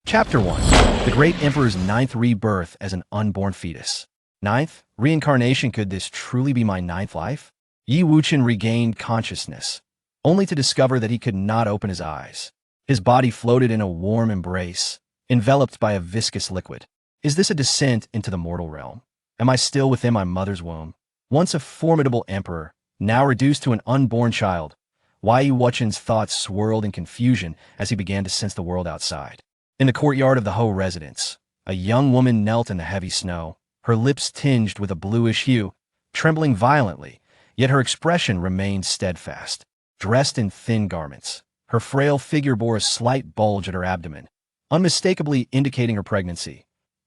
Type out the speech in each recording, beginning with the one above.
Chapter 1. The Great Emperor's Ninth Rebirth as an Unborn Fetus. Ninth, reincarnation. Could this truly be my ninth life? Yi Wuchen regained consciousness, only to discover that he could not open his eyes. His body floated in a warm embrace, enveloped by a viscous liquid. Is this a descent into the mortal realm? Am I still within my mother's womb? Once a formidable emperor, now reduced to an unborn child. Yi Wuchen's thoughts swirled in confusion as he began to sense the world outside. In the courtyard of the Ho residence, a young woman knelt in the heavy snow, her lips tinged with a bluish hue, trembling violently, yet her expression remained steadfast. Dressed in thin garments, her frail figure bore a slight bulge at her abdomen, unmistakably indicating her pregnancy.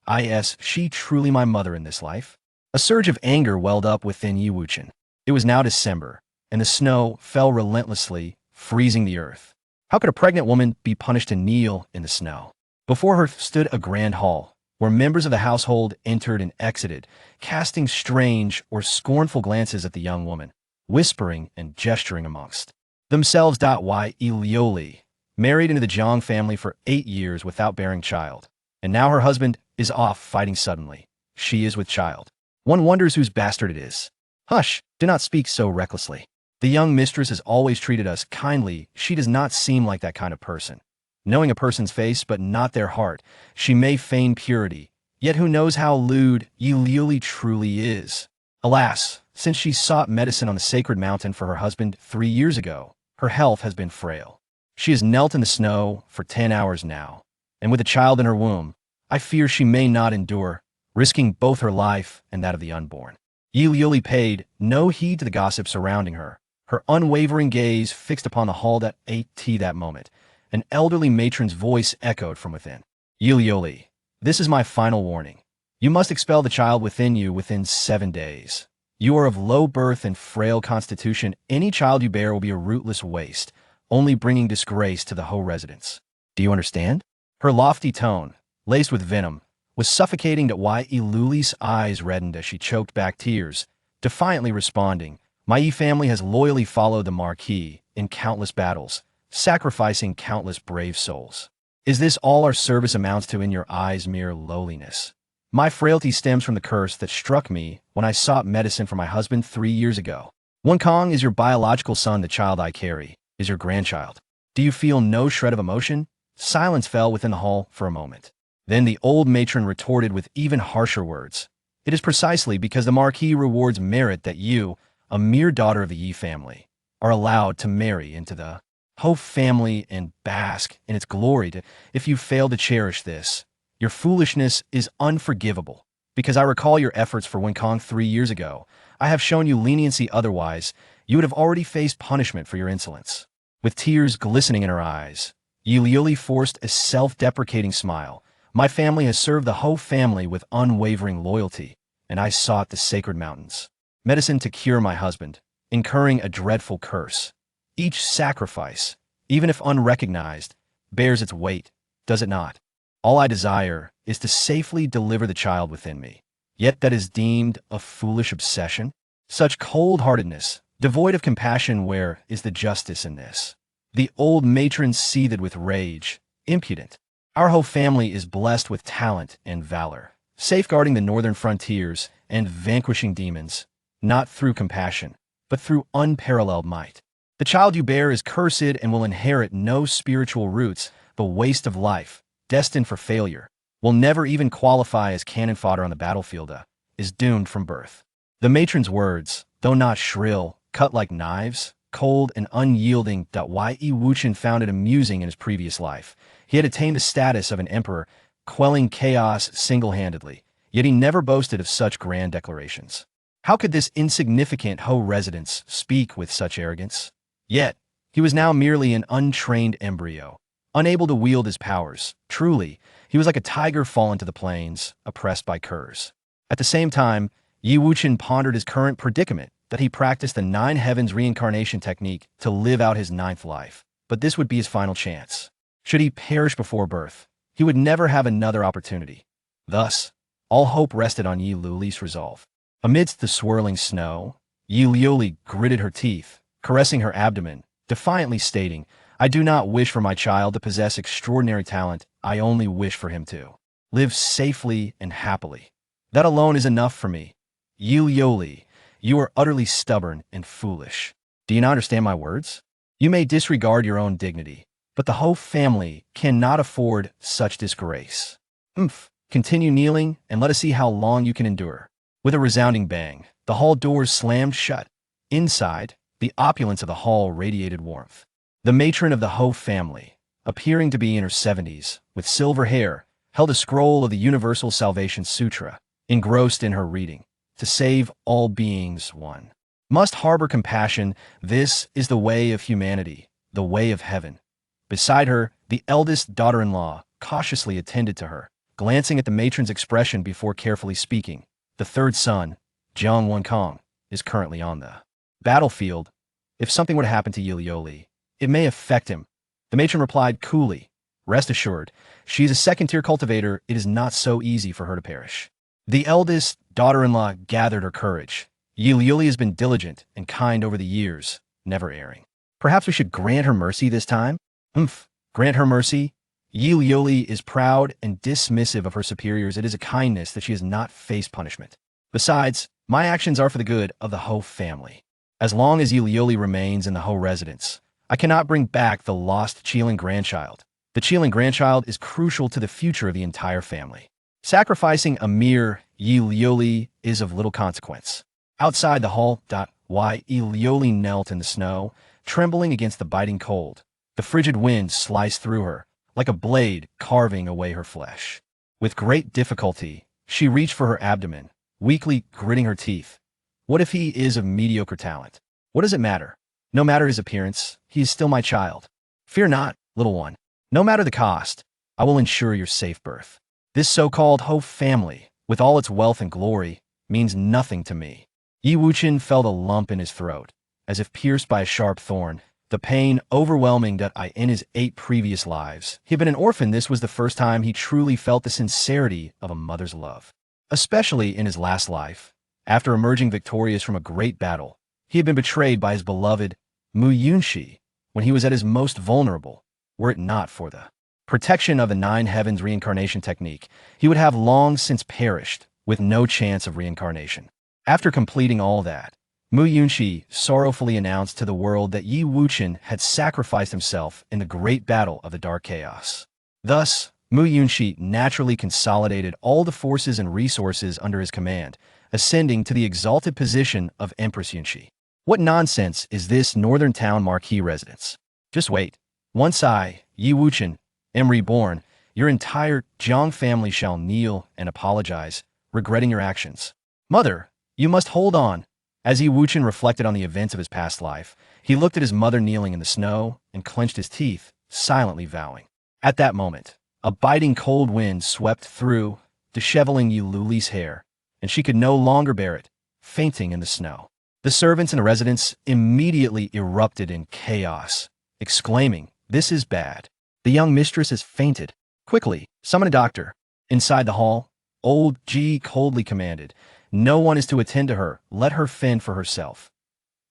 Is she truly my mother in this life? A surge of anger welled up within Yi Wuchen. It was now December, and the snow fell relentlessly, freezing the earth. How could a pregnant woman be punished to kneel in the snow? Before her stood a grand hall, where members of the household entered and exited, casting strange or scornful glances at the young woman, whispering and gesturing amongst themselves. Yi Lioli, married into the Jiang family for 8 years without bearing child, and now her husband is off fighting suddenly. She is with child. One wonders whose bastard it is. Hush, do not speak so recklessly. The young mistress has always treated us kindly. She does not seem like that kind of person. Knowing a person's face but not their heart, she may feign purity, yet who knows how lewd Yi Lioli truly is. Alas, since she sought medicine on the sacred mountain for her husband 3 years ago, her health has been frail. She has knelt in the snow for 10 hours now, and with a child in her womb, I fear she may not endure, risking both her life and that of the unborn. Yi Lioli paid no heed to the gossip surrounding her, her unwavering gaze fixed upon the hall. That moment, an elderly matron's voice echoed from within. Yi Lioli, this is my final warning. You must expel the child within you within 7 days. You are of low birth and frail constitution. Any child you bear will be a rootless waste, only bringing disgrace to the Ho residence. Do you understand? Her lofty tone, laced with venom, was suffocating. Yi Lioli's eyes reddened as she choked back tears, defiantly responding, my Yi family has loyally followed the Marquis in countless battles, sacrificing countless brave souls. Is this all our service amounts to in your eyes? Mere lowliness. My frailty stems from the curse that struck me when I sought medicine for my husband 3 years ago. Wuchen is your biological son. The child I carry is your grandchild. Do you feel no shred of emotion? Silence fell within the hall for a moment. Then the old matron retorted with even harsher words. It is precisely because the Marquis rewards merit that you, a mere daughter of the Yi family, are allowed to marry into the Ho family and bask in its glory. If you fail to cherish this, your foolishness is unforgivable. Because I recall your efforts for Wuchen 3 years ago, I have shown you leniency. Otherwise, you would have already faced punishment for your insolence. With tears glistening in her eyes, Yi Lioli forced a self-deprecating smile. My family has served the Ho family with unwavering loyalty, and I sought the sacred mountains. Medicine to cure my husband, incurring a dreadful curse. Each sacrifice, even if unrecognized, bears its weight, does it not? All I desire is to safely deliver the child within me. Yet that is deemed a foolish obsession? Such cold-heartedness, devoid of compassion, where is the justice in this? The old matron seethed with rage. Impudent. Our Ho family is blessed with talent and valor, safeguarding the northern frontiers and vanquishing demons, not through compassion, but through unparalleled might. The child you bear is cursed and will inherit no spiritual roots, but waste of life, destined for failure, will never even qualify as cannon fodder on the battlefield, is doomed from birth. The matron's words, though not shrill, cut like knives, cold and unyielding. Yi Wuchen found it amusing in his previous life. He had attained the status of an emperor, quelling chaos single-handedly, yet he never boasted of such grand declarations. How could this insignificant Ho residence speak with such arrogance? Yet, he was now merely an untrained embryo, unable to wield his powers. Truly, he was like a tiger fallen to the plains, oppressed by curs. At the same time, Yi Wuchen pondered his current predicament, that he practiced the Nine Heavens Reincarnation Technique to live out his ninth life. But this would be his final chance. Should he perish before birth, he would never have another opportunity. Thus, all hope rested on Yi Lioli's resolve. Amidst the swirling snow, Yi Lioli gritted her teeth, caressing her abdomen, defiantly stating, I do not wish for my child to possess extraordinary talent. I only wish for him to live safely and happily. That alone is enough for me. Yuli, you are utterly stubborn and foolish. Do you not understand my words? You may disregard your own dignity, but the whole family cannot afford such disgrace. Continue kneeling, and let us see how long you can endure. With a resounding bang, the hall doors slammed shut. Inside, the opulence of the hall radiated warmth. The matron of the Ho family, appearing to be in her 70s, with silver hair, held a scroll of the Universal Salvation Sutra, engrossed in her reading. To save all beings, one must harbor compassion. This is the way of humanity, the way of heaven. Beside her, the eldest daughter-in-law cautiously attended to her, glancing at the matron's expression before carefully speaking. The third son, Jiang Wenkong, is currently on the battlefield. If something were to happen to Yuli, it may affect him. The matron replied coolly. Rest assured, she is a second-tier cultivator. It is not so easy for her to perish. The eldest daughter-in-law gathered her courage. Yuli has been diligent and kind over the years, never erring. Perhaps we should grant her mercy this time? Grant her mercy? Yuli is proud and dismissive of her superiors. It is a kindness that she has not faced punishment. Besides, my actions are for the good of the Ho family. As long as Yuli remains in the Ho residence, I cannot bring back the lost Canglan grandchild. The Canglan grandchild is crucial to the future of the entire family. Sacrificing a mere Yuli is of little consequence. Outside the hall.Y, Yuli knelt in the snow, trembling against the biting cold. The frigid wind sliced through her, like a blade carving away her flesh. With great difficulty, she reached for her abdomen, weakly gritting her teeth. What if he is of mediocre talent? What does it matter? No matter his appearance, he is still my child. Fear not, little one. No matter the cost, I will ensure your safe birth. This so-called Ho family, with all its wealth and glory, means nothing to me. Wuchen felt a lump in his throat, as if pierced by a sharp thorn, the pain overwhelming.I in his 8 previous lives. He had been an orphan. This was the first time he truly felt the sincerity of a mother's love. Especially in his last life, after emerging victorious from a great battle, he had been betrayed by his beloved Mu Yunshi when he was at his most vulnerable. Were it not for the protection of the Nine Heavens Reincarnation Technique, he would have long since perished, with no chance of reincarnation. After completing all that, Mu Yunshi sorrowfully announced to the world that Yi Wuchen had sacrificed himself in the great battle of the Dark Chaos. Thus, Mu Yunshi naturally consolidated all the forces and resources under his command, ascending to the exalted position of Empress Yunshi. What nonsense is this northern town marquee residence? Just wait. Once I, Yi Wuchen, am reborn, your entire Jiang family shall kneel and apologize, regretting your actions. Mother, you must hold on. As Yi Wuchen reflected on the events of his past life, he looked at his mother kneeling in the snow and clenched his teeth, silently vowing. At that moment, a biting cold wind swept through, disheveling Yuli's hair, and she could no longer bear it, fainting in the snow. The servants in the residence immediately erupted in chaos, exclaiming, "This is bad. The young mistress has fainted. Quickly, summon a doctor." Inside the hall, old Ji coldly commanded, "No one is to attend to her. Let her fend for herself."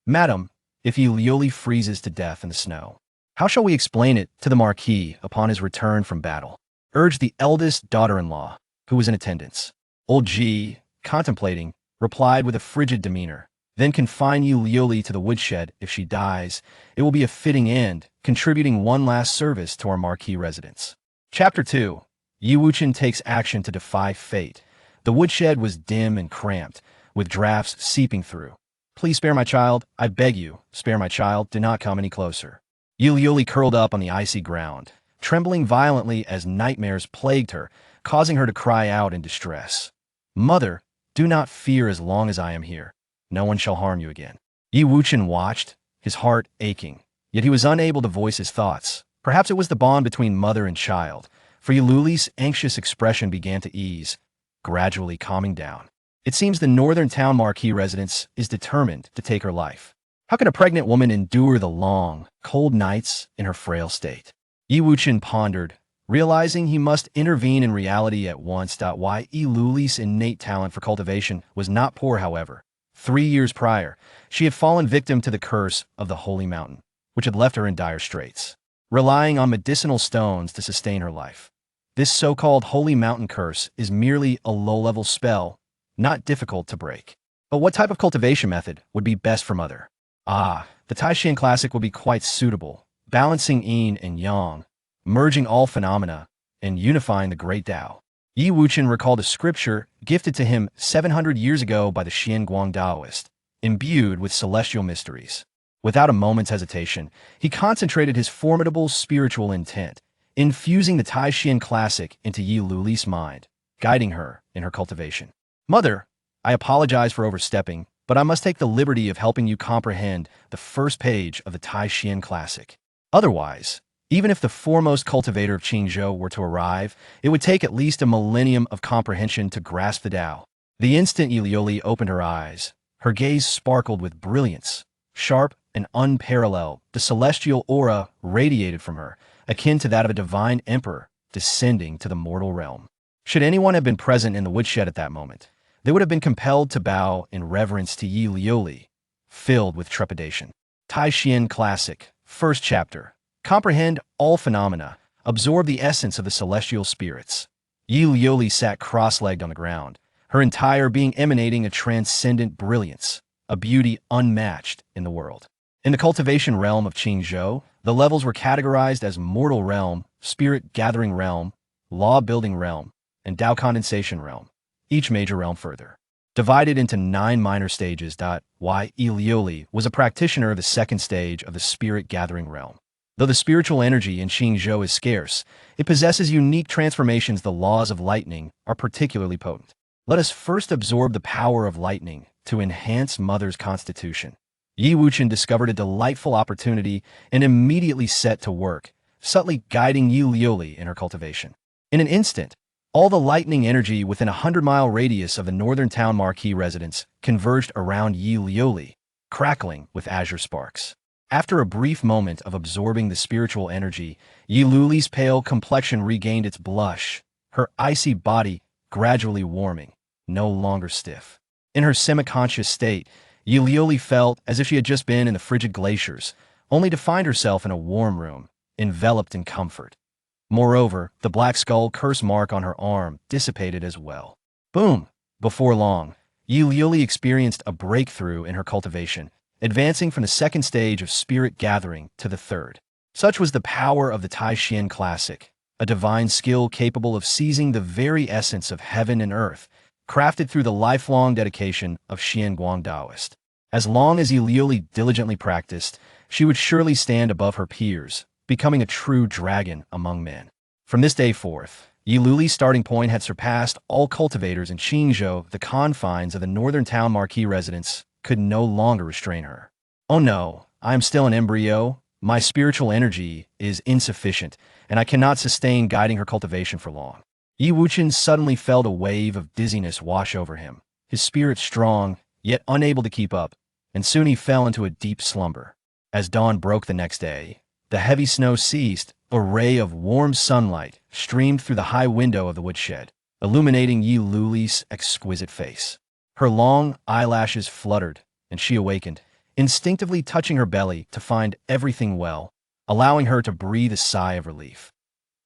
"Madam, if Yuli freezes to death in the snow, how shall we explain it to the Marquis upon his return from battle?" urged the eldest daughter-in-law, who was in attendance. Old Ji, contemplating, replied with a frigid demeanor, "Then confine Yuli to the woodshed. If she dies, it will be a fitting end, contributing one last service to our Marquis residence." Chapter 2. Yi Wuchen takes action to defy fate. The woodshed was dim and cramped, with drafts seeping through. "Please spare my child. I beg you, spare my child. Do not come any closer." Yuli curled up on the icy ground, trembling violently as nightmares plagued her, causing her to cry out in distress. "Mother, do not fear as long as I am here. No one shall harm you again." Yi Wuchen watched, his heart aching, yet he was unable to voice his thoughts. Perhaps it was the bond between mother and child, for Yuli's anxious expression began to ease, gradually calming down. It seems the northern town marquee residence is determined to take her life. How can a pregnant woman endure the long, cold nights in her frail state? Yi Wuchen pondered, realizing he must intervene in reality at once. Yuli's innate talent for cultivation was not poor, however. 3 years prior, she had fallen victim to the curse of the Holy Mountain, which had left her in dire straits. relying on medicinal stones to sustain her life. This so-called holy mountain curse is merely a low-level spell, not difficult to break. But what type of cultivation method would be best for Mother? The Taishan classic would be quite suitable, balancing yin and yang, merging all phenomena, and unifying the great Tao. Yi Wuchen recalled a scripture gifted to him 700 years ago by the Xianguang Taoist, imbued with celestial mysteries. Without a moment's hesitation, he concentrated his formidable spiritual intent, infusing the Taishan classic into Yi Luli's mind, guiding her in her cultivation. Mother, I apologize for overstepping, but I must take the liberty of helping you comprehend the first page of the Taishan classic. Otherwise, even if the foremost cultivator of Qingzhou were to arrive, it would take at least a millennium of comprehension to grasp the Tao. The instant Yi Liuli opened her eyes, her gaze sparkled with brilliance. Sharp and unparalleled, the celestial aura radiated from her, akin to that of a divine emperor descending to the mortal realm. Should anyone have been present in the woodshed at that moment, they would have been compelled to bow in reverence to Yi Liuli, filled with trepidation. Taishan Classic, First Chapter. Comprehend all phenomena, absorb the essence of the celestial spirits. Yi Liuli sat cross-legged on the ground, her entire being emanating a transcendent brilliance, a beauty unmatched in the world. In the cultivation realm of Qingzhou, the levels were categorized as mortal realm, spirit gathering realm, law building realm, and Tao condensation realm, each major realm further divided into 9 minor stages. Yi Liuli was a practitioner of the second stage of the spirit gathering realm. Though the spiritual energy in Qingzhou is scarce, it possesses unique transformations. The laws of lightning are particularly potent. Let us first absorb the power of lightning to enhance Mother's constitution. Yi Wuchen discovered a delightful opportunity and immediately set to work, subtly guiding Yi Liuli in her cultivation. In an instant, all the lightning energy within a 100-mile radius of the northern town marquee residence converged around Yi Liuli, crackling with azure sparks. After a brief moment of absorbing the spiritual energy, Yi Liuli's pale complexion regained its blush, her icy body gradually warming, no longer stiff. In her semi-conscious state, Yi Liuli felt as if she had just been in the frigid glaciers, only to find herself in a warm room, enveloped in comfort. Moreover, the black skull curse mark on her arm dissipated as well. Boom! Before long, Yi Liuli experienced a breakthrough in her cultivation, advancing from the second stage of spirit gathering to the third. Such was the power of the Taishan Classic, a divine skill capable of seizing the very essence of heaven and earth, crafted through the lifelong dedication of Xianguang Taoist. As long as Yi Liuli diligently practiced, she would surely stand above her peers, becoming a true dragon among men. From this day forth, Yi Liuli's starting point had surpassed all cultivators in Qingzhou. The confines of the northern town marquee residence could no longer restrain her. Oh no, I am still an embryo. My spiritual energy is insufficient, and I cannot sustain guiding her cultivation for long. Yi Wuchen suddenly felt a wave of dizziness wash over him, his spirit strong, yet unable to keep up, and soon he fell into a deep slumber. As dawn broke the next day, the heavy snow ceased. A ray of warm sunlight streamed through the high window of the woodshed, illuminating Yi Liuli's exquisite face. Her long eyelashes fluttered, and she awakened, instinctively touching her belly to find everything well, allowing her to breathe a sigh of relief.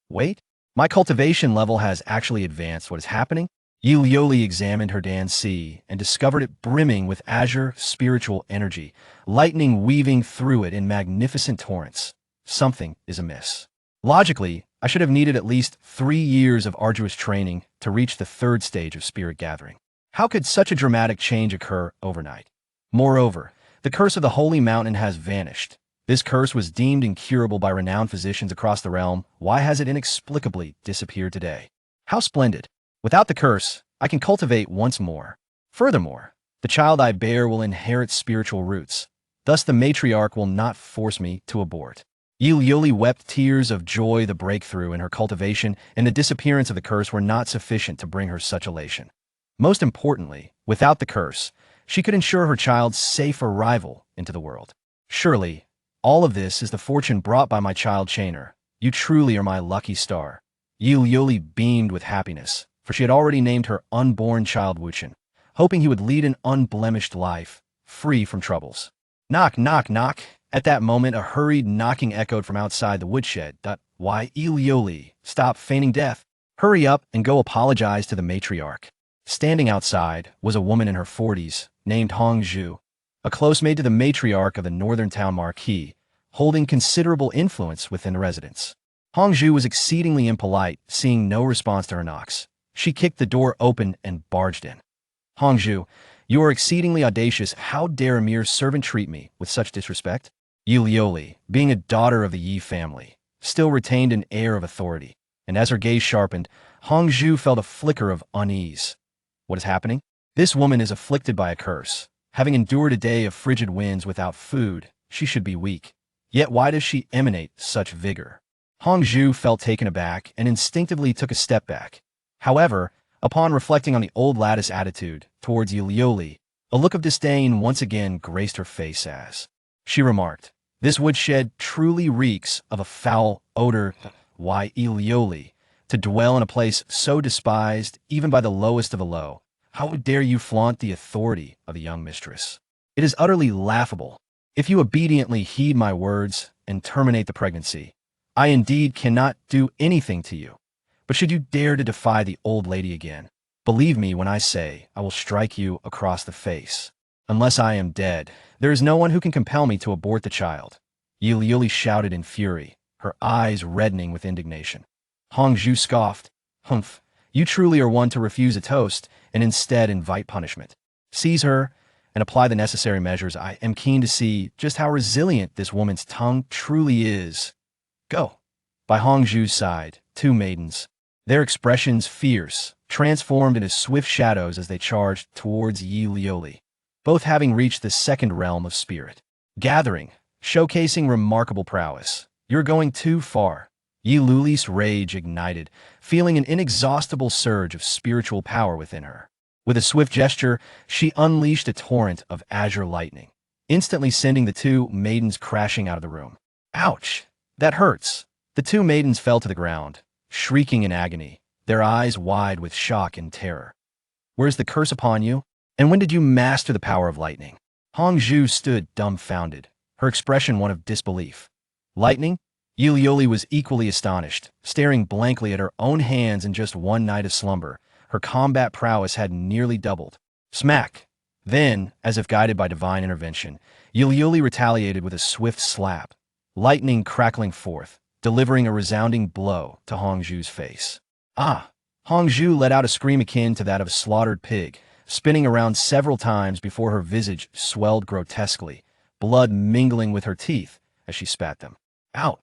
Wait, my cultivation level has actually advanced. What is happening? Yi Liuli examined her Dan-Si and discovered it brimming with azure spiritual energy, lightning weaving through it in magnificent torrents. Something is amiss. Logically, I should have needed at least 3 years of arduous training to reach the third stage of spirit gathering. How could such a dramatic change occur overnight? Moreover, the curse of the holy mountain has vanished. This curse was deemed incurable by renowned physicians across the realm. Why has it inexplicably disappeared today? How splendid! Without the curse, I can cultivate once more. Furthermore, the child I bear will inherit spiritual roots. Thus the matriarch will not force me to abort. Yi Liuli wept tears of joy. The breakthrough in her cultivation and the disappearance of the curse were not sufficient to bring her such elation. Most importantly, without the curse, she could ensure her child's safe arrival into the world. Surely, all of this is the fortune brought by my child Chainer. You truly are my lucky star. Yi Liuli beamed with happiness, for she had already named her unborn child Wuchen, hoping he would lead an unblemished life, free from troubles. Knock, knock, knock. At that moment, a hurried knocking echoed from outside the woodshed. Why, Ilioli, stop feigning death. Hurry up and go apologize to the matriarch. Standing outside was a woman in her 40s, named Hong Zhu, a close maid to the matriarch of the northern town marquis, holding considerable influence within the residence. Hong Zhu was exceedingly impolite, seeing no response to her knocks. She kicked the door open and barged in. Hong Zhu, you are exceedingly audacious. How dare a mere servant treat me with such disrespect? Yi Lioli, being a daughter of the Yi family, still retained an air of authority, and as her gaze sharpened, Hong Zhu felt a flicker of unease. What is happening? This woman is afflicted by a curse. Having endured a day of frigid winds without food, she should be weak. Yet why does she emanate such vigor? Hong Zhu felt taken aback and instinctively took a step back. However, upon reflecting on the old lattice attitude towards Ilioli, a look of disdain once again graced her face as she remarked, "This woodshed truly reeks of a foul odor. Why, Ilioli, to dwell in a place so despised even by the lowest of the low, how dare you flaunt the authority of the young mistress? It is utterly laughable. If you obediently heed my words and terminate the pregnancy, I indeed cannot do anything to you. But should you dare to defy the old lady again, believe me when I say I will strike you across the face. Unless I am dead, there is no one who can compel me to abort the child." Yuli shouted in fury, her eyes reddening with indignation. Hong Zhu scoffed. "Humph, you truly are one to refuse a toast and instead invite punishment. Seize her and apply the necessary measures. I am keen to see just how resilient this woman's tongue truly is. Go." By Hong Zhu's side, two maidens, their expressions fierce, transformed into swift shadows as they charged towards Yi Lioli, both having reached the second realm of spirit. Gathering, showcasing remarkable prowess. "You're going too far." Yi Luli's rage ignited, feeling an inexhaustible surge of spiritual power within her. With a swift gesture, she unleashed a torrent of azure lightning, instantly sending the two maidens crashing out of the room. "Ouch! That hurts." The two maidens fell to the ground, shrieking in agony, their eyes wide with shock and terror. "Where's the curse upon you? And when did you master the power of lightning?" Hong Zhu stood dumbfounded, her expression one of disbelief. "Lightning?" Yulioli was equally astonished, staring blankly at her own hands in just one night of slumber. Her combat prowess had nearly doubled. Smack! Then, as if guided by divine intervention, Yulioli retaliated with a swift slap, lightning crackling forth, delivering a resounding blow to Hong Zhu's face. "Ah!" Hong Zhu let out a scream akin to that of a slaughtered pig, spinning around several times before her visage swelled grotesquely, blood mingling with her teeth as she spat them out.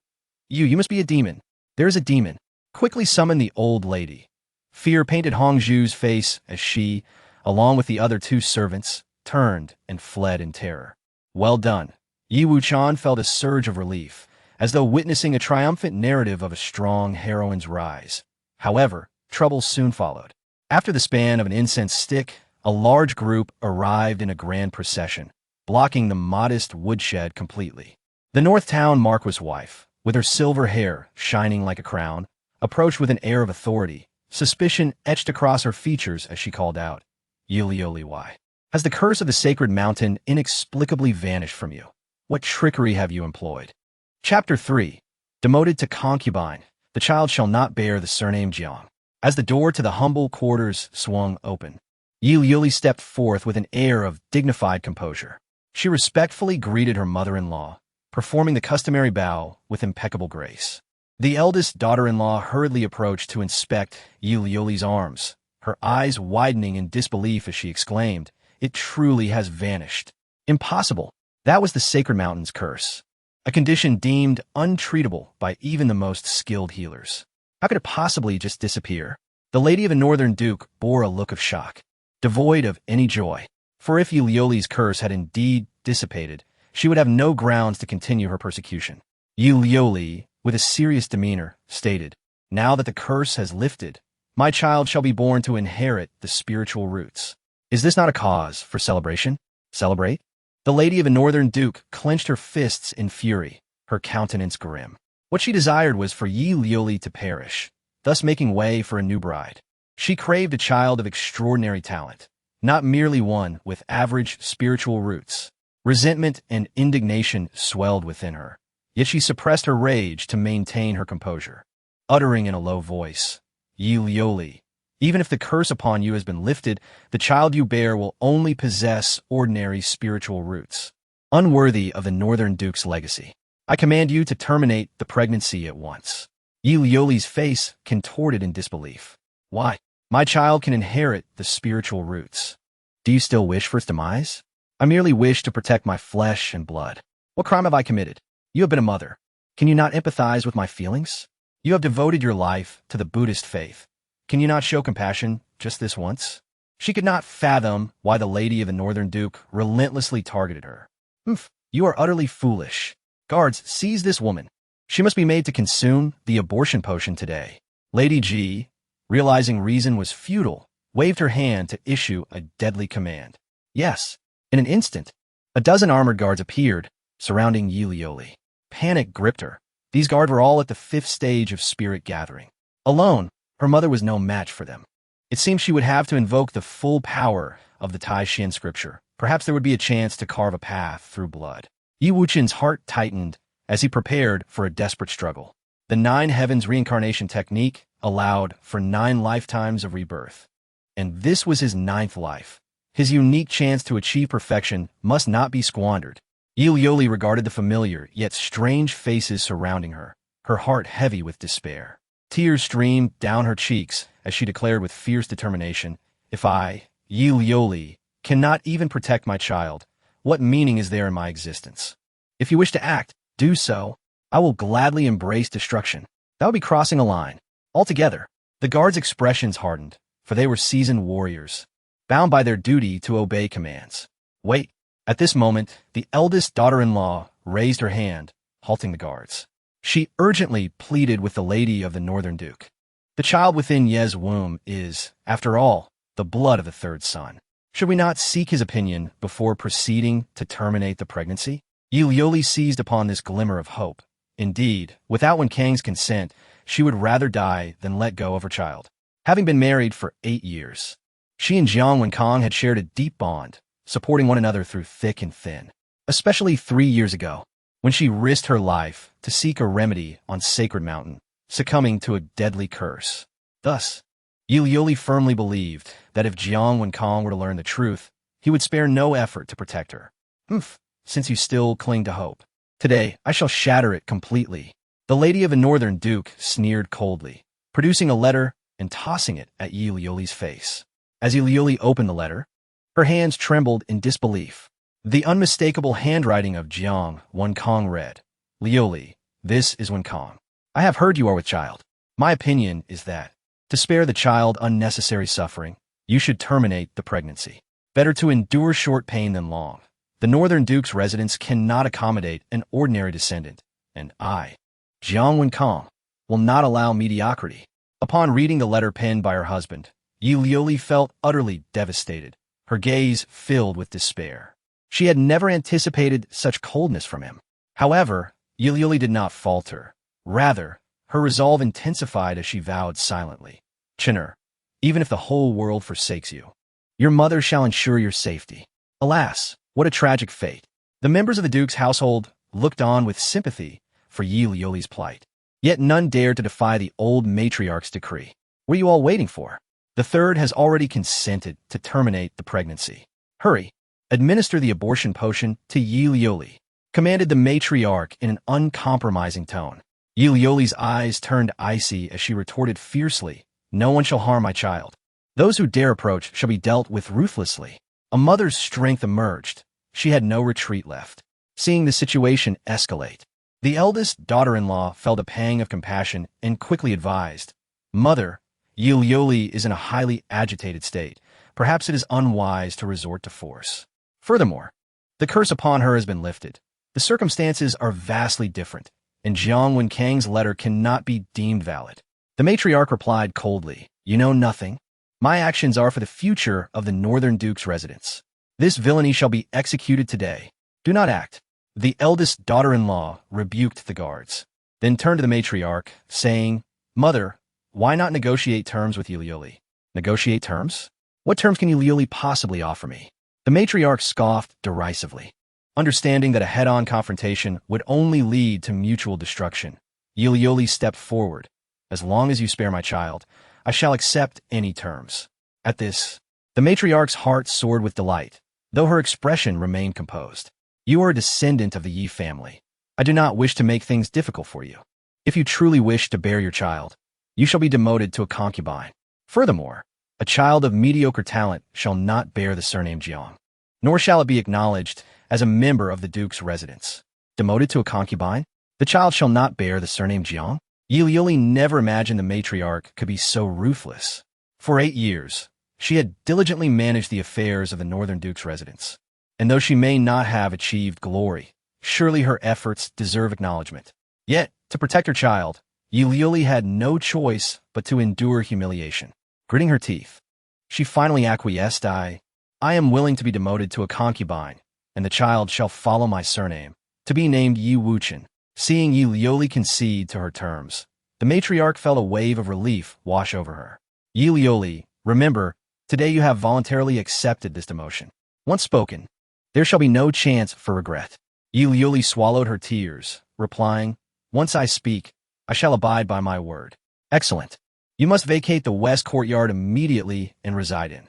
You must be a demon. There is a demon. Quickly summon the old lady." Fear painted Hong Zhu's face as she, along with the other two servants, turned and fled in terror. Well done. Yi Wuchen felt a surge of relief, as though witnessing a triumphant narrative of a strong heroine's rise. However, trouble soon followed. After the span of an incense stick, a large group arrived in a grand procession, blocking the modest woodshed completely. The North Town Marquis' wife, with her silver hair shining like a crown, approached with an air of authority, suspicion etched across her features as she called out, "Yulioli, why has the curse of the sacred mountain inexplicably vanished from you? What trickery have you employed?" Chapter 3. Demoted to concubine, the child shall not bear the surname Jiang. As the door to the humble quarters swung open, Yulioli stepped forth with an air of dignified composure. She respectfully greeted her mother-in-law, performing the customary bow with impeccable grace. The eldest daughter-in-law hurriedly approached to inspect Yulioli's arms, her eyes widening in disbelief as she exclaimed, "It truly has vanished. Impossible. That was the sacred mountain's curse. A condition deemed untreatable by even the most skilled healers. How could it possibly just disappear?" The lady of the Northern Duke bore a look of shock, devoid of any joy. For if Yulioli's curse had indeed dissipated, she would have no grounds to continue her persecution. Yulioli, with a serious demeanor, stated, "Now that the curse has lifted, my child shall be born to inherit the spiritual roots. Is this not a cause for celebration? Celebrate?" The lady of a Northern Duke clenched her fists in fury, her countenance grim. What she desired was for Yi Lioli to perish, thus making way for a new bride. She craved a child of extraordinary talent, not merely one with average spiritual roots. Resentment and indignation swelled within her, yet she suppressed her rage to maintain her composure, uttering in a low voice, "Yi Lioli, even if the curse upon you has been lifted, the child you bear will only possess ordinary spiritual roots, unworthy of the Northern Duke's legacy. I command you to terminate the pregnancy at once." Yi Lioli's face contorted in disbelief. "Why? My child can inherit the spiritual roots. Do you still wish for its demise? I merely wish to protect my flesh and blood. What crime have I committed? You have been a mother. Can you not empathize with my feelings? You have devoted your life to the Buddhist faith. Can you not show compassion just this once?" She could not fathom why the lady of the Northern Duke relentlessly targeted her. "Humph, you are utterly foolish. Guards, seize this woman. She must be made to consume the abortion potion today." Lady G, realizing reason was futile, waved her hand to issue a deadly command. Yes, in an instant, a dozen armored guards appeared, surrounding Yi Lioli. Panic gripped her. These guards were all at the 5th stage of spirit gathering. Alone, her mother was no match for them. It seemed she would have to invoke the full power of the Tai Shin scripture. Perhaps there would be a chance to carve a path through blood. Yi Wuchen's heart tightened as he prepared for a desperate struggle. The Nine Heavens Reincarnation Technique allowed for 9 lifetimes of rebirth. And this was his 9th life. His unique chance to achieve perfection must not be squandered. Yi Lioli regarded the familiar yet strange faces surrounding her, her heart heavy with despair. Tears streamed down her cheeks as she declared with fierce determination, "If I, Yi Lioli, cannot even protect my child, what meaning is there in my existence? If you wish to act, do so. I will gladly embrace destruction." That would be crossing a line. Altogether, the guards' expressions hardened, for they were seasoned warriors, bound by their duty to obey commands. "Wait." At this moment, the eldest daughter-in-law raised her hand, halting the guards. She urgently pleaded with the lady of the Northern Duke. "The child within Ye's womb is, after all, the blood of the 3rd son. Should we not seek his opinion before proceeding to terminate the pregnancy?" Yi Lioli seized upon this glimmer of hope. Indeed, without Wen Kang's consent, she would rather die than let go of her child. Having been married for 8 years, she and Jiang Wenkang had shared a deep bond, supporting one another through thick and thin. Especially 3 years ago, when she risked her life to seek a remedy on Sacred Mountain, succumbing to a deadly curse. Thus, Yi Lioli firmly believed that if Jiang Wenkang were to learn the truth, he would spare no effort to protect her. "Humph, since you still cling to hope. Today, I shall shatter it completely." The lady of the Northern Duke sneered coldly, producing a letter and tossing it at Yi Lioli's face. As Yi Lioli opened the letter, her hands trembled in disbelief. The unmistakable handwriting of Jiang Wenkang read, "Lioli, this is Wenkang. I have heard you are with child. My opinion is that, to spare the child unnecessary suffering, you should terminate the pregnancy. Better to endure short pain than long. The Northern Duke's residence cannot accommodate an ordinary descendant, and I, Jiang Wenkang, will not allow mediocrity." Upon reading the letter penned by her husband, Yi Lioli felt utterly devastated, her gaze filled with despair. She had never anticipated such coldness from him. However, Yi Lioli did not falter. Rather, her resolve intensified as she vowed silently, "Chinner, even if the whole world forsakes you, your mother shall ensure your safety." Alas, what a tragic fate. The members of the Duke's household looked on with sympathy for Yi Lioli's plight. Yet none dared to defy the old matriarch's decree. "What are you all waiting for? The 3rd has already consented to terminate the pregnancy. Hurry, administer the abortion potion to Yi Lioli," commanded the matriarch in an uncompromising tone. Yi Lioli's eyes turned icy as she retorted fiercely, "No one shall harm my child. Those who dare approach shall be dealt with ruthlessly." A mother's strength emerged. She had no retreat left. Seeing the situation escalate, the eldest daughter-in-law felt a pang of compassion and quickly advised, "Mother, Yi Lioli is in a highly agitated state. Perhaps it is unwise to resort to force. Furthermore, the curse upon her has been lifted. The circumstances are vastly different, and Jiang Wenkang's letter cannot be deemed valid." The matriarch replied coldly, "You know nothing. My actions are for the future of the Northern Duke's residence. This villainy shall be executed today. Do not act." The eldest daughter-in-law rebuked the guards, then turned to the matriarch, saying, "Mother, why not negotiate terms with Yi Lioli?" "Negotiate terms? What terms can Yi Lioli possibly offer me?" The matriarch scoffed derisively. Understanding that a head-on confrontation would only lead to mutual destruction, Yuli stepped forward. As long as you spare my child, I shall accept any terms. At this, the matriarch's heart soared with delight, though her expression remained composed. You are a descendant of the Yi family. I do not wish to make things difficult for you. If you truly wish to bear your child, you shall be demoted to a concubine. Furthermore, a child of mediocre talent shall not bear the surname Jiang, nor shall it be acknowledged as a member of the duke's residence. Demoted to a concubine? The child shall not bear the surname Jiang? Yuli never imagined the matriarch could be so ruthless. For 8 years, she had diligently managed the affairs of the Northern Duke's residence. And though she may not have achieved glory, surely her efforts deserve acknowledgement. Yet, to protect her child, Yuli had no choice but to endure humiliation. Gritting her teeth, she finally acquiesced. I am willing to be demoted to a concubine, and the child shall follow my surname, to be named Yi Wuchen. Seeing Yuli concede to her terms, the matriarch felt a wave of relief wash over her. Yuli, remember, today you have voluntarily accepted this demotion. Once spoken, there shall be no chance for regret. Yuli swallowed her tears, replying, once I speak, I shall abide by my word. Excellent. You must vacate the west courtyard immediately and reside in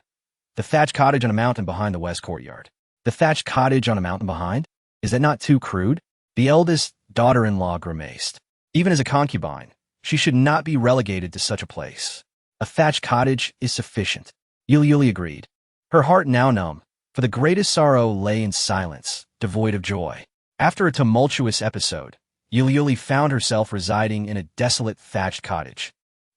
the thatched cottage on a mountain behind the west courtyard. The thatched cottage on a mountain behind? Is that not too crude? The eldest daughter-in-law grimaced. Even as a concubine, she should not be relegated to such a place. A thatched cottage is sufficient. Yuli agreed. Her heart now numb, for the greatest sorrow lay in silence, devoid of joy. After a tumultuous episode, Yuli found herself residing in a desolate thatched cottage.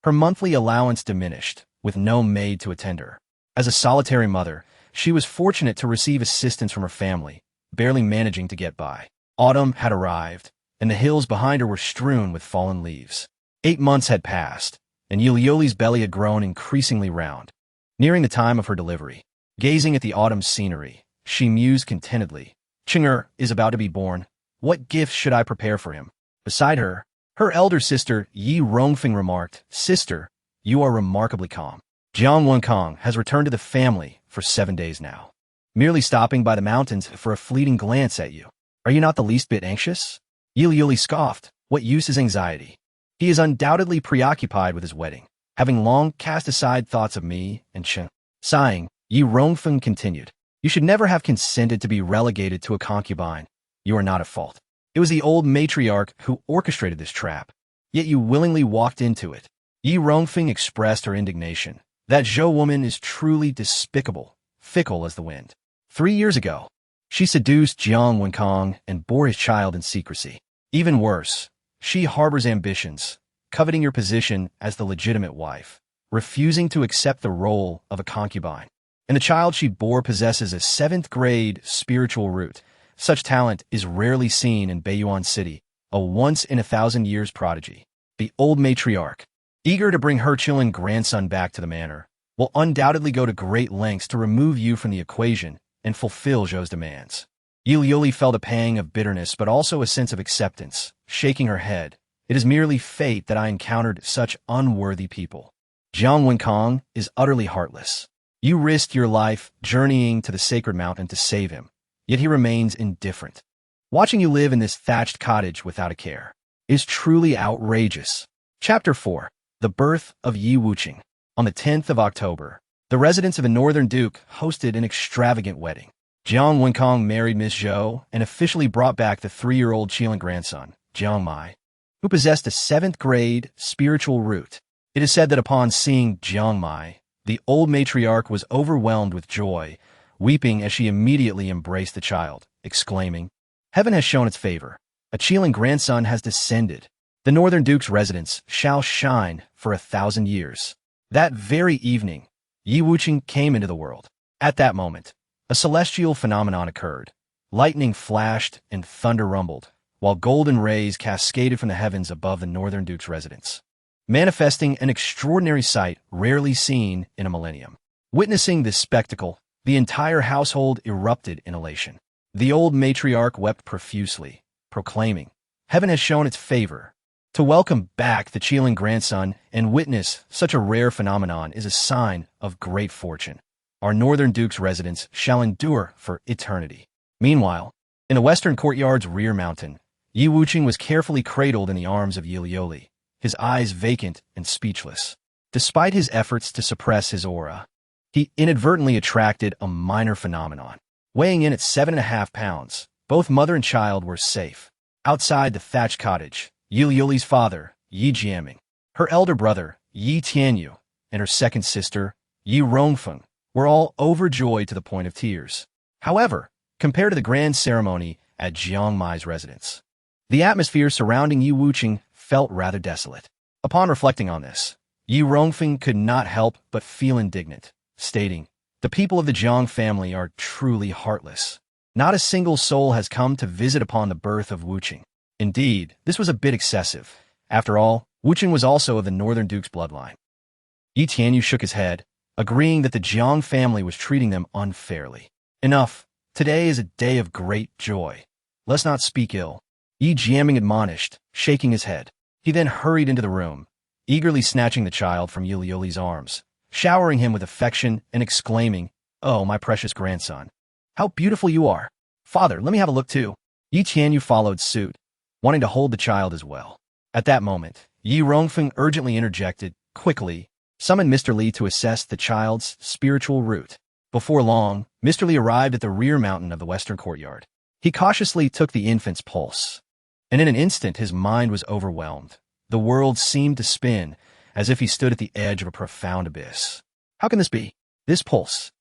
Her monthly allowance diminished, with no maid to attend her. As a solitary mother, she was fortunate to receive assistance from her family, barely managing to get by. Autumn had arrived, and the hills behind her were strewn with fallen leaves. 8 months had passed, and Yuli's belly had grown increasingly round. Nearing the time of her delivery, gazing at the autumn scenery, she mused contentedly. Ching'er is about to be born. What gifts should I prepare for him? Beside her, her elder sister Yi Rongfeng remarked, Sister, you are remarkably calm. Jiang Wenkong has returned to the family for 7 days now, merely stopping by the mountains for a fleeting glance at you. Are you not the least bit anxious? Yuli scoffed. What use is anxiety? He is undoubtedly preoccupied with his wedding, having long cast aside thoughts of me and Chen. Sighing, Yi Rongfeng continued. You should never have consented to be relegated to a concubine. You are not at fault. It was the old matriarch who orchestrated this trap, yet you willingly walked into it. Yi Rongfeng expressed her indignation. That Zhou woman is truly despicable, fickle as the wind. 3 years ago, she seduced Jiang Wenkong and bore his child in secrecy. Even worse, she harbors ambitions, coveting your position as the legitimate wife, refusing to accept the role of a concubine. And the child she bore possesses a 7th-grade spiritual root. Such talent is rarely seen in Beiyuan City, a once-in-a-thousand-years prodigy. The old matriarch, eager to bring her chilling grandson back to the manor, will undoubtedly go to great lengths to remove you from the equation and fulfill Zhou's demands. Yuli felt a pang of bitterness but also a sense of acceptance, shaking her head. It is merely fate that I encountered such unworthy people. Jiang Wenkong is utterly heartless. You risked your life journeying to the sacred mountain to save him, yet he remains indifferent. Watching you live in this thatched cottage without a care is truly outrageous. Chapter 4. The Birth of Yi Wuchen. On the 10th of October, the residents of a northern duke hosted an extravagant wedding. Jiang Wenkong married Miss Zhou and officially brought back the 3-year-old Qilin grandson, Jiang Mai, who possessed a 7th-grade spiritual root. It is said that upon seeing Jiang Mai, the old matriarch was overwhelmed with joy, weeping as she immediately embraced the child, exclaiming, Heaven has shown its favor. A Qilin grandson has descended. The northern duke's residence shall shine for 1,000 years. That very evening, Yi Wuchen came into the world. At that moment, a celestial phenomenon occurred. Lightning flashed and thunder rumbled, while golden rays cascaded from the heavens above the northern duke's residence, manifesting an extraordinary sight rarely seen in a millennium. Witnessing this spectacle, the entire household erupted in elation. The old matriarch wept profusely, proclaiming, Heaven has shown its favor. To welcome back the Qilin grandson and witness such a rare phenomenon is a sign of great fortune. Our northern duke's residence shall endure for eternity. Meanwhile, In the western courtyard's rear mountain, Yi Wuchen was carefully cradled in the arms of Yi Lioli, his eyes vacant and speechless. Despite his efforts to suppress his aura, he inadvertently attracted a minor phenomenon. Weighing in at 7.5 pounds, both mother and child were safe. Outside the thatched cottage, Yi Lioli's father, Yi Jiaming, her elder brother, Yi Tianyu, and her second sister, Yi Rongfeng, were all overjoyed to the point of tears. However, compared to the grand ceremony at Jiang Mai's residence, the atmosphere surrounding Yi Wuchen felt rather desolate. Upon reflecting on this, Yi Rongfeng could not help but feel indignant, stating, "The people of the Jiang family are truly heartless. Not a single soul has come to visit upon the birth of Wuchen." Indeed, this was a bit excessive. After all, Wuchen was also of the Northern Duke's bloodline. Yi Tianyu shook his head, agreeing that the Jiang family was treating them unfairly. "Enough. Today is a day of great joy. Let's not speak ill," Yi Jiaming admonished, shaking his head. He then hurried into the room, eagerly snatching the child from Yi Lioli's arms, showering him with affection and exclaiming, "Oh, my precious grandson. How beautiful you are. Father, let me have a look too." Yi Tianyu followed suit, wanting to hold the child as well. At that moment, Yi Rongfeng urgently interjected, "Quickly, summon Mr. Li to assess the child's spiritual root." Before long, Mr. Li arrived at the rear mountain of the western courtyard. He cautiously took the infant's pulse, and in an instant his mind was overwhelmed. The world seemed to spin, as if he stood at the edge of a profound abyss. How can this be? This pulse,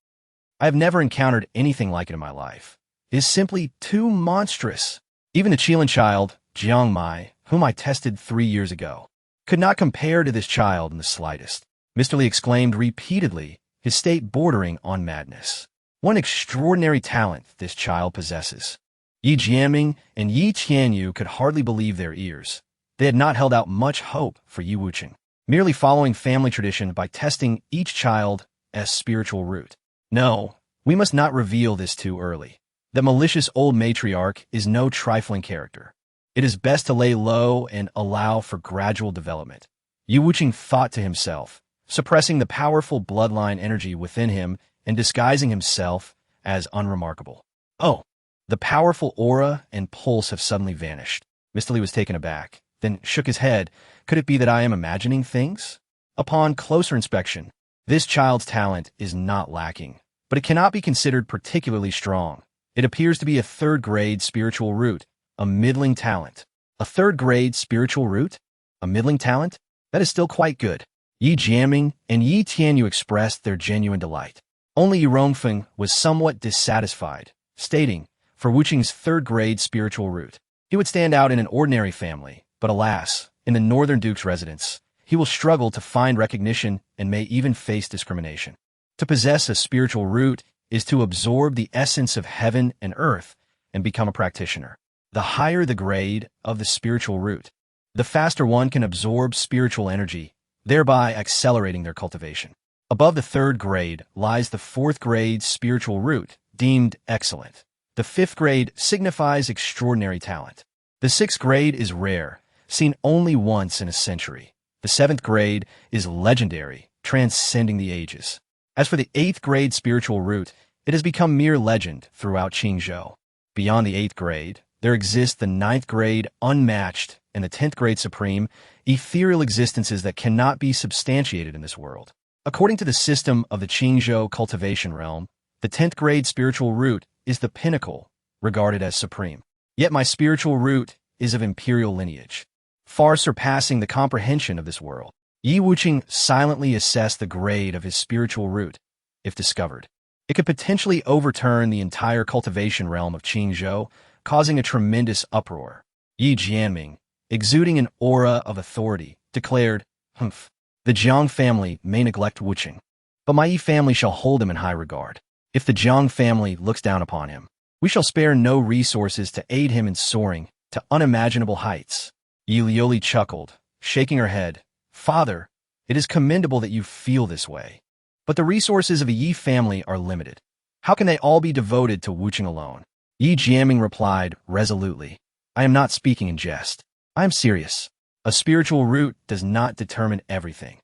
I have never encountered anything like it in my life, is simply too monstrous. Even the Qilin child, Jiang Mai, whom I tested 3 years ago, could not compare to this child in the slightest. Mr. Li exclaimed repeatedly, his state bordering on madness. What an extraordinary talent this child possesses. Yi Jiaming and Yi Tianyu could hardly believe their ears. They had not held out much hope for Yi Wuchen, merely following family tradition by testing each child's spiritual root. No, we must not reveal this too early. The malicious old matriarch is no trifling character. It is best to lay low and allow for gradual development. Yi Wuchen thought to himself, suppressing the powerful bloodline energy within him and disguising himself as unremarkable. Oh, the powerful aura and pulse have suddenly vanished. Mr. Li was taken aback, then shook his head. Could it be that I am imagining things? Upon closer inspection, this child's talent is not lacking, but it cannot be considered particularly strong. It appears to be a third-grade spiritual root, a middling talent. A third-grade spiritual root? A middling talent? That is still quite good. Yi Jiaming and Yi Tianyu expressed their genuine delight. Only Yi Rongfeng was somewhat dissatisfied, stating, for Wuchen's third-grade spiritual root, he would stand out in an ordinary family, but alas, in the Northern Duke's residence, he will struggle to find recognition and may even face discrimination. To possess a spiritual root is to absorb the essence of heaven and earth and become a practitioner. The higher the grade of the spiritual root, the faster one can absorb spiritual energy, thereby accelerating their cultivation. Above the third grade lies the fourth grade spiritual root, deemed excellent. The fifth grade signifies extraordinary talent. The sixth grade is rare, seen only once in a century. The seventh grade is legendary, transcending the ages. As for the eighth grade spiritual root, it has become mere legend throughout Qingzhou. Beyond the eighth grade, there exists the ninth grade unmatched and the 10th grade supreme, ethereal existences that cannot be substantiated in this world. According to the system of the Qingzhou cultivation realm, the 10th grade spiritual root is the pinnacle, regarded as supreme. Yet my spiritual root is of imperial lineage, far surpassing the comprehension of this world. Yi Wuchen silently assessed the grade of his spiritual root. If discovered, it could potentially overturn the entire cultivation realm of Qingzhou, causing a tremendous uproar. Yi Jianming, exuding an aura of authority, declared, the Jiang family may neglect Wuchen, but my Yi family shall hold him in high regard. If the Jiang family looks down upon him, we shall spare no resources to aid him in soaring to unimaginable heights. Yi Lioli chuckled, shaking her head. Father, it is commendable that you feel this way, but the resources of a Yi family are limited. How can they all be devoted to Wuchen alone? Yi Jianming replied resolutely, I am not speaking in jest. I am serious. A spiritual root does not determine everything.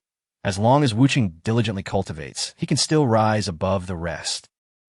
As long as Wuchen diligently cultivates, he can still rise above the rest.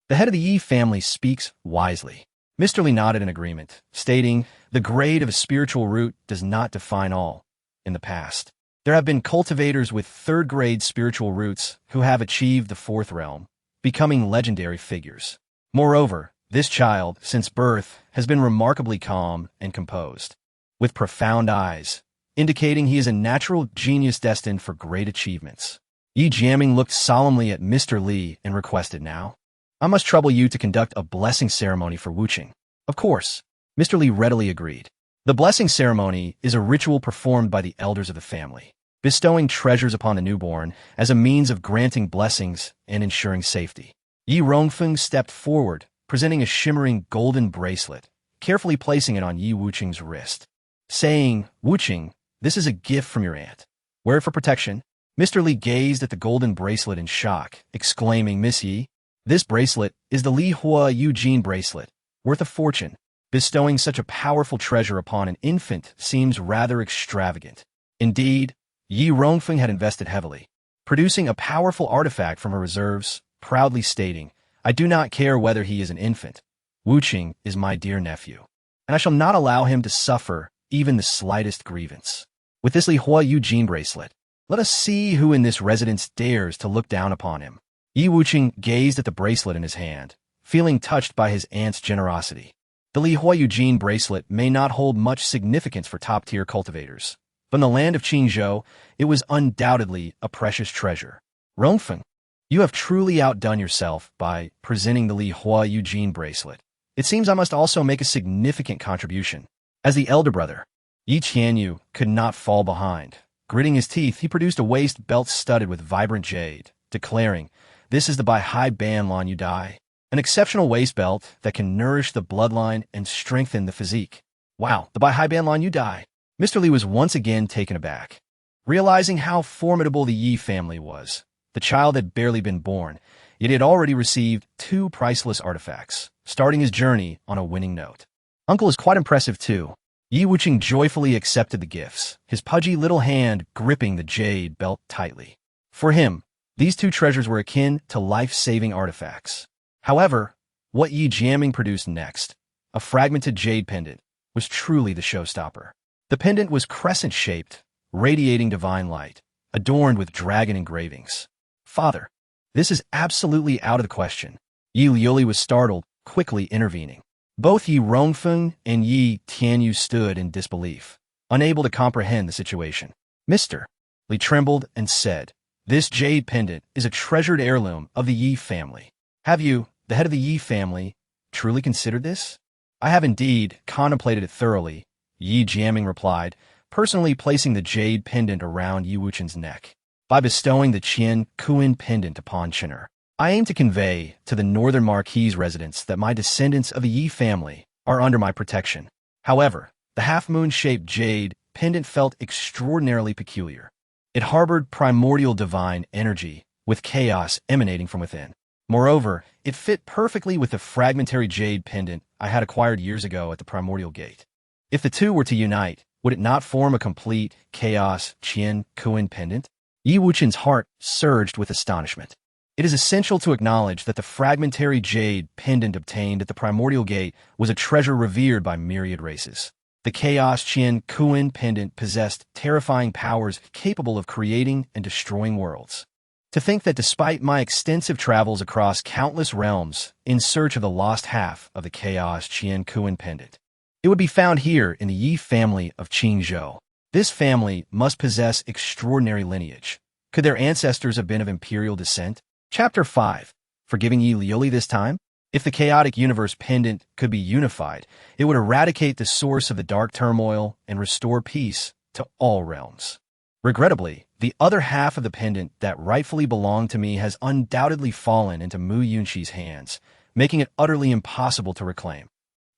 The head of the Yi family speaks wisely. Mr. Li nodded in agreement, stating, "The grade of a spiritual root does not define all. In the past, there have been cultivators with third-grade spiritual roots who have achieved the fourth realm, becoming legendary figures. Moreover, this child, since birth, has been remarkably calm and composed, with profound eyes, indicating he is a natural genius destined for great achievements." Yi Jiaming looked solemnly at Mr. Li and requested, "Now, I must trouble you to conduct a blessing ceremony for Wuchen." "Of course," Mr. Li readily agreed. The blessing ceremony is a ritual performed by the elders of the family, bestowing treasures upon the newborn as a means of granting blessings and ensuring safety. Yi Rongfeng stepped forward, presenting a shimmering golden bracelet, carefully placing it on Yi Wucheng's wrist, saying, "Wucheng, this is a gift from your aunt. Wear it for protection." Mr. Li gazed at the golden bracelet in shock, exclaiming, "Miss Yi, this bracelet is the Li Hua Eugene bracelet, worth a fortune. Bestowing such a powerful treasure upon an infant seems rather extravagant." Indeed, Yi Rongfeng had invested heavily, producing a powerful artifact from her reserves, proudly stating, "I do not care whether he is an infant. Wucheng is my dear nephew, and I shall not allow him to suffer even the slightest grievance. With this Li Hua Eugene bracelet, let us see who in this residence dares to look down upon him." Yi Wucheng gazed at the bracelet in his hand, feeling touched by his aunt's generosity. The Li Hua Eugene bracelet may not hold much significance for top-tier cultivators, but in the land of Qingzhou, it was undoubtedly a precious treasure. "Rongfeng, you have truly outdone yourself by presenting the Li Hua Eugene bracelet. It seems I must also make a significant contribution." As the elder brother, Yi Qianyu could not fall behind. Gritting his teeth, he produced a waist belt studded with vibrant jade, declaring, "This is the Bai Hai Ban Lan Yu Dai, an exceptional waist belt that can nourish the bloodline and strengthen the physique." "Wow, the Bai Hai Ban Lan Yu Dai." Mr. Li was once again taken aback. Realizing how formidable the Yi family was, the child had barely been born, yet he had already received 2 priceless artifacts, starting his journey on a winning note. "Uncle is quite impressive too." Yi Wucheng joyfully accepted the gifts, his pudgy little hand gripping the jade belt tightly. For him, these 2 treasures were akin to life-saving artifacts. However, what Yi Jiaming produced next, a fragmented jade pendant, was truly the showstopper. The pendant was crescent-shaped, radiating divine light, adorned with dragon engravings. "Father, this is absolutely out of the question." Yi Liuli was startled, quickly intervening. Both Yi Rongfeng and Yi Tianyu stood in disbelief, unable to comprehend the situation. "Mr. Li trembled and said, this jade pendant is a treasured heirloom of the Yi family. Have you, the head of the Yi family, truly considered this?" "I have indeed contemplated it thoroughly," Yi Jiaming replied, personally placing the jade pendant around Yi Wuchen's neck. "By bestowing the Qian Kuan pendant upon Qin'er, I aim to convey to the northern Marquis residents that my descendants of the Yi family are under my protection." However, the half-moon-shaped jade pendant felt extraordinarily peculiar. It harbored primordial divine energy, with chaos emanating from within. Moreover, it fit perfectly with the fragmentary jade pendant I had acquired years ago at the primordial gate. If the 2 were to unite, would it not form a complete chaos Qian Kuan pendant? Yi Wuchen's heart surged with astonishment. It is essential to acknowledge that the fragmentary jade pendant obtained at the primordial gate was a treasure revered by myriad races. The Chaos Qian Kuan pendant possessed terrifying powers capable of creating and destroying worlds. To think that despite my extensive travels across countless realms in search of the lost half of the Chaos Qian Kuan pendant, it would be found here in the Yi family of Qingzhou. This family must possess extraordinary lineage. Could their ancestors have been of imperial descent? Chapter 5. Forgiving Yi Liuli this time? If the chaotic universe pendant could be unified, it would eradicate the source of the dark turmoil and restore peace to all realms. Regrettably, the other half of the pendant that rightfully belonged to me has undoubtedly fallen into Mu Yunqi's hands, making it utterly impossible to reclaim.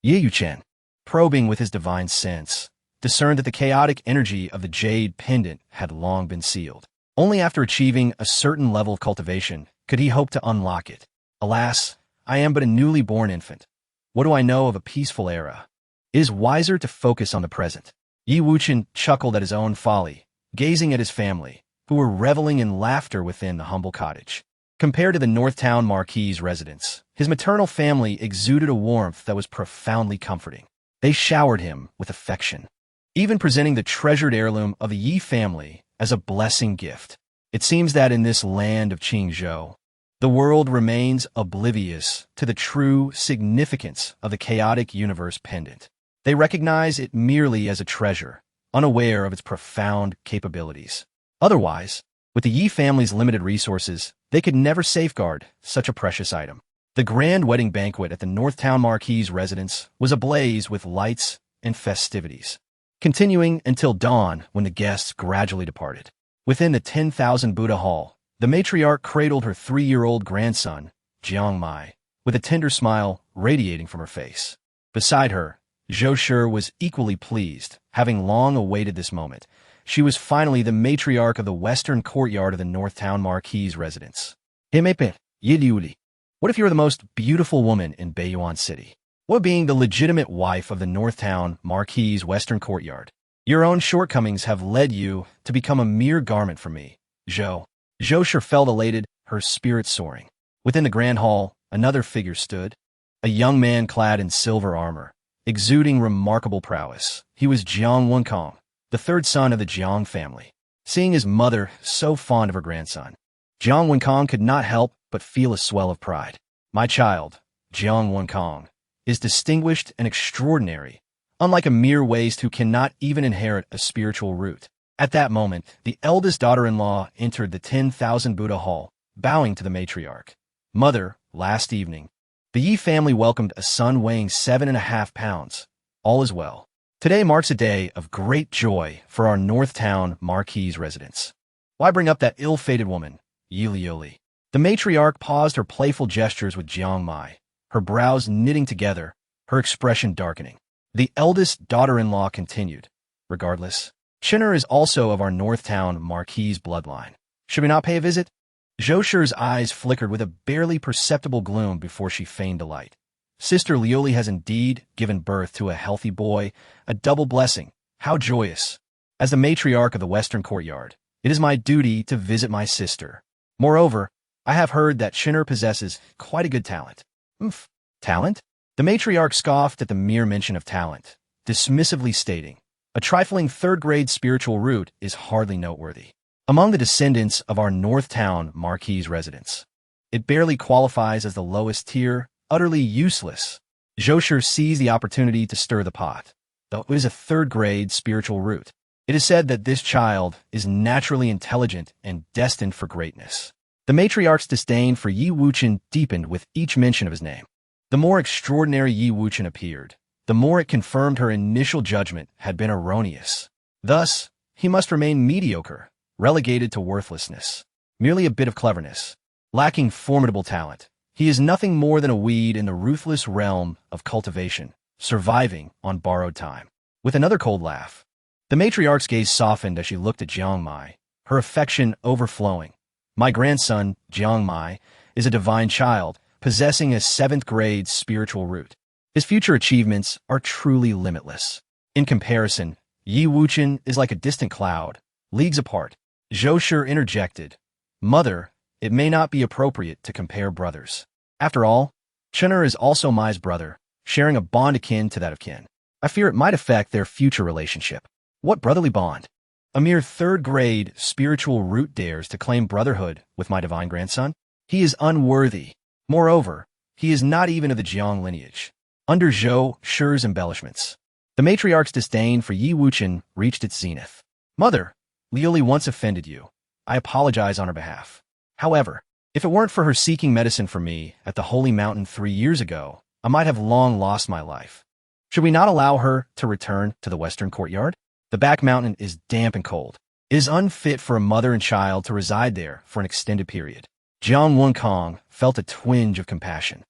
Yi Yuchen, probing with his divine sense, discerned that the chaotic energy of the jade pendant had long been sealed. Only after achieving a certain level of cultivation could he hope to unlock it. Alas, I am but a newly born infant. What do I know of a peaceful era? It is wiser to focus on the present. Yi Wuchen chuckled at his own folly, gazing at his family, who were reveling in laughter within the humble cottage. Compared to the Northtown Marquis residence, his maternal family exuded a warmth that was profoundly comforting. They showered him with affection, even presenting the treasured heirloom of the Yi family as a blessing gift. It seems that in this land of Qingzhou, the world remains oblivious to the true significance of the chaotic universe pendant. They recognize it merely as a treasure, unaware of its profound capabilities. Otherwise, with the Yi family's limited resources, they could never safeguard such a precious item. The grand wedding banquet at the Northtown Marquis residence was ablaze with lights and festivities, continuing until dawn when the guests gradually departed. Within the 10,000 Buddha hall, the matriarch cradled her 3-year-old grandson, Jiangmai, with a tender smile radiating from her face. Beside her, Zhou Shi was equally pleased, having long awaited this moment. She was finally the matriarch of the western courtyard of the Northtown Marquis residence. What if you were the most beautiful woman in Beiyuan City? What being the legitimate wife of the Northtown Marquis western courtyard? Your own shortcomings have led you to become a mere garment for me, Zhou. Zhou Shi felt elated, her spirit soaring. Within the grand hall, another figure stood, a young man clad in silver armor, exuding remarkable prowess. He was Jiang Wuchen, the third son of the Jiang family. Seeing his mother so fond of her grandson, Jiang Wuchen could not help but feel a swell of pride. My child, Jiang Wuchen, is distinguished and extraordinary, unlike a mere waste who cannot even inherit a spiritual root. At that moment, the eldest daughter-in-law entered the 10,000 Buddha hall, bowing to the matriarch. Mother, last evening, the Yi family welcomed a son weighing 7.5 pounds. All is well. Today marks a day of great joy for our Northtown Marquis residents. Why bring up that ill-fated woman, Yi Liuli? The matriarch paused her playful gestures with Jiangmai, her brows knitting together, her expression darkening. The eldest daughter-in-law continued, regardless, Chinner is also of our Northtown Marquis bloodline. Should we not pay a visit? Zhou Shi's eyes flickered with a barely perceptible gloom before she feigned delight. Sister Liuli has indeed given birth to a healthy boy, a double blessing. How joyous! As the matriarch of the Western Courtyard, it is my duty to visit my sister. Moreover, I have heard that Chinner possesses quite a good talent. Talent? The matriarch scoffed at the mere mention of talent, dismissively stating, a trifling third-grade spiritual root is hardly noteworthy. Among the descendants of our Northtown Marquis residents, it barely qualifies as the lowest tier, utterly useless. Zhou Shi seized the opportunity to stir the pot. Though it is a third-grade spiritual root, it is said that this child is naturally intelligent and destined for greatness. The matriarch's disdain for Yi Wuchen deepened with each mention of his name. The more extraordinary Yi Wuchen appeared, the more it confirmed her initial judgment had been erroneous. Thus, he must remain mediocre, relegated to worthlessness, merely a bit of cleverness. Lacking formidable talent, he is nothing more than a weed in the ruthless realm of cultivation, surviving on borrowed time. With another cold laugh, the matriarch's gaze softened as she looked at Jiangmai, her affection overflowing. My grandson, Jiangmai, is a divine child, possessing a 7th-grade spiritual root. His future achievements are truly limitless. In comparison, Yi Wuchen is like a distant cloud, leagues apart. Zhou Shi interjected, Mother, it may not be appropriate to compare brothers. After all, Chinner is also Mai's brother, sharing a bond akin to that of kin. I fear it might affect their future relationship. What brotherly bond? A mere 3rd-grade spiritual root dares to claim brotherhood with my divine grandson? He is unworthy. Moreover, he is not even of the Jiang lineage. Under Zhou Shi's embellishments, the matriarch's disdain for Yi Wuchen reached its zenith. Mother, Liuli once offended you. I apologize on her behalf. However, if it weren't for her seeking medicine for me at the Holy Mountain 3 years ago, I might have long lost my life. Should we not allow her to return to the Western Courtyard? The back mountain is damp and cold. It is unfit for a mother and child to reside there for an extended period. Jiang Wuchen felt a twinge of compassion,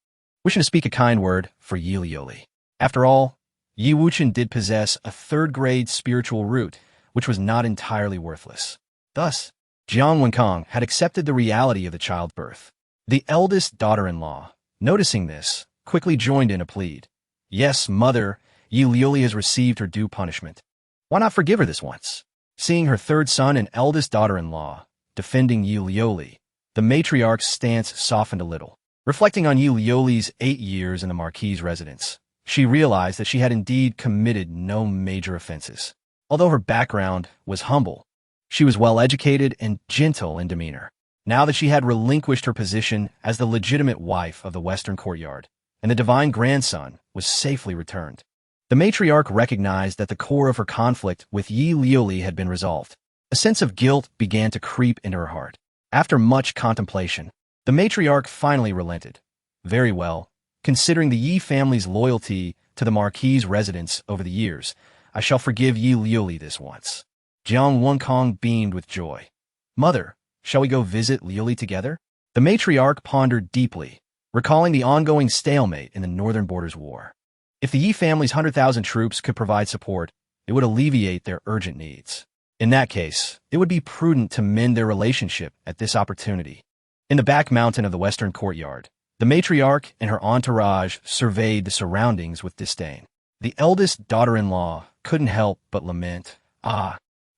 wishing to speak a kind word for Yi Liuli. After all, Yi Wuchen did possess a 3rd-grade spiritual root, which was not entirely worthless. Thus, Jiang Wuchen had accepted the reality of the childbirth. The eldest daughter-in-law, noticing this, quickly joined in a plead. Yes, mother, Yi Liuli has received her due punishment. Why not forgive her this once? Seeing her 3rd son and eldest daughter-in-law defending Yi Liuli, the matriarch's stance softened a little. Reflecting on Yi Liuli's 8 years in the Marquis's residence, she realized that she had indeed committed no major offenses. Although her background was humble, she was well-educated and gentle in demeanor. Now that she had relinquished her position as the legitimate wife of the Western Courtyard, and the divine grandson was safely returned, the matriarch recognized that the core of her conflict with Yi Liuli had been resolved. A sense of guilt began to creep into her heart. After much contemplation, the matriarch finally relented. Very well, considering the Yi family's loyalty to the Marquis's residence over the years, I shall forgive Yi Liuli this once. Jiang Wenkong beamed with joy. Mother, shall we go visit Liuli together? The matriarch pondered deeply, recalling the ongoing stalemate in the Northern Borders War. If the Yi family's 100,000 troops could provide support, it would alleviate their urgent needs. In that case, it would be prudent to mend their relationship at this opportunity. In the back mountain of the Western Courtyard, the matriarch and her entourage surveyed the surroundings with disdain. The eldest daughter-in-law couldn't help but lament,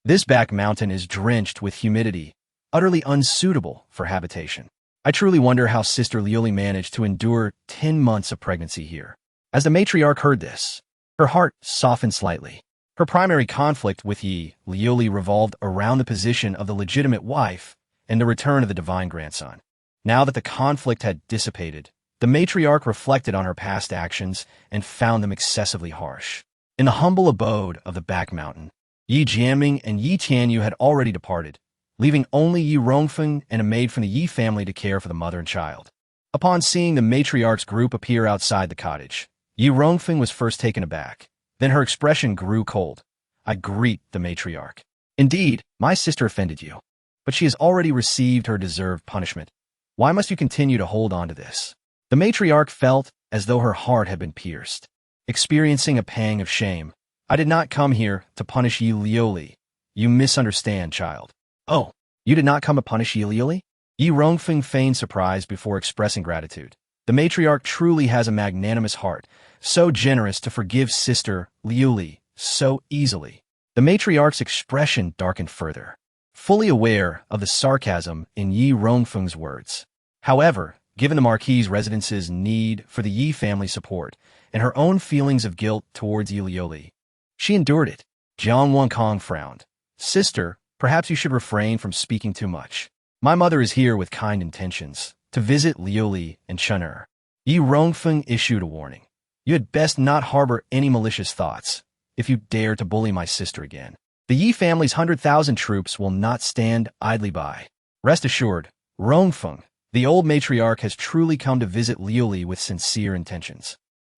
this back mountain is drenched with humidity, utterly unsuitable for habitation. I truly wonder how Sister Liuli managed to endure 10 months of pregnancy here. As the matriarch heard this, her heart softened slightly. Her primary conflict with Yi Liuli revolved around the position of the legitimate wife and the return of the divine grandson. Now that the conflict had dissipated, the matriarch reflected on her past actions and found them excessively harsh. In the humble abode of the back mountain, Yi Jianming and Yi Tianyu had already departed, leaving only Yi Rongfeng and a maid from the Yi family to care for the mother and child. Upon seeing the matriarch's group appear outside the cottage, Yi Rongfeng was first taken aback. Then her expression grew cold. I greet the matriarch. Indeed, my sister offended you, but she has already received her deserved punishment. Why must you continue to hold on to this? The matriarch felt as though her heart had been pierced. Experiencing a pang of shame, I did not come here to punish Yi Liuli. You misunderstand, child. Oh, you did not come to punish Yi Liuli? Yi Rongfeng feigned surprise before expressing gratitude. The matriarch truly has a magnanimous heart, so generous to forgive Sister Liuli so easily. The matriarch's expression darkened further, fully aware of the sarcasm in Yi Rongfeng's words. However, given the Marquis's residence's need for the Yi family support and her own feelings of guilt towards Yi Liuli, she endured it. Jiang Wenkong frowned. Sister, perhaps you should refrain from speaking too much. My mother is here with kind intentions, to visit Liuli and Chun'er. Yi Rongfeng issued a warning. You had best not harbor any malicious thoughts, if you dare to bully my sister again. The Yi family's 100,000 troops will not stand idly by. Rest assured, Rongfeng, the old matriarch, has truly come to visit Liuli with sincere intentions.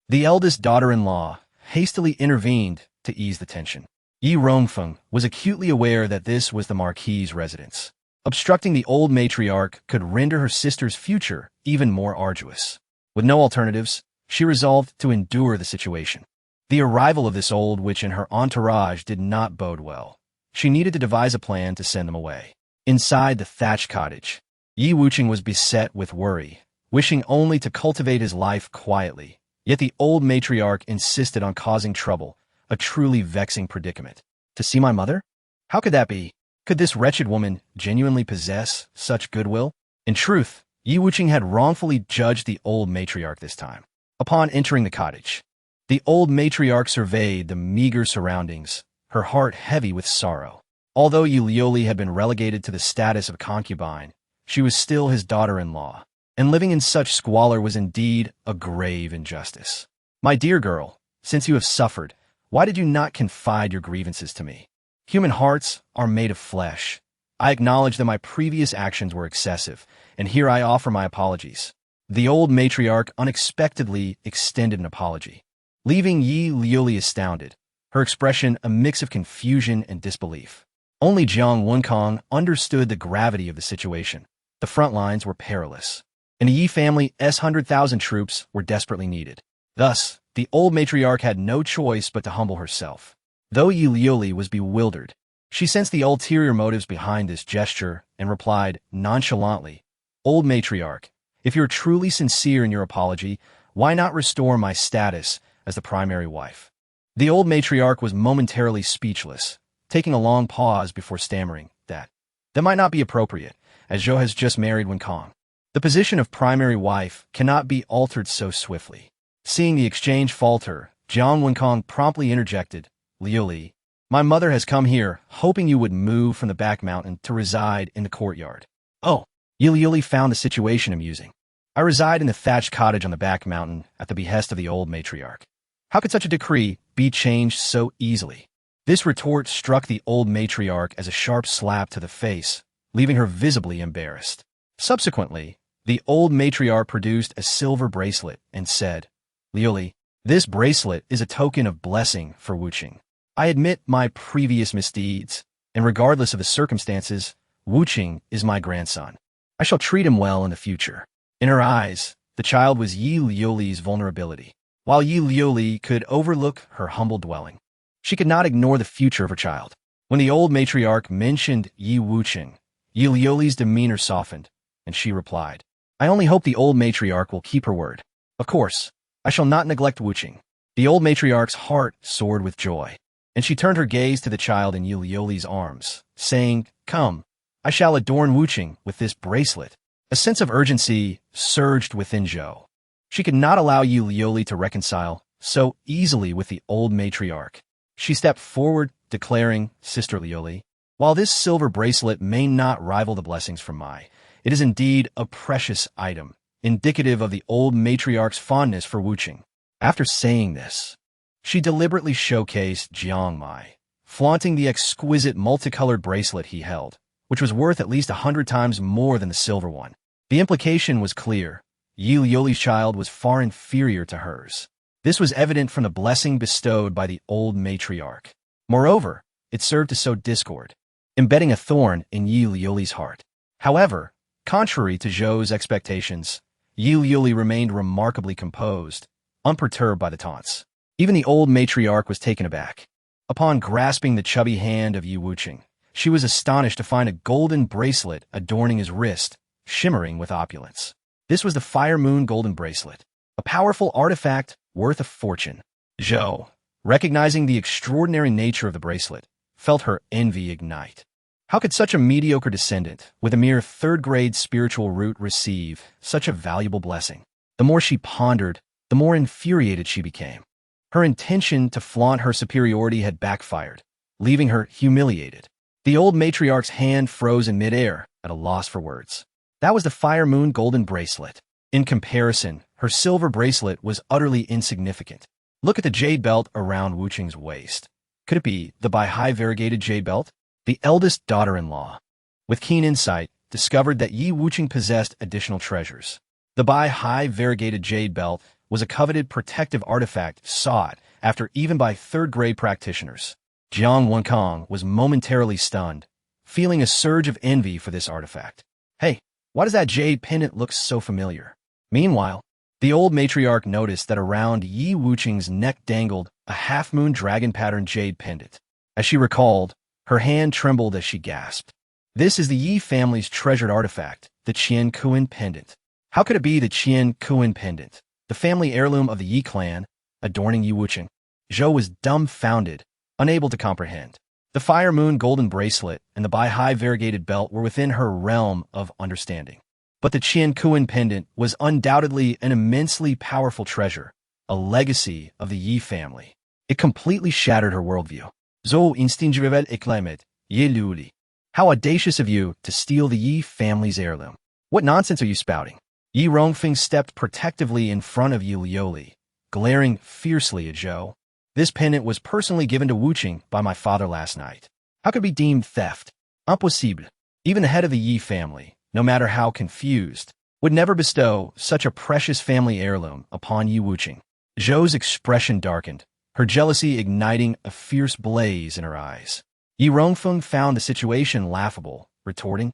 The eldest daughter-in-law hastily intervened to ease the tension. Yi Rongfeng was acutely aware that this was the Marquis's residence. Obstructing the old matriarch could render her sister's future even more arduous. With no alternatives, she resolved to endure the situation. The arrival of this old witch and her entourage did not bode well. She needed to devise a plan to send them away. Inside the thatched cottage, Yi Wuchen was beset with worry, wishing only to cultivate his life quietly. Yet the old matriarch insisted on causing trouble, a truly vexing predicament. To see my mother? How could that be? Could this wretched woman genuinely possess such goodwill? In truth, Yi Wuchen had wrongfully judged the old matriarch this time. Upon entering the cottage, the old matriarch surveyed the meager surroundings, her heart heavy with sorrow. Although Yi Liuli had been relegated to the status of concubine, she was still his daughter-in-law, and living in such squalor was indeed a grave injustice. My dear girl, since you have suffered, why did you not confide your grievances to me? Human hearts are made of flesh. I acknowledge that my previous actions were excessive, and here I offer my apologies. The old matriarch unexpectedly extended an apology, leaving Yi Liuli astounded, her expression a mix of confusion and disbelief. Only Jiang Wenkong understood the gravity of the situation. The front lines were perilous, and the Yi family's 100,000 troops were desperately needed. Thus, the old matriarch had no choice but to humble herself. Though Yi Liuli was bewildered, she sensed the ulterior motives behind this gesture and replied nonchalantly, Old matriarch, if you're truly sincere in your apology, why not restore my status as the primary wife? The old matriarch was momentarily speechless, taking a long pause before stammering, that might not be appropriate, as Zhou has just married Wenkong. The position of primary wife cannot be altered so swiftly. Seeing the exchange falter, Jiang Wenkong promptly interjected, Liuli, my mother has come here, hoping you would move from the back mountain to reside in the courtyard. Oh, Liuli found the situation amusing. I reside in the thatched cottage on the back mountain at the behest of the old matriarch. How could such a decree be changed so easily? This retort struck the old matriarch as a sharp slap to the face, leaving her visibly embarrassed. Subsequently, the old matriarch produced a silver bracelet and said, Liuli, this bracelet is a token of blessing for Wuchen. I admit my previous misdeeds, and regardless of the circumstances, Wuchen is my grandson. I shall treat him well in the future. In her eyes, the child was Yi Liuli's vulnerability, while Yi Liuli could overlook her humble dwelling. She could not ignore the future of her child. When the old matriarch mentioned Yi Wuchen, Yi Liuli's demeanor softened, and she replied, I only hope the old matriarch will keep her word. Of course, I shall not neglect Wuchen. The old matriarch's heart soared with joy, and she turned her gaze to the child in Yi Liuli's arms, saying, Come, I shall adorn Wuchen with this bracelet. A sense of urgency surged within Zhou. She could not allow Yi Liuli to reconcile so easily with the old matriarch. She stepped forward, declaring, Sister Liuli, while this silver bracelet may not rival the blessings from Mai, it is indeed a precious item, indicative of the old matriarch's fondness for Wuchen. After saying this, she deliberately showcased Jiang Mai, flaunting the exquisite multicolored bracelet he held, which was worth at least 100 times more than the silver one. The implication was clear. Yi Liuli's child was far inferior to hers. This was evident from the blessing bestowed by the old matriarch. Moreover, it served to sow discord, embedding a thorn in Yi Liuli's heart. However, contrary to Zhou's expectations, Yi Liuli remained remarkably composed, unperturbed by the taunts. Even the old matriarch was taken aback. Upon grasping the chubby hand of Yi Wuchen, she was astonished to find a golden bracelet adorning his wrist, shimmering with opulence. This was the Fire Moon Golden Bracelet, a powerful artifact worth a fortune. Zhou, recognizing the extraordinary nature of the bracelet, felt her envy ignite. How could such a mediocre descendant, with a mere third-grade spiritual root, receive such a valuable blessing? The more she pondered, the more infuriated she became. Her intention to flaunt her superiority had backfired, leaving her humiliated. The old matriarch's hand froze in midair, at a loss for words. That was the Fire Moon Golden Bracelet. In comparison, her silver bracelet was utterly insignificant. Look at the jade belt around Wuchen's waist. Could it be the high variegated jade belt? The eldest daughter-in-law, with keen insight, discovered that Yi Wuchen possessed additional treasures. The high variegated jade belt was a coveted protective artifact sought after even by third-grade practitioners. Jiang Wenkong was momentarily stunned, feeling a surge of envy for this artifact. Hey, why does that jade pendant look so familiar? Meanwhile, the old matriarch noticed that around Yi Wuchen's neck dangled a half-moon dragon-patterned jade pendant. As she recalled, her hand trembled as she gasped. This is the Yi family's treasured artifact, the Qian Kuan pendant. How could it be the Qian Kuan pendant, the family heirloom of the Yi clan, adorning Yi Wuchen? Zhou was dumbfounded, unable to comprehend. The Fire Moon Golden Bracelet and the high variegated belt were within her realm of understanding. But the Qian Kuan pendant was undoubtedly an immensely powerful treasure, a legacy of the Yi family. It completely shattered her worldview. Zhou instinctivement exclaimed, Yi Liuli, how audacious of you to steal the Yi family's heirloom. What nonsense are you spouting? Yi Rongfeng stepped protectively in front of Yi Liuli, glaring fiercely at Zhou. This pendant was personally given to Wuchen by my father last night. How could it be deemed theft? Impossible. Even the head of the Yi family, no matter how confused, would never bestow such a precious family heirloom upon Yi Wuchen. Zhou's expression darkened, her jealousy igniting a fierce blaze in her eyes. Yi Rongfeng found the situation laughable, retorting,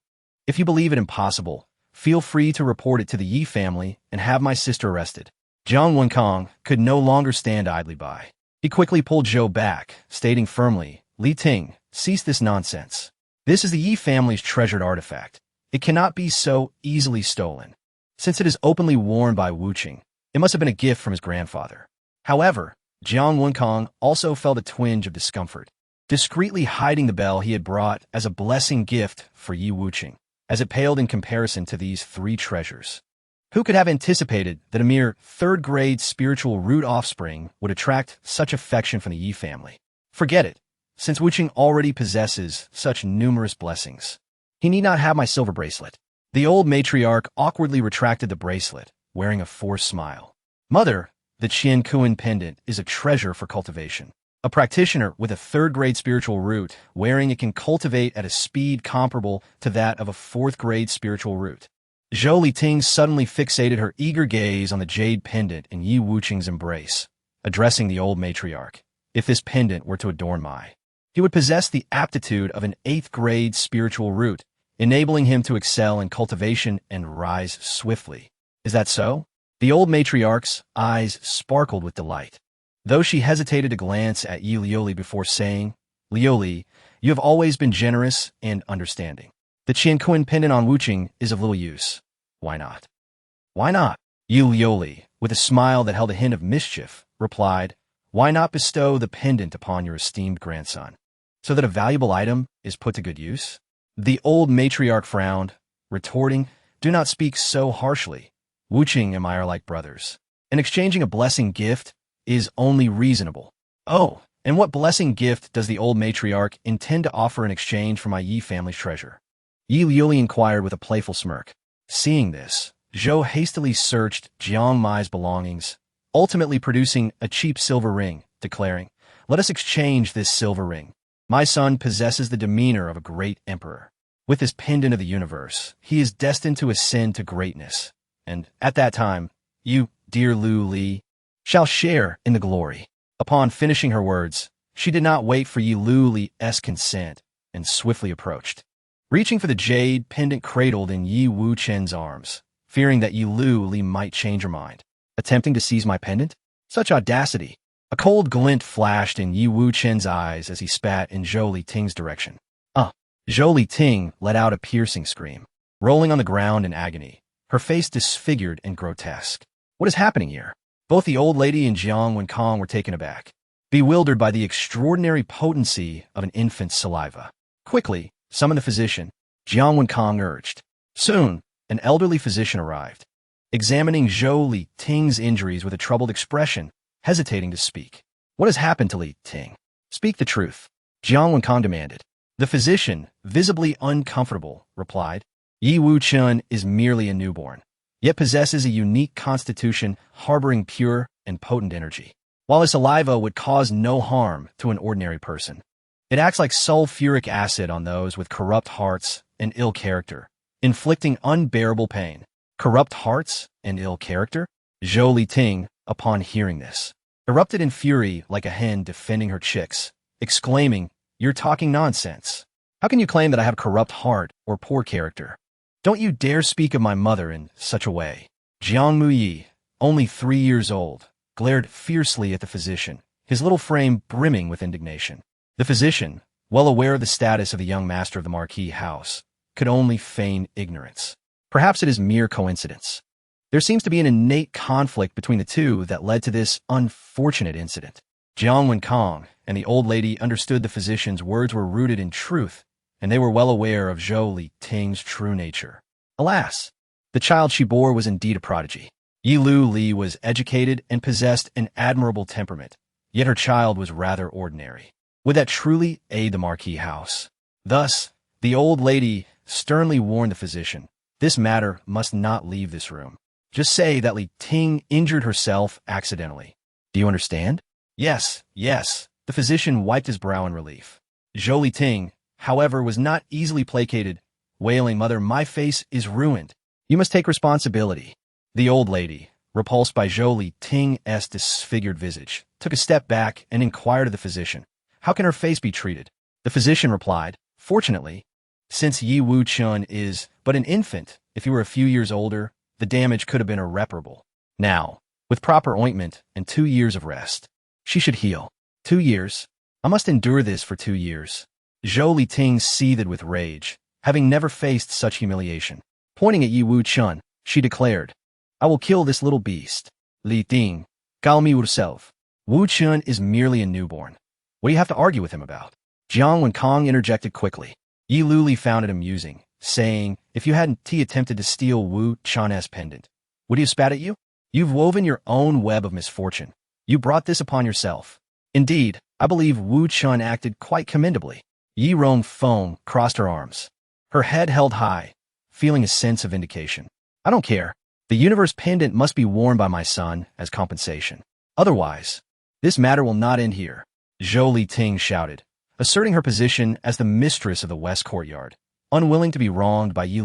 If you believe it impossible, feel free to report it to the Yi family and have my sister arrested. Jiang Wenkong could no longer stand idly by. He quickly pulled Zhou back, stating firmly, Li Ting, cease this nonsense. This is the Yi family's treasured artifact. It cannot be so easily stolen. Since it is openly worn by Wuchen, it must have been a gift from his grandfather. However, Jiang Wenkong also felt a twinge of discomfort, discreetly hiding the bell he had brought as a blessing gift for Yi Wuchen. as it paled in comparison to these three treasures. Who could have anticipated that a mere third-grade spiritual root offspring would attract such affection from the Yi family? Forget it, since Wuchen already possesses such numerous blessings. He need not have my silver bracelet. The old matriarch awkwardly retracted the bracelet, wearing a forced smile. Mother, the Qiankuan pendant is a treasure for cultivation. A practitioner with a third-grade spiritual root wearing it can cultivate at a speed comparable to that of a fourth-grade spiritual root. Zhou Liting suddenly fixated her eager gaze on the jade pendant in Yi Wuchen's embrace, addressing the old matriarch. If this pendant were to adorn he would possess the aptitude of an 8th-grade spiritual root, enabling him to excel in cultivation and rise swiftly. Is that so? The old matriarch's eyes sparkled with delight. Though she hesitated to glance at Yi Liuli before saying, Liuli, you have always been generous and understanding. The Qiankuan pendant on Wuchen is of little use. Why not? Why not? Yi Liuli, with a smile that held a hint of mischief, replied, Why not bestow the pendant upon your esteemed grandson, so that a valuable item is put to good use? The old matriarch frowned, retorting, Do not speak so harshly. Wuchen and I are like brothers, and exchanging a blessing gift is only reasonable. Oh, and what blessing gift does the old matriarch intend to offer in exchange for my Yi family's treasure? Yi Liuli inquired with a playful smirk. Seeing this, Zhou hastily searched Jiang Mai's belongings, ultimately producing a cheap silver ring, declaring, Let us exchange this silver ring. My son possesses the demeanor of a great emperor. With this pendant of the universe, he is destined to ascend to greatness. And at that time, you, dear Lu Li, shall share in the glory. Upon finishing her words, she did not wait for Yi Luli's consent and swiftly approached, reaching for the jade pendant cradled in Yi Wuchen's arms, fearing that Yi Luli might change her mind. Attempting to seize my pendant? Such audacity! A cold glint flashed in Yi Wuchen's eyes as he spat in Zhou Liting's direction. Zhou Liting let out a piercing scream, rolling on the ground in agony, her face disfigured and grotesque. What is happening here? Both the old lady and Jiang Wenkang were taken aback, bewildered by the extraordinary potency of an infant's saliva. Quickly, summon the physician, Jiang Wenkang urged. Soon, an elderly physician arrived, examining Zhou Liting's injuries with a troubled expression, hesitating to speak. What has happened to Liting? Speak the truth, Jiang Wenkang demanded. The physician, visibly uncomfortable, replied, Yi Wuchen is merely a newborn, yet possesses a unique constitution harboring pure and potent energy. While his saliva would cause no harm to an ordinary person, it acts like sulfuric acid on those with corrupt hearts and ill character, inflicting unbearable pain. Corrupt hearts and ill character? Zhou Liting, upon hearing this, erupted in fury like a hen defending her chicks, exclaiming, You're talking nonsense. How can you claim that I have a corrupt heart or poor character? Don't you dare speak of my mother in such a way. Jiang Muyi, only 3 years old, glared fiercely at the physician, his little frame brimming with indignation. The physician, well aware of the status of the young master of the Marquis house, could only feign ignorance. Perhaps it is mere coincidence. There seems to be an innate conflict between the two that led to this unfortunate incident. Jiang Wenkang and the old lady understood the physician's words were rooted in truth, and they were well aware of Zhou Liting's true nature. Alas, the child she bore was indeed a prodigy. Yi Li was educated and possessed an admirable temperament, yet her child was rather ordinary. Would that truly aid the Marquis house? Thus, the old lady sternly warned the physician, this matter must not leave this room. Just say that Liting injured herself accidentally. Do you understand? Yes, yes. The physician wiped his brow in relief. Zhou Liting, however, was not easily placated, wailing, Mother, my face is ruined. You must take responsibility. The old lady, repulsed by Zhou Liting's disfigured visage, took a step back and inquired of the physician, How can her face be treated? The physician replied, Fortunately, since Yi Wuchen is but an infant, if he were a few years older, the damage could have been irreparable. Now, with proper ointment and 2 years of rest, she should heal. 2 years? I must endure this for 2 years. Zhou Liting seethed with rage, having never faced such humiliation. Pointing at Yi Wuchen, she declared, I will kill this little beast. Liting, calm yourself. Wuchen is merely a newborn. What do you have to argue with him about? Jiang Wenkang interjected quickly. Yi Luli found it amusing, saying, if you hadn't attempted to steal Wuchen's pendant, would he have spat at you? You've woven your own web of misfortune. You brought this upon yourself. Indeed, I believe Wuchen acted quite commendably. Yi Rongfeng crossed her arms, her head held high, feeling a sense of vindication. I don't care. The universe pendant must be worn by my son as compensation. Otherwise, this matter will not end here, Zhou Liting shouted, asserting her position as the mistress of the West Courtyard, unwilling to be wronged by Yi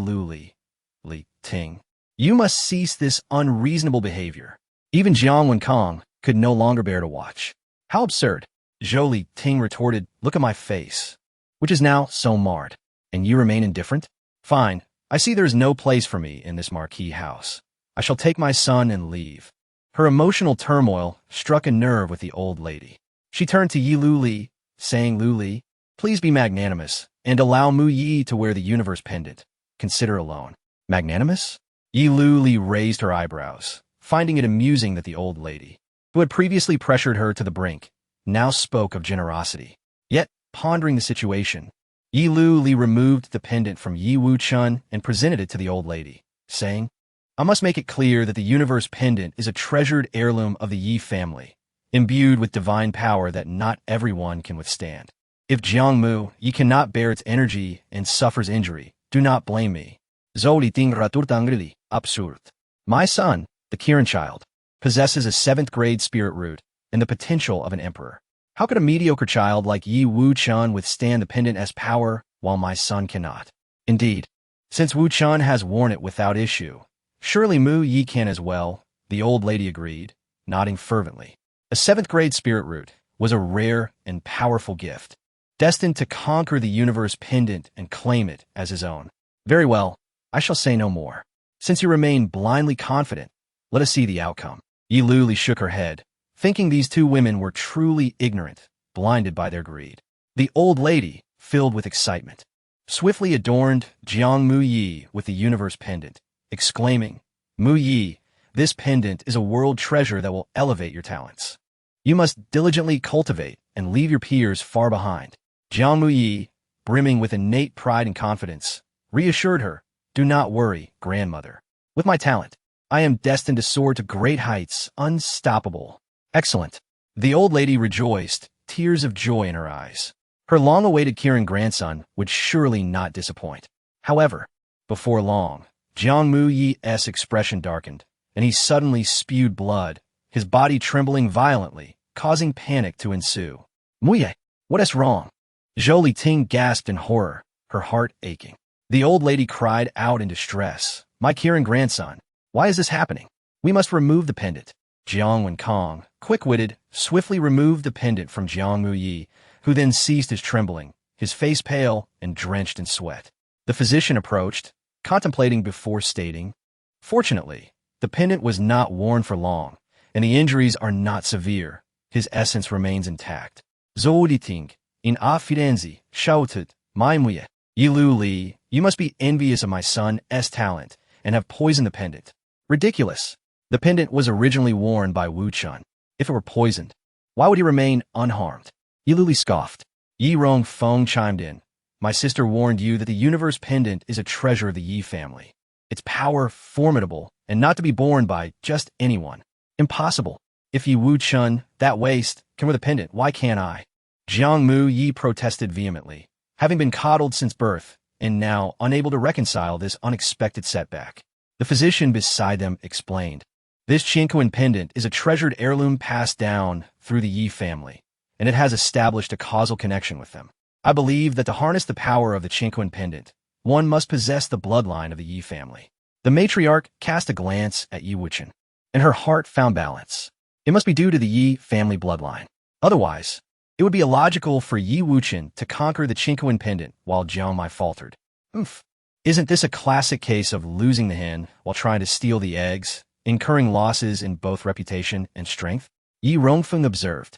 Liting. You must cease this unreasonable behavior. Even Jiang Wenkang could no longer bear to watch. How absurd, Zhou Liting retorted, look at my face, which is now so marred, and you remain indifferent? Fine, I see there is no place for me in this marquee house. I shall take my son and leave. Her emotional turmoil struck a nerve with the old lady. She turned to Yi Luli, saying, Luli, please be magnanimous and allow Mu Yi to wear the universe pendant. Consider alone. Magnanimous? Yi Luli raised her eyebrows, finding it amusing that the old lady, who had previously pressured her to the brink, now spoke of generosity. Yet, pondering the situation, Yi Luli removed the pendant from Yi Wuchen and presented it to the old lady, saying, I must make it clear that the universe pendant is a treasured heirloom of the Yi family, imbued with divine power that not everyone can withstand. If Jiangmu Yi cannot bear its energy and suffers injury, do not blame me. Zoli tingraturtangrili, absurd. My son, the Kirin child, possesses a 7th grade spirit root and the potential of an emperor. How could a mediocre child like Yi Wuchen withstand the pendant as power while my son cannot? Indeed, since Wuchen has worn it without issue, surely Mu Yi can as well, the old lady agreed, nodding fervently. A 7th grade spirit root was a rare and powerful gift, destined to conquer the universe pendant and claim it as his own. Very well, I shall say no more. Since you remain blindly confident, let us see the outcome. Yi Luli shook her head, thinking these two women were truly ignorant, blinded by their greed. The old lady, filled with excitement, swiftly adorned Jiang Mu Yi with the universe pendant, exclaiming, Mu Yi, this pendant is a world treasure that will elevate your talents. You must diligently cultivate and leave your peers far behind. Jiang Mu Yi, brimming with innate pride and confidence, reassured her, do not worry, grandmother. With my talent, I am destined to soar to great heights, unstoppable. Excellent. The old lady rejoiced, tears of joy in her eyes. Her long-awaited Kirin grandson would surely not disappoint. However, before long, Jiang Mu Yi's expression darkened, and he suddenly spewed blood, his body trembling violently, causing panic to ensue. Mu Yi, what is wrong? Zhou Liting gasped in horror, her heart aching. The old lady cried out in distress, my Kirin grandson, why is this happening? We must remove the pendant. Jiang Wenkang, quick-witted, swiftly removed the pendant from Jiang Mu Yi, who then ceased his trembling, his face pale and drenched in sweat. The physician approached, contemplating before stating, fortunately, the pendant was not worn for long, and the injuries are not severe. His essence remains intact. Zhou Liting, in affidenzi, shouted, my Mu Yi Luli, you must be envious of my son's talent and have poisoned the pendant. Ridiculous. The pendant was originally worn by Wuchen. If it were poisoned, why would he remain unharmed? Yi Luli scoffed. Yi Rongfeng chimed in. My sister warned you that the universe pendant is a treasure of the Yi family. Its power formidable and not to be borne by just anyone. Impossible. If Yi Wuchen, that waste, can wear the pendant, why can't I? Jiang Mu Yi protested vehemently, having been coddled since birth, and now unable to reconcile this unexpected setback. The physician beside them explained, this Qingquan pendant is a treasured heirloom passed down through the Yi family, and it has established a causal connection with them. I believe that to harness the power of the Qingquan pendant, one must possess the bloodline of the Yi family. The matriarch cast a glance at Yi Wuchen, and her heart found balance. It must be due to the Yi family bloodline. Otherwise, it would be illogical for Yi Wuchen to conquer the Qingquan pendant while Jiang Mai faltered. Isn't this a classic case of losing the hen while trying to steal the eggs, incurring losses in both reputation and strength? Yi Rongfeng observed,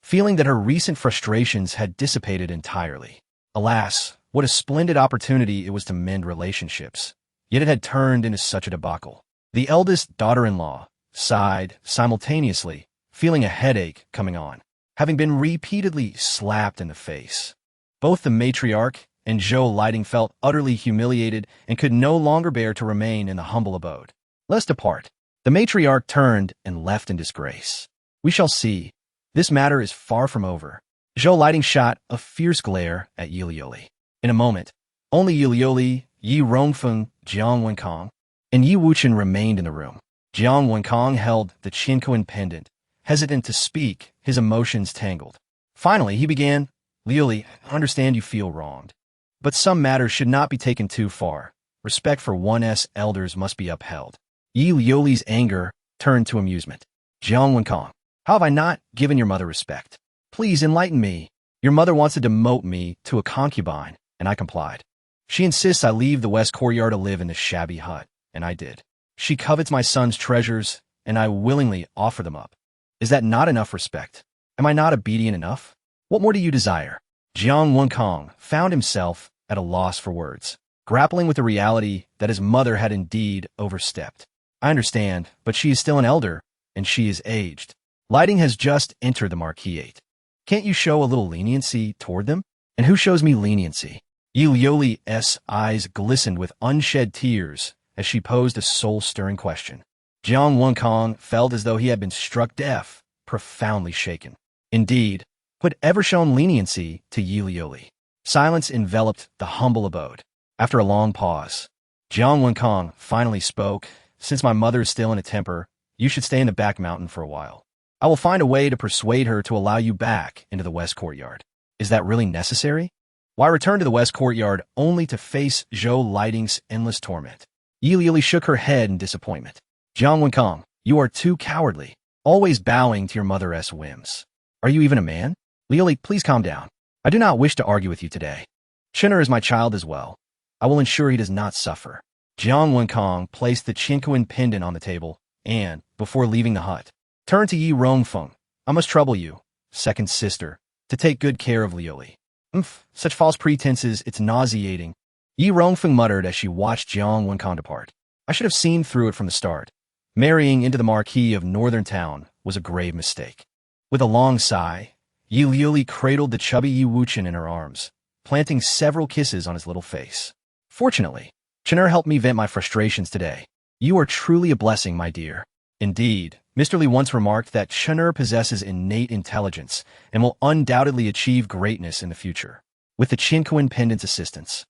feeling that her recent frustrations had dissipated entirely. Alas, what a splendid opportunity it was to mend relationships. Yet it had turned into such a debacle. The eldest daughter-in-law sighed simultaneously, feeling a headache coming on, having been repeatedly slapped in the face. Both the matriarch and Zhou Lighting felt utterly humiliated and could no longer bear to remain in the humble abode. "Let us depart." The matriarch turned and left in disgrace. "We shall see. This matter is far from over." Zhou Lighting shot a fierce glare at Yi Liuli. In a moment, only Yi Liuli, Yi Rongfeng, Jiang Wenkong, and Yi Wuchen remained in the room. Jiang Wenkong held the Qinquan pendant, hesitant to speak, his emotions tangled. Finally, he began, "Liuli, I understand you feel wronged. But some matters should not be taken too far. Respect for one's elders must be upheld." Yi Liuli's anger turned to amusement. "Jiang Wenkong, how have I not given your mother respect? Please enlighten me. Your mother wants to demote me to a concubine, and I complied. She insists I leave the west courtyard to live in this shabby hut, and I did. She covets my son's treasures, and I willingly offer them up. Is that not enough respect? Am I not obedient enough? What more do you desire?" Jiang Wenkong found himself at a loss for words, grappling with the reality that his mother had indeed overstepped. "I understand, but she is still an elder, and she is aged. Lighting has just entered the marquisate. Can't you show a little leniency toward them?" "And who shows me leniency?" Yi Liuli's eyes glistened with unshed tears as she posed a soul-stirring question. Jiang Wenkong felt as though he had been struck deaf, profoundly shaken. Indeed, who had ever shown leniency to Yi Liuli? Silence enveloped the humble abode. After a long pause, Jiang Wenkong finally spoke. "Since my mother is still in a temper, you should stay in the back mountain for a while. I will find a way to persuade her to allow you back into the west courtyard." "Is that really necessary? Why return to the west courtyard only to face Zhou Lighting's endless torment?" Yi Liuli shook her head in disappointment. "Jiang Wenkong, you are too cowardly, always bowing to your mother's whims. Are you even a man? Liuli, please calm down. I do not wish to argue with you today. Chinner is my child as well. I will ensure he does not suffer." Jiang Wenkong placed the Qinquan pendant on the table and, before leaving the hut, turned to Yi Rongfeng. "I must trouble you, second sister, to take good care of Liuli. Such false pretenses, it's nauseating." Yi Rongfeng muttered as she watched Jiang Wenkong depart. "I should have seen through it from the start. Marrying into the Marquis of Northern Town was a grave mistake." With a long sigh, Yi Liuli cradled the chubby Yi Wuchen in her arms, planting several kisses on his little face. "Fortunately, Chinner helped me vent my frustrations today. You are truly a blessing, my dear." Indeed, Mr. Li once remarked that Chinner possesses innate intelligence and will undoubtedly achieve greatness in the future. With the Qinquan pendant's assistance,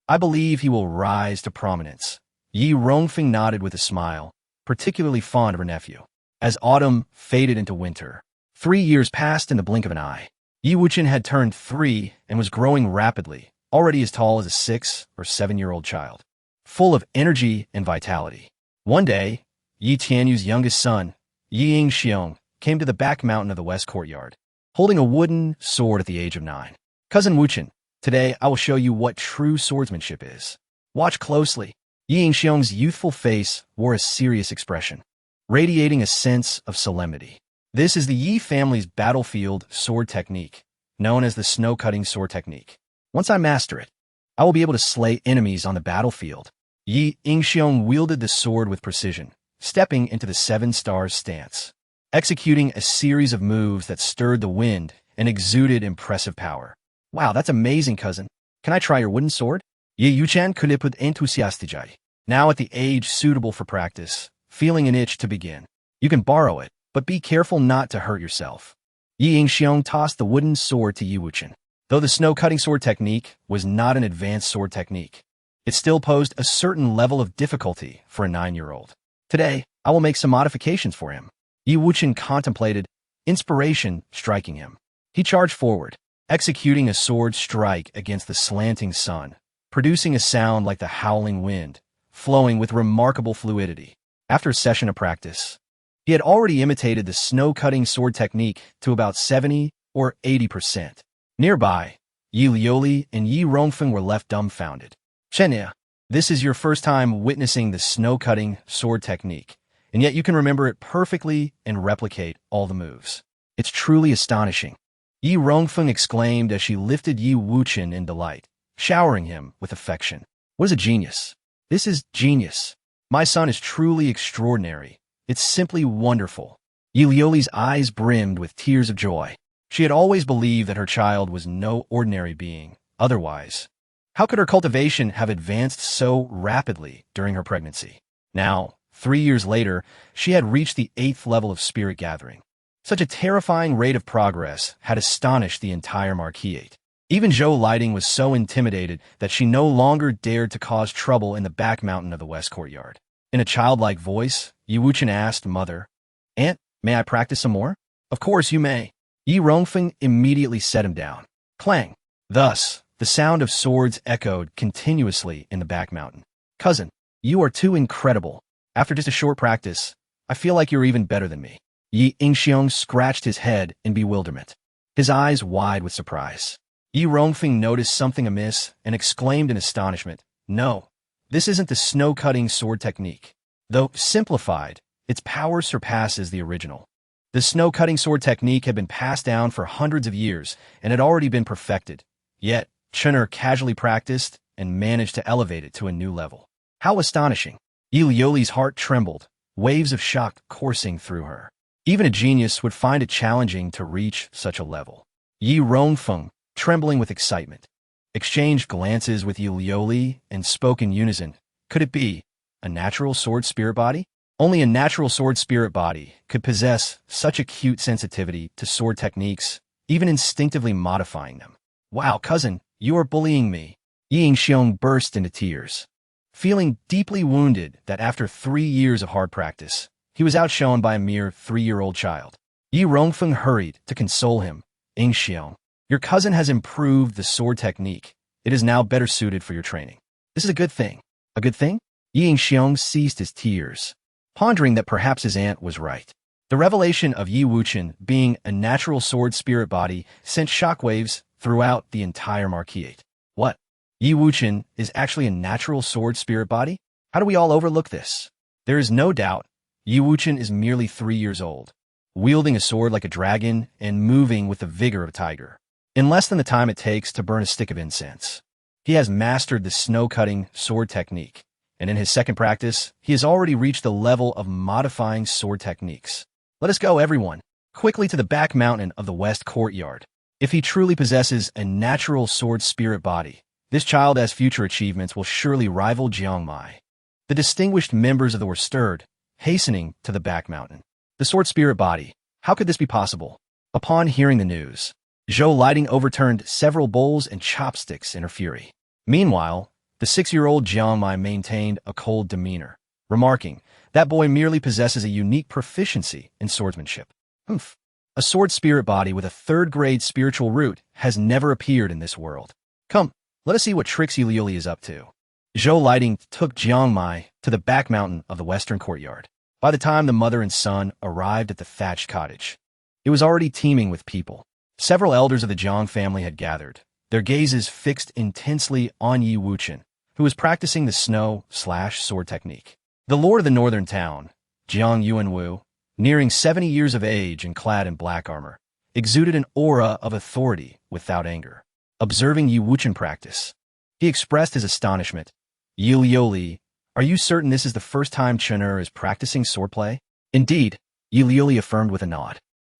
I believe he will rise to prominence. Yi Rongfeng nodded with a smile, particularly fond of her nephew. As autumn faded into winter, 3 years passed in the blink of an eye. Yi Wuchen had turned 3 and was growing rapidly, already as tall as a 6 or 7-year-old child, full of energy and vitality. One day, Yi Tianyu's youngest son, Yi Yingxiong, came to the back mountain of the west courtyard, holding a wooden sword at the age of 9. "Cousin Wuchen, today I will show you what true swordsmanship is. Watch closely." Yi Yingxiong's youthful face wore a serious expression, radiating a sense of solemnity. "This is the Yi family's battlefield sword technique, known as the snow-cutting sword technique. Once I master it, I will be able to slay enemies on the battlefield." Yi Yingxiong wielded the sword with precision, stepping into the 7 stars stance, executing a series of moves that stirred the wind and exuded impressive power. "Wow, that's amazing, cousin. Can I try your wooden sword?" Yi Yuchan kulipud enthusiastically. Now at the age suitable for practice, feeling an itch to begin. "You can borrow it, but be careful not to hurt yourself." Yi Yingxiong tossed the wooden sword to Yi Wuchen. Though the snow-cutting sword technique was not an advanced sword technique, it still posed a certain level of difficulty for a 9-year-old. "Today, I will make some modifications for him." Yi Wuchen contemplated, inspiration striking him. He charged forward, executing a sword strike against the slanting sun, producing a sound like the howling wind, flowing with remarkable fluidity. After a session of practice, he had already imitated the snow-cutting sword technique to about 70 or 80%. Nearby, Yi Liuli and Yi Rongfeng were left dumbfounded. "Chenya, this is your first time witnessing the snow-cutting sword technique, and yet you can remember it perfectly and replicate all the moves. It's truly astonishing." Yi Rongfeng exclaimed as she lifted Yi Wuchen in delight, showering him with affection. "What is a genius? This is genius. My son is truly extraordinary. It's simply wonderful." Yi Liuli's eyes brimmed with tears of joy. She had always believed that her child was no ordinary being. Otherwise, How could her cultivation have advanced so rapidly during her pregnancy? Now, 3 years later, she had reached the 8th level of spirit gathering. Such a terrifying rate of progress had astonished the entire Marquisate. Even Zhou Lighting was so intimidated that she no longer dared to cause trouble in the back mountain of the West Courtyard. In a childlike voice, Yi Wuchen asked, "Mother, Aunt, may I practice some more?" "Of course you may." Yi Rongfeng immediately set him down. Clang! Thus, the sound of swords echoed continuously in the back mountain. "Cousin, you are too incredible. After just a short practice, I feel like you're even better than me." Yi Ingxiong scratched his head in bewilderment, his eyes wide with surprise. Yi Rongfeng noticed something amiss and exclaimed in astonishment, "No, this isn't the snow-cutting sword technique. Though simplified, its power surpasses the original." The snow-cutting sword technique had been passed down for hundreds of years and had already been perfected. Yet, Chun'er casually practiced and managed to elevate it to a new level. How astonishing! Yi Liuli's heart trembled, waves of shock coursing through her. Even a genius would find it challenging to reach such a level. Yi Rongfeng, trembling with excitement, exchanged glances with Yi Liuli and spoke in unison. Could it be a natural sword spirit body? Only a natural sword spirit body could possess such acute sensitivity to sword techniques, even instinctively modifying them. "Wow, cousin, you are bullying me." Yi Ingxiong burst into tears, feeling deeply wounded that after 3 years of hard practice, he was outshone by a mere 3-year-old child. Yi Rongfeng hurried to console him. "Ingxiong, your cousin has improved the sword technique. It is now better suited for your training. This is a good thing." "A good thing?" Yi Ingxiong ceased his tears, pondering that perhaps his aunt was right. The revelation of Yi Wuchen being a natural sword spirit body sent shockwaves throughout the entire Marquisate. What? Yi Wuchen is actually a natural sword spirit body? How do we all overlook this? There is no doubt Yi Wuchen is merely 3 years old, wielding a sword like a dragon and moving with the vigor of a tiger. In less than the time it takes to burn a stick of incense, he has mastered the snow-cutting sword technique, and in his second practice, he has already reached the level of modifying sword techniques. Let us go, everyone, quickly to the back mountain of the West Courtyard. If he truly possesses a natural sword spirit body, this child as future achievements will surely rival Jiangmai. The distinguished members of the were stirred, hastening to the back mountain. The sword spirit body, how could this be possible? Upon hearing the news, Zhou Lighting overturned several bowls and chopsticks in her fury. Meanwhile, the 6-year-old Jiangmai maintained a cold demeanor, remarking, "That boy merely possesses a unique proficiency in swordsmanship." Humph. A sword spirit body with a 3rd-grade spiritual root has never appeared in this world. Come, let us see what tricks Yi Liuli is up to. Zhou Lighting took Jiangmai to the back mountain of the western courtyard. By the time the mother and son arrived at the thatched cottage, it was already teeming with people. Several elders of the Jiang family had gathered, their gazes fixed intensely on Yi Wuchen, who was practicing the snow/sword technique. The lord of the northern town, Jiang Yuanwu, nearing 70 years of age and clad in black armor, exuded an aura of authority without anger. Observing Yi Wuchen practice, he expressed his astonishment. "Yi Liuli, are you certain this is the first time Chun'er is practicing swordplay?" "Indeed," Yi Liuli affirmed with a nod.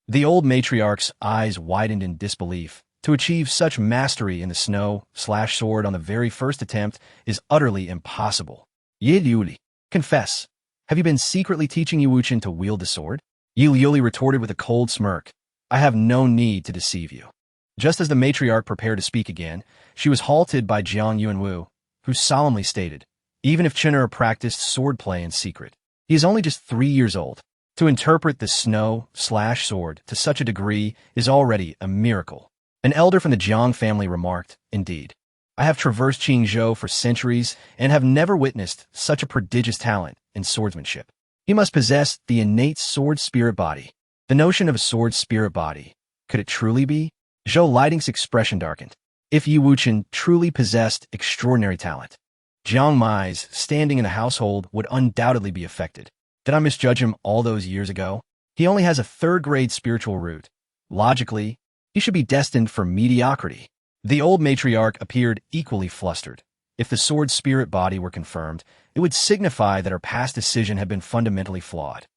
The old matriarch's eyes widened in disbelief. To achieve such mastery in the snow/sword on the very first attempt is utterly impossible. "Yi Liuli, confess, have you been secretly teaching Yi Wuchen to wield the sword?" Yi Liuli retorted with a cold smirk. "I have no need to deceive you." Just as the matriarch prepared to speak again, she was halted by Jiang Yuanwu, who solemnly stated, "Even if Chun'er practiced swordplay in secret, he is only just 3 years old. To interpret the snow/sword to such a degree is already a miracle." An elder from the Jiang family remarked, "Indeed, I have traversed Qingzhou for centuries and have never witnessed such a prodigious talent in swordsmanship. He must possess the innate sword spirit body." The notion of a sword spirit body, could it truly be? Zhou Lighting's expression darkened. If Yi Wuchen truly possessed extraordinary talent, Jiang Mai's standing in the household would undoubtedly be affected. Did I misjudge him all those years ago? He only has a 3rd-grade spiritual root. Logically, he should be destined for mediocrity. The old matriarch appeared equally flustered. If the sword spirit body were confirmed, it would signify that her past decision had been fundamentally flawed.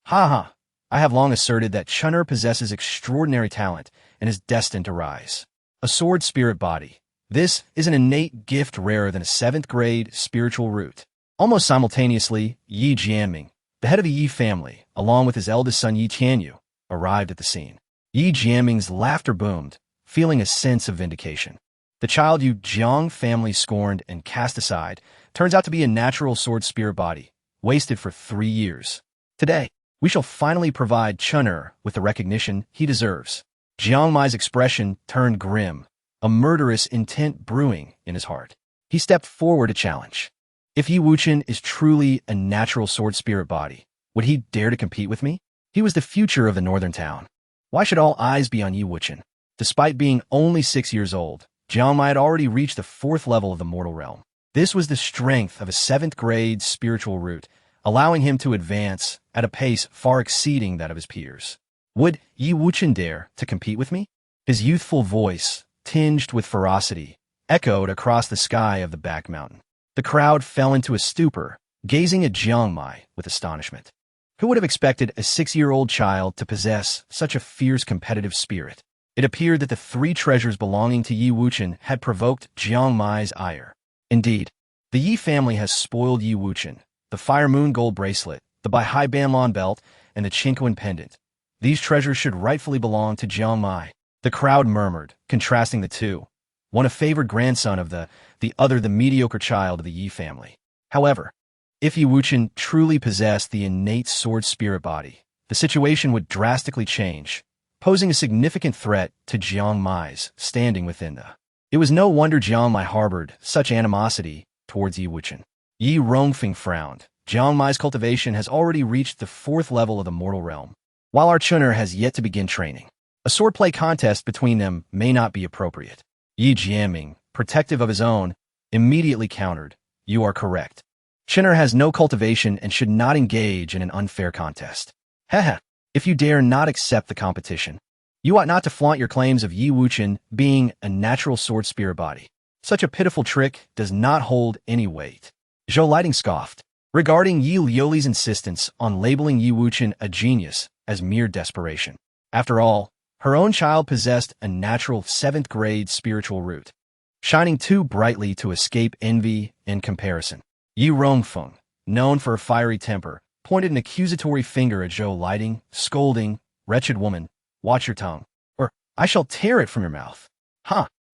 Ha ha! I have long asserted that Chun'er possesses extraordinary talent and is destined to rise. A sword spirit body, This is an innate gift rarer than a 7th grade spiritual root. Almost simultaneously, Yi Jianming, the head of the Yi family, along with his eldest son Yi Tianyu, arrived at the scene. Yi Jianming's laughter boomed, feeling a sense of vindication. The child Yu Jiang family scorned and cast aside turns out to be a natural sword spirit body, wasted for 3 years. Today, we shall finally provide Chun'er with the recognition he deserves. Jiang Mai's expression turned grim, a murderous intent brewing in his heart. He stepped forward to challenge. If Yi Wuchen is truly a natural sword spirit body, would he dare to compete with me? He was the future of the northern town. Why should all eyes be on Yi Wuchen? Despite being only 6 years old, Jiang Mai had already reached the 4th level of the mortal realm. This was the strength of a 7th grade spiritual root, allowing him to advance at a pace far exceeding that of his peers. Would Yi Wuchen dare to compete with me? His youthful voice, tinged with ferocity, echoed across the sky of the back mountain. The crowd fell into a stupor, gazing at Jiang Mai with astonishment. Who would have expected a 6-year-old child to possess such a fierce competitive spirit? It appeared that the 3 treasures belonging to Yi Wuchen had provoked Jiang Mai's ire. Indeed, the Yi family has spoiled Yi Wuchen, the Fire Moon gold bracelet, the Baihai Banlon belt, and the Qingquan pendant. These treasures should rightfully belong to Jiang Mai. The crowd murmured, contrasting the two. One a favored grandson of the other the mediocre child of the Yi family. However, if Yi Wuchen truly possessed the innate sword spirit body, the situation would drastically change, posing a significant threat to Jiang Mai's standing within the. It was no wonder Jiang Mai harbored such animosity towards Yi Wuchen. Yi Rongfeng frowned. Jiang Mai's cultivation has already reached the 4th level of the mortal realm, while our Chun'er has yet to begin training. A swordplay contest between them may not be appropriate. Yi Jianming, protective of his own, immediately countered, "You are correct. Chun'er has no cultivation and should not engage in an unfair contest. Haha, if you dare not accept the competition, you ought not to flaunt your claims of Yi Wuchen being a natural sword spirit body. Such a pitiful trick does not hold any weight." Zhou Lighting scoffed, regarding Yi Liuli's insistence on labeling Yi Wuchen a genius as mere desperation. After all, her own child possessed a natural 7th grade spiritual root, shining too brightly to escape envy and comparison. Yi Rongfeng, known for her fiery temper, pointed an accusatory finger at Zhou Lighting, scolding, "Wretched woman, watch your tongue, or I shall tear it from your mouth."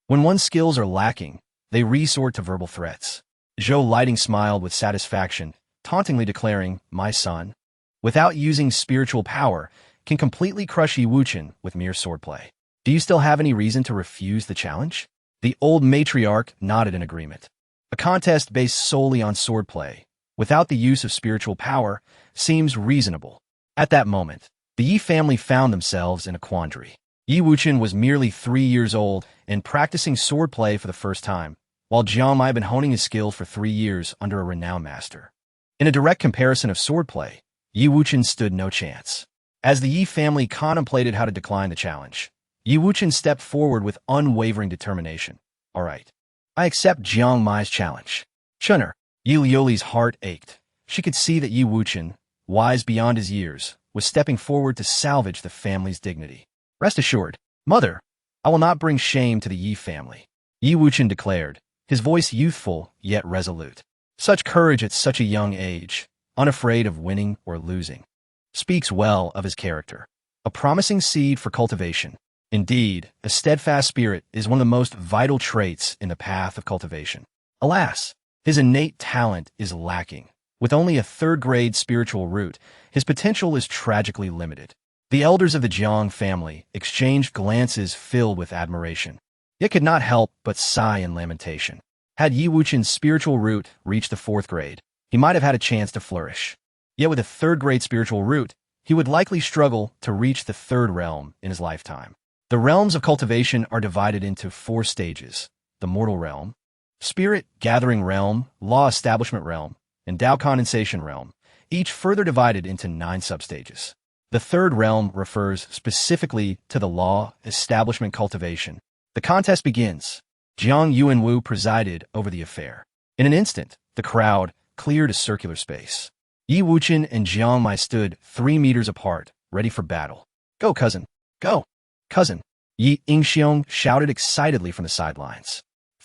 When one's skills are lacking, they resort to verbal threats. Zhou Lighting smiled with satisfaction, tauntingly declaring, "My son, without using spiritual power, can completely crush Yi Wuchen with mere swordplay. Do you still have any reason to refuse the challenge?" The old matriarch nodded in agreement. A contest based solely on swordplay, without the use of spiritual power, seems reasonable. At that moment, the Yi family found themselves in a quandary. Yi Wuchen was merely 3 years old and practicing swordplay for the first time, while Jiang Mai had been honing his skills for 3 years under a renowned master. In a direct comparison of swordplay, Yi Wuchen stood no chance. As the Yi family contemplated how to decline the challenge, Yi Wuchen stepped forward with unwavering determination. "All right, I accept Jiang Mai's challenge." Chun'er, Yi Liuli's heart ached. She could see that Yi Wuchen, wise beyond his years, was stepping forward to salvage the family's dignity. "Rest assured, mother, I will not bring shame to the Yi family," Yi Wuchen declared, his voice youthful yet resolute. Such courage at such a young age, unafraid of winning or losing, speaks well of his character. A promising seed for cultivation. Indeed, a steadfast spirit is one of the most vital traits in the path of cultivation. Alas, his innate talent is lacking. With only a 3rd grade spiritual root, his potential is tragically limited. The elders of the Jiang family exchanged glances filled with admiration, yet could not help but sigh in lamentation. Had Yi Wuchen's spiritual root reached the 4th grade, he might have had a chance to flourish. Yet with a 3rd grade spiritual root, he would likely struggle to reach the 3rd realm in his lifetime. The realms of cultivation are divided into 4 stages: the mortal realm, spirit gathering realm, law establishment realm, and Tao condensation realm, each further divided into 9 substages. The 3rd realm refers specifically to the law establishment cultivation. The contest begins. Jiang Yuanwu presided over the affair. In an instant, the crowd cleared a circular space. Yi Wuchen and Jiang Mai stood 3 meters apart, ready for battle. "Go, cousin! Go, cousin!" Yi Ingxiong shouted excitedly from the sidelines.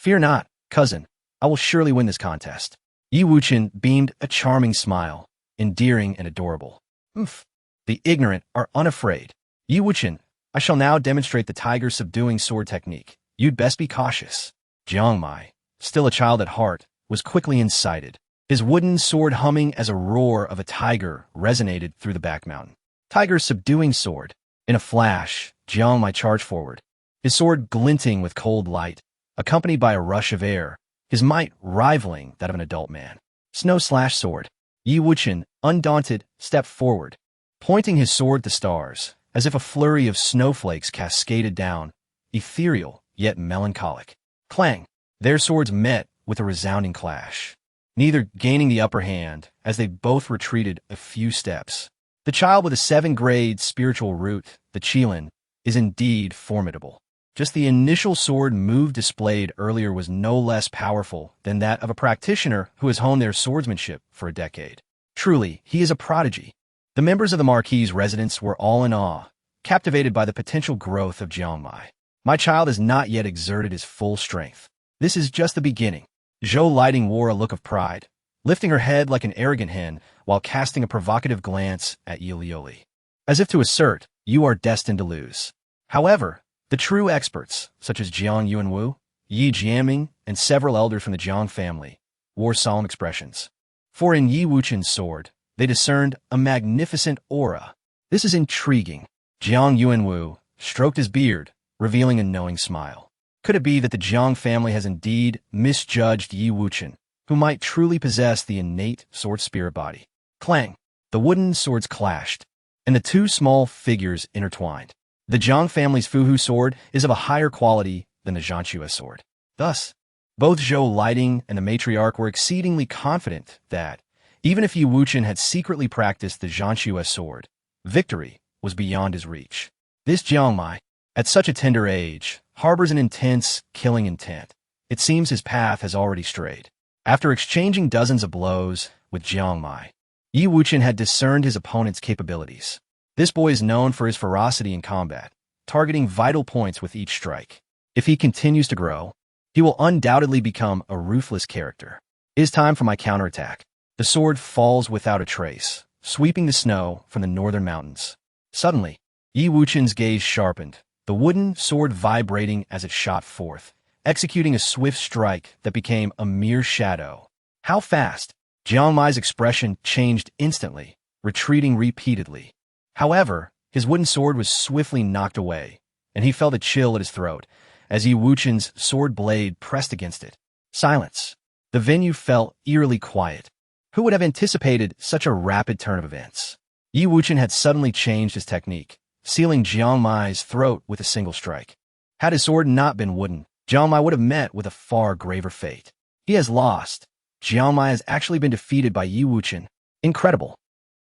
Fear not, cousin. I will surely win this contest. Yi Wuchen beamed a charming smile, endearing and adorable. Oof. The ignorant are unafraid. Yi Wuchen, I shall now demonstrate the tiger subduing sword technique. You'd best be cautious. Jiang Mai, still a child at heart, was quickly incited. His wooden sword humming as a roar of a tiger resonated through the back mountain. Tiger subduing sword. In a flash, Jiang Mai charged forward, his sword glinting with cold light, accompanied by a rush of air, his might rivaling that of an adult man. Snow/sword. Yi Wuchen, undaunted, stepped forward, pointing his sword to stars, as if a flurry of snowflakes cascaded down, ethereal yet melancholic. Clang! Their swords met with a resounding clash, neither gaining the upper hand as they both retreated a few steps. The child with a 7th-grade spiritual root, the Qilin, is indeed formidable. Just the initial sword move displayed earlier was no less powerful than that of a practitioner who has honed their swordsmanship for a decade. Truly, he is a prodigy. The members of the Marquis's residence were all in awe, captivated by the potential growth of Jiang Mai. My child has not yet exerted his full strength. This is just the beginning. Zhou Lighting wore a look of pride, lifting her head like an arrogant hen while casting a provocative glance at Yi Lioli, as if to assert, you are destined to lose. However, the true experts, such as Jiang Yuanwu, Yi Jiaming, and several elders from the Jiang family, wore solemn expressions. For in Yi Wuchen's sword, they discerned a magnificent aura. This is intriguing. Jiang Yuanwu stroked his beard, revealing a knowing smile. Could it be that the Jiang family has indeed misjudged Yi Wuchen, who might truly possess the innate sword spirit body? Clang! The wooden swords clashed, and the two small figures intertwined. The Jiang family's Fuhu sword is of a higher quality than the Zhanxue sword. Thus, both Zhou Lighting and the matriarch were exceedingly confident that, even if Yi Wuchen had secretly practiced the Zhanxue sword, victory was beyond his reach. This Jiang Mai, at such a tender age, harbors an intense, killing intent. It seems his path has already strayed. After exchanging dozens of blows with Jiang Mai, Yi Wuchen had discerned his opponent's capabilities. This boy is known for his ferocity in combat, targeting vital points with each strike. If he continues to grow, he will undoubtedly become a ruthless character. It is time for my counterattack. The sword falls without a trace, sweeping the snow from the northern mountains. Suddenly, Yi Wuchen's gaze sharpened, the wooden sword vibrating as it shot forth, executing a swift strike that became a mere shadow. How fast! Jiang Mai's expression changed instantly, retreating repeatedly. However, his wooden sword was swiftly knocked away, and he felt a chill at his throat as Yi Wuchen's sword blade pressed against it. Silence. The venue felt eerily quiet. Who would have anticipated such a rapid turn of events? Yi Wuchen had suddenly changed his technique, sealing Jiang Mai's throat with a single strike. Had his sword not been wooden, Jiang Mai would have met with a far graver fate. He has lost. Jiang Mai has actually been defeated by Yi Wuchen. Incredible.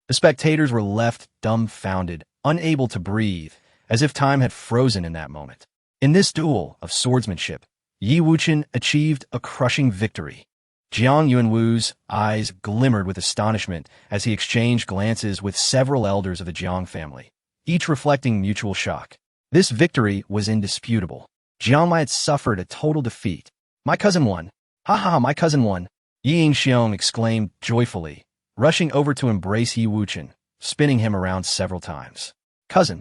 The spectators were left dumbfounded, unable to breathe, as if time had frozen in that moment. In this duel of swordsmanship, Yi Wuchen achieved a crushing victory. Jiang Yuanwu's eyes glimmered with astonishment as he exchanged glances with several elders of the Jiang family, each reflecting mutual shock. This victory was indisputable. Jiang Mai had suffered a total defeat. My cousin won. Ha ha, my cousin won. Yi Yingxiong exclaimed joyfully, rushing over to embrace Yi Wuchen, spinning him around several times. Cousin,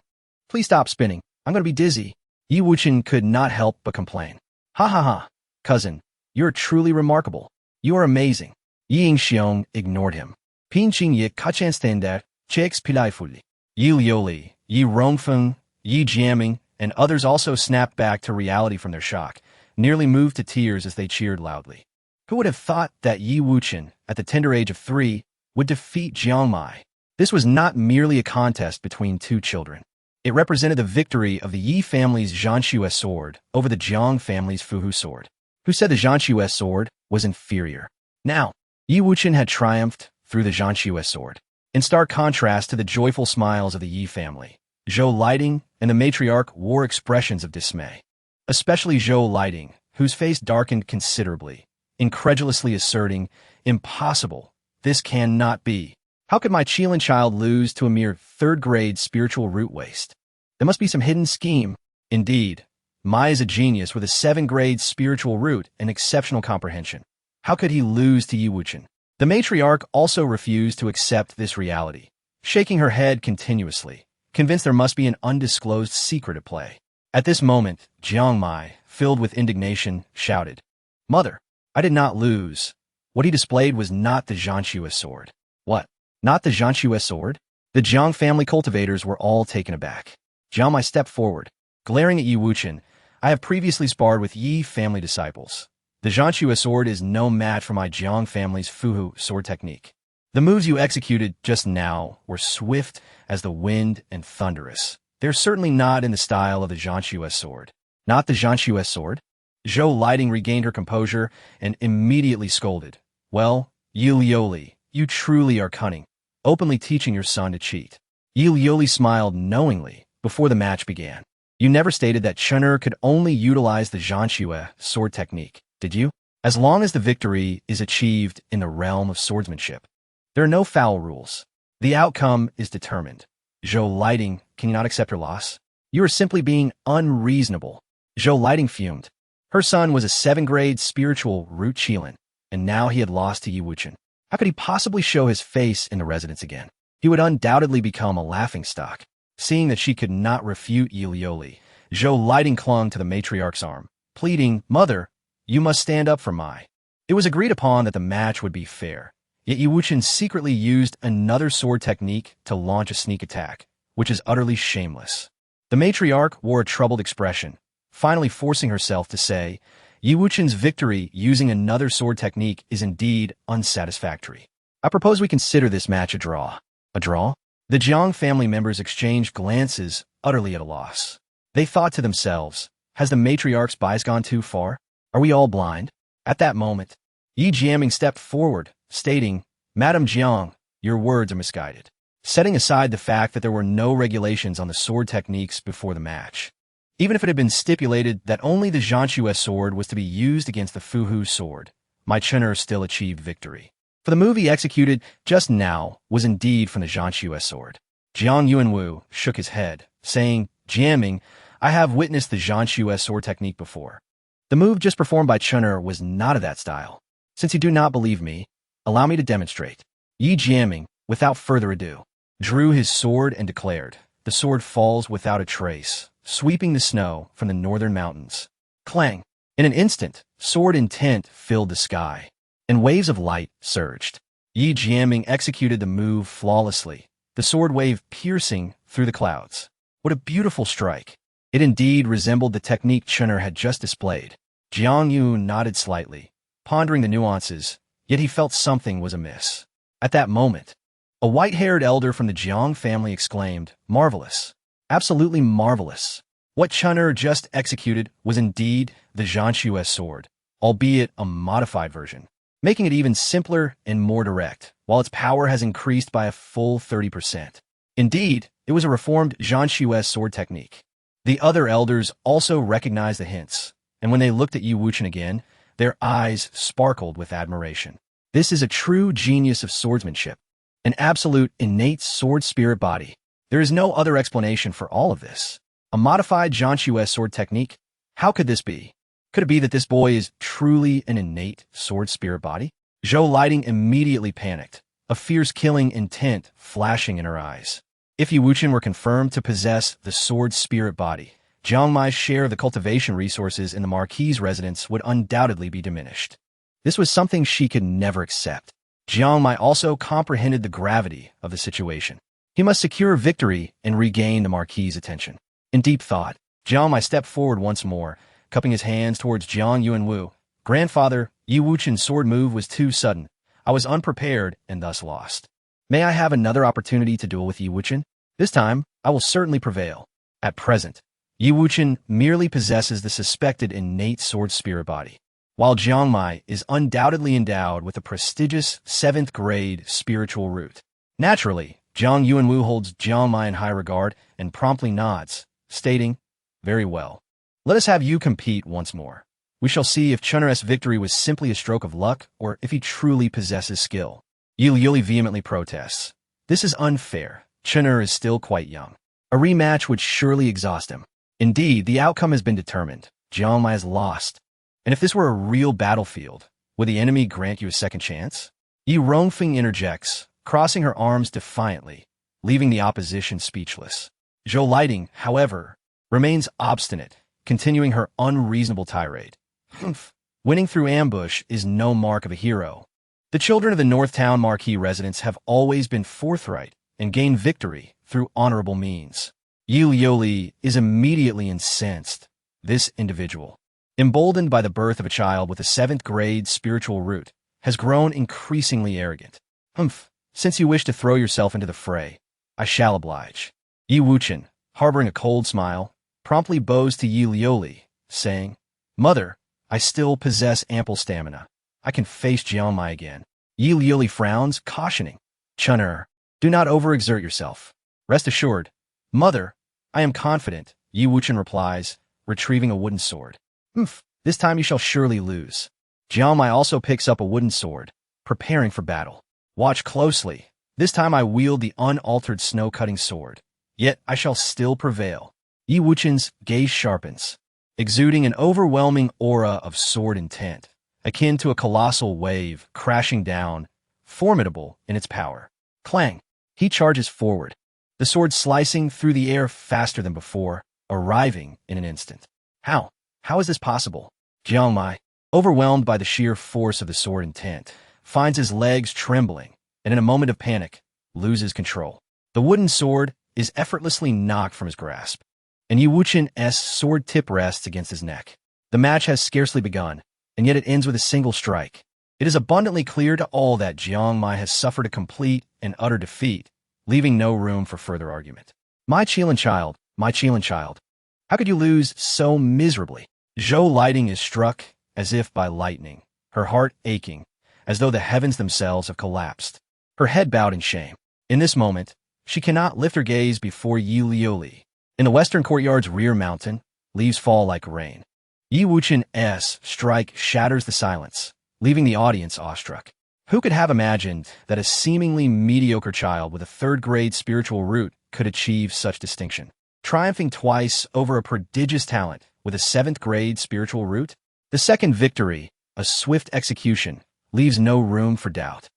please stop spinning. I'm going to be dizzy. Yi Wuchen could not help but complain. Ha ha ha. Cousin, you're truly remarkable. You are amazing. Yi Yingxiong ignored him. Pinqing ye kachan standard, checks pilaifuli. Yi Lioli, Yi Rongfeng, Yi Jiaming, and others also snapped back to reality from their shock, nearly moved to tears as they cheered loudly. Who would have thought that Yi Wuchen, at the tender age of 3, would defeat Jiang Mai? This was not merely a contest between two children. It represented the victory of the Yi family's Zhanxue sword over the Jiang family's Fuhu sword. Who said the Zhanxue sword was inferior? Now, Yi Wuchen had triumphed through the Zhanxue sword. In stark contrast to the joyful smiles of the Yi family, Zhou Lighting and the matriarch wore expressions of dismay. Especially Zhou Lighting, whose face darkened considerably, incredulously asserting, impossible, this cannot be. How could my Qilin child lose to a mere 3rd-grade spiritual root waste? There must be some hidden scheme. Indeed, Mai is a genius with a 7th-grade spiritual root and exceptional comprehension. How could he lose to Yi Wuchen? The matriarch also refused to accept this reality, shaking her head continuously, convinced there must be an undisclosed secret at play. At this moment, Jiang Mai, filled with indignation, shouted, "Mother, I did not lose." What he displayed was not the Jiangxue sword. What? Not the Jiangxue sword? The Jiang family cultivators were all taken aback. Jiang Mai stepped forward, glaring at Yi Wuchen. "I have previously sparred with Yi family disciples. The Jiangxue sword is no match for my Jiang family's Fuhu sword technique. The moves you executed just now were swift as the wind and thunderous. They're certainly not in the style of the Jiangxue sword." "Not the Jiangxue sword?" Zhou Lighting regained her composure and immediately scolded. "Well, Yi Liuli, you truly are cunning, openly teaching your son to cheat." Yi Liuli smiled knowingly before the match began. "You never stated that Chun'er could only utilize the Jiangxue sword technique, did you? As long as the victory is achieved in the realm of swordsmanship, there are no foul rules. The outcome is determined." Zhou Lighting, can you not accept her loss? "You are simply being unreasonable." Zhou Lighting fumed. Her son was a 7th-grade spiritual root Qilin, and now he had lost to Yi Wuchen. How could he possibly show his face in the residence again? He would undoubtedly become a laughingstock. Seeing that she could not refute Yi Liuli, Zhou Lighting clung to the matriarch's arm, pleading, "Mother, you must stand up for Mai." It was agreed upon that the match would be fair, yet Yi Wuchen secretly used another sword technique to launch a sneak attack, which is utterly shameless. The matriarch wore a troubled expression, finally forcing herself to say, "Yi Wuchen's victory using another sword technique is indeed unsatisfactory. I propose we consider this match a draw." A draw? The Jiang family members exchanged glances, utterly at a loss. They thought to themselves, has the matriarch's bias gone too far? Are we all blind? At that moment, Yi Jiaming stepped forward, stating, "Madam Jiang, your words are misguided." Setting aside the fact that there were no regulations on the sword techniques before the match, even if it had been stipulated that only the Jiangxue sword was to be used against the Fuhu sword, my Chun'er still achieved victory. For the move he executed just now was indeed from the Jiangxue sword. Jiang Yuanwu shook his head, saying, "Jiaming, I have witnessed the Jiangxue sword technique before. The move just performed by Chun'er was not of that style. Since you do not believe me, allow me to demonstrate." Yi Jiaming, without further ado, drew his sword and declared, "The sword falls without a trace, sweeping the snow from the northern mountains." Clang! In an instant, sword intent filled the sky, and waves of light surged. Yi Jiaming executed the move flawlessly, the sword wave piercing through the clouds. What a beautiful strike! It indeed resembled the technique Chun'er had just displayed. Jiang Yu nodded slightly, pondering the nuances, yet he felt something was amiss. At that moment, a white-haired elder from the Jiang family exclaimed, "Marvelous! Absolutely marvelous! What Chun'er just executed was indeed the Jiangxue sword, albeit a modified version, making it even simpler and more direct, while its power has increased by a full 30%. Indeed, it was a reformed Jiangxue sword technique." The other elders also recognized the hints, and when they looked at Yi Wuchen again, their eyes sparkled with admiration. This is a true genius of swordsmanship, an absolute innate sword spirit body. There is no other explanation for all of this. A modified Jiangxue sword technique? How could this be? Could it be that this boy is truly an innate sword spirit body? Zhou Lighting immediately panicked, a fierce killing intent flashing in her eyes. If Yi Wuchen were confirmed to possess the sword spirit body, Jiang Mai's share of the cultivation resources in the Marquis's residence would undoubtedly be diminished. This was something she could never accept. Jiang Mai also comprehended the gravity of the situation. He must secure victory and regain the Marquis's attention. In deep thought, Jiang Mai stepped forward once more, cupping his hands towards Jiang Yuanwu. "Grandfather, Yi Wuchen's sword move was too sudden. I was unprepared and thus lost. May I have another opportunity to duel with Yi Wuchen? This time, I will certainly prevail. At present, Yi Wuchen merely possesses the suspected innate sword spirit body, while Jiang Mai is undoubtedly endowed with a prestigious 7th-grade spiritual root. Naturally, Jiang Yuanwu holds Jiang Mai in high regard and promptly nods, stating, "Very well. Let us have you compete once more. We shall see if Chun'er's victory was simply a stroke of luck or if he truly possesses skill." Yi Liuli vehemently protests. "This is unfair. Chun'er is still quite young. A rematch would surely exhaust him." Indeed, the outcome has been determined. Jiang Mai has lost. And if this were a real battlefield, would the enemy grant you a second chance? Yi Rongfeng interjects, crossing her arms defiantly, leaving the opposition speechless. Zhou Lighting, however, remains obstinate, continuing her unreasonable tirade. Humph. Winning through ambush is no mark of a hero. The children of the Northtown Marquis residents have always been forthright and gained victory through honorable means. Yi Liuli is immediately incensed. This individual, emboldened by the birth of a child with a 7th-grade spiritual root, has grown increasingly arrogant. Humph. Since you wish to throw yourself into the fray, I shall oblige. Yi Wuchen, harboring a cold smile, promptly bows to Yi Liuli, saying, Mother, I still possess ample stamina. I can face Jiang Mai again. Yi Liuli frowns, cautioning, Chun'er, do not overexert yourself. Rest assured, Mother, I am confident, Yi Wuchen replies, retrieving a wooden sword. Humph, this time you shall surely lose. Jiang Mai also picks up a wooden sword, preparing for battle. Watch closely. This time I wield the unaltered snow-cutting sword. Yet I shall still prevail. Yi Wuchen's gaze sharpens, exuding an overwhelming aura of sword intent, akin to a colossal wave crashing down, formidable in its power. Clang! He charges forward, the sword slicing through the air faster than before, arriving in an instant. How? How is this possible? Jiang Mai, overwhelmed by the sheer force of the sword intent, finds his legs trembling, and in a moment of panic, loses control. The wooden sword is effortlessly knocked from his grasp, and Yi Wuchen's sword tip rests against his neck. The match has scarcely begun, and yet it ends with a single strike. It is abundantly clear to all that Jiang Mai has suffered a complete and utter defeat, leaving no room for further argument. My child, how could you lose so miserably? Zhou Lighting is struck as if by lightning, her heart aching, as though the heavens themselves have collapsed. Her head bowed in shame. In this moment, she cannot lift her gaze before Yi Liuli. In the western courtyard's rear mountain, leaves fall like rain. Yi Wuchen's strike shatters the silence, leaving the audience awestruck. Who could have imagined that a seemingly mediocre child with a 3rd-grade spiritual root could achieve such distinction? Triumphing twice over a prodigious talent with a 7th-grade spiritual root? The second victory, a swift execution, leaves no room for doubt.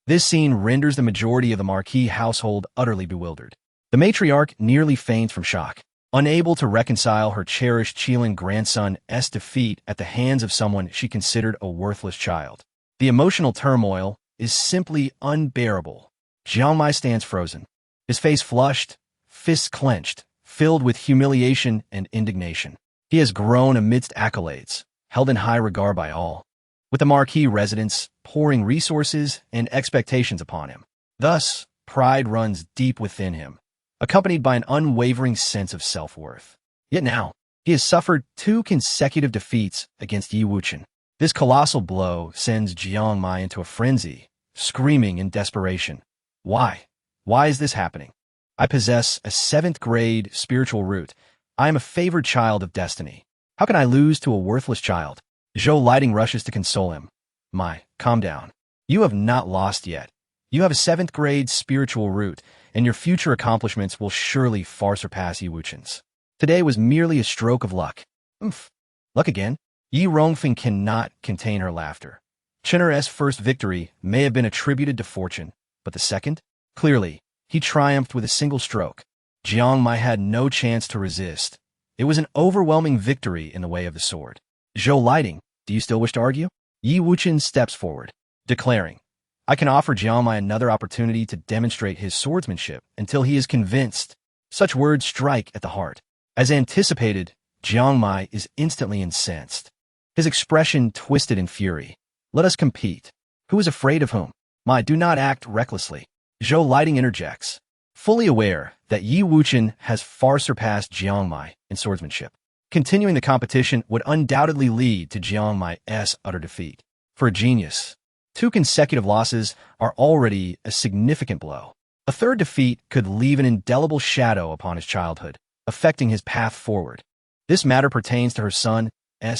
This scene renders the majority of the Marquis household utterly bewildered. The matriarch nearly faints from shock, unable to reconcile her cherished Qilin grandson's defeat at the hands of someone she considered a worthless child. The emotional turmoil is simply unbearable. Jiang Mai stands frozen, his face flushed, fists clenched, filled with humiliation and indignation. He has grown amidst accolades, held in high regard by all, with the Marquis residents pouring resources and expectations upon him. Thus, pride runs deep within him, accompanied by an unwavering sense of self-worth. Yet now, he has suffered 2 consecutive defeats against Yi Wuchen. This colossal blow sends Jiang Mai into a frenzy, screaming in desperation. Why? Why is this happening? I possess a 7th-grade spiritual root. I am a favored child of destiny. How can I lose to a worthless child? Zhou Lighting rushes to console him. Mai, calm down. You have not lost yet. You have a 7th-grade spiritual root, and your future accomplishments will surely far surpass Yi Wuchen's. Today was merely a stroke of luck. Oomph. Luck again? Yi Rongfeng cannot contain her laughter. Chen'er's first victory may have been attributed to fortune, but the second? Clearly, he triumphed with a single stroke. Jiang Mai had no chance to resist. It was an overwhelming victory in the way of the sword. Zhou Lighting, do you still wish to argue? Yi Wuchen steps forward, declaring, I can offer Jiang Mai another opportunity to demonstrate his swordsmanship until he is convinced. Such words strike at the heart. As anticipated, Jiang Mai is instantly incensed, his expression twisted in fury. Let us compete. Who is afraid of whom? Mai, do not act recklessly. Zhou Lighting interjects, fully aware that Yi Wuchen has far surpassed Jiang Mai in swordsmanship. Continuing the competition would undoubtedly lead to Jiang Mai's utter defeat. For a genius, 2 consecutive losses are already a significant blow. A third defeat could leave an indelible shadow upon his childhood, affecting his path forward. This matter pertains to her son's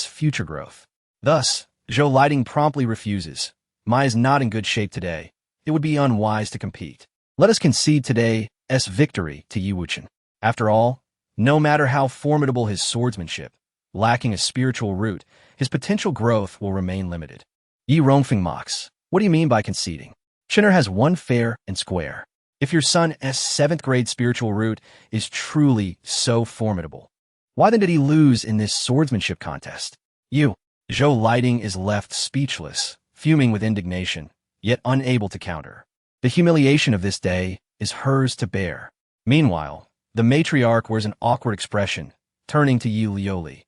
future growth. Thus, Zhou Lighting promptly refuses. Mai is not in good shape today. It would be unwise to compete. Let us concede today's victory to Yi Wuchen. After all, No matter how formidable his swordsmanship, lacking a spiritual root, his potential growth will remain limited. Yi Rongfeng mocks. What do you mean by conceding? Chen'er has one fair and square. If your son's 7th grade spiritual root is truly so formidable, why then did he lose in this swordsmanship contest? Zhou Lighting is left speechless, fuming with indignation, yet unable to counter. The humiliation of this day is hers to bear. Meanwhile, the matriarch wears an awkward expression, turning to Yi Lioli.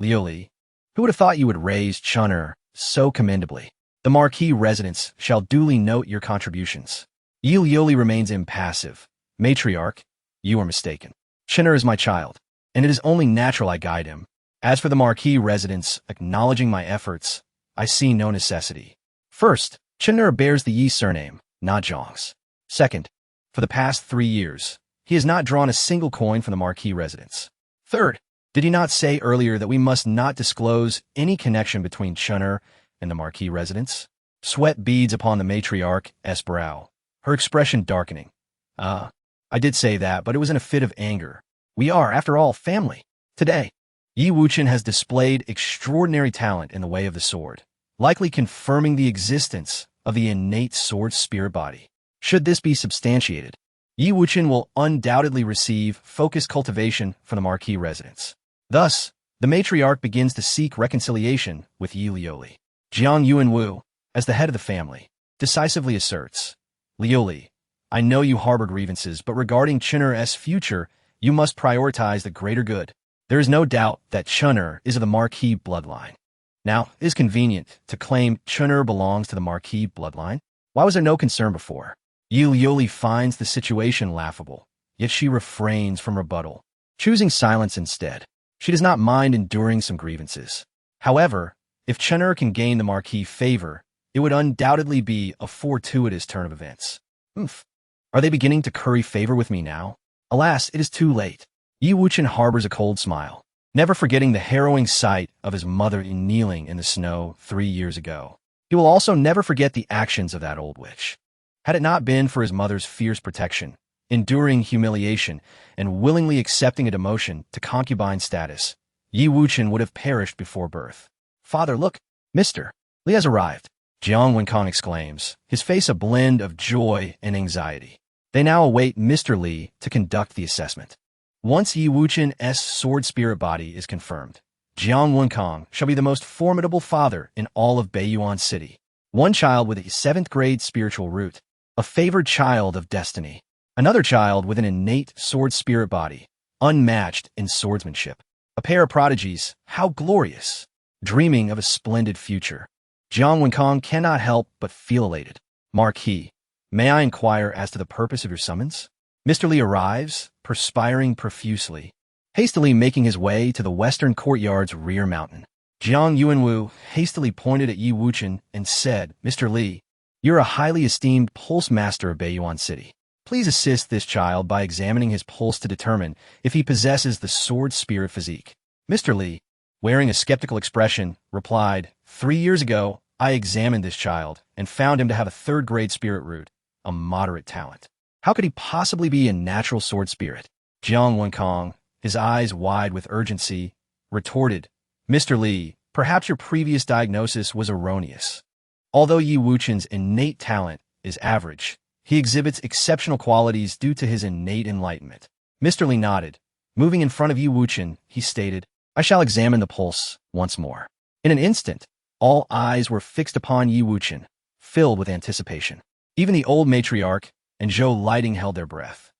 Lioli, who would have thought you would raise Chen'er so commendably? The Marquis residence shall duly note your contributions. Yi Lioli remains impassive. Matriarch, you are mistaken. Chen'er is my child, and it is only natural I guide him. As for the Marquis residence acknowledging my efforts, I see no necessity. First, Chen'er bears the Yi surname, not Zhang's. Second, for the past 3 years, he has not drawn a single coin from the Marquis residence. Third, did he not say earlier that we must not disclose any connection between Chen'er and the Marquis residence? Sweat beads upon the matriarch's brow, her expression darkening. I did say that, but it was in a fit of anger. We are, after all, family. Today, Yi Wuchen has displayed extraordinary talent in the way of the sword, likely confirming the existence of the innate sword spirit body. Should this be substantiated, Yi Wuchen will undoubtedly receive focused cultivation from the Marquis residence. Thus, the matriarch begins to seek reconciliation with Yi Lioli. Jiang Yuanwu, as the head of the family, decisively asserts, Lioli, I know you harbor grievances, but regarding Chen'er's future, you must prioritize the greater good. There is no doubt that Chen'er is of the Marquis bloodline. Now, it is convenient to claim Chen'er belongs to the Marquis bloodline. Why was there no concern before? Yi Lioli finds the situation laughable, yet she refrains from rebuttal, choosing silence instead. She does not mind enduring some grievances. However, if Chen'er can gain the Marquis favor, it would undoubtedly be a fortuitous turn of events. Are they beginning to curry favor with me now? Alas, it is too late. Yi Wuchen harbors a cold smile, never forgetting the harrowing sight of his mother kneeling in the snow 3 years ago. He will also never forget the actions of that old witch. Had it not been for his mother's fierce protection, enduring humiliation, and willingly accepting a demotion to concubine status, Yi Wuchen would have perished before birth. Father, look, Mr. Li has arrived, Jiang Wenkang exclaims, his face a blend of joy and anxiety. They now await Mr. Li to conduct the assessment. Once Yi Wuchen's sword spirit body is confirmed, Jiang Wenkang shall be the most formidable father in all of Beiyuan City. One child with a 7th grade spiritual root, a favored child of destiny, another child with an innate sword spirit body, unmatched in swordsmanship. A pair of prodigies, how glorious! Dreaming of a splendid future, Jiang Wenkang cannot help but feel elated. Marquis, may I inquire as to the purpose of your summons? Mr. Li arrives, perspiring profusely, hastily making his way to the western courtyard's rear mountain. Jiang Yuanwu hastily pointed at Yi Wuchen and said, Mr. Li, you're a highly esteemed pulse master of Beiyuan City. Please assist this child by examining his pulse to determine if he possesses the sword spirit physique. Mr. Li, wearing a skeptical expression, replied, 3 years ago, I examined this child and found him to have a 3rd grade spirit root, a moderate talent. How could he possibly be a natural sword spirit? Jiang Wenkang, his eyes wide with urgency, retorted, Mr. Li, perhaps your previous diagnosis was erroneous. Although Yi Wuchen's innate talent is average, he exhibits exceptional qualities due to his innate enlightenment. Mr. Li nodded. Moving in front of Yi Wuchen, he stated, I shall examine the pulse once more. In an instant, all eyes were fixed upon Yi Wuchen, filled with anticipation. Even the old matriarch and Zhou Lighting held their breath.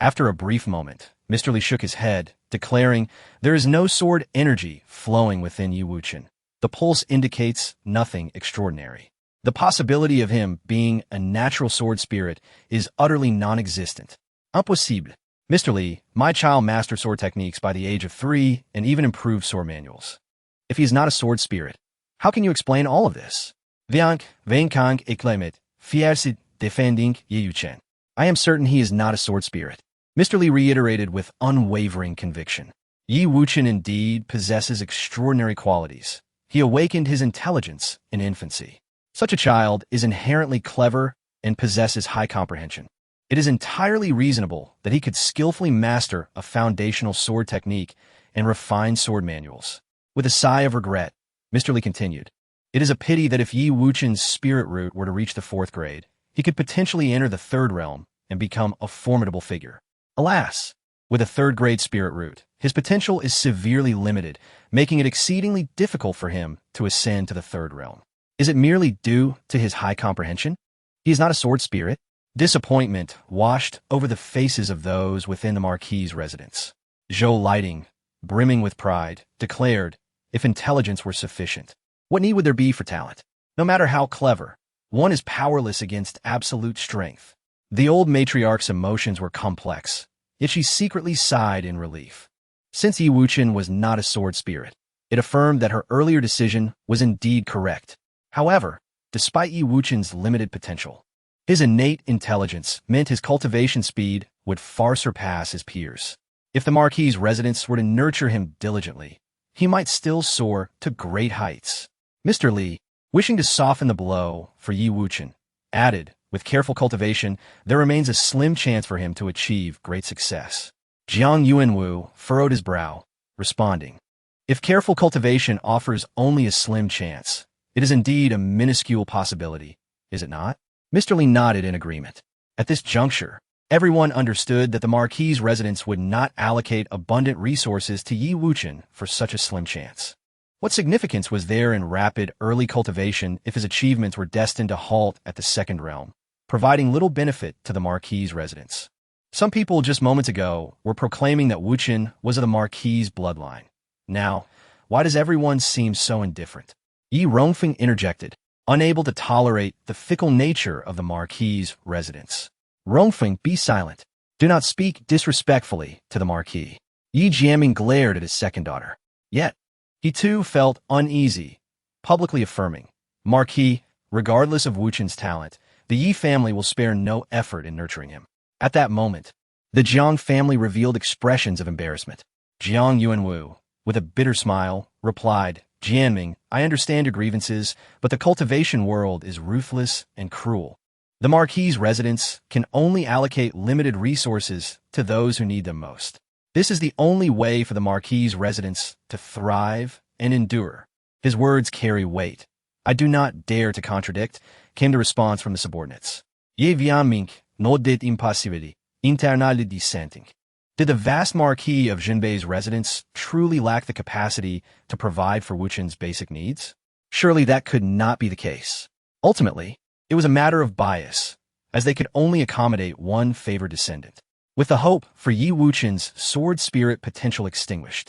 After a brief moment, Mr. Li shook his head, declaring, there is no sword energy flowing within Yi Wuchen. The pulse indicates nothing extraordinary. The possibility of him being a natural sword spirit is utterly non-existent. Impossible. Mr. Li, my child mastered sword techniques by the age of 3 and even improved sword manuals. If he is not a sword spirit, how can you explain all of this? Viank, Wenkang exclaimed, fiercely defending Yi Wuchen. I am certain he is not a sword spirit. Mr. Li reiterated with unwavering conviction. Yi Wuchen indeed possesses extraordinary qualities. He awakened his intelligence in infancy. Such a child is inherently clever and possesses high comprehension. It is entirely reasonable that he could skillfully master a foundational sword technique and refine sword manuals. With a sigh of regret, Mr. Li continued, "It is a pity that if Yi Wuchen's spirit root were to reach the 4th grade, he could potentially enter the 3rd realm and become a formidable figure. Alas, with a 3rd grade spirit root, his potential is severely limited, making it exceedingly difficult for him to ascend to the 3rd realm. Is it merely due to his high comprehension? He is not a sword spirit." Disappointment washed over the faces of those within the Marquis's residence. Zhou Lighting, brimming with pride, declared, "If intelligence were sufficient, what need would there be for talent? No matter how clever, one is powerless against absolute strength." The old matriarch's emotions were complex, yet she secretly sighed in relief. Since Yi Wuchen was not a sword spirit, it affirmed that her earlier decision was indeed correct. However, despite Yi Wuchen's limited potential, his innate intelligence meant his cultivation speed would far surpass his peers. If the Marquis's residents were to nurture him diligently, he might still soar to great heights. Mr. Li, wishing to soften the blow for Yi Wuchen, added, "With careful cultivation, there remains a slim chance for him to achieve great success." Jiang Yuanwu furrowed his brow, responding, "If careful cultivation offers only a slim chance, it is indeed a minuscule possibility, is it not?" Mr. Li nodded in agreement. At this juncture, everyone understood that the Marquis's residents would not allocate abundant resources to Yi Wuchen for such a slim chance. What significance was there in rapid early cultivation if his achievements were destined to halt at the 2nd realm, providing little benefit to the Marquis's residents? Some people just moments ago were proclaiming that Wuchen was of the Marquis's bloodline. Now, why does everyone seem so indifferent? Yi Rongfeng interjected, unable to tolerate the fickle nature of the Marquis's residents. "Rongfeng, be silent. Do not speak disrespectfully to the Marquis." Yi Jiaming glared at his second daughter. Yet, he too felt uneasy, publicly affirming, "Marquis, regardless of Wuchen's talent, the Yi family will spare no effort in nurturing him." At that moment, the Jiang family revealed expressions of embarrassment. Jiang Yuanwu, with a bitter smile, replied, "Jianming, I understand your grievances, but the cultivation world is ruthless and cruel. The Marquis's residents can only allocate limited resources to those who need them most. This is the only way for the Marquis's residents to thrive and endure." His words carry weight. "I do not dare to contradict," came the response from the subordinates. "Ye Vianming, no dit impassivity, internali dissenting." Did the vast Marquis of Jinbei's residents truly lack the capacity to provide for Wuchen's basic needs? Surely that could not be the case. Ultimately, it was a matter of bias, as they could only accommodate one favored descendant. With the hope for Yi Wuchen's sword spirit potential extinguished,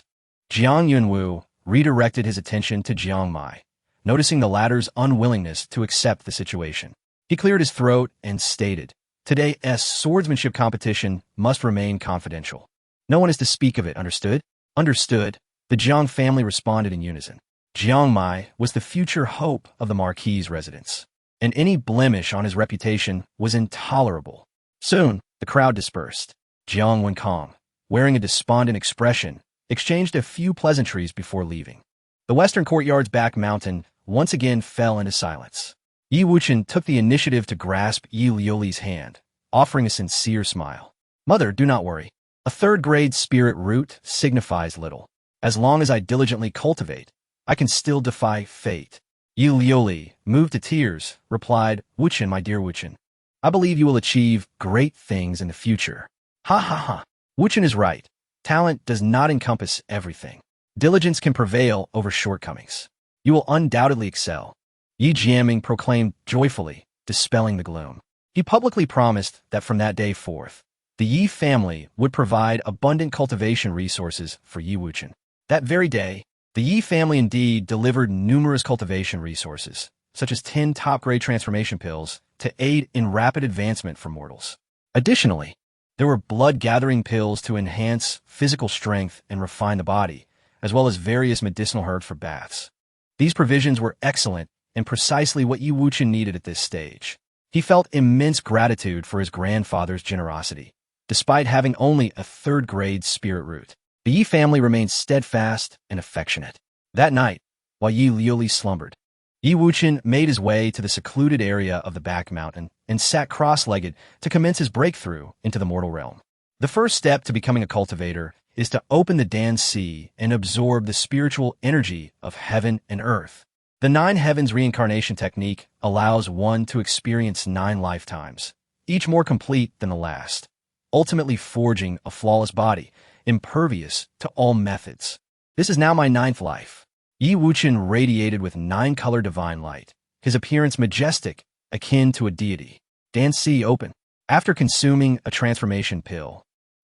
Jiang Yunwu redirected his attention to Jiang Mai, noticing the latter's unwillingness to accept the situation. He cleared his throat and stated, "Today's swordsmanship competition must remain confidential. No one is to speak of it, understood?" "Understood," the Jiang family responded in unison. Jiang Mai was the future hope of the Marquis's residence, and any blemish on his reputation was intolerable. Soon, the crowd dispersed. Jiang Wenkong, wearing a despondent expression, exchanged a few pleasantries before leaving. The western courtyard's back mountain once again fell into silence. Yi Wuchen took the initiative to grasp Yi Liuli's hand, offering a sincere smile. "Mother, do not worry. A 3rd grade spirit root signifies little. As long as I diligently cultivate, I can still defy fate." Yi Liuli, moved to tears, replied, "Wuchen, my dear Wuchen, I believe you will achieve great things in the future." Ha ha ha. Wuchen is right. Talent does not encompass everything. Diligence can prevail over shortcomings. You will undoubtedly excel. Yi Jiaming proclaimed joyfully, dispelling the gloom. He publicly promised that from that day forth, the Yi family would provide abundant cultivation resources for Yi Wuchen. That very day, the Yi family indeed delivered numerous cultivation resources, such as 10 top-grade transformation pills, to aid in rapid advancement for mortals. Additionally, there were blood-gathering pills to enhance physical strength and refine the body, as well as various medicinal herbs for baths. These provisions were excellent and precisely what Yi Wuchen needed at this stage. He felt immense gratitude for his grandfather's generosity. Despite having only a 3rd grade spirit root, the Yi family remained steadfast and affectionate. That night, while Yi Liuli slumbered, Yi Wuchen made his way to the secluded area of the back mountain and sat cross-legged to commence his breakthrough into the mortal realm. The first step to becoming a cultivator is to open the Dan-Si and absorb the spiritual energy of heaven and earth. The Nine Heavens Reincarnation Technique allows one to experience 9 lifetimes, each more complete than the last, ultimately forging a flawless body, impervious to all methods. This is now my 9th life. Yi Wuchen radiated with 9-color divine light, his appearance majestic, akin to a deity. Dan-Si open. After consuming a transformation pill,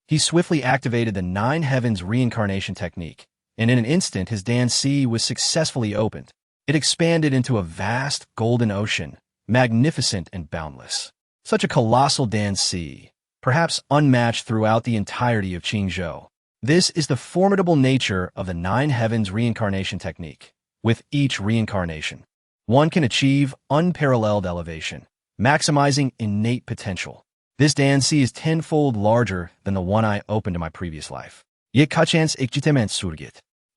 he swiftly activated the Nine Heavens Reincarnation Technique, and in an instant his Dan-Si was successfully opened. It expanded into a vast golden ocean, magnificent and boundless. Such a colossal Dan-Si, perhaps unmatched throughout the entirety of Qingzhou. This is the formidable nature of the Nine Heavens Reincarnation Technique. With each reincarnation, one can achieve unparalleled elevation, maximizing innate potential. This Dan-Si is 10-fold larger than the one I opened in my previous life.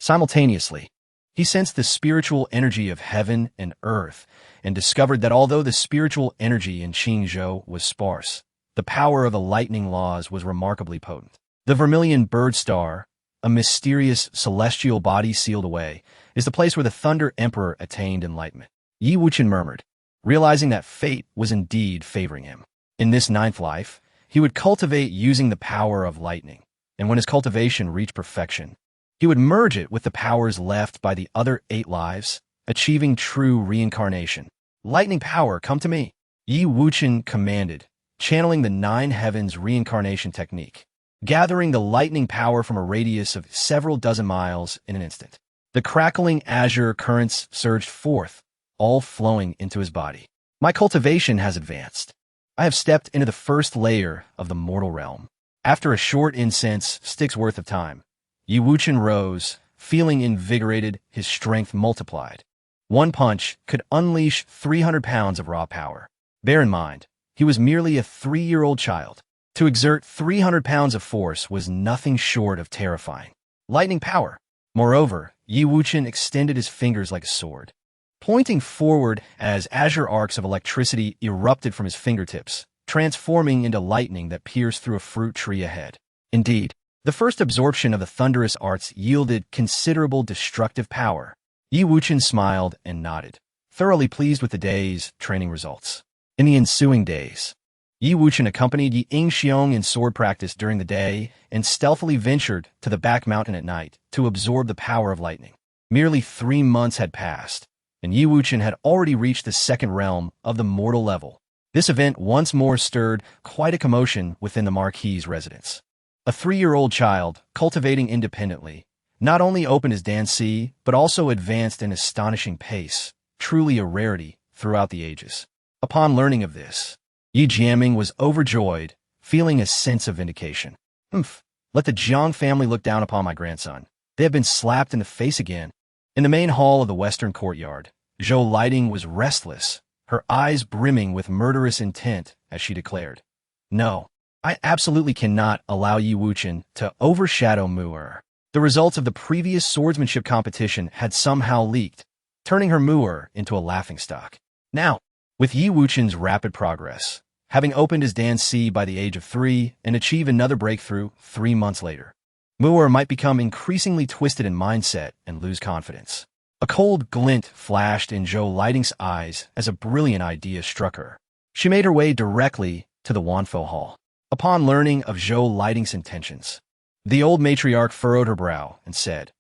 Simultaneously, he sensed the spiritual energy of heaven and earth and discovered that although the spiritual energy in Qingzhou was sparse, the power of the lightning laws was remarkably potent. The vermilion bird star, a mysterious celestial body sealed away, is the place where the Thunder Emperor attained enlightenment. Yi Wuchen murmured, realizing that fate was indeed favoring him. In this 9th life, he would cultivate using the power of lightning, and when his cultivation reached perfection, he would merge it with the powers left by the other 8 lives, achieving true reincarnation. Lightning power, come to me, Yi Wuchen commanded, channeling the Nine Heavens Reincarnation Technique, gathering the lightning power from a radius of several dozen miles in an instant. The crackling azure currents surged forth, all flowing into his body. My cultivation has advanced. I have stepped into the first layer of the mortal realm. After a short incense stick's worth of time, Yi Wuchen rose, feeling invigorated, his strength multiplied. One punch could unleash 300 pounds of raw power. Bear in mind, he was merely a 3-year-old child. To exert 300 pounds of force was nothing short of terrifying. Lightning power. Moreover, Yi Wuchen extended his fingers like a sword, pointing forward as azure arcs of electricity erupted from his fingertips, transforming into lightning that pierced through a fruit tree ahead. Indeed, the first absorption of the thunderous arts yielded considerable destructive power. Yi Wuchen smiled and nodded, thoroughly pleased with the day's training results. In the ensuing days, Yi Wuchen accompanied Yi Yingxiong in sword practice during the day and stealthily ventured to the back mountain at night to absorb the power of lightning. Merely 3 months had passed, and Yi Wuchen had already reached the 2nd realm of the mortal level. This event once more stirred quite a commotion within the Marquis's residence. A 3-year-old child, cultivating independently, not only opened his Dan-Si, but also advanced an astonishing pace, truly a rarity throughout the ages. Upon learning of this, Yi Jianming was overjoyed, feeling a sense of vindication. Let the Jiang family look down upon my grandson. They have been slapped in the face again. In the main hall of the western courtyard, Zhou Lighting was restless, her eyes brimming with murderous intent as she declared, "No, I absolutely cannot allow Yi Wuchen to overshadow Mu'er." The results of the previous swordsmanship competition had somehow leaked, turning her Mu'er into a laughingstock. Now, with Yi Wuchen's rapid progress, having opened his Dan-Si by the age of 3 and achieve another breakthrough 3 months later, Mu'er might become increasingly twisted in mindset and lose confidence. A cold glint flashed in Zhou Lighting's eyes as a brilliant idea struck her. She made her way directly to the Wanfo Hall. Upon learning of Zhou Lighting's intentions, the old matriarch furrowed her brow and said,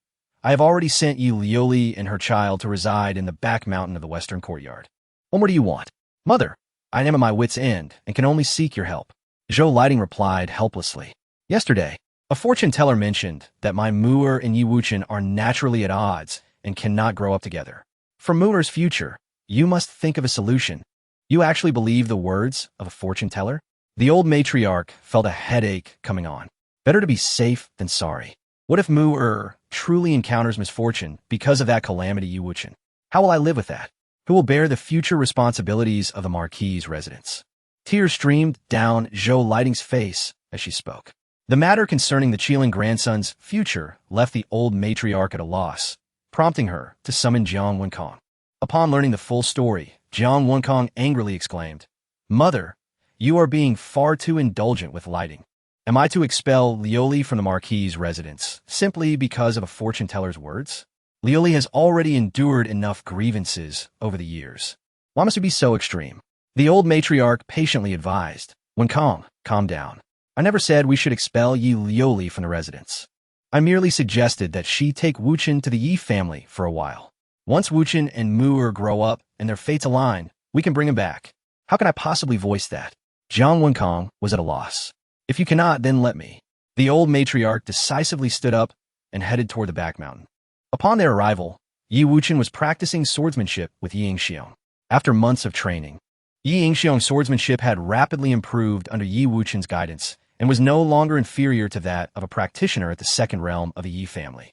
"I have already sent Yi Liuli and her child to reside in the back mountain of the western courtyard. What more do you want?" "Mother, I am at my wit's end and can only seek your help," Zhou Lighting replied helplessly. "Yesterday, a fortune teller mentioned that my Mu'er and Yi Wuchen are naturally at odds and cannot grow up together. For Mu'er's future, you must think of a solution." "You actually believe the words of a fortune teller?" The old matriarch felt a headache coming on. Better to be safe than sorry. What if Mu'er truly encounters misfortune because of that calamity, Yi Wuchen? How will I live with that? Who will bear the future responsibilities of the Marquis's residence? Tears streamed down Zhou Lighting's face as she spoke. The matter concerning the Qilin grandson's future left the old matriarch at a loss, prompting her to summon Jiang Wenkong. Upon learning the full story, Jiang Wenkong angrily exclaimed, "Mother, you are being far too indulgent with lighting. Am I to expel Lioli from the Marquis's residence simply because of a fortune-teller's words? Lioli has already endured enough grievances over the years. Why must it be so extreme?" The old matriarch patiently advised, "Wenkong, calm down. I never said we should expel Yi Lioli from the residence. I merely suggested that she take Wuchen to the Yi family for a while. Once Wuchen and Mu'er grow up and their fates align, we can bring him back. How can I possibly voice that?" Jiang Wenkong was at a loss. "If you cannot, then let me." The old matriarch decisively stood up and headed toward the back mountain. Upon their arrival, Yi Wuchen was practicing swordsmanship with Yi Yingxiong. After months of training, Yi Yingxiong's swordsmanship had rapidly improved under Yi Wuchen's guidance and was no longer inferior to that of a practitioner at the second realm of the Yi family.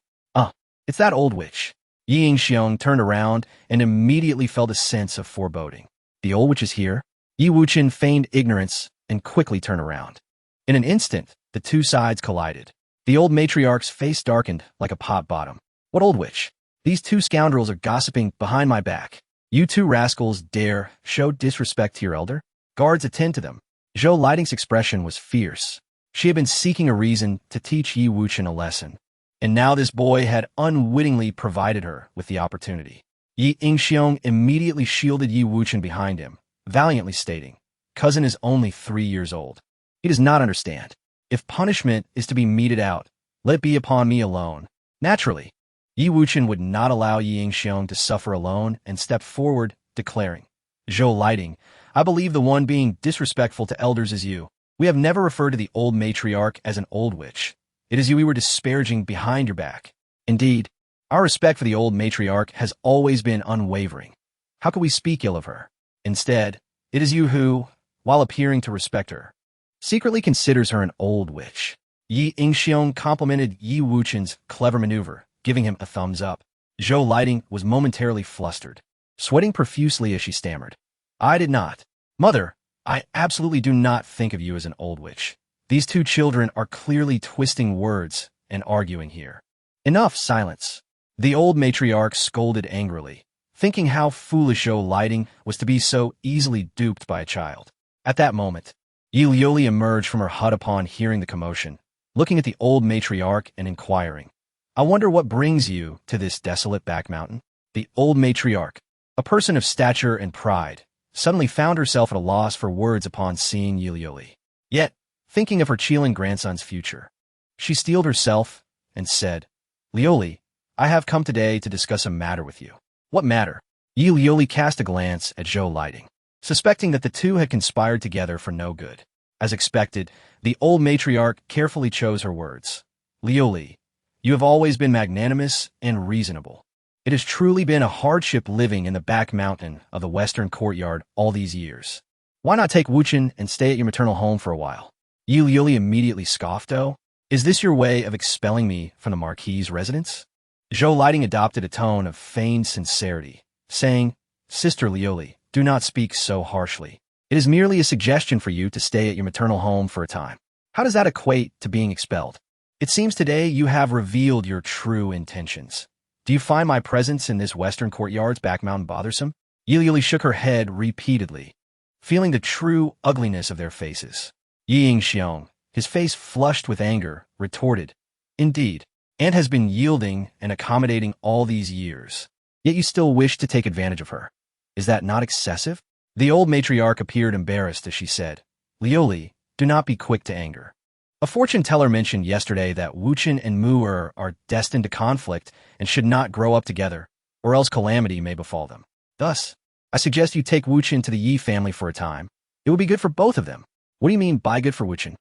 It's that old witch." Yi Yingxiong turned around and immediately felt a sense of foreboding. "The old witch is here?" Yi Wuchen feigned ignorance and quickly turned around. In an instant, the two sides collided. The old matriarch's face darkened like a pot bottom. "What old witch? These two scoundrels are gossiping behind my back. You two rascals dare show disrespect to your elder? Guards, attend to them." Zhou Lighting's expression was fierce. She had been seeking a reason to teach Yi Wuchen a lesson, and now this boy had unwittingly provided her with the opportunity. Yi Yingxiong immediately shielded Yi Wuchen behind him, valiantly stating, "Cousin is only 3 years old. He does not understand. If punishment is to be meted out, let it be upon me alone." Naturally, Yi Wuchen would not allow Yi Yingxiong to suffer alone and stepped forward, declaring, "Zhou Lighting, I believe the one being disrespectful to elders is you. We have never referred to the old matriarch as an old witch. It is you we were disparaging behind your back. Indeed, our respect for the old matriarch has always been unwavering. How could we speak ill of her? Instead, it is you who, while appearing to respect her, secretly considers her an old witch." Yi Yingxiong complimented Yi Wuchen's clever maneuver, giving him a thumbs up. Zhou Lighting was momentarily flustered, sweating profusely as she stammered, "I did not. Mother, I absolutely do not think of you as an old witch. These two children are clearly twisting words and arguing here." "Enough, silence." The old matriarch scolded angrily, thinking how foolish Zhou Lighting was to be so easily duped by a child. At that moment, Yi Lioli emerged from her hut upon hearing the commotion, looking at the old matriarch and inquiring, "I wonder what brings you to this desolate back mountain?" The old matriarch, a person of stature and pride, suddenly found herself at a loss for words upon seeing Yi Lioli. Yet, thinking of her Qilin grandson's future, she steeled herself and said, "Lioli, I have come today to discuss a matter with you." "What matter?" Yi Lioli cast a glance at Zhou Lighting, suspecting that the two had conspired together for no good. As expected, the old matriarch carefully chose her words. "Lioli, you have always been magnanimous and reasonable. It has truly been a hardship living in the back mountain of the western courtyard all these years. Why not take Wuchen and stay at your maternal home for a while?" Yi Lioli immediately scoffed, "Oh, is this your way of expelling me from the Marquis's residence?" Zhou Lighting adopted a tone of feigned sincerity, saying, "Sister Lioli, do not speak so harshly. It is merely a suggestion for you to stay at your maternal home for a time. How does that equate to being expelled? It seems today you have revealed your true intentions. Do you find my presence in this western courtyard's back mountain bothersome?" Yi Lioli shook her head repeatedly, feeling the true ugliness of their faces. Yi Yingxiong, his face flushed with anger, retorted, "Indeed, Aunt has been yielding and accommodating all these years, yet you still wish to take advantage of her. Is that not excessive?" The old matriarch appeared embarrassed as she said, "Lioli, do not be quick to anger. A fortune teller mentioned yesterday that Wuchen and Mu'er are destined to conflict and should not grow up together, or else calamity may befall them. Thus, I suggest you take Wuchen to the Yi family for a time. It will be good for both of them." "What do you mean by good for Wuchen?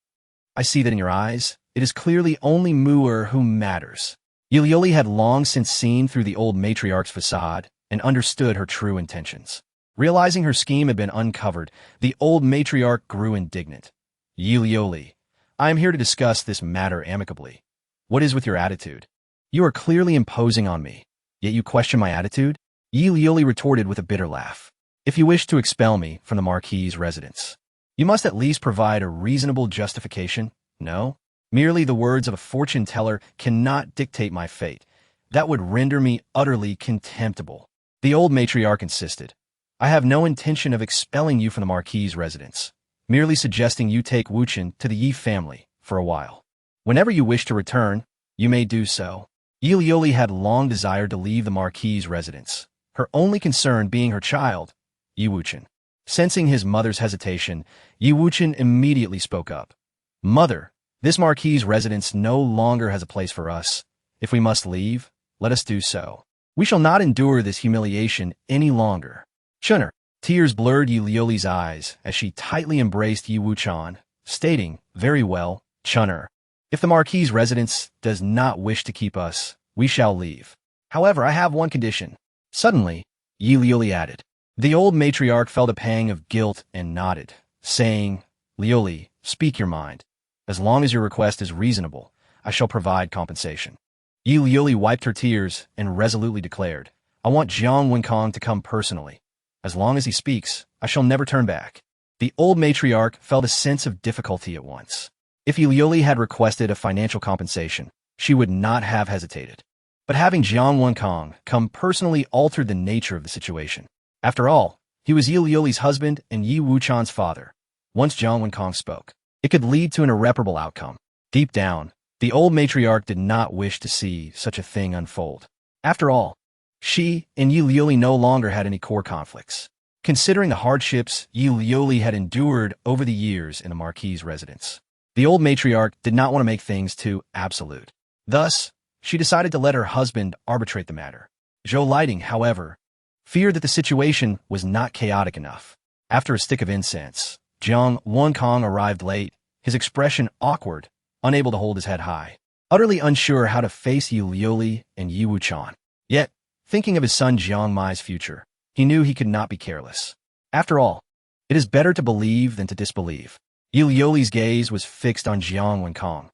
I see that in your eyes, it is clearly only Mu'er who matters." Yi Lioli had long since seen through the old matriarch's facade and understood her true intentions. Realizing her scheme had been uncovered, the old matriarch grew indignant. "Yi Lioli, I am here to discuss this matter amicably. What is with your attitude? You are clearly imposing on me, yet you question my attitude?" Yi Lioli retorted with a bitter laugh. "If you wish to expel me from the Marquis's residence, you must at least provide a reasonable justification. No, merely the words of a fortune teller cannot dictate my fate. That would render me utterly contemptible." The old matriarch insisted. I have no intention of expelling you from the Marquis's residence, merely suggesting you take Wuchen to the Yi family for a while. Whenever you wish to return, you may do so. Yi Lioli had long desired to leave the Marquis's residence, her only concern being her child, Yi Wuchen. Sensing his mother's hesitation, Yi Wuchen immediately spoke up. Mother, this Marquis's residence no longer has a place for us. If we must leave, let us do so. We shall not endure this humiliation any longer. Chunner. Tears blurred Yi Lioli's eyes as she tightly embraced Yi Wuchen, stating, very well, Chunner. If the Marquis's residence does not wish to keep us, we shall leave. However, I have one condition. Suddenly, Yi Lioli added. The old matriarch felt a pang of guilt and nodded, saying, Lioli, speak your mind. As long as your request is reasonable, I shall provide compensation. Yi Lioli wiped her tears and resolutely declared, I want Jiang Wenkong to come personally. As long as he speaks, I shall never turn back. The old matriarch felt a sense of difficulty at once. If Yi Lioli had requested a financial compensation, she would not have hesitated. But having Jiang Wenkong come personally altered the nature of the situation. After all, he was Yi Lioli's husband and Yi Wuchan's father. Once Jiang Wenkong spoke, it could lead to an irreparable outcome. Deep down, the old matriarch did not wish to see such a thing unfold. After all, she and Yi Lioli no longer had any core conflicts. Considering the hardships Yi Lioli had endured over the years in the Marquis's residence, the old matriarch did not want to make things too absolute. Thus, she decided to let her husband arbitrate the matter. Zhou Lighting, however, feared that the situation was not chaotic enough. After a stick of incense, Jiang Wenkong arrived late, his expression awkward, unable to hold his head high, utterly unsure how to face Yi Lioli and Yi Wuchen. Yet, thinking of his son Jiang Mai's future, he knew he could not be careless. After all, it is better to believe than to disbelieve. Yi Lioli's gaze was fixed on Jiang Wenkong,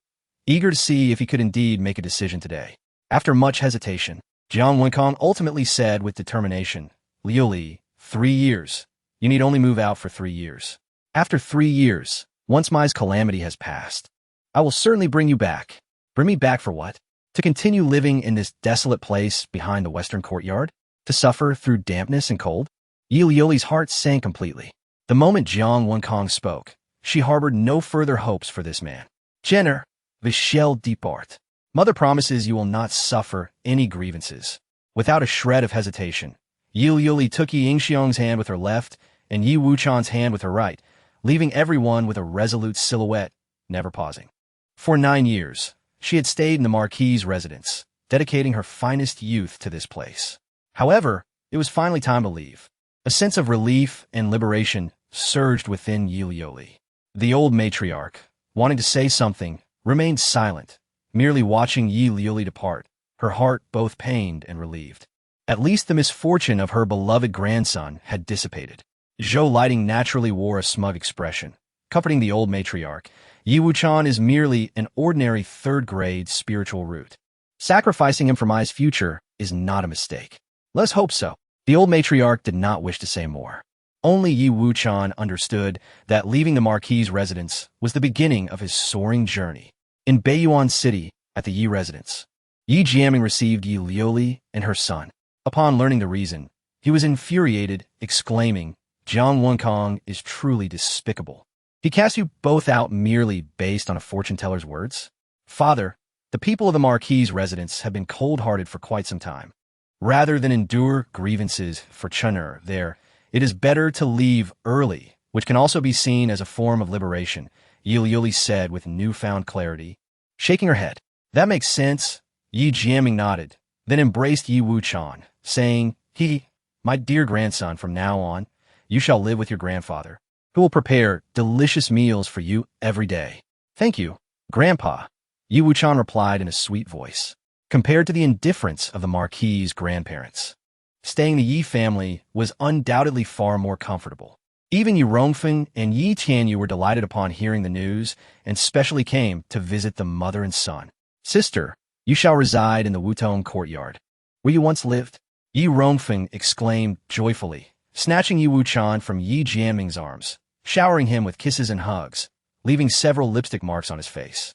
eager to see if he could indeed make a decision today. After much hesitation, Jiang Wenkong ultimately said with determination, Lioli, 3 years. You need only move out for 3 years. After 3 years, once Mai's calamity has passed, I will certainly bring you back. Bring me back for what? To continue living in this desolate place behind the western courtyard? To suffer through dampness and cold? Yi Lioli's heart sank completely. The moment Jiang Wenkong spoke, she harbored no further hopes for this man. Jenner, we shall depart. Mother promises you will not suffer any grievances. Without a shred of hesitation, Yi Lioli took Yi Yingxiong's hand with her left and Yi Wuchan's hand with her right, leaving everyone with a resolute silhouette, never pausing. For 9 years, she had stayed in the Marquis's residence, dedicating her finest youth to this place. However, it was finally time to leave. A sense of relief and liberation surged within Yi Lioli. The old matriarch, wanting to say something, remained silent, merely watching Yi Lioli depart, her heart both pained and relieved. At least the misfortune of her beloved grandson had dissipated. Zhou Lighting naturally wore a smug expression, comforting the old matriarch. Yi Wuchen is merely an ordinary third-grade spiritual root. Sacrificing him for Mai's future is not a mistake. Let's hope so. The old matriarch did not wish to say more. Only Yi Wuchen understood that leaving the Marquis's residence was the beginning of his soaring journey. In Beiyuan City, at the Yi residence, Yi Jiaming received Yi Lioli and her son. Upon learning the reason, he was infuriated, exclaiming, Jiang Wenkong is truly despicable. He cast you both out merely based on a fortune-teller's words? Father, the people of the Marquis's residence have been cold-hearted for quite some time. Rather than endure grievances for Chun'er there, it is better to leave early, which can also be seen as a form of liberation, Yi Lioli said with newfound clarity. Shaking her head. That makes sense. Yi Jiaming nodded, then embraced Yi Wuchen, saying, my dear grandson, from now on, you shall live with your grandfather, who will prepare delicious meals for you every day. Thank you, Grandpa, Yi Wuchen replied in a sweet voice. Compared to the indifference of the Marquis's grandparents, staying in the Yi family was undoubtedly far more comfortable. Even Yi Rongfeng and Yi Tianyu were delighted upon hearing the news and specially came to visit the mother and son. Sister, you shall reside in the Wutong courtyard, where you once lived. Yi Rongfeng exclaimed joyfully, snatching Yi Wuchen from Yi Jiaming's arms, showering him with kisses and hugs, leaving several lipstick marks on his face.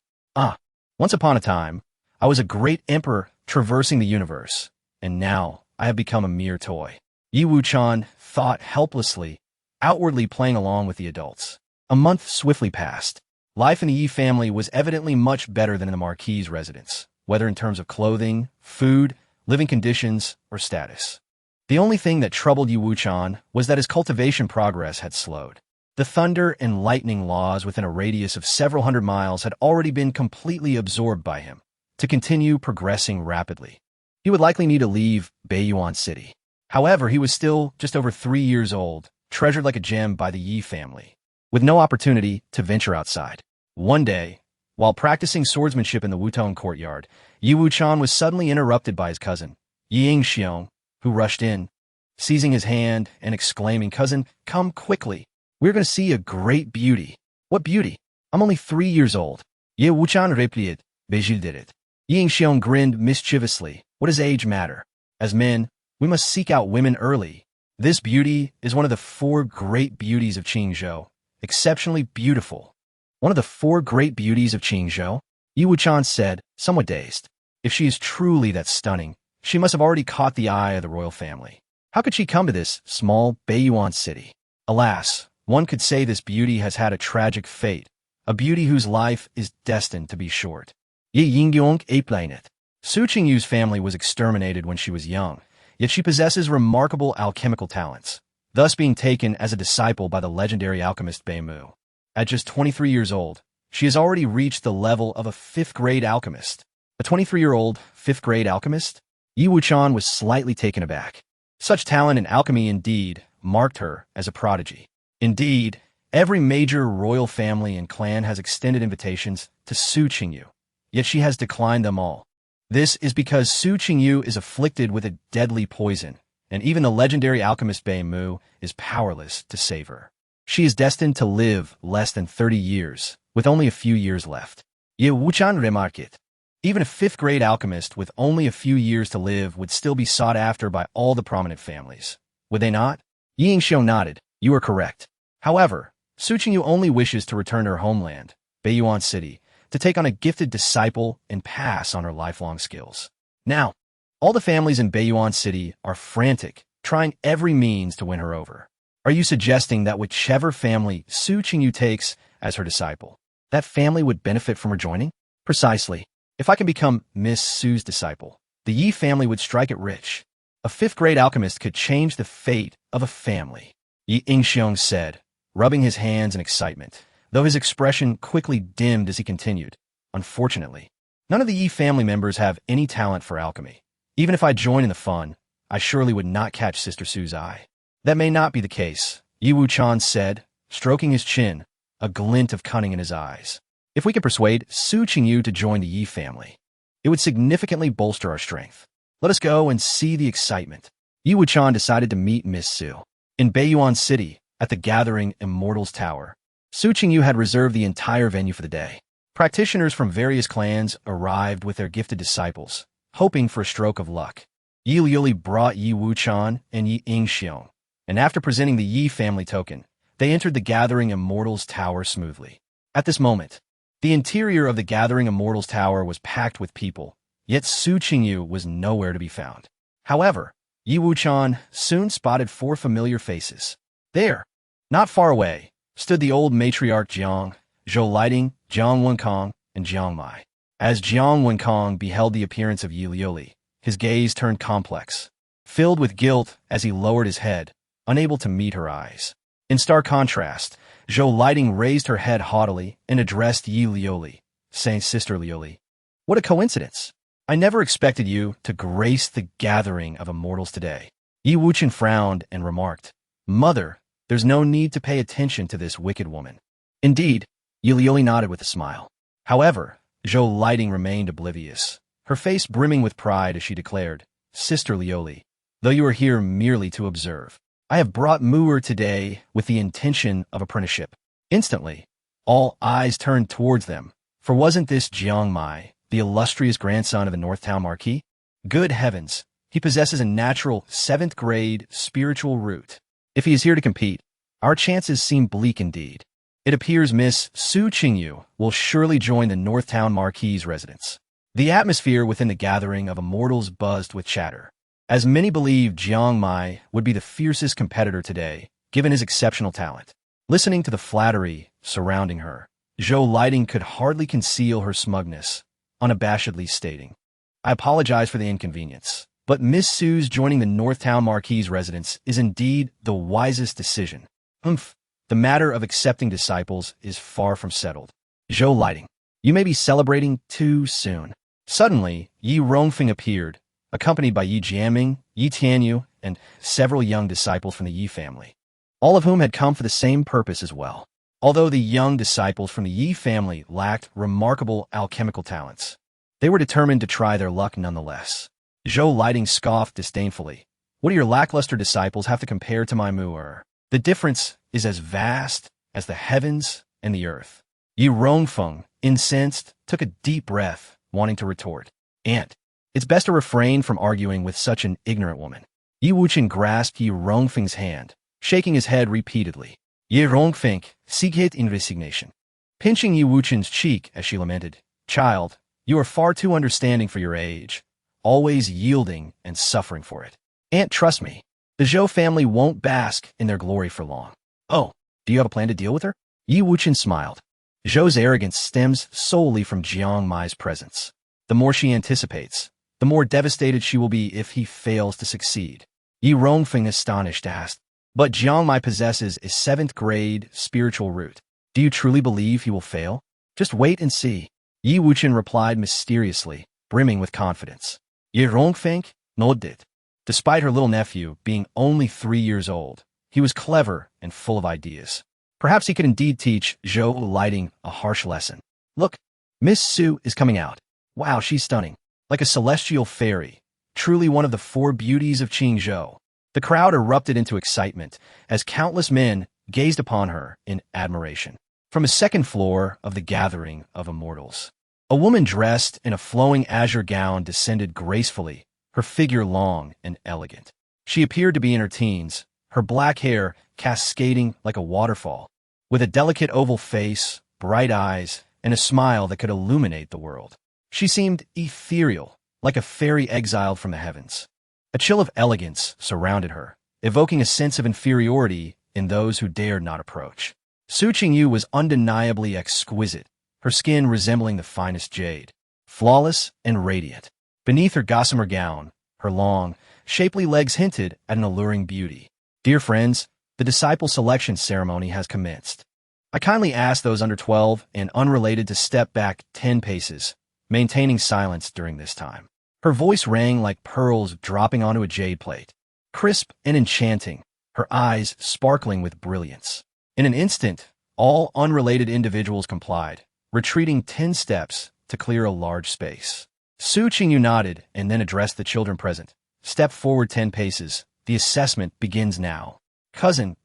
Once upon a time, I was a great emperor traversing the universe, and now I have become a mere toy. Yi Wuchen thought helplessly, outwardly playing along with the adults. A month swiftly passed. Life in the Yi family was evidently much better than in the Marquis's residence, whether in terms of clothing, food, living conditions, or status. The only thing that troubled Yi Wuchen was that his cultivation progress had slowed. The thunder and lightning laws within a radius of several hundred miles had already been completely absorbed by him. To continue progressing rapidly, he would likely need to leave Beiyuan City. However, he was still just over 3 years old, treasured like a gem by the Yi family, with no opportunity to venture outside. One day, while practicing swordsmanship in the Wuton courtyard, Yi Wuchen was suddenly interrupted by his cousin, Yi Yingxiong, who rushed in, seizing his hand and exclaiming, "Cousin, come quickly. We're going to see a great beauty." "What beauty? I'm only 3 years old." Yi Wuchen replied, "Besieged it." Yi Yingxiong grinned mischievously. "What does age matter? As men, we must seek out women early. This beauty is one of the 4 great beauties of Qingzhou, exceptionally beautiful." "One of the 4 great beauties of Qingzhou?" Yi Wuchen said, somewhat dazed. If she is truly that stunning, she must have already caught the eye of the royal family. How could she come to this small Beiyuan city? Alas, one could say this beauty has had a tragic fate, a beauty whose life is destined to be short. Yi Yinggyong explained it. Su Qingyu's family was exterminated when she was young, yet she possesses remarkable alchemical talents, thus being taken as a disciple by the legendary alchemist Bei Mu. At just 23 years old, she has already reached the level of a 5th-grade alchemist. A 23-year-old 5th-grade alchemist? Yi Wuchen was slightly taken aback. Such talent in alchemy indeed marked her as a prodigy. Indeed, every major royal family and clan has extended invitations to Su Qingyu, yet she has declined them all. This is because Su Qingyu is afflicted with a deadly poison, and even the legendary alchemist Bei Mu is powerless to save her. She is destined to live less than 30 years, with only a few years left. Yi Wuchen remarked it. Even a 5th-grade alchemist with only a few years to live would still be sought after by all the prominent families. Would they not? Yi Yingxiong nodded. You are correct. However, Su Qingyu only wishes to return to her homeland, Beiyuan City, to take on a gifted disciple and pass on her lifelong skills. Now, all the families in Beiyuan City are frantic, trying every means to win her over. Are you suggesting that whichever family Su Qingyu takes as her disciple, that family would benefit from her joining? Precisely. If I can become Miss Su's disciple, the Yi family would strike it rich. A 5th-grade alchemist could change the fate of a family, Yi Yingxiong said, rubbing his hands in excitement, though his expression quickly dimmed as he continued. Unfortunately, none of the Yi family members have any talent for alchemy. Even if I join in the fun, I surely would not catch Sister Su's eye. That may not be the case, Yi Wuchen said, stroking his chin, a glint of cunning in his eyes. If we could persuade Su Qingyu to join the Yi family, it would significantly bolster our strength. Let us go and see the excitement. Yi Wuchen decided to meet Miss Su in Beiyuan City at the gathering Immortals Tower. Su Qingyu had reserved the entire venue for the day. Practitioners from various clans arrived with their gifted disciples, hoping for a stroke of luck. Yi Liuli brought Yi Wuchen and Yi Yingxiong, and after presenting the Yi family token, they entered the gathering Immortals Tower smoothly. At this moment, the interior of the gathering Immortals Tower was packed with people, yet Su Qingyu was nowhere to be found. However, Yi Wuchen soon spotted 4 familiar faces. There, not far away, stood the old matriarch Jiang, Zhou Lighting, Jiang Wenkong, and Jiang Mai. As Jiang Wenkong beheld the appearance of Yi Liuli, his gaze turned complex, filled with guilt as he lowered his head, unable to meet her eyes. In stark contrast, Zhou Lighting raised her head haughtily and addressed Yi Liuli, saying, "Sister Liuli, what a coincidence. I never expected you to grace the gathering of immortals today." Yi Wuchen frowned and remarked, "Mother, there's no need to pay attention to this wicked woman." Indeed, Yi Liuli nodded with a smile. However, Zhou Lighting remained oblivious, her face brimming with pride as she declared, "Sister Liuli, though you are here merely to observe, I have brought Mu'er today with the intention of apprenticeship." Instantly, all eyes turned towards them, for wasn't this Jiang Mai, the illustrious grandson of the Northtown Marquis? Good heavens, he possesses a natural 7th-grade spiritual root. If he is here to compete, our chances seem bleak indeed. It appears Miss Su Qingyu will surely join the Northtown Marquis' residence. The atmosphere within the gathering of immortals buzzed with chatter. as many believe Jiang Mai would be the fiercest competitor today, given his exceptional talent. Listening to the flattery surrounding her, Zhou Lighting could hardly conceal her smugness, unabashedly stating, "I apologize for the inconvenience, but Miss Su's joining the Northtown Marquis' residence is indeed the wisest decision. The matter of accepting disciples is far from settled. Zhou Lighting, you may be celebrating too soon." Suddenly, Yi Rongfeng appeared, accompanied by Yi Jianming, Yi Tianyu, and several young disciples from the Yi family, all of whom had come for the same purpose as well. Although the young disciples from the Yi family lacked remarkable alchemical talents, they were determined to try their luck nonetheless. Zhou Lighting scoffed disdainfully. "What do your lackluster disciples have to compare to my Mu'er? The difference is as vast as the heavens and the earth." Yi Rongfeng, incensed, took a deep breath, wanting to retort, "Aunt, it's best to refrain from arguing with such an ignorant woman." Yi Wuchen grasped Yi Rongfeng's hand, shaking his head repeatedly. Yi Rongfeng seeked in resignation, pinching Yi Wuchen's cheek as she lamented, "Child, you are far too understanding for your age, always yielding and suffering for it. Aunt, trust me, the Zhou family won't bask in their glory for long." "Oh, do you have a plan to deal with her?" Yi Wuchen smiled. Zhou's arrogance stems solely from Jiang Mai's presence. The more she anticipates, the more devastated she will be if he fails to succeed. Yi Rongfeng, astonished, asked, "But Jiang Mai possesses a 7th grade spiritual root. Do you truly believe he will fail? Just wait and see." Yi Wuchen replied mysteriously, brimming with confidence. Yi Rongfeng nodded. Despite her little nephew being only 3 years old, he was clever and full of ideas. Perhaps he could indeed teach Zhou Lighting a harsh lesson. "Look, Miss Su is coming out. Wow, she's stunning. Like a celestial fairy. Truly one of the 4 beauties of Qingzhou." The crowd erupted into excitement as countless men gazed upon her in admiration. From a second floor of the gathering of immortals, a woman dressed in a flowing azure gown descended gracefully, her figure long and elegant. She appeared to be in her teens, her black hair cascading like a waterfall, with a delicate oval face, bright eyes, and a smile that could illuminate the world. She seemed ethereal, like a fairy exiled from the heavens. A chill of elegance surrounded her, evoking a sense of inferiority in those who dared not approach. Su Qingyu was undeniably exquisite, her skin resembling the finest jade, flawless and radiant. Beneath her gossamer gown, her long, shapely legs hinted at an alluring beauty. "Dear friends, the disciple selection ceremony has commenced. I kindly ask those under 12 and unrelated to step back 10 paces, maintaining silence during this time." Her voice rang like pearls dropping onto a jade plate, crisp and enchanting, her eyes sparkling with brilliance. In an instant, all unrelated individuals complied, retreating 10 steps to clear a large space. Su Qingyu nodded and then addressed the children present. "Step forward 10 paces. The assessment begins now. Cousin,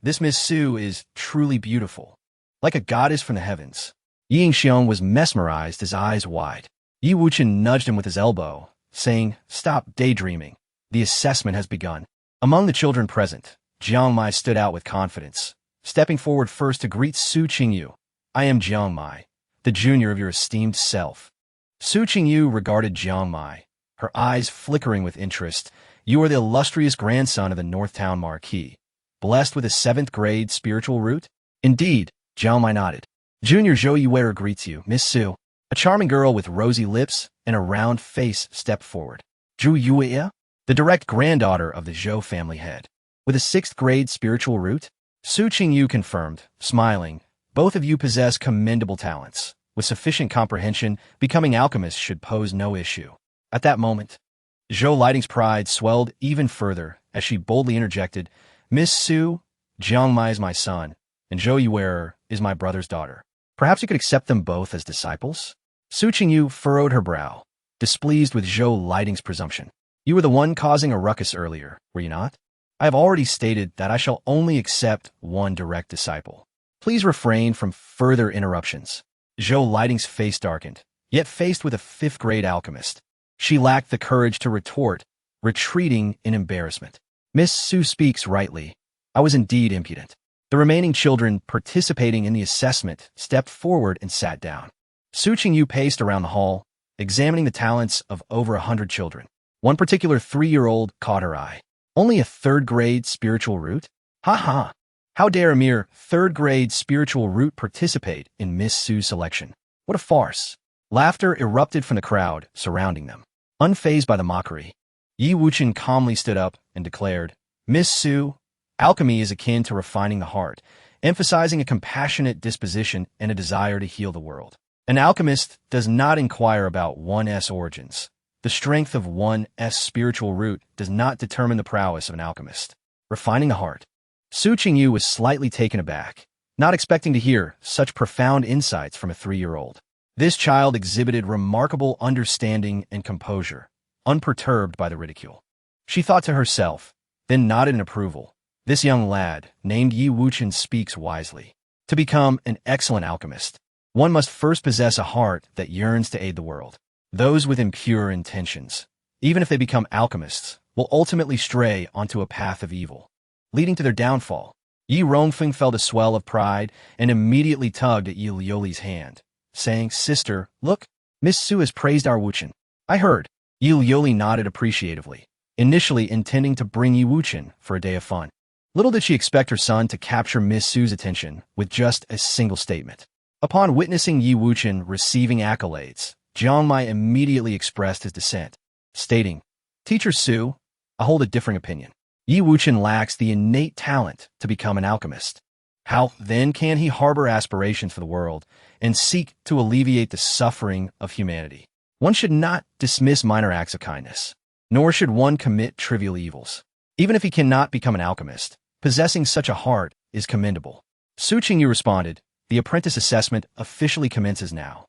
this Miss Su is truly beautiful, like a goddess from the heavens." Yi Xiong was mesmerized, his eyes wide. Yi Wuchen nudged him with his elbow, saying, "Stop daydreaming. The assessment has begun." Among the children present, Jiang Mai stood out with confidence, stepping forward first to greet Su Qingyu. "I am Jiang Mai, the junior of your esteemed self." Su Qingyu regarded Jiang Mai, her eyes flickering with interest. "You are the illustrious grandson of the Northtown Marquis, blessed with a 7th grade spiritual root?" "Indeed," Jiang Mai nodded. "Junior Zhou Yuer greets you, Miss Su." A charming girl with rosy lips and a round face stepped forward. "Zhou Yuer?" The direct granddaughter of the Zhou family head. "With a 6th grade spiritual root?" Su Qingyu confirmed, smiling. "Both of you possess commendable talents. With sufficient comprehension, becoming alchemists should pose no issue." At that moment, Zhou Lighting's pride swelled even further as she boldly interjected, "Miss Su, Jiang Mai is my son, and Zhou Yuer is my brother's daughter. Perhaps you could accept them both as disciples?" Su Qingyu furrowed her brow, displeased with Zhou Lighting's presumption. "You were the one causing a ruckus earlier, were you not? I have already stated that I shall only accept one direct disciple. Please refrain from further interruptions." Zhou Lighting's face darkened, yet faced with a 5th grade alchemist, she lacked the courage to retort, retreating in embarrassment. "Miss Su speaks rightly. I was indeed impudent." The remaining children participating in the assessment stepped forward and sat down. Su Qingyu paced around the hall, examining the talents of over 100 children. One particular 3-year-old caught her eye. Only a third-grade spiritual root? Ha ha! How dare a mere third-grade spiritual root participate in Miss Su's selection? What a farce! Laughter erupted from the crowd surrounding them. Unfazed by the mockery, Yi Wuchen calmly stood up and declared, Miss Su, alchemy is akin to refining the heart, emphasizing a compassionate disposition and a desire to heal the world. An alchemist does not inquire about one's origins. The strength of one's spiritual root does not determine the prowess of an alchemist. Refining the heart. Su Qingyu was slightly taken aback, not expecting to hear such profound insights from a 3-year-old. This child exhibited remarkable understanding and composure, unperturbed by the ridicule. She thought to herself, then nodded in approval. This young lad, named Yi Wuchen, speaks wisely. To become an excellent alchemist, one must first possess a heart that yearns to aid the world. Those with impure intentions, even if they become alchemists, will ultimately stray onto a path of evil, leading to their downfall. Yi Rongfeng felt a swell of pride and immediately tugged at Yi Liuli's hand, saying, Sister, look, Miss Su has praised our Wuchen. I heard. Yi Liuli nodded appreciatively, initially intending to bring Yi Wuchen for a day of fun. Little did she expect her son to capture Miss Su's attention with just a single statement. Upon witnessing Yi Wuchen receiving accolades, Jiang Mai immediately expressed his dissent, stating, Teacher Su, I hold a differing opinion. Yi Wuchen lacks the innate talent to become an alchemist. How, then, can he harbor aspirations for the world and seek to alleviate the suffering of humanity? One should not dismiss minor acts of kindness, nor should one commit trivial evils. Even if he cannot become an alchemist, possessing such a heart is commendable. Su Qingyu responded, The apprentice assessment officially commences now.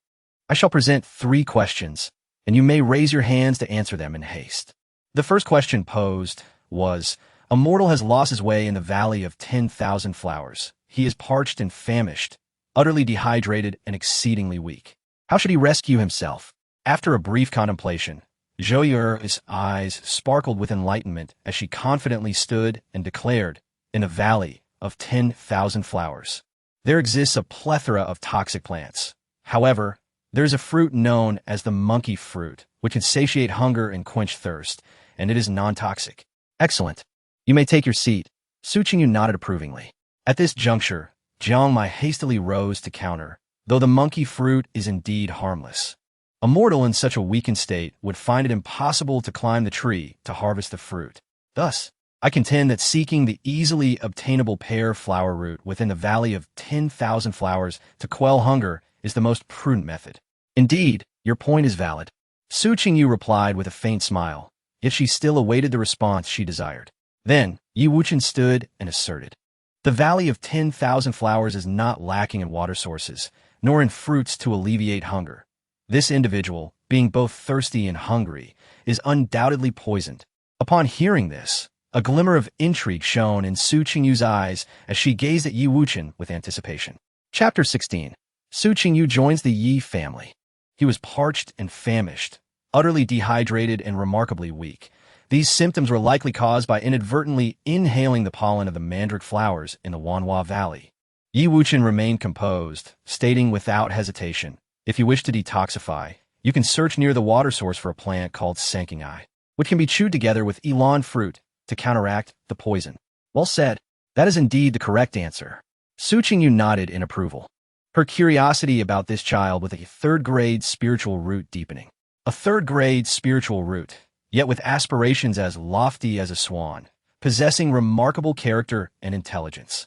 I shall present 3 questions, and you may raise your hands to answer them in haste. The first question posed was, a mortal has lost his way in the valley of 10,000 flowers. He is parched and famished, utterly dehydrated and exceedingly weak. How should he rescue himself? After a brief contemplation, Zhou Yu's eyes sparkled with enlightenment as she confidently stood and declared, in a valley of 10,000 flowers, there exists a plethora of toxic plants. However, there is a fruit known as the monkey fruit, which can satiate hunger and quench thirst, and it is non-toxic. Excellent. You may take your seat. Su Qingyu nodded approvingly. At this juncture, Jiang Mai hastily rose to counter, though the monkey fruit is indeed harmless. A mortal in such a weakened state would find it impossible to climb the tree to harvest the fruit. Thus, I contend that seeking the easily obtainable pear flower root within the valley of 10,000 flowers to quell hunger is the most prudent method. Indeed, your point is valid. Su Qingyu replied with a faint smile, yet she still awaited the response she desired. Then, Yi Wuchen stood and asserted, The valley of 10,000 flowers is not lacking in water sources, nor in fruits to alleviate hunger. This individual, being both thirsty and hungry, is undoubtedly poisoned. Upon hearing this, a glimmer of intrigue shone in Su Qingyu's eyes as she gazed at Yi Wuchen with anticipation. Chapter 16. Su Qingyu joins the Yi family. He was parched and famished, utterly dehydrated and remarkably weak. These symptoms were likely caused by inadvertently inhaling the pollen of the mandrake flowers in the Wanhua Valley. Yi Wuchen remained composed, stating without hesitation, If you wish to detoxify, you can search near the water source for a plant called Sankingai, which can be chewed together with elan fruit to counteract the poison. Well said. That is indeed the correct answer. Su Qingyu nodded in approval, her curiosity about this child with a third-grade spiritual root deepening. A third-grade spiritual root, yet with aspirations as lofty as a swan, possessing remarkable character and intelligence.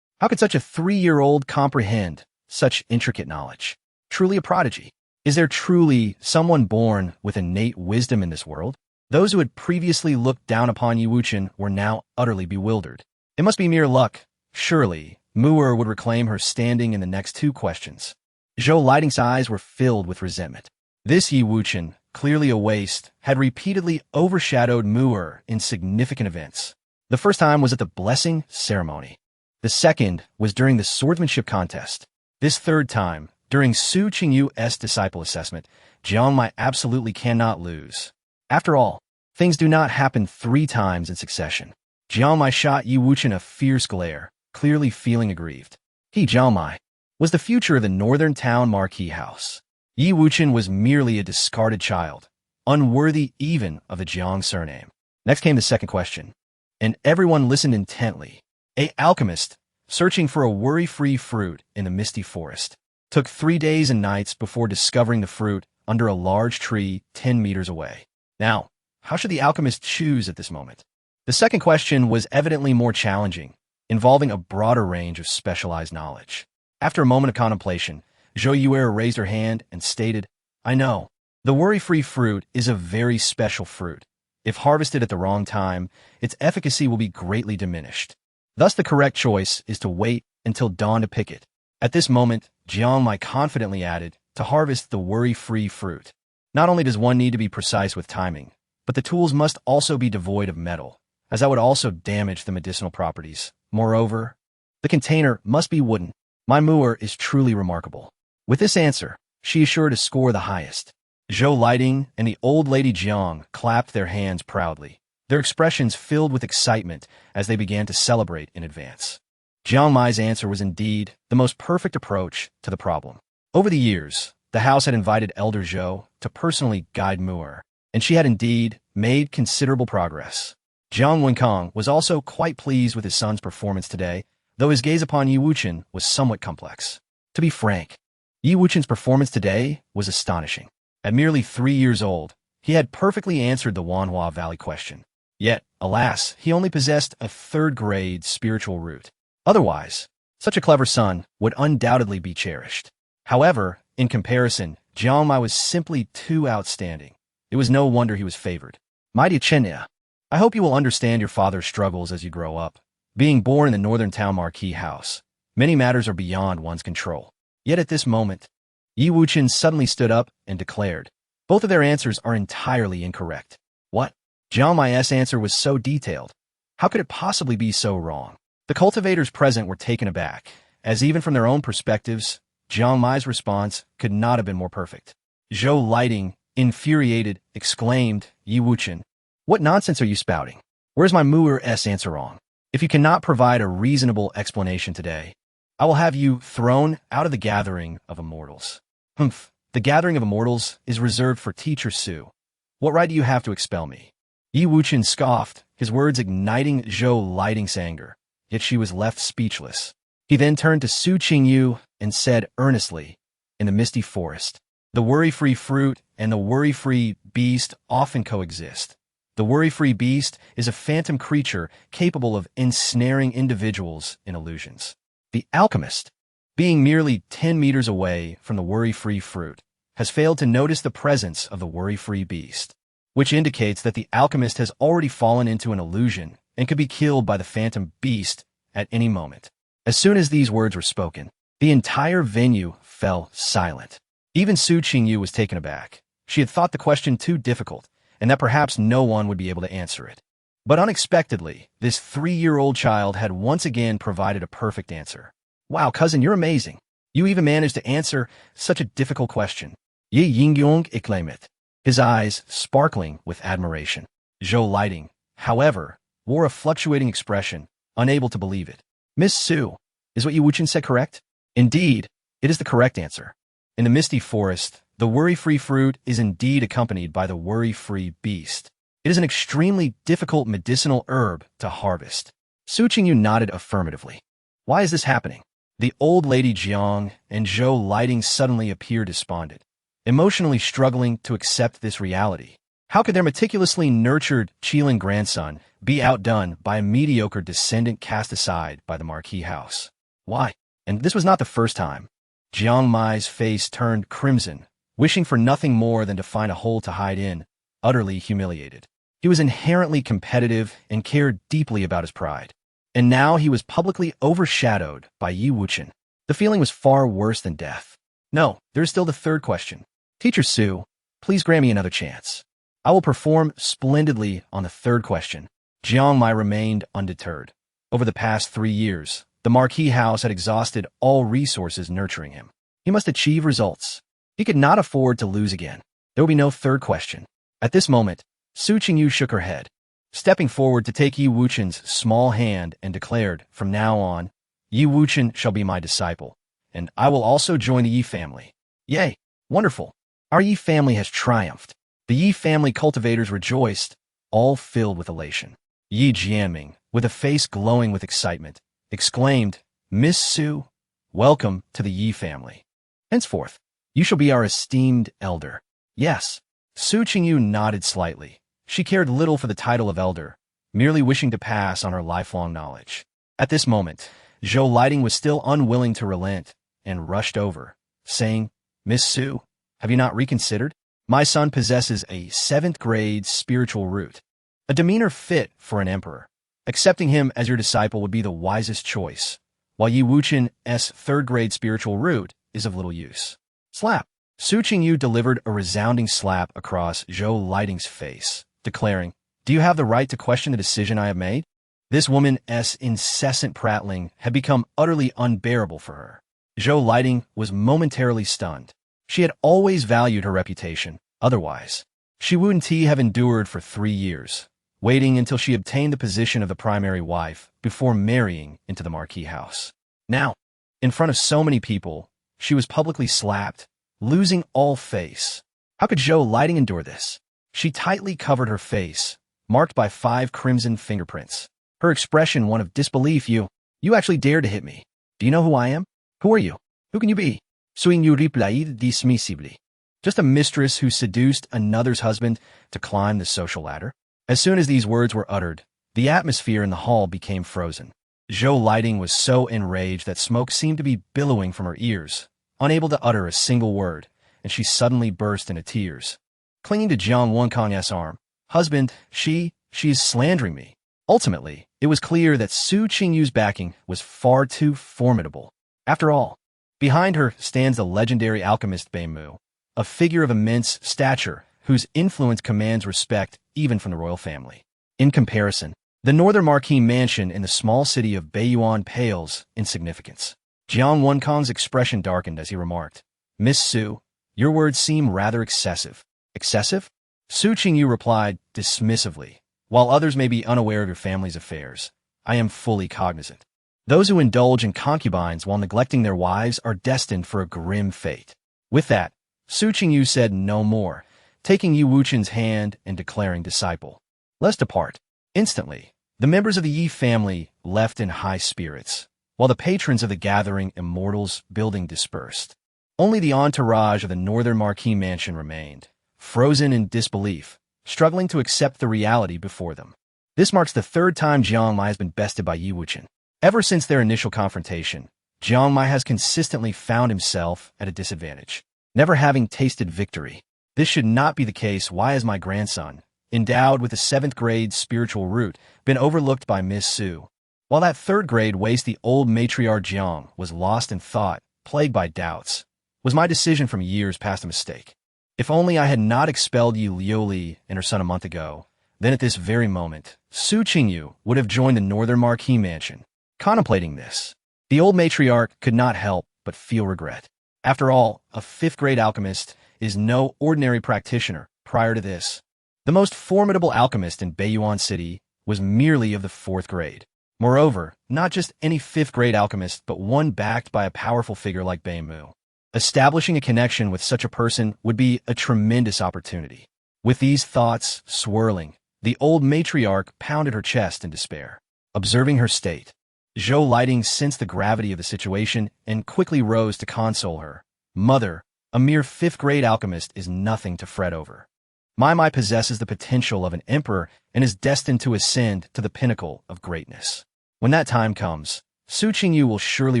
How could such a 3-year-old comprehend such intricate knowledge? Truly a prodigy. Is there truly someone born with innate wisdom in this world? Those who had previously looked down upon Yi Wuchen were now utterly bewildered. It must be mere luck. Surely, Mu'er would reclaim her standing in the next 2 questions. Zhou Lighting's eyes were filled with resentment. This Yi Wuchen, clearly a waste, had repeatedly overshadowed Mu'er in significant events. The first time was at the blessing ceremony. The second was during the swordsmanship contest. This third time, during Su Qingyu's disciple assessment, Jiang Mai absolutely cannot lose. After all, things do not happen 3 times in succession. Jiang Mai shot Yi Wuchen a fierce glare, clearly feeling aggrieved. He, Jiang Mai, was the future of the northern town marquee house. Yi Wuchen was merely a discarded child, unworthy even of the Jiang surname. Next came the second question, and everyone listened intently. A alchemist, searching for a worry-free fruit in the misty forest, took 3 days and nights before discovering the fruit under a large tree 10 meters away. Now, how should the alchemist choose at this moment? The second question was evidently more challenging, involving a broader range of specialized knowledge. After a moment of contemplation, Zhou Yuer raised her hand and stated, I know. The worry-free fruit is a very special fruit. If harvested at the wrong time, its efficacy will be greatly diminished. Thus, the correct choice is to wait until dawn to pick it. At this moment, Jiang Mai confidently added, to harvest the worry-free fruit. Not only does one need to be precise with timing, but the tools must also be devoid of metal, as that would also damage the medicinal properties. Moreover, the container must be wooden. My moer is truly remarkable. With this answer, she is sure to score the highest. Zhou Lighting and the old lady Jiang clapped their hands proudly, their expressions filled with excitement as they began to celebrate in advance. Jiang Mai's answer was indeed the most perfect approach to the problem. Over the years, the house had invited Elder Zhou to personally guide Moer, and she had indeed made considerable progress. Jiang Wenkong was also quite pleased with his son's performance today, though his gaze upon Yi Wuchen was somewhat complex. To be frank, Yi Wuchen's performance today was astonishing. At merely 3 years old, he had perfectly answered the Wanhua Valley question. Yet, alas, he only possessed a third-grade spiritual root. Otherwise, such a clever son would undoubtedly be cherished. However, in comparison, Jiang Mai was simply too outstanding. It was no wonder he was favored. My dear Chenya, I hope you will understand your father's struggles as you grow up. Being born in the northern town marquee house, many matters are beyond one's control. Yet at this moment, Yi Wuchen suddenly stood up and declared, both of their answers are entirely incorrect. What? Jiang Mai's answer was so detailed. How could it possibly be so wrong? The cultivators present were taken aback, as even from their own perspectives, Jiang Mai's response could not have been more perfect. Zhou Lighting, infuriated, exclaimed, Yi Wuchen, what nonsense are you spouting? Where's my Muer's answer wrong? If you cannot provide a reasonable explanation today, I will have you thrown out of the gathering of immortals. Humph, the gathering of immortals is reserved for teacher Su. What right do you have to expel me? Yi Wuchen scoffed, his words igniting Zhou Lighting's anger, yet she was left speechless. He then turned to Su Qingyu and said earnestly, in the misty forest, the worry-free fruit and the worry-free beast often coexist. The worry-free beast is a phantom creature capable of ensnaring individuals in illusions. The alchemist, being merely 10 meters away from the worry-free fruit, has failed to notice the presence of the worry-free beast, which indicates that the alchemist has already fallen into an illusion and could be killed by the phantom beast at any moment. As soon as these words were spoken, the entire venue fell silent. Even Su Qingyu was taken aback. She had thought the question too difficult, and that perhaps no one would be able to answer it. But unexpectedly, this 3-year-old child had once again provided a perfect answer. Wow, cousin, you're amazing. You even managed to answer such a difficult question. Yi Yingyong exclaimed, his eyes sparkling with admiration. Zhou Lighting, however, wore a fluctuating expression, unable to believe it. Miss Su, is what Yi Wuchen said correct? Indeed, it is the correct answer. In the misty forest, the worry-free fruit is indeed accompanied by the worry-free beast. It is an extremely difficult medicinal herb to harvest. Su Qingyu nodded affirmatively. Why is this happening? The old lady Jiang and Zhou Lighting suddenly appeared despondent, emotionally struggling to accept this reality. How could their meticulously nurtured Qilin grandson be outdone by a mediocre descendant cast aside by the marquee house? Why? And this was not the first time. Jiang Mai's face turned crimson, wishing for nothing more than to find a hole to hide in, utterly humiliated. He was inherently competitive and cared deeply about his pride. And now he was publicly overshadowed by Yi Wuchen. The feeling was far worse than death. No, there is still the third question. Teacher Su, please grant me another chance. I will perform splendidly on the third question. Jiang Mai remained undeterred. Over the past 3 years, the marquee house had exhausted all resources nurturing him. He must achieve results. He could not afford to lose again. There would be no third question. At this moment, Su Qingyu shook her head, stepping forward to take Yi Wuchen's small hand and declared, from now on, Yi Wuchen shall be my disciple, and I will also join the Yi family. Yay! Wonderful! Our Yi family has triumphed. The Yi family cultivators rejoiced, all filled with elation. Yi Jianming, with a face glowing with excitement, exclaimed, "Miss Su, welcome to the Yi family. Henceforth, you shall be our esteemed elder." Yes. Su Qingyu nodded slightly. She cared little for the title of elder, merely wishing to pass on her lifelong knowledge. At this moment, Zhou Lighting was still unwilling to relent and rushed over, saying, "Miss Su, have you not reconsidered? My son possesses a 7th grade spiritual root, a demeanor fit for an emperor. Accepting him as your disciple would be the wisest choice, while Yi Wuchen's 3rd grade spiritual root is of little use." Slap. Su Qingyu delivered a resounding slap across Zhou Lighting's face, declaring, "Do you have the right to question the decision I have made?" This woman's incessant prattling had become utterly unbearable for her. Zhou Lighting was momentarily stunned. She had always valued her reputation. Otherwise, she wouldn't have endured for 3 years, waiting until she obtained the position of the primary wife before marrying into the marquee house. Now, in front of so many people, she was publicly slapped, losing all face. How could Zhou Lighting endure this? She tightly covered her face, marked by 5 crimson fingerprints. Her expression one of disbelief. You actually dared to hit me. Do you know who I am? Who are you? Who can you be?" Suing replied dismissively. "Just a mistress who seduced another's husband to climb the social ladder." As soon as these words were uttered, the atmosphere in the hall became frozen. Zhou Lighting was so enraged that smoke seemed to be billowing from her ears, unable to utter a single word, and she suddenly burst into tears. Clinging to Jiang Wenkang's arm, "Husband, she is slandering me." Ultimately, it was clear that Su Qingyu's backing was far too formidable. After all, behind her stands the legendary alchemist Beimu, a figure of immense stature whose influence commands respect even from the royal family. In comparison, the northern marquee mansion in the small city of Beiyuan pales in significance. Jiang Wenkang's expression darkened as he remarked, "Miss Su, your words seem rather excessive." "Excessive?" Su Qingyu replied dismissively. "While others may be unaware of your family's affairs, I am fully cognizant. Those who indulge in concubines while neglecting their wives are destined for a grim fate." With that, Su Qingyu said no more, taking Yi Wuchen's hand and declaring disciple. "Let's depart." Instantly, the members of the Yi family left in high spirits, while the patrons of the gathering Immortals building dispersed. Only the entourage of the northern marquee mansion remained, frozen in disbelief, struggling to accept the reality before them. This marks the 3rd time Jiang Mai has been bested by Yi Wuchen. Ever since their initial confrontation, Jiang Mai has consistently found himself at a disadvantage, never having tasted victory. This should not be the case. Why has my grandson, endowed with a 7th grade spiritual root, been overlooked by Miss Su? While that 3rd grade waste, the old matriarch Jiang was lost in thought, plagued by doubts. Was my decision from years past a mistake? If only I had not expelled Yi Liuli and her son a month ago, then at this very moment, Su Qingyu would have joined the northern marquee mansion. Contemplating this, the old matriarch could not help but feel regret. After all, a 5th grade alchemist is no ordinary practitioner. Prior to this, the most formidable alchemist in Beiyuan City was merely of the 4th grade. Moreover, not just any 5th grade alchemist, but one backed by a powerful figure like Beimu. Establishing a connection with such a person would be a tremendous opportunity. With these thoughts swirling, the old matriarch pounded her chest in despair. Observing her state, Zhou Lighting sensed the gravity of the situation and quickly rose to console her. "Mother, a mere 5th grade alchemist is nothing to fret over. Mai possesses the potential of an emperor and is destined to ascend to the pinnacle of greatness. When that time comes, Su Qingyu will surely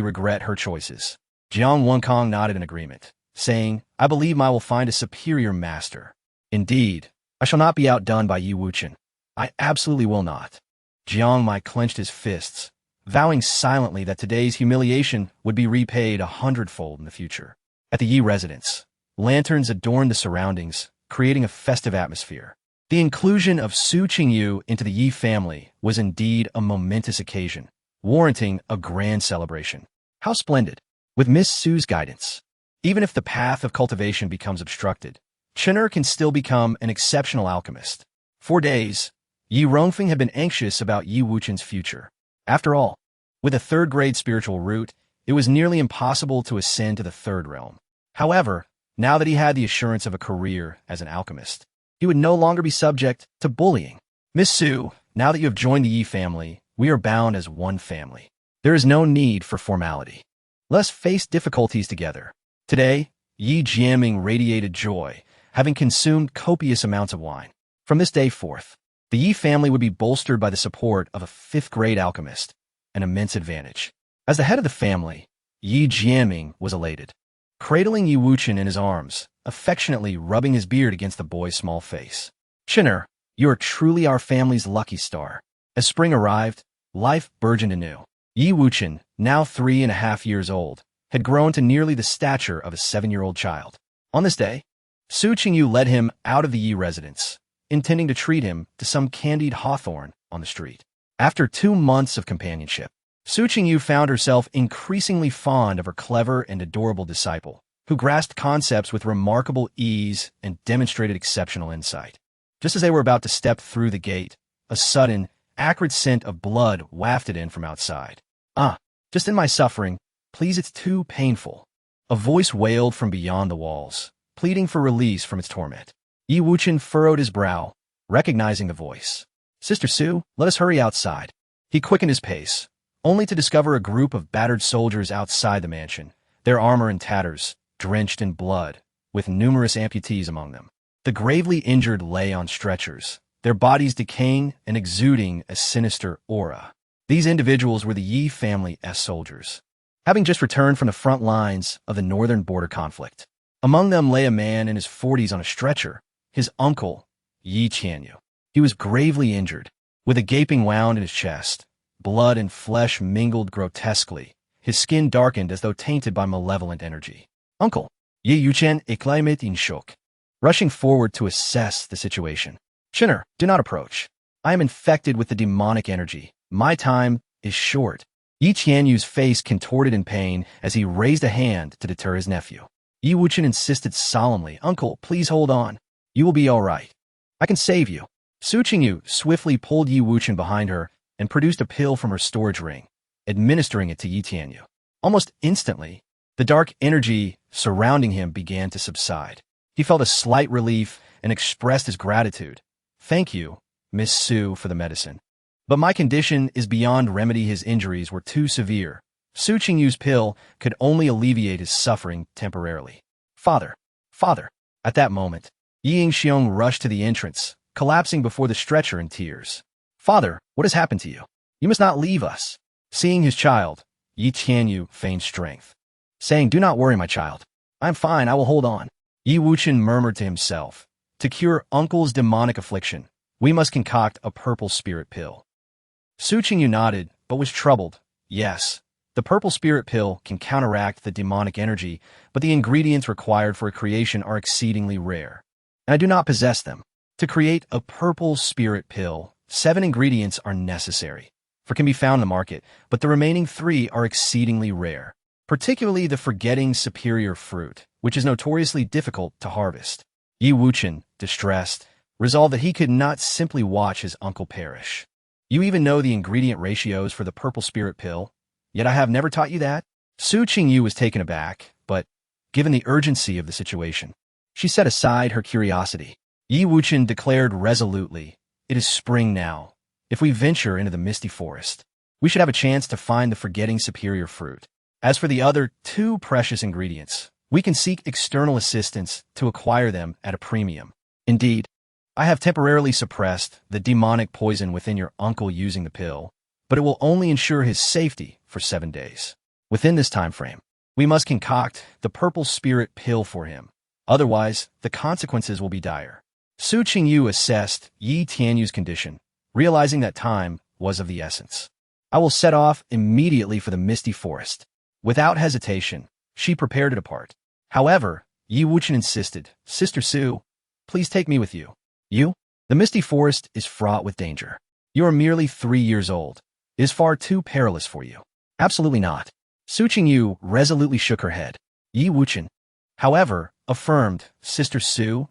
regret her choices." Jiang Wenkang nodded in agreement, saying, "I believe Mai will find a superior master. Indeed, I shall not be outdone by Yi Wuchen. I absolutely will not." Jiang Mai clenched his fists, vowing silently that today's humiliation would be repaid 100-fold in the future. At the Yi residence, lanterns adorned the surroundings, creating a festive atmosphere. The inclusion of Su Qingyu into the Yi family was indeed a momentous occasion, warranting a grand celebration. How splendid! With Miss Su's guidance, even if the path of cultivation becomes obstructed, Chen'er can still become an exceptional alchemist. For days, Yi Rongfeng had been anxious about Yi Wuchen's future. After all, with a 3rd grade spiritual root, it was nearly impossible to ascend to the 3rd realm. However, now that he had the assurance of a career as an alchemist, he would no longer be subject to bullying. Miss Su, now that you have joined the Yi family, we are bound as one family. There is no need for formality. Let us face difficulties together. Today, Yi Jiaming radiated joy, having consumed copious amounts of wine. From this day forth, the Yi family would be bolstered by the support of a fifth-grade alchemist, an immense advantage. As the head of the family, Yi Jiaming was elated. Cradling Yi Wuchen in his arms, affectionately rubbing his beard against the boy's small face. Chinner, you are truly our family's lucky star. As spring arrived, life burgeoned anew. Yi Wuchen, now 3.5 years old, had grown to nearly the stature of a 7-year-old child. On this day, Su Qingyu led him out of the Yi residence, intending to treat him to some candied hawthorn on the street. After 2 months of companionship, Su Qingyu found herself increasingly fond of her clever and adorable disciple, who grasped concepts with remarkable ease and demonstrated exceptional insight. Just as they were about to step through the gate, a sudden, acrid scent of blood wafted in from outside. Just in my suffering, please, it's too painful. A voice wailed from beyond the walls, pleading for release from its torment. Yi Wuchen furrowed his brow, recognizing the voice. Sister Su, let us hurry outside. He quickened his pace, only to discover a group of battered soldiers outside the mansion, their armor in tatters, drenched in blood, with numerous amputees among them. The gravely injured lay on stretchers, their bodies decaying and exuding a sinister aura. These individuals were the Yi family soldiers, having just returned from the front lines of the northern border conflict. Among them lay a man in his 40s on a stretcher, his uncle, Yi Qianyu. He was gravely injured, with a gaping wound in his chest. Blood and flesh mingled grotesquely, his skin darkened as though tainted by malevolent energy. Uncle, Yi Yuchen éclatait in shock, rushing forward to assess the situation. Chinner, do not approach. I am infected with the demonic energy. My time is short. Yi Qianyu's face contorted in pain as he raised a hand to deter his nephew. Yi Wuchen insisted solemnly, Uncle, please hold on. You will be all right. I can save you. Su Qingyu swiftly pulled Yi Wuchen behind her and produced a pill from her storage ring, administering it to Yi Tianyu. Almost instantly, the dark energy surrounding him began to subside. He felt a slight relief and expressed his gratitude. Thank you, Miss Su, for the medicine. But my condition is beyond remedy. His injuries were too severe. Su Qingyu's pill could only alleviate his suffering temporarily. Father! Father! At that moment, Yi Yingxiong rushed to the entrance, collapsing before the stretcher in tears. Father, what has happened to you? You must not leave us. Seeing his child, Yi Qianyu feigned strength, saying, Do not worry, my child. I am fine, I will hold on. Yi Wuchen murmured to himself, To cure uncle's demonic affliction, we must concoct a purple spirit pill. Su Qingyu nodded, but was troubled. Yes, the purple spirit pill can counteract the demonic energy, but the ingredients required for a creation are exceedingly rare, and I do not possess them. To create a purple spirit pill, 7 ingredients are necessary, for can be found in the market, but the remaining 3 are exceedingly rare, particularly the forgetting superior fruit, which is notoriously difficult to harvest. Yi Wuchen, distressed, resolved that he could not simply watch his uncle perish. You even know the ingredient ratios for the purple spirit pill, yet I have never taught you that? Su Qingyu was taken aback, but, given the urgency of the situation, she set aside her curiosity. Yi Wuchen declared resolutely, It is spring now. If we venture into the misty forest, we should have a chance to find the forgetting superior fruit. As for the other 2 precious ingredients, we can seek external assistance to acquire them at a premium. Indeed, I have temporarily suppressed the demonic poison within your uncle using the pill, but it will only ensure his safety for 7 days. Within this time frame, we must concoct the purple spirit pill for him. Otherwise, the consequences will be dire. Su Qingyu assessed Yi Tianyu's condition, realizing that time was of the essence. I will set off immediately for the misty forest. Without hesitation, she prepared to depart. However, Yi Wuchen insisted, Sister Su, please take me with you. You? The misty forest is fraught with danger. You are merely 3 years old. It is far too perilous for you. Absolutely not. Su Qingyu resolutely shook her head. Yi Wuchen, however, affirmed, Sister Su,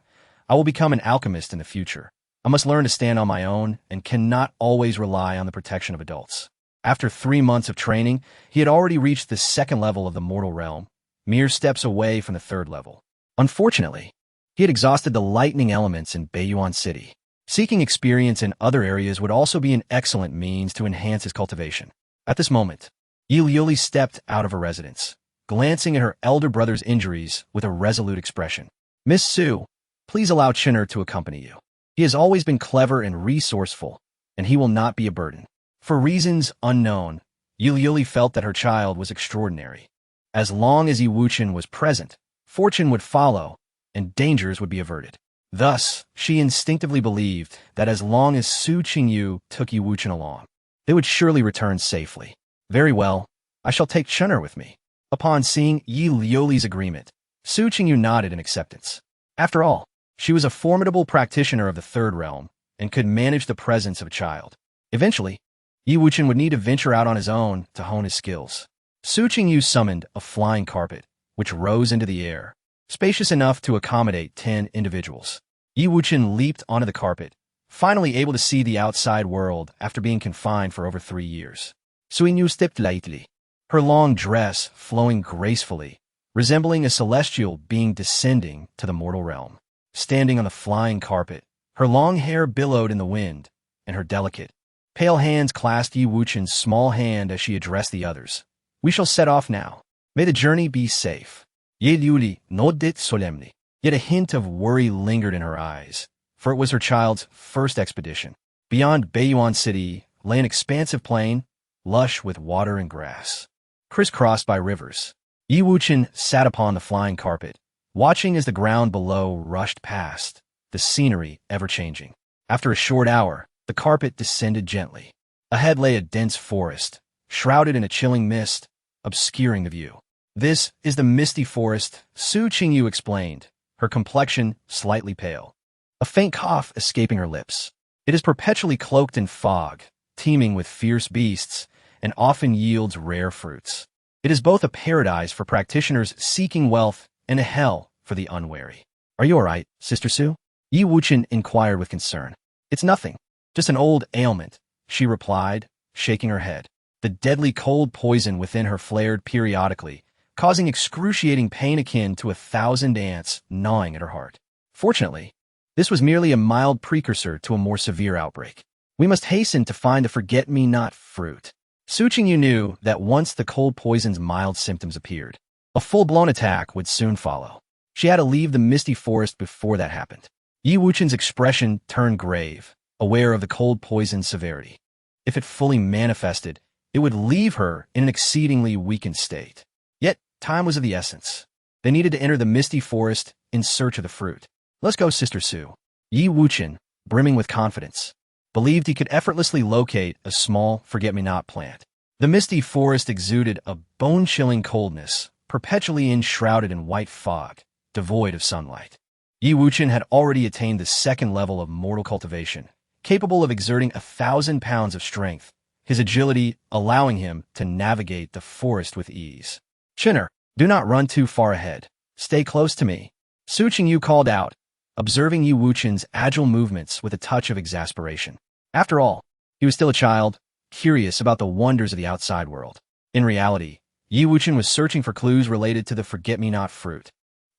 I will become an alchemist in the future. I must learn to stand on my own and cannot always rely on the protection of adults. After 3 months of training, he had already reached the 2nd level of the mortal realm, mere steps away from the 3rd level. Unfortunately, He had exhausted the lightning elements in Beiyuan City. Seeking experience in other areas would also be an excellent means to enhance his cultivation. At this moment, Yuli stepped out of her residence, glancing at her elder brother's injuries with a resolute expression. Miss Su, please allow Chinner to accompany you. He has always been clever and resourceful, and he will not be a burden. For reasons unknown, Yuli felt that her child was extraordinary. As long as Wuchen was present, fortune would follow, and dangers would be averted. Thus, she instinctively believed that as long as Su Qingyu took Wuchen along, they would surely return safely. Very well, I shall take Chinner with me. Upon seeing Yi Liuli's agreement, Su Qingyu nodded in acceptance. After all, she was a formidable practitioner of the third realm and could manage the presence of a child. Eventually, Yi Wuchen would need to venture out on his own to hone his skills. Su Qingyu summoned a flying carpet, which rose into the air, spacious enough to accommodate 10 individuals. Yi Wuchen leaped onto the carpet, finally able to see the outside world after being confined for over 3 years. Suinyu stepped lightly, her long dress flowing gracefully, resembling a celestial being descending to the mortal realm. Standing on the flying carpet, her long hair billowed in the wind, and her delicate, pale hands clasped Yi Wuchen's small hand as she addressed the others. We shall set off now. May the journey be safe. Ye Liuli nodded solemnly, yet a hint of worry lingered in her eyes, for it was her child's first expedition. Beyond Beiyuan City lay an expansive plain, lush with water and grass, crisscrossed by rivers. Yi Wuchen sat upon the flying carpet, watching as the ground below rushed past, the scenery ever-changing. After a short hour, the carpet descended gently. Ahead lay a dense forest, shrouded in a chilling mist, obscuring the view. This is the misty forest, Su Qingyu explained, her complexion slightly pale, a faint cough escaping her lips. It is perpetually cloaked in fog, teeming with fierce beasts, and often yields rare fruits. It is both a paradise for practitioners seeking wealth and a hell for the unwary. Are you all right, Sister Su? Yi Wuchen inquired with concern. It's nothing, just an old ailment, she replied, shaking her head. The deadly cold poison within her flared periodically, causing excruciating pain akin to 1,000 ants gnawing at her heart. Fortunately, this was merely a mild precursor to a more severe outbreak. We must hasten to find the forget-me-not fruit. Su Qingyu knew that once the cold poison's mild symptoms appeared, a full-blown attack would soon follow. She had to leave the misty forest before that happened. Yi Wuchen's expression turned grave, aware of the cold poison's severity. If it fully manifested, it would leave her in an exceedingly weakened state. Yet, time was of the essence. They needed to enter the misty forest in search of the fruit. Let's go, Sister Su. Yi Wuchen, brimming with confidence, believed he could effortlessly locate a small forget-me-not plant. The misty forest exuded a bone-chilling coldness, perpetually enshrouded in white fog, devoid of sunlight. Yi Wuchen had already attained the second level of mortal cultivation, capable of exerting 1,000 pounds of strength, his agility allowing him to navigate the forest with ease. Chinner, do not run too far ahead. Stay close to me. Su Qingyu called out, observing Yi Wuchen's agile movements with a touch of exasperation. After all, he was still a child, curious about the wonders of the outside world. In reality, Yi Wuchen was searching for clues related to the forget-me-not fruit.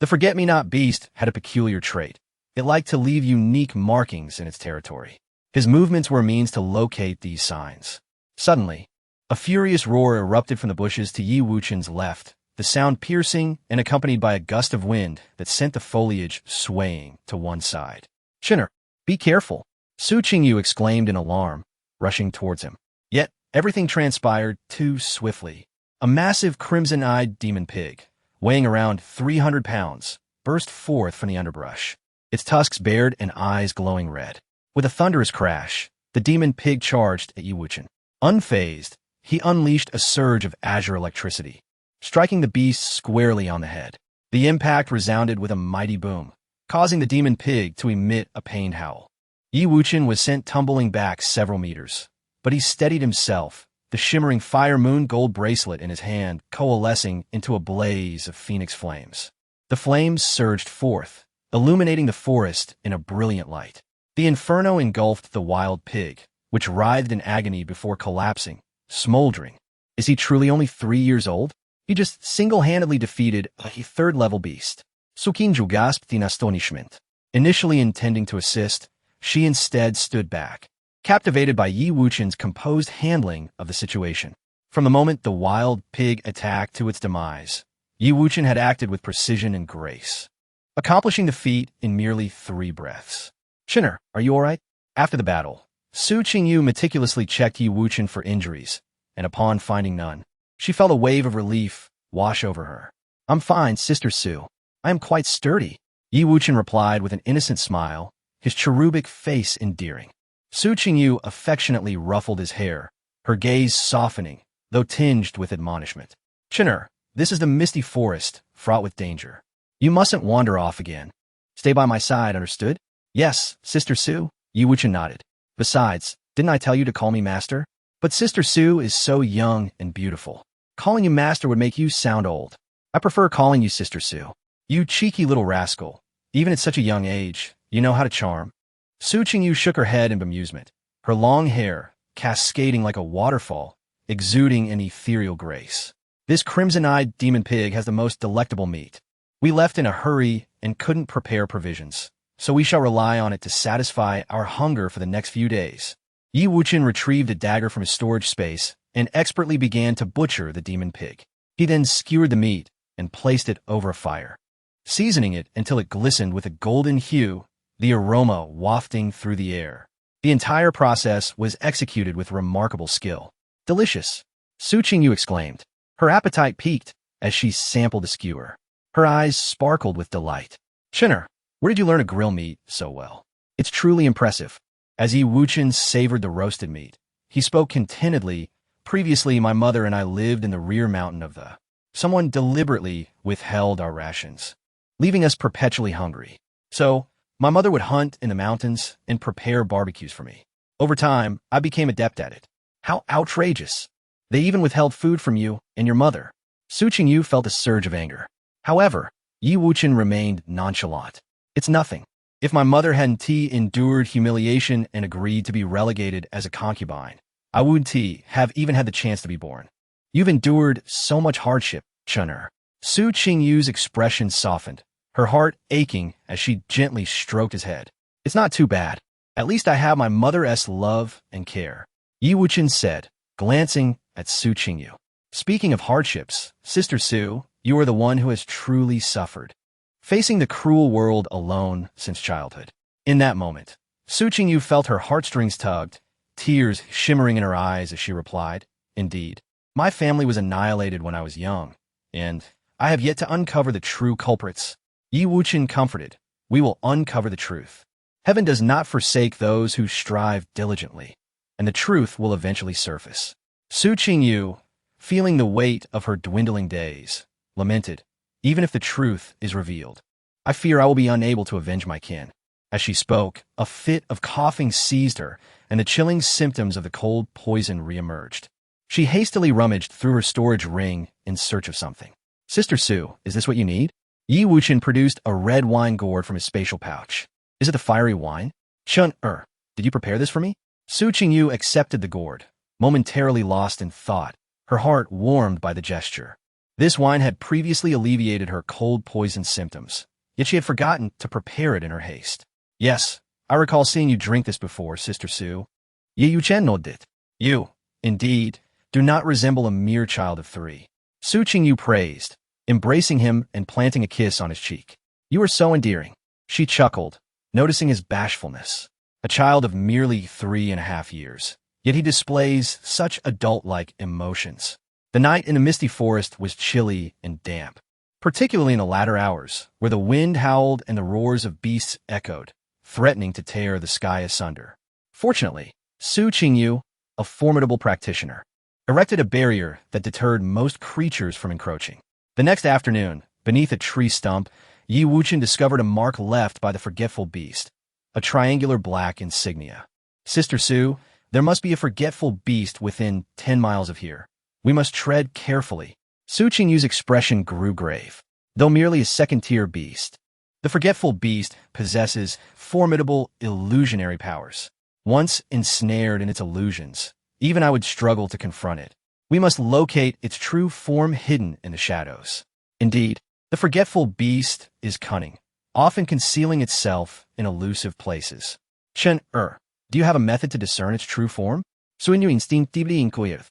The forget-me-not beast had a peculiar trait. It liked to leave unique markings in its territory. His movements were a means to locate these signs. Suddenly, a furious roar erupted from the bushes to Yi Wuchen's left, the sound piercing and accompanied by a gust of wind that sent the foliage swaying to one side. Chinner, be careful, Su Qingyu exclaimed in alarm, rushing towards him. Yet, everything transpired too swiftly. A massive crimson-eyed demon pig, weighing around 300 pounds, burst forth from the underbrush, its tusks bared and eyes glowing red. With a thunderous crash, the demon pig charged at Yi Wuchen. Unfazed, he unleashed a surge of azure electricity, striking the beast squarely on the head. The impact resounded with a mighty boom, causing the demon pig to emit a pained howl. Yi Wuchen was sent tumbling back several meters, but he steadied himself, the shimmering fire moon gold bracelet in his hand coalescing into a blaze of phoenix flames. The flames surged forth, illuminating the forest in a brilliant light. The inferno engulfed the wild pig, which writhed in agony before collapsing, smoldering. Is he truly only 3 years old? He just single-handedly defeated a third-level beast. Sukinju gasped in astonishment. Initially intending to assist, she instead stood back, captivated by Yi Wuchen's composed handling of the situation. From the moment the wild pig attacked to its demise, Yi Wuchen had acted with precision and grace, accomplishing the feat in merely 3 breaths. "Chinner, are you all right?" After the battle, Su Qingyu meticulously checked Yi Wuchen for injuries, and upon finding none, she felt a wave of relief wash over her. "I'm fine, Sister Su. I am quite sturdy," Yi Wuchen replied with an innocent smile, his cherubic face endearing. Su Qingyu affectionately ruffled his hair, her gaze softening, though tinged with admonishment. "Chinner, this is the misty forest, fraught with danger. You mustn't wander off again. Stay by my side, understood?" "Yes, Sister Su," Yi Wuchen nodded. "Besides, didn't I tell you to call me Master?" "But Sister Su is so young and beautiful. Calling you Master would make you sound old. I prefer calling you Sister Su." "You cheeky little rascal. Even at such a young age, you know how to charm." Su Qingyu shook her head in bemusement, her long hair cascading like a waterfall, exuding an ethereal grace. "This crimson-eyed demon pig has the most delectable meat. We left in a hurry and couldn't prepare provisions, so we shall rely on it to satisfy our hunger for the next few days." Yi Wuchen retrieved a dagger from his storage space and expertly began to butcher the demon pig. He then skewered the meat and placed it over a fire, seasoning it until it glistened with a golden hue, the aroma wafting through the air. The entire process was executed with remarkable skill. "Delicious!" Su Qingyu exclaimed. Her appetite piqued as she sampled the skewer. Her eyes sparkled with delight. "Chinner, where did you learn to grill meat so well? It's truly impressive." As Yi Wuchen savored the roasted meat, he spoke contentedly. "Previously, my mother and I lived in the rear mountain of the. Someone deliberately withheld our rations, leaving us perpetually hungry. So, my mother would hunt in the mountains and prepare barbecues for me. Over time, I became adept at it." "How outrageous! They even withheld food from you and your mother." Su Qingyu felt a surge of anger. However, Yi Wuchen remained nonchalant. "It's nothing. If my mother hadn't endured humiliation and agreed to be relegated as a concubine, I wouldn't have even had the chance to be born. You've endured so much hardship, Chinner." Su Qingyu's expression softened, her heart aching as she gently stroked his head. "It's not too bad. At least I have my mother's love and care," Yi Wuchen said, glancing at Su Qingyu. "Speaking of hardships, Sister Su, you are the one who has truly suffered, facing the cruel world alone since childhood." In that moment, Su Qingyu felt her heartstrings tugged, tears shimmering in her eyes as she replied, "Indeed, my family was annihilated when I was young, and I have yet to uncover the true culprits." Yi Wuchen comforted, "We will uncover the truth. Heaven does not forsake those who strive diligently, and the truth will eventually surface." Su Qingyu, feeling the weight of her dwindling days, lamented, "Even if the truth is revealed, I fear I will be unable to avenge my kin." As she spoke, a fit of coughing seized her, and the chilling symptoms of the cold poison reemerged. She hastily rummaged through her storage ring in search of something. "Sister Su, is this what you need?" Yi Wuchen produced a red wine gourd from his spatial pouch. "Is it the fiery wine?" "Chun-er, did you prepare this for me?" Su Qingyu accepted the gourd, momentarily lost in thought, her heart warmed by the gesture. This wine had previously alleviated her cold poison symptoms, yet she had forgotten to prepare it in her haste. "Yes, I recall seeing you drink this before, Sister Su." Yi Wuchen nodded. "You, indeed, do not resemble a mere child of 3. Su Qingyu praised, embracing him and planting a kiss on his cheek. "You are so endearing." She chuckled, noticing his bashfulness. A child of merely 3.5 years, yet he displays such adult-like emotions. The night in the misty forest was chilly and damp, particularly in the latter hours, where the wind howled and the roars of beasts echoed, threatening to tear the sky asunder. Fortunately, Su Qingyu, a formidable practitioner, erected a barrier that deterred most creatures from encroaching. The next afternoon, beneath a tree stump, Yi Wuchen discovered a mark left by the forgetful beast, a triangular black insignia. "Sister Su, there must be a forgetful beast within 10 miles of here. We must tread carefully." Su Qingyu's expression grew grave. Though merely a second-tier beast, the forgetful beast possesses formidable illusionary powers. Once ensnared in its illusions, even I would struggle to confront it. We must locate its true form hidden in the shadows. Indeed, The forgetful beast is cunning, often concealing itself in elusive places. Chen-er, do you have a method to discern its true form? Suinu instinctively inquired,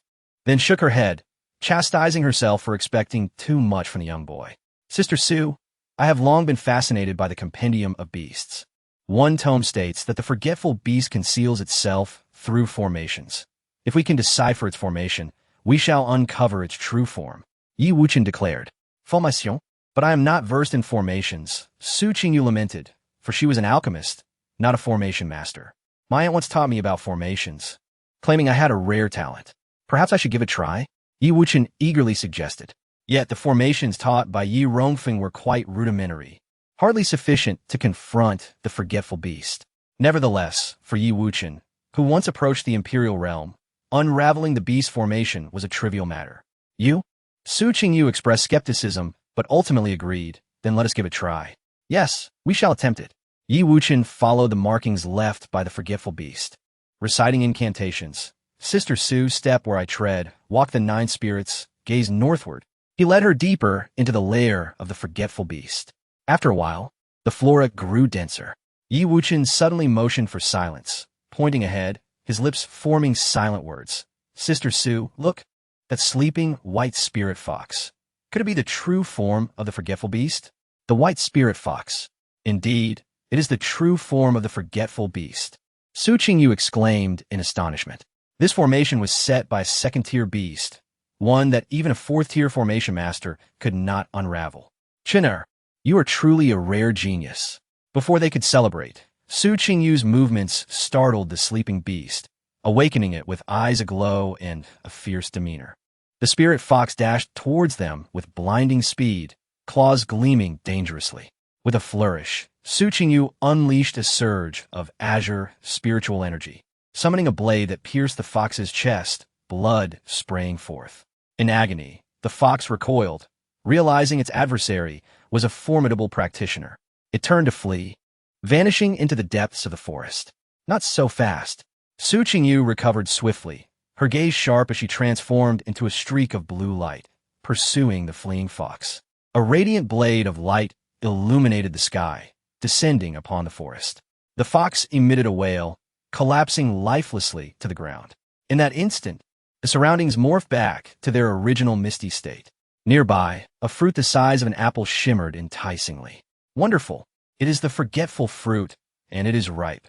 then shook her head, chastising herself for expecting too much from the young boy. Sister Sue, I have long been fascinated by the compendium of beasts. One tome states that the forgetful beast conceals itself through formations. If we can decipher its formation, we shall uncover its true form. Yi Wuchen declared. Formation? But I am not versed in formations, Su Qingyu lamented, for she was an alchemist, not a formation master. My aunt once taught me about formations, claiming I had a rare talent. Perhaps I should give it a try? Yi Wuchen eagerly suggested. Yet the formations taught by Yi Rongfeng were quite rudimentary, hardly sufficient to confront the forgetful beast. Nevertheless, for Yi Wuchen, who once approached the imperial realm, unraveling the beast formation was a trivial matter. You? Su Qingyu expressed skepticism, but ultimately agreed. Then let us give it a try. Yes, we shall attempt it. Yi Wuchen followed the markings left by the forgetful beast. Reciting incantations, Sister Sue, step where I tread, walk the 9 spirits, gaze northward. He led her deeper into the lair of the forgetful beast. After a while, the flora grew denser. Yi Wuchen suddenly motioned for silence, pointing ahead, his lips forming silent words. Sister Sue, look, that sleeping white spirit fox. Could it be the true form of the forgetful beast? The white spirit fox. Indeed, it is the true form of the forgetful beast. Su Qingyu exclaimed in astonishment. This formation was set by a second-tier beast, one that even a fourth-tier formation master could not unravel. Chin'er, you are truly a rare genius. Before they could celebrate, Su Qingyu's movements startled the sleeping beast, awakening it with eyes aglow and a fierce demeanor. The spirit fox dashed towards them with blinding speed, claws gleaming dangerously. With a flourish, Su Qingyu unleashed a surge of azure spiritual energy, summoning a blade that pierced the fox's chest, blood spraying forth. In agony, the fox recoiled, realizing its adversary was a formidable practitioner. It turned to flee, vanishing into the depths of the forest. Not so fast. Su Qingyu recovered swiftly, her gaze sharp as she transformed into a streak of blue light, pursuing the fleeing fox. A radiant blade of light illuminated the sky, descending upon the forest. The fox emitted a wail, collapsing lifelessly to the ground. In that instant, the surroundings morphed back to their original misty state. Nearby, a fruit the size of an apple shimmered enticingly. Wonderful! It is the forgetful fruit, and it is ripe.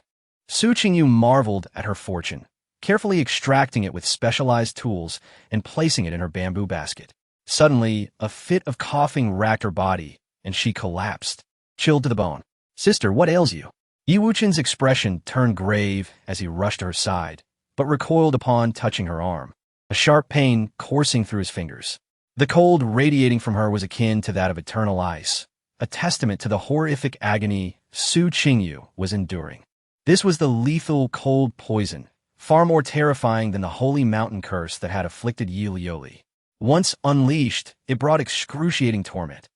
Su Qingyu marveled at her fortune, carefully extracting it with specialized tools and placing it in her bamboo basket. Suddenly, a fit of coughing racked her body, and she collapsed, chilled to the bone. Sister, what ails you? Yi Wuchen's expression turned grave as he rushed to her side, but recoiled upon touching her arm, a sharp pain coursing through his fingers. The cold radiating from her was akin to that of eternal ice, a testament to the horrific agony Su Qingyu was enduring. This was the lethal cold poison, far more terrifying than the holy mountain curse that had afflicted Yi Lioli. Once unleashed, it brought excruciating torment,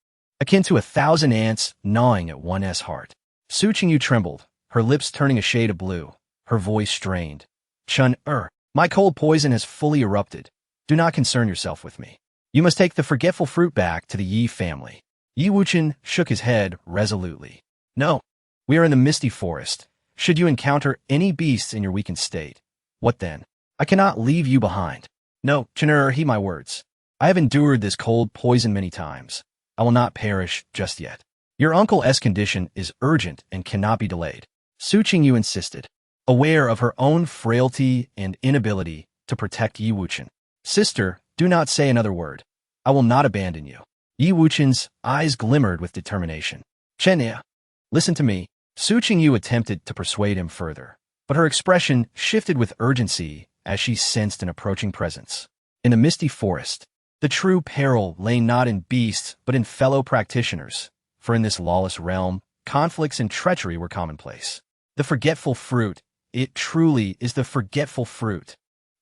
akin to 1,000 ants gnawing at one's heart. Su Qingyu trembled, her lips turning a shade of blue, her voice strained. Chun-er, my cold poison has fully erupted. Do not concern yourself with me. You must take the forgetful fruit back to the Yi family. Yi Wuchen shook his head resolutely. No, we are in the misty forest. Should you encounter any beasts in your weakened state, what then? I cannot leave you behind. No, Chun-er, heed my words. I have endured this cold poison many times. I will not perish just yet. Your uncle's condition is urgent and cannot be delayed. Su Qingyu insisted, aware of her own frailty and inability to protect Yi Wuchen. Sister, do not say another word. I will not abandon you. Yi Wuchen's eyes glimmered with determination. Chenia, listen to me. Su Qingyu attempted to persuade him further, but her expression shifted with urgency as she sensed an approaching presence. In the misty forest, the true peril lay not in beasts but in fellow practitioners, for in this lawless realm, conflicts and treachery were commonplace. The forgetful fruit, it truly is the forgetful fruit.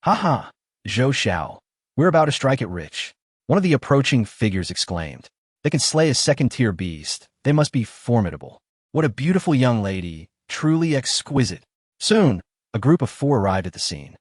Ha ha, Zhou Xiao, we're about to strike it rich. One of the approaching figures exclaimed. They can slay a second-tier beast. They must be formidable. What a beautiful young lady, truly exquisite. Soon, a group of 4 arrived at the scene,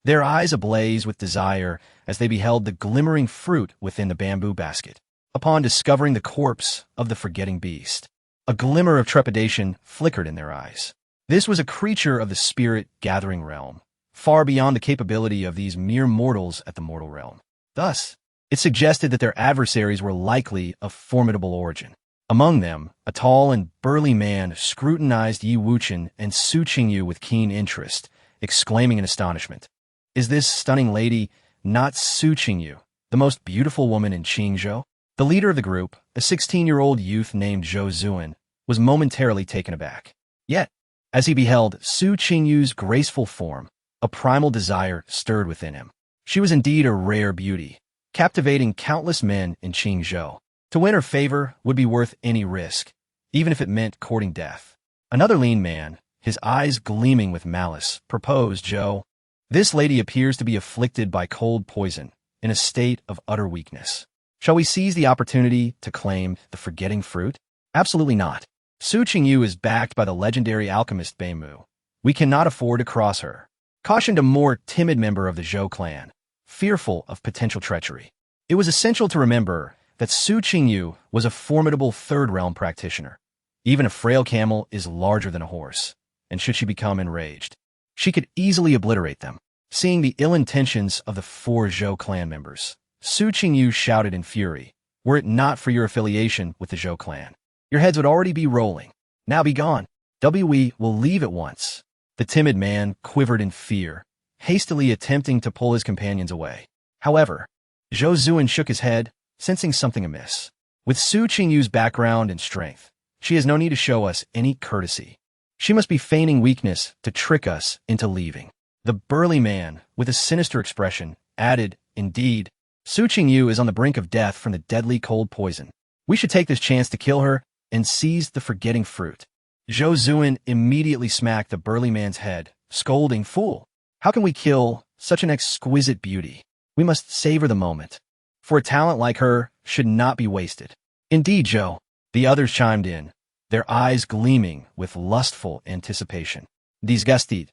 their eyes ablaze with desire as they beheld the glimmering fruit within the bamboo basket. upon discovering the corpse of the forgetting beast. A glimmer of trepidation flickered in their eyes. This was a creature of the spirit-gathering realm, far beyond the capability of these mere mortals at the mortal realm. Thus, it suggested that their adversaries were likely of formidable origin. Among them, a tall and burly man scrutinized Yi Wuchen and Su Qingyu with keen interest, exclaiming in astonishment, "Is this stunning lady not Su Qingyu, the most beautiful woman in Qingzhou?" The leader of the group, a 16-year-old youth named Zhou Zuan, was momentarily taken aback. Yet, as he beheld Su Qingyu's graceful form, a primal desire stirred within him. She was indeed a rare beauty, captivating countless men in Qingzhou. To win her favor would be worth any risk, even if it meant courting death. Another lean man, his eyes gleaming with malice, proposed, "Zhou, this lady appears to be afflicted by cold poison, in a state of utter weakness. Shall we seize the opportunity to claim the forgetting fruit?" "Absolutely not. Su Qingyu is backed by the legendary alchemist Beimu. We cannot afford to cross her," cautioned a more timid member of the Zhou clan, fearful of potential treachery. It was essential to remember that Su Qingyu was a formidable third realm practitioner. Even a frail camel is larger than a horse, and should she become enraged, she could easily obliterate them. Seeing the ill intentions of the 4 Zhou clan members, Su Qingyu shouted in fury, "Were it not for your affiliation with the Zhou clan, your heads would already be rolling. Now be gone. We will leave at once." The timid man quivered in fear, hastily attempting to pull his companions away. However, Zhou Zuan shook his head, sensing something amiss. With Su Qingyu's background and strength, she has no need to show us any courtesy. She must be feigning weakness to trick us into leaving. The burly man, with a sinister expression, added, "Indeed, Su Qingyu is on the brink of death from the deadly cold poison. We should take this chance to kill her and seize the forgetting fruit." Zhou Zuan immediately smacked the burly man's head, scolding, "Fool! How can we kill such an exquisite beauty? We must savor the moment, for a talent like her should not be wasted." "Indeed, Zhou," the others chimed in, their eyes gleaming with lustful anticipation. "Disgusted,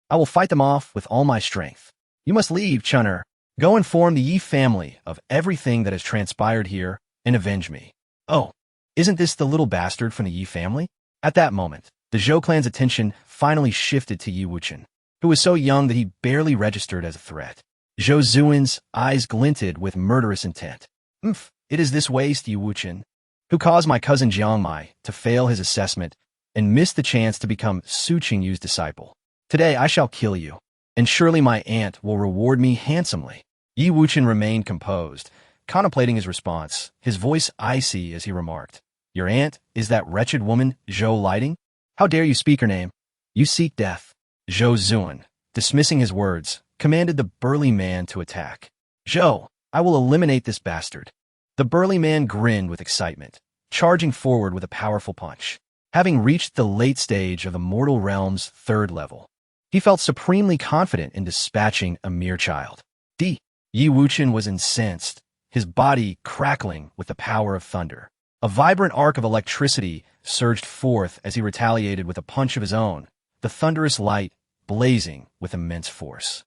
I will fight them off with all my strength. You must leave, Chun'er. Go inform the Yi family of everything that has transpired here and avenge me." "Oh, isn't this the little bastard from the Yi family?" At that moment, the Zhou clan's attention finally shifted to Yi Wuchen, who was so young that he barely registered as a threat. Zhou Zuan's eyes glinted with murderous intent. It is this waste, Yi Wuchen, who caused my cousin Jiangmai to fail his assessment and miss the chance to become Su Qingyu's disciple. Today I shall kill you, and surely my aunt will reward me handsomely." Yi Wuchen remained composed, contemplating his response, his voice icy as he remarked, "Your aunt is that wretched woman, Zhou Lighting? How dare you speak her name? You seek death." Zhou Zuan, dismissing his words, commanded the burly man to attack. "Zhou, I will eliminate this bastard." The burly man grinned with excitement, charging forward with a powerful punch. Having reached the late stage of the mortal realm's 3rd level, he felt supremely confident in dispatching a mere child.The Yi Wuchen was incensed, his body crackling with the power of thunder. A vibrant arc of electricity surged forth as he retaliated with a punch of his own, the thunderous light blazing with immense force.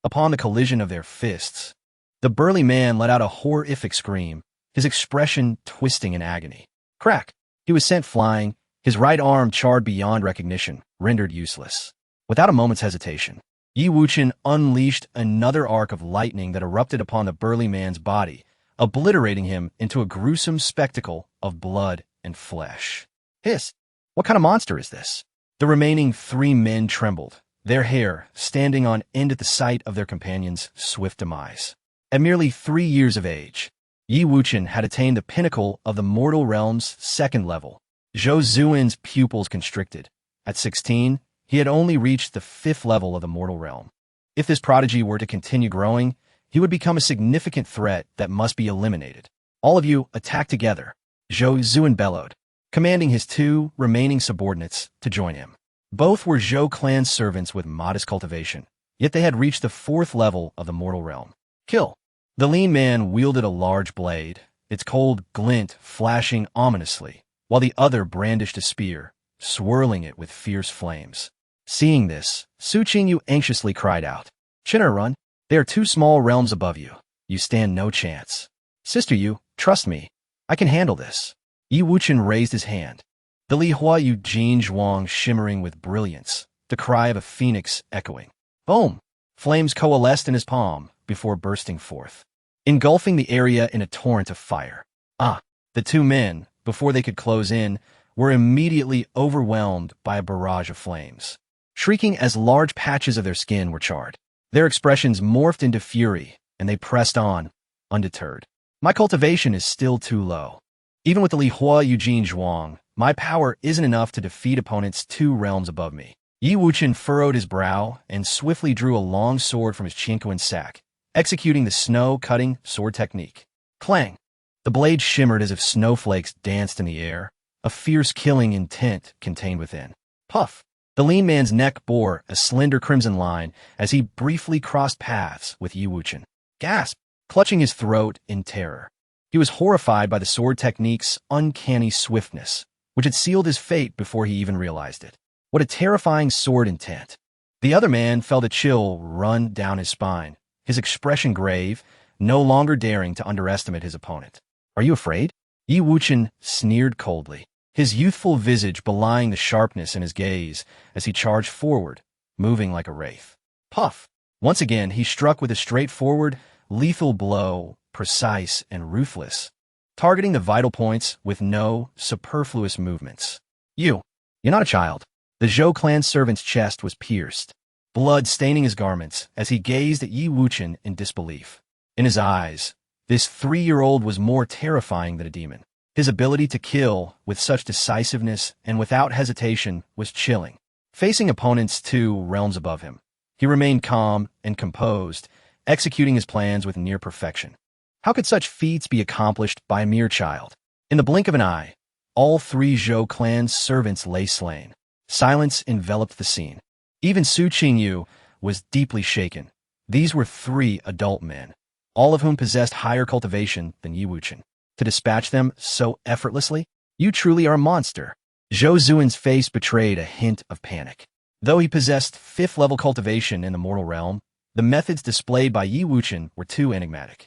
Upon the collision of their fists, the burly man let out a horrific scream, his expression twisting in agony. Crack! He was sent flying, his right arm charred beyond recognition, rendered useless. Without a moment's hesitation, Yi Wuchen unleashed another arc of lightning that erupted upon the burly man's body, obliterating him into a gruesome spectacle of blood and flesh. Hiss! What kind of monster is this? The remaining 3 men trembled, their hair standing on end at the sight of their companion's swift demise. At merely 3 years of age, Yi Wuchen had attained the pinnacle of the mortal realm's 2nd level. Zhou Zuan's pupils constricted. At 16, he had only reached the 5th level of the mortal realm. If this prodigy were to continue growing, he would become a significant threat that must be eliminated. "All of you, attack together," Zhou Zuan bellowed, commanding his 2 remaining subordinates to join him. Both were Zhou clan servants with modest cultivation, yet they had reached the 4th level of the mortal realm. "Kill!" The lean man wielded a large blade, its cold glint flashing ominously, while the other brandished a spear, swirling it with fierce flames. Seeing this, Su Qingyu anxiously cried out, "Chin'er, run! They are 2 small realms above you." You stand no chance. Sister Yu, trust me. I can handle this. Yi Wuchen raised his hand. The Li Hua Eugene Zhuang shimmering with brilliance, the cry of a phoenix echoing. Boom! Flames coalesced in his palm before bursting forth, engulfing the area in a torrent of fire. The two men, before they could close in, were immediately overwhelmed by a barrage of flames, shrieking as large patches of their skin were charred. Their expressions morphed into fury, and they pressed on, undeterred. My cultivation is still too low. Even with the Li Hua Eugene Zhuang, my power isn't enough to defeat opponents 2 realms above me. Yi Wuchen furrowed his brow and swiftly drew a long sword from his chinquan sack, executing the snow-cutting sword technique. Clang! The blade shimmered as if snowflakes danced in the air, a fierce killing intent contained within. Puff! The lean man's neck bore a slender crimson line as he briefly crossed paths with Yi Wuchen. Gasp! Clutching his throat in terror. He was horrified by the sword technique's uncanny swiftness, which had sealed his fate before he even realized it. What a terrifying sword intent. The other man felt a chill run down his spine, his expression grave, no longer daring to underestimate his opponent. Are you afraid? Yi Wuchen sneered coldly, his youthful visage belying the sharpness in his gaze as he charged forward, moving like a wraith. Puff! Once again, he struck with a straightforward, lethal blow, precise and ruthless, targeting the vital points with no superfluous movements. You're not a child. The Zhou clan servant's chest was pierced, blood staining his garments as he gazed at Yi Wuchen in disbelief. In his eyes, this 3-year-old was more terrifying than a demon. His ability to kill with such decisiveness and without hesitation was chilling. Facing opponents 2 realms above him, he remained calm and composed, executing his plans with near perfection. How could such feats be accomplished by a mere child? In the blink of an eye, all 3 Zhou clan's servants lay slain. Silence enveloped the scene. Even Su Qingyu was deeply shaken. These were 3 adult men, all of whom possessed higher cultivation than Yi Wuchen. To dispatch them so effortlessly? You truly are a monster. Zhou Zuan's face betrayed a hint of panic. Though he possessed 5th-level cultivation in the mortal realm, the methods displayed by Yi Wuchen were too enigmatic.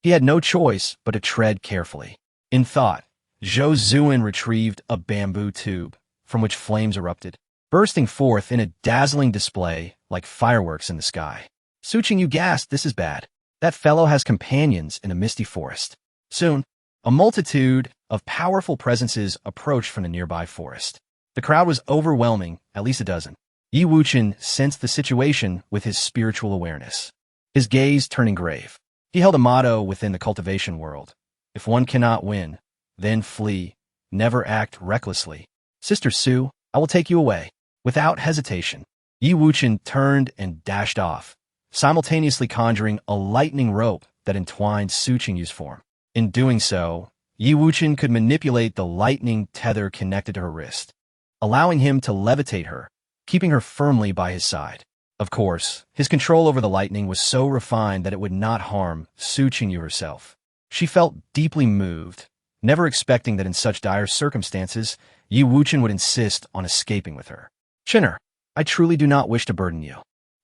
He had no choice but to tread carefully. In thought, Zhou Zuan retrieved a bamboo tube, from which flames erupted, bursting forth in a dazzling display like fireworks in the sky. Su Qingyu gasped, "This is bad. That fellow has companions in a misty forest." Soon, a multitude of powerful presences approached from the nearby forest. The crowd was overwhelming, at least a dozen. Yi Wuchen sensed the situation with his spiritual awareness, his gaze turning grave. He held a motto within the cultivation world: if one cannot win, then flee, never act recklessly. Sister Su, I will take you away. Without hesitation, Yi Wuchen turned and dashed off, simultaneously conjuring a lightning rope that entwined Su Qingyu's form. In doing so, Yi Wuchen could manipulate the lightning tether connected to her wrist, allowing him to levitate her, keeping her firmly by his side. Of course, his control over the lightning was so refined that it would not harm Su Qingyu herself. She felt deeply moved, never expecting that in such dire circumstances, Yi Wuchen would insist on escaping with her. Chinner, I truly do not wish to burden you.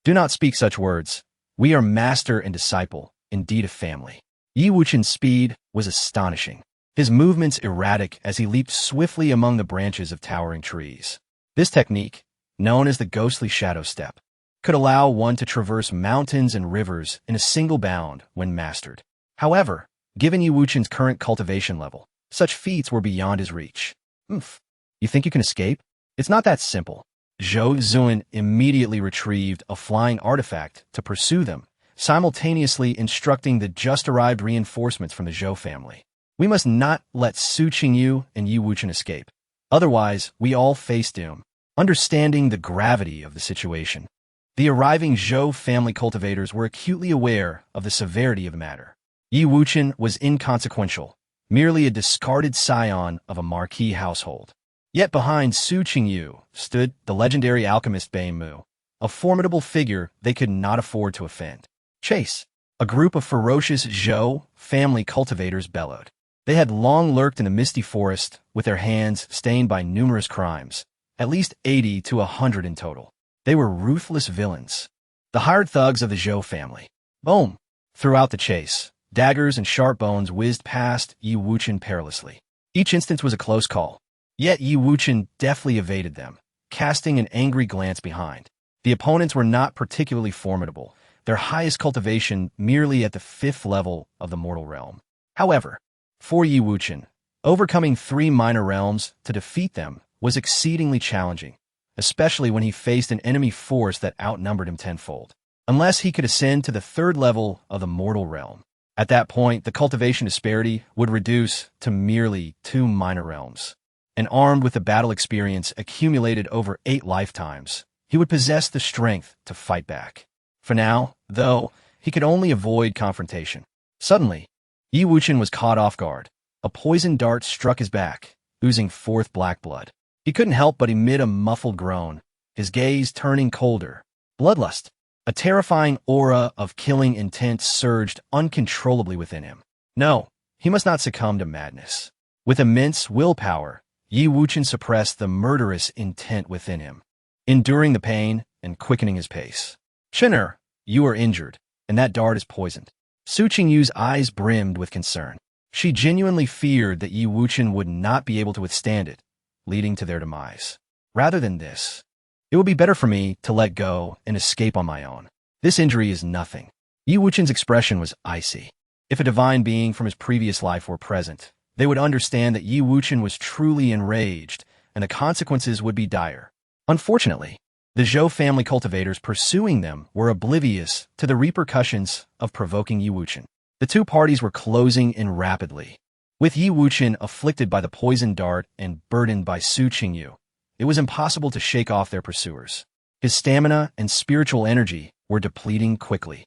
Do not speak such words. We are master and disciple, indeed a family. Yi Wuchen's speed was astonishing, his movements erratic as he leaped swiftly among the branches of towering trees. This technique, known as the ghostly shadow step, could allow one to traverse mountains and rivers in a single bound when mastered. However, given Yi Wuchen's current cultivation level, such feats were beyond his reach. You think you can escape? It's not that simple. Zhou Zuan immediately retrieved a flying artifact to pursue them, simultaneously instructing the just-arrived reinforcements from the Zhou family. We must not let Su Qingyu and Yi Wuchen escape. Otherwise, we all face doom. Understanding the gravity of the situation, the arriving Zhou family cultivators were acutely aware of the severity of the matter. Yi Wuchen was inconsequential, merely a discarded scion of a marquis household. Yet behind Su Qingyu stood the legendary alchemist Bei Mu, a formidable figure they could not afford to offend. Chase! A group of ferocious Zhou family cultivators bellowed. They had long lurked in the misty forest, with their hands stained by numerous crimes, at least 80 to 100 in total. They were ruthless villains, the hired thugs of the Zhou family. Boom! Throughout the chase, Daggers and sharp bones whizzed past Yi Wuchen perilously. Each instance was a close call. Yet Yi Wuchen deftly evaded them, casting an angry glance behind. The opponents were not particularly formidable, their highest cultivation merely at the 5th level of the mortal realm. However, for Yi Wuchen, overcoming 3 minor realms to defeat them was exceedingly challenging, especially when he faced an enemy force that outnumbered him tenfold. Unless he could ascend to the 3rd level of the mortal realm. At that point, the cultivation disparity would reduce to merely 2 minor realms. And armed with the battle experience accumulated over 8 lifetimes, he would possess the strength to fight back. For now, though, he could only avoid confrontation. Suddenly, Yi Wuchen was caught off guard. A poisoned dart struck his back, oozing forth black blood. He couldn't help but emit a muffled groan, his gaze turning colder. Bloodlust. A terrifying aura of killing intent surged uncontrollably within him. No, he must not succumb to madness. With immense willpower, Yi Wuchen suppressed the murderous intent within him, enduring the pain and quickening his pace. Chin'er, you are injured, and that dart is poisoned. Su Qingyu's eyes brimmed with concern. She genuinely feared that Yi Wuchen would not be able to withstand it, leading to their demise. Rather than this, it would be better for me to let go and escape on my own. This injury is nothing. Yi Wuchen's expression was icy. If a divine being from his previous life were present, they would understand that Yi Wuchen was truly enraged, and the consequences would be dire. Unfortunately, the Zhou family cultivators pursuing them were oblivious to the repercussions of provoking Yi Wuchen. The 2 parties were closing in rapidly. With Yi Wuchen afflicted by the poisoned dart and burdened by Su Qingyu, it was impossible to shake off their pursuers. His stamina and spiritual energy were depleting quickly.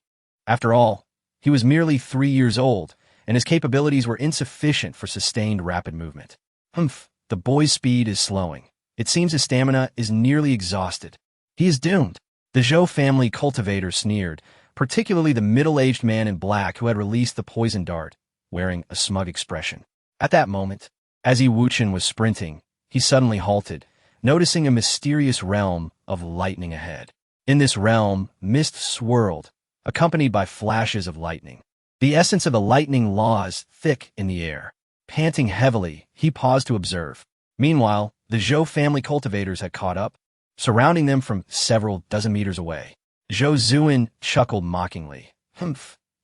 After all, he was merely 3 years old, and his capabilities were insufficient for sustained rapid movement. The boy's speed is slowing. It seems his stamina is nearly exhausted. He is doomed. The Zhou family cultivator sneered, particularly the middle-aged man in black who had released the poisoned dart, wearing a smug expression. At that moment, as Yi Wuchen was sprinting, he suddenly halted, noticing a mysterious realm of lightning ahead. In this realm, mist swirled, accompanied by flashes of lightning. The essence of the lightning laws thick in the air. Panting heavily, he paused to observe. Meanwhile, the Zhou family cultivators had caught up, surrounding them from several dozen meters away. Zhou Zuan chuckled mockingly.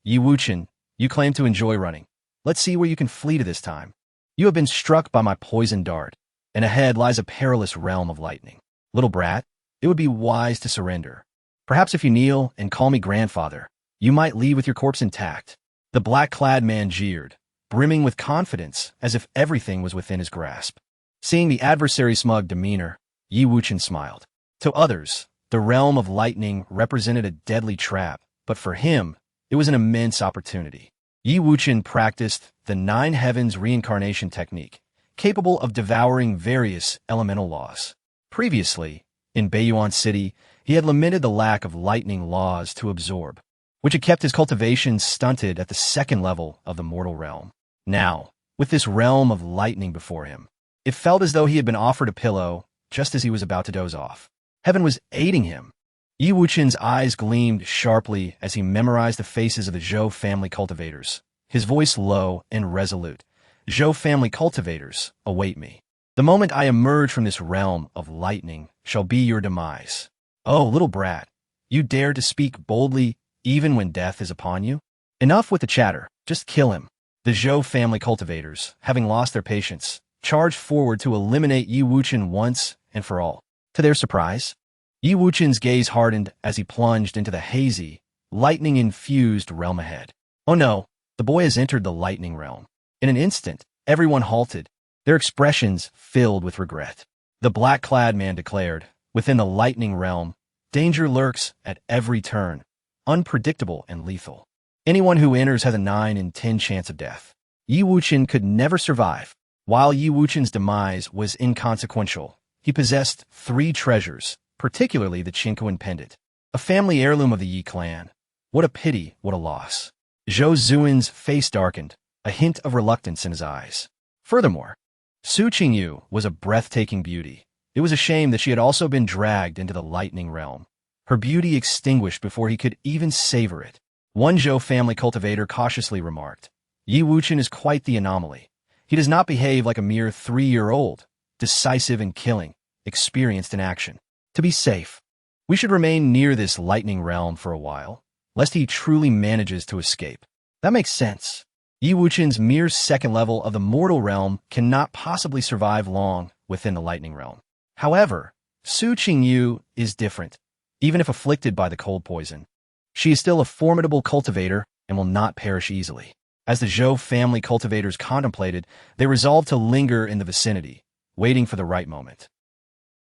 Yi Wuchen, you claim to enjoy running. Let's see where you can flee to this time. You have been struck by my poisoned dart, and ahead lies a perilous realm of lightning. Little brat, it would be wise to surrender. Perhaps if you kneel and call me grandfather, you might leave with your corpse intact. The black-clad man jeered, brimming with confidence as if everything was within his grasp. Seeing the adversary's smug demeanor, Yi Wuchen smiled. To others, the realm of lightning represented a deadly trap, but for him, it was an immense opportunity. Yi Wuchen practiced the Nine Heavens Reincarnation Technique, capable of devouring various elemental laws. Previously, in Beiyuan City, he had lamented the lack of lightning laws to absorb, which had kept his cultivation stunted at the 2nd level of the mortal realm. Now, with this realm of lightning before him, it felt as though he had been offered a pillow just as he was about to doze off. Heaven was aiding him. Yi Wuchen's eyes gleamed sharply as he memorized the faces of the Zhou family cultivators, his voice low and resolute. Zhou family cultivators, await me. The moment I emerge from this realm of lightning shall be your demise. Oh, little brat, you dare to speak boldly even when death is upon you? Enough with the chatter, just kill him. The Zhou family cultivators, having lost their patience, charged forward to eliminate Yi Wuchen once and for all. To their surprise, Yi Wuchen's gaze hardened as he plunged into the hazy, lightning-infused realm ahead. Oh no, the boy has entered the lightning realm. In an instant, everyone halted, their expressions filled with regret. The black-clad man declared, within the lightning realm, danger lurks at every turn, unpredictable and lethal. Anyone who enters has a 9 in 10 chance of death. Yi Wuchen could never survive. While Yi Wuchen's demise was inconsequential, he possessed 3 treasures, particularly the Qingquan pendant, a family heirloom of the Yi clan. What a pity, what a loss. Zhou Zuan's face darkened, a hint of reluctance in his eyes. Furthermore, Su Qingyu was a breathtaking beauty. It was a shame that she had also been dragged into the lightning realm, her beauty extinguished before he could even savor it. One Zhou family cultivator cautiously remarked. Yi Wuchen is quite the anomaly. He does not behave like a mere 3-year-old, decisive in killing, experienced in action. To be safe, we should remain near this lightning realm for a while, lest he truly manages to escape. That makes sense. Yi Wuchen's mere second level of the mortal realm cannot possibly survive long within the lightning realm. However, Su Qingyu is different. Even if afflicted by the cold poison, she is still a formidable cultivator and will not perish easily. As the Zhou family cultivators contemplated, they resolved to linger in the vicinity, waiting for the right moment.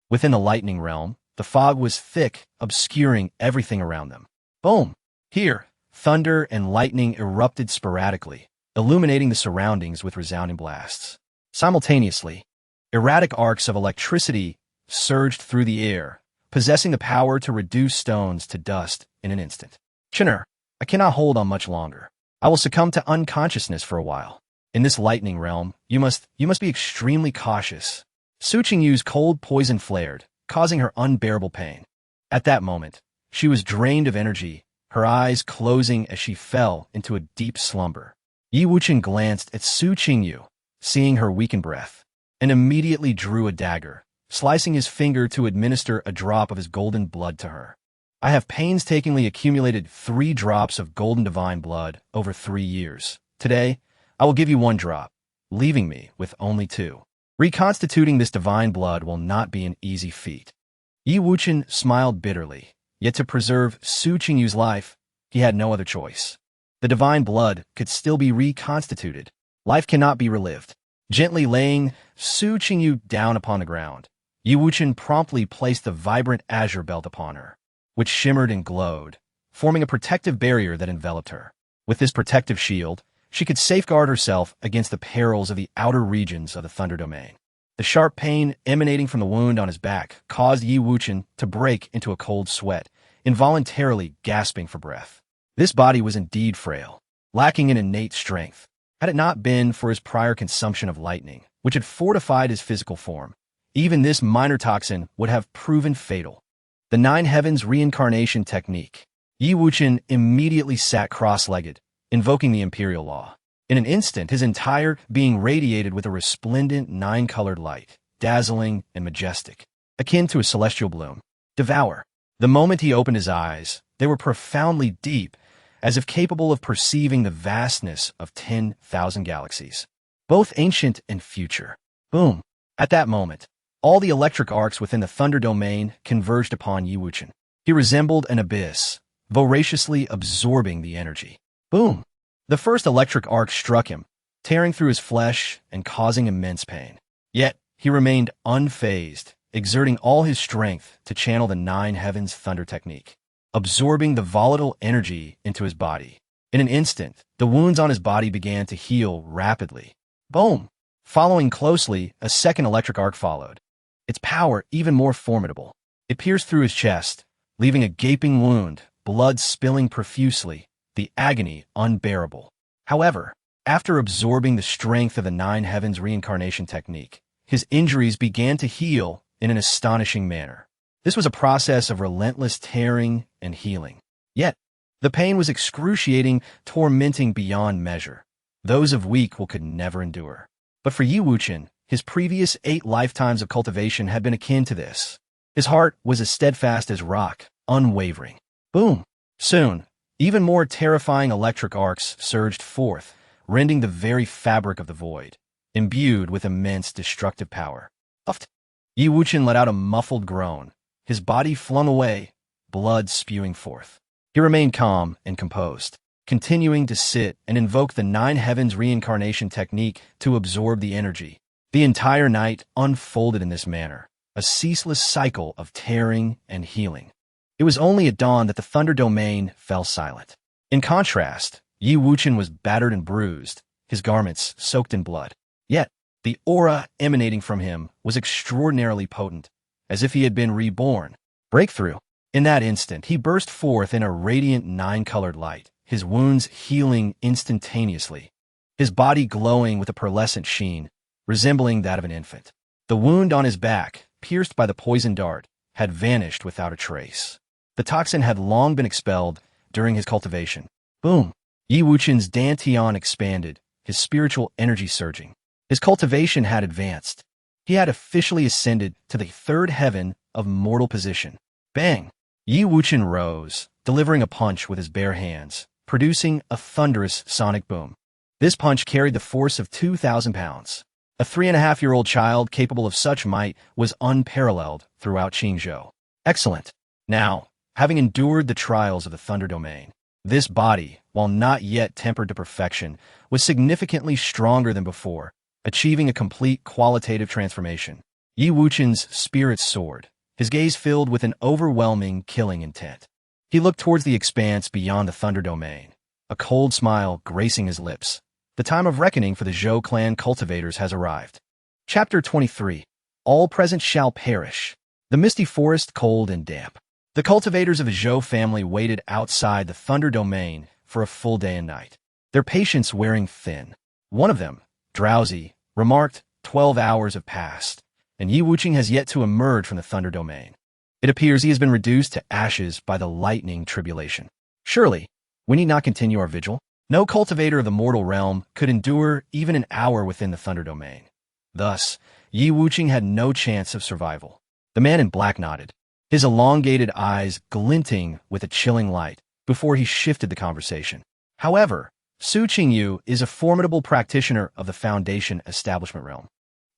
Within the lightning realm, the fog was thick, obscuring everything around them. Boom! Here, thunder and lightning erupted sporadically, illuminating the surroundings with resounding blasts. Simultaneously, erratic arcs of electricity surged through the air, possessing the power to reduce stones to dust in an instant. Chinner, I cannot hold on much longer. I will succumb to unconsciousness for a while. In this lightning realm, you must be extremely cautious. Su Qingyu's cold poison flared, causing her unbearable pain. At that moment, she was drained of energy, her eyes closing as she fell into a deep slumber. Yi Wuchen glanced at Su Qingyu, seeing her weakened breath, and immediately drew a dagger, slicing his finger to administer a drop of his golden blood to her. I have painstakingly accumulated 3 drops of golden divine blood over 3 years. Today, I will give you 1 drop, leaving me with only 2. Reconstituting this divine blood will not be an easy feat. Yi Wuchen smiled bitterly, yet to preserve Su Qingyu's life, he had no other choice. The divine blood could still be reconstituted. Life cannot be relived. Gently laying Su Qingyu down upon the ground, Yi Wuchen promptly placed the vibrant azure belt upon her, which shimmered and glowed, forming a protective barrier that enveloped her. With this protective shield, she could safeguard herself against the perils of the outer regions of the Thunder Domain. The sharp pain emanating from the wound on his back caused Yi Wuchen to break into a cold sweat, involuntarily gasping for breath. This body was indeed frail, lacking in innate strength. Had it not been for his prior consumption of lightning, which had fortified his physical form, even this minor toxin would have proven fatal. The Nine Heavens Reincarnation Technique. Yi Wuchen immediately sat cross-legged, invoking the imperial law. In an instant, his entire being radiated with a resplendent 9-colored light, dazzling and majestic, akin to a celestial bloom. Devour. The moment he opened his eyes, they were profoundly deep, as if capable of perceiving the vastness of 10,000 galaxies, both ancient and future. Boom! At that moment, all the electric arcs within the Thunder Domain converged upon Yi Wuchen. He resembled an abyss, voraciously absorbing the energy. Boom! The first electric arc struck him, tearing through his flesh and causing immense pain. Yet, he remained unfazed, exerting all his strength to channel the Nine Heavens Thunder Technique, absorbing the volatile energy into his body. In an instant, the wounds on his body began to heal rapidly. Boom! Following closely, a second electric arc followed, its power even more formidable. It pierced through his chest, leaving a gaping wound, blood spilling profusely, the agony unbearable. However, after absorbing the strength of the Nine Heavens Reincarnation Technique, his injuries began to heal in an astonishing manner. This was a process of relentless tearing and healing. Yet, the pain was excruciating, tormenting beyond measure. Those of weak will could never endure. But for Yi Wuchen, his previous 8 lifetimes of cultivation had been akin to this. His heart was as steadfast as rock, unwavering. Boom! Soon, even more terrifying electric arcs surged forth, rending the very fabric of the void, imbued with immense destructive power. Uft! Yi Wuchen let out a muffled groan, his body flung away, blood spewing forth. He remained calm and composed, continuing to sit and invoke the Nine Heavens Reincarnation Technique to absorb the energy. The entire night unfolded in this manner, a ceaseless cycle of tearing and healing. It was only at dawn that the Thunder Domain fell silent. In contrast, Yi Wuchen was battered and bruised, his garments soaked in blood. Yet, the aura emanating from him was extraordinarily potent, as if he had been reborn. Breakthrough. In that instant, he burst forth in a radiant 9-colored light, his wounds healing instantaneously, his body glowing with a pearlescent sheen, resembling that of an infant. The wound on his back, pierced by the poison dart, had vanished without a trace. The toxin had long been expelled during his cultivation. Boom! Yi Wuchen's dantian expanded, his spiritual energy surging. His cultivation had advanced. He had officially ascended to the third heaven of mortal position. Bang! Yi Wuchen rose, delivering a punch with his bare hands, producing a thunderous sonic boom. This punch carried the force of 2,000 pounds. A 3.5-year-old child capable of such might was unparalleled throughout Qingzhou. Excellent. Now, having endured the trials of the Thunder Domain, this body, while not yet tempered to perfection, was significantly stronger than before, achieving a complete qualitative transformation. Yi Wuchen's spirit soared, his gaze filled with an overwhelming killing intent. He looked towards the expanse beyond the Thunder Domain, a cold smile gracing his lips. The time of reckoning for the Zhou clan cultivators has arrived. Chapter 23. All present shall perish. The misty forest, cold and damp. The cultivators of the Zhou family waited outside the Thunder Domain for a full day and night, their patience wearing thin. One of them, drowsy, remarked, 12 hours have passed, and Yi Wuchen has yet to emerge from the Thunder Domain. It appears he has been reduced to ashes by the lightning tribulation. Surely, we need not continue our vigil. No cultivator of the mortal realm could endure even an hour within the Thunder Domain. Thus, Yi Wuchen had no chance of survival. The man in black nodded, his elongated eyes glinting with a chilling light, before he shifted the conversation. However, Su Qingyu is a formidable practitioner of the Foundation Establishment Realm.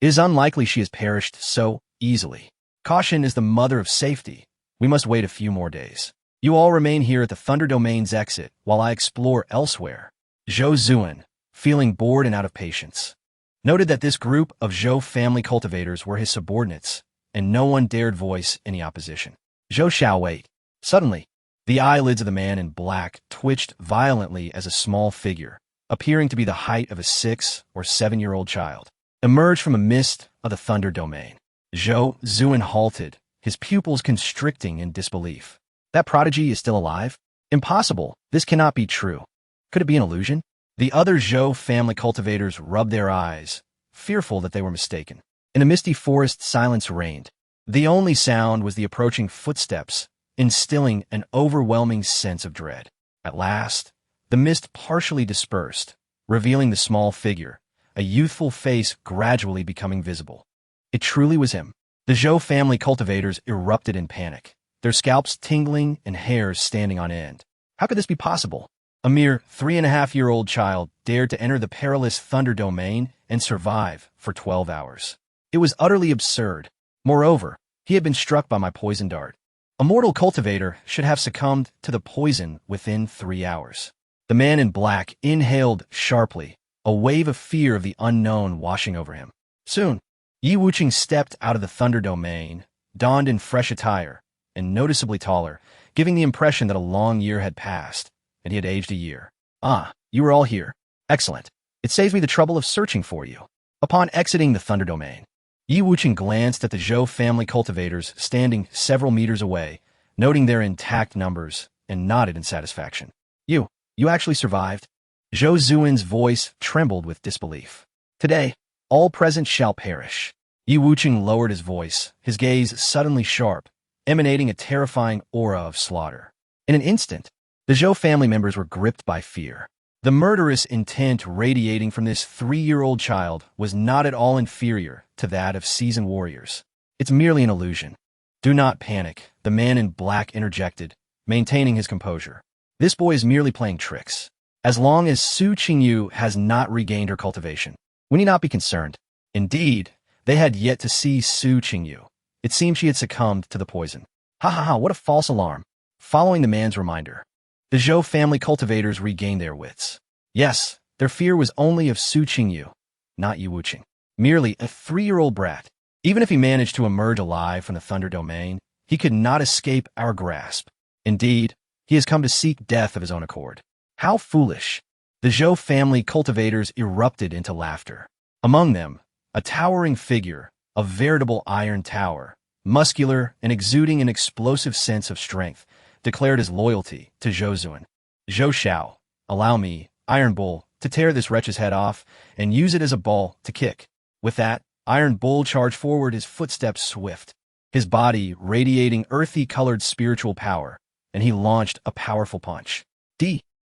It is unlikely she has perished so easily. Caution is the mother of safety. We must wait a few more days. You all remain here at the Thunder Domain's exit while I explore elsewhere. Zhou Zuan, feeling bored and out of patience, noted that this group of Zhou family cultivators were his subordinates, and no one dared voice any opposition. Zhou shall wait. Suddenly, the eyelids of the man in black twitched violently as a small figure, appearing to be the height of a 6 or 7-year-old child, emerged from a mist of the Thunder Domain. Zhou Zuan halted, his pupils constricting in disbelief. That prodigy is still alive? Impossible. This cannot be true. Could it be an illusion? The other Zhou family cultivators rubbed their eyes, fearful that they were mistaken. In a misty forest, silence reigned. The only sound was the approaching footsteps, instilling an overwhelming sense of dread. At last, the mist partially dispersed, revealing the small figure, a youthful face gradually becoming visible. It truly was him. The Zhou family cultivators erupted in panic, their scalps tingling and hairs standing on end. How could this be possible? A mere 3.5-year-old child dared to enter the perilous Thunder Domain and survive for 12 hours. It was utterly absurd. Moreover, he had been struck by my poison dart. A mortal cultivator should have succumbed to the poison within 3 hours. The man in black inhaled sharply, a wave of fear of the unknown washing over him. Soon, Yi Wuchen stepped out of the Thunder Domain, donned in fresh attire, and noticeably taller, giving the impression that a long year had passed, and he had aged a year. Ah, you are all here. Excellent. It saves me the trouble of searching for you. Upon exiting the Thunder Domain, Yi Wuchen glanced at the Zhou family cultivators standing several meters away, noting their intact numbers, and nodded in satisfaction. You actually survived? Zhou Zuan's voice trembled with disbelief. Today, all present shall perish. Yi Wuchen lowered his voice, his gaze suddenly sharp, emanating a terrifying aura of slaughter. In an instant, the Zhou family members were gripped by fear. The murderous intent radiating from this 3-year-old child was not at all inferior to that of seasoned warriors. It's merely an illusion. Do not panic, the man in black interjected, maintaining his composure. This boy is merely playing tricks. As long as Su Qingyu has not regained her cultivation, we need not be concerned. Indeed, they had yet to see Su Qingyu. It seemed she had succumbed to the poison. Ha, what a false alarm. Following the man's reminder, the Zhou family cultivators regained their wits. Yes, their fear was only of Su Qingyu, not Yi Wuchen. Merely a 3-year-old brat. Even if he managed to emerge alive from the Thunder Domain, he could not escape our grasp. Indeed, he has come to seek death of his own accord. How foolish. The Zhou family cultivators erupted into laughter. Among them, a towering figure, a veritable iron tower, muscular and exuding an explosive sense of strength, declared his loyalty to Zhou Zuan. Zhou Xiao, allow me, Iron Bull, to tear this wretch's head off and use it as a ball to kick. With that, Iron Bull charged forward, his footsteps swift, his body radiating earthy-colored spiritual power, and he launched a powerful punch.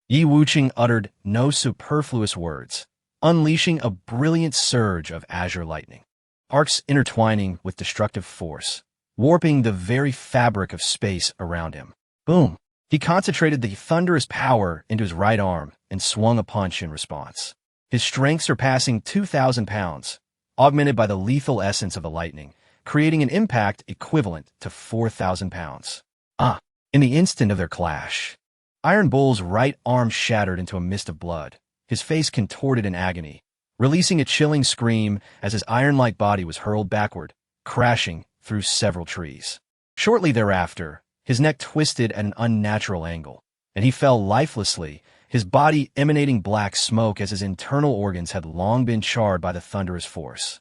Yi Wuchen uttered no superfluous words, unleashing a brilliant surge of azure lightning, arcs intertwining with destructive force, warping the very fabric of space around him. Boom! He concentrated the thunderous power into his right arm and swung a punch in response. His strength surpassing 2,000 pounds, augmented by the lethal essence of the lightning, creating an impact equivalent to 4,000 pounds. In the instant of their clash, Iron Bull's right arm shattered into a mist of blood, his face contorted in agony, releasing a chilling scream as his iron-like body was hurled backward, crashing through several trees. Shortly thereafter, his neck twisted at an unnatural angle, and he fell lifelessly, his body emanating black smoke as his internal organs had long been charred by the thunderous force.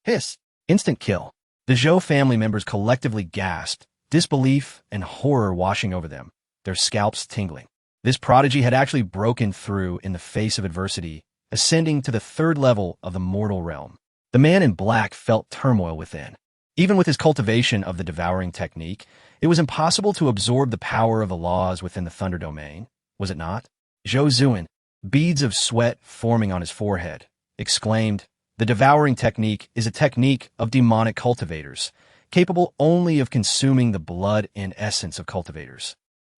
Hiss! Instant kill. The Zhou family members collectively gasped, disbelief and horror washing over them, their scalps tingling. This prodigy had actually broken through in the face of adversity, ascending to the third level of the mortal realm. The man in black felt turmoil within. Even with his cultivation of the devouring technique, it was impossible to absorb the power of the laws within the thunder domain, was it not? Zhou Zuan, beads of sweat forming on his forehead, exclaimed, "The devouring technique is a technique of demonic cultivators, capable only of consuming the blood and essence of cultivators.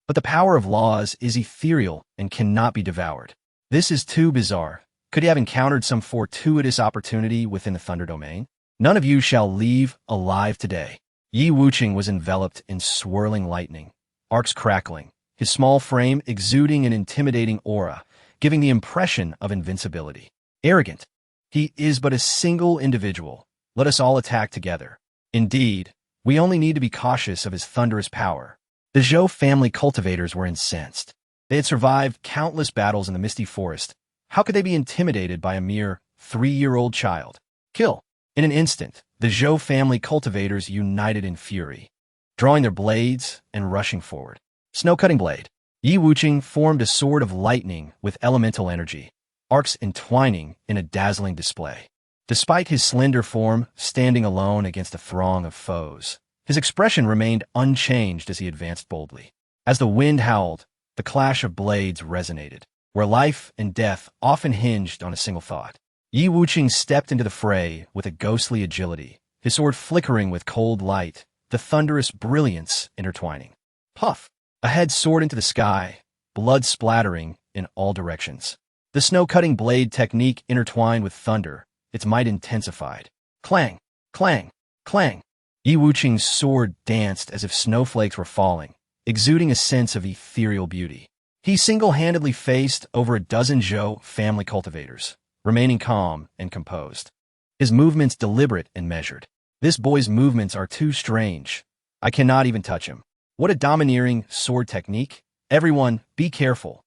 But the power of laws is ethereal and cannot be devoured. This is too bizarre. Could he have encountered some fortuitous opportunity within the thunder domain? None of you shall leave alive today." Yi Wuchen was enveloped in swirling lightning, arcs crackling, his small frame exuding an intimidating aura, giving the impression of invincibility. Arrogant. He is but a single individual. Let us all attack together. Indeed, we only need to be cautious of his thunderous power. The Zhou family cultivators were incensed. They had survived countless battles in the misty forest. How could they be intimidated by a mere 3-year-old child? Kill. In an instant, the Zhou family cultivators united in fury, drawing their blades and rushing forward. Snow-cutting blade. Yi Wuchen formed a sword of lightning with elemental energy, arcs entwining in a dazzling display. Despite his slender form standing alone against a throng of foes, his expression remained unchanged as he advanced boldly. As the wind howled, the clash of blades resonated, where life and death often hinged on a single thought. Yi Wuchen stepped into the fray with a ghostly agility, his sword flickering with cold light, the thunderous brilliance intertwining. Puff! A head soared into the sky, blood splattering in all directions. The snow-cutting blade technique intertwined with thunder, its might intensified. Clang! Clang! Clang! Yi Wuchen's sword danced as if snowflakes were falling, exuding a sense of ethereal beauty. He single-handedly faced over a dozen Zhou family cultivators, remaining calm and composed. His movements deliberate and measured. This boy's movements are too strange. I cannot even touch him. What a domineering sword technique. Everyone, be careful.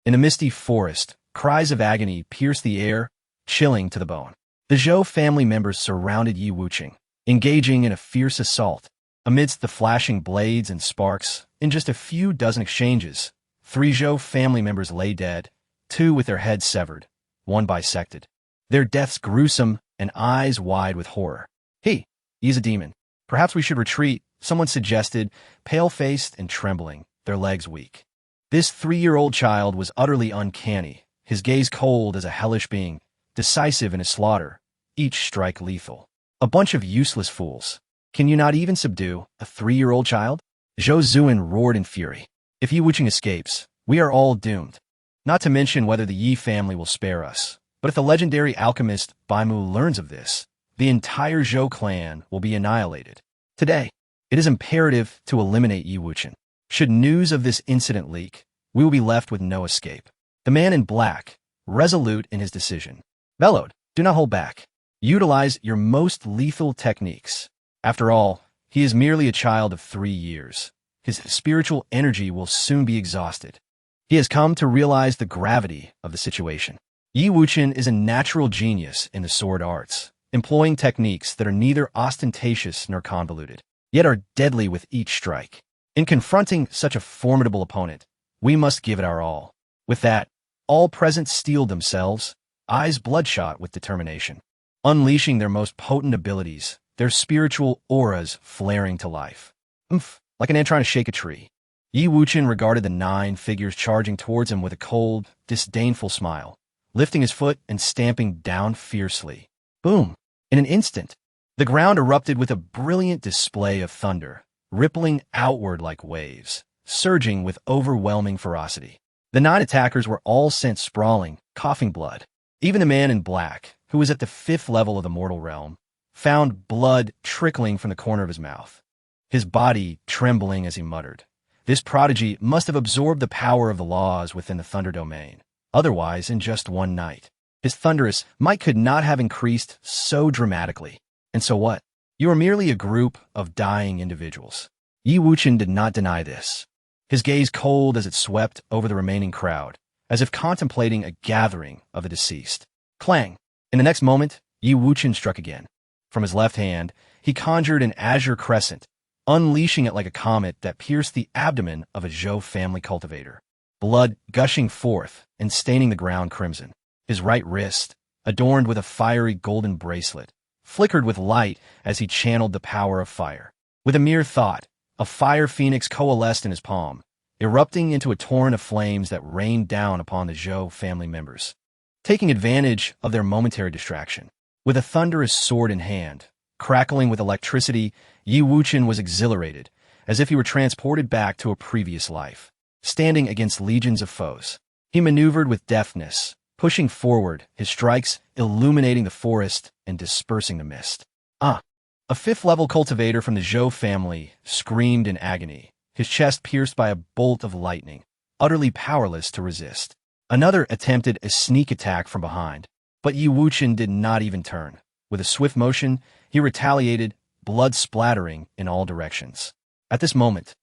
In the misty forest, cries of agony pierced the air, chilling to the bone. The Zhou family members surrounded Yi Wuchen, engaging in a fierce assault. Amidst the flashing blades and sparks, in just a few dozen exchanges, 3 Zhou family members lay dead, 2 with their heads severed, 1 bisected. Their deaths gruesome and eyes wide with horror. He's a demon. Perhaps we should retreat, someone suggested, pale-faced and trembling, their legs weak. This 3-year-old child was utterly uncanny, his gaze cold as a hellish being, decisive in his slaughter, each strike lethal. A bunch of useless fools. Can you not even subdue a 3-year-old child? Zhou Zuan roared in fury. If Yi Wuchen escapes, we are all doomed. Not to mention whether the Yi family will spare us. But if the legendary alchemist Baimu learns of this, the entire Zhou clan will be annihilated. Today, it is imperative to eliminate Yi Wuchen. Should news of this incident leak, we will be left with no escape. The man in black, resolute in his decision, bellowed, "Do not hold back. Utilize your most lethal techniques. After all, he is merely a child of 3 years. His spiritual energy will soon be exhausted. He has come to realize the gravity of the situation." Yi Wuchen is a natural genius in the sword arts, employing techniques that are neither ostentatious nor convoluted, yet are deadly with each strike. In confronting such a formidable opponent, we must give it our all. With that, all present steeled themselves, eyes bloodshot with determination, unleashing their most potent abilities, their spiritual auras flaring to life. Like an ant trying to shake a tree. Yi Wuchen regarded the 9 figures charging towards him with a cold, disdainful smile, lifting his foot and stamping down fiercely. Boom! In an instant, the ground erupted with a brilliant display of thunder, rippling outward like waves, surging with overwhelming ferocity. The 9 attackers were all sent sprawling, coughing blood. Even the man in black, who was at the 5th level of the mortal realm, found blood trickling from the corner of his mouth, his body trembling as he muttered. This prodigy must have absorbed the power of the laws within the thunder domain. Otherwise, in just one night, his thunderous might could not have increased so dramatically. And so what? You are merely a group of dying individuals. Yi Wuchen did not deny this, his gaze cold as it swept over the remaining crowd, as if contemplating a gathering of the deceased. Clang! In the next moment, Yi Wuchen struck again. From his left hand, he conjured an azure crescent, unleashing it like a comet that pierced the abdomen of a Zhou family cultivator, blood gushing forth and staining the ground crimson. His right wrist, adorned with a fiery golden bracelet, flickered with light as he channeled the power of fire. With a mere thought, a fire phoenix coalesced in his palm, erupting into a torrent of flames that rained down upon the Zhou family members. Taking advantage of their momentary distraction, with a thunderous sword in hand, crackling with electricity, Yi Wuchen was exhilarated, as if he were transported back to a previous life. Standing against legions of foes, he maneuvered with deftness, pushing forward, his strikes illuminating the forest and dispersing the mist. A 5th-level cultivator from the Zhou family screamed in agony, his chest pierced by a bolt of lightning, utterly powerless to resist. Another attempted a sneak attack from behind, but Yi Wuchen did not even turn. With a swift motion, he retaliated, blood splattering in all directions. At this moment,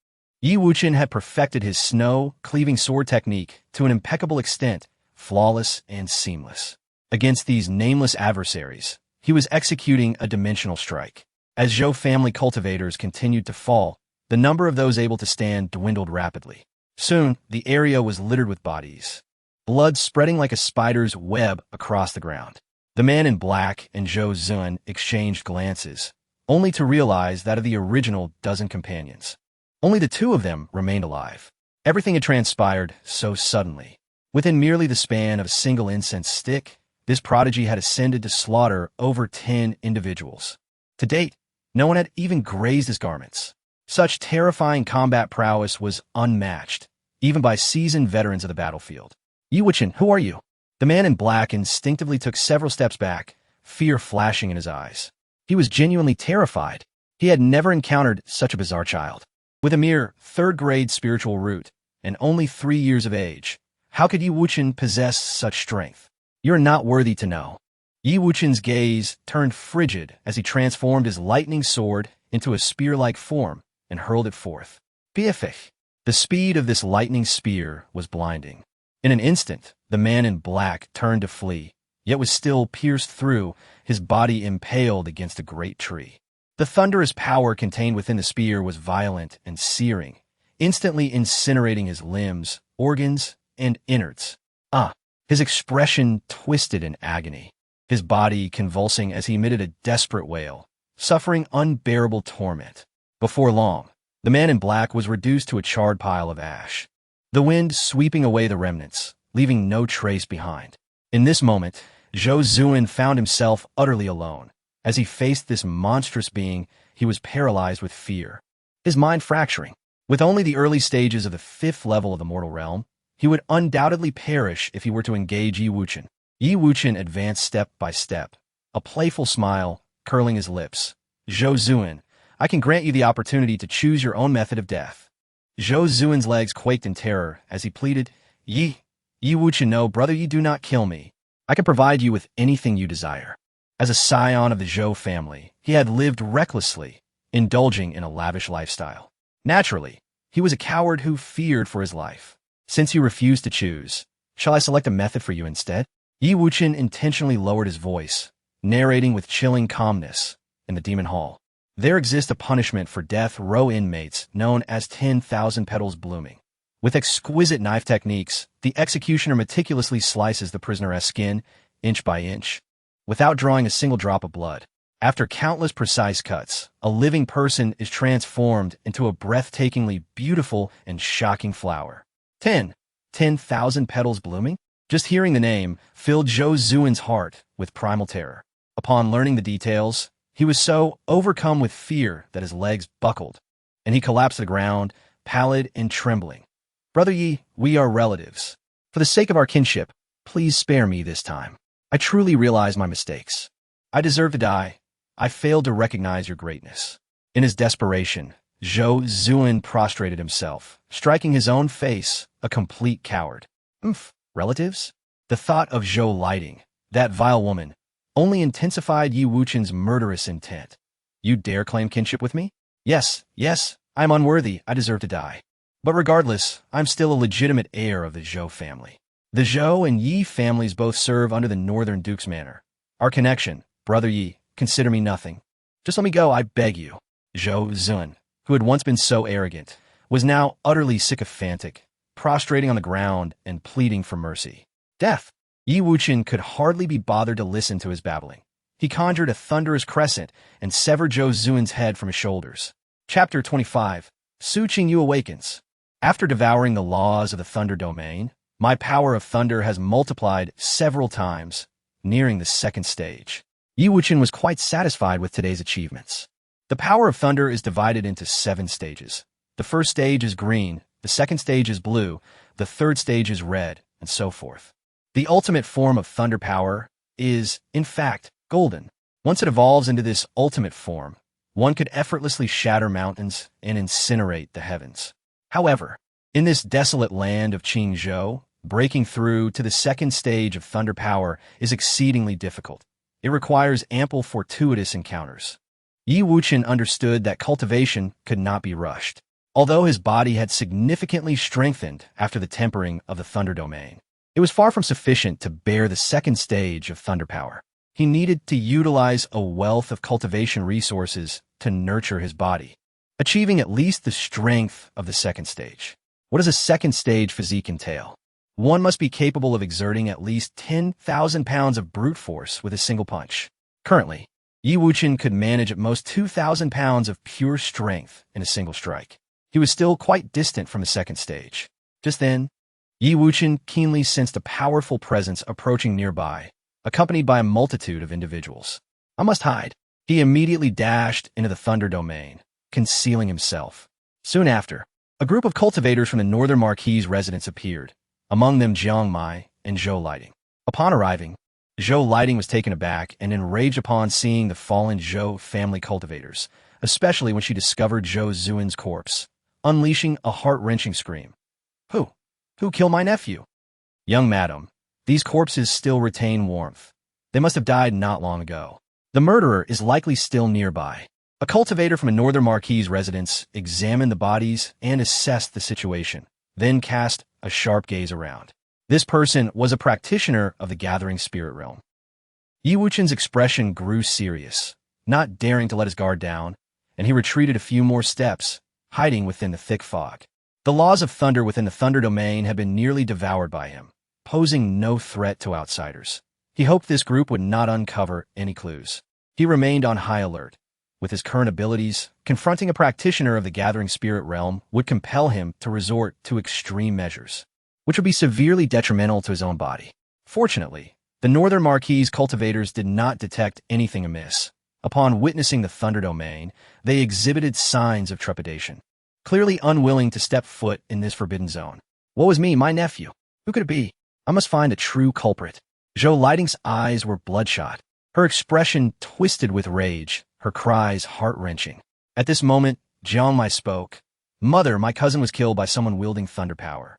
Yi Wuchen had perfected his snow-cleaving sword technique to an impeccable extent, flawless and seamless. Against these nameless adversaries, he was executing a dimensional strike. As Zhou family cultivators continued to fall, the number of those able to stand dwindled rapidly. Soon, the area was littered with bodies, blood spreading like a spider's web across the ground. The man in black and Zhou Zun exchanged glances, only to realize that of the original dozen companions, only the 2 of them remained alive. Everything had transpired so suddenly. Within merely the span of a single incense stick, this prodigy had ascended to slaughter over 10 individuals. To date, no one had even grazed his garments. Such terrifying combat prowess was unmatched, even by seasoned veterans of the battlefield. Yi Wuchen, who are you? The man in black instinctively took several steps back, fear flashing in his eyes. He was genuinely terrified. He had never encountered such a bizarre child. With a mere 3rd-grade spiritual root, and only 3 years of age, how could Yi Wuchen possess such strength? You're not worthy to know. Yi Wuchen's gaze turned frigid as he transformed his lightning sword into a spear-like form and hurled it forth. Beefich! The speed of this lightning spear was blinding. In an instant, the man in black turned to flee, yet was still pierced through, his body impaled against a great tree. The thunderous power contained within the spear was violent and searing, instantly incinerating his limbs, organs, and innards. His expression twisted in agony, his body convulsing as he emitted a desperate wail, suffering unbearable torment. Before long, the man in black was reduced to a charred pile of ash, the wind sweeping away the remnants, leaving no trace behind. In this moment, Zhou Zun found himself utterly alone. As he faced this monstrous being, he was paralyzed with fear, his mind fracturing. With only the early stages of the 5th level of the mortal realm, he would undoubtedly perish if he were to engage Yi Wuchen. Yi Wuchen advanced step by step, a playful smile curling his lips. Zhou Zun, I can grant you the opportunity to choose your own method of death. Zhou Zun's legs quaked in terror as he pleaded, Yi Wuchen, no, brother, you do not kill me. I can provide you with anything you desire. As a scion of the Zhou family, he had lived recklessly, indulging in a lavish lifestyle. Naturally, he was a coward who feared for his life. Since you refuse to choose, shall I select a method for you instead? Yi Wuchen intentionally lowered his voice, narrating with chilling calmness. In the demon hall, there exists a punishment for death row inmates known as 10,000 petals blooming. With exquisite knife techniques, the executioner meticulously slices the prisoner's skin, inch by inch, without drawing a single drop of blood. After countless precise cuts, a living person is transformed into a breathtakingly beautiful and shocking flower. 10,000 petals blooming? Just hearing the name filled Zhou Zuan's heart with primal terror. Upon learning the details, he was so overcome with fear that his legs buckled, and he collapsed to the ground, pallid and trembling. Brother Yi, we are relatives. For the sake of our kinship, please spare me this time. I truly realize my mistakes. I deserve to die. I failed to recognize your greatness. In his desperation, Zhou Zuan prostrated himself, striking his own face, a complete coward. Relatives? The thought of Zhou Lighting, that vile woman, only intensified Yi Wuchen's murderous intent. You dare claim kinship with me? Yes, I'm unworthy, I deserve to die. But regardless, I'm still a legitimate heir of the Zhou family. The Zhou and Yi families both serve under the Northern Duke's manor. Our connection, Brother Yi, consider me nothing. Just let me go, I beg you. Zhou Zun, who had once been so arrogant, was now utterly sycophantic, prostrating on the ground and pleading for mercy. Death! Yi Wuchen could hardly be bothered to listen to his babbling. He conjured a thunderous crescent and severed Zhou Zuan's head from his shoulders. Chapter 25. Su Qingyu Awakens. After devouring the laws of the Thunder Domain, my power of thunder has multiplied several times, nearing the second stage. Yi Wuchen was quite satisfied with today's achievements. The power of thunder is divided into 7 stages. The first stage is green, the second stage is blue, the third stage is red, and so forth. The ultimate form of thunder power is, in fact, golden. Once it evolves into this ultimate form, one could effortlessly shatter mountains and incinerate the heavens. However, in this desolate land of Qingzhou, breaking through to the second stage of thunder power is exceedingly difficult. It requires ample fortuitous encounters. Yi Wuchen understood that cultivation could not be rushed. Although his body had significantly strengthened after the tempering of the Thunder Domain, it was far from sufficient to bear the second stage of thunder power. He needed to utilize a wealth of cultivation resources to nurture his body, achieving at least the strength of the second stage. What does a second stage physique entail? One must be capable of exerting at least 10,000 pounds of brute force with a single punch. Currently, Yi Wuchen could manage at most 2,000 pounds of pure strength in a single strike. He was still quite distant from the second stage. Just then, Yi Wuchen keenly sensed a powerful presence approaching nearby, accompanied by a multitude of individuals. I must hide. He immediately dashed into the Thunder Domain, concealing himself. Soon after, a group of cultivators from the Northern Marquis residence appeared, among them Jiang Mai and Zhou Lighting. Upon arriving, Zhou Lighting was taken aback and enraged upon seeing the fallen Zhou family cultivators, especially when she discovered Zhou Zuan's corpse, unleashing a heart-wrenching scream. Who killed my nephew? Young madam, these corpses still retain warmth. They must have died not long ago. The murderer is likely still nearby. A cultivator from a Northern Marquis residence examined the bodies and assessed the situation, then cast a sharp gaze around. This person was a practitioner of the gathering spirit realm. Yi Wuchen's expression grew serious, not daring to let his guard down, and he retreated a few more steps, hiding within the thick fog. The laws of thunder within the Thunder Domain had been nearly devoured by him, posing no threat to outsiders. He hoped this group would not uncover any clues. He remained on high alert. With his current abilities, confronting a practitioner of the gathering spirit realm would compel him to resort to extreme measures, which would be severely detrimental to his own body. Fortunately, the Northern Marquis cultivators did not detect anything amiss. Upon witnessing the Thunder Domain, they exhibited signs of trepidation, clearly unwilling to step foot in this forbidden zone. Woe is me, my nephew. Who could it be? I must find a true culprit. Zhou Lighting's eyes were bloodshot, her expression twisted with rage, her cries heart-wrenching. At this moment, Jiang Mai spoke. Mother, my cousin was killed by someone wielding thunder power.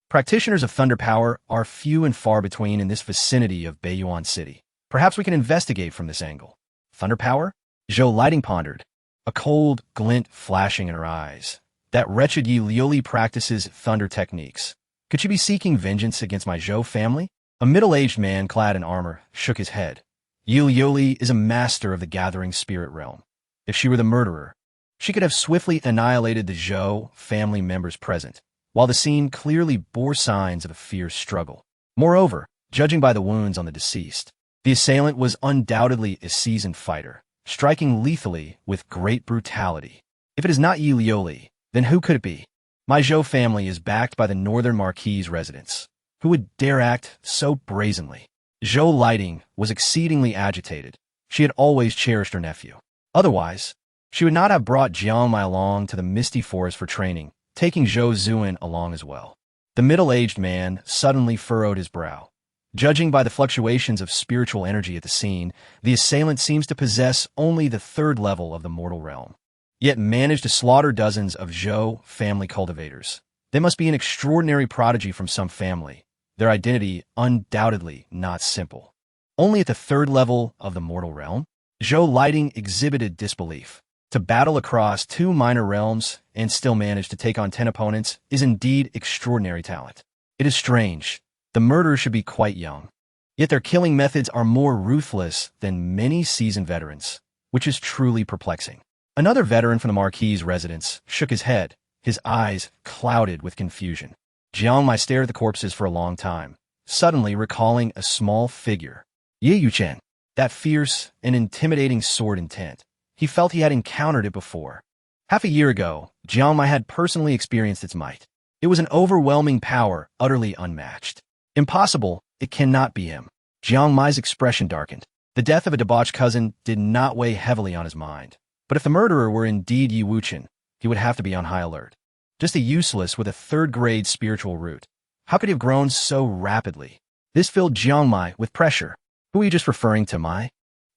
Practitioners of thunder power are few and far between in this vicinity of Beiyuan City. Perhaps we can investigate from this angle. Thunder power? Zhou Lighting pondered, a cold glint flashing in her eyes. That wretched Yi Liuli practices thunder techniques. Could she be seeking vengeance against my Zhou family? A middle-aged man clad in armor shook his head. Yi Liuli is a master of the gathering spirit realm. If she were the murderer, she could have swiftly annihilated the Zhou family members present, while the scene clearly bore signs of a fierce struggle. Moreover, judging by the wounds on the deceased, the assailant was undoubtedly a seasoned fighter, striking lethally with great brutality. If it is not Yi Liuli, then who could it be? My Zhou family is backed by the northern Marquis residents. Who would dare act so brazenly? Zhou Lighting was exceedingly agitated. She had always cherished her nephew. Otherwise, she would not have brought Jiang Mai along to the misty forest for training, taking Zhou Zuan along as well. The middle-aged man suddenly furrowed his brow. Judging by the fluctuations of spiritual energy at the scene, the assailant seems to possess only the third level of the mortal realm, yet managed to slaughter dozens of Zhou family cultivators. They must be an extraordinary prodigy from some family, their identity undoubtedly not simple. Only at the third level of the mortal realm? Zhou Lighting exhibited disbelief. To battle across 2 minor realms and still manage to take on 10 opponents is indeed extraordinary talent. It is strange. The murderers should be quite young. Yet their killing methods are more ruthless than many seasoned veterans, which is truly perplexing. Another veteran from the Marquis' residence shook his head, his eyes clouded with confusion. Jiang Mai stared at the corpses for a long time, suddenly recalling a small figure. Ye Yuchen, that fierce and intimidating sword intent. He felt he had encountered it before. Half a year ago, Jiang Mai had personally experienced its might. It was an overwhelming power, utterly unmatched. Impossible, it cannot be him. Jiang Mai's expression darkened. The death of a debauched cousin did not weigh heavily on his mind. But if the murderer were indeed Yi Wuchen, he would have to be on high alert. Just a useless with a third-grade spiritual root. How could he have grown so rapidly? This filled Jiang Mai with pressure. Who are you just referring to, Mai?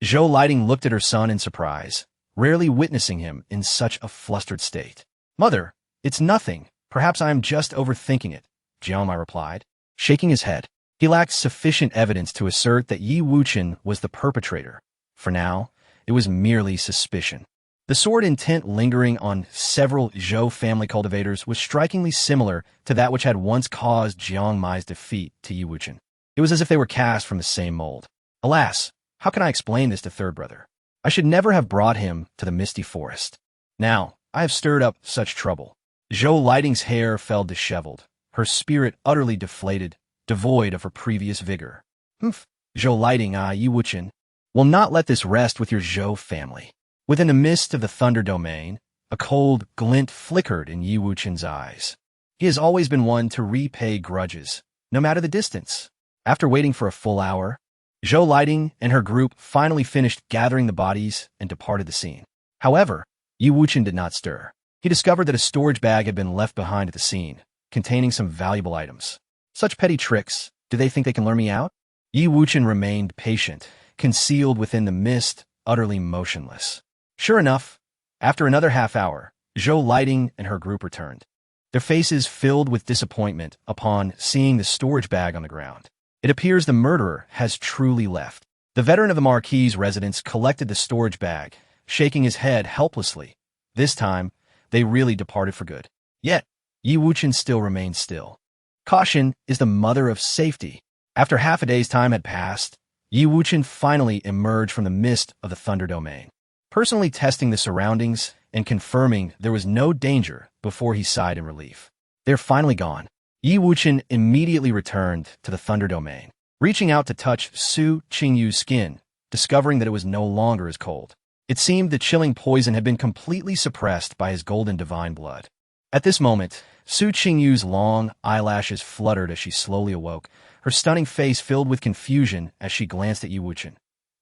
Zhou Lighting looked at her son in surprise, rarely witnessing him in such a flustered state. Mother, it's nothing. Perhaps I am just overthinking it, Jiang Mai replied, shaking his head. He lacked sufficient evidence to assert that Yi Wuchen was the perpetrator. For now, it was merely suspicion. The sword intent lingering on several Zhou family cultivators was strikingly similar to that which had once caused Jiang Mai's defeat to Yi Wuchen. It was as if they were cast from the same mold. Alas, how can I explain this to third brother? I should never have brought him to the misty forest. Now, I have stirred up such trouble. Zhou Lighting's hair fell disheveled, her spirit utterly deflated, devoid of her previous vigor. Humph, Zhou Lighting, Yi Wuchen, will not let this rest with your Zhou family. Within the mist of the Thunder Domain, a cold glint flickered in Yi Wuchen's eyes. He has always been one to repay grudges, no matter the distance. After waiting for a full hour, Zhou Lighting and her group finally finished gathering the bodies and departed the scene. However, Yi Wuchen did not stir. He discovered that a storage bag had been left behind at the scene, containing some valuable items. Such petty tricks, do they think they can lure me out? Yi Wuchen remained patient, concealed within the mist, utterly motionless. Sure enough, after another half hour, Zhou Lighting and her group returned, their faces filled with disappointment upon seeing the storage bag on the ground. It appears the murderer has truly left. The veteran of the Marquis' residence collected the storage bag, shaking his head helplessly. This time, they really departed for good. Yet, Yi Wuchen still remained still. Caution is the mother of safety. After half a day's time had passed, Yi Wuchen finally emerged from the mist of the Thunder Domain, personally testing the surroundings and confirming there was no danger before he sighed in relief. They're finally gone. Yi Wuchen immediately returned to the Thunder Domain, reaching out to touch Su Qingyu's skin, discovering that it was no longer as cold. It seemed the chilling poison had been completely suppressed by his golden divine blood. At this moment, Su Qingyu's long eyelashes fluttered as she slowly awoke, her stunning face filled with confusion as she glanced at Yi Wuchen.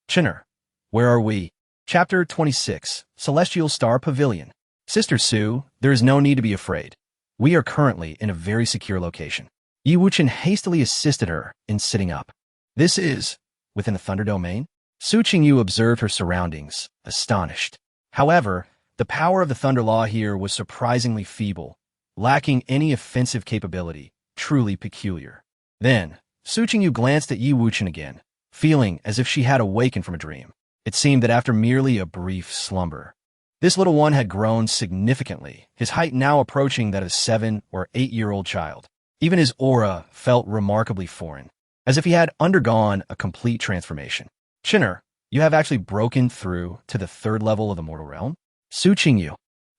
Chinner, where are we? Chapter 26, Celestial Star Pavilion. Sister Su, there is no need to be afraid. We are currently in a very secure location. Yi Wuchen hastily assisted her in sitting up. This is, within the Thunder Domain? Su Qingyu observed her surroundings, astonished. However, the power of the Thunder Law here was surprisingly feeble, lacking any offensive capability, truly peculiar. Then, Su Qingyu glanced at Yi Wuchen again, feeling as if she had awakened from a dream. It seemed that after merely a brief slumber, this little one had grown significantly, his height now approaching that of a 7- or 8-year-old child. Even his aura felt remarkably foreign, as if he had undergone a complete transformation. Chinner, you have actually broken through to the third level of the mortal realm? Su Qingyu,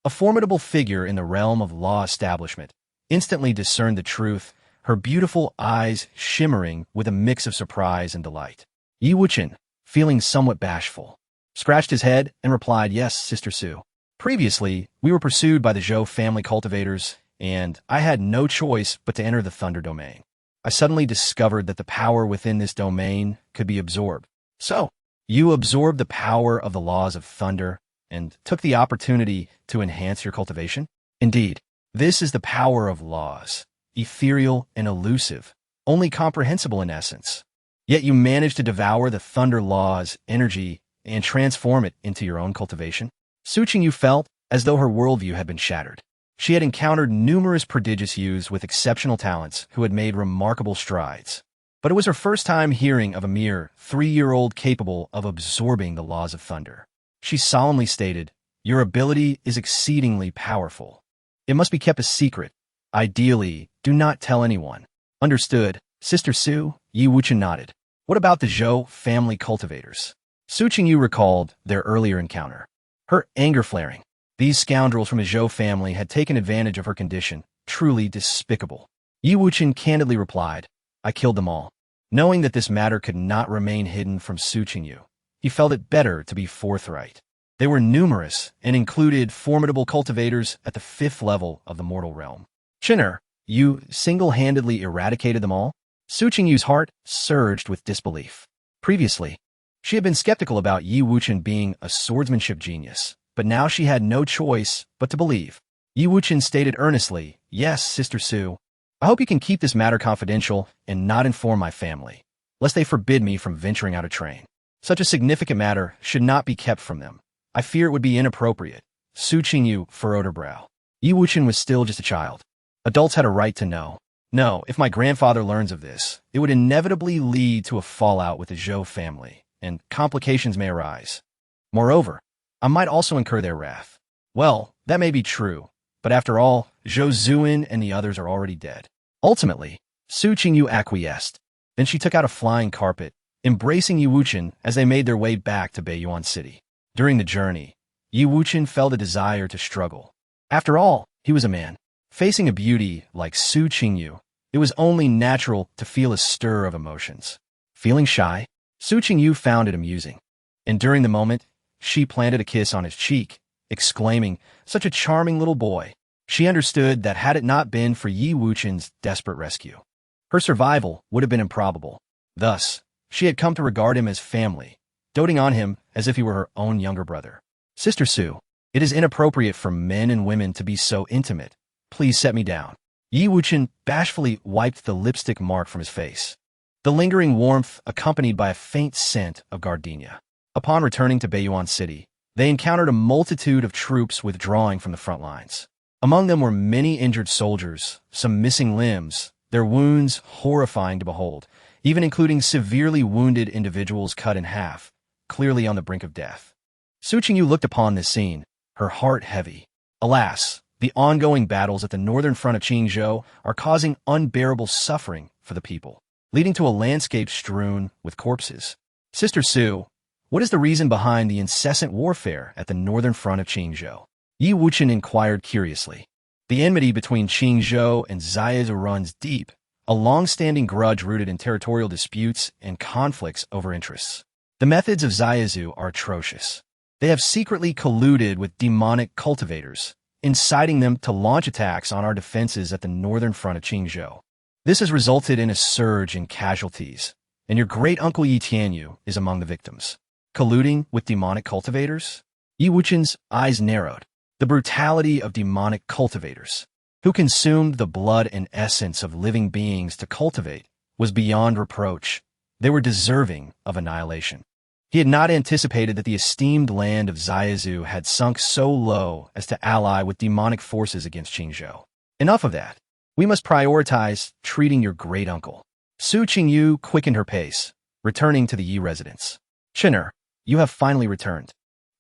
a formidable figure in the realm of law establishment, instantly discerned the truth, her beautiful eyes shimmering with a mix of surprise and delight. Yi Wuchen, feeling somewhat bashful, scratched his head, and replied, "Yes, Sister Sue. Previously, we were pursued by the Zhou family cultivators, and I had no choice but to enter the Thunder domain. I suddenly discovered that the power within this domain could be absorbed. So, you absorbed the power of the laws of thunder and took the opportunity to enhance your cultivation? Indeed, this is the power of laws, ethereal and elusive, only comprehensible in essence. Yet you managed to devour the thunder law's energy and transform it into your own cultivation." Su Qingyu felt as though her worldview had been shattered. She had encountered numerous prodigious youths with exceptional talents who had made remarkable strides. But it was her first time hearing of a mere 3-year-old capable of absorbing the laws of thunder. She solemnly stated, "Your ability is exceedingly powerful. It must be kept a secret. Ideally, do not tell anyone." "Understood, Sister Su," Yi Wuchen nodded. "What about the Zhou family cultivators?" Su Qingyu recalled their earlier encounter. Her anger flaring. These scoundrels from the Zhou family had taken advantage of her condition, truly despicable. Yi Wuchen candidly replied, "I killed them all." Knowing that this matter could not remain hidden from Su Qingyu, he felt it better to be forthright. They were numerous and included formidable cultivators at the 5th level of the mortal realm. "Chinner, you single-handedly eradicated them all?" Su Qingyu's heart surged with disbelief. Previously, she had been skeptical about Yi Wuchen being a swordsmanship genius, but now she had no choice but to believe. Yi Wuchen stated earnestly, "Yes, Sister Su. I hope you can keep this matter confidential and not inform my family, lest they forbid me from venturing out a train. Such a significant matter should not be kept from them. I fear it would be inappropriate." Su Qingyu furrowed her brow. Yi Wuchen was still just a child. Adults had a right to know. No, if my grandfather learns of this, it would inevitably lead to a fallout with the Zhou family, and complications may arise. Moreover, I might also incur their wrath. Well, that may be true, but after all, Zhou Zuan and the others are already dead. Ultimately, Su Qingyu acquiesced. Then she took out a flying carpet, embracing Yi Wuchen as they made their way back to Beiyuan City. During the journey, Yi Wuchen felt a desire to struggle. After all, he was a man. Facing a beauty like Su Qingyu, it was only natural to feel a stir of emotions. Feeling shy, Su Qingyu found it amusing. And during the moment, she planted a kiss on his cheek, exclaiming, "Such a charming little boy." She understood that had it not been for Yi Wuchen's desperate rescue, her survival would have been improbable. Thus, she had come to regard him as family, doting on him as if he were her own younger brother. "Sister Su, it is inappropriate for men and women to be so intimate. Please set me down." Yi Wuchen bashfully wiped the lipstick mark from his face. The lingering warmth accompanied by a faint scent of gardenia. Upon returning to Beiyuan City, they encountered a multitude of troops withdrawing from the front lines. Among them were many injured soldiers, some missing limbs, their wounds horrifying to behold, even including severely wounded individuals cut in half, clearly on the brink of death. Su Qingyu looked upon this scene, her heart heavy. Alas, the ongoing battles at the northern front of Qingzhou are causing unbearable suffering for the people, leading to a landscape strewn with corpses. "Sister Su, what is the reason behind the incessant warfare at the northern front of Qingzhou?" Yi Wuchen inquired curiously. The enmity between Qingzhou and Zaizu runs deep, a long-standing grudge rooted in territorial disputes and conflicts over interests. The methods of Zaizu are atrocious. They have secretly colluded with demonic cultivators, inciting them to launch attacks on our defenses at the northern front of Qingzhou. This has resulted in a surge in casualties, and your great-uncle Yi Tianyu is among the victims. Colluding with demonic cultivators? Yi Wuchen's eyes narrowed. The brutality of demonic cultivators, who consumed the blood and essence of living beings to cultivate, was beyond reproach. They were deserving of annihilation. He had not anticipated that the esteemed land of Zaizu had sunk so low as to ally with demonic forces against Qingzhou. Enough of that. We must prioritize treating your great-uncle. Su Qingyu quickened her pace, returning to the Yi residence. "Chinner, you have finally returned."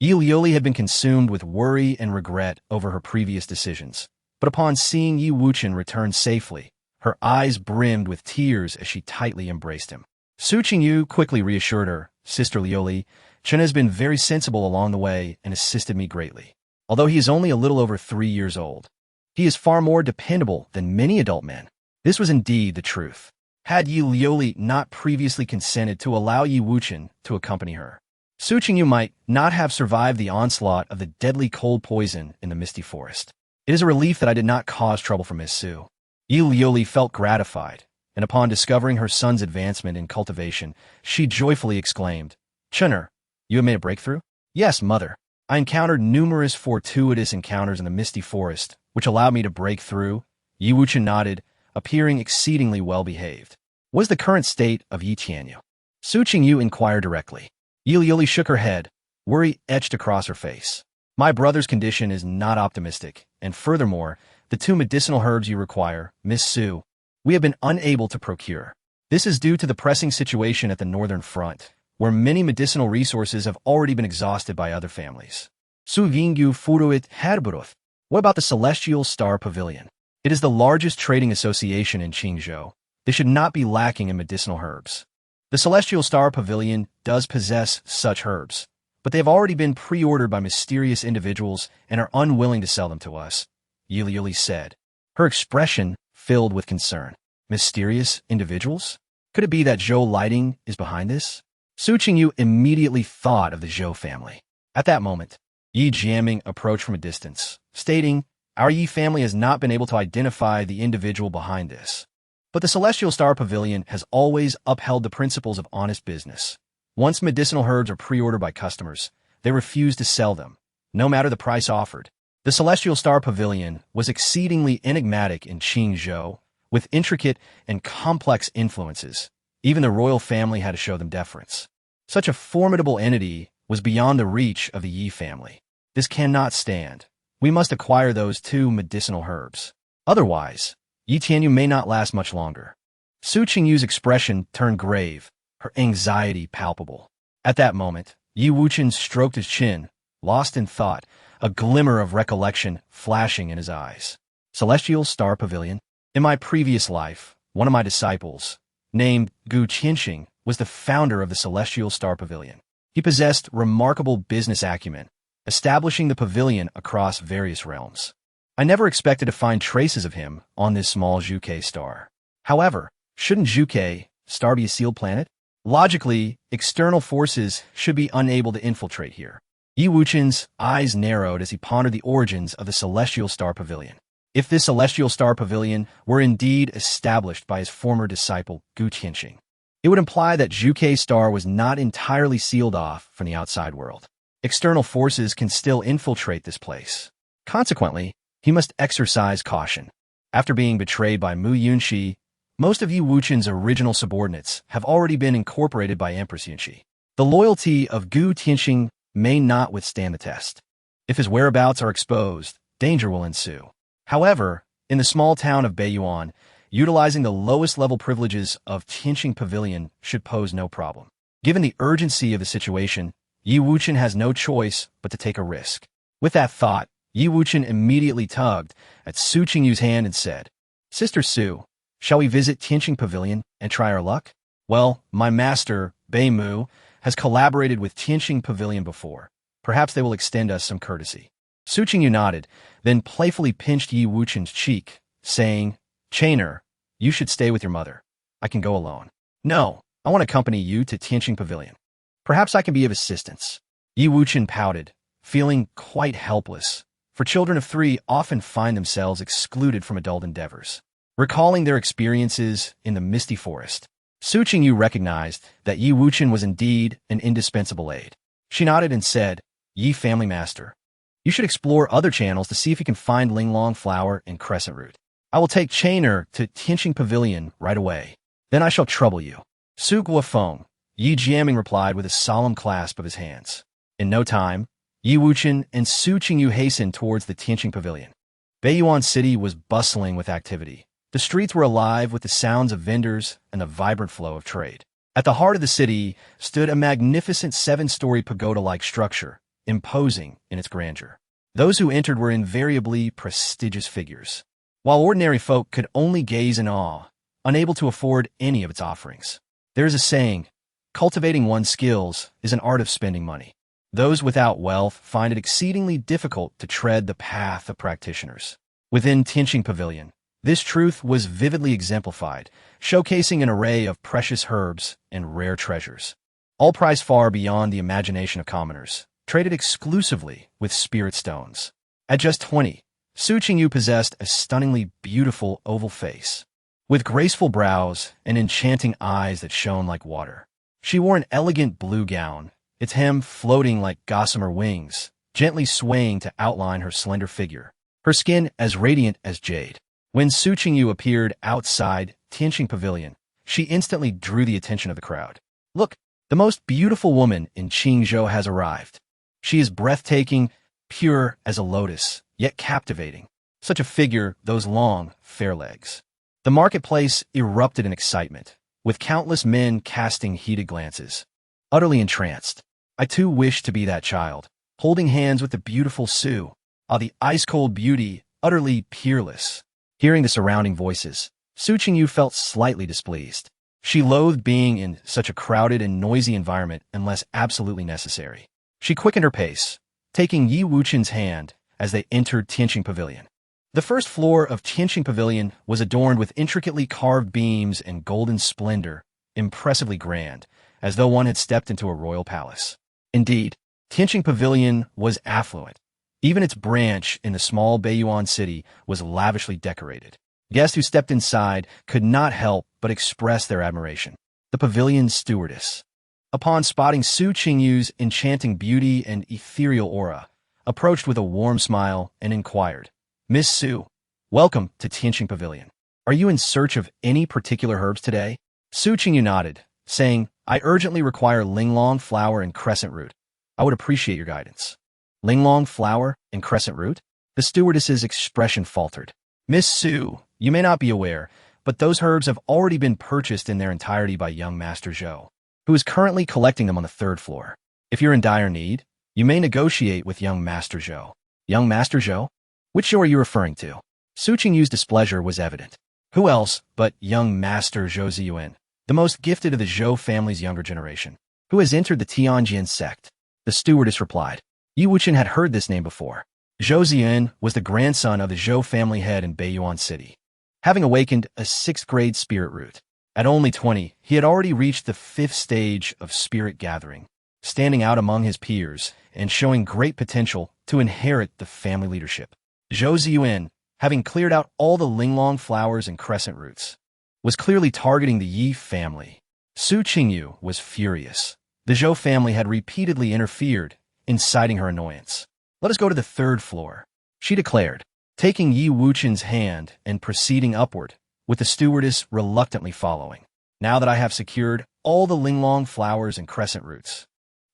Yi Liuli had been consumed with worry and regret over her previous decisions, but upon seeing Yi Wuchen return safely, her eyes brimmed with tears as she tightly embraced him. Su Qingyu quickly reassured her, "Sister Liuli, Chen has been very sensible along the way and assisted me greatly. Although he is only a little over 3 years old, he is far more dependable than many adult men." This was indeed the truth. Had Yi Liuli not previously consented to allow Yi Wuchen to accompany her, Su Qingyu might not have survived the onslaught of the deadly cold poison in the misty forest. It is a relief that I did not cause trouble for Miss Su. Yi Liuli felt gratified, and upon discovering her son's advancement in cultivation, she joyfully exclaimed, "Chun'er, you have made a breakthrough?" "Yes, mother. I encountered numerous fortuitous encounters in the misty forest, which allowed me to break through." Yi Wuchen nodded, appearing exceedingly well-behaved. "What is the current state of Yi Tianyu?" Su Qingyu inquired directly. Yi Liuli shook her head, worry etched across her face. "My brother's condition is not optimistic, and furthermore, the 2 medicinal herbs you require, Miss Su, we have been unable to procure. This is due to the pressing situation at the northern front, where many medicinal resources have already been exhausted by other families." Su Vingyu furuit herburuth. What about the Celestial Star Pavilion? It is the largest trading association in Qingzhou. They should not be lacking in medicinal herbs. The Celestial Star Pavilion does possess such herbs, but they have already been pre-ordered by mysterious individuals and are unwilling to sell them to us, Yi Liuli said, her expression filled with concern. Mysterious individuals? Could it be that Zhou Lighting is behind this? Su Qingyu immediately thought of the Zhou family. At that moment, Yi Jiaming approached from a distance, stating, "Our Yi family has not been able to identify the individual behind this. But the Celestial Star Pavilion has always upheld the principles of honest business. Once medicinal herbs are pre-ordered by customers, they refuse to sell them, no matter the price offered." The Celestial Star Pavilion was exceedingly enigmatic in Qingzhou, with intricate and complex influences. Even the royal family had to show them deference. Such a formidable entity was beyond the reach of the Yi family. This cannot stand. We must acquire those 2 medicinal herbs. Otherwise, Yi Tianyu may not last much longer. Su Qingyu's expression turned grave, her anxiety palpable. At that moment, Yi Wuchen stroked his chin, lost in thought, a glimmer of recollection flashing in his eyes. Celestial Star Pavilion? In my previous life, one of my disciples, named Gu Qianxing, was the founder of the Celestial Star Pavilion. He possessed remarkable business acumen, establishing the pavilion across various realms. I never expected to find traces of him on this small Zhuke star. However, shouldn't Zhuke star be a sealed planet? Logically, external forces should be unable to infiltrate here. Yi Wuchen's eyes narrowed as he pondered the origins of the Celestial Star Pavilion. If this Celestial Star Pavilion were indeed established by his former disciple, Gu Qianxing, it would imply that Zhuke star was not entirely sealed off from the outside world. External forces can still infiltrate this place. Consequently, he must exercise caution. After being betrayed by Mu Yunxi, most of Yi Wuchen's original subordinates have already been incorporated by Empress Yunxi. The loyalty of Gu Qianxing may not withstand the test. If his whereabouts are exposed, danger will ensue. However, in the small town of Beiyuan, utilizing the lowest level privileges of Qianxing Pavilion should pose no problem. Given the urgency of the situation, Yi Wuchen has no choice but to take a risk. With that thought, Yi Wuchen immediately tugged at Su Qingyu's hand and said, "Sister Su, shall we visit Qianxing Pavilion and try our luck? Well, my master, Bei Mu, has collaborated with Qianxing Pavilion before. Perhaps they will extend us some courtesy." Su Qingyu nodded, then playfully pinched Yi Wuchen's cheek, saying, "Chainer, you should stay with your mother. I can go alone." "No, I want to accompany you to Qianxing Pavilion. Perhaps I can be of assistance." Yi Wuchen pouted, feeling quite helpless, for children of 3 often find themselves excluded from adult endeavors. Recalling their experiences in the misty forest, Su Qingyu recognized that Yi Wuchen was indeed an indispensable aid. She nodded and said, "Yi family master, you should explore other channels to see if you can find linglong flower and crescent root. I will take Chainer to Qianxing Pavilion right away. Then I shall trouble you." "Su Guofeng," Yi Jiaming replied with a solemn clasp of his hands. In no time, Yi Wuchen and Su Qingyu hastened towards the Qianxing Pavilion. Beiyuan City was bustling with activity. The streets were alive with the sounds of vendors and the vibrant flow of trade. At the heart of the city stood a magnificent 7-story pagoda-like structure, imposing in its grandeur. Those who entered were invariably prestigious figures, while ordinary folk could only gaze in awe, unable to afford any of its offerings. There is a saying, cultivating one's skills is an art of spending money. Those without wealth find it exceedingly difficult to tread the path of practitioners. Within Qianxing Pavilion, this truth was vividly exemplified, showcasing an array of precious herbs and rare treasures. all priced far beyond the imagination of commoners, traded exclusively with spirit stones. At just 20, Su Qingyu possessed a stunningly beautiful oval face, with graceful brows and enchanting eyes that shone like water. She wore an elegant blue gown, its hem floating like gossamer wings, gently swaying to outline her slender figure, her skin as radiant as jade. When Su Qingyu appeared outside Tianqing Pavilion, she instantly drew the attention of the crowd. Look, the most beautiful woman in Qingzhou has arrived. She is breathtaking, pure as a lotus, yet captivating. Such a figure, those long, fair legs. The marketplace erupted in excitement, with countless men casting heated glances. Utterly entranced, I too wished to be that child, holding hands with the beautiful Su, the ice-cold beauty, utterly peerless. Hearing the surrounding voices, Su Qingyu felt slightly displeased. She loathed being in such a crowded and noisy environment unless absolutely necessary. She quickened her pace, taking Yi Wuchen's hand as they entered Tianqing Pavilion. The first floor of Tianqing Pavilion was adorned with intricately carved beams and golden splendor, impressively grand, as though one had stepped into a royal palace. Indeed, Tianqing Pavilion was affluent. Even its branch in the small Beiyuan city was lavishly decorated. Guests who stepped inside could not help but express their admiration. The pavilion's stewardess, upon spotting Su Qingyu's enchanting beauty and ethereal aura, approached with a warm smile and inquired, "Miss Su, welcome to Tianqing Pavilion. Are you in search of any particular herbs today?" Su Qingyu nodded, saying, "I urgently require linglong flower and crescent root. I would appreciate your guidance." Linglong flower and crescent root? The stewardess's expression faltered. "Miss Su, you may not be aware, but those herbs have already been purchased in their entirety by young Master Zhou, who is currently collecting them on the third floor. If you're in dire need, you may negotiate with young Master Zhou." Young Master Zhou? Which Zhou are you referring to? Su Qingyu's displeasure was evident. Who else but young Master Zhou Ziyuan, the most gifted of the Zhou family's younger generation, who has entered the Tianjin sect? The stewardess replied. Yi Wuchen had heard this name before. Zhou Ziyuan was the grandson of the Zhou family head in Beiyuan City, having awakened a 6th-grade spirit root. At only 20, he had already reached the 5th stage of spirit gathering, standing out among his peers and showing great potential to inherit the family leadership. Zhou Ziyuan, having cleared out all the linglong flowers and crescent roots, was clearly targeting the Yi family. Su Qingyu was furious. The Zhou family had repeatedly interfered, inciting her annoyance. "Let us go to the third floor," she declared, taking Yi Wuchen's hand and proceeding upward, with the stewardess reluctantly following. "Now that I have secured all the linglong flowers and crescent roots,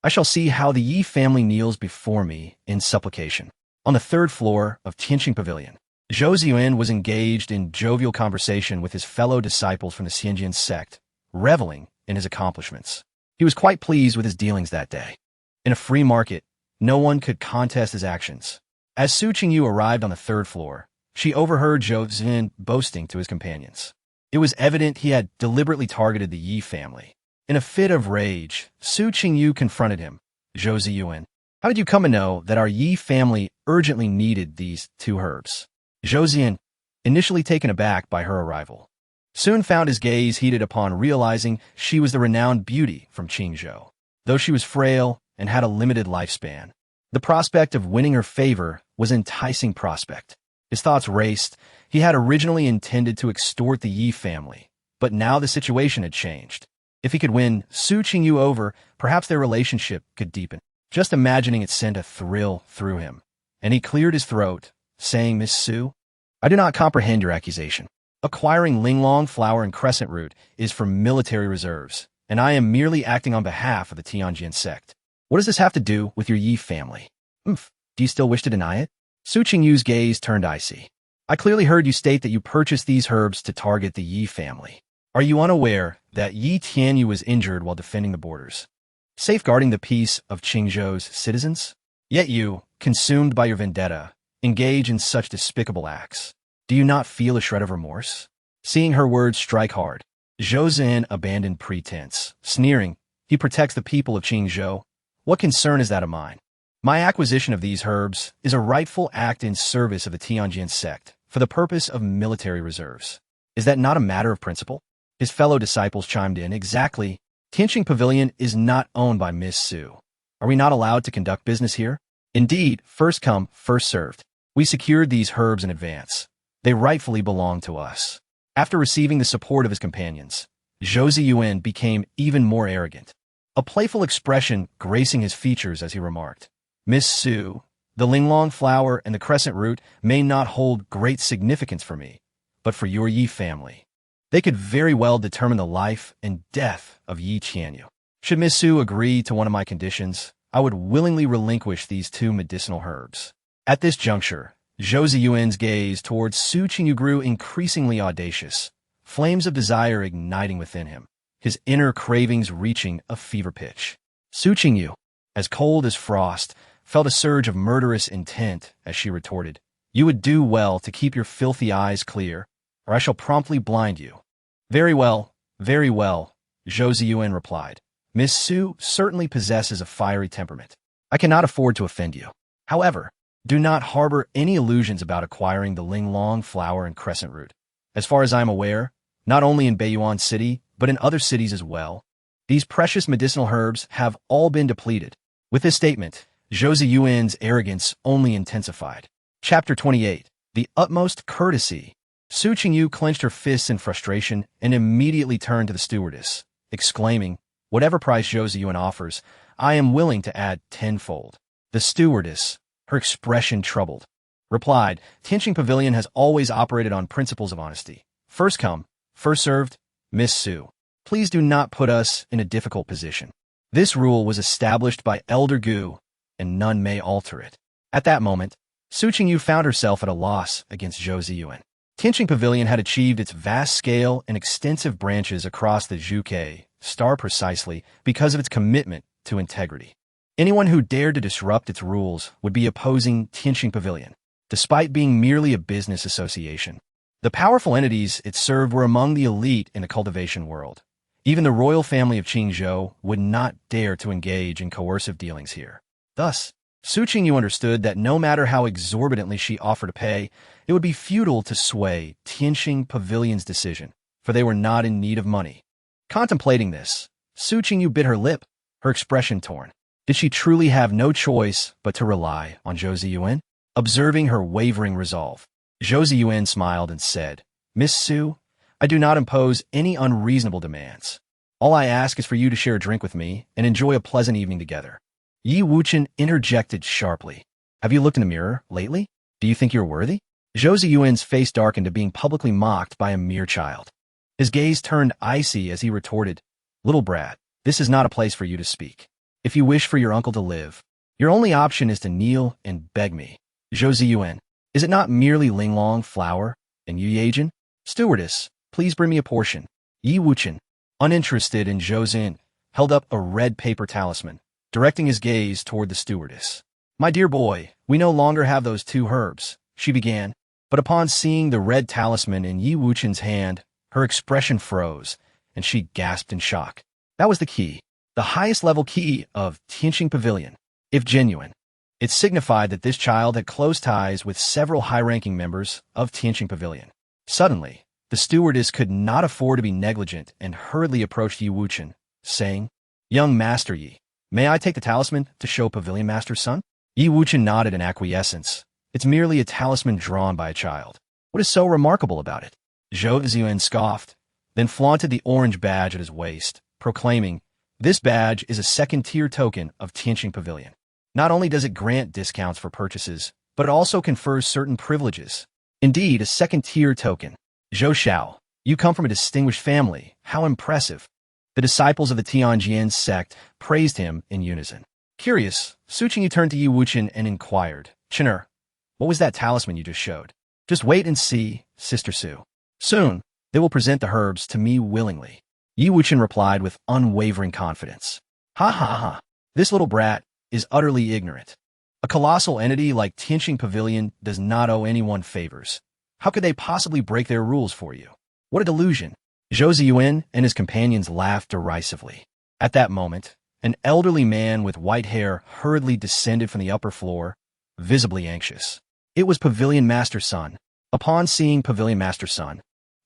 I shall see how the Yi family kneels before me in supplication." On the third floor of Tianqing Pavilion, Zhou Ziyuan was engaged in jovial conversation with his fellow disciples from the Xianjian sect, reveling in his accomplishments. He was quite pleased with his dealings that day. In a free market, no one could contest his actions. As Su Qingyu arrived on the third floor, she overheard Zhou Ziyuan boasting to his companions. It was evident he had deliberately targeted the Yi family. In a fit of rage, Su Qingyu confronted him. "Zhou Ziyuan, how did you come to know that our Yi family urgently needed these 2 herbs?" Zhou Ziyuan, initially taken aback by her arrival, soon found his gaze heated upon realizing she was the renowned beauty from Qingzhou. Though she was frail and had a limited lifespan, the prospect of winning her favor was an enticing prospect. His thoughts raced. He had originally intended to extort the Yi family, but now the situation had changed. If he could win Su Qingyu over, perhaps their relationship could deepen. Just imagining it sent a thrill through him, and he cleared his throat, saying, "Miss Su, I do not comprehend your accusation. Acquiring linglong flower and crescent root is for military reserves, and I am merely acting on behalf of the Tianjin sect. What does this have to do with your Yi family?" Do you still wish to deny it?" Su Qingyu's gaze turned icy. "I clearly heard you state that you purchased these herbs to target the Yi family. Are you unaware that Yi Tianyu was injured while defending the borders, safeguarding the peace of Qingzhou's citizens? Yet you, consumed by your vendetta, engage in such despicable acts. Do you not feel a shred of remorse?" Seeing her words strike hard, Zhou Ziyuan abandoned pretense, sneering, "He protects the people of Qingzhou. What concern is that of mine? My acquisition of these herbs is a rightful act in service of the Tianjin sect for the purpose of military reserves. Is that not a matter of principle?" His fellow disciples chimed in. "Exactly. Tianqing Pavilion is not owned by Miss Su. Are we not allowed to conduct business here? Indeed, first come, first served. We secured these herbs in advance. They rightfully belong to us. After receiving the support of his companions, Zhou Ziyuan became even more arrogant, a playful expression gracing his features as he remarked, Miss Su, the linglong flower and the crescent root may not hold great significance for me, but for your Yi family. They could very well determine the life and death of Yi Qianyu. Should Miss Su agree to one of my conditions, I would willingly relinquish these two medicinal herbs. At this juncture, Zhou Ziyuan's gaze towards Su Qingyu grew increasingly audacious, flames of desire igniting within him, his inner cravings reaching a fever pitch. Su Qingyu, as cold as frost, felt a surge of murderous intent as she retorted, You would do well to keep your filthy eyes clear, or I shall promptly blind you. Very well, Zhou Ziyuan replied. Miss Su certainly possesses a fiery temperament. I cannot afford to offend you. However, do not harbor any illusions about acquiring the linglong flower and crescent root. As far as I am aware, not only in Beiyuan City, but in other cities as well, these precious medicinal herbs have all been depleted. With this statement, Zhou Ziyuan's arrogance only intensified. Chapter 28. The Utmost Courtesy. Su Qingyu clenched her fists in frustration and immediately turned to the stewardess, exclaiming, Whatever price Zhou Ziyuan offers, I am willing to add tenfold. The stewardess, her expression troubled, replied, Tianqing Pavilion has always operated on principles of honesty. First come, first served. Miss Su, please do not put us in a difficult position. This rule was established by Elder Gu, and none may alter it. At that moment, Su Qingyu found herself at a loss against Zhou Ziyuan. Tianqing Pavilion had achieved its vast scale and extensive branches across the Zhuke star precisely because of its commitment to integrity. Anyone who dared to disrupt its rules would be opposing Tianqing Pavilion, despite being merely a business association. The powerful entities it served were among the elite in the cultivation world. Even the royal family of Qingzhou would not dare to engage in coercive dealings here. Thus, Su Qingyu understood that no matter how exorbitantly she offered to pay, it would be futile to sway Tianqing Pavilion's decision, for they were not in need of money. Contemplating this, Su Qingyu bit her lip, her expression torn. Did she truly have no choice but to rely on Zhou Ziyuan? Observing her wavering resolve, Zhou Ziyuan smiled and said, Miss Su, I do not impose any unreasonable demands. All I ask is for you to share a drink with me and enjoy a pleasant evening together. Yi Wuchen interjected sharply. Have you looked in the mirror lately? Do you think you're worthy? Zhou Ziyuan's face darkened to being publicly mocked by a mere child. His gaze turned icy as he retorted, Little brat, this is not a place for you to speak. If you wish for your uncle to live, your only option is to kneel and beg me. Zhou Ziyuan, is it not merely linglong flower and Yujin? Stewardess, please bring me a portion. Yi Wuchen, uninterested in Zhou Zin, held up a red paper talisman, directing his gaze toward the stewardess. My dear boy, we no longer have those two herbs, she began, but upon seeing the red talisman in Yi Wuchen's hand, her expression froze, and she gasped in shock. That was the key, the highest level key of Tianqing Pavilion. If genuine, it signified that this child had close ties with several high-ranking members of Tianqing Pavilion. Suddenly, the stewardess could not afford to be negligent and hurriedly approached Yi Wuchen, saying, Young Master Yi, may I take the talisman to show Pavilion Master's son? Yi Wuchen nodded in acquiescence. It's merely a talisman drawn by a child. What is so remarkable about it? Zhou Ziyuan scoffed, then flaunted the orange badge at his waist, proclaiming, This badge is a second-tier token of Tianqing Pavilion. Not only does it grant discounts for purchases, but it also confers certain privileges. Indeed, a second-tier token. Zhou Xiao, you come from a distinguished family. How impressive. The disciples of the Tianjian sect praised him in unison. Curious, Su Qingyu turned to Yi Wuchen and inquired, Chin'er, what was that talisman you just showed? Just wait and see, Sister Su. Soon, they will present the herbs to me willingly. Yi Wuchen replied with unwavering confidence. Ha ha ha, this little brat is utterly ignorant. A colossal entity like Tianqing Pavilion does not owe anyone favors. How could they possibly break their rules for you? What a delusion. Zhou Ziyuan and his companions laughed derisively. At that moment, an elderly man with white hair hurriedly descended from the upper floor, visibly anxious. It was Pavilion Master Sun. Upon seeing Pavilion Master Sun,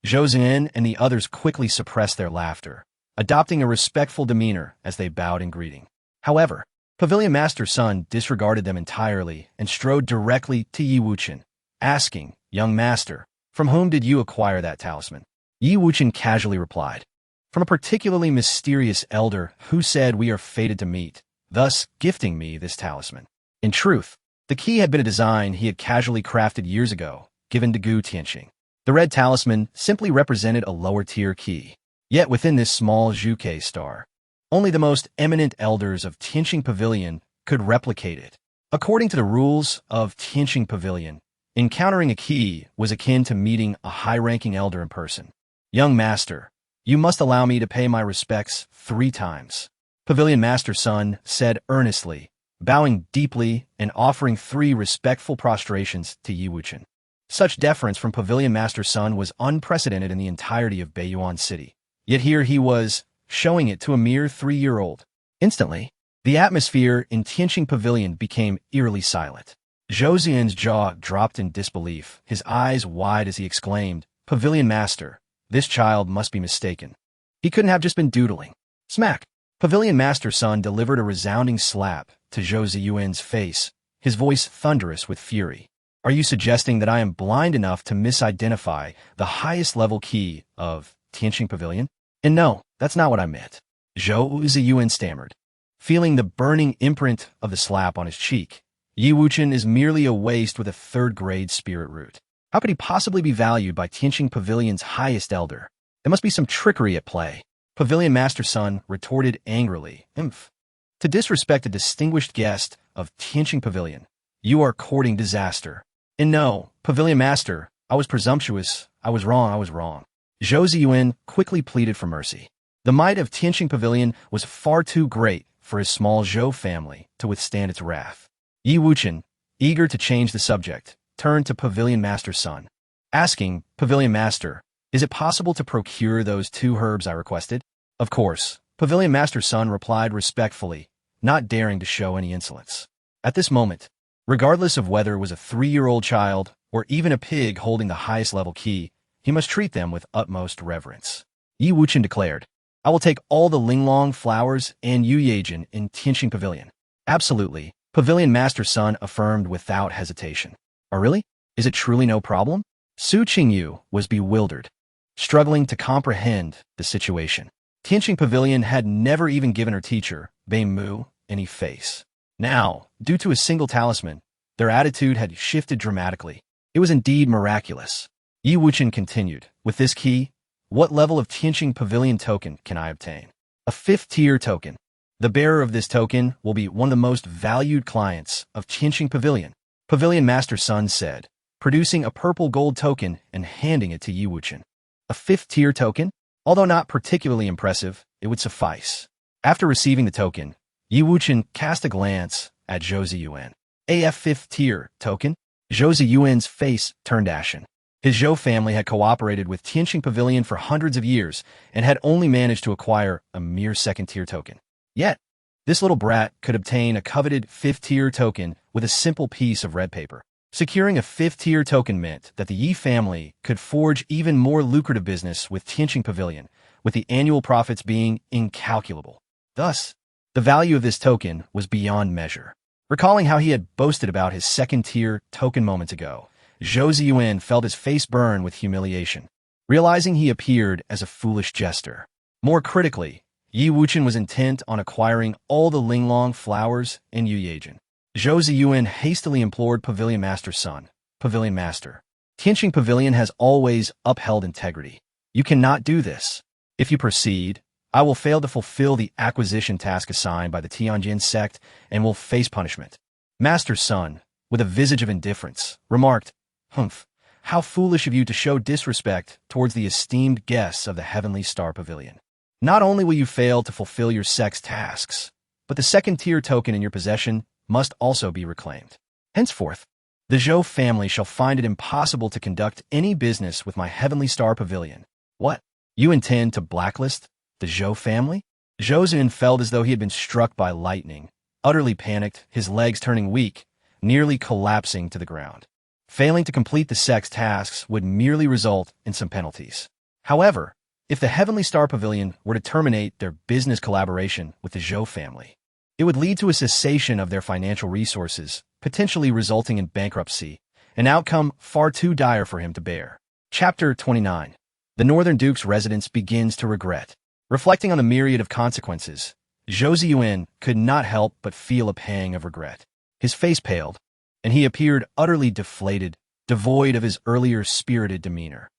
Zhou Ziyuan and the others quickly suppressed their laughter. adopting a respectful demeanor as they bowed in greeting. However, Pavilion Master's son disregarded them entirely and strode directly to Yi Wuchen, asking, "Young master, from whom did you acquire that talisman?" Yi Wuchen casually replied, "From a particularly mysterious elder who said we are fated to meet, thus gifting me this talisman." In truth, the key had been a design he had casually crafted years ago, given to Gu Tianqing. The red talisman simply represented a lower-tier key. Yet within this small Zhuke star, only the most eminent elders of Tianqing Pavilion could replicate it. According to the rules of Tianqing Pavilion, encountering a key was akin to meeting a high-ranking elder in person. "Young master, you must allow me to pay my respects 3 times," Pavilion Master's son said earnestly, bowing deeply and offering 3 respectful prostrations to Yi Wuchen. Such deference from Pavilion Master's son was unprecedented in the entirety of Beiyuan City. Yet here he was, showing it to a mere 3-year-old. Instantly, the atmosphere in Tianqing Pavilion became eerily silent. Zhou Ziyan's jaw dropped in disbelief, his eyes wide as he exclaimed, "Pavilion Master, this child must be mistaken. He couldn't have just been doodling." Smack! Pavilion Master's son delivered a resounding slap to Zhou Ziyuan's face, his voice thunderous with fury. "Are you suggesting that I am blind enough to misidentify the highest level key of Tianqing Pavilion? And no, that's not what I meant," Zhou Ziyuan stammered. Feeling the burning imprint of the slap on his cheek, Yi Wuchen is merely a waste with a 3rd-grade spirit root. How could he possibly be valued by Tianqing Pavilion's highest elder? There must be some trickery at play. Pavilion Master's son retorted angrily, "Imph. To disrespect a distinguished guest of Tianqing Pavilion, you are courting disaster." "And no, Pavilion Master, I was presumptuous. I was wrong. Zhou Ziyuan quickly pleaded for mercy. The might of Tianqing Pavilion was far too great for his small Zhou family to withstand its wrath. Yi Wuchen, eager to change the subject, turned to Pavilion Master's son, asking, "Pavilion Master, is it possible to procure those 2 herbs I requested?" "Of course," Pavilion Master's son replied respectfully, not daring to show any insolence. At this moment, regardless of whether it was a 3-year-old child or even a pig holding the highest level key, he must treat them with utmost reverence. Yi Wuchen declared, "I will take all the linglong flowers and yuyejian in Tianqing Pavilion." "Absolutely," Pavilion Master's son affirmed without hesitation. "Oh really? Is it truly no problem?" Su Qingyu was bewildered, struggling to comprehend the situation. Tianqing Pavilion had never even given her teacher, Bei Mu, any face. Now, due to a single talisman, their attitude had shifted dramatically. It was indeed miraculous. Yi Wuchen continued, "With this key, what level of Tianqing Pavilion token can I obtain?" "A 5th-tier token. The bearer of this token will be one of the most valued clients of Tianqing Pavilion," Pavilion Master's son said, producing a purple gold token and handing it to Yi Wuchen. A 5th-tier token? Although not particularly impressive, it would suffice. After receiving the token, Yi Wuchen cast a glance at Zhou Ziyuan. "AF 5th-tier token?" Zhou Ziyuan's face turned ashen. His Zhou family had cooperated with Tianqing Pavilion for hundreds of years and had only managed to acquire a mere 2nd-tier token. Yet, this little brat could obtain a coveted 5th-tier token with a simple piece of red paper. Securing a 5th-tier token meant that the Yi family could forge even more lucrative business with Tianqing Pavilion, with the annual profits being incalculable. Thus, the value of this token was beyond measure. Recalling how he had boasted about his 2nd-tier token moments ago, Zhou Ziyuan felt his face burn with humiliation, realizing he appeared as a foolish jester. More critically, Yi Wuchen was intent on acquiring all the linglong flowers and yuyejian. Zhou Ziyuan hastily implored Pavilion Master's son, "Pavilion Master, Tianqing Pavilion has always upheld integrity. You cannot do this. If you proceed, I will fail to fulfill the acquisition task assigned by the Tianjin sect and will face punishment." Master's son, with a visage of indifference, remarked, "Humph, how foolish of you to show disrespect towards the esteemed guests of the Heavenly Star Pavilion. Not only will you fail to fulfill your sect's tasks, but the 2nd-tier token in your possession must also be reclaimed. Henceforth, the Zhou family shall find it impossible to conduct any business with my Heavenly Star Pavilion." "What? You intend to blacklist the Zhou family?" Zhou Zin felt as though he had been struck by lightning, utterly panicked, his legs turning weak, nearly collapsing to the ground. Failing to complete the sect's tasks would merely result in some penalties. However, If the Heavenly Star Pavilion were to terminate their business collaboration with the Zhou family, it would lead to a cessation of their financial resources, potentially resulting in bankruptcy, an outcome far too dire for him to bear. Chapter 29. The Northern Duke's residence begins to regret. Reflecting on the myriad of consequences, Zhou Ziyuan could not help but feel a pang of regret. His face paled, and he appeared utterly deflated, devoid of his earlier spirited demeanor.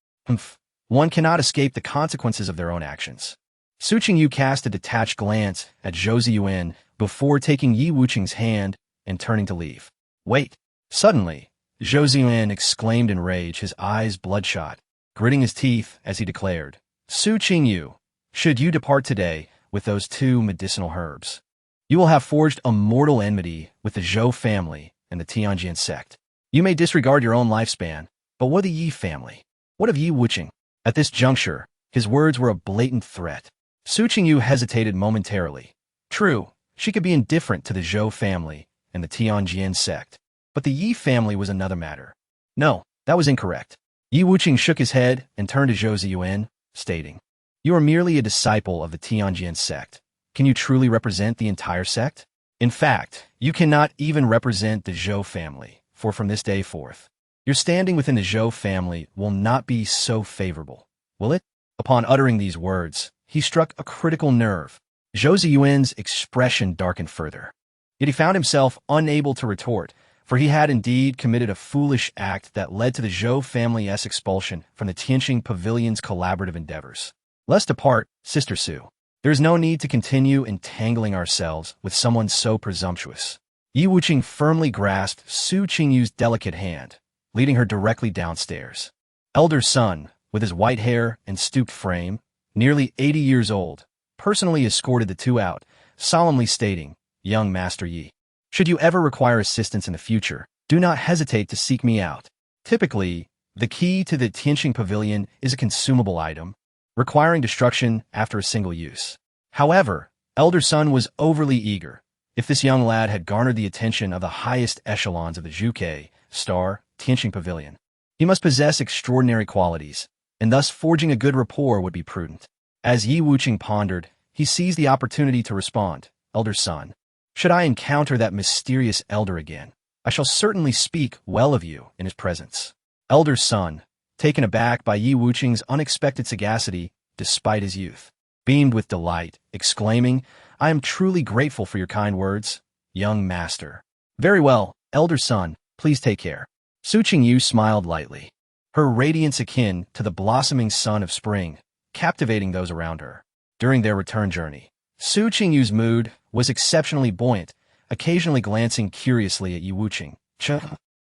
One cannot escape the consequences of their own actions. Su Qingyu cast a detached glance at Zhou Ziyuan before taking Yi Wuqing's hand and turning to leave. Wait! Suddenly, Zhou Ziyuan exclaimed in rage, his eyes bloodshot, gritting his teeth as he declared, Su Qingyu, should you depart today with those 2 medicinal herbs, you will have forged a mortal enmity with the Zhou family and the Tianjin sect. You may disregard your own lifespan, but what of the Yi family? What of Yi Wuqing? At this juncture, his words were a blatant threat. Su Qingyu hesitated momentarily. True, she could be indifferent to the Zhou family and the Tianjin sect, but the Yi family was another matter. No, that was incorrect. Yi Wuqing shook his head and turned to Zhou Ziyuan, stating, You are merely a disciple of the Tianjin sect. Can you truly represent the entire sect? In fact, you cannot even represent the Zhou family, for from this day forth, your standing within the Zhou family will not be so favorable, will it? Upon uttering these words, he struck a critical nerve. Zhou Ziyuan's expression darkened further. Yet he found himself unable to retort, for he had indeed committed a foolish act that led to the Zhou family's expulsion from the Tianjin Pavilion's collaborative endeavors. Let's depart, Sister Su. There is no need to continue entangling ourselves with someone so presumptuous. Yi Wuqing firmly grasped Su Qingyu's delicate hand, leading her directly downstairs. Elder son, with his white hair and stooped frame, nearly 80 years old, personally escorted the 2 out, solemnly stating, Young Master Yi, should you ever require assistance in the future, do not hesitate to seek me out. Typically, the key to the Tianjin Pavilion is a consumable item, requiring destruction after a single use. However, Elder Son was overly eager. If this young lad had garnered the attention of the highest echelons of the Zhuke Star Tianjin Pavilion, he must possess extraordinary qualities, and thus forging a good rapport would be prudent. As Yi Wuqing pondered, he seized the opportunity to respond, Elder Son, should I encounter that mysterious elder again, I shall certainly speak well of you in his presence. Elder Son, taken aback by Yi Wuqing's unexpected sagacity despite his youth, beamed with delight, exclaiming, I am truly grateful for your kind words, young master. Very well, Elder Son, please take care. Su Qingyu smiled lightly, her radiance akin to the blossoming sun of spring, captivating those around her. During their return journey, Su Qingyu's mood was exceptionally buoyant, occasionally glancing curiously at Yi Wuqing.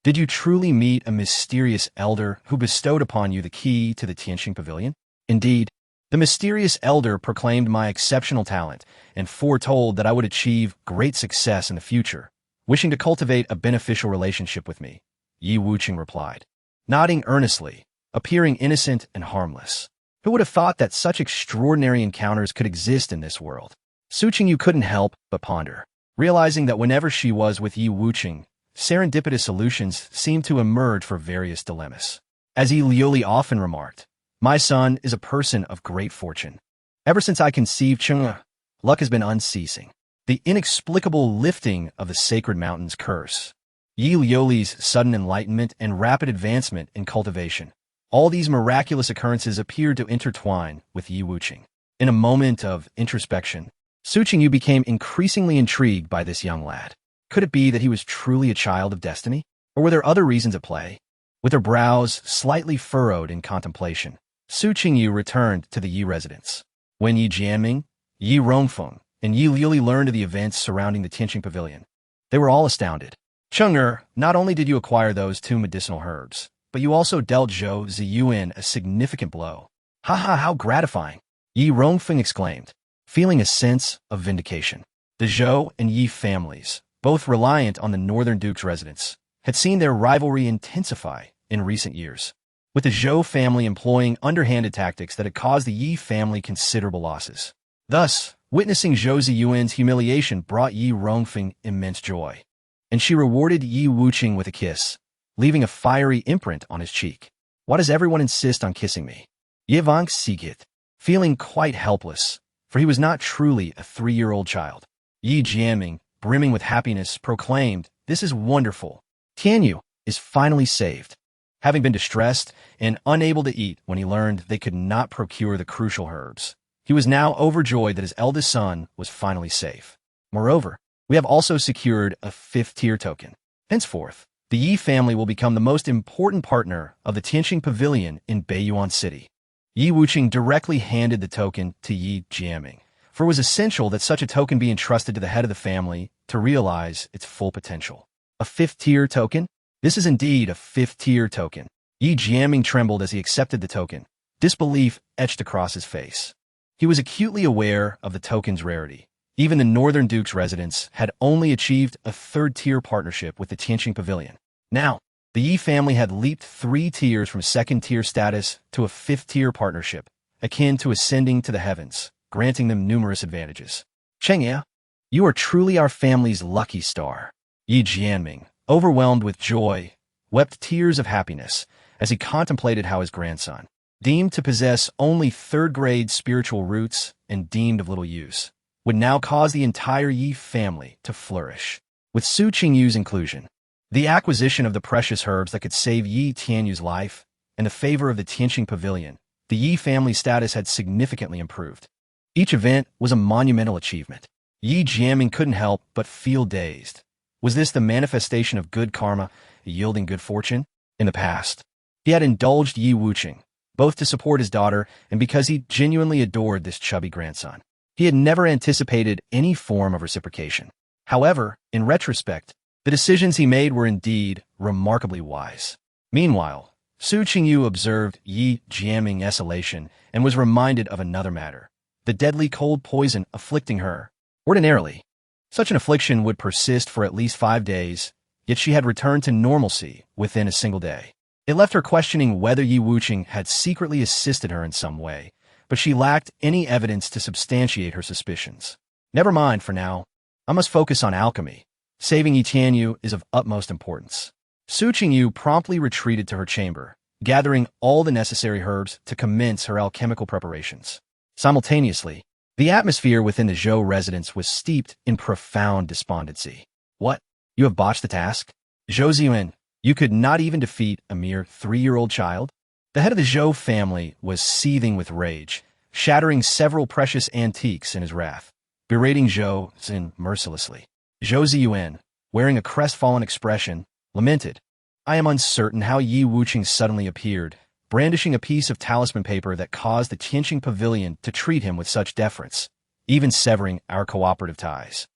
Did you truly meet a mysterious elder who bestowed upon you the key to the Tianjin Pavilion? Indeed, the mysterious elder proclaimed my exceptional talent and foretold that I would achieve great success in the future, wishing to cultivate a beneficial relationship with me, Yi Wuqing replied, nodding earnestly, appearing innocent and harmless. Who would have thought that such extraordinary encounters could exist in this world? Su Qingyu couldn't help but ponder, realizing that whenever she was with Yi Wuqing, serendipitous solutions seemed to emerge for various dilemmas. As Yi Liuli often remarked, my son is a person of great fortune. Ever since I conceived Cheng, luck has been unceasing. The inexplicable lifting of the sacred mountain's curse, Yi Liuli's sudden enlightenment and rapid advancement in cultivation, all these miraculous occurrences appeared to intertwine with Yi Wuqing. In a moment of introspection, Su Qingyu became increasingly intrigued by this young lad. Could it be that he was truly a child of destiny? Or were there other reasons at play? With her brows slightly furrowed in contemplation, Su Qingyu returned to the Yi residence. When Yi Jianming, Yi Rongfeng, and Yi Liuli learned of the events surrounding the Tianjin Pavilion, they were all astounded. Cheng'er, not only did you acquire those 2 medicinal herbs, but you also dealt Zhou Ziyuan a significant blow. Ha ha, how gratifying! Yi Rongfeng exclaimed, feeling a sense of vindication. The Zhou and Yi families, both reliant on the Northern Duke's residence, had seen their rivalry intensify in recent years, with the Zhou family employing underhanded tactics that had caused the Yi family considerable losses. Thus, witnessing Zhou Ziyuan's humiliation brought Yi Rongfeng immense joy, and she rewarded Yi Wuqing with a kiss, leaving a fiery imprint on his cheek. Why does everyone insist on kissing me? Yevang Sigit. feeling quite helpless, for he was not truly a 3-year-old child. Yi Jianming, brimming with happiness, proclaimed, "This is wonderful. Tianyu is finally saved." Having been distressed and unable to eat when he learned they could not procure the crucial herbs, he was now overjoyed that his eldest son was finally safe. Moreover, we have also secured a 5th-tier token. Henceforth, the Yi family will become the most important partner of the Tianqing Pavilion in Beiyuan City. Yi Wuchen directly handed the token to Yi Jianming, for it was essential that such a token be entrusted to the head of the family to realize its full potential. A 5th-tier token? This is indeed a 5th-tier token. Yi Jianming trembled as he accepted the token, disbelief etched across his face. He was acutely aware of the token's rarity. Even the Northern Duke's residents had only achieved a 3rd-tier partnership with the Tianqing Pavilion. Now, the Yi family had leaped 3 tiers from 2nd-tier status to a 5th-tier partnership, akin to ascending to the heavens, granting them numerous advantages. Chengya, you are truly our family's lucky star. Yi Jianming, overwhelmed with joy, wept tears of happiness as he contemplated how his grandson, deemed to possess only 3rd-grade spiritual roots and deemed of little use, would now cause the entire Yi family to flourish. With Su Qingyu's inclusion, the acquisition of the precious herbs that could save Yi Tianyu's life, and the favor of the Tianqing Pavilion, the Yi family status had significantly improved. Each event was a monumental achievement. Yi Jianming couldn't help but feel dazed. Was this the manifestation of good karma, yielding good fortune? In the past, he had indulged Yi Wuchen, both to support his daughter and because he genuinely adored this chubby grandson. He had never anticipated any form of reciprocation. However, in retrospect, the decisions he made were indeed remarkably wise. Meanwhile, Su Qingyu observed Yi Jianming's isolation and was reminded of another matter, the deadly cold poison afflicting her. Ordinarily, such an affliction would persist for at least 5 days, yet she had returned to normalcy within a single day. It left her questioning whether Yi Wuchen had secretly assisted her in some way, but she lacked any evidence to substantiate her suspicions. Never mind for now. I must focus on alchemy. Saving Yi Tianyu is of utmost importance. Su Qingyu promptly retreated to her chamber, gathering all the necessary herbs to commence her alchemical preparations. Simultaneously, the atmosphere within the Zhou residence was steeped in profound despondency. What? You have botched the task? Zhou Ziyuan, you could not even defeat a mere 3-year-old child? The head of the Zhou family was seething with rage, shattering several precious antiques in his wrath, berating Zhou Xin mercilessly. Zhou Ziyuan, wearing a crestfallen expression, lamented, "I am uncertain how Yi Wuchen suddenly appeared, brandishing a piece of talisman paper that caused the Tianqing Pavilion to treat him with such deference, even severing our cooperative ties.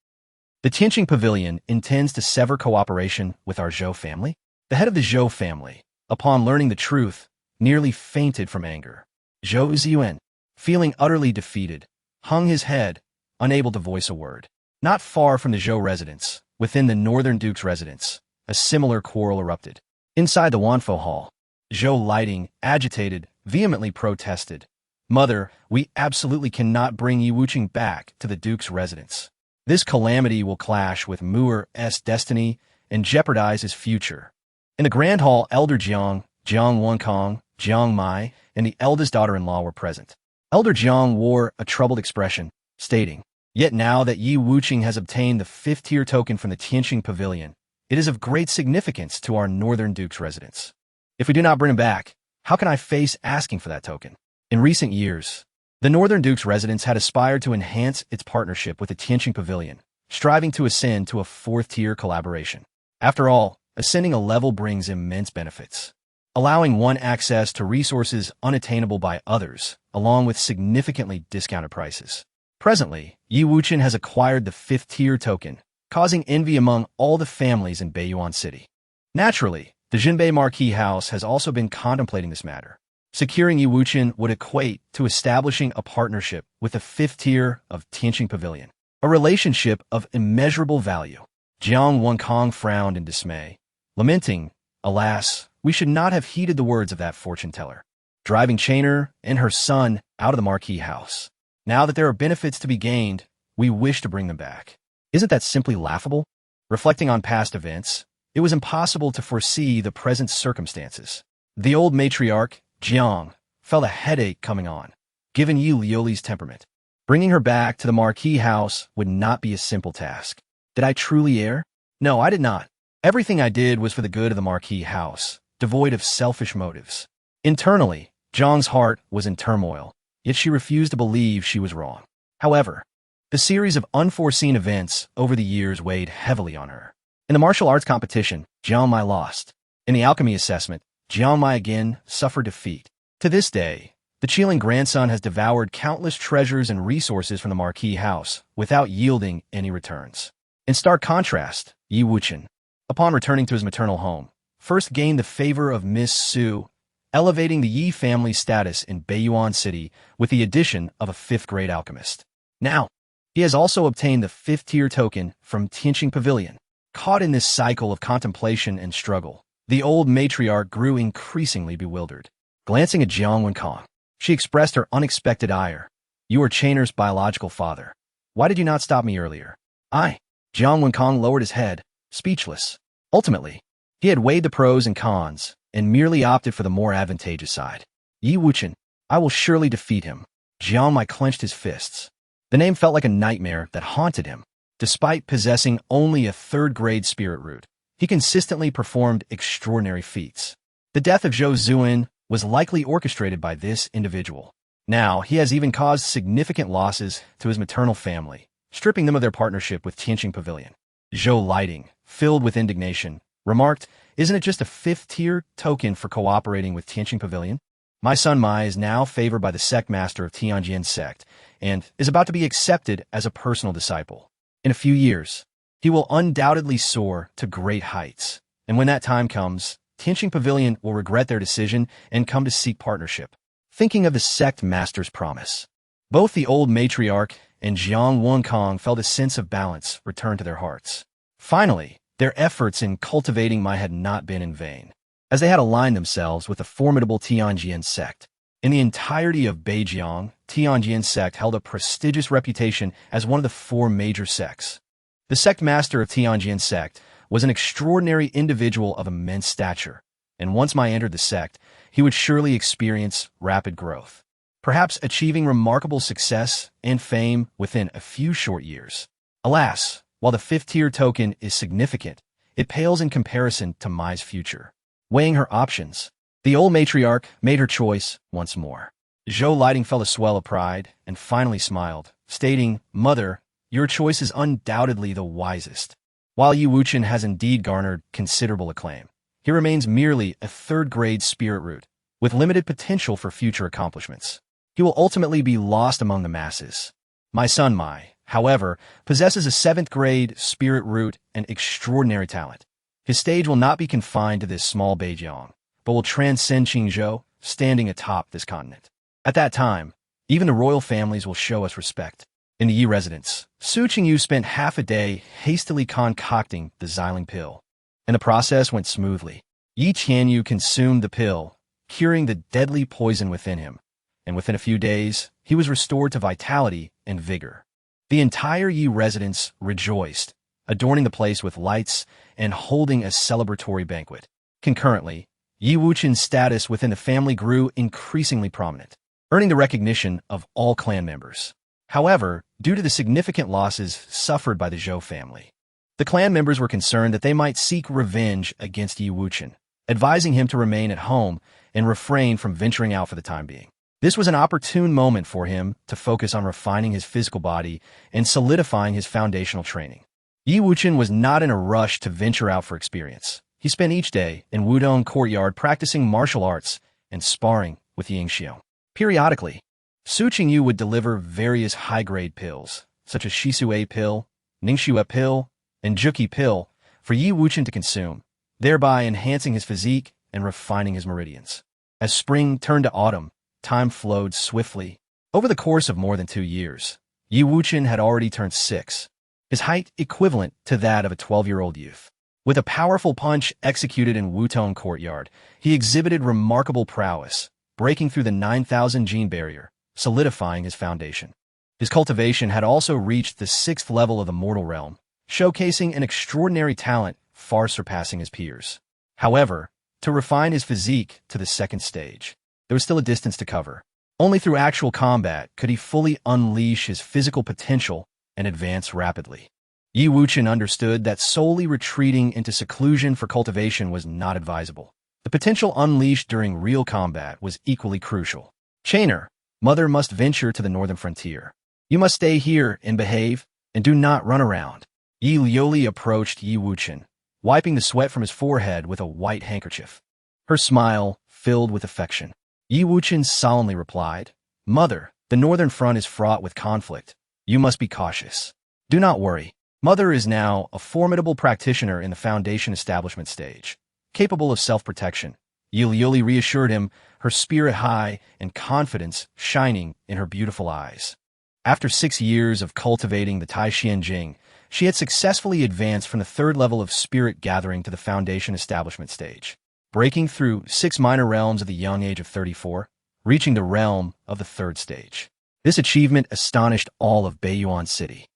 The Tianqing Pavilion intends to sever cooperation with our Zhou family?" The head of the Zhou family, upon learning the truth, nearly fainted from anger. Zhou Ziyuan, feeling utterly defeated, hung his head, unable to voice a word. Not far from the Zhou residence, within the Northern Duke's residence, a similar quarrel erupted. Inside the Wanfo Hall, Zhou Lighting, agitated, vehemently protested, "Mother, we absolutely cannot bring Yi Wuchen back to the Duke's residence. This calamity will clash with Mu'er's destiny and jeopardize his future." In the Grand Hall, Elder Jiang, Jiang Wenkong, Jiang Mai, and the eldest daughter-in-law were present. Elder Jiang wore a troubled expression, stating, "Yet now that Yi Wuchen has obtained the 5th-tier token from the Tianqing Pavilion, it is of great significance to our Northern Duke's residence. If we do not bring him back, how can I face asking for that token?" In recent years, the Northern Duke's residence had aspired to enhance its partnership with the Tianqing Pavilion, striving to ascend to a 4th-tier collaboration. After all, ascending a level brings immense benefits, allowing one access to resources unattainable by others, along with significantly discounted prices. Presently, Yi Wuchen has acquired the 5th-tier token, causing envy among all the families in Beiyuan City. Naturally, the Jinbei Marquis House has also been contemplating this matter. Securing Yi Wuchen would equate to establishing a partnership with the 5th-tier of Tianqing Pavilion, a relationship of immeasurable value. Jiang Wenkong frowned in dismay, lamenting, "Alas, we should not have heeded the words of that fortune-teller, driving Chainer and her son out of the Marquis House. Now that there are benefits to be gained, we wish to bring them back. Isn't that simply laughable?" Reflecting on past events, it was impossible to foresee the present circumstances. The old matriarch, Jiang, felt a headache coming on. given Yi Liuli's temperament. Bringing her back to the Marquis house would not be a simple task. Did I truly err? No, I did not. Everything I did was for the good of the Marquis house, devoid of selfish motives. Internally, Zhang's heart was in turmoil, yet she refused to believe she was wrong. However, the series of unforeseen events over the years weighed heavily on her. In the martial arts competition, Jiang Mai lost. In the alchemy assessment, Jiang Mai again suffered defeat. To this day, the Qilin grandson has devoured countless treasures and resources from the Marquis house without yielding any returns. In stark contrast, Yi Wuchen, upon returning to his maternal home, first gained the favor of Miss Su, elevating the Yi family status in Beiyuan City with the addition of a 5th-grade alchemist. Now, he has also obtained the 5th-tier token from Tianqing Pavilion. Caught in this cycle of contemplation and struggle, the old matriarch grew increasingly bewildered. Glancing at Jiang Wenkang, she expressed her unexpected ire. You are Chainer's biological father. Why did you not stop me earlier? Jiang Wenkang lowered his head, speechless. Ultimately, he had weighed the pros and cons and merely opted for the more advantageous side. Yi Wuchen, I will surely defeat him. Jiang Mai clenched his fists. The name felt like a nightmare that haunted him. Despite possessing only a 3rd-grade spirit root, he consistently performed extraordinary feats. The death of Zhou Zuan was likely orchestrated by this individual. Now, he has even caused significant losses to his maternal family, stripping them of their partnership with Tianqing Pavilion. Zhou Lighting, filled with indignation, remarked, Isn't it just a 5th-tier token for cooperating with Tianqing Pavilion? My son Mai is now favored by the sect master of Tianjin sect and is about to be accepted as a personal disciple. In a few years, he will undoubtedly soar to great heights, and when that time comes, Tianqing Pavilion will regret their decision and come to seek partnership. Thinking of the sect master's promise, both the old matriarch and Jiang Wenkang felt a sense of balance return to their hearts. Finally, their efforts in cultivating Mai had not been in vain, as they had aligned themselves with the formidable Tianjin sect. In the entirety of Beijiang, Tianjin sect held a prestigious reputation as one of the 4 major sects. The sect master of Tianjin sect was an extraordinary individual of immense stature, and once Mai entered the sect, he would surely experience rapid growth, perhaps achieving remarkable success and fame within a few short years. Alas, while the 5th-tier token is significant, it pales in comparison to Mai's future. Weighing her options, the old matriarch made her choice once more. Zhou Lighting felt a swell of pride and finally smiled, stating, Mother, your choice is undoubtedly the wisest. While Yi Wuchen has indeed garnered considerable acclaim, he remains merely a 3rd-grade spirit root, with limited potential for future accomplishments. He will ultimately be lost among the masses. My son Mai, however, possesses a 7th-grade spirit root and extraordinary talent. His stage will not be confined to this small Beijiang, but will transcend Qingzhou, standing atop this continent. At that time, even the royal families will show us respect. In the Yi residence, Su Qingyu spent half a day hastily concocting the Xiling pill, and the process went smoothly. Yi Qianyu consumed the pill, curing the deadly poison within him, and within a few days, he was restored to vitality and vigor. The entire Yi residence rejoiced, adorning the place with lights and holding a celebratory banquet. Concurrently, Yi Wuchen's status within the family grew increasingly prominent, earning the recognition of all clan members. However, due to the significant losses suffered by the Zhou family, the clan members were concerned that they might seek revenge against Yi Wuchen, advising him to remain at home and refrain from venturing out for the time being. This was an opportune moment for him to focus on refining his physical body and solidifying his foundational training. Yi Wuchen was not in a rush to venture out for experience. He spent each day in Wudong courtyard practicing martial arts and sparring with Yingxiu. Periodically, Su Qingyu would deliver various high-grade pills, such as Shisue pill, Ningxue pill, and Juki pill, for Yi Wuchen to consume, thereby enhancing his physique and refining his meridians. As spring turned to autumn, time flowed swiftly. Over the course of more than 2 years, Yi Wuchen had already turned 6, his height equivalent to that of a 12-year-old youth. With a powerful punch executed in Wutong courtyard, he exhibited remarkable prowess, breaking through the 9,000 gene barrier, solidifying his foundation. His cultivation had also reached the 6th level of the mortal realm, showcasing an extraordinary talent far surpassing his peers. However, to refine his physique to the 2nd stage, there was still a distance to cover. Only through actual combat could he fully unleash his physical potential and advance rapidly. Yi Wuchen understood that solely retreating into seclusion for cultivation was not advisable. The potential unleashed during real combat was equally crucial. Chainer, mother must venture to the northern frontier. You must stay here and behave, and do not run around. Yi Liuli approached Yi Wuchen, wiping the sweat from his forehead with a white handkerchief. Her smile filled with affection. Yi Wuchen solemnly replied, Mother, the northern front is fraught with conflict. You must be cautious. Do not worry. Mother is now a formidable practitioner in the foundation establishment stage, capable of self-protection. Yi Liuli reassured him, her spirit high and confidence shining in her beautiful eyes. After 6 years of cultivating the Tai Xian Jing, she had successfully advanced from the third level of spirit gathering to the foundation establishment stage, breaking through 6 minor realms at the young age of 34, reaching the realm of the third stage. This achievement astonished all of Beiyuan City.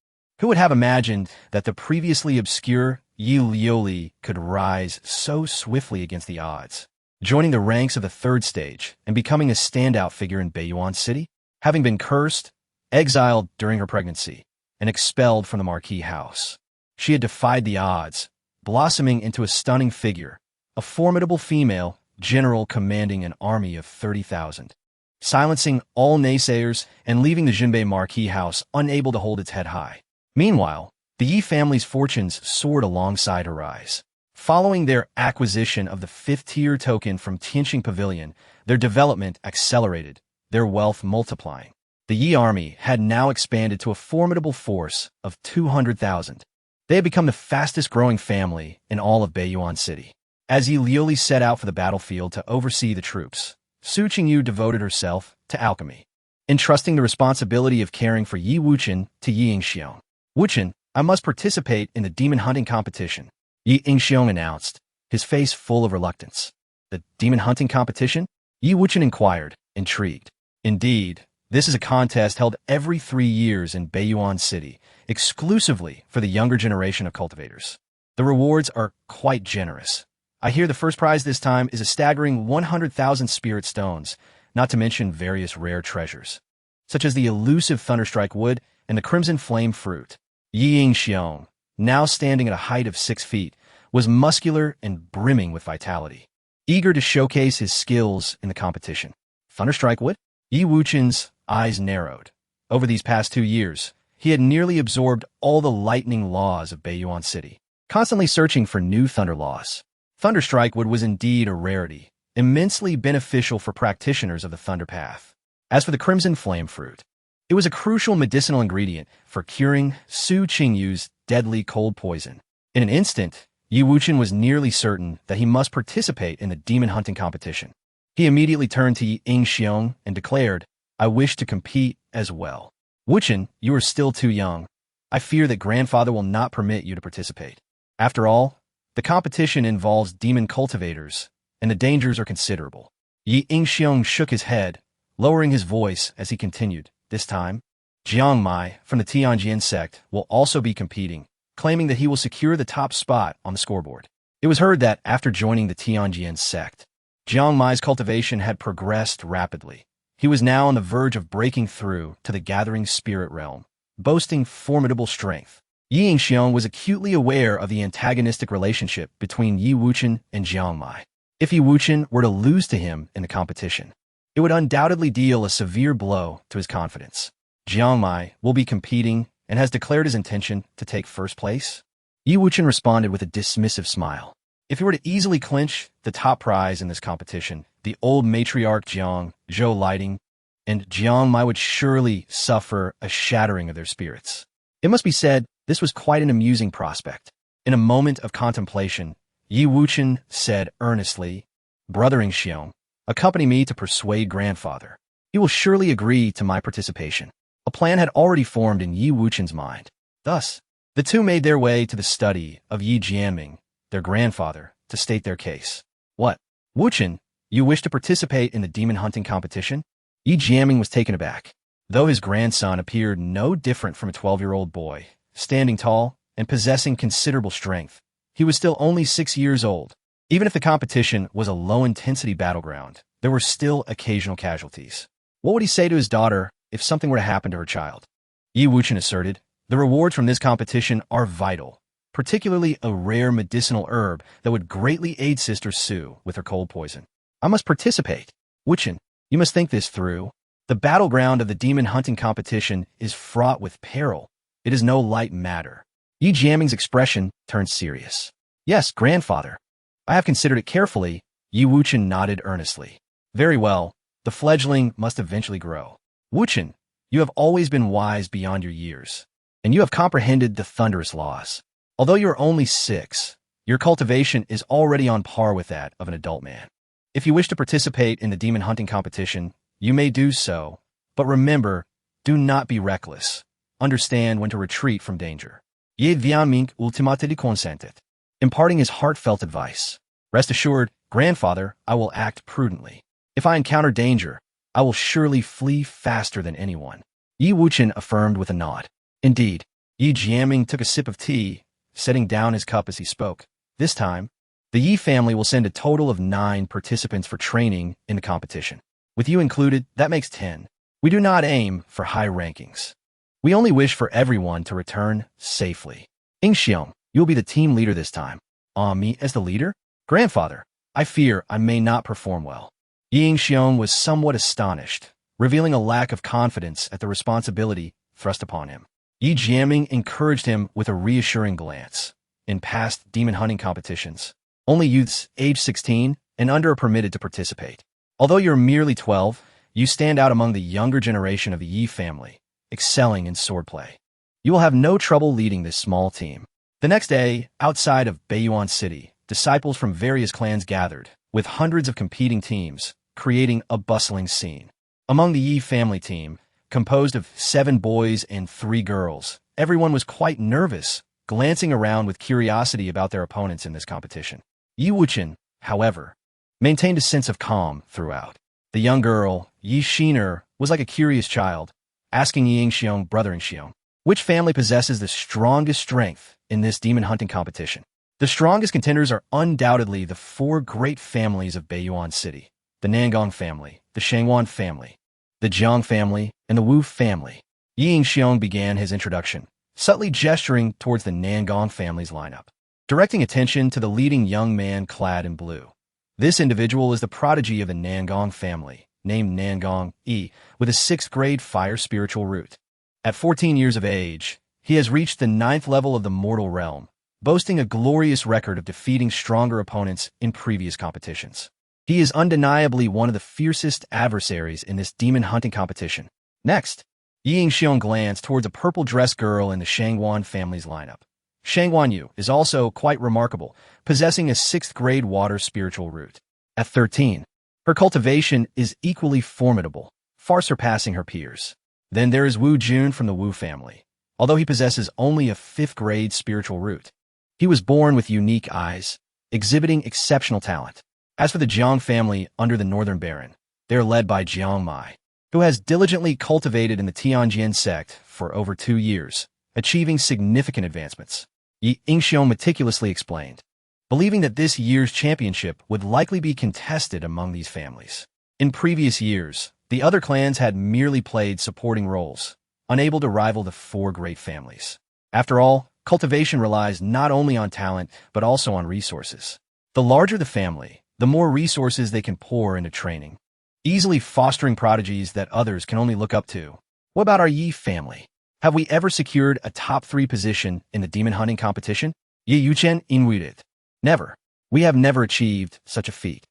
Who would have imagined that the previously obscure Yi Liuli could rise so swiftly against the odds, joining the ranks of the third stage and becoming a standout figure in Beiyuan City? Having been cursed, exiled during her pregnancy, and expelled from the Marquis house, she had defied the odds, blossoming into a stunning figure, a formidable female general commanding an army of 30,000, silencing all naysayers and leaving the Jinbei Marquis house unable to hold its head high. Meanwhile, the Yi family's fortunes soared alongside her rise. Following their acquisition of the 5th-tier token from Tianqing Pavilion, their development accelerated, their wealth multiplying. The Yi army had now expanded to a formidable force of 200,000. They had become the fastest-growing family in all of Beiyuan City. As Yi Liuli set out for the battlefield to oversee the troops, Su Qingyu devoted herself to alchemy, entrusting the responsibility of caring for Yi Wuchen to Yi Yingxiong. Wuchen, I must participate in the demon hunting competition, Yi Yingxiong announced, his face full of reluctance. The demon hunting competition? Yi Wuchen inquired, intrigued. Indeed, this is a contest held every 3 years in Beiyuan City, exclusively for the younger generation of cultivators. The rewards are quite generous. I hear the first prize this time is a staggering 100,000 spirit stones, not to mention various rare treasures, such as the elusive Thunderstrike wood and the crimson flame fruit. Yi Yingxiong, now standing at a height of 6 feet, was muscular and brimming with vitality, eager to showcase his skills in the competition. Thunderstrike wood? Yi Wuchen's eyes narrowed. Over these past 2 years, he had nearly absorbed all the lightning laws of Beiyuan City, constantly searching for new thunder laws. Thunderstrike wood was indeed a rarity, immensely beneficial for practitioners of the Thunder Path. As for the crimson flame fruit, it was a crucial medicinal ingredient for curing Su Qingyu's deadly cold poison. In an instant, Yi Wuchen was nearly certain that he must participate in the demon hunting competition. He immediately turned to Yi Yingxiong and declared, I wish to compete as well. Wuchen, you are still too young. I fear that grandfather will not permit you to participate. After all, the competition involves demon cultivators, and the dangers are considerable. Yi Yingxiong shook his head, lowering his voice as he continued. This time, Jiang Mai from the Tianjin sect will also be competing, claiming that he will secure the top spot on the scoreboard. It was heard that after joining the Tianjin sect, Jiang Mai's cultivation had progressed rapidly. He was now on the verge of breaking through to the gathering spirit realm, boasting formidable strength. Yi Yingxiong was acutely aware of the antagonistic relationship between Yi Wuchen and Jiang Mai. If Yi Wuchen were to lose to him in the competition, it would undoubtedly deal a severe blow to his confidence. Jiang Mai will be competing and has declared his intention to take first place. Yi Wuchen responded with a dismissive smile. If he were to easily clinch the top prize in this competition, the old matriarch Jiang, Zhou Lighting, and Jiang Mai would surely suffer a shattering of their spirits. It must be said, this was quite an amusing prospect. In a moment of contemplation, Yi Wuchen said earnestly, Brother Yingxiong, accompany me to persuade grandfather. He will surely agree to my participation. A plan had already formed in Yi Wuchen's mind. Thus, the two made their way to the study of Yi Jianming, their grandfather, to state their case. What? Wuchen, you wish to participate in the demon hunting competition? Yi Jianming was taken aback. Though his grandson appeared no different from a 12-year-old boy, standing tall and possessing considerable strength, he was still only 6 years old. Even if the competition was a low-intensity battleground, there were still occasional casualties. What would he say to his daughter if something were to happen to her child? Yi Wuchen asserted, the rewards from this competition are vital, particularly a rare medicinal herb that would greatly aid Sister Su with her cold poison. I must participate. Wuchen, you must think this through. The battleground of the demon hunting competition is fraught with peril. It is no light matter. Yi Jiaming's expression turned serious. Yes, grandfather. I have considered it carefully. Yi Wuchen nodded earnestly. Very well. The fledgling must eventually grow. Wuchen, you have always been wise beyond your years, and you have comprehended the thunderous laws. Although you are only 6, your cultivation is already on par with that of an adult man. If you wish to participate in the demon hunting competition, you may do so, but remember, do not be reckless. Understand when to retreat from danger. Ye Viaming ultimately consented, imparting his heartfelt advice. Rest assured, grandfather, I will act prudently. If I encounter danger, I will surely flee faster than anyone. Yi Wuchen affirmed with a nod. Indeed, Yi Jiaming took a sip of tea, setting down his cup as he spoke. This time, the Yi family will send a total of 9 participants for training in the competition. With you included, that makes 10. We do not aim for high rankings. We only wish for everyone to return safely. Yingxiong, you'll be the team leader this time. Me as the leader? Grandfather, I fear I may not perform well. Yingxiong was somewhat astonished, revealing a lack of confidence at the responsibility thrust upon him. Yi Jiaming encouraged him with a reassuring glance. In past demon hunting competitions, only youths aged 16 and under are permitted to participate. Although you're merely 12, you stand out among the younger generation of the Yi family, excelling in swordplay. You will have no trouble leading this small team. The next day, outside of Beiyuan City, disciples from various clans gathered, with hundreds of competing teams, creating a bustling scene. Among the Yi family team, composed of 7 boys and 3 girls, everyone was quite nervous, glancing around with curiosity about their opponents in this competition. Yi Wuchen, however, maintained a sense of calm throughout. The young girl, Yi Shiner, was like a curious child, asking Yi Yingxiong, brother Yingxiong, which family possesses the strongest strength in this demon hunting competition? The strongest contenders are undoubtedly the 4 great families of Beiyuan City: the Nangong family, the Shangwan family, the Jiang family, and the Wu family. Yi Yingxiong began his introduction, subtly gesturing towards the Nangong family's lineup, directing attention to the leading young man clad in blue. This individual is the prodigy of the Nangong family, named Nangong Yi, with a 6th grade fire spiritual root. At 14 years of age, he has reached the 9th level of the mortal realm, boasting a glorious record of defeating stronger opponents in previous competitions. He is undeniably one of the fiercest adversaries in this demon hunting competition. Next, Yi Yingxiong glanced towards a purple-dressed girl in the Shangwan family's lineup. Shangwan Yu is also quite remarkable, possessing a 6th grade water spiritual root. At 13, her cultivation is equally formidable, far surpassing her peers. Then there is Wu Jun from the Wu family, although he possesses only a 5th grade spiritual root. He was born with unique eyes, exhibiting exceptional talent. As for the Jiang family under the Northern Baron, they are led by Jiang Mai, who has diligently cultivated in the Tianjin sect for over 2 years, achieving significant advancements. Yi Yingxiong meticulously explained, believing that this year's championship would likely be contested among these families. In previous years, the other clans had merely played supporting roles, unable to rival the 4 great families. After all, cultivation relies not only on talent, but also on resources. The larger the family, the more resources they can pour into training, easily fostering prodigies that others can only look up to. What about our Yi family? Have we ever secured a top 3 position in the demon hunting competition? Yi Yuchen Inwudet. Never. We have never achieved such a feat.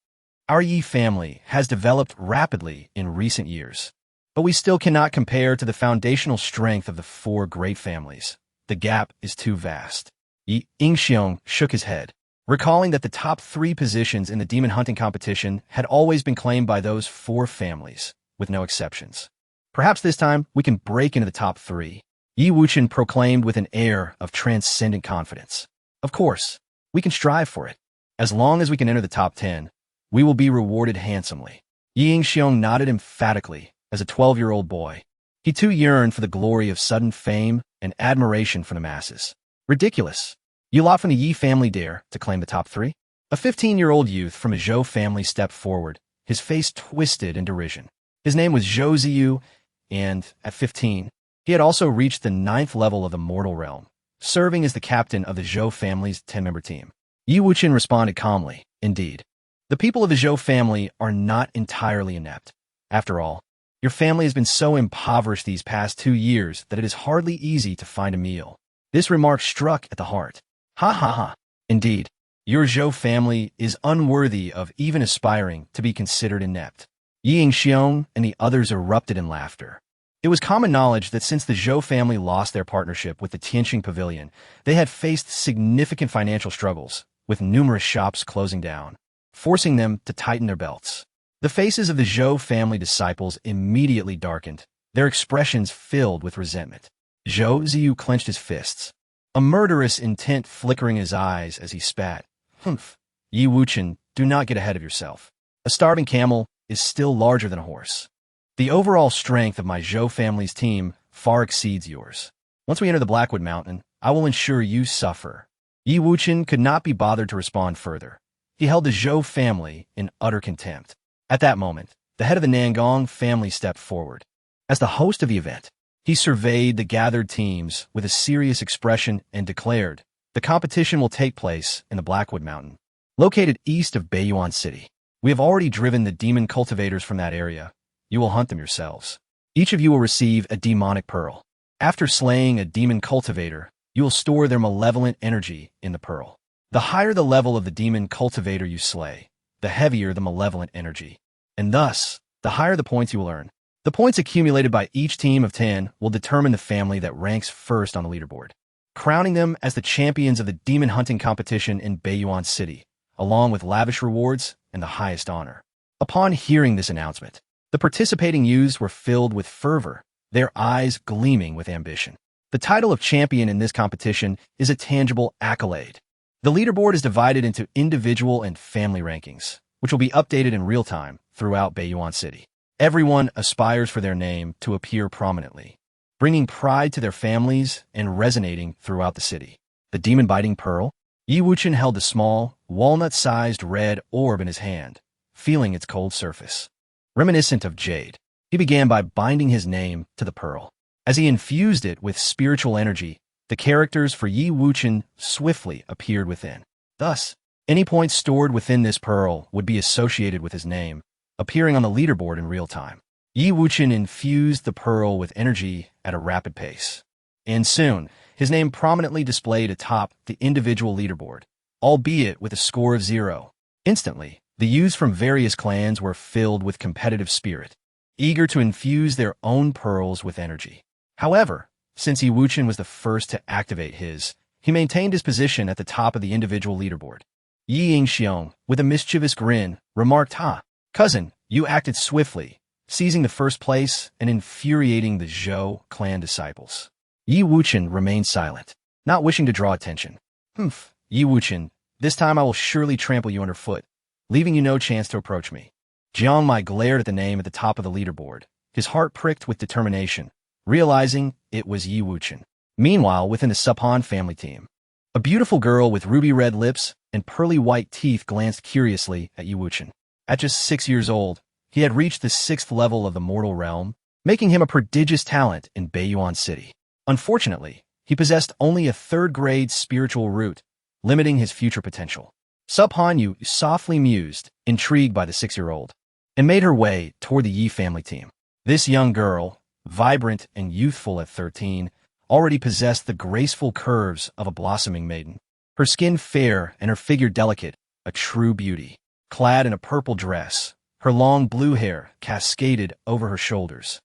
Our Yi family has developed rapidly in recent years, but we still cannot compare to the foundational strength of the 4 great families. The gap is too vast. Yi Yingxiong shook his head, recalling that the top 3 positions in the demon hunting competition had always been claimed by those 4 families, with no exceptions. Perhaps this time we can break into the top 3. Yi Wuchen proclaimed with an air of transcendent confidence. Of course, we can strive for it. As long as we can enter the top 10, we will be rewarded handsomely. Yi Yingxiong nodded emphatically as a 12-year-old boy. He too yearned for the glory of sudden fame and admiration from the masses. Ridiculous. You lot from the Yi family dare to claim the top 3? A 15-year-old youth from a Zhou family stepped forward, his face twisted in derision. His name was Zhou Ziyu, and at 15, he had also reached the 9th level of the mortal realm, serving as the captain of the Zhou family's 10-member team. Yi Wuchen responded calmly, "Indeed. The people of the Zhou family are not entirely inept. After all, your family has been so impoverished these past 2 years that it is hardly easy to find a meal." This remark struck at the heart. Ha ha ha. Indeed, your Zhou family is unworthy of even aspiring to be considered inept. Yi Yingxiong and the others erupted in laughter. It was common knowledge that since the Zhou family lost their partnership with the Tianqing Pavilion, they had faced significant financial struggles, with numerous shops closing down, forcing them to tighten their belts. The faces of the Zhou family disciples immediately darkened, their expressions filled with resentment. Zhou Ziyu clenched his fists, a murderous intent flickering his eyes as he spat. "Humph. Yi Wuchen, do not get ahead of yourself. A starving camel is still larger than a horse. The overall strength of my Zhou family's team far exceeds yours. Once we enter the Blackwood Mountain, I will ensure you suffer." Yi Wuchen could not be bothered to respond further. He held the Zhou family in utter contempt. At that moment, the head of the Nangong family stepped forward. As the host of the event, he surveyed the gathered teams with a serious expression and declared, "The competition will take place in the Blackwood Mountain, located east of Beiyuan City. We have already driven the demon cultivators from that area. You will hunt them yourselves. Each of you will receive a demonic pearl. After slaying a demon cultivator, you will store their malevolent energy in the pearl. The higher the level of the demon cultivator you slay, the heavier the malevolent energy, and thus, the higher the points you will earn. The points accumulated by each team of 10 will determine the family that ranks first on the leaderboard, crowning them as the champions of the demon hunting competition in Beiyuan City, along with lavish rewards and the highest honor." Upon hearing this announcement, the participating youths were filled with fervor, their eyes gleaming with ambition. The title of champion in this competition is a tangible accolade. The leaderboard is divided into individual and family rankings, which will be updated in real time throughout Beiyuan City. Everyone aspires for their name to appear prominently, bringing pride to their families and resonating throughout the city. The demon-biting pearl? Yi Wuchen held a small, walnut-sized red orb in his hand, feeling its cold surface. Reminiscent of jade, he began by binding his name to the pearl. As he infused it with spiritual energy, the characters for Yi Wuchen swiftly appeared within. Thus, any points stored within this pearl would be associated with his name, appearing on the leaderboard in real time. Yi Wuchen infused the pearl with energy at a rapid pace, and soon, his name prominently displayed atop the individual leaderboard, albeit with a score of 0. Instantly, the youths from various clans were filled with competitive spirit, eager to infuse their own pearls with energy. However, since Yi Wuchen was the first to activate his, he maintained his position at the top of the individual leaderboard. Yi Yingxiong, with a mischievous grin, remarked, "Ha, cousin, you acted swiftly, seizing the first place and infuriating the Zhou clan disciples." Yi Wuchen remained silent, not wishing to draw attention. "Humph, Yi Wuchen, this time I will surely trample you underfoot, leaving you no chance to approach me." Jiang Mai glared at the name at the top of the leaderboard, his heart pricked with determination, realizing it was Yi Wuchen. Meanwhile, within the Subhan family team, a beautiful girl with ruby-red lips and pearly white teeth glanced curiously at Yi Wuchen. At just 6 years old, he had reached the 6th level of the mortal realm, making him a prodigious talent in Beiyuan City. Unfortunately, he possessed only a 3rd-grade spiritual root, limiting his future potential. Subhan Yu softly mused, intrigued by the 6-year-old, and made her way toward the Yi family team. This young girl, vibrant and youthful at 13, already possessed the graceful curves of a blossoming maiden. Her skin fair and her figure delicate, a true beauty. Clad in a purple dress, her long blue hair cascaded over her shoulders,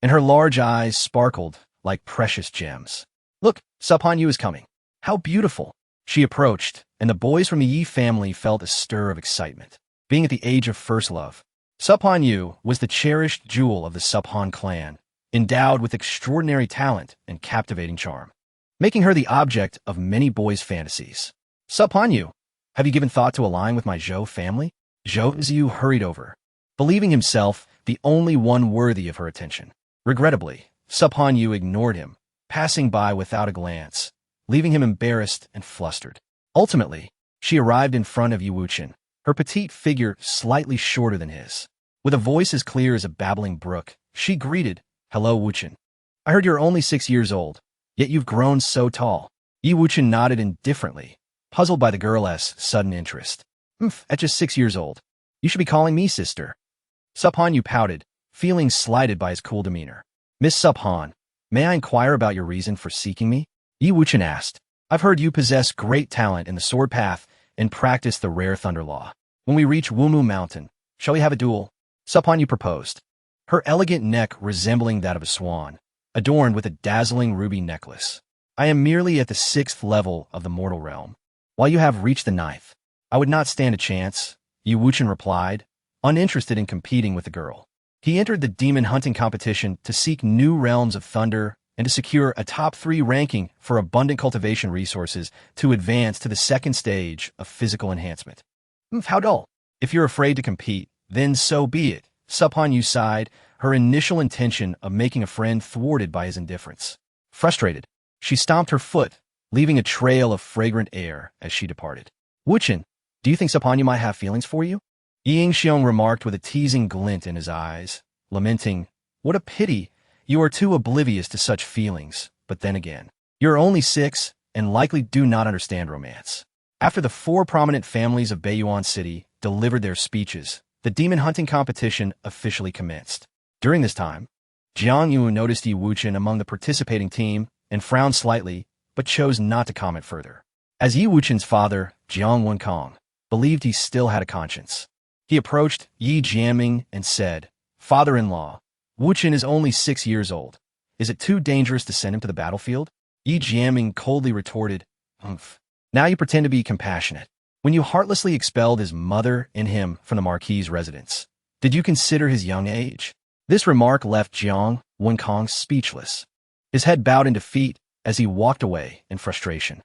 and her large eyes sparkled like precious gems. "Look, Subhan Yu is coming. How beautiful!" She approached, and the boys from the Yi family felt a stir of excitement. Being at the age of first love, Subhan Yu was the cherished jewel of the Subhan clan, endowed with extraordinary talent and captivating charm, making her the object of many boys' fantasies. "Subhan Yu, have you given thought to align with my Zhou family?" Zhou Ziyu hurried over, believing himself the only one worthy of her attention. Regrettably, Subhan Yu ignored him, passing by without a glance, leaving him embarrassed and flustered. Ultimately, she arrived in front of Yi Wuchen, her petite figure slightly shorter than his. With a voice as clear as a babbling brook, she greeted, "Hello, Wuchen. I heard you're only 6 years old, yet you've grown so tall." Yi Wuchen nodded indifferently, puzzled by the girl's sudden interest. At just 6 years old. You should be calling me sister." Subhan Yu pouted, feeling slighted by his cool demeanor. "Miss Subhan, may I inquire about your reason for seeking me?" Yi Wuchen asked. "I've heard you possess great talent in the sword path and practice the rare thunder law. When we reach Wumu Mountain, shall we have a duel?" Subhan Yu proposed, her elegant neck resembling that of a swan, adorned with a dazzling ruby necklace. "I am merely at the 6th level of the mortal realm, while you have reached the 9th. I would not stand a chance," Yi Wuchen replied, uninterested in competing with the girl. He entered the demon hunting competition to seek new realms of thunder and to secure a top 3 ranking for abundant cultivation resources to advance to the 2nd stage of physical enhancement. How dull. If you're afraid to compete, then so be it," Subhan Yu sighed, her initial intention of making a friend thwarted by his indifference. Frustrated, she stomped her foot, leaving a trail of fragrant air as she departed. "Wuchen, do you think Subhan Yu might have feelings for you?" Ying Xiong remarked with a teasing glint in his eyes, lamenting, "What a pity, you are too oblivious to such feelings, but then again, you're only 6 and likely do not understand romance." After the 4 prominent families of Beiyuan City delivered their speeches, the demon hunting competition officially commenced. During this time, Jiang Yu noticed Yi Wuchen among the participating team and frowned slightly, but chose not to comment further. As Yi Wuchen's father, Jiang Wenkong, believed he still had a conscience, he approached Yi Jiaming and said, "Father-in-law, Wuchen is only 6 years old. Is it too dangerous to send him to the battlefield?" Yi Jiaming coldly retorted, "Humph. Now you pretend to be compassionate. When you heartlessly expelled his mother and him from the Marquis's residence, did you consider his young age?" This remark left Jiang Wenkong speechless. His head bowed in defeat as he walked away in frustration.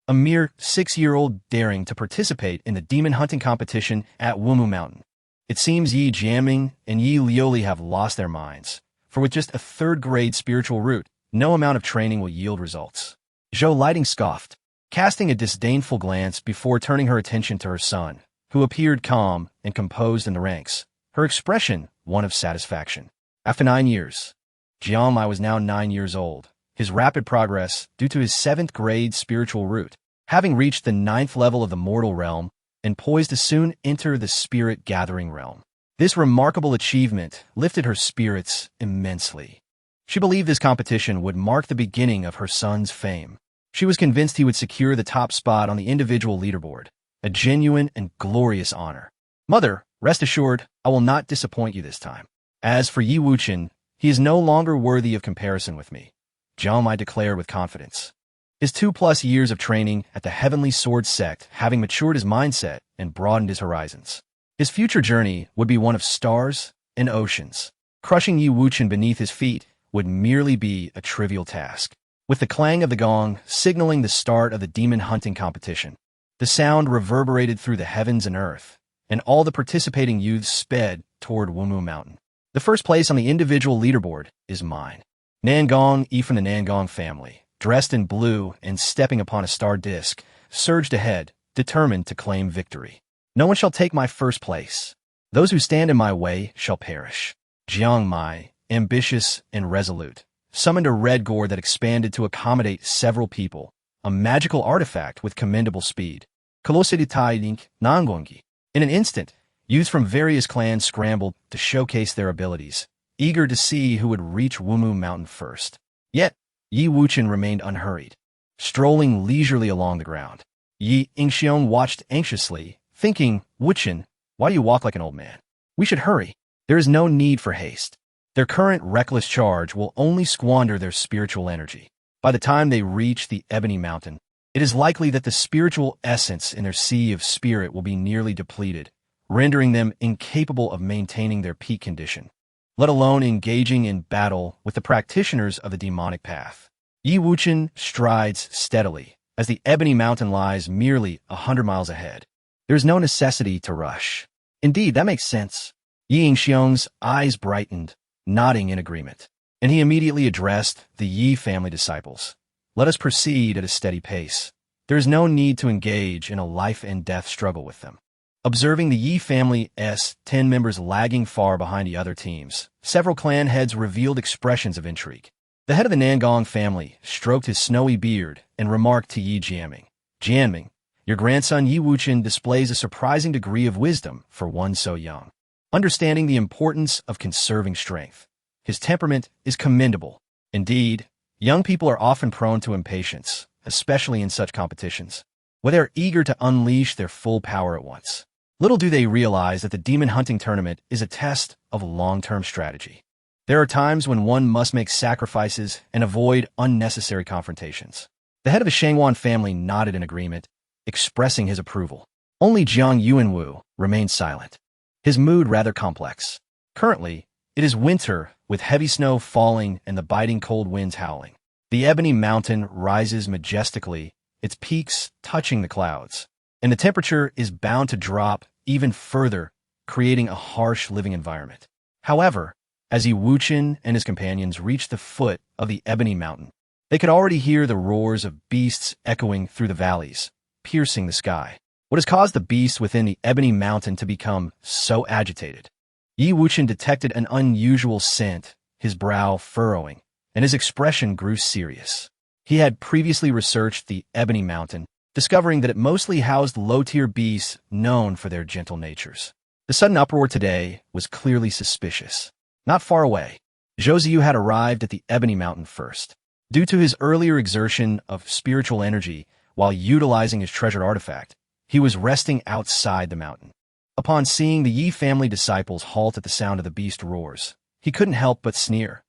A mere 6-year-old daring to participate in the demon hunting competition at Wumu Mountain. It seems Yi Jiaming and Yi Lioli have lost their minds, for with just a 3rd-grade spiritual root, no amount of training will yield results. Zhou Lighting scoffed, casting a disdainful glance before turning her attention to her son, who appeared calm and composed in the ranks, her expression one of satisfaction. After 9 years, Jiang Mai was now 9 years old, his rapid progress due to his 7th-grade spiritual root, having reached the 9th level of the mortal realm and poised to soon enter the spirit-gathering realm. This remarkable achievement lifted her spirits immensely. She believed this competition would mark the beginning of her son's fame. She was convinced he would secure the top spot on the individual leaderboard, a genuine and glorious honor. "Mother, rest assured, I will not disappoint you this time. As for Yi Wuchen, he is no longer worthy of comparison with me," Jiang Mai declared with confidence. His 2+ years of training at the Heavenly Sword Sect having matured his mindset and broadened his horizons. His future journey would be one of stars and oceans. Crushing Yi Wuchen beneath his feet would merely be a trivial task. With the clang of the gong signaling the start of the demon hunting competition, the sound reverberated through the heavens and earth, and all the participating youths sped toward Wumu Mountain. "The first place on the individual leaderboard is mine." Nangong Yi from the Nangong family, dressed in blue and stepping upon a star disk, surged ahead, determined to claim victory. "No one shall take my first place. Those who stand in my way shall perish." Jiang Mai, ambitious and resolute, summoned a red gourd that expanded to accommodate several people, a magical artifact with commendable speed. Kolosititai Nangongi. In an instant, youths from various clans scrambled to showcase their abilities, eager to see who would reach Wumu Mountain first. Yet, Yi Wuchen remained unhurried, strolling leisurely along the ground. Yi Ingxiong watched anxiously, thinking, "Wuchen, why do you walk like an old man? We should hurry. There is no need for haste." Their current reckless charge will only squander their spiritual energy. By the time they reach the Ebony Mountain, it is likely that the spiritual essence in their sea of spirit will be nearly depleted, rendering them incapable of maintaining their peak condition, let alone engaging in battle with the practitioners of the demonic path. Yi Wuchen strides steadily, as the Ebony Mountain lies merely 100 miles ahead. There is no necessity to rush. Indeed, that makes sense. Yi Ingxiong's eyes brightened, nodding in agreement, and he immediately addressed the Yi family disciples. "Let us proceed at a steady pace. There is no need to engage in a life-and-death struggle with them." Observing the Yi family's 10 members lagging far behind the other teams, several clan heads revealed expressions of intrigue. The head of the Nangong family stroked his snowy beard and remarked to Yi Jianming, your grandson Yi Wuchen displays a surprising degree of wisdom for one so young. Understanding the importance of conserving strength. His temperament is commendable. Indeed, young people are often prone to impatience, especially in such competitions, where they are eager to unleash their full power at once. Little do they realize that the demon hunting tournament is a test of long-term strategy. There are times when one must make sacrifices and avoid unnecessary confrontations. The head of the Shangwan family nodded in agreement, expressing his approval. Only Jiang Yuanwu remained silent, his mood rather complex. Currently, it is winter, with heavy snow falling and the biting cold winds howling. The ebony mountain rises majestically, its peaks touching the clouds, and the temperature is bound to drop even further, creating a harsh living environment. However, as Yi Wuchen and his companions reached the foot of the ebony mountain, they could already hear the roars of beasts echoing through the valleys, piercing the sky. What has caused the beasts within the ebony mountain to become so agitated? Yi Wuchen detected an unusual scent, his brow furrowing, and his expression grew serious. He had previously researched the ebony mountain, discovering that it mostly housed low-tier beasts known for their gentle natures. The sudden uproar today was clearly suspicious. Not far away, Zhou Ziyu had arrived at the ebony mountain first. Due to his earlier exertion of spiritual energy while utilizing his treasured artifact, he was resting outside the mountain. Upon seeing the Yi family disciples halt at the sound of the beast roars, he couldn't help but sneer.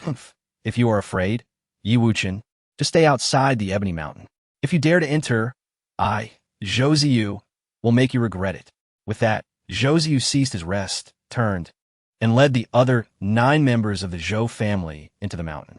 Humph. If you are afraid, Yi Wuchen, just stay outside the ebony mountain. If you dare to enter, I, Zhou Ziyu, will make you regret it. With that, Zhou Ziyu ceased his rest, turned, and led the other 9 members of the Zhou family into the mountain.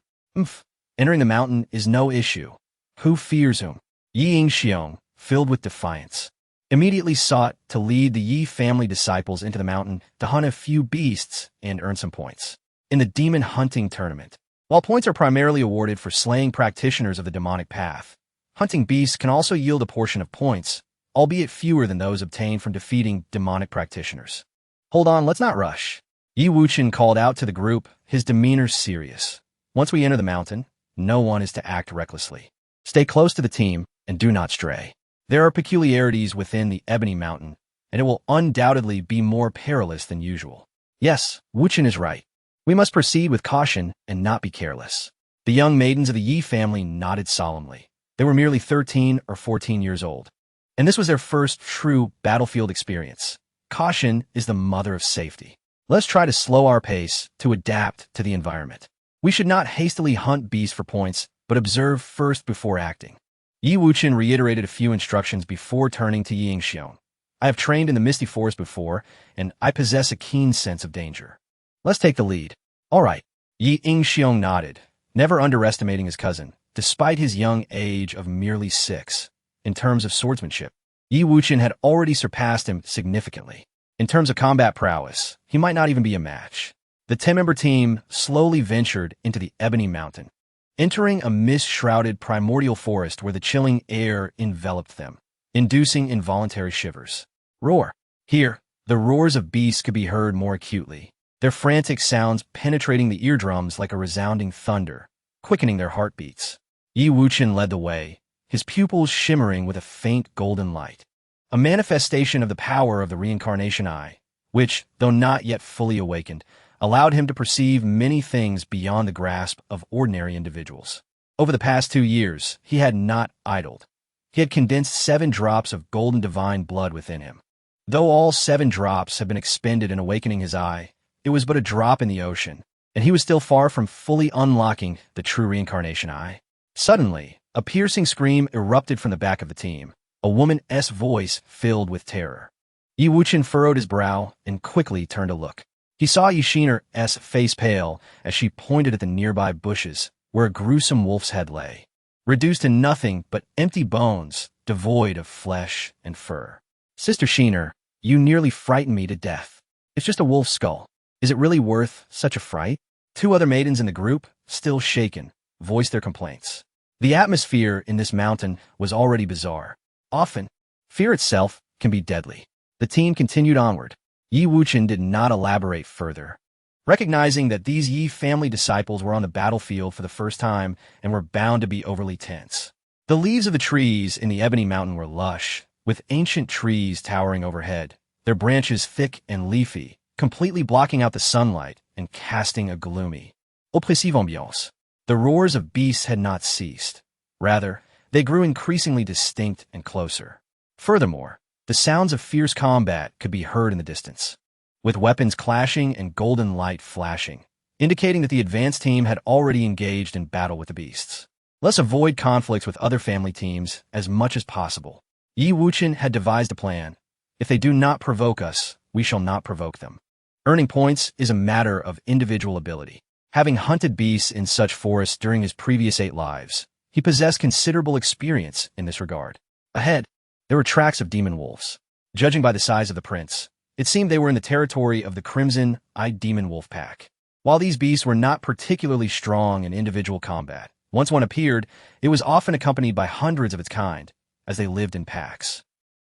Entering the mountain is no issue. Who fears whom? Yi Yingxiong, filled with defiance, immediately sought to lead the Yi family disciples into the mountain to hunt a few beasts and earn some points. In the demon hunting tournament, while points are primarily awarded for slaying practitioners of the demonic path, hunting beasts can also yield a portion of points, albeit fewer than those obtained from defeating demonic practitioners. Hold on, let's not rush. Yi Wuchen called out to the group, his demeanor serious. Once we enter the mountain, no one is to act recklessly. Stay close to the team and do not stray. There are peculiarities within the ebony mountain, and it will undoubtedly be more perilous than usual. Yes, Wuchen is right. We must proceed with caution and not be careless. The young maidens of the Yi family nodded solemnly. They were merely 13 or 14 years old, and this was their first true battlefield experience. Caution is the mother of safety. Let's try to slow our pace to adapt to the environment. We should not hastily hunt beasts for points, but observe first before acting. Yi Wuchen reiterated a few instructions before turning to Yi Yingxiong. I have trained in the Misty Forest before, and I possess a keen sense of danger. Let's take the lead. All right. Yi Yingxiong nodded, never underestimating his cousin, despite his young age of merely 6. In terms of swordsmanship, Yi Wuchen had already surpassed him significantly. In terms of combat prowess, he might not even be a match. The 10-member team slowly ventured into the ebony mountain, entering a mist-shrouded primordial forest where the chilling air enveloped them, inducing involuntary shivers. Roar. Here, the roars of beasts could be heard more acutely, their frantic sounds penetrating the eardrums like a resounding thunder, quickening their heartbeats. Yi Wuchen led the way, his pupils shimmering with a faint golden light, a manifestation of the power of the reincarnation eye, which, though not yet fully awakened, allowed him to perceive many things beyond the grasp of ordinary individuals. Over the past 2 years, he had not idled. He had condensed 7 drops of golden divine blood within him. Though all 7 drops had been expended in awakening his eye, it was but a drop in the ocean, and he was still far from fully unlocking the true reincarnation eye. Suddenly, a piercing scream erupted from the back of the team, a woman's voice filled with terror. Yi Wuchen furrowed his brow and quickly turned to look. He saw Yishiner's face pale as she pointed at the nearby bushes where a gruesome wolf's head lay, reduced to nothing but empty bones, devoid of flesh and fur. Sister Shiner, you nearly frightened me to death. It's just a wolf's skull. Is it really worth such a fright? 2 other maidens in the group, still shaken, voiced their complaints. The atmosphere in this mountain was already bizarre. Often, fear itself can be deadly. The The team continued onward. Yi Wuchen did not elaborate further. Recognizing that these Yi family disciples were on the battlefield for the first time and were bound to be overly tense. The leaves of the trees in the Ebony Mountain were lush, with ancient trees towering overhead, their branches thick and leafy, completely blocking out the sunlight and casting a gloomy, oppressive ambiance. The roars of beasts had not ceased. Rather, they grew increasingly distinct and closer. Furthermore, the sounds of fierce combat could be heard in the distance, with weapons clashing and golden light flashing, indicating that the advanced team had already engaged in battle with the beasts. Let's avoid conflicts with other family teams as much as possible. Yi Wuchen had devised a plan. If they do not provoke us, we shall not provoke them. Earning points is a matter of individual ability. Having hunted beasts in such forests during his previous 8 lives, he possessed considerable experience in this regard. Ahead, there were tracks of demon wolves. Judging by the size of the prints, it seemed they were in the territory of the crimson-eyed demon wolf pack. While these beasts were not particularly strong in individual combat, once one appeared, it was often accompanied by hundreds of its kind, as they lived in packs.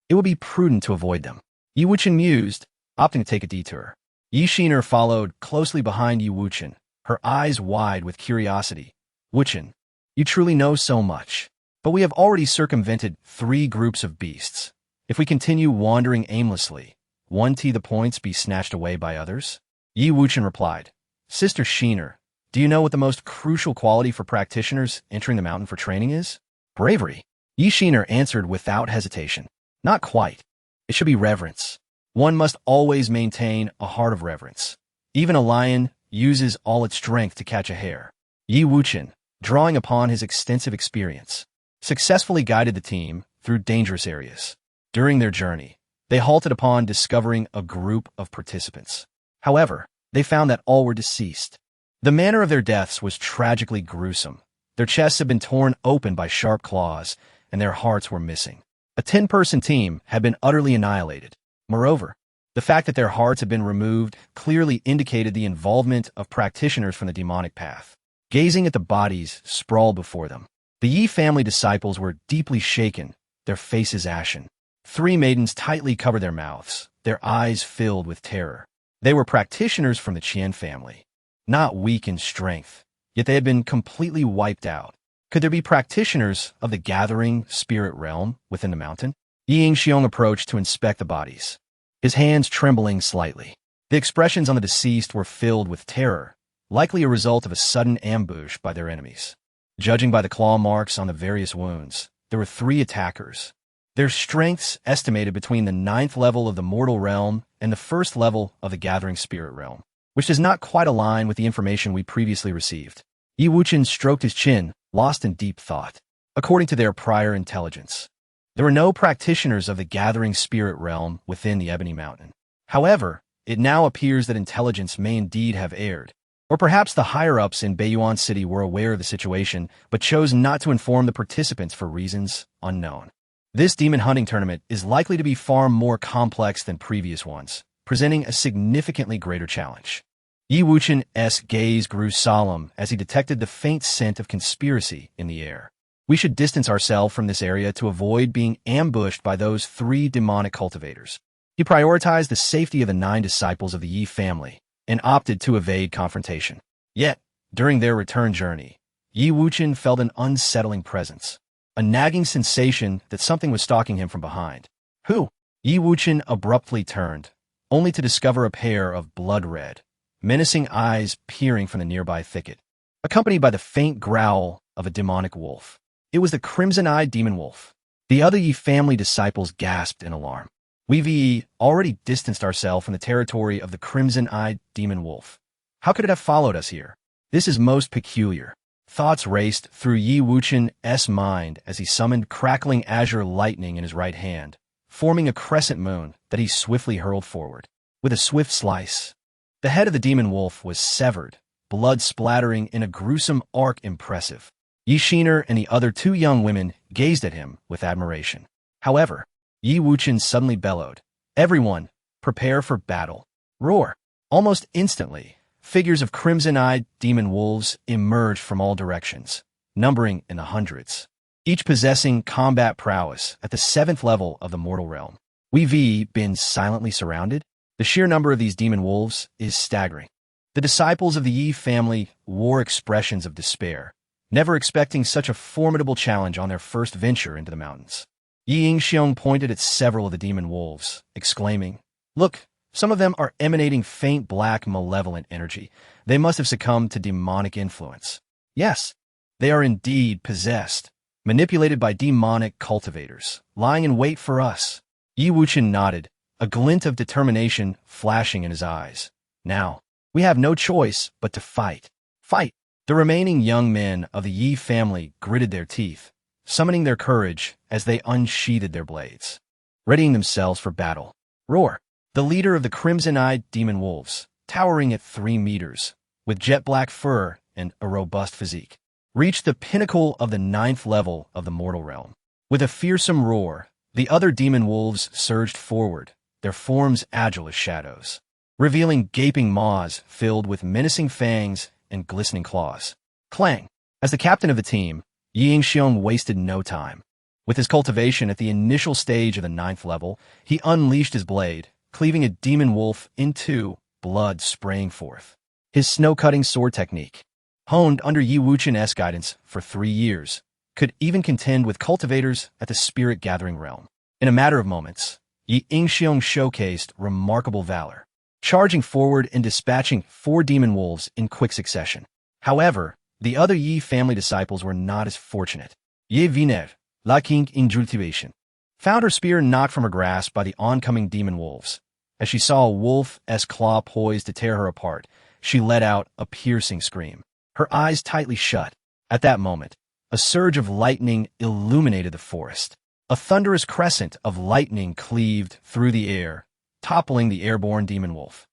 It would be prudent to avoid them. Yi Wuchen mused, opting to take a detour. Yi Shiner followed closely behind Yi Wuchen, her eyes wide with curiosity. Wuchen, you truly know so much. But we have already circumvented 3 groups of beasts. If we continue wandering aimlessly, won't the points be snatched away by others? Yi Wuchen replied, Sister Shiner, do you know what the most crucial quality for practitioners entering the mountain for training is? Bravery. Yi Shiner answered without hesitation. Not quite. It should be reverence. One must always maintain a heart of reverence. Even a lion uses all its strength to catch a hare. Yi Wuchen, drawing upon his extensive experience, successfully guided the team through dangerous areas. During their journey, they halted upon discovering a group of participants. However, they found that all were deceased. The manner of their deaths was tragically gruesome. Their chests had been torn open by sharp claws, and their hearts were missing. A 10-person team had been utterly annihilated. Moreover, the fact that their hearts had been removed clearly indicated the involvement of practitioners from the demonic path. Gazing at the bodies sprawled before them, the Yi family disciples were deeply shaken, their faces ashen. 3 maidens tightly covered their mouths, their eyes filled with terror. They were practitioners from the Qian family, not weak in strength, yet they had been completely wiped out. Could there be practitioners of the gathering spirit realm within the mountain? Yi Xiong approached to inspect the bodies, his hands trembling slightly. The expressions on the deceased were filled with terror, likely a result of a sudden ambush by their enemies. Judging by the claw marks on the various wounds, there were 3 attackers. Their strengths estimated between the 9th level of the mortal realm and the 1st level of the gathering spirit realm, which does not quite align with the information we previously received. Yi Wuchen stroked his chin, lost in deep thought. According to their prior intelligence, there were no practitioners of the gathering spirit realm within the Ebony Mountain. However, it now appears that intelligence may indeed have erred. Or perhaps the higher-ups in Beiyuan City were aware of the situation, but chose not to inform the participants for reasons unknown. This demon hunting tournament is likely to be far more complex than previous ones, presenting a significantly greater challenge. Yi Wuchen's gaze grew solemn as he detected the faint scent of conspiracy in the air. We should distance ourselves from this area to avoid being ambushed by those 3 demonic cultivators. He prioritized the safety of the 9 disciples of the Yi family and opted to evade confrontation. Yet, during their return journey, Yi Wuchen felt an unsettling presence, a nagging sensation that something was stalking him from behind. Who? Yi Wuchen abruptly turned, only to discover a pair of blood-red, menacing eyes peering from the nearby thicket, accompanied by the faint growl of a demonic wolf. It was the crimson-eyed demon wolf. The other Yi family disciples gasped in alarm. We've already distanced ourselves from the territory of the crimson-eyed demon wolf. How could it have followed us here? This is most peculiar. Thoughts raced through Yi Wuchen's mind as he summoned crackling azure lightning in his right hand, forming a crescent moon that he swiftly hurled forward. With a swift slice, the head of the demon wolf was severed, blood splattering in a gruesome arc impressive. Yi Shiner and the other 2 young women gazed at him with admiration. However, Yi Wuchen suddenly bellowed, "Everyone, prepare for battle." Roar! Almost instantly, figures of crimson-eyed demon wolves emerged from all directions, numbering in the hundreds, each possessing combat prowess at the 7th level of the mortal realm. We've been silently surrounded. The sheer number of these demon wolves is staggering. The disciples of the Yi family wore expressions of despair, never expecting such a formidable challenge on their first venture into the mountains. Yi Yingxiong pointed at several of the demon wolves, exclaiming, "Look, some of them are emanating faint black malevolent energy. They must have succumbed to demonic influence. Yes, they are indeed possessed, manipulated by demonic cultivators, lying in wait for us." Yi Wuchen nodded, a glint of determination flashing in his eyes. "Now, we have no choice but to fight. Fight!" The remaining young men of the Yi family gritted their teeth, summoning their courage as they unsheathed their blades, readying themselves for battle. Roar! The leader of the crimson-eyed demon wolves, towering at 3 meters, with jet-black fur and a robust physique, reached the pinnacle of the 9th level of the mortal realm. With a fearsome roar, the other demon wolves surged forward, their forms agile as shadows, revealing gaping maws filled with menacing fangs and glistening claws. Clang! As the captain of the team, Yi Yingxiong wasted no time. With his cultivation at the initial stage of the 9th level, he unleashed his blade, cleaving a demon wolf in two, blood spraying forth. His snow-cutting sword technique, honed under Yi Wuchen's guidance for 3 years, could even contend with cultivators at the spirit-gathering realm. In a matter of moments, Yi Yingxiong showcased remarkable valor, charging forward and dispatching 4 demon wolves in quick succession. However, the other Yi family disciples were not as fortunate. Ye Viner, la King in cultivation, found her spear knocked from her grasp by the oncoming demon wolves. As she saw a wolf's claw poised to tear her apart, she let out a piercing scream, her eyes tightly shut. At that moment, a surge of lightning illuminated the forest. A thunderous crescent of lightning cleaved through the air, toppling the airborne demon wolf,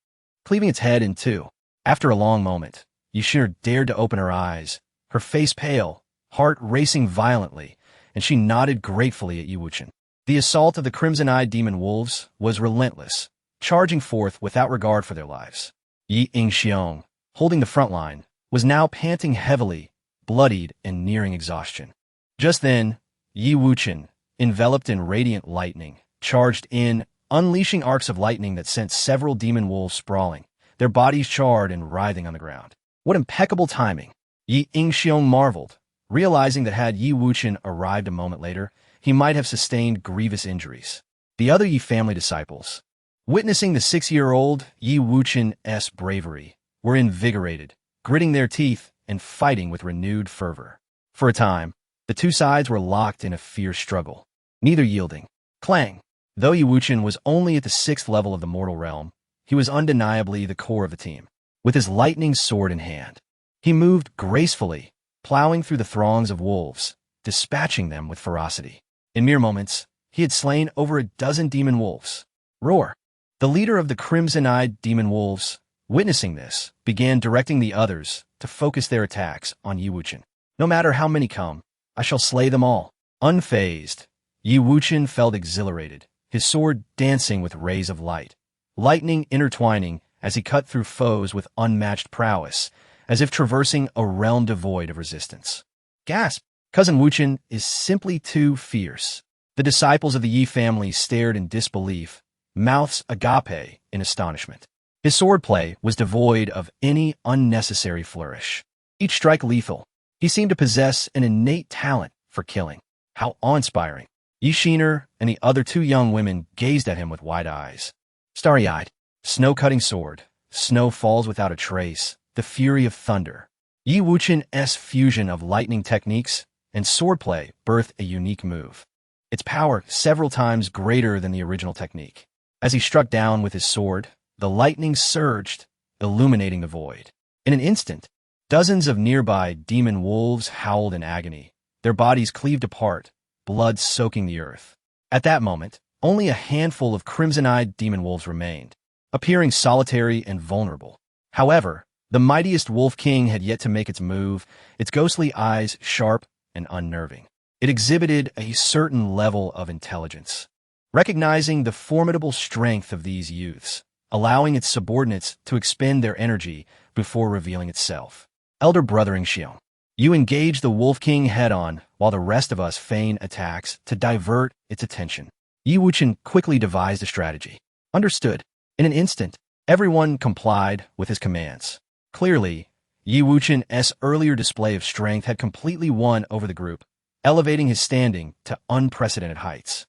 cleaving its head in two. After a long moment, Yishir dared to open her eyes, her face pale, heart racing violently, and she nodded gratefully at Yi Wuchen. The assault of the crimson-eyed demon wolves was relentless, charging forth without regard for their lives. Yi Yingxiong, holding the front line, was now panting heavily, bloodied and nearing exhaustion. Just then, Yi Wuchen, enveloped in radiant lightning, charged in, unleashing arcs of lightning that sent several demon wolves sprawling, their bodies charred and writhing on the ground. What impeccable timing! Yi Yingxiong marveled, realizing that had Yi Wuchen arrived a moment later, he might have sustained grievous injuries. The other Yi family disciples, witnessing the 6-year-old Yi Wuchen's bravery, were invigorated, gritting their teeth and fighting with renewed fervor. For a time, the two sides were locked in a fierce struggle, neither yielding. Clang! Though Yi Wuchen was only at the 6th level of the mortal realm, he was undeniably the core of the team. With his lightning sword in hand, he moved gracefully, plowing through the throngs of wolves, dispatching them with ferocity. In mere moments, he had slain over a dozen demon wolves. Roar! The leader of the crimson-eyed demon wolves, witnessing this, began directing the others to focus their attacks on Yi Wuchen. No matter how many come, I shall slay them all. Unfazed, Yi Wuchen felt exhilarated, his sword dancing with rays of light, lightning intertwining as he cut through foes with unmatched prowess, as if traversing a realm devoid of resistance. Gasp! Cousin Wuchen is simply too fierce. The disciples of the Yi family stared in disbelief, mouths agape in astonishment. His swordplay was devoid of any unnecessary flourish, each strike lethal. He seemed to possess an innate talent for killing. How awe-inspiring! Yi Shiner and the other 2 young women gazed at him with wide eyes. Starry-eyed, snow-cutting sword, snow falls without a trace, the fury of thunder. Yi Wuchen's fusion of lightning techniques and swordplay birthed a unique move, its power several times greater than the original technique. As he struck down with his sword, the lightning surged, illuminating the void. In an instant, dozens of nearby demon wolves howled in agony, their bodies cleaved apart, blood soaking the earth. At that moment, only a handful of crimson-eyed demon wolves remained, appearing solitary and vulnerable. However, the mightiest Wolf King had yet to make its move, its ghostly eyes sharp and unnerving. It exhibited a certain level of intelligence, recognizing the formidable strength of these youths, allowing its subordinates to expend their energy before revealing itself. Elder Brother Yingxiong, you engage the Wolf King head-on while the rest of us feign attacks to divert its attention. Yi Wuchen quickly devised a strategy. Understood. In an instant, everyone complied with his commands. Clearly, Yi Wuchen's earlier display of strength had completely won over the group, elevating his standing to unprecedented heights.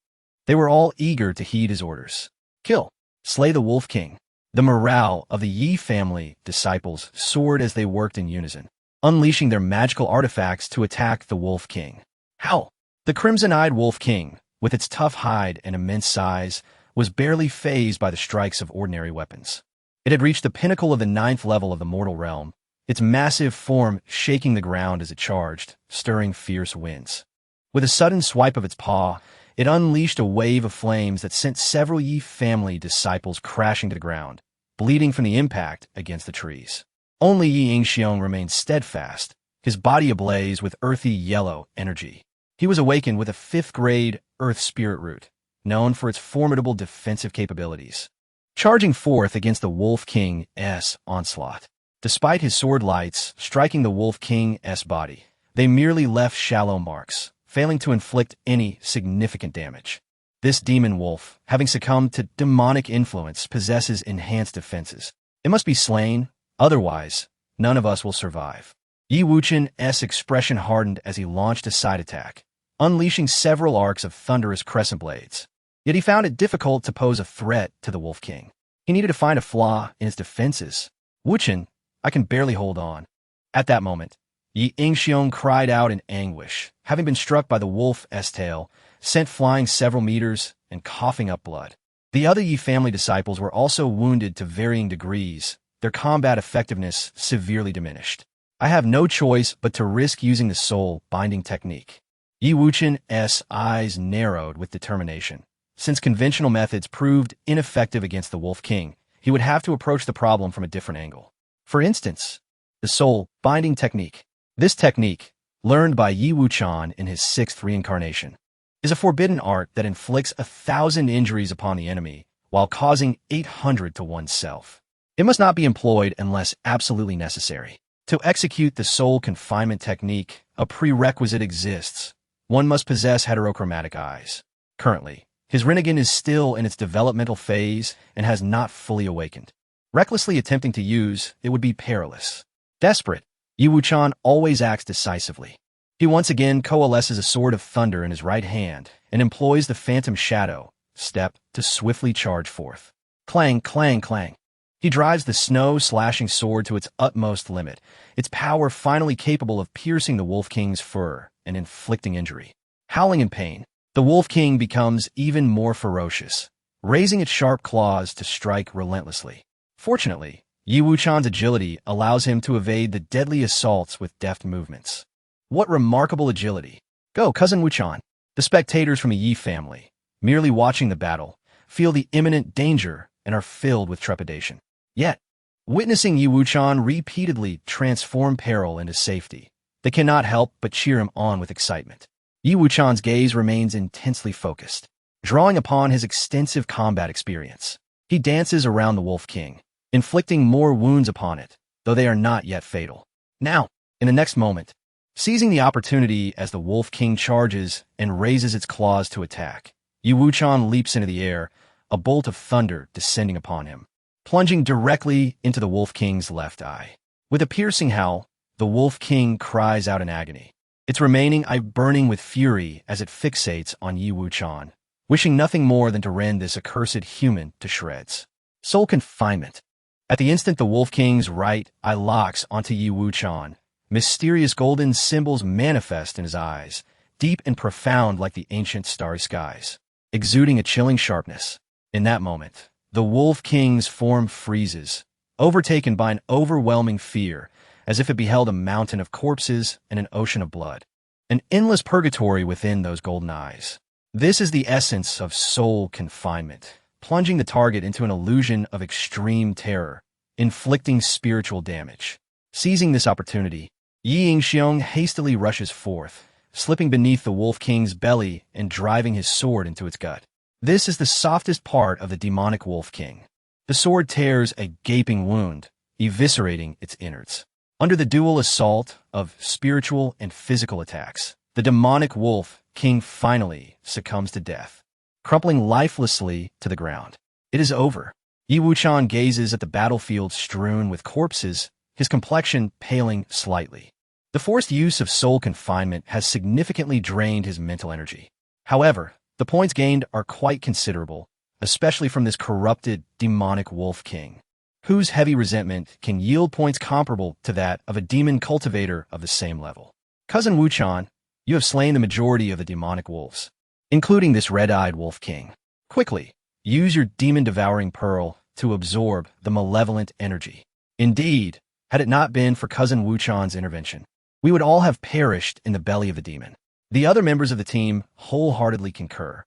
They were all eager to heed his orders. Kill. Slay the Wolf King. The morale of the Yi family disciples soared as they worked in unison, unleashing their magical artifacts to attack the Wolf King. How? The crimson-eyed Wolf King, with its tough hide and immense size, was barely fazed by the strikes of ordinary weapons. It had reached the pinnacle of the 9th level of the mortal realm, its massive form shaking the ground as it charged, stirring fierce winds. With a sudden swipe of its paw, it unleashed a wave of flames that sent several Yi family disciples crashing to the ground, bleeding from the impact against the trees. Only Yi Ingxiong remained steadfast, his body ablaze with earthy yellow energy. He was awakened with a 5th-grade Earth Spirit Root, known for its formidable defensive capabilities, charging forth against the Wolf King's onslaught. Despite his sword lights striking the Wolf King's body, they merely left shallow marks, failing to inflict any significant damage. This demon wolf, having succumbed to demonic influence, possesses enhanced defenses. It must be slain, otherwise, none of us will survive. Yi Wuchen's expression hardened as he launched a side attack, unleashing several arcs of thunderous crescent blades. Yet he found it difficult to pose a threat to the Wolf King. He needed to find a flaw in his defenses. Wuchen, I can barely hold on. At that moment, Yi Ingxiong cried out in anguish, having been struck by the wolf's tail, sent flying several meters, and coughing up blood. The other Yi family disciples were also wounded to varying degrees, their combat effectiveness severely diminished. I have no choice but to risk using the soul-binding technique. Yi Wuchen's eyes narrowed with determination. Since conventional methods proved ineffective against the Wolf King, he would have to approach the problem from a different angle. For instance, the soul-binding technique. This technique, learned by Yi Wuchen in his 6th reincarnation, is a forbidden art that inflicts 1,000 injuries upon the enemy while causing 800 to oneself. It must not be employed unless absolutely necessary. To execute the soul confinement technique, a prerequisite exists. One must possess heterochromatic eyes. Currently, his Rinnegan is still in its developmental phase and has not fully awakened. Recklessly attempting to use it would be perilous. Desperate, Yi Wuchen always acts decisively. He once again coalesces a sword of thunder in his right hand and employs the phantom shadow step to swiftly charge forth. Clang, clang, clang. He drives the snow-slashing sword to its utmost limit, its power finally capable of piercing the Wolf King's fur and inflicting injury. Howling in pain, the Wolf King becomes even more ferocious, raising its sharp claws to strike relentlessly. Fortunately, Yi Wuchen's agility allows him to evade the deadly assaults with deft movements. What remarkable agility! Go, cousin Wuchen! The spectators from the Yi family, merely watching the battle, feel the imminent danger and are filled with trepidation. Yet, witnessing Yi Wuchen repeatedly transform peril into safety, they cannot help but cheer him on with excitement. Yi Wuchen's gaze remains intensely focused, drawing upon his extensive combat experience. He dances around the Wolf King, inflicting more wounds upon it, though they are not yet fatal. Now, in the next moment, seizing the opportunity as the Wolf King charges and raises its claws to attack, Yi Wuchen leaps into the air, a bolt of thunder descending upon him, plunging directly into the Wolf King's left eye. With a piercing howl, the Wolf King cries out in agony, its remaining eye burning with fury as it fixates on Yi Wuchen, wishing nothing more than to rend this accursed human to shreds. Soul confinement. At the instant the Wolf King's right eye locks onto Yi Wuchen, mysterious golden symbols manifest in his eyes, deep and profound like the ancient starry skies, exuding a chilling sharpness. In that moment, the Wolf King's form freezes, overtaken by an overwhelming fear, as if it beheld a mountain of corpses and an ocean of blood. An endless purgatory within those golden eyes. This is the essence of soul confinement, plunging the target into an illusion of extreme terror, inflicting spiritual damage. Seizing this opportunity, Yi Ingxiong hastily rushes forth, slipping beneath the Wolf King's belly and driving his sword into its gut. This is the softest part of the demonic Wolf King. The sword tears a gaping wound, eviscerating its innards. Under the dual assault of spiritual and physical attacks, the demonic Wolf King finally succumbs to death. crumpling lifelessly to the ground. It is over. Yi Wuchen gazes at the battlefield strewn with corpses, his complexion paling slightly. The forced use of soul confinement has significantly drained his mental energy. However, the points gained are quite considerable, especially from this corrupted, demonic wolf king, whose heavy resentment can yield points comparable to that of a demon cultivator of the same level. Cousin Wuchen, you have slain the majority of the demonic wolves, including this red-eyed wolf king. Quickly, use your demon-devouring pearl to absorb the malevolent energy. Indeed, had it not been for Cousin Wuchen's intervention, we would all have perished in the belly of the demon. The other members of the team wholeheartedly concur,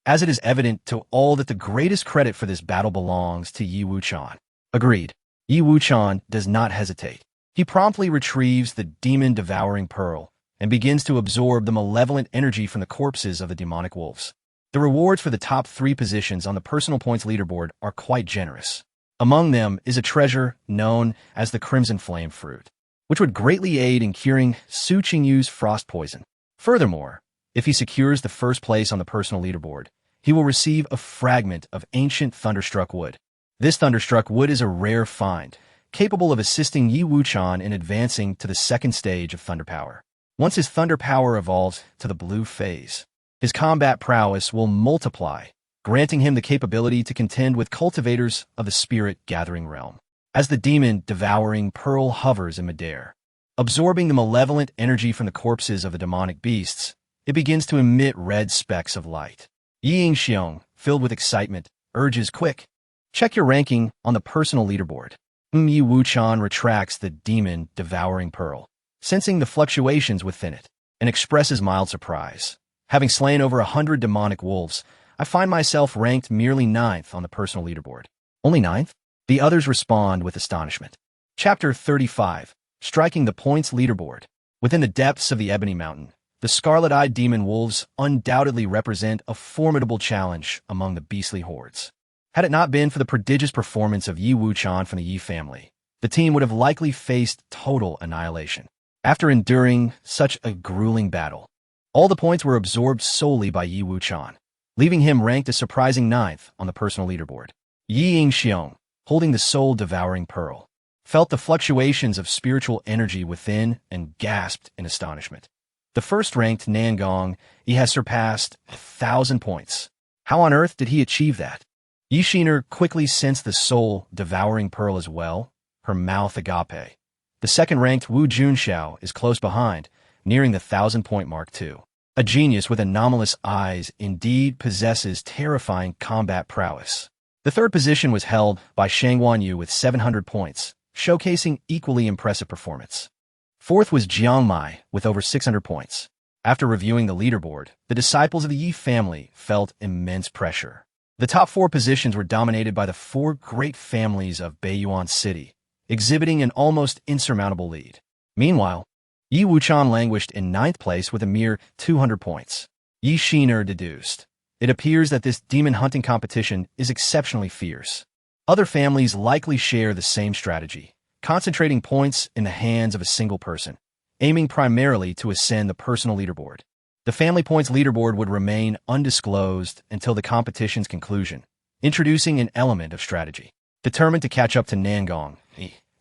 as it is evident to all that the greatest credit for this battle belongs to Yi Wuchen. Agreed. Yi Wuchen does not hesitate. He promptly retrieves the demon-devouring pearl and begins to absorb the malevolent energy from the corpses of the demonic wolves. The rewards for the top 3 positions on the personal points leaderboard are quite generous. Among them is a treasure known as the Crimson Flame Fruit, which would greatly aid in curing Su Qingyu's frost poison. Furthermore, if he secures the first place on the personal leaderboard, he will receive a fragment of ancient thunderstruck wood. This thunderstruck wood is a rare find, capable of assisting Yi Wuchen in advancing to the second stage of thunder power. Once his thunder power evolves to the blue phase, his combat prowess will multiply, granting him the capability to contend with cultivators of the spirit-gathering realm. As the demon-devouring pearl hovers in midair, absorbing the malevolent energy from the corpses of the demonic beasts, it begins to emit red specks of light. Yi Yingxiong, filled with excitement, urges, "Quick, check your ranking on the personal leaderboard." Yi Wuchen retracts the demon-devouring pearl, sensing the fluctuations within it, and expresses mild surprise. Having slain over 100 demonic wolves, I find myself ranked merely 9th on the personal leaderboard. Only 9th? The others respond with astonishment. Chapter 35. Striking the Points Leaderboard. Within the depths of the Ebony Mountain, the scarlet-eyed demon wolves undoubtedly represent a formidable challenge among the beastly hordes. Had it not been for the prodigious performance of Yi Wuchen from the Yi family, the team would have likely faced total annihilation. After enduring such a grueling battle, all the points were absorbed solely by Yi Wuchen, leaving him ranked a surprising 9th on the personal leaderboard. Yi Yingxiong, holding the soul-devouring pearl, felt the fluctuations of spiritual energy within and gasped in astonishment. The first-ranked Nangong, he has surpassed 1,000 points. How on earth did he achieve that? Yi Shiner quickly sensed the soul-devouring pearl as well, her mouth agape. The second-ranked Wu Junxiao is close behind, nearing the 1,000-point mark too. A genius with anomalous eyes indeed possesses terrifying combat prowess. The third position was held by Shang Wanyu with 700 points, showcasing equally impressive performance. Fourth was Jiang Mai with over 600 points. After reviewing the leaderboard, the disciples of the Yi family felt immense pressure. The top 4 positions were dominated by the 4 great families of Beiyuan City, exhibiting an almost insurmountable lead. Meanwhile, Yi Wuchen languished in 9th place with a mere 200 points. Yi Shiner deduced, "It appears that this demon hunting competition is exceptionally fierce." Other families likely share the same strategy, concentrating points in the hands of a single person, aiming primarily to ascend the personal leaderboard. The family points leaderboard would remain undisclosed until the competition's conclusion, introducing an element of strategy. Determined to catch up to Nangong,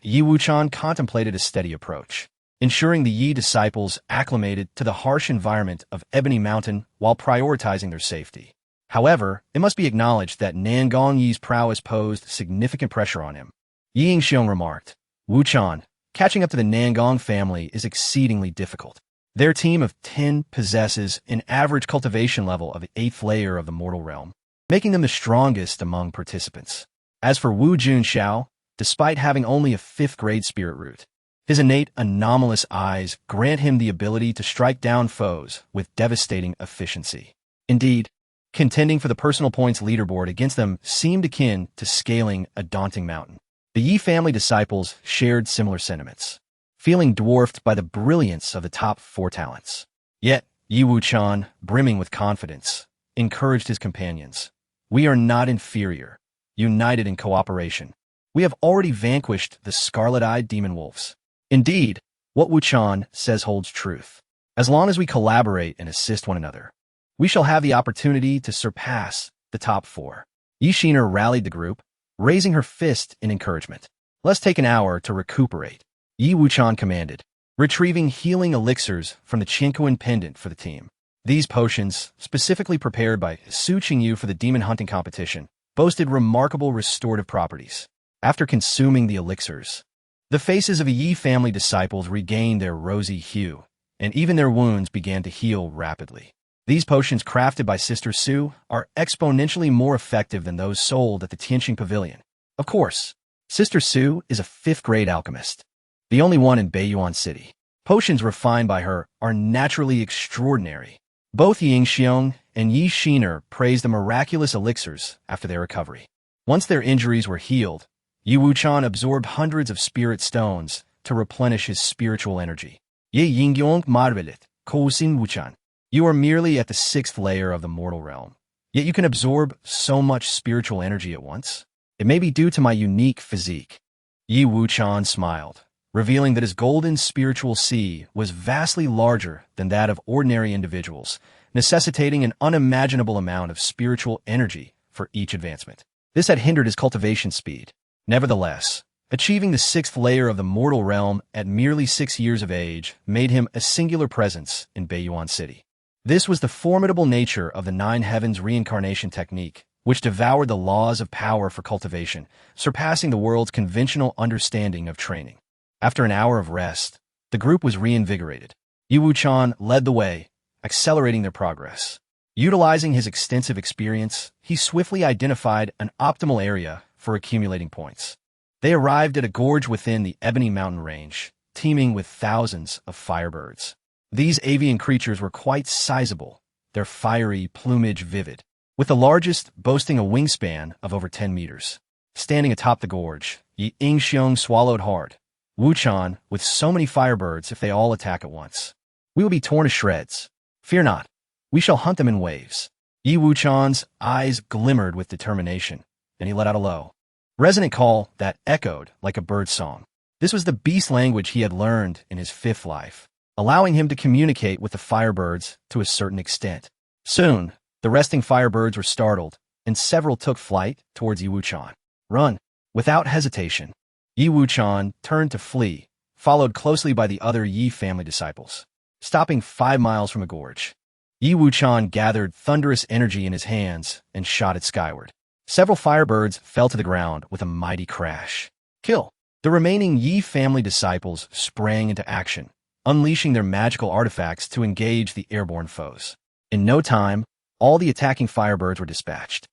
Yi Wuchen contemplated a steady approach, ensuring the Yi disciples acclimated to the harsh environment of Ebony Mountain while prioritizing their safety. However, it must be acknowledged that Nangong Yi's prowess posed significant pressure on him. Yi Yingxiong remarked, "Wuchen, catching up to the Nangong family is exceedingly difficult. Their team of 10 possesses an average cultivation level of the 8th layer of the mortal realm, making them the strongest among participants. As for Wu Junxiao, despite having only a 5th-grade spirit root, his innate anomalous eyes grant him the ability to strike down foes with devastating efficiency. Indeed, contending for the personal points leaderboard against them seemed akin to scaling a daunting mountain. The Yi family disciples shared similar sentiments, feeling dwarfed by the brilliance of the top 4 talents. Yet, Yi Wuchen, brimming with confidence, encouraged his companions. "We are not inferior, united in cooperation. We have already vanquished the scarlet-eyed demon wolves." Indeed, what Wuchen says holds truth. As long as we collaborate and assist one another, we shall have the opportunity to surpass the top 4. Yi Shiner rallied the group, raising her fist in encouragement. Let's take an hour to recuperate, Yi Wuchen commanded, retrieving healing elixirs from the Canglan pendant for the team. These potions, specifically prepared by Su Qingyu for the demon hunting competition, boasted remarkable restorative properties. After consuming the elixirs, the faces of the Yi family disciples regained their rosy hue, and even their wounds began to heal rapidly. These potions crafted by Sister Su are exponentially more effective than those sold at the Tianqing Pavilion. Of course, Sister Su is a 5th-grade alchemist, the only one in Beiyuan City. Potions refined by her are naturally extraordinary. Both Ying Xiong and Yi Shiner praised the miraculous elixirs after their recovery. Once their injuries were healed, Yi Wuchen absorbed hundreds of spirit stones to replenish his spiritual energy. Ye Yingyong Marvelet, Kousin Wuchen. You are merely at the 6th layer of the mortal realm, yet you can absorb so much spiritual energy at once. It may be due to my unique physique. Yi Wuchen smiled, revealing that his golden spiritual sea was vastly larger than that of ordinary individuals, necessitating an unimaginable amount of spiritual energy for each advancement. This had hindered his cultivation speed. Nevertheless, achieving the 6th layer of the mortal realm at merely 6 years of age made him a singular presence in Beiyuan City. This was the formidable nature of the Nine Heavens Reincarnation Technique, which devoured the laws of power for cultivation, surpassing the world's conventional understanding of training. After an hour of rest, the group was reinvigorated. Yi Wuchen led the way, accelerating their progress. Utilizing his extensive experience, he swiftly identified an optimal area for accumulating points. They arrived at a gorge within the Ebony Mountain Range, teeming with thousands of firebirds. These avian creatures were quite sizable, their fiery plumage vivid, with the largest boasting a wingspan of over 10 meters. Standing atop the gorge, Yi Yingxiong swallowed hard. Wuchen, with so many firebirds if they all attack at once, we will be torn to shreds. Fear not, we shall hunt them in waves. Yi Wuchen's eyes glimmered with determination, and he let out a low, resonant call that echoed like a bird's song. This was the beast language he had learned in his 5th life, allowing him to communicate with the firebirds to a certain extent. Soon, the resting firebirds were startled, and several took flight towards Yi Wuchen. Run! Without hesitation, Yi Wuchen turned to flee, followed closely by the other Yi family disciples. Stopping 5 miles from a gorge, Yi Wuchen gathered thunderous energy in his hands and shot it skyward. Several firebirds fell to the ground with a mighty crash. Kill! The remaining Yi family disciples sprang into action, unleashing their magical artifacts to engage the airborne foes. In no time, all the attacking firebirds were dispatched.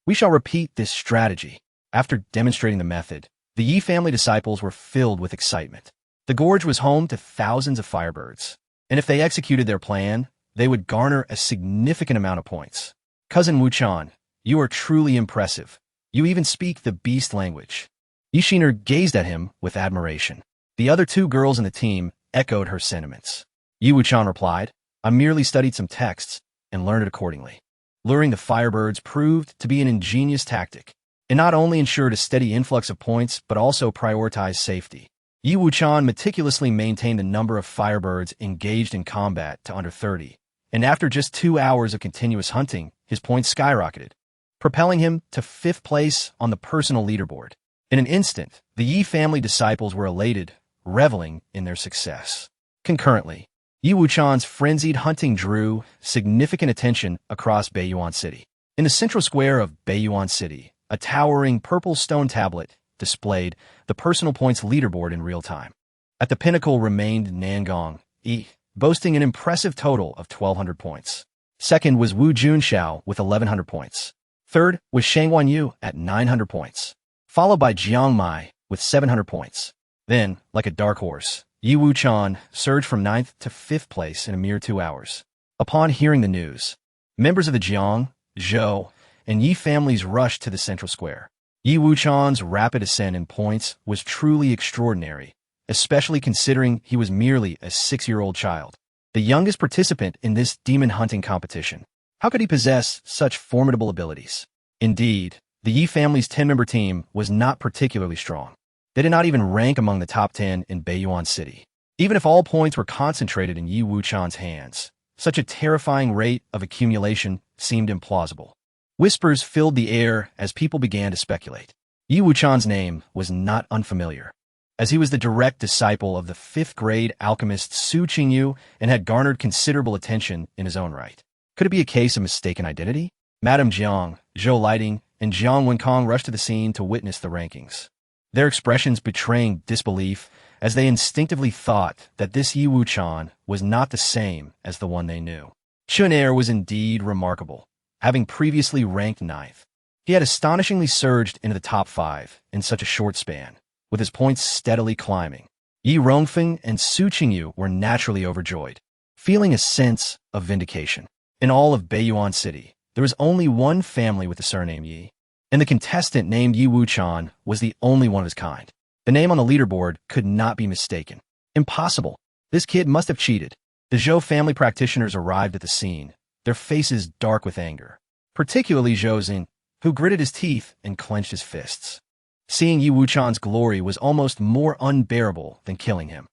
We shall repeat this strategy. After demonstrating the method, the Yi family disciples were filled with excitement. The gorge was home to thousands of firebirds, and if they executed their plan, they would garner a significant amount of points. Cousin Wuchen, you are truly impressive. You even speak the beast language. Yi Shiner gazed at him with admiration. The other 2 girls in the team echoed her sentiments. Yi Wuchen replied, I merely studied some texts and learned it accordingly. Luring the firebirds proved to be an ingenious tactic. It not only ensured a steady influx of points, but also prioritized safety. Yi Wuchen meticulously maintained the number of firebirds engaged in combat to under 30, and after just 2 hours of continuous hunting, his points skyrocketed, propelling him to 5th place on the personal leaderboard. In an instant, the Yi family disciples were elated, reveling in their success. Concurrently, Yi Wuchen's frenzied hunting drew significant attention across Beiyuan City. In the central square of Beiyuan City, a towering purple stone tablet displayed the personal points leaderboard in real time. At the pinnacle remained Nangong Yi, boasting an impressive total of 1,200 points. Second was Wu Junxiao with 1,100 points. Third was Shangwan Yu at 900 points, followed by Jiang Mai with 700 points. Then, like a dark horse, Yi Wuchen surged from 9th to 5th place in a mere 2 hours. Upon hearing the news, members of the Jiang, Zhou, and Yi families rushed to the central square. Yi Wuchen's rapid ascent in points was truly extraordinary, especially considering he was merely a 6-year-old child, the youngest participant in this demon hunting competition. How could he possess such formidable abilities? Indeed, the Yi family's 10-member team was not particularly strong. They did not even rank among the top 10 in Beiyuan City. Even if all points were concentrated in Yi Wuchen's hands, Such a terrifying rate of accumulation seemed implausible. Whispers filled the air as people began to speculate. Yi Wuchan's name was not unfamiliar, as he was the direct disciple of the 5th-grade alchemist Su Qingyu and had garnered considerable attention in his own right. Could it be a case of mistaken identity? Madame Jiang, Zhou Lighting, and Jiang Wenkong rushed to the scene to witness the rankings, their expressions betraying disbelief as they instinctively thought that this Yi Wuchan was not the same as the one they knew. Chun Er was indeed remarkable, having previously ranked 9th. He had astonishingly surged into the top 5 in such a short span, with his points steadily climbing. Yi Rongfeng and Su Qingyu were naturally overjoyed, feeling a sense of vindication. In all of Beiyuan City, there was only one family with the surname Yi, and the contestant named Yi Wuchan was the only one of his kind. The name on the leaderboard could not be mistaken. Impossible. This kid must have cheated. The Zhou family practitioners arrived at the scene, their faces dark with anger, particularly Zhou Xin, who gritted his teeth and clenched his fists. Seeing Yi Wuchan's glory was almost more unbearable than killing him.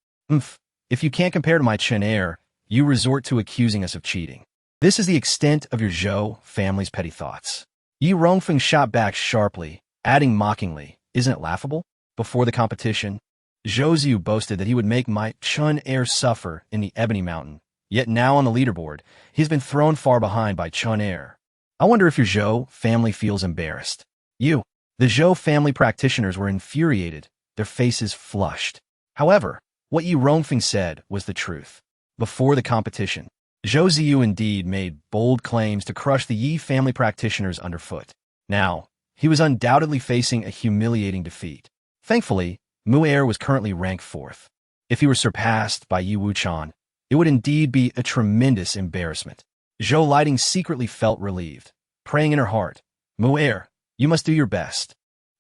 If you can't compare to my Chen Er, you resort to accusing us of cheating. This is the extent of your Zhou family's petty thoughts. Yi Rongfeng shot back sharply, adding mockingly, isn't it laughable? Before the competition, Zhou Ziyu boasted that he would make my Chun Er suffer in the Ebony Mountain, yet now on the leaderboard, he's been thrown far behind by Chun Er. I wonder if your Zhou family feels embarrassed. The Zhou family practitioners were infuriated, their faces flushed. However, what Yi Rongfeng said was the truth. Before the competition, Zhou Ziyu indeed made bold claims to crush the Yi family practitioners underfoot. Now, he was undoubtedly facing a humiliating defeat. Thankfully, Mu Er was currently ranked 4th. If he were surpassed by Yi Wuchan, it would indeed be a tremendous embarrassment. Zhou Lighting secretly felt relieved, praying in her heart, Mu Er, you must do your best.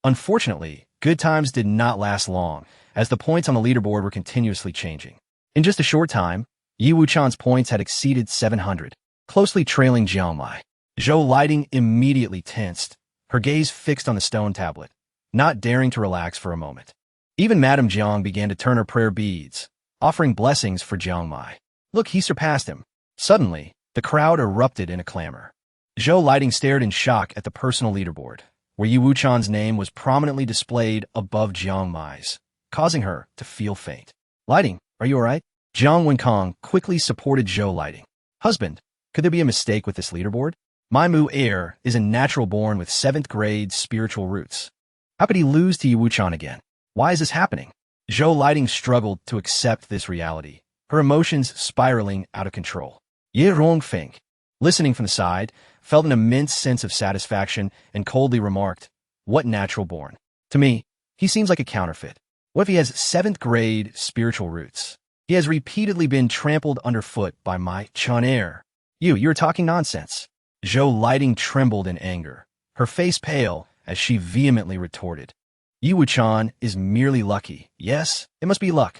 Unfortunately, good times did not last long, as the points on the leaderboard were continuously changing. In just a short time, Yi Wuchan's points had exceeded 700, closely trailing Jiang Mai. Zhou Lighting immediately tensed, her gaze fixed on the stone tablet, not daring to relax for a moment. Even Madame Jiang began to turn her prayer beads, offering blessings for Jiang Mai. Look, he surpassed him. Suddenly, the crowd erupted in a clamor. Zhou Lighting stared in shock at the personal leaderboard, where Yi Wuchan's name was prominently displayed above Jiang Mai's, causing her to feel faint. Lighting, are you all right? Jiang Wenkong quickly supported Zhou Lighting. Husband, could there be a mistake with this leaderboard? My Mu Er is a natural born with 7th-grade spiritual roots. How could he lose to Yi Wuchan again? Why is this happening? Zhou Lighting struggled to accept this reality, her emotions spiraling out of control. Yi Rongfeng, listening from the side, felt an immense sense of satisfaction and coldly remarked, what natural born? To me, he seems like a counterfeit. What if he has 7th-grade spiritual roots? He has repeatedly been trampled underfoot by my Chun Er. You're talking nonsense. Zhou Lighting trembled in anger, her face pale as she vehemently retorted. Yi Wuchan is merely lucky. Yes, it must be luck.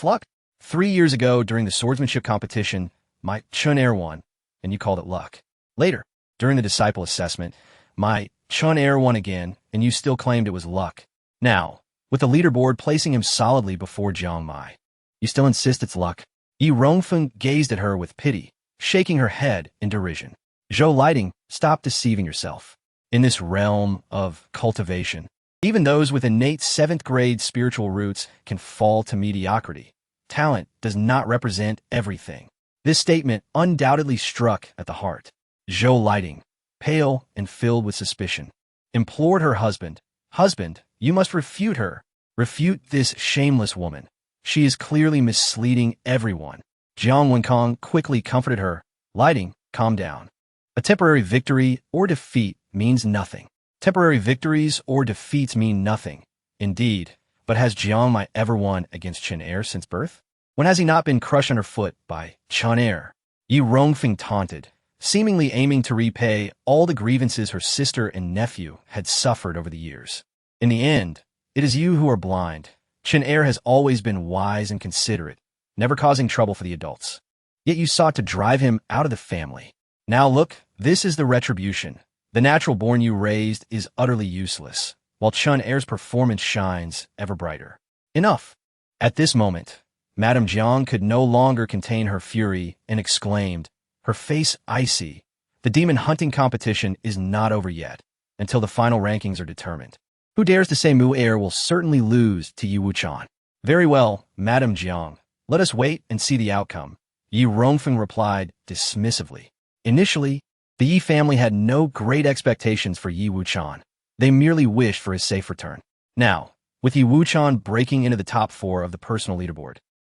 Luck? 3 years ago, during the swordsmanship competition, my Chun Er won, and you called it luck. Later, during the disciple assessment, my Chun Er won again, and you still claimed it was luck. Now, with the leaderboard placing him solidly before Jiang Mai, you still insist it's luck? Yi Rongfeng gazed at her with pity, shaking her head in derision. Zhou Lighting, stop deceiving yourself. In this realm of cultivation, even those with innate 7th-grade spiritual roots can fall to mediocrity. Talent does not represent everything. This statement undoubtedly struck at the heart. Zhou Lighting, pale and filled with suspicion, implored her husband, Husband, you must refute her. Refute this shameless woman. She is clearly misleading everyone. Jiang Wenkong quickly comforted her. Lighting, calm down. A temporary victory or defeat means nothing. Temporary victories or defeats mean nothing. Indeed, but has Jiang Mai ever won against Chen Er since birth? When has he not been crushed underfoot by Chen Er? Yi Rongfeng taunted, seemingly aiming to repay all the grievances her sister and nephew had suffered over the years. In the end, it is you who are blind. Chen Er has always been wise and considerate, never causing trouble for the adults. Yet you sought to drive him out of the family. Now look, this is the retribution. The natural born you raised is utterly useless, while Chun Er's performance shines ever brighter. Enough. At this moment, Madame Jiang could no longer contain her fury and exclaimed, her face icy. The demon hunting competition is not over yet, until the final rankings are determined. Who dares to say Mu Air will certainly lose to Yi Wuchen? Very well, Madame Jiang. Let us wait and see the outcome. Yi Rongfeng replied dismissively. Initially, the Yi family had no great expectations for Yi Wuchen. They merely wished for his safe return. Now, with Yi Wuchen breaking into the top 4 of the personal leaderboard,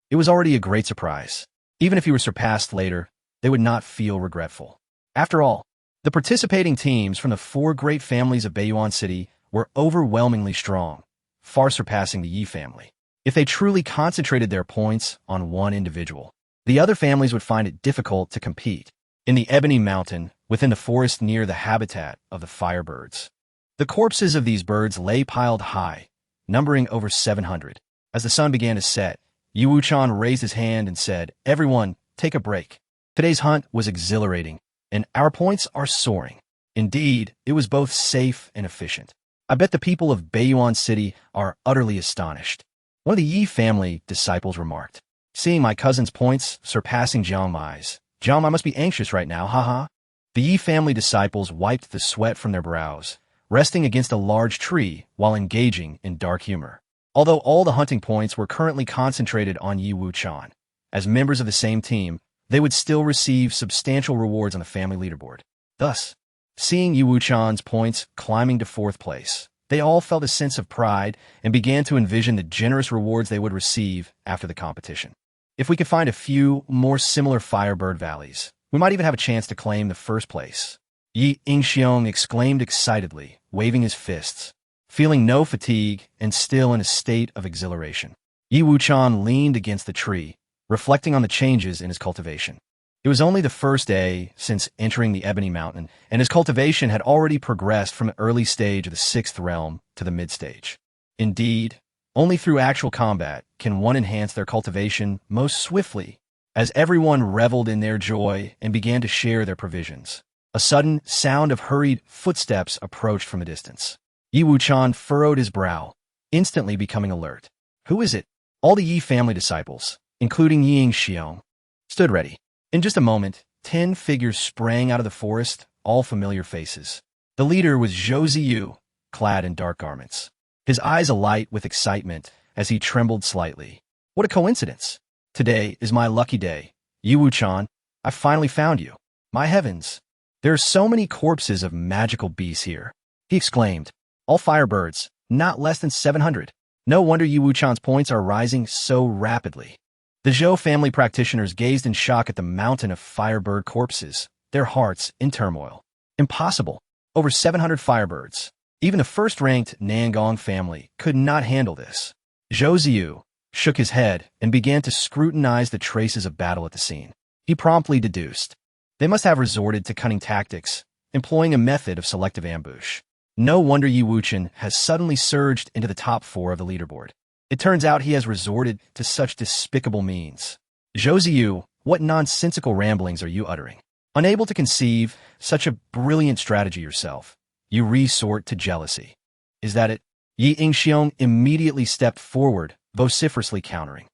it was already a great surprise. Even if he were surpassed later, they would not feel regretful. After all, the participating teams from the 4 great families of Baiyuan City were overwhelmingly strong, far surpassing the Yi family. If they truly concentrated their points on one individual, the other families would find it difficult to compete. In the Ebony Mountain, within the forest near the habitat of the firebirds, the corpses of these birds lay piled high, numbering over 700. As the sun began to set, Yi Wuchen raised his hand and said, "Everyone, take a break. Today's hunt was exhilarating, and our points are soaring." Indeed, it was both safe and efficient. I bet the people of Baiyuan City are utterly astonished. One of the Yi family disciples remarked, "Seeing my cousin's points surpassing Jiang Mai's. Jiang Mai must be anxious right now, haha." The Yi family disciples wiped the sweat from their brows, resting against a large tree while engaging in dark humor. Although all the hunting points were currently concentrated on Yi Wuchen, as members of the same team, they would still receive substantial rewards on the family leaderboard. Thus, seeing Yi Wuchen's points climbing to 4th place, they all felt a sense of pride and began to envision the generous rewards they would receive after the competition. If we could find a few more similar Firebird valleys, we might even have a chance to claim the 1st place. Yi Ingxiong exclaimed excitedly, waving his fists, feeling no fatigue and still in a state of exhilaration. Yi Wuchen leaned against the tree, reflecting on the changes in his cultivation. It was only the first day since entering the Ebony Mountain, and his cultivation had already progressed from the early stage of the 6th realm to the mid-stage. Indeed, only through actual combat can one enhance their cultivation most swiftly. As everyone reveled in their joy and began to share their provisions, a sudden sound of hurried footsteps approached from a distance. Yi Wuchen furrowed his brow, instantly becoming alert. Who is it? All the Yi family disciples, including Yi Ingxiong, stood ready. In just a moment, 10 figures sprang out of the forest, all familiar faces. The leader was Zhou Ziyu, clad in dark garments, his eyes alight with excitement as he trembled slightly. What a coincidence! Today is my lucky day. Yi Wuchen, I finally found you. My heavens! There are so many corpses of magical beasts here, he exclaimed. All firebirds, not less than 700. No wonder Yi Wuchen's points are rising so rapidly. The Zhou family practitioners gazed in shock at the mountain of firebird corpses, their hearts in turmoil. Impossible. Over 700 firebirds. Even the first-ranked Nangong family could not handle this. Zhou Ziyu shook his head and began to scrutinize the traces of battle at the scene. He promptly deduced. They must have resorted to cunning tactics, employing a method of selective ambush. No wonder Yi Wuchen has suddenly surged into the top 4 of the leaderboard. It turns out he has resorted to such despicable means. Zhou Ziyu, what nonsensical ramblings are you uttering? Unable to conceive such a brilliant strategy yourself, you resort to jealousy. Is that it? Yi Ingxiong immediately stepped forward, vociferously countering.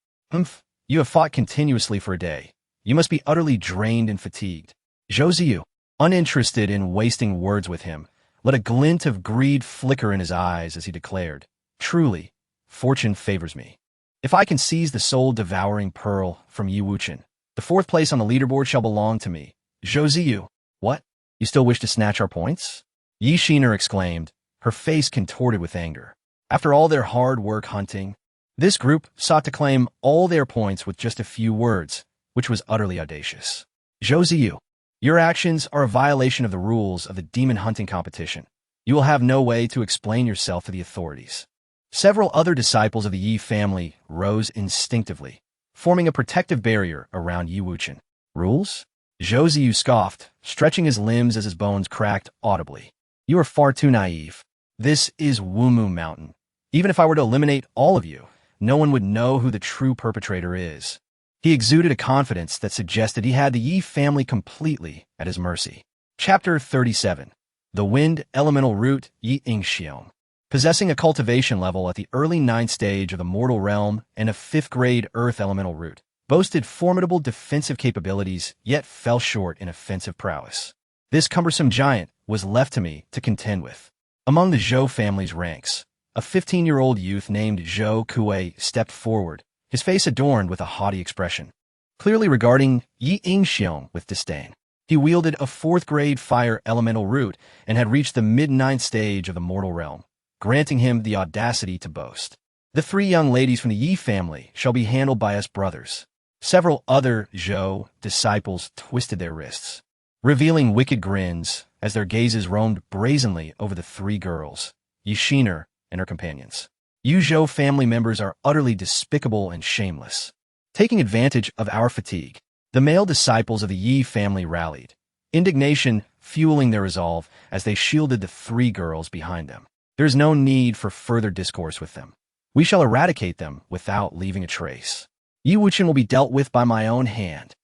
You have fought continuously for a day. You must be utterly drained and fatigued. Zhou Ziyu, uninterested in wasting words with him, let a glint of greed flicker in his eyes as he declared, "Truly, fortune favors me. If I can seize the soul-devouring pearl from Yi Wuchen, the 4th place on the leaderboard shall belong to me." Zhou Ziyu, what? You still wish to snatch our points? Yi Shiner exclaimed, her face contorted with anger. After all their hard work hunting, this group sought to claim all their points with just a few words, which was utterly audacious. Zhou Ziyu, your actions are a violation of the rules of the demon hunting competition. You will have no way to explain yourself to the authorities. Several other disciples of the Yi family rose instinctively, forming a protective barrier around Yi Wuchen. Rules? Zhou Ziyu scoffed, stretching his limbs as his bones cracked audibly. You are far too naive. This is Wumu Mountain. Even if I were to eliminate all of you, no one would know who the true perpetrator is. He exuded a confidence that suggested he had the Yi family completely at his mercy. Chapter 37. The Wind Elemental Root Yi Ingxiong. Possessing a cultivation level at the early 9th stage of the mortal realm and a 5th grade earth elemental root, boasted formidable defensive capabilities, yet fell short in offensive prowess. This cumbersome giant was left to me to contend with. Among the Zhou family's ranks, a 15-year-old youth named Zhou Kuei stepped forward, his face adorned with a haughty expression, clearly regarding Yi Yingxiong with disdain. He wielded a 4th-grade fire elemental root and had reached the mid-9th stage of the mortal realm, granting him the audacity to boast. The 3 young ladies from the Yi family shall be handled by us brothers. Several other Zhou disciples twisted their wrists, revealing wicked grins as their gazes roamed brazenly over the 3 girls, Yi Shiner and her companions. You Zhou family members are utterly despicable and shameless. Taking advantage of our fatigue, the male disciples of the Yi family rallied, indignation fueling their resolve as they shielded the 3 girls behind them. There is no need for further discourse with them. We shall eradicate them without leaving a trace. Yi Wuchen will be dealt with by my own hand.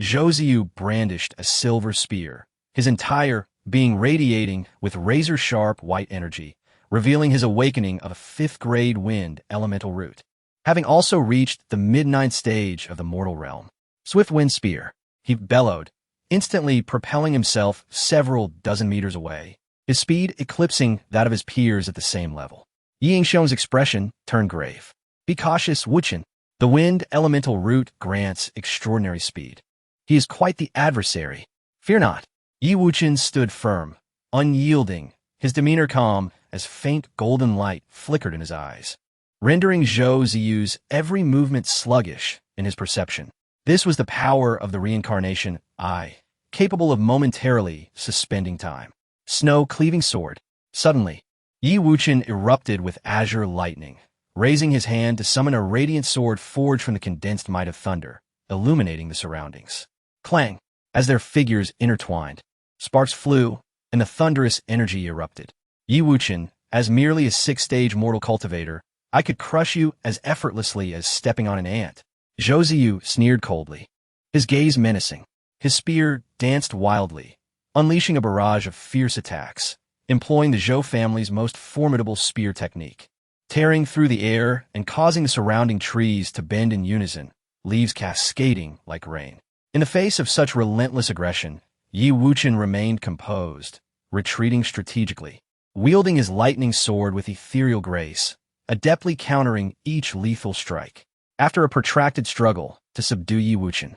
Zhou Ziyu brandished a silver spear, his entire being radiating with razor-sharp white energy, revealing his awakening of a 5th-grade wind elemental root. Having also reached the mid-9th stage of the mortal realm, Swift Wind Spear, he bellowed, instantly propelling himself several dozen meters away, his speed eclipsing that of his peers at the same level. Yi Yingxiong's expression turned grave. Be cautious, Wuchen. The wind elemental root grants extraordinary speed. He is quite the adversary. Fear not. Yi Wuchen stood firm, unyielding, his demeanor calm as faint golden light flickered in his eyes, rendering Zhou Ziyu's every movement sluggish in his perception. This was the power of the reincarnation eye, capable of momentarily suspending time. Snow-cleaving sword. Suddenly, Yi Wuchen erupted with azure lightning, raising his hand to summon a radiant sword forged from the condensed might of thunder, illuminating the surroundings. Clang! As their figures intertwined, sparks flew, and the thunderous energy erupted. Yi Wuchen, as merely a 6th-stage mortal cultivator, I could crush you as effortlessly as stepping on an ant. Zhou Ziyu sneered coldly, his gaze menacing. His spear danced wildly, unleashing a barrage of fierce attacks, employing the Zhou family's most formidable spear technique. Tearing through the air and causing the surrounding trees to bend in unison, leaves cascading like rain. In the face of such relentless aggression, Yi Wuchen remained composed, retreating strategically, wielding his lightning sword with ethereal grace, adeptly countering each lethal strike. After a protracted struggle to subdue Yi Wuchen,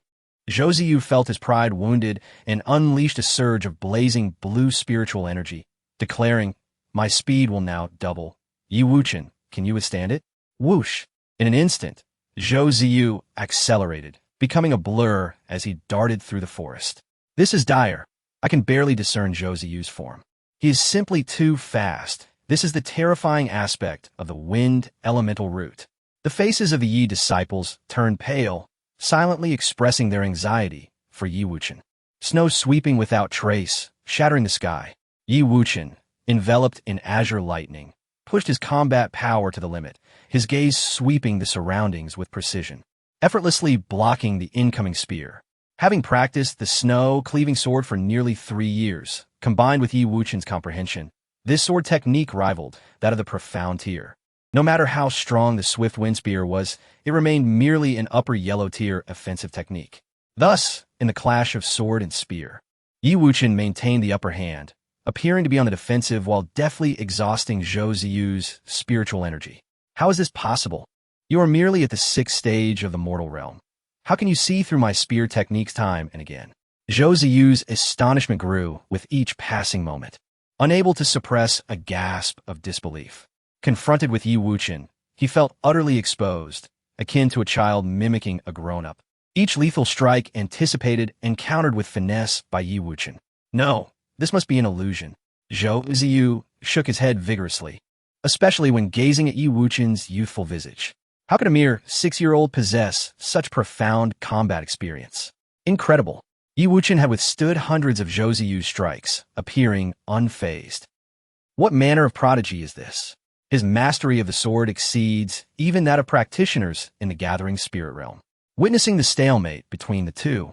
Zhou Ziyu felt his pride wounded and unleashed a surge of blazing blue spiritual energy, declaring, "My speed will now double. Yi Wuchen, can you withstand it?" Whoosh! In an instant, Zhou Ziyu accelerated, becoming a blur as he darted through the forest. This is dire. I can barely discern Zhou Ziyu's form. He is simply too fast. This is the terrifying aspect of the wind elemental root. The faces of the Yi disciples turned pale, silently expressing their anxiety for Yi Wuchen. Snow sweeping without trace, shattering the sky. Yi Wuchen, enveloped in azure lightning, pushed his combat power to the limit, his gaze sweeping the surroundings with precision, effortlessly blocking the incoming spear. Having practiced the snow-cleaving sword for nearly 3 years, combined with Yi Wuchen's comprehension, this sword technique rivaled that of the profound tier. No matter how strong the swift wind spear was, it remained merely an upper yellow tier offensive technique. Thus, in the clash of sword and spear, Yi Wuchen maintained the upper hand, appearing to be on the defensive while deftly exhausting Zhou Ziyu's spiritual energy. How is this possible? You are merely at the 6th stage of the mortal realm. How can you see through my spear techniques time and again? Zhou Ziyu's astonishment grew with each passing moment, unable to suppress a gasp of disbelief. Confronted with Yi Wuchen, he felt utterly exposed, akin to a child mimicking a grown-up. Each lethal strike anticipated and countered with finesse by Yi Wuchen. No, this must be an illusion. Zhou Ziyu shook his head vigorously, especially when gazing at Yi Wuchen's youthful visage. How could a mere 6-year-old possess such profound combat experience? Incredible. Yi Wuchen had withstood hundreds of Zhou Ziyu's strikes, appearing unfazed. What manner of prodigy is this? His mastery of the sword exceeds even that of practitioners in the gathering spirit realm. Witnessing the stalemate between the two,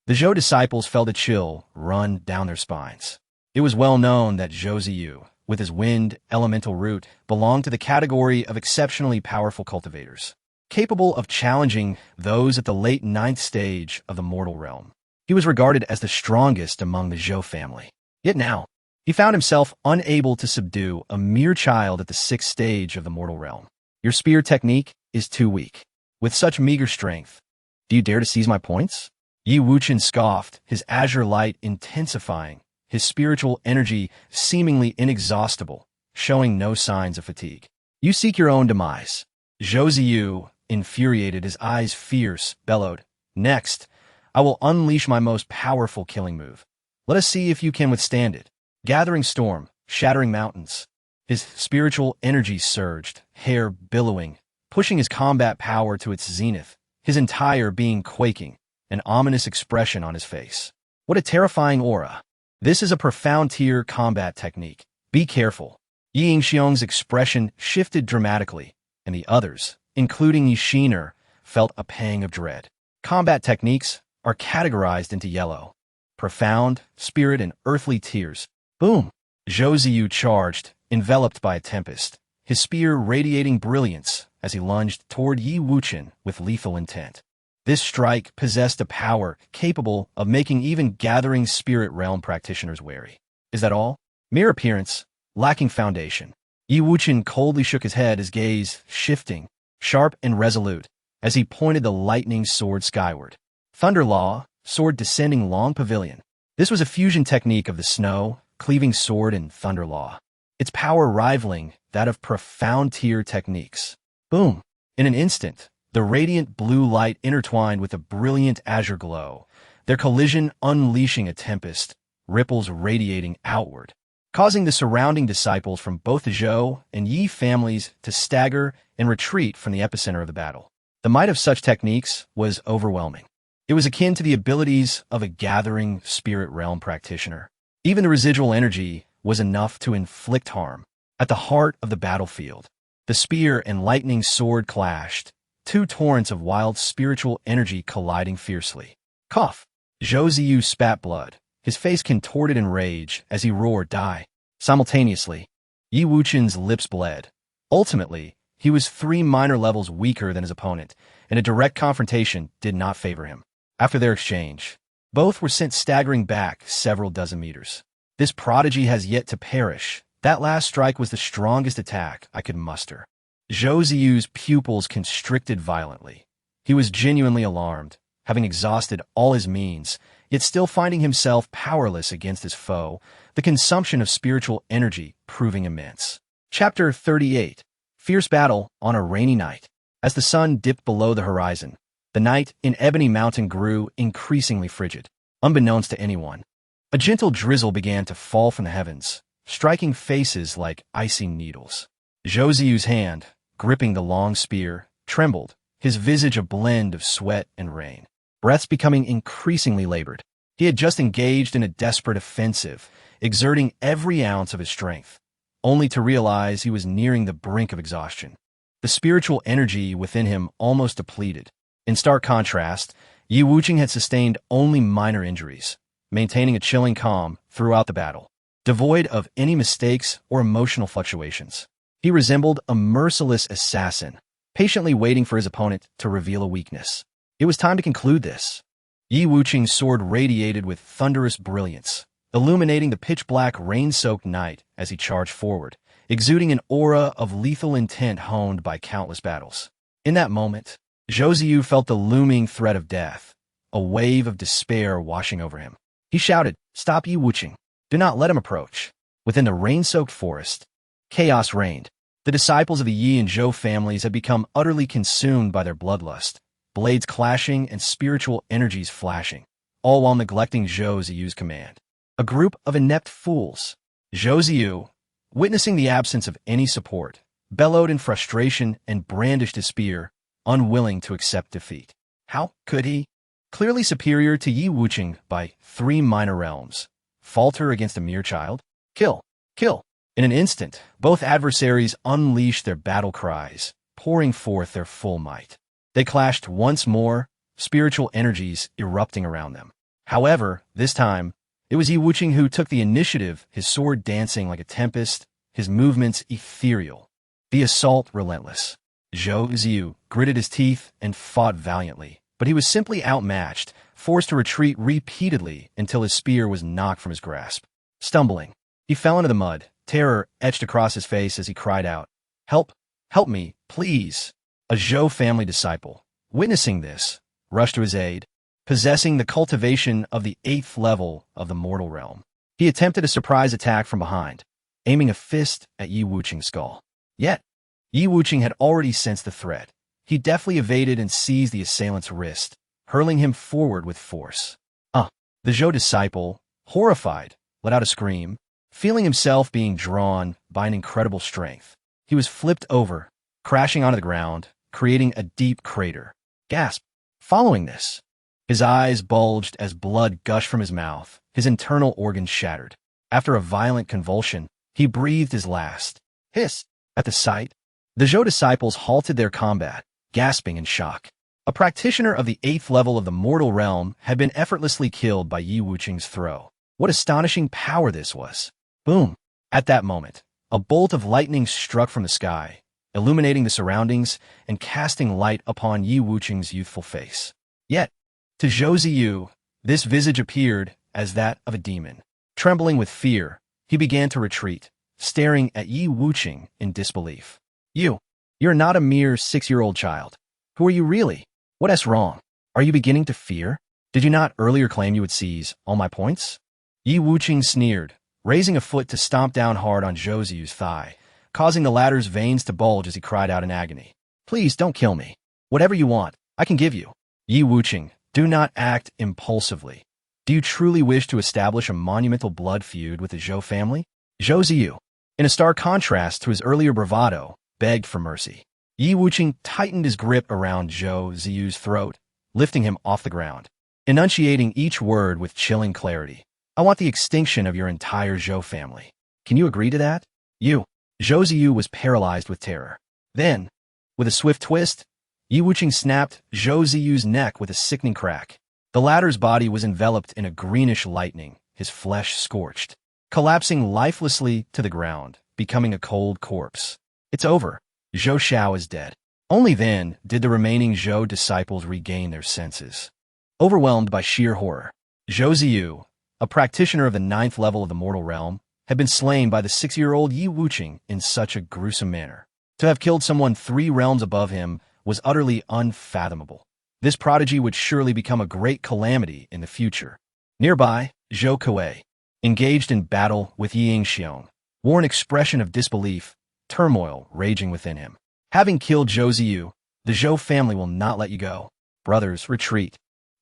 the Zhou disciples felt a chill run down their spines. It was well known that Zhou Ziyu, with his wind elemental root, belonged to the category of exceptionally powerful cultivators. capable of challenging those at the late ninth stage of the mortal realm. He was regarded as the strongest among the Zhou family. Yet now, he found himself unable to subdue a mere child at the sixth stage of the mortal realm. Your spear technique is too weak. With such meager strength, do you dare to seize my points? Yi Wuchen scoffed, his azure light intensifying, his spiritual energy seemingly inexhaustible, showing no signs of fatigue. You seek your own demise. Zhou Ziyu, infuriated, his eyes fierce, bellowed, "Next, I will unleash my most powerful killing move. Let us see if you can withstand it." Gathering storm, shattering mountains. His spiritual energy surged, hair billowing, pushing his combat power to its zenith, his entire being quaking, an ominous expression on his face. What a terrifying aura. This is a profound tier combat technique. Be careful. Yi Yingxiong's expression shifted dramatically, and the others, including Yixiner, felt a pang of dread. Combat techniques are categorized into yellow, profound, spirit, and earthly tiers. Boom! Zhou Ziyu charged, enveloped by a tempest, his spear radiating brilliance as he lunged toward Yi Wuchen with lethal intent. This strike possessed a power capable of making even gathering spirit realm practitioners wary. Is that all? Mere appearance, lacking foundation. Yi Wuchen coldly shook his head, his gaze shifting, sharp and resolute, as he pointed the lightning sword skyward. Thunder Law, sword descending long pavilion. This was a fusion technique of the snow, cleaving sword, and thunder law, its power rivaling that of profound tier techniques. Boom! In an instant, the radiant blue light intertwined with a brilliant azure glow, their collision unleashing a tempest, ripples radiating outward, causing the surrounding disciples from both the Zhou and Yi families to stagger and retreat from the epicenter of the battle. The might of such techniques was overwhelming. It was akin to the abilities of a gathering spirit realm practitioner. Even the residual energy was enough to inflict harm. At the heart of the battlefield, the spear and lightning sword clashed, two torrents of wild spiritual energy colliding fiercely. Cough! Zhou Ziyu spat blood, his face contorted in rage as he roared, "Die!" Simultaneously, Yi Wuchen's lips bled. Ultimately, he was 3 minor levels weaker than his opponent, and a direct confrontation did not favor him. After their exchange, both were sent staggering back several dozen meters. This prodigy has yet to perish. That last strike was the strongest attack I could muster. Zhou Ziyu's pupils constricted violently. He was genuinely alarmed, having exhausted all his means, yet still finding himself powerless against his foe, the consumption of spiritual energy proving immense. Chapter 38. Fierce Battle on a Rainy Night. As the sun dipped below the horizon, the night in Ebony Mountain grew increasingly frigid. Unbeknownst to anyone, a gentle drizzle began to fall from the heavens, striking faces like icy needles. Zhou Ziyu's hand, gripping the long spear, trembled, his visage a blend of sweat and rain, breaths becoming increasingly labored. He had just engaged in a desperate offensive, exerting every ounce of his strength, only to realize he was nearing the brink of exhaustion. The spiritual energy within him almost depleted. In stark contrast, Yi Wuchen had sustained only minor injuries, maintaining a chilling calm throughout the battle, devoid of any mistakes or emotional fluctuations. He resembled a merciless assassin, patiently waiting for his opponent to reveal a weakness. It was time to conclude this. Yi Wuchen's sword radiated with thunderous brilliance, illuminating the pitch-black, rain-soaked night as he charged forward, exuding an aura of lethal intent honed by countless battles. In that moment, Zhou Ziyu felt the looming threat of death, a wave of despair washing over him. He shouted, "Stop, Yi Wuchen! Do not let him approach." Within the rain-soaked forest, chaos reigned. The disciples of the Yi and Zhou families had become utterly consumed by their bloodlust, blades clashing and spiritual energies flashing, all while neglecting Zhou Ziyu's command. A group of inept fools. Zhou Ziyu, witnessing the absence of any support, bellowed in frustration and brandished his spear, unwilling to accept defeat. How could he, clearly superior to Yi Wuchen by 3 minor realms, falter against a mere child? Kill! Kill! In an instant, both adversaries unleashed their battle cries, pouring forth their full might. They clashed once more, spiritual energies erupting around them. However, this time, it was Yi Wuchen who took the initiative, his sword dancing like a tempest, his movements ethereal, the assault relentless. Zhou Ziyu gritted his teeth and fought valiantly, but he was simply outmatched, forced to retreat repeatedly until his spear was knocked from his grasp. Stumbling, he fell into the mud, terror etched across his face as he cried out, "Help! Help me, please!" A Zhou family disciple, witnessing this, rushed to his aid, possessing the cultivation of the 8th level of the mortal realm. He attempted a surprise attack from behind, aiming a fist at Yi Wucheng's skull. Yet, Yi Wucheng had already sensed the threat. He deftly evaded and seized the assailant's wrist, hurling him forward with force. The Zhou disciple, horrified, let out a scream, feeling himself being drawn by an incredible strength. He was flipped over, crashing onto the ground, creating a deep crater. Gasp! Following this, his eyes bulged as blood gushed from his mouth, his internal organs shattered. After a violent convulsion, he breathed his last. Hiss! At the sight, the Zhou disciples halted their combat, gasping in shock. A practitioner of the 8th level of the mortal realm had been effortlessly killed by Yi Wucheng's throw. What astonishing power this was! Boom! At that moment, a bolt of lightning struck from the sky, illuminating the surroundings and casting light upon Yi Wucheng's youthful face. Yet, to Zhou Ziyu, this visage appeared as that of a demon. Trembling with fear, he began to retreat, staring at Yi Wucheng in disbelief. You're not a mere 6-year-old child. Who are you really? What's wrong? Are you beginning to fear? Did you not earlier claim you would seize all my points? Yi Wucheng sneered, raising a foot to stomp down hard on Zhou Ziyu's thigh, causing the latter's veins to bulge as he cried out in agony. Please don't kill me. Whatever you want, I can give you. Yi Wucheng, do not act impulsively. Do you truly wish to establish a monumental blood feud with the Zhou family? Zhou Ziyu, in a stark contrast to his earlier bravado, begged for mercy. Yi Wucheng tightened his grip around Zhou Ziyu's throat, lifting him off the ground, enunciating each word with chilling clarity. I want the extinction of your entire Zhou family. Can you agree to that? Zhou Ziyu was paralyzed with terror. Then, with a swift twist, Yi Wucheng snapped Zhou Ziyu's neck with a sickening crack. The latter's body was enveloped in a greenish lightning, his flesh scorched, collapsing lifelessly to the ground, becoming a cold corpse. It's over. Zhou Xiao is dead. Only then did the remaining Zhou disciples regain their senses. Overwhelmed by sheer horror, Zhou Ziyu, a practitioner of the 9th level of the mortal realm, had been slain by the 6-year-old Yi Wucheng in such a gruesome manner. To have killed someone 3 realms above him was utterly unfathomable. This prodigy would surely become a great calamity in the future. Nearby, Zhou Kuei, engaged in battle with Yi Yingxiong, wore an expression of disbelief, turmoil raging within him. Having killed Zhou Ziyu, the Zhou family will not let you go. Brothers, retreat.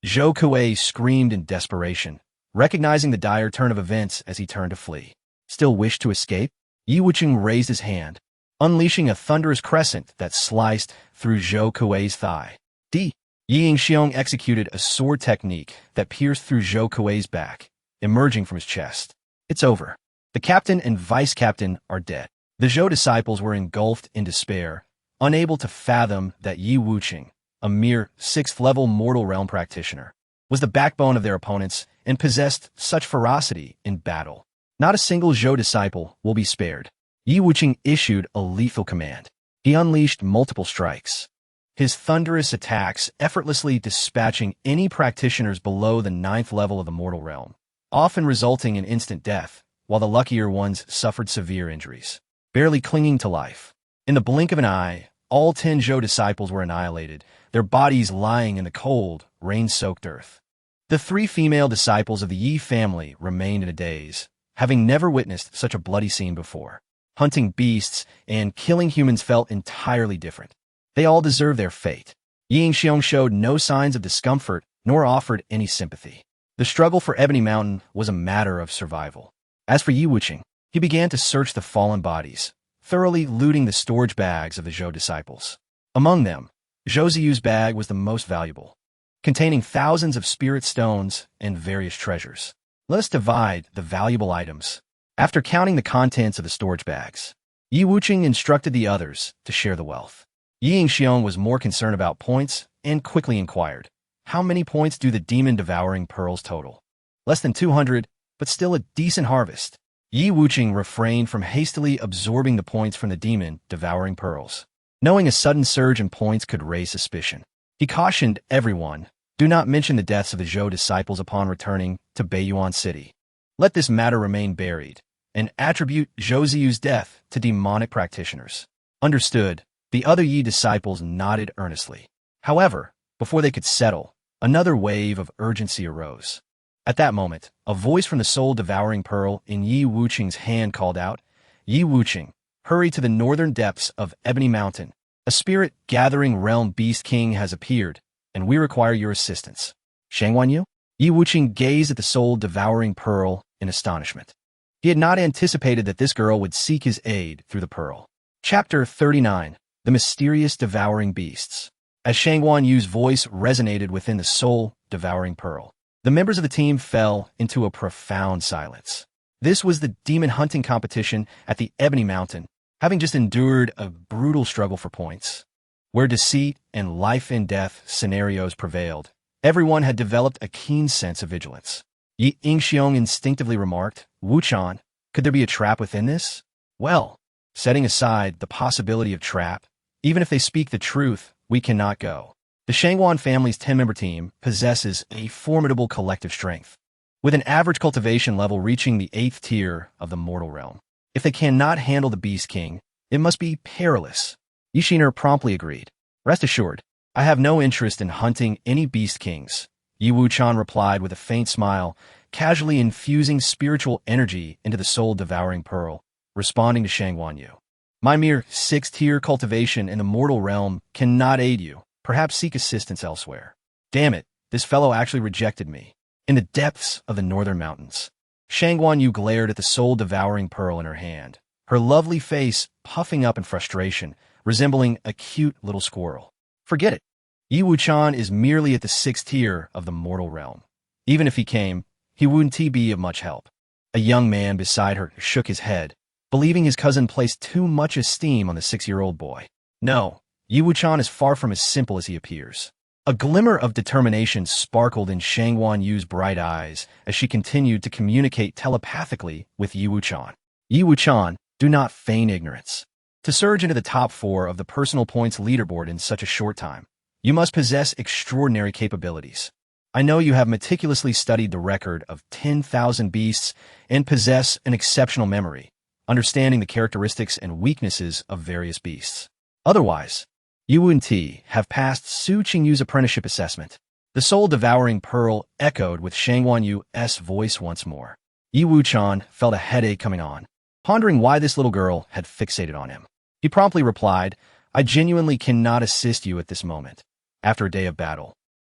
Zhou Kuei screamed in desperation, recognizing the dire turn of events as he turned to flee. Still wish to escape? Yi Wucheng raised his hand, unleashing a thunderous crescent that sliced through Zhou Kuei's thigh. Yi Yingxiong executed a sword technique that pierced through Zhou Kuei's back, emerging from his chest. It's over. The captain and vice-captain are dead. The Zhou disciples were engulfed in despair, unable to fathom that Yi Wucheng, a mere 6th-level mortal realm practitioner, was the backbone of their opponents and possessed such ferocity in battle. Not a single Zhou disciple will be spared. Yi Wucheng issued a lethal command. He unleashed multiple strikes, his thunderous attacks effortlessly dispatching any practitioners below the 9th level of the mortal realm, often resulting in instant death, while the luckier ones suffered severe injuries, barely clinging to life. In the blink of an eye, all 10 Zhou disciples were annihilated, their bodies lying in the cold, rain-soaked earth. The 3 female disciples of the Yi family remained in a daze, having never witnessed such a bloody scene before. Hunting beasts and killing humans felt entirely different. They all deserved their fate. Yi Yingxiong showed no signs of discomfort nor offered any sympathy. The struggle for Ebony Mountain was a matter of survival. As for Yi Wucheng, he began to search the fallen bodies, thoroughly looting the storage bags of the Zhou disciples. Among them, Zhou Ziyu's bag was the most valuable, containing thousands of spirit stones and various treasures. Let us divide the valuable items. After counting the contents of the storage bags, Yi Wucheng instructed the others to share the wealth. Yi Yingxiong was more concerned about points and quickly inquired, how many points do the demon-devouring pearls total? Less than 200, but still a decent harvest. Yi Wucheng refrained from hastily absorbing the points from the demon-devouring pearls. knowing a sudden surge in points could raise suspicion. He cautioned everyone, do not mention the deaths of the Zhou disciples upon returning to Beiyuan City. Let this matter remain buried, and attribute Zhou Ziyu's death to demonic practitioners. Understood, the other Yi disciples nodded earnestly. However, before they could settle, another wave of urgency arose. At that moment, a voice from the soul-devouring pearl in Yi Wucheng's hand called out, Yi Wucheng, hurry to the northern depths of Ebony Mountain. A spirit-gathering realm beast king has appeared, and we require your assistance. Shangguanyu? Yi Wucheng gazed at the soul-devouring pearl in astonishment. He had not anticipated that this girl would seek his aid through the pearl. Chapter 39. The Mysterious Devouring Beasts. As Shangguanyu's voice resonated within the soul-devouring pearl, the members of the team fell into a profound silence. This was the demon hunting competition at the Ebony Mountain, having just endured a brutal struggle for points. Where deceit and life-and-death scenarios prevailed, everyone had developed a keen sense of vigilance. Yi Yingxiong instinctively remarked, Wuchen, could there be a trap within this? Well, setting aside the possibility of trap, even if they speak the truth, we cannot go. The Shangguan family's 10-member team possesses a formidable collective strength, with an average cultivation level reaching the 8th tier of the mortal realm. If they cannot handle the Beast King, it must be perilous. Yishiner promptly agreed. Rest assured, I have no interest in hunting any Beast Kings. Yi Wuchen replied with a faint smile, casually infusing spiritual energy into the soul-devouring pearl, responding to Shangguanyu. My mere 6th-tier cultivation in the mortal realm cannot aid you. Perhaps seek assistance elsewhere. Damn it, this fellow actually rejected me. In the depths of the northern mountains, Shangguanyu glared at the soul-devouring pearl in her hand, her lovely face puffing up in frustration, resembling a cute little squirrel. Forget it. Yi Wuchen is merely at the 6th tier of the mortal realm. Even if he came, he wouldn't be of much help. A young man beside her shook his head, believing his cousin placed too much esteem on the 6-year-old boy. No, Yi Wuchen is far from as simple as he appears. A glimmer of determination sparkled in Shangguanyu's bright eyes as she continued to communicate telepathically with Yi Wuchen. Yi Wuchen, do not feign ignorance. To surge into the top 4 of the personal points leaderboard in such a short time, you must possess extraordinary capabilities. I know you have meticulously studied the record of 10,000 beasts and possess an exceptional memory, understanding the characteristics and weaknesses of various beasts. Otherwise, you wouldn't have passed Su Qingyu's apprenticeship assessment. The soul-devouring pearl echoed with Shangguanyu's voice once more. Yi Wuchen felt a headache coming on, pondering why this little girl had fixated on him. He promptly replied, I genuinely cannot assist you at this moment. After a day of battle,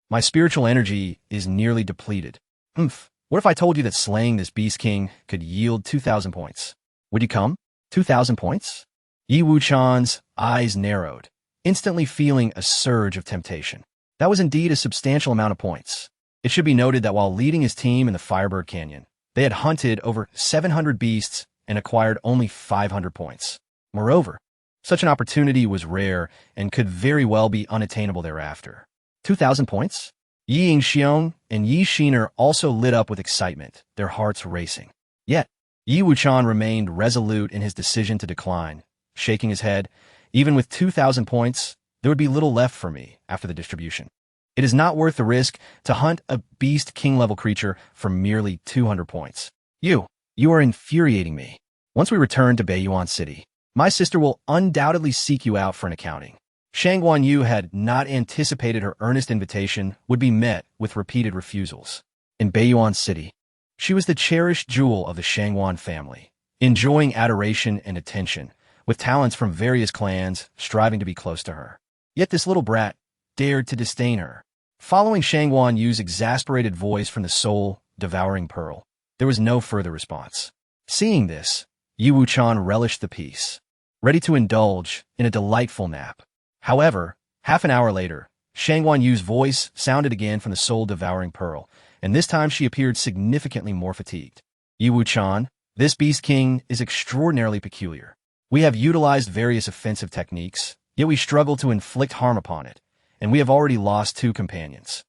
my spiritual energy is nearly depleted. What if I told you that slaying this Beast King could yield 2,000 points? Would you come? 2,000 points? Yi Wuchen's eyes narrowed, instantly feeling a surge of temptation. That was indeed a substantial amount of points. It should be noted that while leading his team in the Firebird Canyon, they had hunted over 700 beasts and acquired only 500 points. Moreover, such an opportunity was rare and could very well be unattainable thereafter. 2,000 points? Yi Yingxiong and Yi Shiner also lit up with excitement, their hearts racing. Yet, Yi Wuchen remained resolute in his decision to decline, shaking his head. Even with 2,000 points, there would be little left for me after the distribution. It is not worth the risk to hunt a Beast King-level creature for merely 200 points. You are infuriating me. Once we return to Beiyuan City, my sister will undoubtedly seek you out for an accounting. Shangguanyu had not anticipated her earnest invitation would be met with repeated refusals. In Beiyuan City, she was the cherished jewel of the Shangguan family, enjoying adoration and attention, with talents from various clans striving to be close to her. Yet this little brat dared to disdain her. Following Shangguanyu's exasperated voice from the soul-devouring pearl, there was no further response. Seeing this, Yi Wuchen relished the peace, ready to indulge in a delightful nap. However, half an hour later, Shangguanyu's voice sounded again from the soul-devouring pearl, and this time she appeared significantly more fatigued. Yi Wuchen, this Beast King is extraordinarily peculiar. We have utilized various offensive techniques, yet we struggle to inflict harm upon it, and we have already lost 2 companions.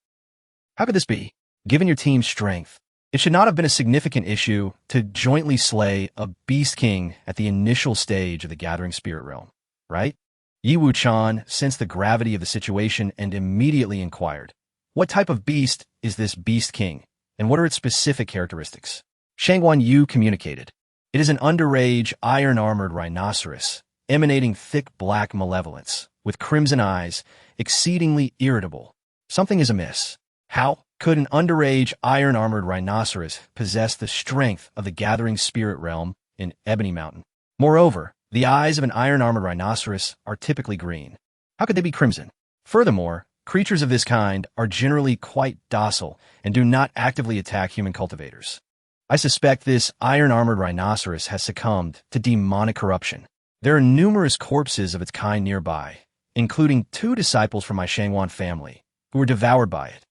How could this be? Given your team's strength, it should not have been a significant issue to jointly slay a Beast King at the initial stage of the Gathering Spirit Realm, right? Yi Wuchen sensed the gravity of the situation and immediately inquired, "What type of beast is this beast king, and what are its specific characteristics?" Shangguan Yu communicated, "It is an underage, iron-armored rhinoceros, emanating thick black malevolence, with crimson eyes, exceedingly irritable. Something is amiss. How could an underage, iron-armored rhinoceros possess the strength of the gathering spirit realm in Ebony Mountain? Moreover, the eyes of an iron-armored rhinoceros are typically green. How could they be crimson? Furthermore, creatures of this kind are generally quite docile and do not actively attack human cultivators. I suspect this iron-armored rhinoceros has succumbed to demonic corruption. There are numerous corpses of its kind nearby, including 2 disciples from my Shangguan family, who were devoured by it.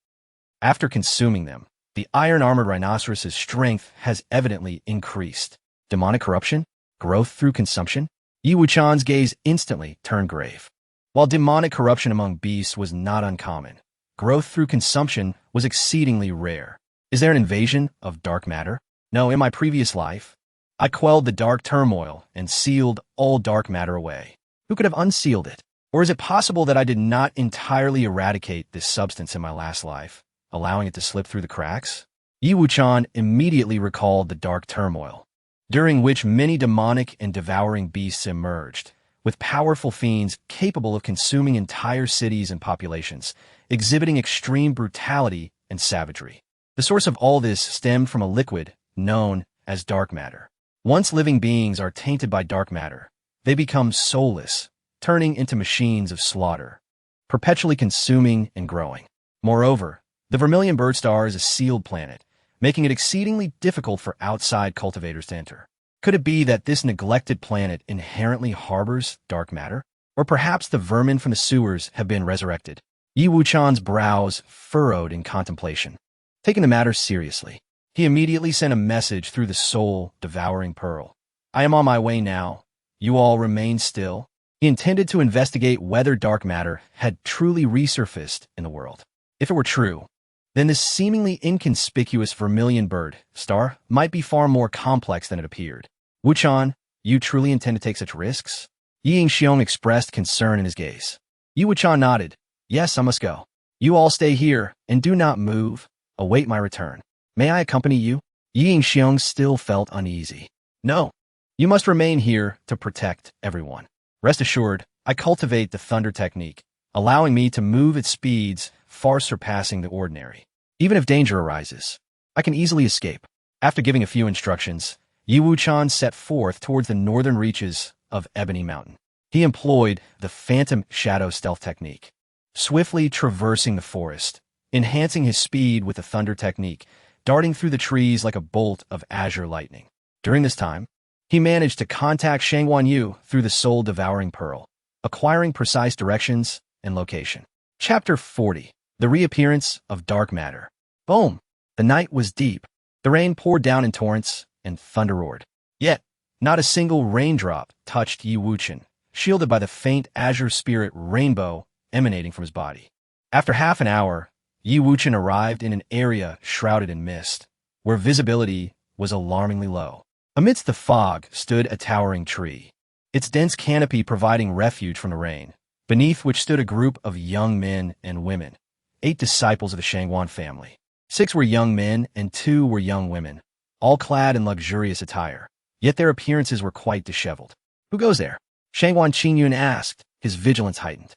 After consuming them, the iron-armored rhinoceros's strength has evidently increased. Demonic corruption? Growth through consumption?" Yi Wuchen's gaze instantly turned grave. While demonic corruption among beasts was not uncommon, growth through consumption was exceedingly rare. Is there an invasion of dark matter? No, in my previous life, I quelled the dark turmoil and sealed all dark matter away. Who could have unsealed it? Or is it possible that I did not entirely eradicate this substance in my last life, allowing it to slip through the cracks? Yi Wuchen immediately recalled the dark turmoil, during which many demonic and devouring beasts emerged, with powerful fiends capable of consuming entire cities and populations, exhibiting extreme brutality and savagery. The source of all this stemmed from a liquid known as dark matter. Once living beings are tainted by dark matter, they become soulless, turning into machines of slaughter, perpetually consuming and growing. Moreover, the Vermilion Bird Star is a sealed planet, making it exceedingly difficult for outside cultivators to enter. Could it be that this neglected planet inherently harbors dark matter? Or perhaps the vermin from the sewers have been resurrected? Yi Wuchen's brows furrowed in contemplation. Taking the matter seriously, he immediately sent a message through the soul-devouring pearl. "I am on my way now. You all remain still." He intended to investigate whether dark matter had truly resurfaced in the world. If it were true, then this seemingly inconspicuous vermilion bird star might be far more complex than it appeared. "Wuchen, you truly intend to take such risks?" Yi Xiong expressed concern in his gaze. Yi Wuchen nodded. "Yes, I must go. You all stay here and do not move. Await my return. May I accompany you?" Yi Xiong still felt uneasy. "No, you must remain here to protect everyone. Rest assured, I cultivate the thunder technique, allowing me to move at speeds far surpassing the ordinary. Even if danger arises, I can easily escape." After giving a few instructions, Yi Wuchen set forth towards the northern reaches of Ebony Mountain. He employed the phantom shadow stealth technique, swiftly traversing the forest, enhancing his speed with the thunder technique, darting through the trees like a bolt of azure lightning. During this time, he managed to contact Shangguan Yu through the soul-devouring pearl, acquiring precise directions and location. Chapter 40. The Reappearance of Dark Matter. Boom! The night was deep. The rain poured down in torrents, and thunder roared. Yet, not a single raindrop touched Yi Wuchen, shielded by the faint azure spirit rainbow emanating from his body. After half an hour, Yi Wuchen arrived in an area shrouded in mist, where visibility was alarmingly low. Amidst the fog stood a towering tree, its dense canopy providing refuge from the rain, beneath which stood a group of young men and women, 8 disciples of the Shangguan family. 6 were young men and 2 were young women, all clad in luxurious attire, yet their appearances were quite disheveled. "Who goes there?" Shangguan Qingyun asked, his vigilance heightened.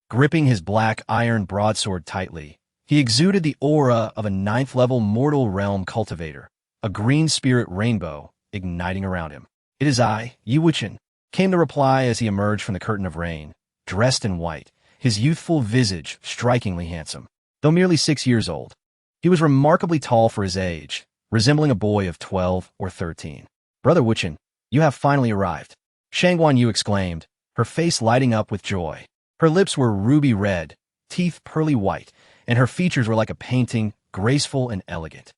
Gripping his black iron broadsword tightly, he exuded the aura of a 9th-level mortal realm cultivator, a green spirit rainbow igniting around him. "It is I, Yi Wuchen," came the reply as he emerged from the curtain of rain, dressed in white, his youthful visage strikingly handsome. Though merely 6 years old, he was remarkably tall for his age, resembling a boy of 12 or 13. "Brother Wuchen, you have finally arrived," Shangguan Yu exclaimed, her face lighting up with joy. Her lips were ruby red, teeth pearly white, and her features were like a painting, graceful and elegant.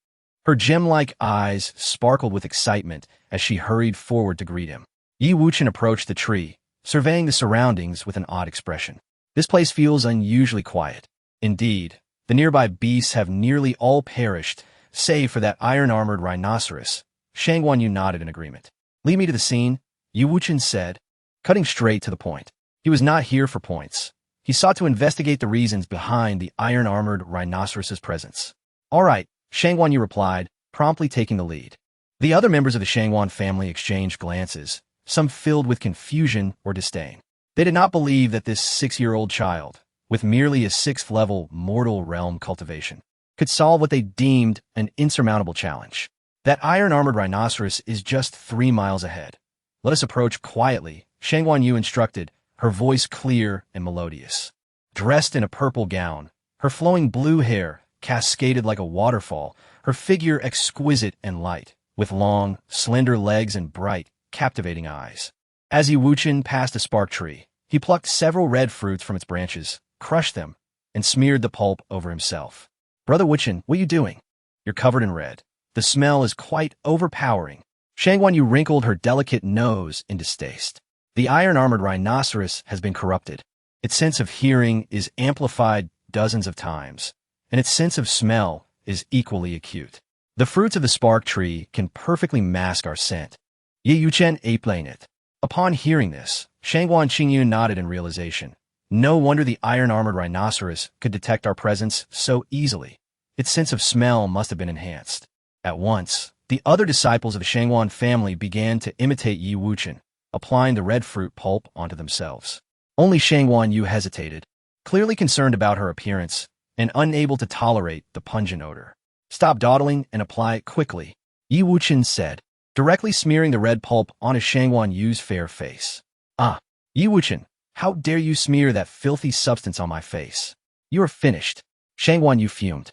Her gem-like eyes sparkled with excitement as she hurried forward to greet him. Yi Wuchen approached the tree, surveying the surroundings with an odd expression. "This place feels unusually quiet. Indeed, the nearby beasts have nearly all perished, save for that iron-armored rhinoceros." Shangguan Yu nodded in agreement. "Lead me to the scene," Yi Wuchen said, cutting straight to the point. He was not here for points. He sought to investigate the reasons behind the iron-armored rhinoceros's presence. All right, Shangguan Yu replied, promptly taking the lead. The other members of the Shangguan family exchanged glances, some filled with confusion or disdain. They did not believe that this 6-year-old child, with merely a 6th-level mortal realm cultivation, could solve what they deemed an insurmountable challenge. That iron-armored rhinoceros is just 3 miles ahead. Let us approach quietly, Shangguan Yu instructed, her voice clear and melodious. Dressed in a purple gown, her flowing blue hair cascaded like a waterfall, her figure exquisite and light, with long, slender legs and bright, captivating eyes. As Wuchen passed a spark tree, he plucked several red fruits from its branches, crushed them, and smeared the pulp over himself. Brother Wuchen, what are you doing? You're covered in red. The smell is quite overpowering. Shangguan Yu wrinkled her delicate nose in distaste. The iron-armored rhinoceros has been corrupted. Its sense of hearing is amplified dozens of times, and its sense of smell is equally acute. The fruits of the spark tree can perfectly mask our scent. Ye Yuchen explained it. Upon hearing this, Shangguan Qingyun nodded in realization. No wonder the iron-armored rhinoceros could detect our presence so easily. Its sense of smell must have been enhanced. At once, the other disciples of the Shangguan family began to imitate Yi Wuchen, applying the red fruit pulp onto themselves. Only Shangguan Yu hesitated, clearly concerned about her appearance and unable to tolerate the pungent odor. Stop dawdling and apply it quickly, Yi Wuchen said, directly smearing the red pulp onto Shangguan Yu's fair face. Ah, Yi Wuchen, how dare you smear that filthy substance on my face? You are finished. Shangguan Yu fumed,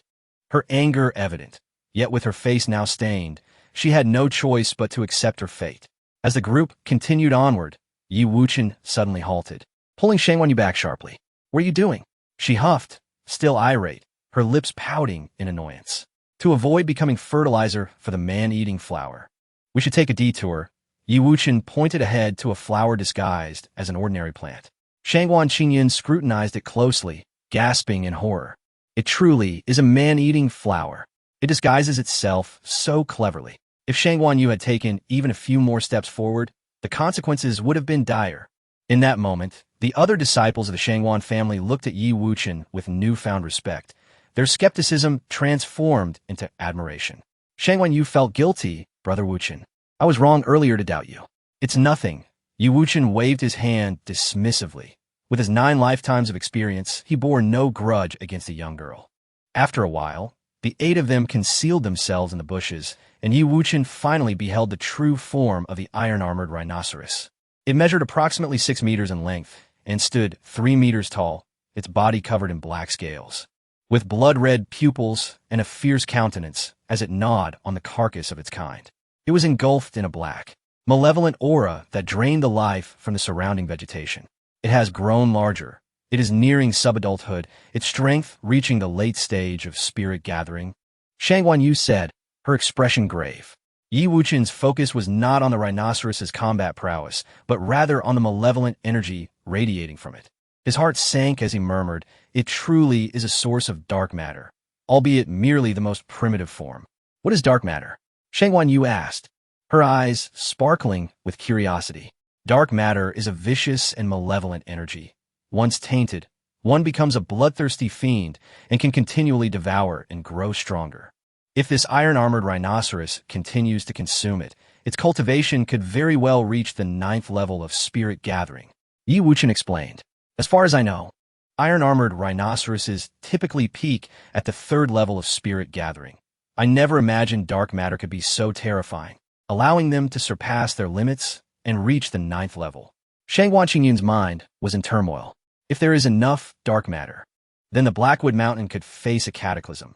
her anger evident. Yet with her face now stained, she had no choice but to accept her fate. As the group continued onward, Yi Wuchen suddenly halted, pulling Shangguan Yu back sharply. What are you doing? She huffed, still irate, her lips pouting in annoyance. To avoid becoming fertilizer for the man-eating flower. We should take a detour. Yi Wuchen pointed ahead to a flower disguised as an ordinary plant. Shangguan Qingyun scrutinized it closely, gasping in horror. It truly is a man-eating flower. It disguises itself so cleverly. If Shangguan Yu had taken even a few more steps forward, the consequences would have been dire. In that moment, the other disciples of the Shangguan family looked at Yi Wuchen with newfound respect, their skepticism transformed into admiration. Shangguan Yu felt guilty, Brother Wuchen. I was wrong earlier to doubt you. It's nothing. Yi Wuchen waved his hand dismissively. With his 9 lifetimes of experience, he bore no grudge against the young girl. After a while, the 8 of them concealed themselves in the bushes, and Yi Wuchen finally beheld the true form of the iron-armored rhinoceros. It measured approximately 6 meters in length and stood 3 meters tall, its body covered in black scales, with blood-red pupils and a fierce countenance as it gnawed on the carcass of its kind. It was engulfed in a black, malevolent aura that drained the life from the surrounding vegetation. It has grown larger. It is nearing subadulthood, its strength reaching the late stage of spirit gathering. Shangguan Yu said, her expression grave. Yi Wuchen's focus was not on the rhinoceros's combat prowess, but rather on the malevolent energy radiating from it. His heart sank as he murmured, it truly is a source of dark matter, albeit merely the most primitive form. What is dark matter? Shangguan Yu asked, her eyes sparkling with curiosity. Dark matter is a vicious and malevolent energy. Once tainted, one becomes a bloodthirsty fiend and can continually devour and grow stronger. If this iron-armored rhinoceros continues to consume it, its cultivation could very well reach the 9th level of spirit gathering. Yi Wuchen explained. As far as I know, iron-armored rhinoceroses typically peak at the 3rd level of spirit gathering. I never imagined dark matter could be so terrifying, allowing them to surpass their limits and reach the 9th level. Shangguan Qingyun's mind was in turmoil. If there is enough dark matter, then the Blackwood Mountain could face a cataclysm,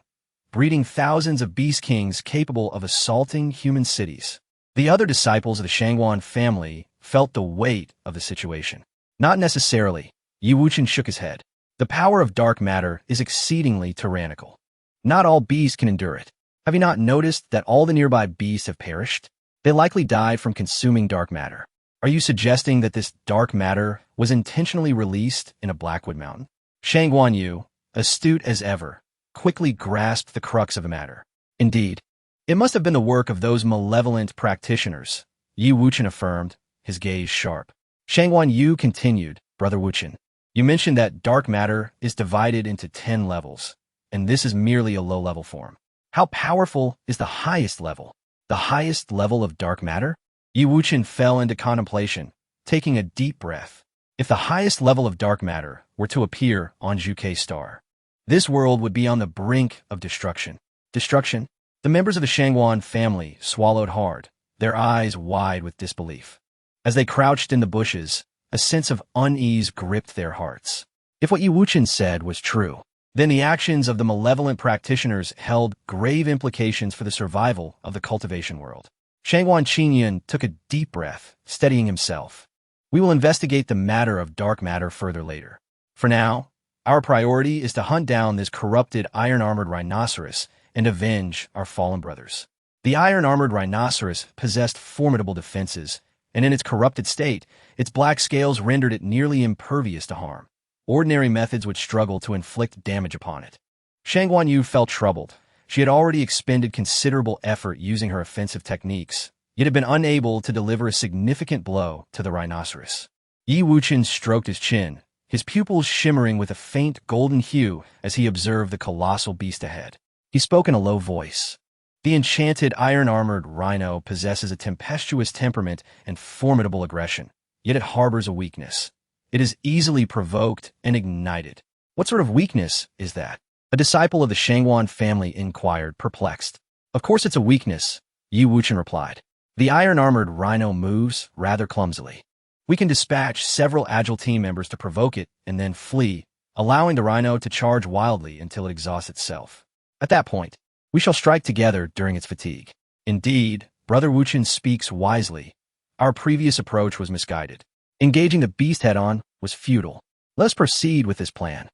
breeding thousands of beast kings capable of assaulting human cities. The other disciples of the Shangguan family felt the weight of the situation. Not necessarily. Yi Wuchen shook his head. The power of dark matter is exceedingly tyrannical. Not all beasts can endure it. Have you not noticed that all the nearby beasts have perished? They likely died from consuming dark matter. Are you suggesting that this dark matter was intentionally released in a Blackwood Mountain? Shangguan Yu, astute as ever, quickly grasped the crux of the matter. Indeed, it must have been the work of those malevolent practitioners, Yi Wuchen affirmed, his gaze sharp. Shangguan Yu continued, Brother Wuchen. You mentioned that dark matter is divided into 10 levels, and this is merely a low-level form. How powerful is the highest level? The highest level of dark matter? Yi Wuchen fell into contemplation, taking a deep breath. If the highest level of dark matter were to appear on Zhuke's star, this world would be on the brink of destruction. Destruction? The members of the Shangwan family swallowed hard, their eyes wide with disbelief. As they crouched in the bushes, a sense of unease gripped their hearts. If what Yi Wuchen said was true, then the actions of the malevolent practitioners held grave implications for the survival of the cultivation world. Shangwan Qinyan took a deep breath, steadying himself. We will investigate the matter of dark matter further later. For now, our priority is to hunt down this corrupted iron-armored rhinoceros and avenge our fallen brothers. The iron-armored rhinoceros possessed formidable defenses, and in its corrupted state, its black scales rendered it nearly impervious to harm. Ordinary methods would struggle to inflict damage upon it. Shangwan Yu felt troubled. She had already expended considerable effort using her offensive techniques, yet had been unable to deliver a significant blow to the rhinoceros. Yi Wuchen stroked his chin, his pupils shimmering with a faint golden hue as he observed the colossal beast ahead. He spoke in a low voice. The enchanted iron-armored rhino possesses a tempestuous temperament and formidable aggression, yet it harbors a weakness. It is easily provoked and ignited. What sort of weakness is that? A disciple of the Shangwan family inquired, perplexed. Of course it's a weakness, Yi Wuchen replied. The iron-armored rhino moves rather clumsily. We can dispatch several agile team members to provoke it and then flee, allowing the rhino to charge wildly until it exhausts itself. At that point, we shall strike together during its fatigue. Indeed, Brother Wuchen speaks wisely. Our previous approach was misguided. Engaging the beast head-on was futile. Let us proceed with this plan.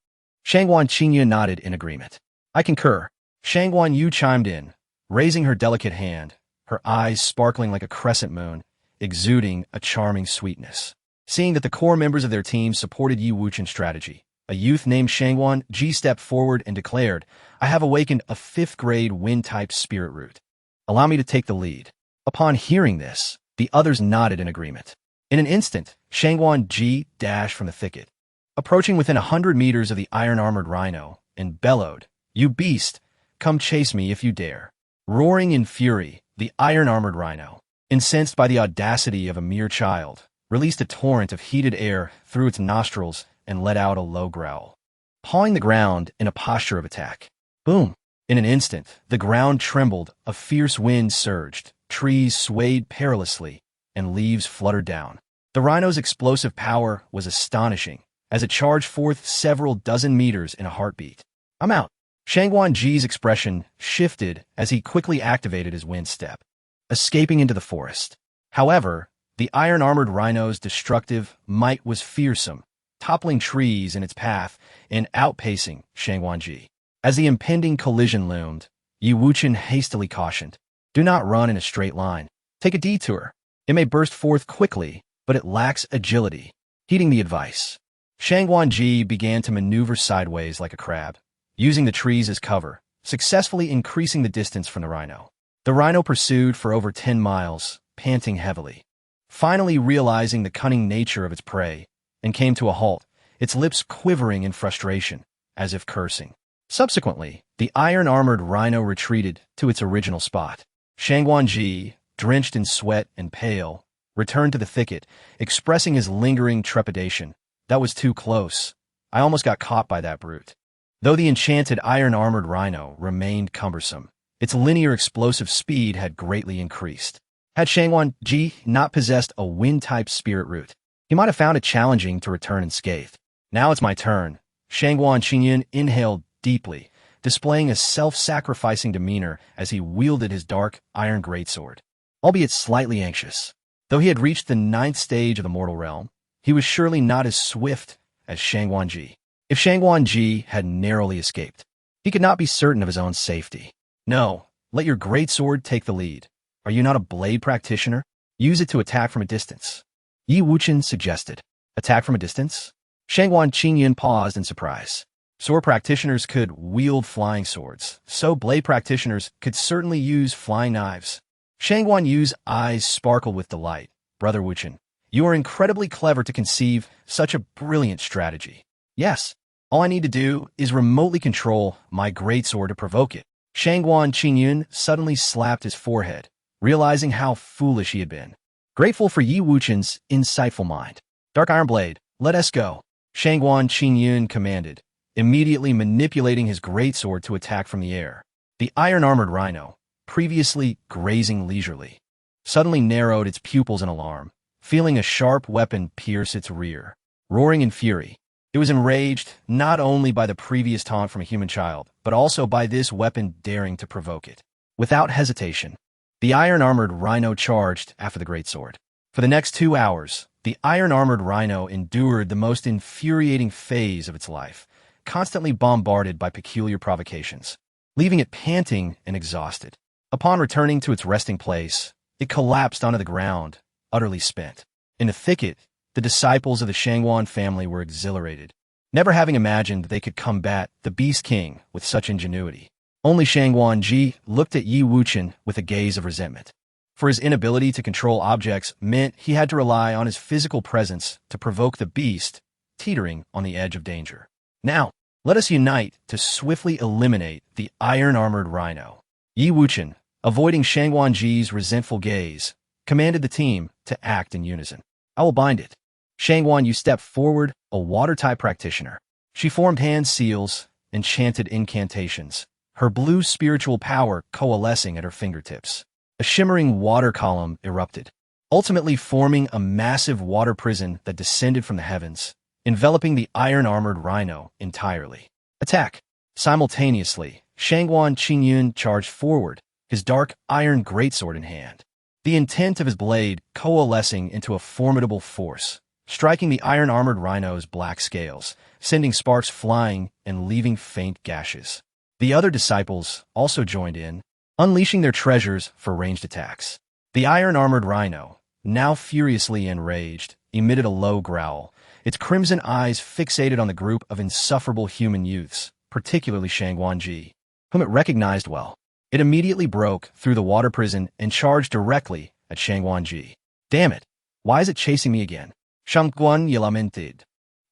Shangwan Qinyan nodded in agreement. I concur. Shangwan Yu chimed in, raising her delicate hand, her eyes sparkling like a crescent moon, exuding a charming sweetness. Seeing that the core members of their team supported Yi Wuchen's strategy, a youth named Shangwan Ji stepped forward and declared, I have awakened a 5th-grade wind-type spirit root. Allow me to take the lead. Upon hearing this, the others nodded in agreement. In an instant, Shangwan Ji dashed from the thicket, approaching within 100 meters of the iron-armored rhino, and bellowed, You beast, come chase me if you dare. Roaring in fury, the iron-armored rhino, incensed by the audacity of a mere child, released a torrent of heated air through its nostrils and let out a low growl, pawing the ground in a posture of attack. Boom! In an instant, the ground trembled, a fierce wind surged, trees swayed perilously, and leaves fluttered down. The rhino's explosive power was astonishing, as it charged forth several dozen meters in a heartbeat. I'm out. Shangwan Ji's expression shifted as he quickly activated his wind step, escaping into the forest. However, the iron-armored rhino's destructive might was fearsome, toppling trees in its path and outpacing Shangwan Ji. As the impending collision loomed, Yi Wuchen hastily cautioned, Do not run in a straight line. Take a detour. It may burst forth quickly, but it lacks agility. Heeding the advice, Shangwan Ji began to maneuver sideways like a crab, using the trees as cover, successfully increasing the distance from the rhino. The rhino pursued for over 10 miles, panting heavily. Finally realizing the cunning nature of its prey, and came to a halt, its lips quivering in frustration, as if cursing. Subsequently, the iron-armored rhino retreated to its original spot. Shangwan Ji, drenched in sweat and pale, returned to the thicket, expressing his lingering trepidation. That was too close. I almost got caught by that brute. Though the enchanted iron-armored rhino remained cumbersome, its linear explosive speed had greatly increased. Had Shangwan Ji not possessed a wind-type spirit root, he might have found it challenging to return unscathed. Now it's my turn. Shangwan Qinyan inhaled deeply, displaying a self-sacrificing demeanor as he wielded his dark iron greatsword. Albeit slightly anxious, though he had reached the 9th stage of the mortal realm, he was surely not as swift as Shangwan Ji. If Shangwan Ji had narrowly escaped, he could not be certain of his own safety. No, let your greatsword take the lead. Are you not a blade practitioner? Use it to attack from a distance. Yi Wuchen suggested. Attack from a distance? Shangwan Qinyan paused in surprise. Sword practitioners could wield flying swords, so blade practitioners could certainly use flying knives. Shangwan Yu's eyes sparkled with delight. Brother Wuchen, You are incredibly clever to conceive such a brilliant strategy. Yes, all I need to do is remotely control my greatsword to provoke it. Shangguan Qingyun suddenly slapped his forehead, realizing how foolish he had been. Grateful for Yi Wuchen's insightful mind. Dark Iron Blade, let us go, Shangguan Qingyun commanded, immediately manipulating his greatsword to attack from the air. The iron-armored rhino, previously grazing leisurely, suddenly narrowed its pupils in alarm, feeling a sharp weapon pierce its rear. Roaring in fury, it was enraged not only by the previous taunt from a human child, but also by this weapon daring to provoke it. Without hesitation, the iron-armored rhino charged after the greatsword. For the next 2 hours, the iron-armored rhino endured the most infuriating phase of its life, constantly bombarded by peculiar provocations, leaving it panting and exhausted. Upon returning to its resting place, it collapsed onto the ground, utterly spent. In the thicket, the disciples of the Shangguan family were exhilarated, never having imagined they could combat the Beast King with such ingenuity. Only Shangguan Ji looked at Yi Wuchen with a gaze of resentment. For his inability to control objects meant he had to rely on his physical presence to provoke the beast, teetering on the edge of danger. Now, let us unite to swiftly eliminate the iron-armored rhino. Yi Wuchen, avoiding Shangguan Ji's resentful gaze, commanded the team to act in unison. I will bind it. Shangguan Yu stepped forward, a water-type practitioner. She formed hand seals and chanted incantations, her blue spiritual power coalescing at her fingertips. A shimmering water column erupted, ultimately forming a massive water prison that descended from the heavens, enveloping the iron-armored rhino entirely. Attack! Simultaneously, Shangguan Qingyun charged forward, his dark iron greatsword in hand, the intent of his blade coalescing into a formidable force, striking the iron-armored rhino's black scales, sending sparks flying and leaving faint gashes. The other disciples also joined in, unleashing their treasures for ranged attacks. The iron-armored rhino, now furiously enraged, emitted a low growl, its crimson eyes fixated on the group of insufferable human youths, particularly Shangguan Ji, whom it recognized well. It immediately broke through the water prison and charged directly at Shangguan Ji. Damn it! Why is it chasing me again? Shangguan Yi lamented,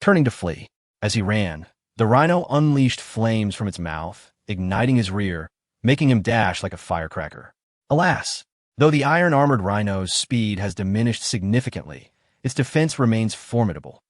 turning to flee. As he ran, the rhino unleashed flames from its mouth, igniting his rear, making him dash like a firecracker. Alas, though the iron-armored rhino's speed has diminished significantly, its defense remains formidable.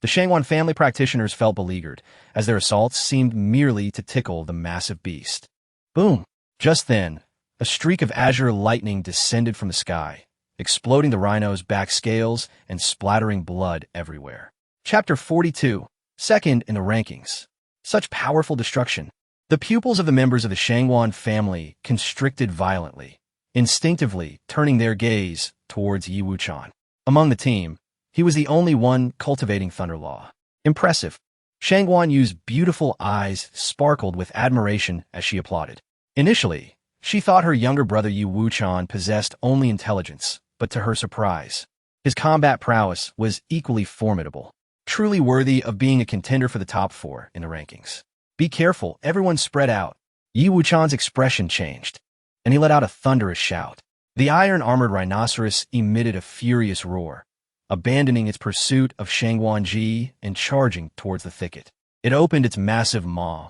The Shangguan family practitioners felt beleaguered, as their assaults seemed merely to tickle the massive beast. Boom! Just then, a streak of azure lightning descended from the sky, exploding the rhino's back scales and splattering blood everywhere. Chapter 42, second in the rankings. Such powerful destruction. The pupils of the members of the Shangguan family constricted violently, instinctively turning their gaze towards Yi Wuchen. Among the team, he was the only one cultivating Thunder Law. Impressive. Shangguan Yu's beautiful eyes sparkled with admiration as she applauded. Initially, she thought her younger brother Yi Wuchen possessed only intelligence, but to her surprise, his combat prowess was equally formidable, truly worthy of being a contender for the top 4 in the rankings. Be careful, everyone spread out. Yi Wuchen's expression changed, and he let out a thunderous shout. The iron-armored rhinoceros emitted a furious roar, abandoning its pursuit of Shangguan Ji and charging towards the thicket. It opened its massive maw,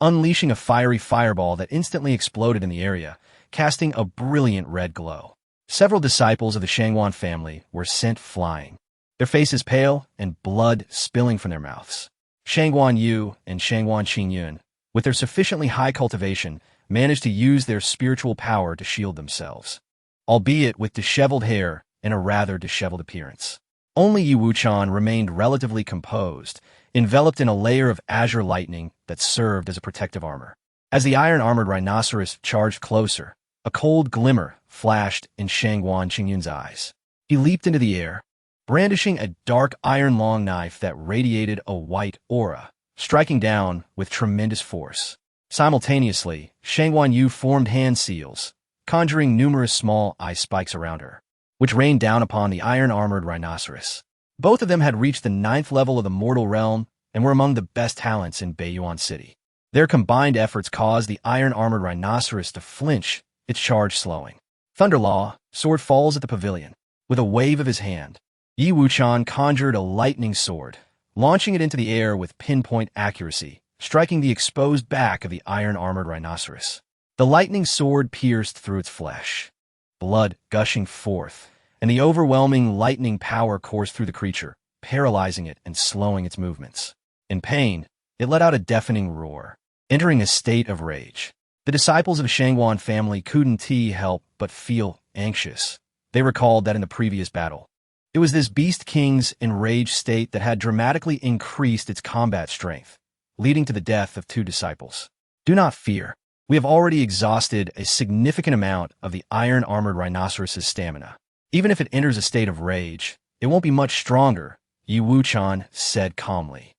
unleashing a fiery fireball that instantly exploded in the area, casting a brilliant red glow. Several disciples of the Shangguan family were sent flying, their faces pale and blood spilling from their mouths. Shangguan Yu and Shangguan Qingyun, with their sufficiently high cultivation, managed to use their spiritual power to shield themselves, albeit with disheveled hair and a rather disheveled appearance. Only Yi Wuchen remained relatively composed, enveloped in a layer of azure lightning that served as a protective armor. As the iron-armored rhinoceros charged closer, a cold glimmer flashed in Shangguan Qingyun's eyes. He leaped into the air, brandishing a dark iron-long knife that radiated a white aura, striking down with tremendous force. Simultaneously, Shangguan Yu formed hand seals, conjuring numerous small ice spikes around her, which rained down upon the iron-armored rhinoceros. Both of them had reached the 9th level of the mortal realm and were among the best talents in Beiyuan City. Their combined efforts caused the iron-armored rhinoceros to flinch, its charge slowing. Thunderlaw, sword falls at the pavilion. With a wave of his hand, Yi Wuchen conjured a lightning sword, launching it into the air with pinpoint accuracy, striking the exposed back of the iron-armored rhinoceros. The lightning sword pierced through its flesh, blood gushing forth, and the overwhelming lightning power coursed through the creature, paralyzing it and slowing its movements. In pain, it let out a deafening roar, entering a state of rage. The disciples of the Canglan family couldn't help but feel anxious. They recalled that in the previous battle, it was this beast king's enraged state that had dramatically increased its combat strength, leading to the death of 2 disciples. Do not fear. We have already exhausted a significant amount of the iron-armored rhinoceros's stamina. Even if it enters a state of rage, it won't be much stronger, Yi Wuchen said calmly.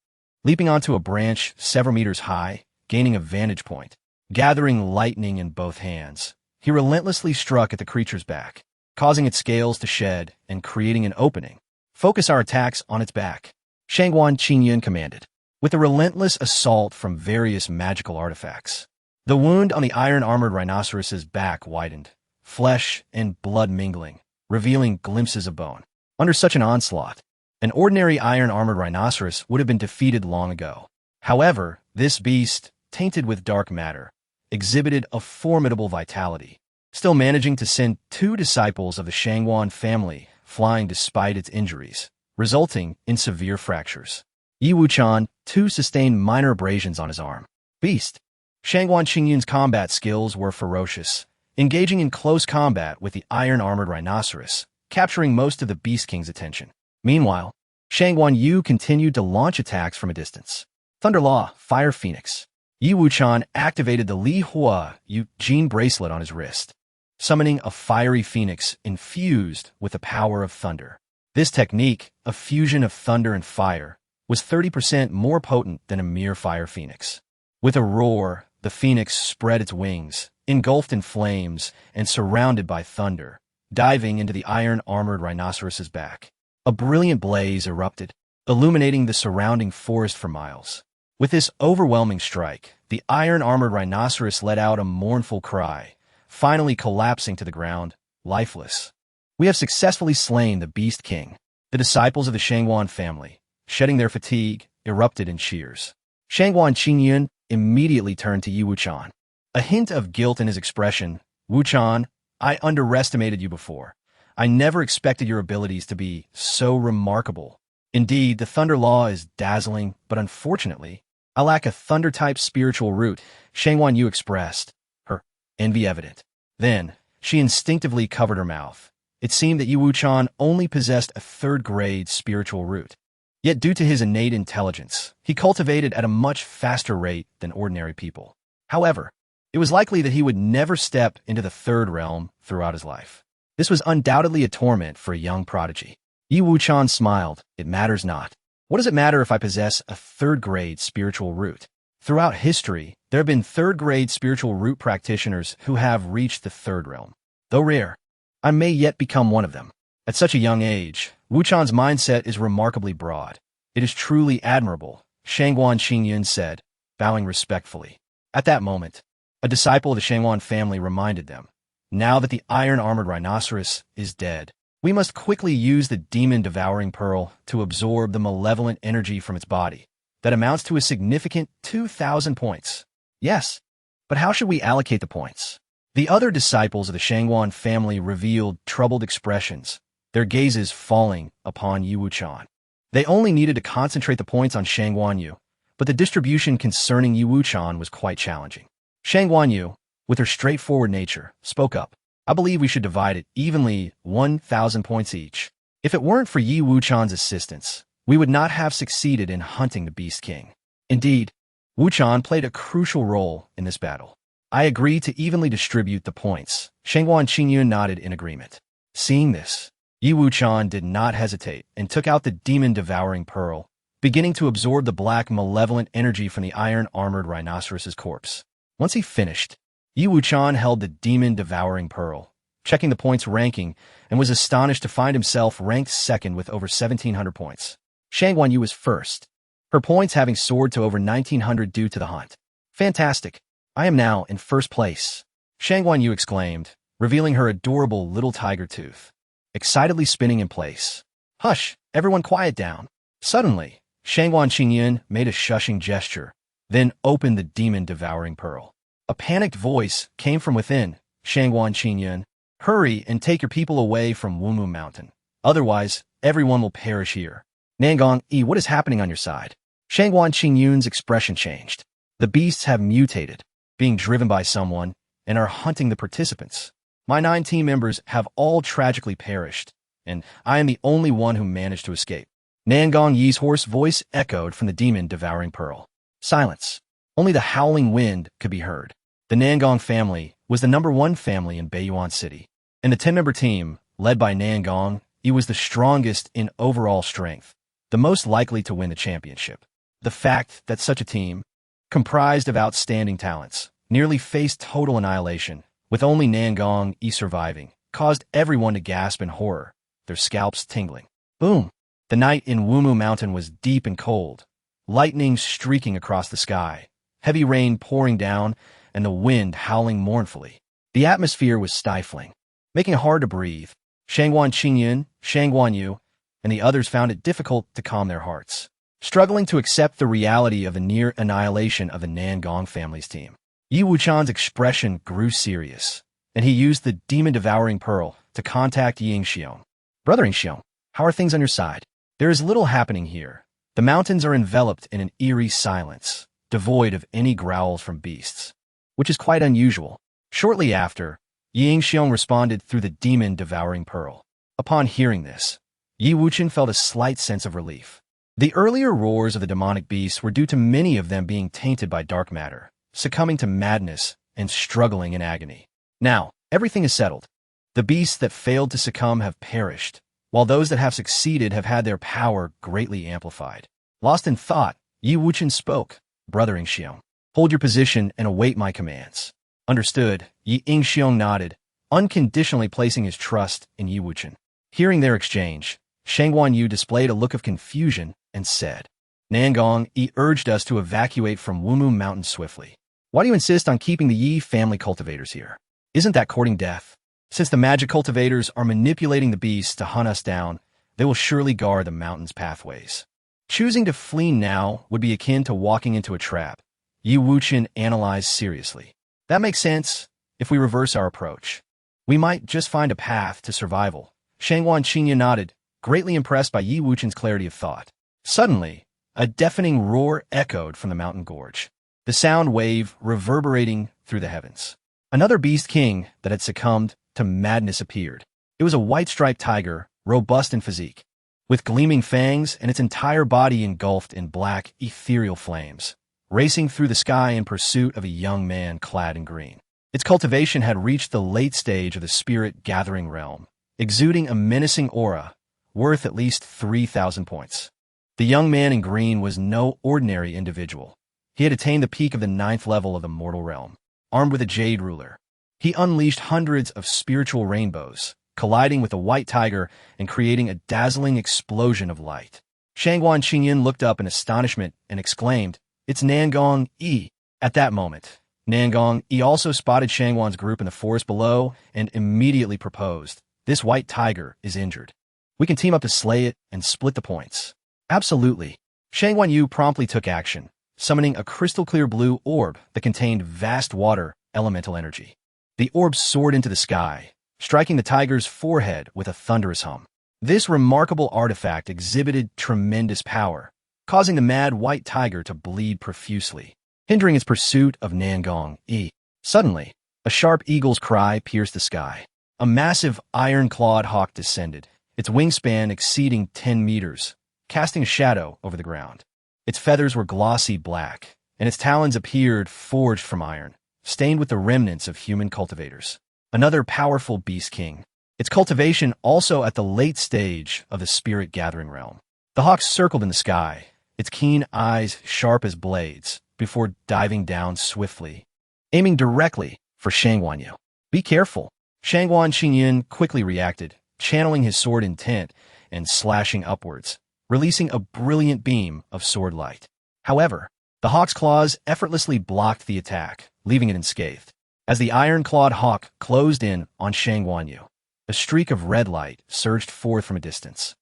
Leaping onto a branch several meters high, gaining a vantage point, gathering lightning in both hands, he relentlessly struck at the creature's back, causing its scales to shed and creating an opening. Focus our attacks on its back, Canglan Qingyun commanded, with a relentless assault from various magical artifacts. The wound on the iron-armored rhinoceros's back widened, flesh and blood mingling, revealing glimpses of bone. Under such an onslaught, an ordinary iron-armored rhinoceros would have been defeated long ago. However, this beast, tainted with dark matter, exhibited a formidable vitality, still managing to send 2 disciples of the Canglan family flying despite its injuries, resulting in severe fractures. Yi Wuchen, too, sustained minor abrasions on his arm. Beast. Canglan Qingyun's combat skills were ferocious, engaging in close combat with the iron-armored rhinoceros, capturing most of the Beast King's attention. Meanwhile, Canglan Yu continued to launch attacks from a distance. Thunder Law, Fire Phoenix. Yi Wuchen activated the Li Hua Yu gene bracelet on his wrist, summoning a fiery phoenix infused with the power of thunder. This technique, a fusion of thunder and fire, was 30% more potent than a mere fire phoenix. With a roar, the phoenix spread its wings, engulfed in flames and surrounded by thunder, diving into the iron-armored rhinoceros's back. A brilliant blaze erupted, illuminating the surrounding forest for miles. With this overwhelming strike, the iron-armored rhinoceros let out a mournful cry, finally collapsing to the ground, lifeless. We have successfully slain the Beast King. The disciples of the Canglan family, shedding their fatigue, erupted in cheers. Canglan Qingyun immediately turned to Yi Wuchen. A hint of guilt in his expression. Wuchen, I underestimated you before. I never expected your abilities to be so remarkable. Indeed, the Thunder Law is dazzling, but unfortunately, I lack a Thunder-type spiritual root, Canglan Yu expressed, her envy evident. Then, she instinctively covered her mouth. It seemed that Yi Wuchen only possessed a 3rd-grade spiritual root. Yet due to his innate intelligence, he cultivated at a much faster rate than ordinary people. However, it was likely that he would never step into the 3rd realm throughout his life. This was undoubtedly a torment for a young prodigy. Yi Wuchen smiled. It matters not. What does it matter if I possess a 3rd-grade spiritual root? Throughout history, there have been 3rd-grade spiritual root practitioners who have reached the 3rd realm. Though rare, I may yet become one of them. At such a young age, Wuchen's mindset is remarkably broad. It is truly admirable, Canglan Qingyun said, bowing respectfully. At that moment, a disciple of the Canglan family reminded them, now that the iron-armored rhinoceros is dead, we must quickly use the demon-devouring pearl to absorb the malevolent energy from its body. That amounts to a significant 2,000 points. Yes, but how should we allocate the points? The other disciples of the Canglan family revealed troubled expressions, their gazes falling upon Yi Wuchen. They only needed to concentrate the points on Canglan Yu, but the distribution concerning Yi Wuchen was quite challenging. Canglan Yu, with her straightforward nature, spoke up. I believe we should divide it evenly, 1,000 points each. If it weren't for Yi Wuchen's assistance, we would not have succeeded in hunting the Beast King. Indeed, Wuchen played a crucial role in this battle. I agree to evenly distribute the points. Canglan Qingyun nodded in agreement. Seeing this, Yi Wuchen did not hesitate and took out the demon-devouring pearl, beginning to absorb the black malevolent energy from the iron-armored rhinoceros's corpse. Once he finished, Yi Wuchen held the demon-devouring pearl, checking the points ranking, and was astonished to find himself ranked 2nd with over 1,700 points. Canglan Yu was first, her points having soared to over 1,900 due to the hunt. Fantastic! I am now in 1st place, Canglan Yu exclaimed, revealing her adorable little tiger tooth, excitedly spinning in place. Hush, everyone quiet down. Suddenly, Shangguan Qingyun made a shushing gesture, then opened the demon-devouring pearl. A panicked voice came from within. Shangguan Qingyun, hurry and take your people away from Wumu Mountain. Otherwise, everyone will perish here. Nangong-E, what is happening on your side? Shangguan Qingyun's expression changed. The beasts have mutated, being driven by someone, and are hunting the participants. My 9 team members have all tragically perished, and I am the only one who managed to escape. Nangong Yi's hoarse voice echoed from the demon-devouring pearl. Silence. Only the howling wind could be heard. The Nangong family was the #1 family in Beiyuan City. In the 10-member team, led by Nangong, he was the strongest in overall strength, the most likely to win the championship. The fact that such a team, comprised of outstanding talents, nearly faced total annihilation, with only Nangong-E surviving, caused everyone to gasp in horror, their scalps tingling. Boom! The night in Wumu Mountain was deep and cold, lightning streaking across the sky, heavy rain pouring down, and the wind howling mournfully. The atmosphere was stifling, making it hard to breathe. Shangguan Qingyun, Shangguan Yu, and the others found it difficult to calm their hearts, struggling to accept the reality of the near annihilation of the Nangong family's team. Yi Wuchan's expression grew serious, and he used the demon-devouring pearl to contact Yi Xiong. Brother Xiong, how are things on your side? There is little happening here. The mountains are enveloped in an eerie silence, devoid of any growls from beasts, which is quite unusual. Shortly after, Yi Xiong responded through the demon-devouring pearl. Upon hearing this, Yi Wuchen felt a slight sense of relief. The earlier roars of the demonic beasts were due to many of them being tainted by dark matter, succumbing to madness and struggling in agony. Now, everything is settled. The beasts that failed to succumb have perished, while those that have succeeded have had their power greatly amplified. Lost in thought, Yi Wuchen spoke. Brother Xiong, hold your position and await my commands. Understood, Yi Xiong nodded, unconditionally placing his trust in Yi Wuchen. Hearing their exchange, Shangguan Yu displayed a look of confusion and said, Nangong-E urged us to evacuate from Wumu Mountain swiftly. Why do you insist on keeping the Yi family cultivators here? Isn't that courting death? Since the magic cultivators are manipulating the beasts to hunt us down, they will surely guard the mountain's pathways. Choosing to flee now would be akin to walking into a trap. Yi Wuchen analyzed seriously. That makes sense. If we reverse our approach, we might just find a path to survival. Shangguan Qingyun nodded, greatly impressed by Yi Wuchen's clarity of thought. Suddenly, a deafening roar echoed from the mountain gorge, the sound wave reverberating through the heavens. Another beast king that had succumbed to madness appeared. It was a white-striped tiger, robust in physique, with gleaming fangs and its entire body engulfed in black, ethereal flames, racing through the sky in pursuit of a young man clad in green. Its cultivation had reached the late stage of the spirit-gathering realm, exuding a menacing aura, worth at least 3,000 points. The young man in green was no ordinary individual. He had attained the peak of the 9th level of the mortal realm, armed with a jade ruler. He unleashed hundreds of spiritual rainbows, colliding with the white tiger and creating a dazzling explosion of light. Shangguan Qingyun looked up in astonishment and exclaimed, It's Nangong-E. At that moment, Nangong-E also spotted Shangguan's group in the forest below and immediately proposed, This white tiger is injured. We can team up to slay it and split the points. Absolutely. Shangguan Yu promptly took action, summoning a crystal-clear blue orb that contained vast water elemental energy. The orb soared into the sky, striking the tiger's forehead with a thunderous hum. This remarkable artifact exhibited tremendous power, causing the mad white tiger to bleed profusely, hindering its pursuit of Nangong-E. Suddenly, a sharp eagle's cry pierced the sky. A massive iron-clawed hawk descended, its wingspan exceeding 10 meters, casting a shadow over the ground. Its feathers were glossy black, and its talons appeared forged from iron, stained with the remnants of human cultivators. Another powerful beast king, its cultivation also at the late stage of the spirit-gathering realm. The hawk circled in the sky, its keen eyes sharp as blades, before diving down swiftly, aiming directly for Shangguan Yu. Be careful. Shangguan Qingyun quickly reacted, channeling his sword intent and slashing upwards, releasing a brilliant beam of sword light. However, the hawk's claws effortlessly blocked the attack, leaving it unscathed. As the iron-clawed hawk closed in on Shangguan Yu, a streak of red light surged forth from a distance,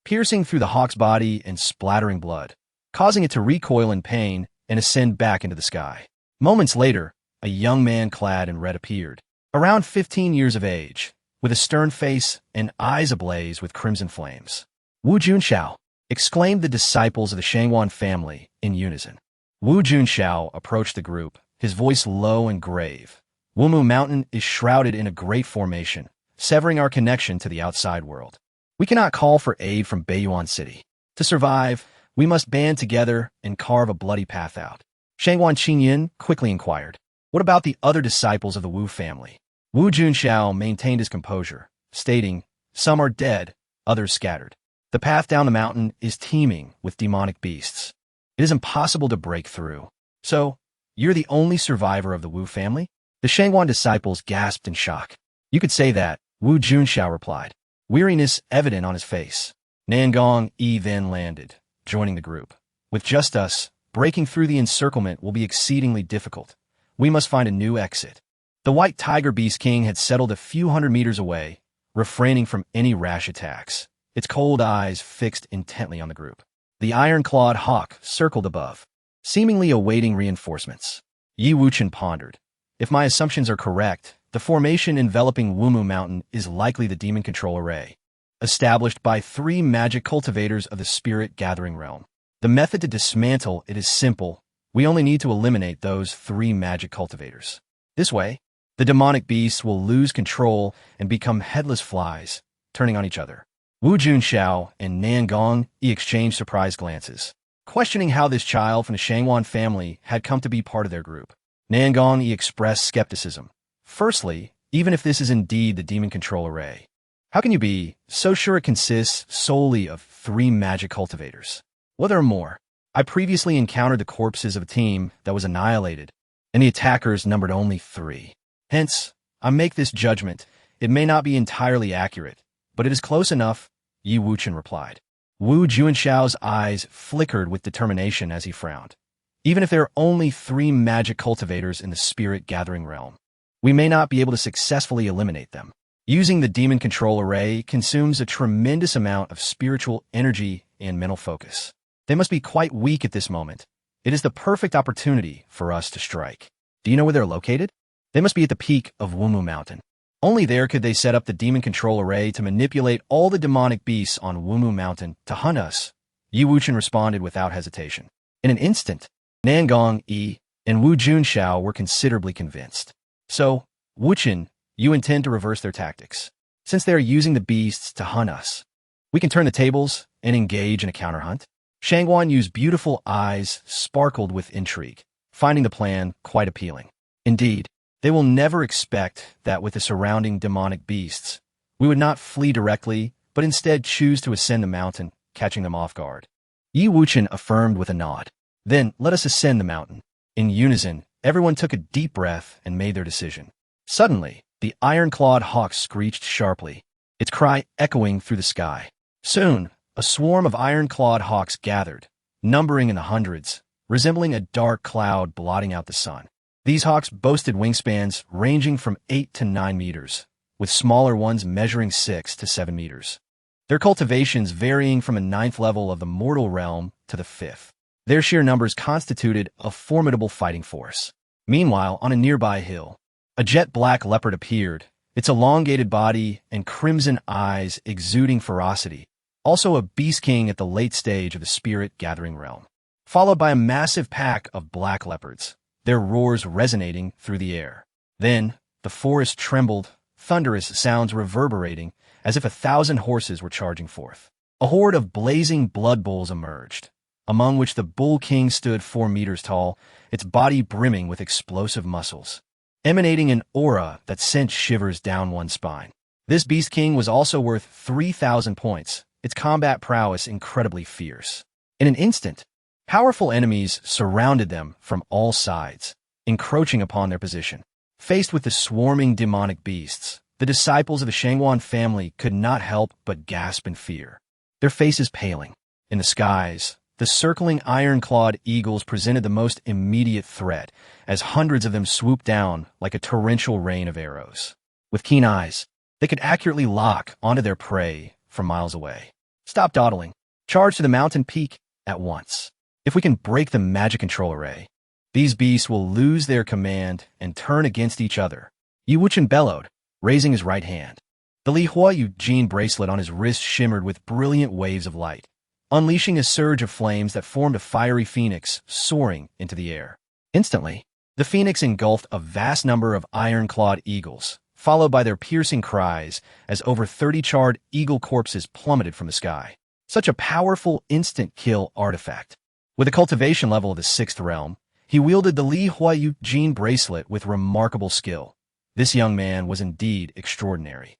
piercing through the hawk's body and splattering blood, causing it to recoil in pain and ascend back into the sky. Moments later, a young man clad in red appeared, around 15 years of age, with a stern face and eyes ablaze with crimson flames. Wu Junxiao, exclaimed the disciples of the Shangwan family in unison. Wu Junxiao approached the group, his voice low and grave. Wumu Mountain is shrouded in a great formation, severing our connection to the outside world. We cannot call for aid from Beiyuan City. To survive, we must band together and carve a bloody path out. Shangwan Qingyin quickly inquired, what about the other disciples of the Wu family? Wu Junxiao maintained his composure, stating, some are dead, others scattered. The path down the mountain is teeming with demonic beasts. It is impossible to break through. So, you're the only survivor of the Wu family? The Shangwan disciples gasped in shock. You could say that, Wu Junxiao replied, weariness evident on his face. Nangong-E then landed, joining the group. With just us, breaking through the encirclement will be exceedingly difficult. We must find a new exit. The White Tiger Beast King had settled a few hundred meters away, refraining from any rash attacks, its cold eyes fixed intently on the group. The iron-clawed hawk circled above, seemingly awaiting reinforcements. Yi Wuchen pondered. If my assumptions are correct, the formation enveloping Wumu Mountain is likely the demon control array, established by 3 magic cultivators of the spirit-gathering realm. The method to dismantle it is simple. We only need to eliminate those 3 magic cultivators. This way, the demonic beasts will lose control and become headless flies, turning on each other. Wu Junxiao and Nangong-E exchanged surprised glances, questioning how this child from the Shangwan family had come to be part of their group. Nangong-E expressed skepticism. Firstly, even if this is indeed the demon control array, how can you be so sure it consists solely of 3 magic cultivators? Well, there are more. I previously encountered the corpses of a team that was annihilated, and the attackers numbered only 3. Hence, I make this judgment. It may not be entirely accurate, but it is close enough, Yi Wuchen replied. Wu Junxiao's eyes flickered with determination as he frowned. Even if there are only 3 magic cultivators in the spirit-gathering realm, we may not be able to successfully eliminate them. Using the demon control array consumes a tremendous amount of spiritual energy and mental focus. They must be quite weak at this moment. It is the perfect opportunity for us to strike. Do you know where they're located? They must be at the peak of Wumu Mountain. Only there could they set up the demon control array to manipulate all the demonic beasts on Wumu Mountain to hunt us. Yi Wuchen responded without hesitation. In an instant, Nangong-E and Wu Junxiao were considerably convinced. So, Wuchen, you intend to reverse their tactics. Since they are using the beasts to hunt us, we can turn the tables and engage in a counterhunt. Shangwan Yu's beautiful eyes sparkled with intrigue, finding the plan quite appealing. Indeed, they will never expect that with the surrounding demonic beasts, we would not flee directly, but instead choose to ascend the mountain, catching them off guard. Yi Wuchen affirmed with a nod. Then let us ascend the mountain. In unison, everyone took a deep breath and made their decision. Suddenly, the iron-clawed hawk screeched sharply, its cry echoing through the sky. Soon, a swarm of iron-clawed hawks gathered, numbering in the hundreds, resembling a dark cloud blotting out the sun. These hawks boasted wingspans ranging from 8 to 9 meters, with smaller ones measuring 6 to 7 meters. Their cultivations varying from a 9th level of the mortal realm to the 5th. Their sheer numbers constituted a formidable fighting force. Meanwhile, on a nearby hill, a jet-black leopard appeared, its elongated body and crimson eyes exuding ferocity, also a beast king at the late stage of the spirit-gathering realm, followed by a massive pack of black leopards, their roars resonating through the air. Then, the forest trembled, thunderous sounds reverberating as if 1,000 horses were charging forth. A horde of blazing blood bulls emerged, among which the bull king stood 4 meters tall, its body brimming with explosive muscles, emanating an aura that sent shivers down one's spine. This beast king was also worth 3,000 points, its combat prowess incredibly fierce. In an instant, powerful enemies surrounded them from all sides, encroaching upon their position. Faced with the swarming demonic beasts, the disciples of the Shangwan family could not help but gasp in fear, their faces paling. In the skies, the circling iron-clawed eagles presented the most immediate threat as hundreds of them swooped down like a torrential rain of arrows. With keen eyes, they could accurately lock onto their prey from miles away. Stop dawdling. Charge to the mountain peak at once. If we can break the magic control array, these beasts will lose their command and turn against each other. Wuchen bellowed, raising his right hand. The Li Hua Eugene bracelet on his wrist shimmered with brilliant waves of light, unleashing a surge of flames that formed a fiery phoenix soaring into the air. Instantly, the phoenix engulfed a vast number of iron-clawed eagles, followed by their piercing cries as over 30 charred eagle corpses plummeted from the sky. Such a powerful instant-kill artifact. With a cultivation level of the 6th realm, he wielded the Li Hua Eugene bracelet with remarkable skill. This young man was indeed extraordinary.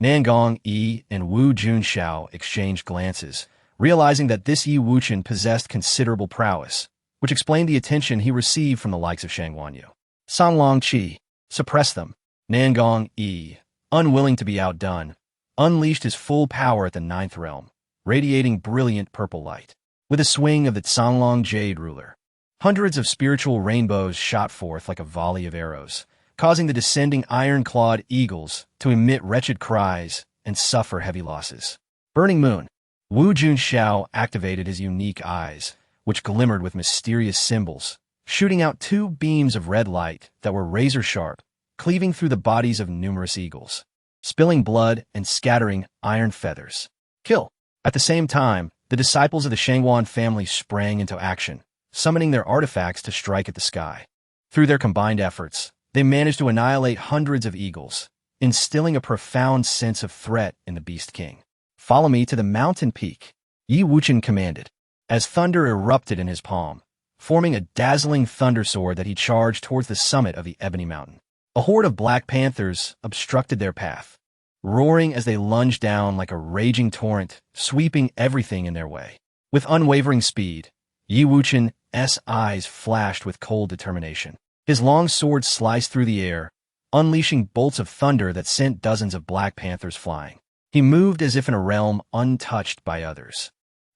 Nangong and Wu Junxiao exchanged glances, realizing that this Yi Wuchen possessed considerable prowess, which explained the attention he received from the likes of Shangguan Yu. Sanglong Qi, suppress them. Nangong, unwilling to be outdone, unleashed his full power at the 9th realm, radiating brilliant purple light. With a swing of the Sanglong Jade ruler, hundreds of spiritual rainbows shot forth like a volley of arrows, causing the descending iron-clawed eagles to emit wretched cries and suffer heavy losses. Burning Moon. Wu Junxiao activated his unique eyes, which glimmered with mysterious symbols, shooting out 2 beams of red light that were razor-sharp, cleaving through the bodies of numerous eagles, spilling blood and scattering iron feathers. Kill! At the same time, the disciples of the Shangguan family sprang into action, summoning their artifacts to strike at the sky. Through their combined efforts, they managed to annihilate hundreds of eagles, instilling a profound sense of threat in the Beast King. Follow me to the mountain peak, Yi Wuchen commanded, as thunder erupted in his palm, forming a dazzling thunder sword that he charged towards the summit of the Ebony Mountain. A horde of black panthers obstructed their path, roaring as they lunged down like a raging torrent, sweeping everything in their way. With unwavering speed, Yi Wuchen's eyes flashed with cold determination. His long sword sliced through the air, unleashing bolts of thunder that sent dozens of black panthers flying. He moved as if in a realm untouched by others,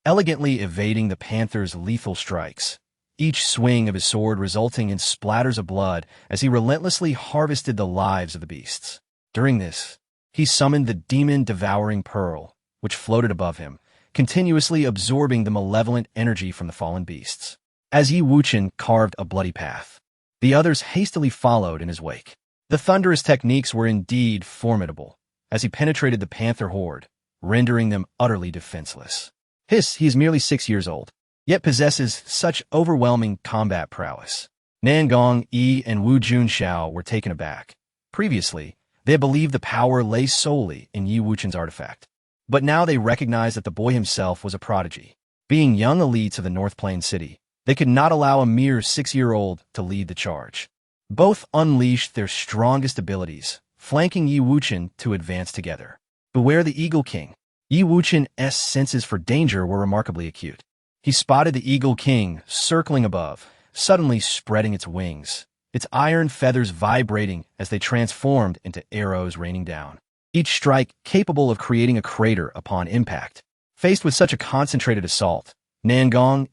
elegantly evading the panthers' lethal strikes, each swing of his sword resulting in splatters of blood as he relentlessly harvested the lives of the beasts. During this, he summoned the demon-devouring pearl, which floated above him, continuously absorbing the malevolent energy from the fallen beasts. As Yi Wuchen carved a bloody path, the others hastily followed in his wake. The thunderous techniques were indeed formidable, as he penetrated the panther horde, rendering them utterly defenseless. He is merely 6 years old, yet possesses such overwhelming combat prowess. Nangong and Wu Junxiao were taken aback. Previously, they had believed the power lay solely in Yi Wuchen's artifact, but now they recognized that the boy himself was a prodigy. Being young elites of the North Plain City, they could not allow a mere 6-year-old to lead the charge. Both unleashed their strongest abilities, flanking Yi Wuchen to advance together. Beware the Eagle King. Yi Wuchen's senses for danger were remarkably acute. He spotted the Eagle King circling above, suddenly spreading its wings, its iron feathers vibrating as they transformed into arrows raining down, each strike capable of creating a crater upon impact. Faced with such a concentrated assault, Nangong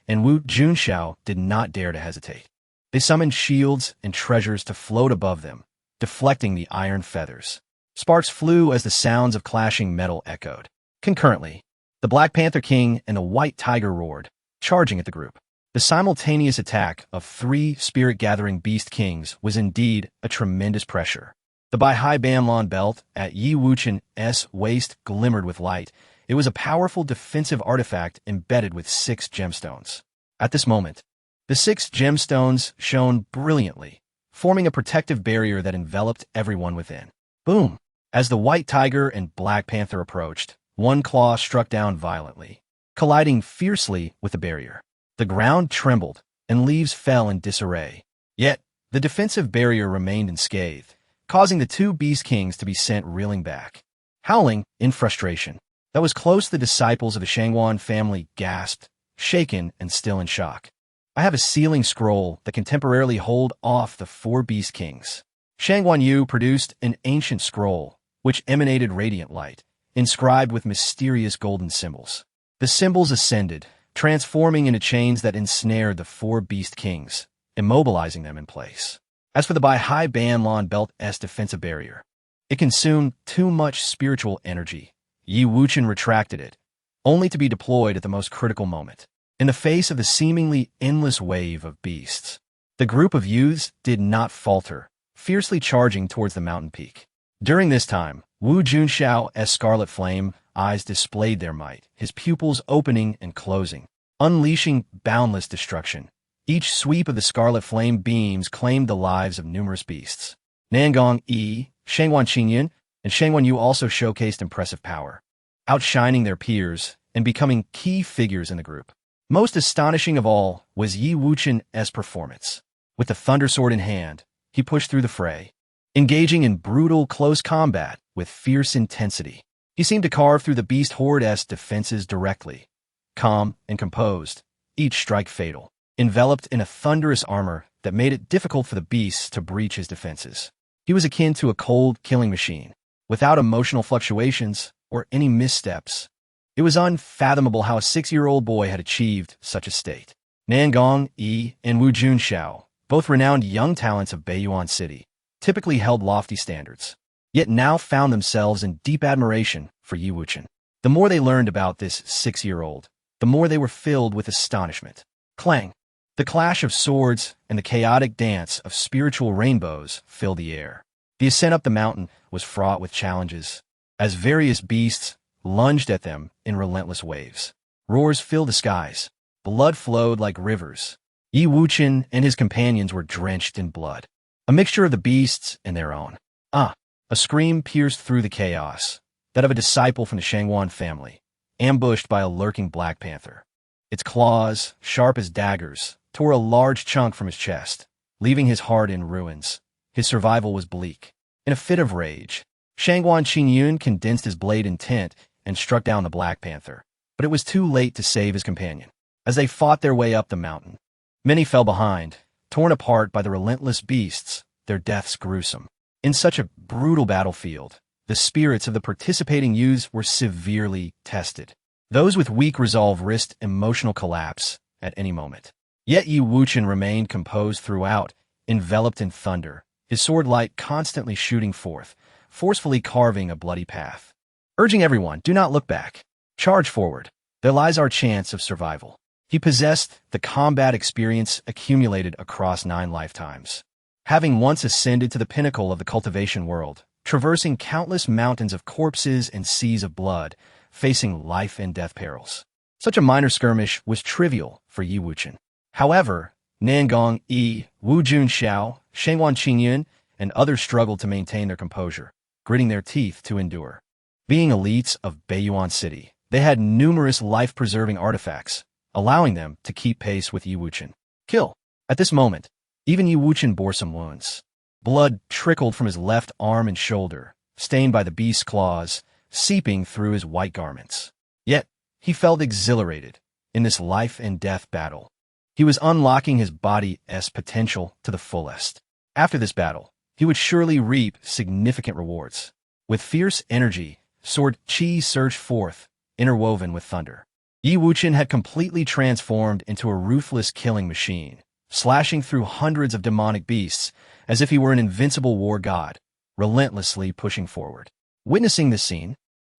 and Wu Junxiao did not dare to hesitate. They summoned shields and treasures to float above them, deflecting the iron feathers. Sparks flew as the sounds of clashing metal echoed. Concurrently, the Black Panther King and the White Tiger roared, charging at the group. The simultaneous attack of 3 spirit-gathering beast kings was indeed a tremendous pressure. The Baihai Banlon belt at Yi Wuchen's waist glimmered with light. It was a powerful defensive artifact embedded with 6 gemstones. At this moment, the 6 gemstones shone brilliantly, forming a protective barrier that enveloped everyone within. Boom! As the White Tiger and Black Panther approached, one claw struck down violently, colliding fiercely with the barrier. The ground trembled, and leaves fell in disarray. Yet, the defensive barrier remained unscathed, causing the 2 beast kings to be sent reeling back. Howling in frustration, that was close the disciples of the Shangguan family gasped, shaken and still in shock. I have a sealing scroll that can temporarily hold off the 4 beast kings. Shangguan Yu produced an ancient scroll, which emanated radiant light, inscribed with mysterious golden symbols. The symbols ascended, transforming into chains that ensnared the 4 beast kings, immobilizing them in place. As for the Baihai Banlon belt's defensive barrier, it consumed too much spiritual energy. Yi Wuchen retracted it, only to be deployed at the most critical moment. In the face of the seemingly endless wave of beasts, the group of youths did not falter, fiercely charging towards the mountain peak. During this time, Wu Junxiao's scarlet flame eyes displayed their might, his pupils opening and closing, unleashing boundless destruction. Each sweep of the scarlet flame beams claimed the lives of numerous beasts. Nangong-yi, Shangwan Qingyun, and Shangwan Yu also showcased impressive power, outshining their peers and becoming key figures in the group. Most astonishing of all was Yi Wuchen's performance. With the thunder sword in hand, he pushed through the fray, engaging in brutal close combat with fierce intensity. He seemed to carve through the beast horde's defenses directly, calm and composed, each strike fatal, enveloped in a thunderous armor that made it difficult for the beasts to breach his defenses. He was akin to a cold killing machine, without emotional fluctuations or any missteps. It was unfathomable how a 6-year-old boy had achieved such a state. Nangong Yi and Wu Junxiao, both renowned young talents of Beiyuan City, typically held lofty standards, yet now found themselves in deep admiration for Yi Wuchen. The more they learned about this 6-year-old, the more they were filled with astonishment. Clang! The clash of swords and the chaotic dance of spiritual rainbows filled the air. The ascent up the mountain was fraught with challenges, as various beasts lunged at them in relentless waves. Roars filled the skies. Blood flowed like rivers. Yi Wuchen and his companions were drenched in blood, a mixture of the beasts and their own. A scream pierced through the chaos, that of a disciple from the Shangwan family, ambushed by a lurking black panther. Its claws, sharp as daggers, tore a large chunk from his chest, leaving his heart in ruins. His survival was bleak. In a fit of rage, Shangwan Qingyun condensed his blade intent and struck down the black panther. But it was too late to save his companion. As they fought their way up the mountain, many fell behind, torn apart by the relentless beasts, their deaths gruesome. In such a brutal battlefield, the spirits of the participating youths were severely tested. Those with weak resolve risked emotional collapse at any moment. Yet Yi Wuchen remained composed throughout, enveloped in thunder, his sword light constantly shooting forth, forcefully carving a bloody path. Urging everyone, do not look back. Charge forward. There lies our chance of survival. He possessed the combat experience accumulated across 9 lifetimes. Having once ascended to the pinnacle of the cultivation world, traversing countless mountains of corpses and seas of blood, facing life and death perils. Such a minor skirmish was trivial for Yi Wuchen. However, Nangong Yi, Wu Junxiao, Shangwan Qingyun, and others struggled to maintain their composure, gritting their teeth to endure. Being elites of Beiyuan City, they had numerous life-preserving artifacts, allowing them to keep pace with Yi Wuchen. Kill. At this moment, even Yi Wuchen bore some wounds. Blood trickled from his left arm and shoulder, stained by the beast's claws, seeping through his white garments. Yet, he felt exhilarated in this life and death battle. He was unlocking his body's potential to the fullest. After this battle, he would surely reap significant rewards. With fierce energy, sword chi surged forth, interwoven with thunder. Yi Wuchen had completely transformed into a ruthless killing machine, slashing through hundreds of demonic beasts as if he were an invincible war god, relentlessly pushing forward. Witnessing this scene,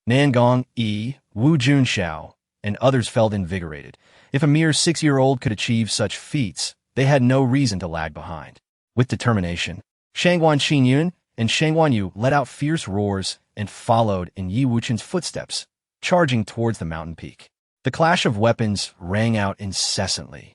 Nangong Yi, Wu Junxiao, and others felt invigorated. If a mere 6-year-old could achieve such feats, they had no reason to lag behind. With determination, Shangwan Qingyun and Shangwan Yu let out fierce roars and followed in Yi Wuchen's footsteps, charging towards the mountain peak. The clash of weapons rang out incessantly,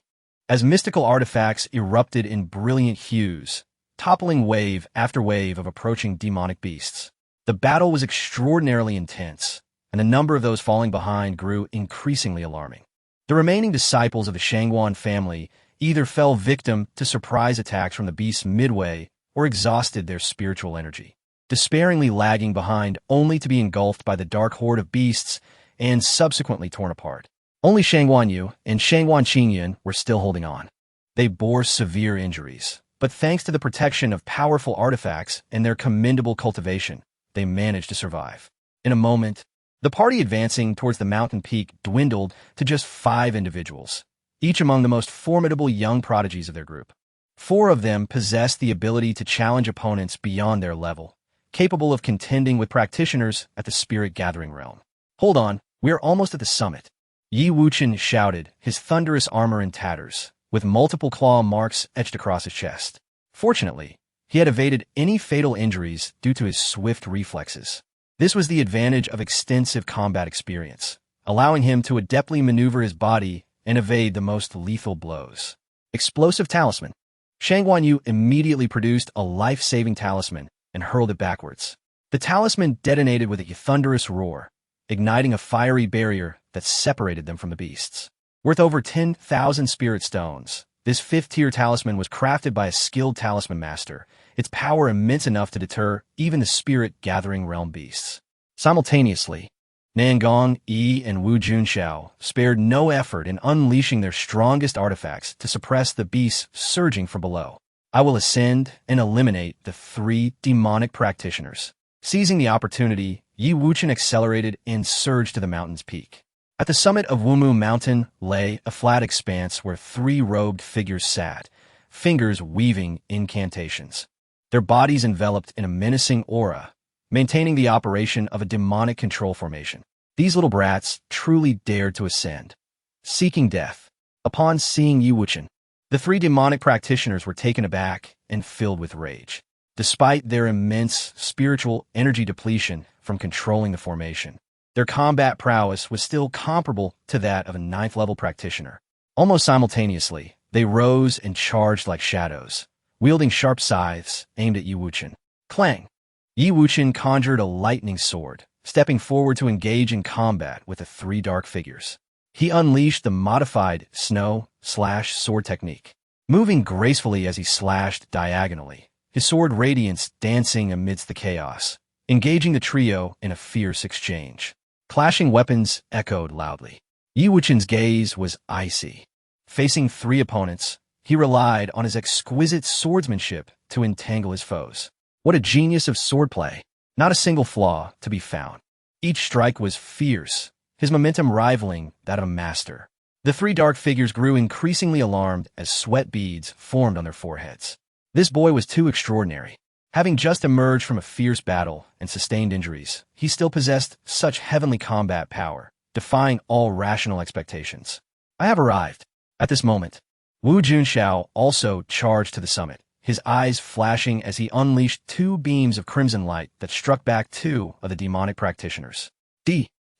as mystical artifacts erupted in brilliant hues, toppling wave after wave of approaching demonic beasts. The battle was extraordinarily intense, and the number of those falling behind grew increasingly alarming. The remaining disciples of the Shangwan family either fell victim to surprise attacks from the beasts midway or exhausted their spiritual energy, despairingly lagging behind only to be engulfed by the dark horde of beasts and subsequently torn apart. Only Shangwan Yu and Shangwan Qingyun were still holding on. They bore severe injuries, but thanks to the protection of powerful artifacts and their commendable cultivation, they managed to survive. In a moment, the party advancing towards the mountain peak dwindled to just 5 individuals, each among the most formidable young prodigies of their group. 4 of them possessed the ability to challenge opponents beyond their level, capable of contending with practitioners at the spirit gathering realm. Hold on, We are almost at the summit. Yi Wuchen shouted, his thunderous armor in tatters, with multiple claw marks etched across his chest. Fortunately, he had evaded any fatal injuries due to his swift reflexes. This was the advantage of extensive combat experience, allowing him to adeptly maneuver his body and evade the most lethal blows. Explosive talisman. Shangguan Yu immediately produced a life-saving talisman and hurled it backwards. The talisman detonated with a thunderous roar, igniting a fiery barrier that separated them from the beasts. Worth over 10,000 spirit stones, this fifth-tier talisman was crafted by a skilled talisman master, its power immense enough to deter even the spirit-gathering realm beasts. Simultaneously, Nangong, Yi, and Wu Junxiao spared no effort in unleashing their strongest artifacts to suppress the beasts surging from below. I will ascend and eliminate the 3 demonic practitioners. Seizing the opportunity, Yi Wuchen accelerated and surged to the mountain's peak. At the summit of Wumu Mountain lay a flat expanse where 3 robed figures sat, fingers weaving incantations. Their bodies enveloped in a menacing aura, maintaining the operation of a demonic control formation. These little brats truly dared to ascend, seeking death. Upon seeing Yi Wuchen, the 3 demonic practitioners were taken aback and filled with rage. Despite their immense spiritual energy depletion from controlling the formation, their combat prowess was still comparable to that of a 9th-level practitioner. Almost simultaneously, they rose and charged like shadows, wielding sharp scythes aimed at Yi Wuchen. Clang! Yi Wuchen conjured a lightning sword, stepping forward to engage in combat with the 3 dark figures. He unleashed the modified snow/sword technique, moving gracefully as he slashed diagonally, his sword radiance dancing amidst the chaos, engaging the trio in a fierce exchange. Clashing weapons echoed loudly. Yi Wuchen's gaze was icy. Facing 3 opponents, he relied on his exquisite swordsmanship to entangle his foes. What a genius of swordplay! Not a single flaw to be found. Each strike was fierce, his momentum rivaling that of a master. The 3 dark figures grew increasingly alarmed as sweat beads formed on their foreheads. This boy was too extraordinary. Having just emerged from a fierce battle and sustained injuries, he still possessed such heavenly combat power, defying all rational expectations. I have arrived. At this moment, Wu Junxiao also charged to the summit, his eyes flashing as he unleashed 2 beams of crimson light that struck back 2 of the demonic practitioners.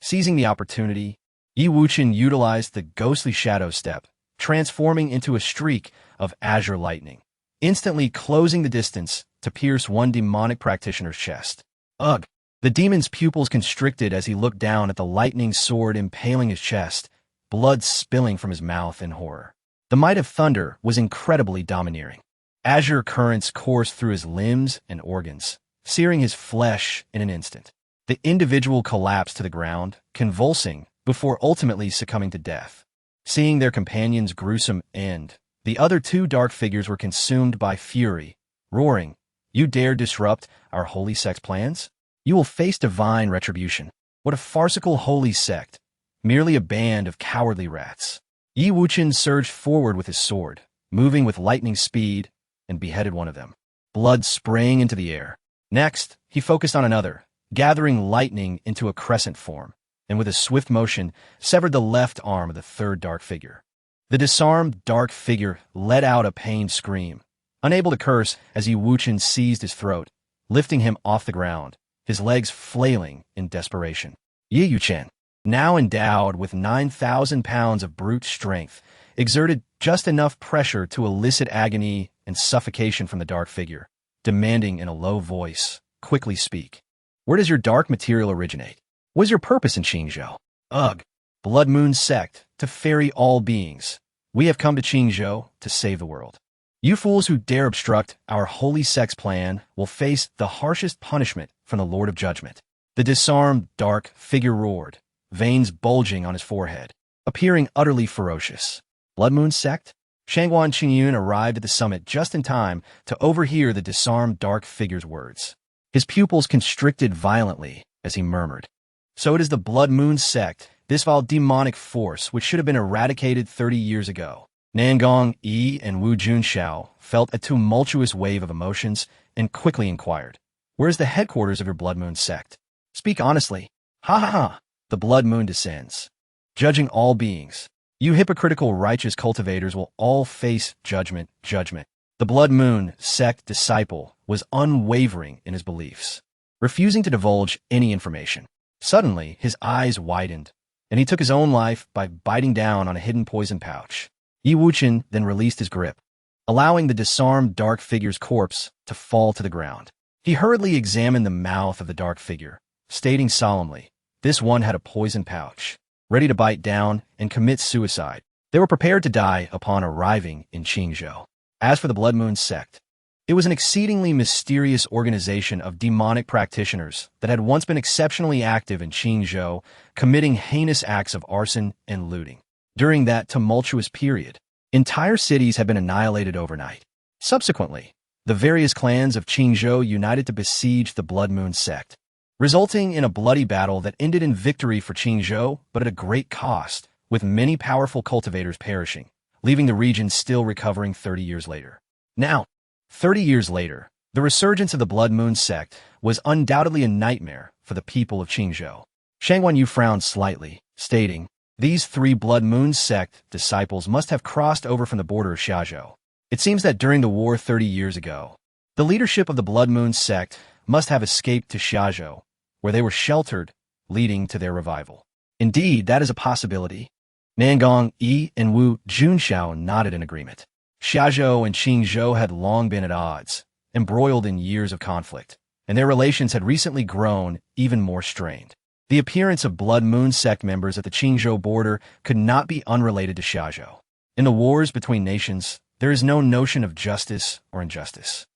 Seizing the opportunity, Yi Wuchen utilized the ghostly shadow step, transforming into a streak of azure lightning, instantly closing the distance to pierce one demonic practitioner's chest. Ugh! The demon's pupils constricted as he looked down at the lightning sword impaling his chest, blood spilling from his mouth in horror. The might of thunder was incredibly domineering. Azure currents coursed through his limbs and organs, searing his flesh in an instant. The individual collapsed to the ground, convulsing, before ultimately succumbing to death. Seeing their companion's gruesome end, the other 2 dark figures were consumed by fury, roaring, "You dare disrupt our holy sect's plans? You will face divine retribution." What a farcical holy sect, merely a band of cowardly rats. Yi Wuchen surged forward with his sword, moving with lightning speed, and beheaded one of them, blood spraying into the air. Next, he focused on another, gathering lightning into a crescent form, and with a swift motion, severed the left arm of the 3rd dark figure. The disarmed dark figure let out a pained scream, unable to curse as Yi Wuchen seized his throat, lifting him off the ground, his legs flailing in desperation. Yi Wuchen, now endowed with 9,000 pounds of brute strength, exerted just enough pressure to elicit agony and suffocation from the dark figure, demanding in a low voice, "Quickly speak. Where does your dark material originate? What is your purpose in Qingzhou?" Ugh! Blood Moon Sect, to ferry all beings. We have come to Qingzhou to save the world. You fools who dare obstruct our holy sect's plan will face the harshest punishment from the Lord of Judgment. The disarmed dark figure roared, veins bulging on his forehead, appearing utterly ferocious. Blood Moon Sect? Shangguan Qingyun arrived at the summit just in time to overhear the disarmed dark figure's words. His pupils constricted violently as he murmured, "So it is the Blood Moon Sect, this vile demonic force which should have been eradicated 30 years ago." Nangong, Yi, and Wu Junxiao felt a tumultuous wave of emotions and quickly inquired, "Where is the headquarters of your Blood Moon Sect? Speak honestly." "Ha ha ha!" the blood moon descends, judging all beings. You hypocritical righteous cultivators will all face judgment, judgment. The blood moon sect disciple was unwavering in his beliefs, refusing to divulge any information. Suddenly, his eyes widened, and he took his own life by biting down on a hidden poison pouch. Wuchen then released his grip, allowing the disarmed dark figure's corpse to fall to the ground. He hurriedly examined the mouth of the dark figure, stating solemnly, this one had a poison pouch, ready to bite down and commit suicide. They were prepared to die upon arriving in Qingzhou. As for the Blood Moon sect, it was an exceedingly mysterious organization of demonic practitioners that had once been exceptionally active in Qingzhou, committing heinous acts of arson and looting. During that tumultuous period, entire cities had been annihilated overnight. Subsequently, the various clans of Qingzhou united to besiege the Blood Moon sect, resulting in a bloody battle that ended in victory for Qingzhou, but at a great cost, with many powerful cultivators perishing, leaving the region still recovering 30 years later. Now, 30 years later, the resurgence of the Blood Moon sect was undoubtedly a nightmare for the people of Qingzhou. Shang Wanyu frowned slightly, stating, these 3 Blood Moon sect disciples must have crossed over from the border of Xiazhou. It seems that during the war 30 years ago, the leadership of the Blood Moon sect must have escaped to Xiazhou, where they were sheltered, leading to their revival. Indeed, that is a possibility. Nangong Yi and Wu Junxiao nodded in agreement. Xiazhou and Qingzhou had long been at odds, embroiled in years of conflict, and their relations had recently grown even more strained. The appearance of Blood Moon sect members at the Qingzhou border could not be unrelated to Xiazhou. In the wars between nations, there is no notion of justice or injustice.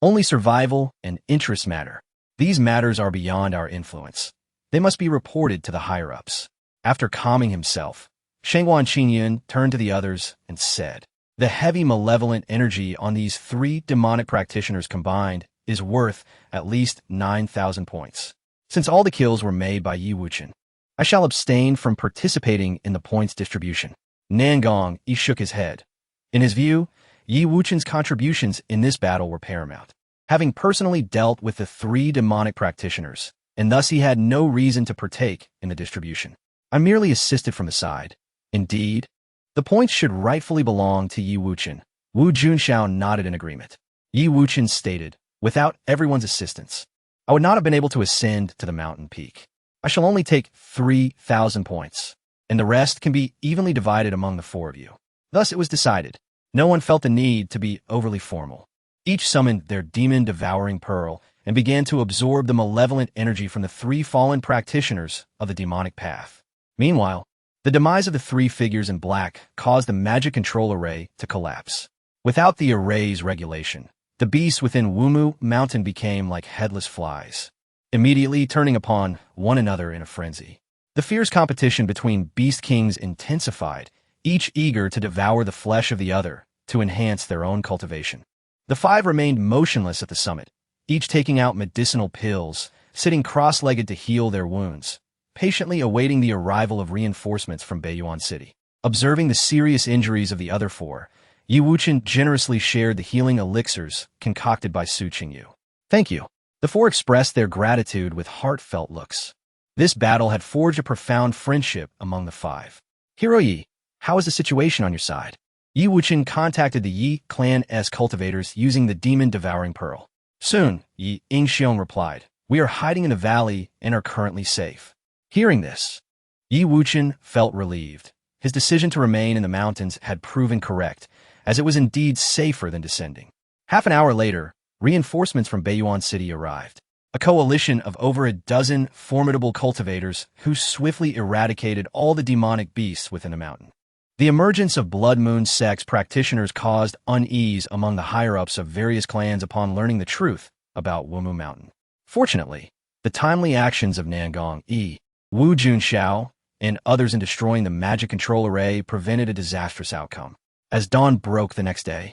Only survival and interest matter. These matters are beyond our influence. They must be reported to the higher-ups. After calming himself, Shangguan Qingyun turned to the others and said, the heavy malevolent energy on these 3 demonic practitioners combined is worth at least 9,000 points. Since all the kills were made by Wuchen, I shall abstain from participating in the points distribution. Nangong Yi shook his head. In his view, Wuchen's contributions in this battle were paramount, having personally dealt with the 3 demonic practitioners, and thus he had no reason to partake in the distribution. I merely assisted from the side. Indeed, the points should rightfully belong to Wuchen. Wu Junxiao nodded in agreement. Wuchen stated, without everyone's assistance, I would not have been able to ascend to the mountain peak. I shall only take 3,000 points, and the rest can be evenly divided among the 4 of you. Thus it was decided. No one felt the need to be overly formal. Each summoned their demon-devouring pearl and began to absorb the malevolent energy from the 3 fallen practitioners of the demonic path. Meanwhile, the demise of the 3 figures in black caused the magic control array to collapse. Without the array's regulation, the beasts within Wumu Mountain became like headless flies, immediately turning upon one another in a frenzy. The fierce competition between beast kings intensified, each eager to devour the flesh of the other to enhance their own cultivation. The 5 remained motionless at the summit, each taking out medicinal pills, sitting cross-legged to heal their wounds, patiently awaiting the arrival of reinforcements from Beiyuan City. Observing the serious injuries of the other 4, Wuchen generously shared the healing elixirs concocted by Su Qingyu. Thank you. The 4 expressed their gratitude with heartfelt looks. This battle had forged a profound friendship among the 5. Hero Yi, how is the situation on your side? Wuchen contacted the Yi clan's cultivators using the demon-devouring pearl. Soon, Yi Ingxiong replied, we are hiding in a valley and are currently safe. Hearing this, Wuchen felt relieved. His decision to remain in the mountains had proven correct, as it was indeed safer than descending. Half an hour later, reinforcements from Beiyuan City arrived. A coalition of over a dozen formidable cultivators who swiftly eradicated all the demonic beasts within the mountain. The emergence of Blood Moon sect's practitioners caused unease among the higher-ups of various clans upon learning the truth about Wumu Mountain. Fortunately, the timely actions of Nangong Yi, Wu Junxiao, and others in destroying the magic control array prevented a disastrous outcome. As dawn broke the next day,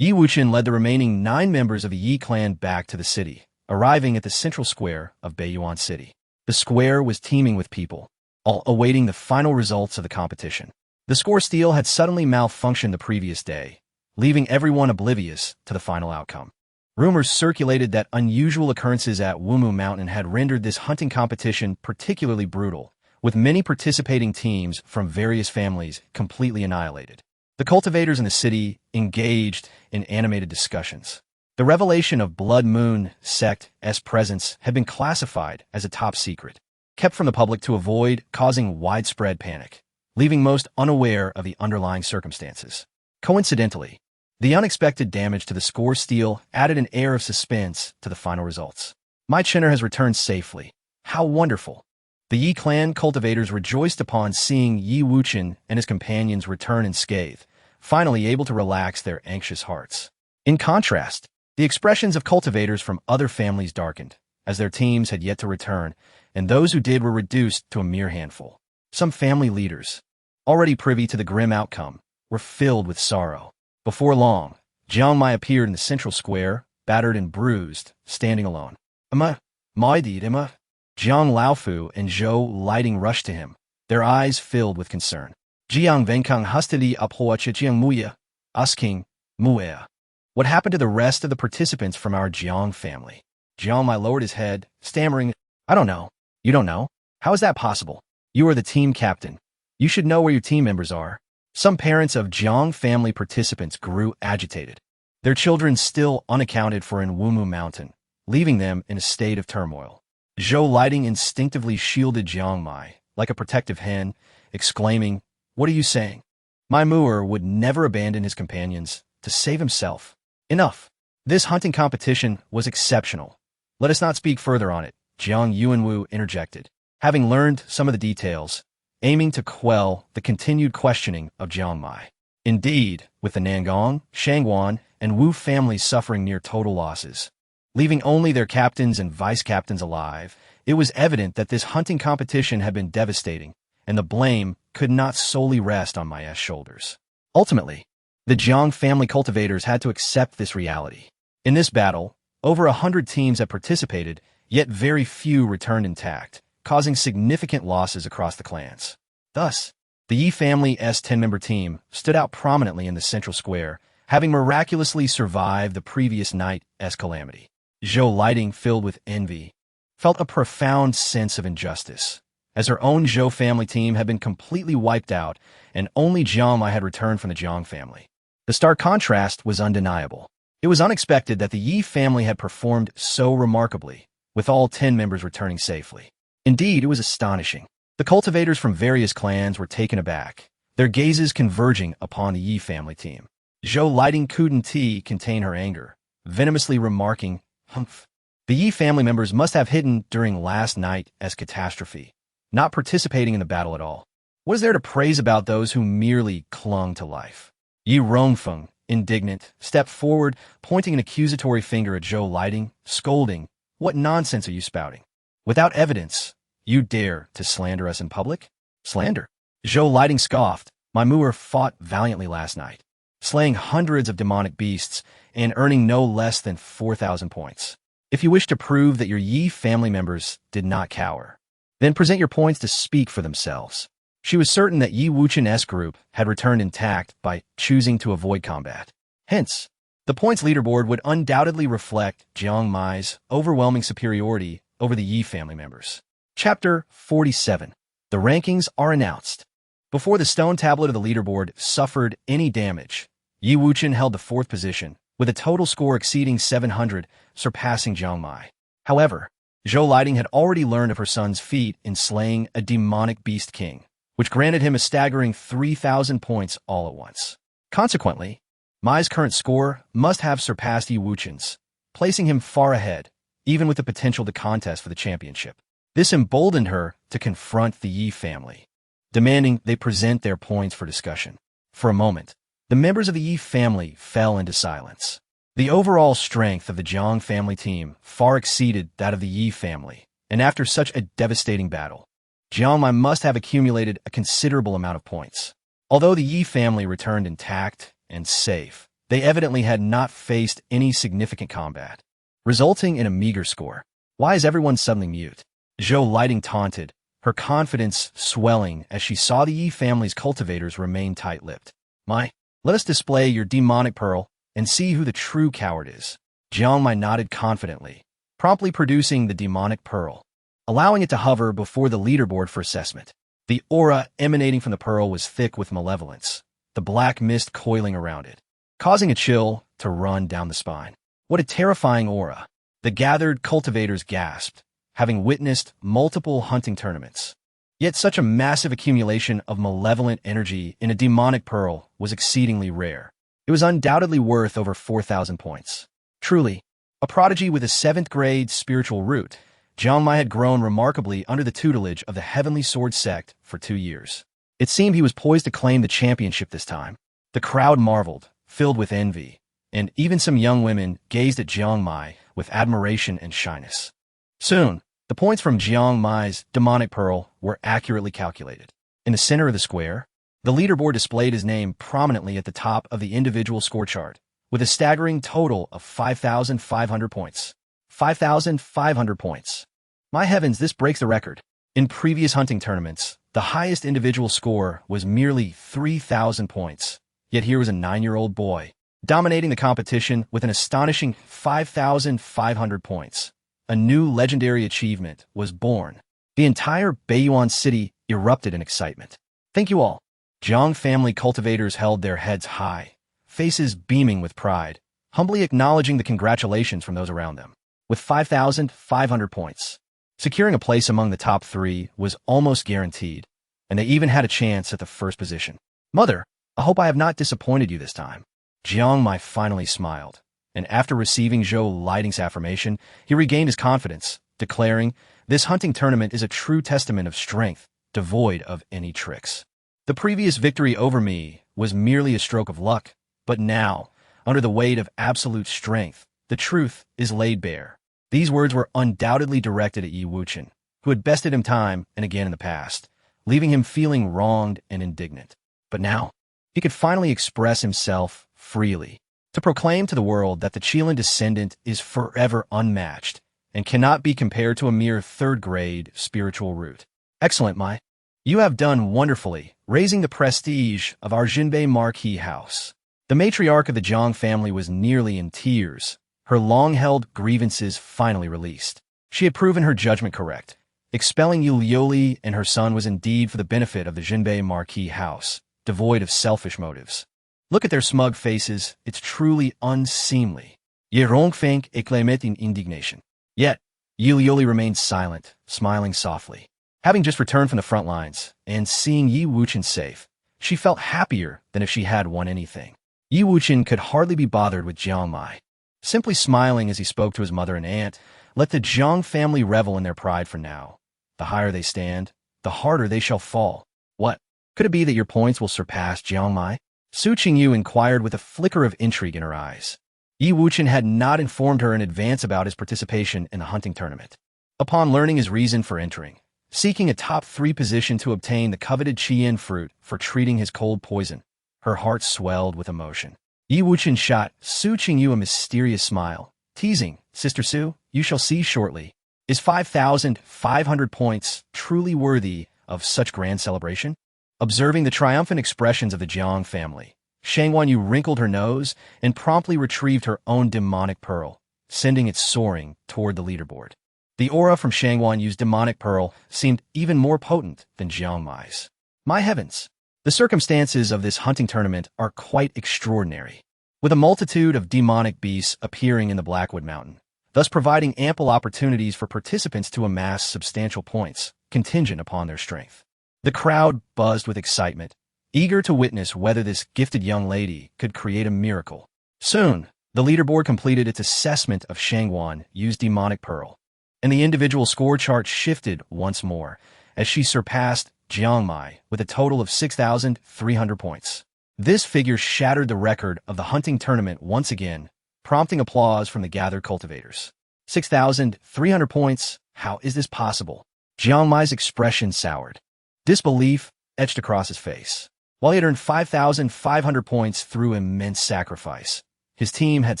Wuchen led the remaining 9 members of the Yi clan back to the city, arriving at the central square of Beiyuan City. The square was teeming with people, all awaiting the final results of the competition. The score steel had suddenly malfunctioned the previous day, leaving everyone oblivious to the final outcome. Rumors circulated that unusual occurrences at Wumu Mountain had rendered this hunting competition particularly brutal, with many participating teams from various families completely annihilated. The cultivators in the city engaged in animated discussions. The revelation of Blood Moon Sect's presence had been classified as a top secret, kept from the public to avoid causing widespread panic, leaving most unaware of the underlying circumstances. Coincidentally, the unexpected damage to the score steel added an air of suspense to the final results. My Chinner has returned safely. How wonderful! The Yi clan cultivators rejoiced upon seeing Yi Wuchen and his companions return unscathed, finally able to relax their anxious hearts. In contrast, the expressions of cultivators from other families darkened, as their teams had yet to return, and those who did were reduced to a mere handful. Some family leaders, already privy to the grim outcome, were filled with sorrow. Before long, Jiang Mai appeared in the central square, battered and bruised, standing alone. Emma, Emma. Jiang Laofu and Zhou Lighting rushed to him, their eyes filled with concern. Jiang Venkang hastily approached Jiang Muya, asking, Muya, what happened to the rest of the participants from our Jiang family? Jiang Mai lowered his head, stammering, I don't know. You don't know? How is that possible? You are the team captain. You should know where your team members are. Some parents of Jiang family participants grew agitated, their children still unaccounted for in Wumu Mountain, leaving them in a state of turmoil. Zhou Lighting instinctively shielded Jiang Mai, like a protective hen, exclaiming, What are you saying? My Muer would never abandon his companions to save himself. Enough. This hunting competition was exceptional. Let us not speak further on it, Jiang Yuanwu interjected, having learned some of the details, aiming to quell the continued questioning of Jiang Mai. Indeed, with the Nangong, Shangguan, and Wu families suffering near total losses, leaving only their captains and vice-captains alive, it was evident that this hunting competition had been devastating, and the blame could not solely rest on Mai's shoulders. Ultimately, the Jiang family cultivators had to accept this reality. In this battle, over 100 teams had participated, yet very few returned intact, causing significant losses across the clans. Thus, the Yi family's 10-member team stood out prominently in the central square, having miraculously survived the previous night's calamity. Zhou Lighting, filled with envy, felt a profound sense of injustice, as her own Zhou family team had been completely wiped out and only Jiang Mai had returned from the Jiang family. The stark contrast was undeniable. It was unexpected that the Yi family had performed so remarkably, with all 10 members returning safely. Indeed, it was astonishing. The cultivators from various clans were taken aback, their gazes converging upon the Yi family team. Zhou Lighting couldn't contain her anger, venomously remarking, Humph. The Yi family members must have hidden during last night's catastrophe, not participating in the battle at all. What is there to praise about those who merely clung to life? Yi Rongfeng, indignant, stepped forward, pointing an accusatory finger at Zhou Lighting, scolding, What nonsense are you spouting? Without evidence, you dare to slander us in public? Slander? Zhou Lighting scoffed. My Muer fought valiantly last night, slaying hundreds of demonic beasts and earning no less than 4,000 points. If you wish to prove that your Yi family members did not cower, then present your points to speak for themselves. She was certain that Yi Wuchen's group had returned intact by choosing to avoid combat. Hence, the points leaderboard would undoubtedly reflect Jiang Mai's overwhelming superiority over the Yi family members. Chapter 47. The rankings are announced. Before the stone tablet of the leaderboard suffered any damage, Yi Wuchen held the 4th position, with a total score exceeding 700, surpassing Jiang Mai. However, Zhou Lighting had already learned of her son's feat in slaying a demonic beast king, which granted him a staggering 3,000 points all at once. Consequently, Mai's current score must have surpassed Yi Wuchen's, placing him far ahead, even with the potential to contest for the championship. This emboldened her to confront the Yi family, demanding they present their points for discussion. For a moment, the members of the Yi family fell into silence. The overall strength of the Jiang family team far exceeded that of the Yi family, and after such a devastating battle, Jiang Mai must have accumulated a considerable amount of points. Although the Yi family returned intact and safe, they evidently had not faced any significant combat, resulting in a meager score. Why is everyone suddenly mute? Zhou Lighting taunted, her confidence swelling as she saw the Yi family's cultivators remain tight-lipped. Mai, let us display your demonic pearl and see who the true coward is. Jiang Mai nodded confidently, promptly producing the demonic pearl. allowing it to hover before the leaderboard for assessment. The aura emanating from the pearl was thick with malevolence, the black mist coiling around it, causing a chill to run down the spine. What a terrifying aura! The gathered cultivators gasped, having witnessed multiple hunting tournaments. Yet such a massive accumulation of malevolent energy in a demonic pearl was exceedingly rare. It was undoubtedly worth over 4,000 points. Truly, a prodigy with a 7th grade spiritual root, Jiangmai had grown remarkably under the tutelage of the Heavenly Sword sect for 2 years. It seemed he was poised to claim the championship this time. The crowd marveled, filled with envy, and even some young women gazed at Jiangmai with admiration and shyness. Soon, the points from Jiangmai's demonic pearl were accurately calculated. In the center of the square, the leaderboard displayed his name prominently at the top of the individual score chart, with a staggering total of 5,500 points. 5,500 points. My heavens, this breaks the record. In previous hunting tournaments, the highest individual score was merely 3,000 points. Yet here was a 9-year-old boy, dominating the competition with an astonishing 5,500 points. A new legendary achievement was born. The entire Beiyuan city erupted in excitement. Thank you all. Jiang family cultivators held their heads high, faces beaming with pride, humbly acknowledging the congratulations from those around them. With 5,500 points, securing a place among the top 3 was almost guaranteed, and they even had a chance at the first position. Mother, I hope I have not disappointed you this time. Jiangmai finally smiled, and after receiving Zhou Lighting's affirmation, he regained his confidence, declaring, "This hunting tournament is a true testament of strength, devoid of any tricks. The previous victory over me was merely a stroke of luck, but now, under the weight of absolute strength, the truth is laid bare." These words were undoubtedly directed at Yi Wuchen, who had bested him time and again in the past, leaving him feeling wronged and indignant. But now, he could finally express himself freely, to proclaim to the world that the Qilin descendant is forever unmatched and cannot be compared to a mere 3rd grade spiritual root. Excellent, Mai. You have done wonderfully, raising the prestige of our Jinbei marquee house. The matriarch of the Jiang family was nearly in tears, her long-held grievances finally released. She had proven her judgment correct. Expelling Yu Liuli and her son was indeed for the benefit of the Jinbei marquee house, devoid of selfish motives. Look at their smug faces, it's truly unseemly. Ye Rongfeng exclaimed in indignation. Yet, Yu Liuli remained silent, smiling softly. Having just returned from the front lines, and seeing Yi Wuchen safe, she felt happier than if she had won anything. Yi Wuchen could hardly be bothered with Jiangmai. Simply smiling as he spoke to his mother and aunt, let the Jiang family revel in their pride for now. The higher they stand, the harder they shall fall. What? Could it be that your points will surpass Jiangmai? Su Qingyu inquired with a flicker of intrigue in her eyes. Yi Wuchen had not informed her in advance about his participation in the hunting tournament. Upon learning his reason for entering, seeking a top 3 position to obtain the coveted Qian fruit for treating his cold poison, her heart swelled with emotion. Yi Wuchen shot Su Qingyu a mysterious smile, teasing, "Sister Su, you shall see shortly. Is 5,500 points truly worthy of such grand celebration?" Observing the triumphant expressions of the Jiang family, Shang Wanyu wrinkled her nose and promptly retrieved her own demonic pearl, sending it soaring toward the leaderboard. The aura from Shang Wanyu's demonic pearl seemed even more potent than Jiangmai's. My heavens! The circumstances of this hunting tournament are quite extraordinary, with a multitude of demonic beasts appearing in the Blackwood Mountain, thus providing ample opportunities for participants to amass substantial points, contingent upon their strength. The crowd buzzed with excitement, eager to witness whether this gifted young lady could create a miracle. Soon, the leaderboard completed its assessment of Shangwan Yu's demonic pearl, and the individual score chart shifted once more as she surpassed Jiangmai with a total of 6,300 points. This figure shattered the record of the hunting tournament once again, prompting applause from the gathered cultivators. 6,300 points? How is this possible? Jiangmai's expression soured. Disbelief etched across his face. While he had earned 5,500 points through immense sacrifice, his team had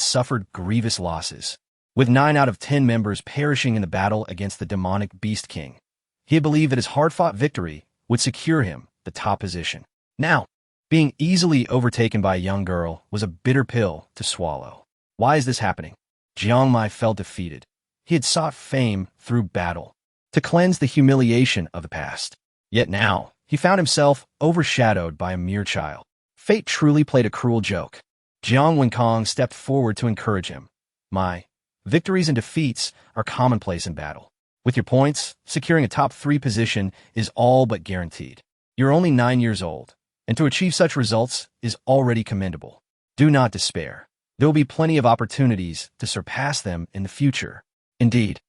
suffered grievous losses, with 9 out of 10 members perishing in the battle against the demonic Beast King. He had believed that his hard-fought victory would secure him the top position. Now, being easily overtaken by a young girl was a bitter pill to swallow. Why is this happening? Jiangmai felt defeated. He had sought fame through battle, to cleanse the humiliation of the past. Yet now, he found himself overshadowed by a mere child. Fate truly played a cruel joke. Jiang Wenkong stepped forward to encourage him. My victories and defeats are commonplace in battle. With your points, securing a top 3 position is all but guaranteed. You're only 9 years old, and to achieve such results is already commendable. Do not despair. There will be plenty of opportunities to surpass them in the future. Indeed,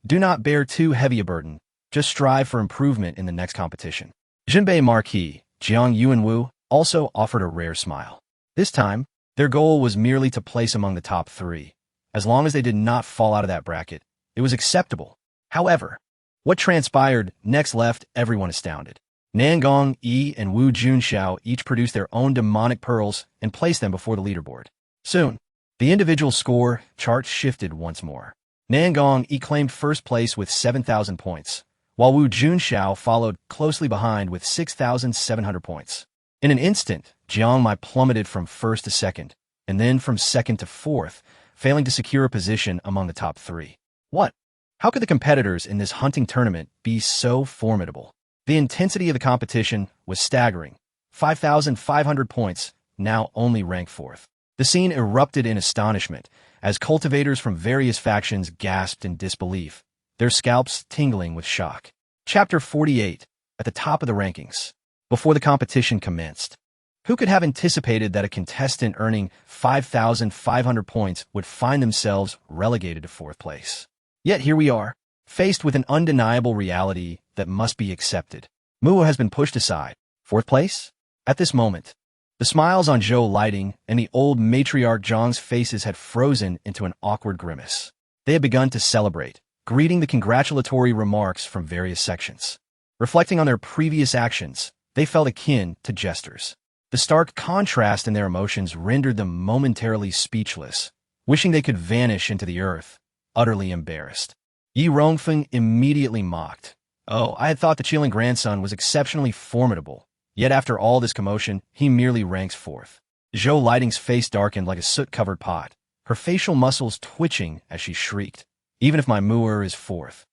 do not bear too heavy a burden. Just strive for improvement in the next competition. Jinbei Marquis, Jiang Yuanwu, also offered a rare smile. This time, their goal was merely to place among the top 3. As long as they did not fall out of that bracket, it was acceptable. However, what transpired next left everyone astounded. Nangong Yi and Wu Junxiao each produced their own demonic pearls and placed them before the leaderboard. Soon, the individual score chart shifted once more. Nangong Yi claimed first place with 7,000 points, while Wu Junxiao followed closely behind with 6,700 points. In an instant, Jiang Mai plummeted from first to second, and then from second to fourth, failing to secure a position among the top 3. What? How could the competitors in this hunting tournament be so formidable? The intensity of the competition was staggering. 5,500 points, now only ranked 4th. The scene erupted in astonishment as cultivators from various factions gasped in disbelief, their scalps tingling with shock. Chapter 48, at the top of the rankings. Before the competition commenced, who could have anticipated that a contestant earning 5,500 points would find themselves relegated to 4th place? Yet here we are, faced with an undeniable reality that must be accepted. Mu has been pushed aside. 4th place? At this moment, the smiles on Zhou Lighting and the old matriarch Zhang's faces had frozen into an awkward grimace. They had begun to celebrate, greeting the congratulatory remarks from various sections. Reflecting on their previous actions, they felt akin to jesters. The stark contrast in their emotions rendered them momentarily speechless, wishing they could vanish into the earth, utterly embarrassed. Yi Rongfeng immediately mocked. Oh, I had thought the Qilin grandson was exceptionally formidable, yet after all this commotion, he merely ranks 4th. Zhou Lighting's face darkened like a soot-covered pot, her facial muscles twitching as she shrieked. Even if my Mu'er is 4th,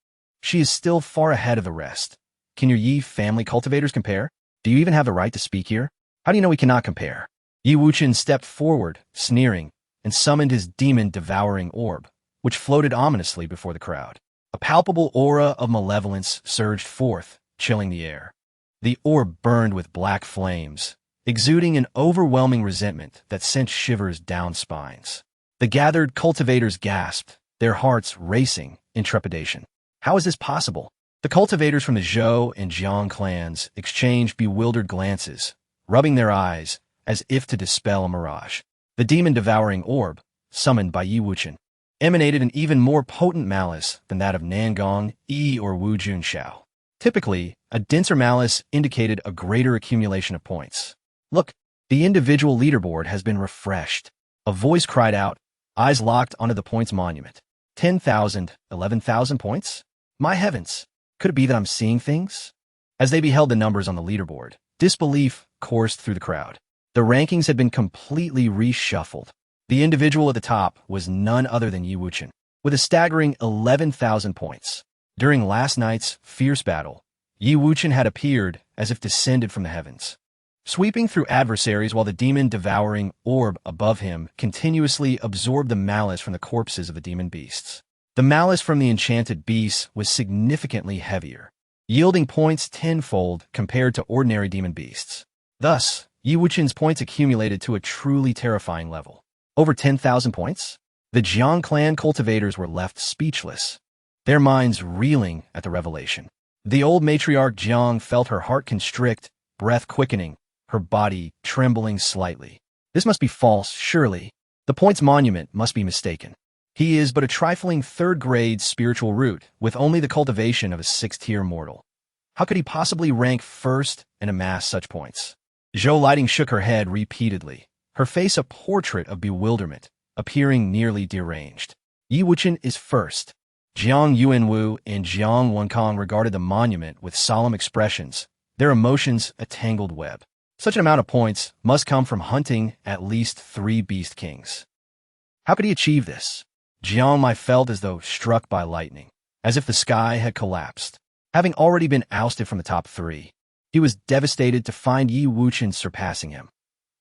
she is still far ahead of the rest. Can your Yi family cultivators compare? Do you even have the right to speak here? How do you know we cannot compare? Yi Wuchen stepped forward, sneering, and summoned his demon-devouring orb, which floated ominously before the crowd. A palpable aura of malevolence surged forth, chilling the air. The orb burned with black flames, exuding an overwhelming resentment that sent shivers down spines. The gathered cultivators gasped, their hearts racing in trepidation. How is this possible? The cultivators from the Zhou and Jiang clans exchanged bewildered glances, rubbing their eyes as if to dispel a mirage. The demon-devouring orb, summoned by Yi Wuchen, emanated an even more potent malice than that of Nangong Yi or Wu Junxiao. Typically, a denser malice indicated a greater accumulation of points. Look, the individual leaderboard has been refreshed. A voice cried out, eyes locked onto the points monument. 10,000, 11,000 points? My heavens! Could it be that I'm seeing things? As they beheld the numbers on the leaderboard, disbelief coursed through the crowd. The rankings had been completely reshuffled. The individual at the top was none other than Yi Wuchen, with a staggering 11,000 points. During last night's fierce battle, Yi Wuchen had appeared as if descended from the heavens, sweeping through adversaries while the demon-devouring orb above him continuously absorbed the malice from the corpses of the demon beasts. The malice from the enchanted beasts was significantly heavier, yielding points tenfold compared to ordinary demon beasts. Thus, Yi Wuchen's points accumulated to a truly terrifying level. Over 10,000 points? The Jiang clan cultivators were left speechless, their minds reeling at the revelation. The old matriarch Jiang felt her heart constrict, breath quickening, her body trembling slightly. This must be false, surely. The points monument must be mistaken. He is but a trifling 3rd-grade spiritual root, with only the cultivation of a 6th-tier mortal. How could he possibly rank 1st and amass such points? Zhou Lighting shook her head repeatedly, her face a portrait of bewilderment, appearing nearly deranged. Yi Wuchen is 1st. Jiang Yuanwu and Jiang Wenkong regarded the monument with solemn expressions, their emotions a tangled web. Such an amount of points must come from hunting at least 3 beast kings. How could he achieve this? Jiang Mai felt as though struck by lightning. as if the sky had collapsed. Having already been ousted from the top three, he was devastated to find Yi Wuchen surpassing him.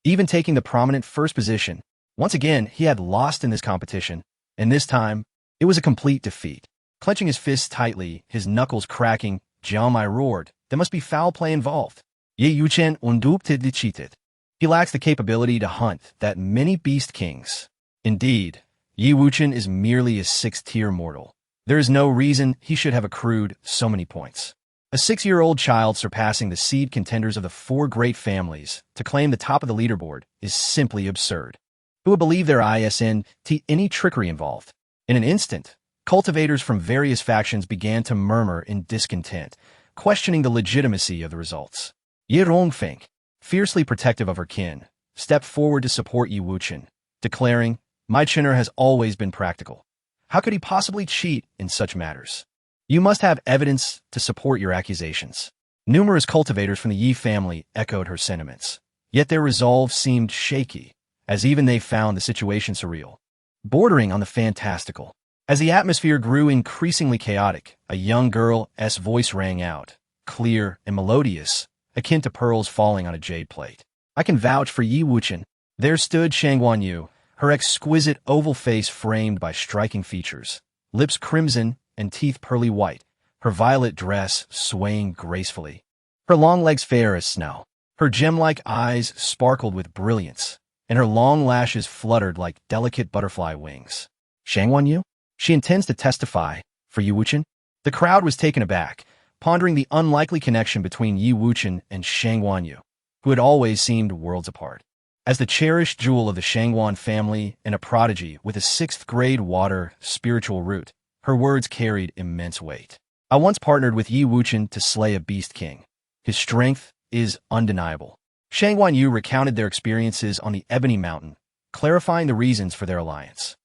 Even taking the prominent first position, once again he had lost in this competition, and this time it was a complete defeat. Clenching his fists tightly, his knuckles cracking, Jiang Mai roared, "There must be foul play involved. Yi Wuchen undupted cheated. He lacks the capability to hunt that many beast kings. Indeed, Yi Wuchen is merely a 6th-tier mortal. There is no reason he should have accrued so many points. A 6-year-old child surpassing the seed contenders of the 4 great families to claim the top of the leaderboard is simply absurd. Who would believe there isn't any trickery involved?" In an instant, cultivators from various factions began to murmur in discontent, questioning the legitimacy of the results. Yi Rongfeng, fiercely protective of her kin, stepped forward to support Yi Wuchen, declaring, "My Chinner has always been practical. How could he possibly cheat in such matters? You must have evidence to support your accusations." Numerous cultivators from the Yi family echoed her sentiments, yet their resolve seemed shaky, as even they found the situation surreal, bordering on the fantastical. As the atmosphere grew increasingly chaotic, a young girl's voice rang out, clear and melodious, akin to pearls falling on a jade plate. "I can vouch for Yi Wuchen." There stood Canglan Yu, her exquisite oval face framed by striking features, lips crimson and teeth pearly white, her violet dress swaying gracefully. Her long legs fair as snow, her gem-like eyes sparkled with brilliance, and her long lashes fluttered like delicate butterfly wings. "Canglan Yu? She intends to testify for Yi Wuchen?" The crowd was taken aback, pondering the unlikely connection between Yi Wuchen and Canglan Yu, who had always seemed worlds apart. As the cherished jewel of the Canglan family and a prodigy with a 6th-grade water spiritual root, her words carried immense weight. "I once partnered with Yi Wuchen to slay a beast king. His strength is undeniable." Canglan Yu recounted their experiences on the Ebony Mountain, clarifying the reasons for their alliance.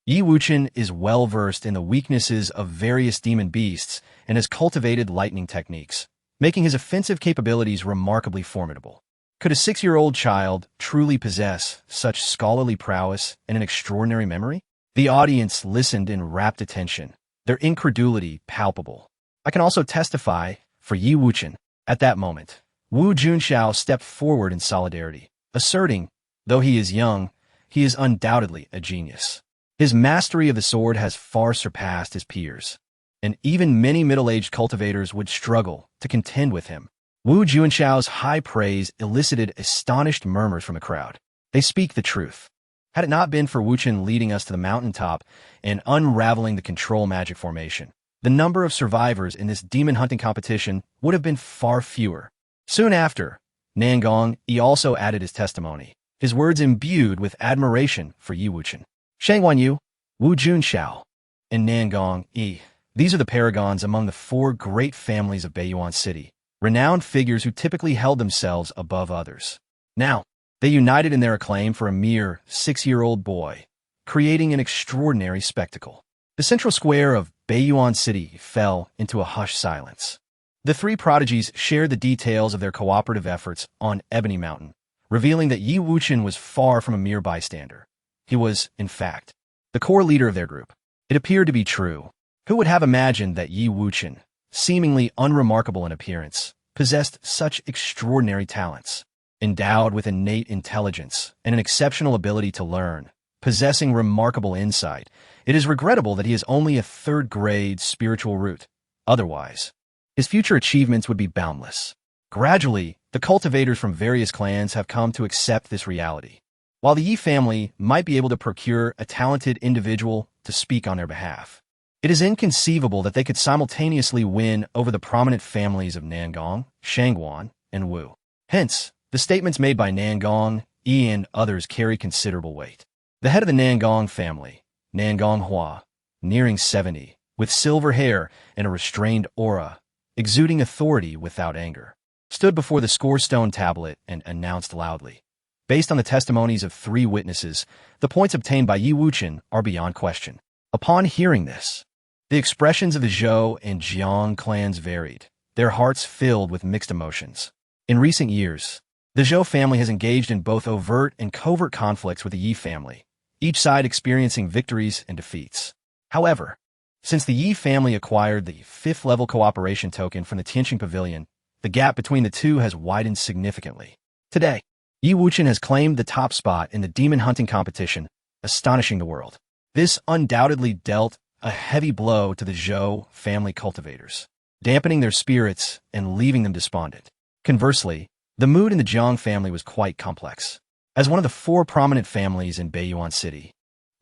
Yi Wuchen is well-versed in the weaknesses of various demon beasts and has cultivated lightning techniques, making his offensive capabilities remarkably formidable. Could a 6-year-old child truly possess such scholarly prowess and an extraordinary memory? The audience listened in rapt attention, their incredulity palpable. "I can also testify for Yi Wuchen." At that moment, Wu Junxiao stepped forward in solidarity, asserting, though he is young, he is undoubtedly a genius. His mastery of the sword has far surpassed his peers, and even many middle-aged cultivators would struggle to contend with him. Wu Junxiao's high praise elicited astonished murmurs from the crowd. They speak the truth. Had it not been for Wuchen leading us to the mountaintop and unraveling the control magic formation, the number of survivors in this demon hunting competition would have been far fewer. Soon after, Nangong-E also added his testimony, his words imbued with admiration for Yi Wuchen. Canglan Yu, Wu Junxiao, and Nangong-E. These are the paragons among the 4 great families of Beiyuan City, renowned figures who typically held themselves above others. Now, they united in their acclaim for a mere 6-year-old boy, creating an extraordinary spectacle. The central square of Beiyuan City fell into a hushed silence. The 3 prodigies shared the details of their cooperative efforts on Ebony Mountain, revealing that Yi Wuchen was far from a mere bystander. He was, in fact, the core leader of their group. It appeared to be true. Who would have imagined that Yi Wuchen, seemingly unremarkable in appearance, possessed such extraordinary talents? Endowed with innate intelligence and an exceptional ability to learn, possessing remarkable insight, it is regrettable that he is only a 3rd-grade spiritual root. Otherwise, his future achievements would be boundless. Gradually, the cultivators from various clans have come to accept this reality. While the Yi family might be able to procure a talented individual to speak on their behalf, it is inconceivable that they could simultaneously win over the prominent families of Nangong, Canglan, and Wu. Hence, the statements made by Nangong-E and others carry considerable weight. The head of the Nangong family, Nangong Hua, nearing 70, with silver hair and a restrained aura, exuding authority without anger, stood before the score-stone tablet and announced loudly, "Based on the testimonies of 3 witnesses, the points obtained by Yi Wuchen are beyond question." Upon hearing this, the expressions of the Zhou and Jiang clans varied, their hearts filled with mixed emotions. In recent years, the Zhou family has engaged in both overt and covert conflicts with the Yi family, each side experiencing victories and defeats. However, Since the Yi family acquired the 5th level cooperation token from the Tianqing Pavilion, the gap between the two has widened significantly. Today, Yi Wuchen has claimed the top spot in the demon hunting competition, astonishing the world. This undoubtedly dealt a heavy blow to the Zhou family cultivators, dampening their spirits and leaving them despondent. Conversely, the mood in the Jiang family was quite complex. As one of the 4 prominent families in Beiyuan City,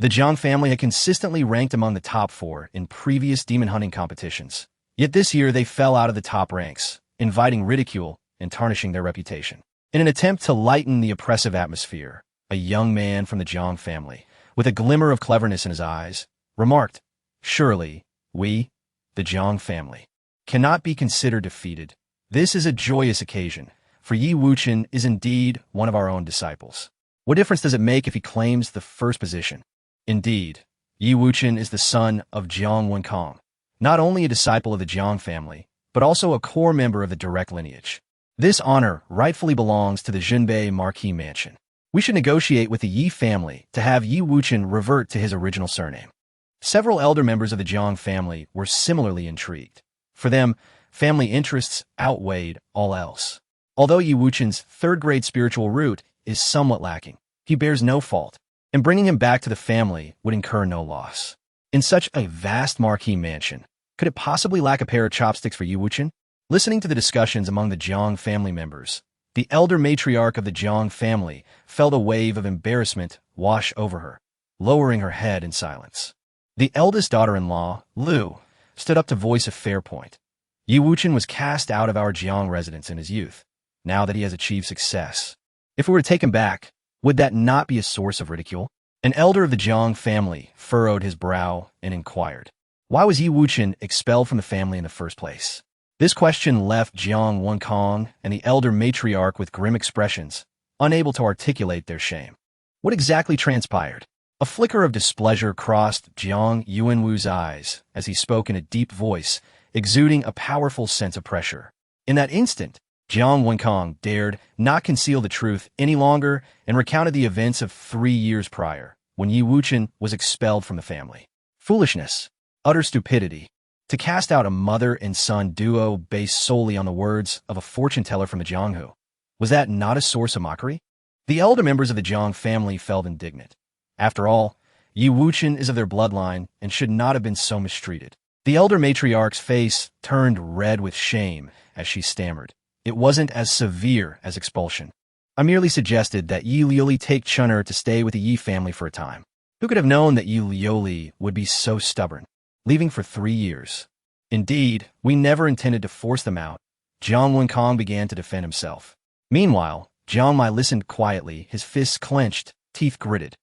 the Jiang family had consistently ranked among the top 4 in previous demon hunting competitions. Yet this year they fell out of the top ranks, inviting ridicule and tarnishing their reputation. In an attempt to lighten the oppressive atmosphere, a young man from the Jiang family, with a glimmer of cleverness in his eyes, remarked, "Surely, we, the Jiang family, cannot be considered defeated. This is a joyous occasion, for Yi Wuchen is indeed one of our own disciples. What difference does it make if he claims the first position? Indeed, Yi Wuchen is the son of Jiang Wenkong, not only a disciple of the Jiang family, but also a core member of the direct lineage. This honor rightfully belongs to the Zhenbei Marquis Mansion. We should negotiate with the Yi family to have Yi Wuchen revert to his original surname." Several elder members of the Jiang family were similarly intrigued. For them, family interests outweighed all else. Although Yi Wuchen's 3rd-grade spiritual root is somewhat lacking, he bears no fault, and bringing him back to the family would incur no loss. In such a vast marquee mansion, could it possibly lack a pair of chopsticks for Yi Wuchen? Listening to the discussions among the Jiang family members, the elder matriarch of the Jiang family felt a wave of embarrassment wash over her, lowering her head in silence. The eldest daughter-in-law, Lu, stood up to voice a fair point. Yi Wuchen was cast out of our Jiang residence in his youth, now that he has achieved success. If we were to take him back, would that not be a source of ridicule? An elder of the Jiang family furrowed his brow and inquired, "Why was Yi Wuchen expelled from the family in the first place?" This question left Jiang Wenkong and the elder matriarch with grim expressions, unable to articulate their shame. What exactly transpired? A flicker of displeasure crossed Jiang Yuanwu's eyes as he spoke in a deep voice, exuding a powerful sense of pressure. In that instant, Jiang Wenkong dared not conceal the truth any longer and recounted the events of 3 years prior, when Yi Wuchen was expelled from the family. Foolishness, utter stupidity. To cast out a mother and son duo based solely on the words of a fortune-teller from the Jianghu, was that not a source of mockery? The elder members of the Jiang family felt indignant. After all, Yi Wuchen is of their bloodline and should not have been so mistreated. The elder matriarch's face turned red with shame as she stammered. It wasn't as severe as expulsion. I merely suggested that Yi Liuli take Chun'er to stay with the Yi family for a time. Who could have known that Yi Liuli would be so stubborn, leaving for 3 years? Indeed, we never intended to force them out. Jiang Wenkong began to defend himself. Meanwhile, Jiang Mai listened quietly, his fists clenched, teeth gritted.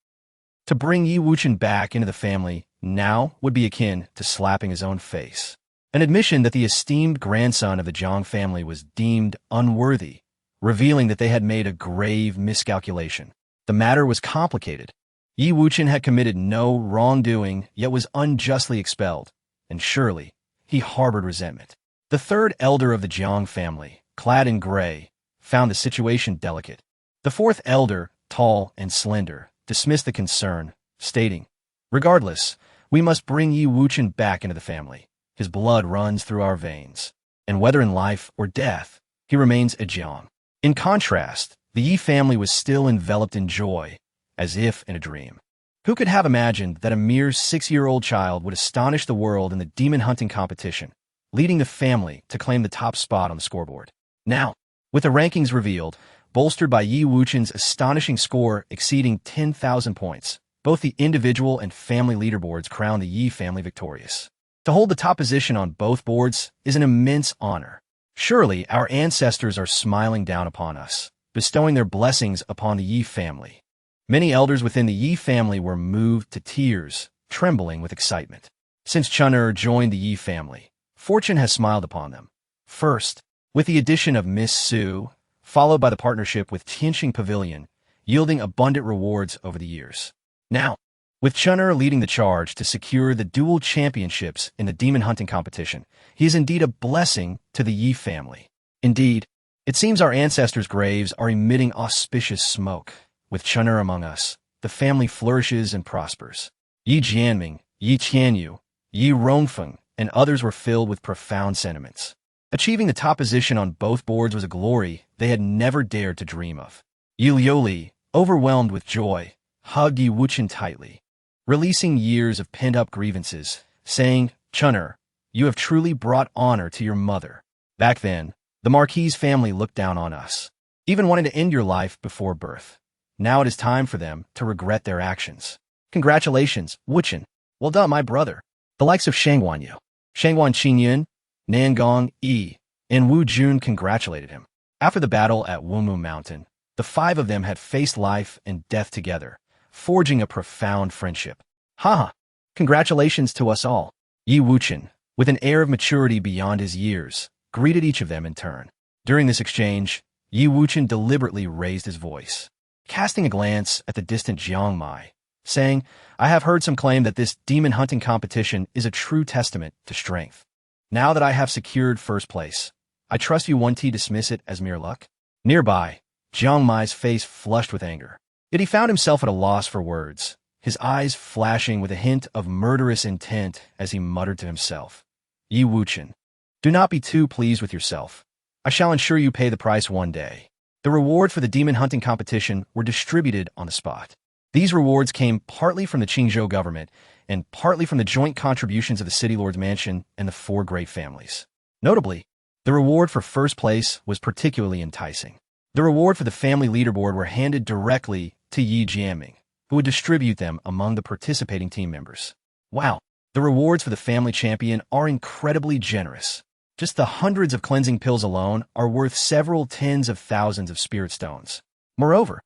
To bring Yi Wuchen back into the family now would be akin to slapping his own face. An admission that the esteemed grandson of the Jiang family was deemed unworthy, revealing that they had made a grave miscalculation. The matter was complicated. Yi Wuchen had committed no wrongdoing, yet was unjustly expelled, and surely he harbored resentment. The 3rd elder of the Jiang family, clad in gray, found the situation delicate. The 4th elder, tall and slender, dismissed the concern, stating, "Regardless, we must bring Yi Wuchen back into the family. His blood runs through our veins, and whether in life or death, he remains a Jiang." In contrast, the Yi family was still enveloped in joy, as if in a dream. Who could have imagined that a mere 6-year-old child would astonish the world in the demon hunting competition, leading the family to claim the top spot on the scoreboard? Now, with the rankings revealed, bolstered by Yi Wuchen's astonishing score exceeding 10,000 points, both the individual and family leaderboards crowned the Yi family victorious. To hold the top position on both boards is an immense honor. Surely our ancestors are smiling down upon us, bestowing their blessings upon the Yi family. Many elders within the Yi family were moved to tears, trembling with excitement. Since Chun'er joined the Yi family, fortune has smiled upon them. First, with the addition of Miss Su, followed by the partnership with Tianqing Pavilion, yielding abundant rewards over the years. Now, with Chun'er leading the charge to secure the dual championships in the demon hunting competition, he is indeed a blessing to the Yi family. Indeed, it seems our ancestors' graves are emitting auspicious smoke. With Chun'er among us, the family flourishes and prospers. Yi Jianming, Yi Qianyu, Yi Rongfeng, and others were filled with profound sentiments. Achieving the top position on both boards was a glory they had never dared to dream of. Yi Liuli, overwhelmed with joy, hugged Yi Wuchen tightly, releasing years of pent-up grievances, saying, "Chun'er, you have truly brought honor to your mother. Back then, the Marquis family looked down on us, even wanting to end your life before birth. Now it is time for them to regret their actions. Congratulations, Wuchen. Well done, my brother." The likes of Shangguan Yu, Shangguan Qingyun, Nangong Yi, and Wu Jun congratulated him. After the battle at Wumu Mountain, the five of them had faced life and death together, forging a profound friendship. Haha, congratulations to us all. Yi Wuchen, with an air of maturity beyond his years, greeted each of them in turn. During this exchange, Yi Wuchen deliberately raised his voice, casting a glance at the distant Jiang Mai, saying, "I have heard some claim that this demon hunting competition is a true testament to strength. Now that I have secured first place, I trust you won't dismiss it as mere luck?" Nearby, Jiang Mai's face flushed with anger. Yet he found himself at a loss for words, his eyes flashing with a hint of murderous intent as he muttered to himself, "Yi Wuchen, do not be too pleased with yourself. I shall ensure you pay the price one day." The rewards for the demon hunting competition were distributed on the spot. These rewards came partly from the Qingzhou government and partly from the joint contributions of the City Lord's mansion and the four great families. Notably, the reward for first place was particularly enticing. The reward for the family leaderboard were handed directly to Yi Jianming, who would distribute them among the participating team members. Wow, the rewards for the family champion are incredibly generous. Just the hundreds of cleansing pills alone are worth several tens of thousands of spirit stones. Moreover,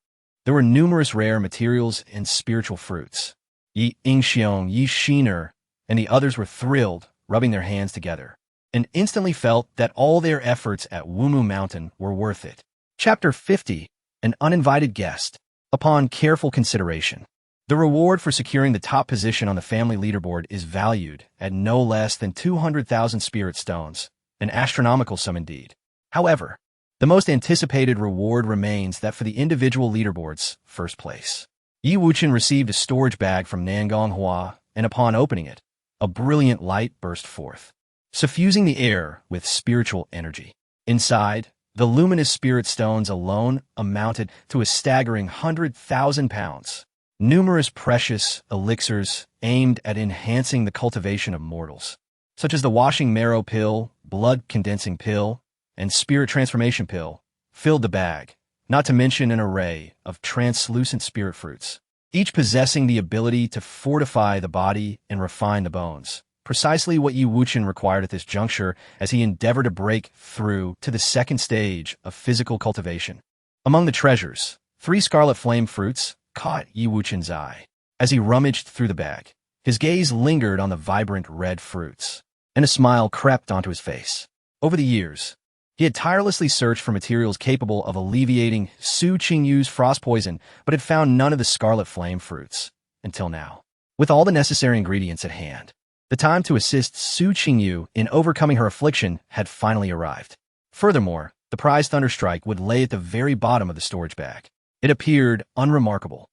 there were numerous rare materials and spiritual fruits. Yi Ingxiong, Yi Shiner, and the others were thrilled, rubbing their hands together, and instantly felt that all their efforts at Wumu Mountain were worth it. Chapter 50, An Uninvited Guest. Upon careful consideration, the reward for securing the top position on the family leaderboard is valued at no less than 200,000 spirit stones, an astronomical sum indeed. However, the most anticipated reward remains that for the individual leaderboard's first place. Yi Wuchen received a storage bag from Nangong Hua, and upon opening it, a brilliant light burst forth, suffusing the air with spiritual energy. Inside, the luminous spirit stones alone amounted to a staggering 100,000 pounds. Numerous precious elixirs aimed at enhancing the cultivation of mortals, such as the washing marrow pill, blood condensing pill, and spirit transformation pill, filled the bag, not to mention an array of translucent spirit fruits, each possessing the ability to fortify the body and refine the bones, precisely what Yi Wuchen required at this juncture as he endeavored to break through to the second stage of physical cultivation. Among the treasures, 3 scarlet flame fruits caught Yi Wuchen's eye. As he rummaged through the bag, his gaze lingered on the vibrant red fruits, and a smile crept onto his face. Over the years, he had tirelessly searched for materials capable of alleviating Su Qingyu's frost poison, but had found none of the scarlet flame fruits, until now. With all the necessary ingredients at hand, the time to assist Su Qingyu in overcoming her affliction had finally arrived. Furthermore, the prize Thunderstrike would lay at the very bottom of the storage bag. It appeared unremarkable,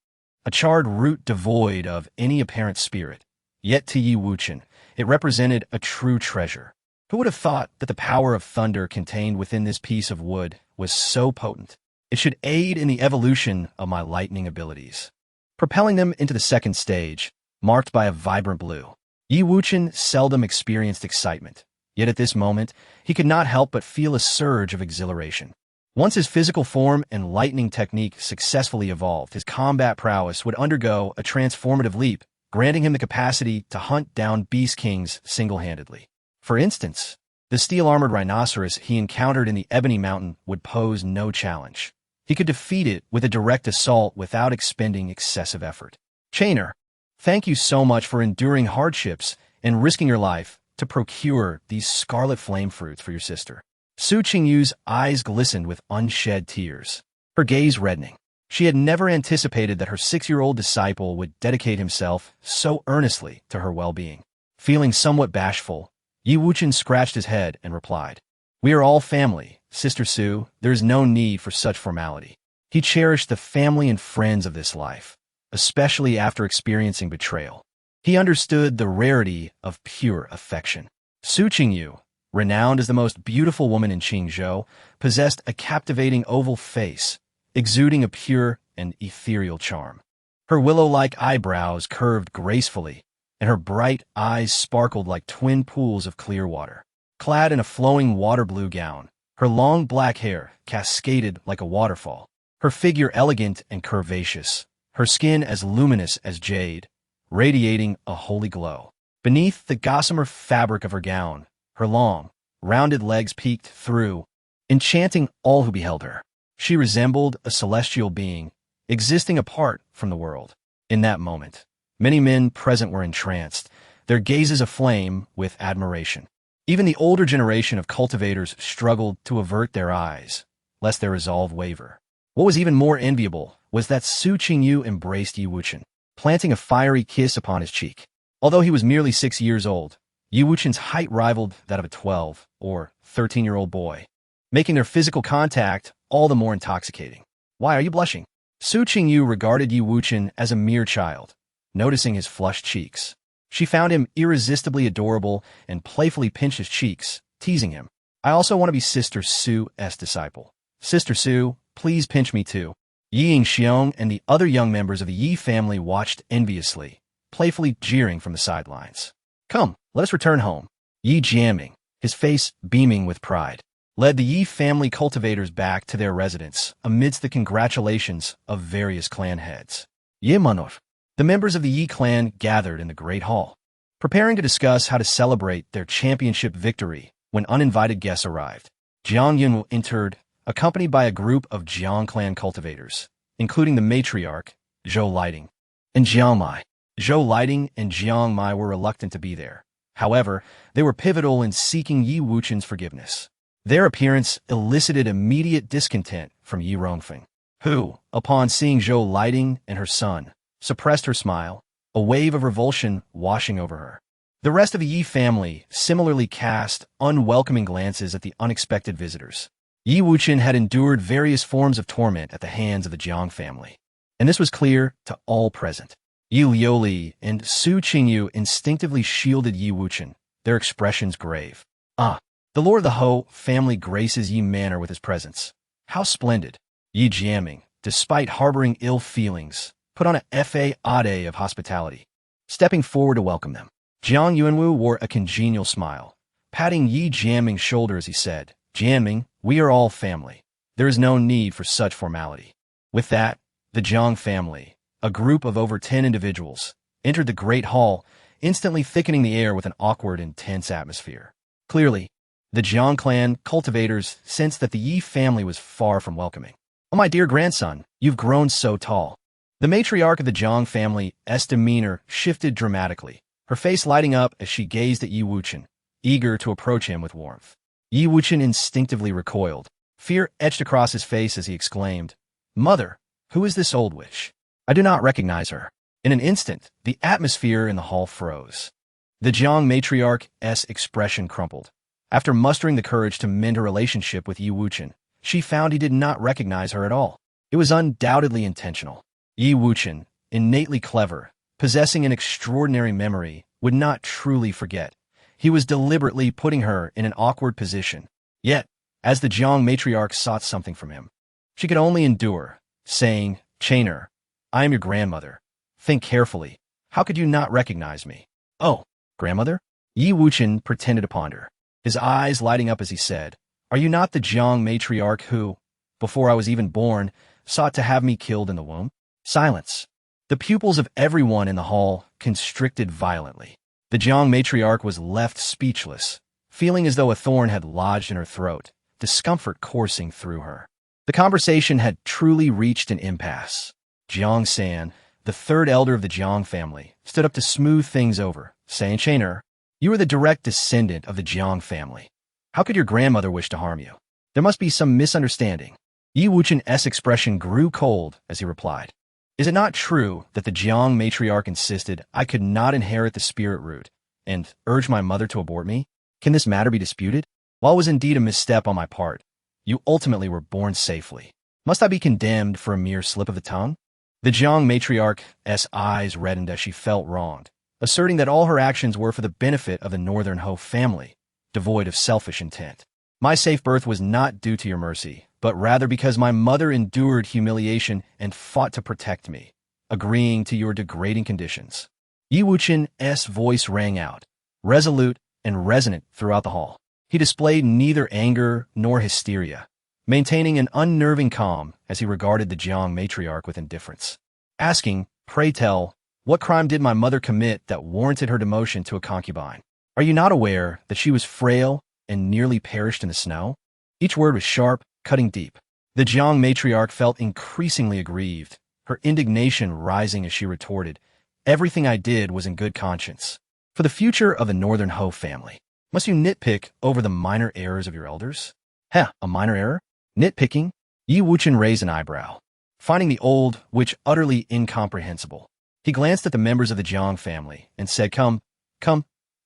a charred root devoid of any apparent spirit. Yet to Yi Wuchen, it represented a true treasure. Who would have thought that the power of thunder contained within this piece of wood was so potent? It should aid in the evolution of my lightning abilities, propelling them into the second stage, marked by a vibrant blue. Yi Wuchen seldom experienced excitement, yet at this moment, he could not help but feel a surge of exhilaration. Once his physical form and lightning technique successfully evolved, his combat prowess would undergo a transformative leap, granting him the capacity to hunt down beast kings single-handedly. For instance, the steel-armored rhinoceros he encountered in the Ebony Mountain would pose no challenge. He could defeat it with a direct assault without expending excessive effort. Chainer, thank you so much for enduring hardships and risking your life to procure these scarlet flame fruits for your sister. Su Qingyu's eyes glistened with unshed tears, her gaze reddening. She had never anticipated that her 6-year-old disciple would dedicate himself so earnestly to her well-being. Feeling somewhat bashful, Yi Wuchen scratched his head and replied, "We are all family, Sister Su. There is no need for such formality." He cherished the family and friends of this life, especially after experiencing betrayal. He understood the rarity of pure affection. Su Qingyu, renowned as the most beautiful woman in Qingzhou, possessed a captivating oval face, exuding a pure and ethereal charm. Her willow-like eyebrows curved gracefully, and her bright eyes sparkled like twin pools of clear water. Clad in a flowing water-blue gown, her long black hair cascaded like a waterfall, her figure elegant and curvaceous, her skin as luminous as jade, radiating a holy glow. Beneath the gossamer fabric of her gown, her long, rounded legs peeked through, enchanting all who beheld her. She resembled a celestial being, existing apart from the world. In that moment, many men present were entranced, their gazes aflame with admiration. Even the older generation of cultivators struggled to avert their eyes, lest their resolve waver. What was even more enviable was that Su Qingyu embraced Yi Wuchen, planting a fiery kiss upon his cheek. Although he was merely 6 years old, Yi Wuchen's height rivaled that of a 12 or 13-year-old boy, making their physical contact all the more intoxicating. "Why are you blushing?" Su Qingyu regarded Yi Wuchen as a mere child, noticing his flushed cheeks. She found him irresistibly adorable and playfully pinched his cheeks, teasing him. "I also want to be Sister Su's disciple. Sister Su, please pinch me too." Yi Yingxiong and the other young members of the Yi family watched enviously, playfully jeering from the sidelines. "Come, let us return home." Yi Jiaming, his face beaming with pride, led the Yi family cultivators back to their residence amidst the congratulations of various clan heads. Yi Manor. The members of the Yi clan gathered in the Great Hall, preparing to discuss how to celebrate their championship victory when uninvited guests arrived. Jiang Yun entered, accompanied by a group of Jiang clan cultivators, including the matriarch, Zhou Lighting, and Jiang Mai. Zhou Lighting and Jiang Mai were reluctant to be there. However, they were pivotal in seeking Yi Wuchen's forgiveness. Their appearance elicited immediate discontent from Yi Rongfeng, who, upon seeing Zhou Lighting and her son, suppressed her smile, a wave of revulsion washing over her. The rest of the Yi family similarly cast unwelcoming glances at the unexpected visitors. Yi Wuchen had endured various forms of torment at the hands of the Jiang family, and this was clear to all present. Yi Liuli and Su Qingyu instinctively shielded Yi Wuchen, their expressions grave. "Ah, the Lord of the Ho family graces Yi Manor with his presence. How splendid!" Yi Jiaming, despite harboring ill feelings, put on a fa-ade of hospitality, stepping forward to welcome them. Jiang Yuanwu wore a congenial smile, patting Yi Jiaming's shoulder as he said, "Jiaming, we are all family. There is no need for such formality." With that, the Jiang family, a group of over 10 individuals, entered the Great Hall, instantly thickening the air with an awkward and tense atmosphere. Clearly, the Jiang clan cultivators sensed that the Yi family was far from welcoming. "Oh, my dear grandson, you've grown so tall." The matriarch of the Jiang family's demeanor shifted dramatically, her face lighting up as she gazed at Yi Wuchen, eager to approach him with warmth. Yi Wuchen instinctively recoiled. Fear etched across his face as he exclaimed, "Mother, who is this old witch? I do not recognize her." In an instant, the atmosphere in the hall froze. The Jiang matriarch's expression crumpled. After mustering the courage to mend her relationship with Yi Wuchen, she found he did not recognize her at all. It was undoubtedly intentional. Yi Wuchen, innately clever, possessing an extraordinary memory, would not truly forget. He was deliberately putting her in an awkward position. Yet, as the Jiang matriarch sought something from him, she could only endure, saying, "Chainer, I am your grandmother. Think carefully. How could you not recognize me?" "Oh, grandmother?" Yi Wuchen pretended to ponder, his eyes lighting up as he said, "Are you not the Jiang matriarch who, before I was even born, sought to have me killed in the womb?" Silence. The pupils of everyone in the hall constricted violently. The Jiang matriarch was left speechless, feeling as though a thorn had lodged in her throat, discomfort coursing through her. The conversation had truly reached an impasse. Jiang San, the third elder of the Jiang family, stood up to smooth things over, saying, "Chainer, you are the direct descendant of the Jiang family. How could your grandmother wish to harm you? There must be some misunderstanding." Yi Wuchen's expression grew cold as he replied, "Is it not true that the Jiang matriarch insisted I could not inherit the spirit root and urged my mother to abort me? Can this matter be disputed? While it was indeed a misstep on my part, you ultimately were born safely. Must I be condemned for a mere slip of the tongue?" The Jiang matriarch's eyes reddened as she felt wronged, asserting that all her actions were for the benefit of the Northern Ho family, devoid of selfish intent. My safe birth was not due to your mercy, but rather because my mother endured humiliation and fought to protect me, agreeing to your degrading conditions. Yi Wuchen's voice rang out, resolute and resonant throughout the hall. He displayed neither anger nor hysteria, maintaining an unnerving calm as he regarded the Jiang matriarch with indifference, asking, "Pray tell, what crime did my mother commit that warranted her demotion to a concubine? Are you not aware that she was frail and nearly perished in the snow?" Each word was sharp, cutting deep. The Jiang matriarch felt increasingly aggrieved, her indignation rising as she retorted, "Everything I did was in good conscience. For the future of the Northern Ho family. Must you nitpick over the minor errors of your elders?" "Heh, a minor error? Nitpicking?" Yi Wuchen raised an eyebrow, finding the old witch utterly incomprehensible. He glanced at the members of the Jiang family and said, Come,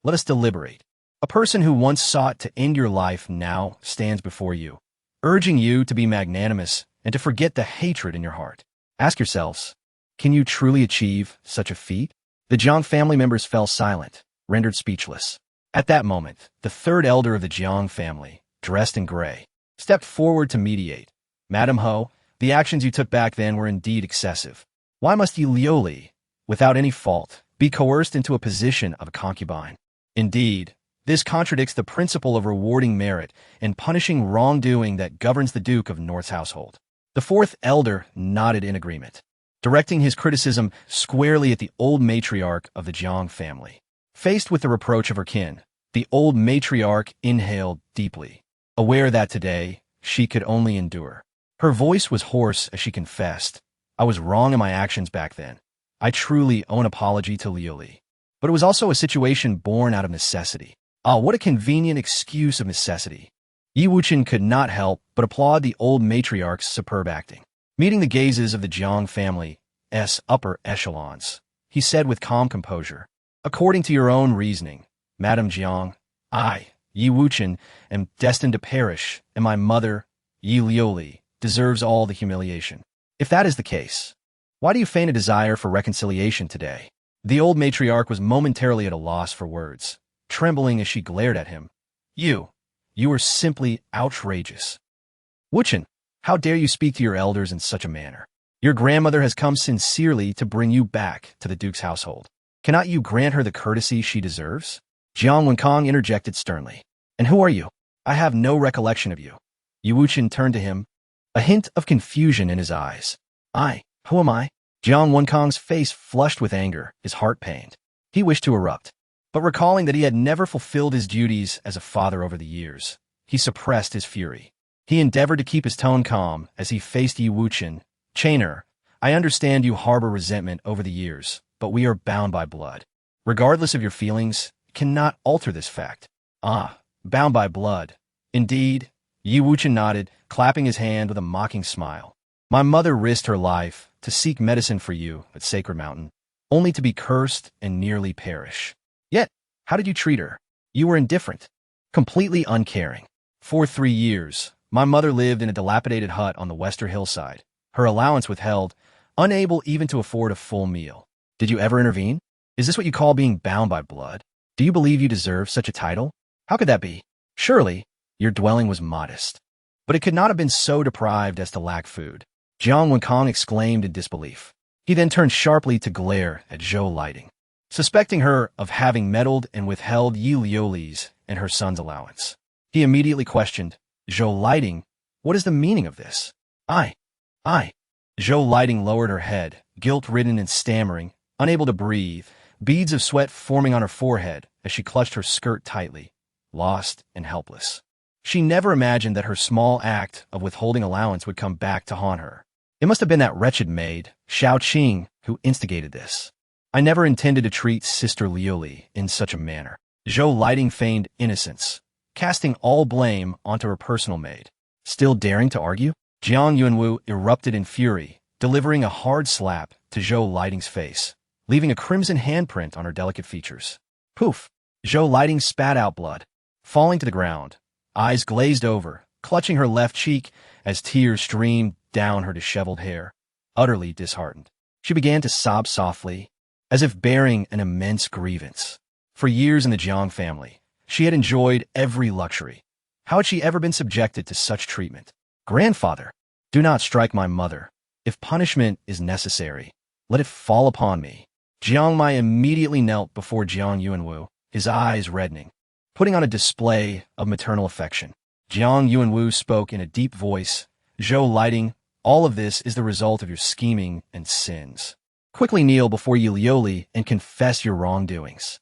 let us deliberate. A person who once sought to end your life now stands before you, urging you to be magnanimous and to forget the hatred in your heart. Ask yourselves, can you truly achieve such a feat? The Jiang family members fell silent, rendered speechless. At that moment, the third elder of the Jiang family, dressed in gray, stepped forward to mediate. "Madam Ho, the actions you took back then were indeed excessive. Why must Yi Liuli, without any fault, be coerced into a position of a concubine? Indeed, this contradicts the principle of rewarding merit and punishing wrongdoing that governs the Duke of North's household." The fourth elder nodded in agreement, directing his criticism squarely at the old matriarch of the Jiang family. Faced with the reproach of her kin, the old matriarch inhaled deeply, aware that today she could only endure. Her voice was hoarse as she confessed, "I was wrong in my actions back then. I truly owe an apology to Liuli." But it was also a situation born out of necessity. Ah, what a convenient excuse of necessity. Yi Wuchen could not help but applaud the old matriarch's superb acting. Meeting the gazes of the Jiang family's upper echelons, he said with calm composure, "According to your own reasoning, Madame Jiang, I, Yi Wuchen, am destined to perish, and my mother, Yi Liuli, deserves all the humiliation. If that is the case, why do you feign a desire for reconciliation today?" The old matriarch was momentarily at a loss for words, trembling as she glared at him. You are simply outrageous. Wuchen, how dare you speak to your elders in such a manner? Your grandmother has come sincerely to bring you back to the Duke's household. Cannot you grant her the courtesy she deserves?" Jiang Wenkong interjected sternly. "And who are you? I have no recollection of you." Yi Wuchen turned to him, a hint of confusion in his eyes. Who am I?" Jiang Wenkong's face flushed with anger, his heart pained. He wished to erupt, but recalling that he had never fulfilled his duties as a father over the years, he suppressed his fury. He endeavored to keep his tone calm as he faced Yi Wuchen. "Chainer, I understand you harbor resentment over the years, but we are bound by blood. Regardless of your feelings, it cannot alter this fact." Bound by blood. Indeed, Yi Wuchen nodded, clapping his hand with a mocking smile. "My mother risked her life to seek medicine for you at Sacred Mountain, only to be cursed and nearly perish. Yet, how did you treat her? You were indifferent, completely uncaring. For 3 years, my mother lived in a dilapidated hut on the western hillside, her allowance withheld, unable even to afford a full meal. Did you ever intervene? Is this what you call being bound by blood? Do you believe you deserve such a title? How could that be? Surely, your dwelling was modest. But it could not have been so deprived as to lack food." Jiang Wenkong exclaimed in disbelief. He then turned sharply to glare at Zhou Lighting, suspecting her of having meddled and withheld Yi Liuli's and her son's allowance. He immediately questioned, "Zhou Lighting, what is the meaning of this?" I. Zhou Lighting lowered her head, guilt-ridden and stammering, unable to breathe, beads of sweat forming on her forehead as she clutched her skirt tightly, lost and helpless. She never imagined that her small act of withholding allowance would come back to haunt her. It must have been that wretched maid, Xiao Qing, who instigated this. "I never intended to treat Sister Liuli in such a manner." Zhou Lighting feigned innocence, casting all blame onto her personal maid. Still daring to argue, Jiang Yunwu erupted in fury, delivering a hard slap to Zhou Lighting's face, leaving a crimson handprint on her delicate features. Poof! Zhou Lighting spat out blood, falling to the ground, eyes glazed over, clutching her left cheek as tears streamed down her disheveled hair. Utterly disheartened, she began to sob softly, as if bearing an immense grievance. For years in the Jiang family, she had enjoyed every luxury. How had she ever been subjected to such treatment? Grandfather, do not strike my mother. If punishment is necessary, let it fall upon me. Jiang Mai immediately knelt before Jiang Yuanwu, his eyes reddening, putting on a display of maternal affection. Jiang Yuanwu spoke in a deep voice, "Zhou Lighting, all of this is the result of your scheming and sins. Quickly kneel before Yi Liuli and confess your wrongdoings."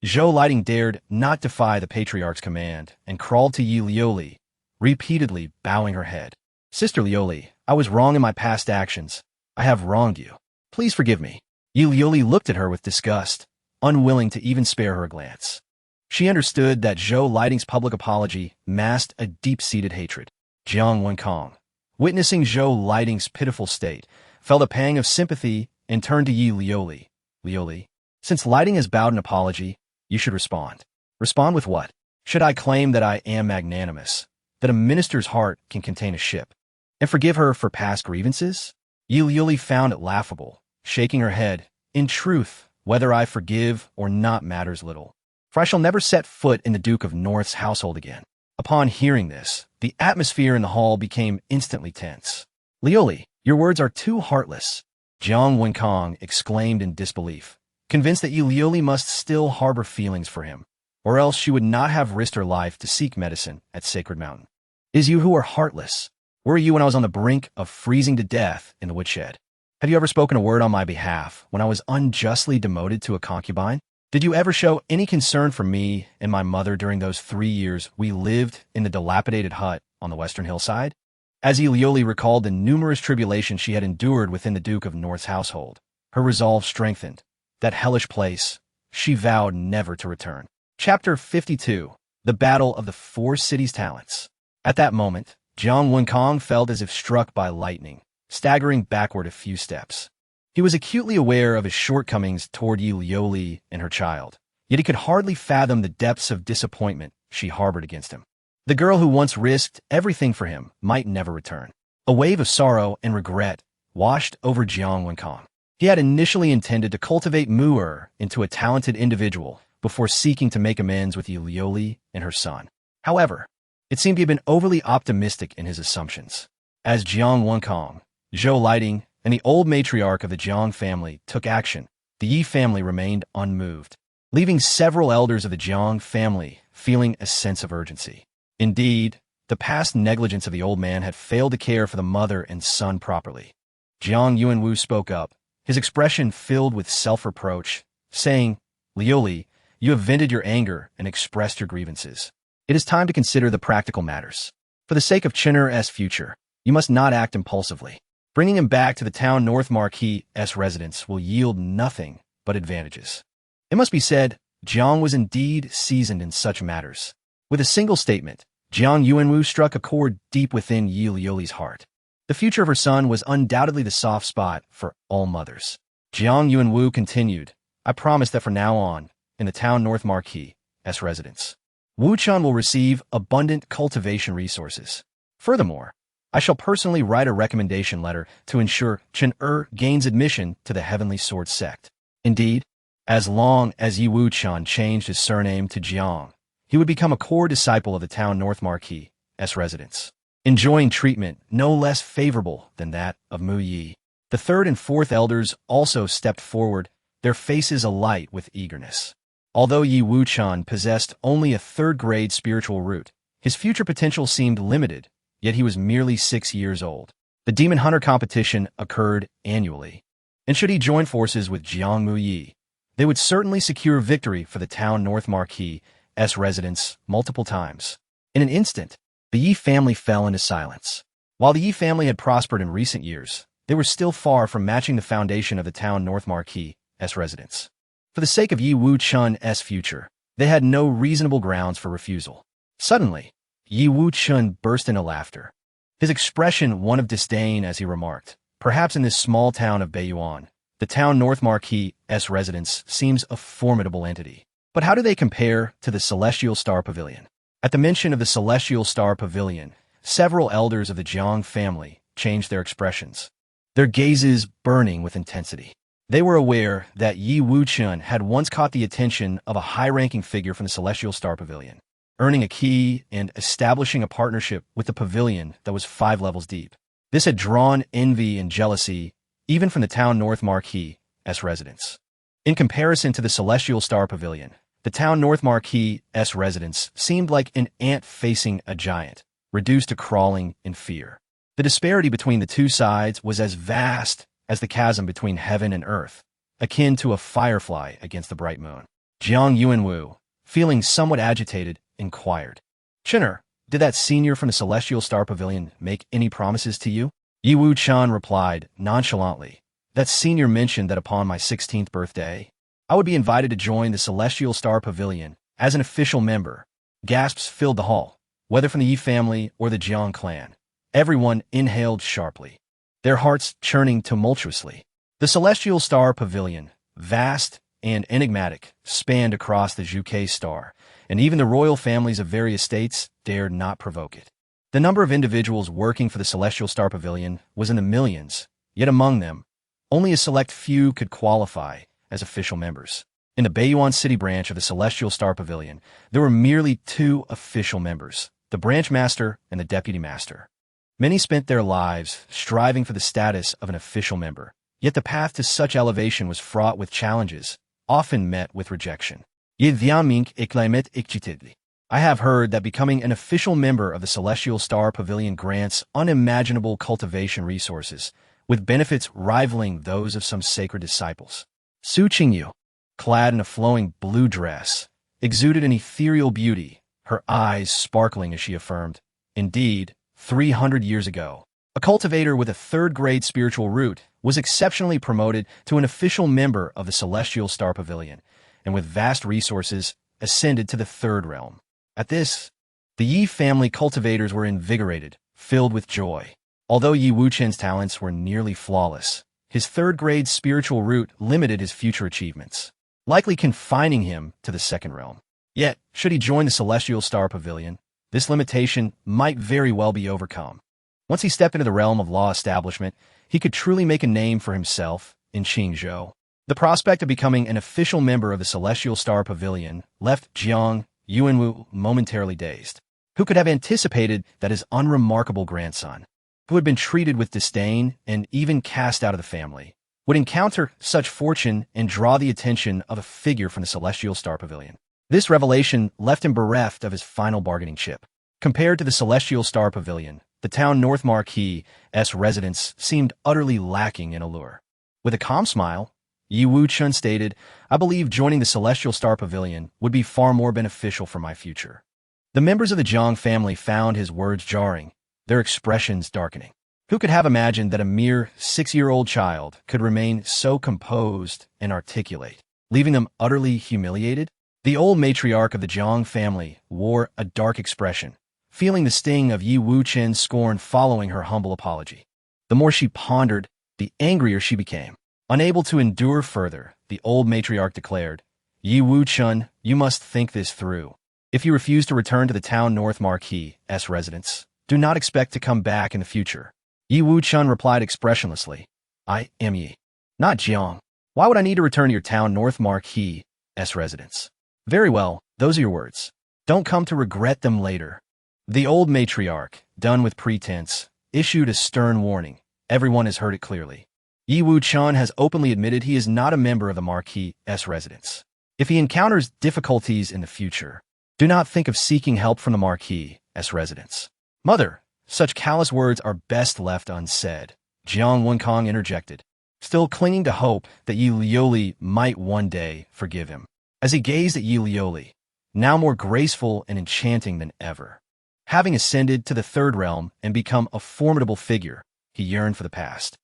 Zhou Lighting dared not defy the patriarch's command and crawled to Yi Liuli, repeatedly bowing her head. "Sister Liuli, I was wrong in my past actions. I have wronged you. Please forgive me." Yi Liuli looked at her with disgust, unwilling to even spare her a glance. She understood that Zhou Lighting's public apology masked a deep-seated hatred. Jiang Wenkong, witnessing Zhou Lighting's pitiful state, felt a pang of sympathy and turned to Yi Liuli. "Liuli, since Lighting has bowed an apology, you should respond." "Respond with what? Should I claim that I am magnanimous, that a minister's heart can contain a ship, and forgive her for past grievances?" Yi Liuli found it laughable, shaking her head. "In truth, whether I forgive or not matters little, for I shall never set foot in the Duke of North's household again." Upon hearing this, the atmosphere in the hall became instantly tense. "Liuli, your words are too heartless," Jiang Wenkong exclaimed in disbelief, convinced that Yi Liuli must still harbor feelings for him, or else she would not have risked her life to seek medicine at Sacred Mountain. "It is you who are heartless. Where were you when I was on the brink of freezing to death in the woodshed? Have you ever spoken a word on my behalf when I was unjustly demoted to a concubine? Did you ever show any concern for me and my mother during those 3 years we lived in the dilapidated hut on the western hillside?" As Yi Liuli recalled the numerous tribulations she had endured within the Duke of North's household, her resolve strengthened. That hellish place, she vowed never to return. Chapter 52. The Battle of the Four Cities' Talents. At that moment, Jiang Wenkong felt as if struck by lightning, staggering backward a few steps. He was acutely aware of his shortcomings toward Yi Liuli and her child, yet he could hardly fathom the depths of disappointment she harbored against him. The girl who once risked everything for him might never return. A wave of sorrow and regret washed over Jiang Wenkong. He had initially intended to cultivate Mu-Er into a talented individual before seeking to make amends with Yi Liuli and her son. However, it seemed he had been overly optimistic in his assumptions. As Jiang Wenkong, Zhou Lighting, and the old matriarch of the Jiang family took action, the Yi family remained unmoved, leaving several elders of the Jiang family feeling a sense of urgency. Indeed, the past negligence of the old man had failed to care for the mother and son properly. Jiang Yuanwu spoke up, his expression filled with self-reproach, saying, "Liuli, you have vented your anger and expressed your grievances. It is time to consider the practical matters. For the sake of Chen'er's future, you must not act impulsively. Bringing him back to the town North Marquis' residence will yield nothing but advantages." It must be said, Jiang was indeed seasoned in such matters. With a single statement, Jiang Yuanwu struck a chord deep within Yi Liuli's heart. The future of her son was undoubtedly the soft spot for all mothers. Jiang Yuanwu continued, "I promise that from now on, in the town North Marquis' residence, Wuchen will receive abundant cultivation resources. Furthermore, I shall personally write a recommendation letter to ensure Chen'er gains admission to the Heavenly Sword sect. Indeed, as long as Yi Wuchen changed his surname to Jiang, he would become a core disciple of the town North Marquis' residence, enjoying treatment no less favorable than that of Mu Yi." The third and fourth elders also stepped forward, their faces alight with eagerness. Although Yi Wuchen possessed only a third-grade spiritual root, his future potential seemed limited, yet he was merely 6 years old. The Demon Hunter competition occurred annually, and should he join forces with Jiang Mu Yi, they would certainly secure victory for the town North Marquis' residence multiple times. In an instant, the Yi family fell into silence. While the Yi family had prospered in recent years, they were still far from matching the foundation of the town North Marquis' residence. For the sake of Yi Wuchen's future, they had no reasonable grounds for refusal. Suddenly, Yi Wuchen burst into laughter, his expression one of disdain as he remarked, "Perhaps in this small town of Beiyuan, the town North Marquis' residence seems a formidable entity. But how do they compare to the Celestial Star Pavilion?" At the mention of the Celestial Star Pavilion, several elders of the Jiang family changed their expressions, their gazes burning with intensity. They were aware that Yi Wuchen had once caught the attention of a high-ranking figure from the Celestial Star Pavilion, earning a key and establishing a partnership with the pavilion that was 5 levels deep. This had drawn envy and jealousy even from the town North Marquis' residents. In comparison to the Celestial Star Pavilion, the town North Marquis' residents seemed like an ant facing a giant, reduced to crawling in fear. The disparity between the two sides was as vast as the chasm between heaven and earth, akin to a firefly against the bright moon. Jiang Yuanwu, feeling somewhat agitated, inquired, "Chinner, did that senior from the Celestial Star Pavilion make any promises to you?" Yi Wuchen replied nonchalantly, "That senior mentioned that upon my 16th birthday, I would be invited to join the Celestial Star Pavilion as an official member." Gasps filled the hall, whether from the Yi family or the Jiang clan. Everyone inhaled sharply, their hearts churning tumultuously. The Celestial Star Pavilion, vast and enigmatic, spanned across the Zhuke star, and even the royal families of various states dared not provoke it. The number of individuals working for the Celestial Star Pavilion was in the millions, yet among them, only a select few could qualify as official members. In the Baiyuan City branch of the Celestial Star Pavilion, there were merely 2 official members, the branch master and the deputy master. Many spent their lives striving for the status of an official member, yet the path to such elevation was fraught with challenges, often met with rejection. I have heard that becoming an official member of the Celestial Star Pavilion grants unimaginable cultivation resources, with benefits rivaling those of some sacred disciples. Su Qingyu, clad in a flowing blue dress, exuded an ethereal beauty, her eyes sparkling as she affirmed, "Indeed, 300 years ago, a cultivator with a 3rd-grade spiritual root was exceptionally promoted to an official member of the Celestial Star Pavilion, and with vast resources, ascended to the 3rd realm." At this, the Yi family cultivators were invigorated, filled with joy. Although Yi Wuchen's talents were nearly flawless, his 3rd-grade spiritual root limited his future achievements, likely confining him to the 2nd realm. Yet, should he join the Celestial Star Pavilion, this limitation might very well be overcome. Once he stepped into the realm of law establishment, he could truly make a name for himself in Qingzhou. The prospect of becoming an official member of the Celestial Star Pavilion left Jiang Yuanwu momentarily dazed. Who could have anticipated that his unremarkable grandson, who had been treated with disdain and even cast out of the family, would encounter such fortune and draw the attention of a figure from the Celestial Star Pavilion? This revelation left him bereft of his final bargaining chip. Compared to the Celestial Star Pavilion, the town North Marquis' residents seemed utterly lacking in allure. With a calm smile, Yi Wuchen stated, "I believe joining the Celestial Star Pavilion would be far more beneficial for my future." The members of the Jiang family found his words jarring, their expressions darkening. Who could have imagined that a mere 6-year-old child could remain so composed and articulate, leaving them utterly humiliated? The old matriarch of the Jiang family wore a dark expression, feeling the sting of Yi Wuchen's scorn following her humble apology. The more she pondered, the angrier she became. Unable to endure further, the old matriarch declared, "Yi Wuchen, you must think this through. If you refuse to return to the town North Marquis' residence, do not expect to come back in the future." Yi Wuchen replied expressionlessly, "I am Yi, not Jiang. Why would I need to return to your town North Marquis' residence?" "Very well, those are your words. Don't come to regret them later." The old matriarch, done with pretense, issued a stern warning. Everyone has heard it clearly. Yi Wuchen has openly admitted he is not a member of the Marquis' residence. If he encounters difficulties in the future, do not think of seeking help from the Marquis' residence. "Mother, such callous words are best left unsaid," Jiang Wenkong interjected, still clinging to hope that Yi Liuli might one day forgive him. As he gazed at Yi Liuli, now more graceful and enchanting than ever, having ascended to the 3rd realm and become a formidable figure, he yearned for the past.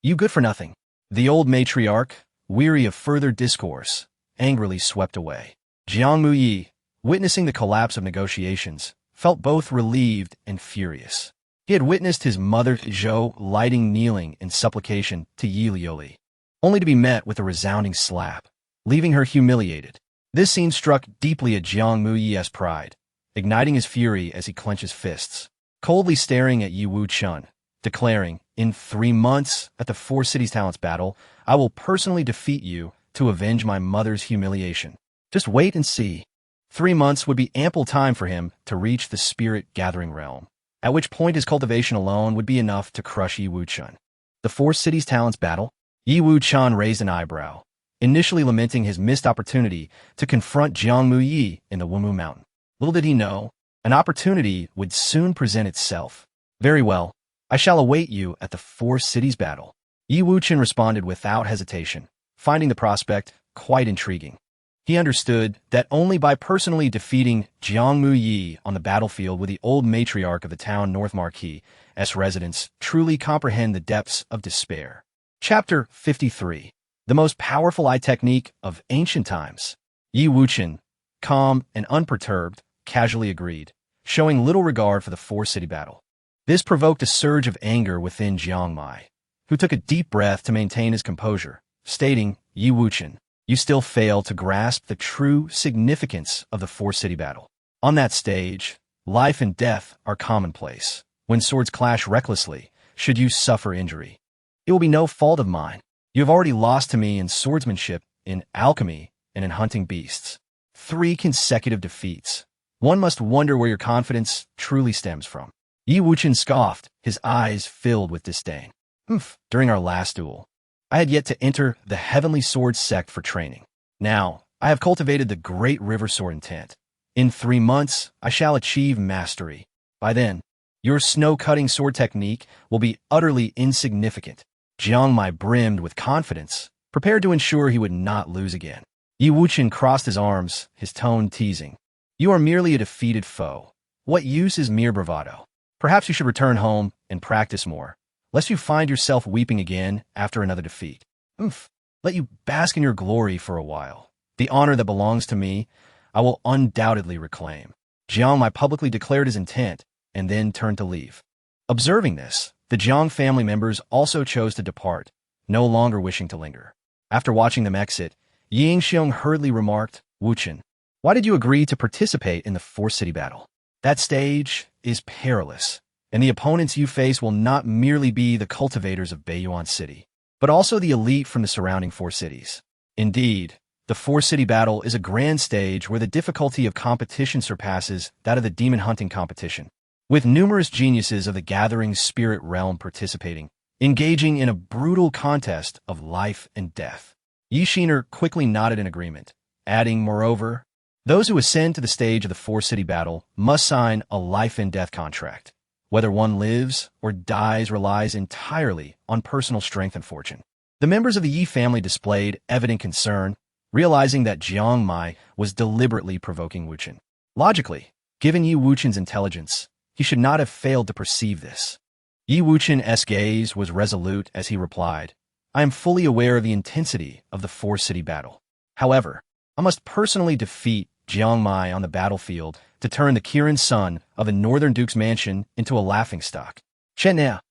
"You good for nothing." The old matriarch, weary of further discourse, angrily swept away. Jiang Muyi, witnessing the collapse of negotiations, felt both relieved and furious. He had witnessed his mother Zhou lighting kneeling in supplication to Yi Liuli, only to be met with a resounding slap, leaving her humiliated. This scene struck deeply at Jiang Muyi's pride, igniting his fury as he clenched his fists, coldly staring at Yi Wuchen, declaring, In 3 months, at the Four Cities Talents battle, I will personally defeat you to avenge my mother's humiliation. Just wait and see. 3 months would be ample time for him to reach the spirit-gathering realm, at which point his cultivation alone would be enough to crush Yi Wuchen. The Four Cities Talents battle? Yi Wuchen raised an eyebrow, initially lamenting his missed opportunity to confront Jiangmu Yi in the Wumu Mountain. Little did he know, an opportunity would soon present itself. Very well, I shall await you at the Four Cities battle. Yi Wuchen responded without hesitation, finding the prospect quite intriguing. He understood that only by personally defeating Jiangmu Yi on the battlefield would the old matriarch of the town North Marquis' residents truly comprehend the depths of despair. Chapter 53. The most powerful eye technique of ancient times. Yi Wuchen, calm and unperturbed, casually agreed, showing little regard for the four-city battle. This provoked a surge of anger within Jiang Mai, who took a deep breath to maintain his composure, stating, Yi Wuchen, you still fail to grasp the true significance of the four-city battle. On that stage, life and death are commonplace. When swords clash recklessly, should you suffer injury, it will be no fault of mine. You have already lost to me in swordsmanship, in alchemy, and in hunting beasts. 3 consecutive defeats. One must wonder where your confidence truly stems from. Yi Wuchen scoffed, his eyes filled with disdain. During our last duel, I had yet to enter the Heavenly Sword sect for training. Now, I have cultivated the Great River Sword intent. In 3 months, I shall achieve mastery. By then, your snow-cutting sword technique will be utterly insignificant. Jiang Mai brimmed with confidence, prepared to ensure he would not lose again. Yi Wuchen crossed his arms, his tone teasing. You are merely a defeated foe. What use is mere bravado? Perhaps you should return home and practice more, lest you find yourself weeping again after another defeat. Let you bask in your glory for a while. The honor that belongs to me, I will undoubtedly reclaim. Jiang Mai publicly declared his intent and then turned to leave. Observing this, the Jiang family members also chose to depart, no longer wishing to linger. After watching them exit, Yingxiong hurriedly remarked, Wuchen, why did you agree to participate in the four-city battle? That stage is perilous, and the opponents you face will not merely be the cultivators of Beiyuan City, but also the elite from the surrounding 4 cities. Indeed, the four-city battle is a grand stage where the difficulty of competition surpasses that of the demon hunting competition, with numerous geniuses of the gathering spirit realm participating, engaging in a brutal contest of life and death. Yi Shiner quickly nodded in agreement, adding, moreover, those who ascend to the stage of the four-city battle must sign a life-and-death contract. Whether one lives or dies relies entirely on personal strength and fortune. The members of the Yi family displayed evident concern, realizing that Jiang Mai was deliberately provoking Wuchen. Logically, given Yi Wuchen's intelligence, he should not have failed to perceive this. Yi Wuchen's gaze was resolute as he replied, I am fully aware of the intensity of the four-city battle. However, I must personally defeat Jiang Mai on the battlefield to turn the Kirin son of the Northern Duke's mansion into a laughingstock. Chenna.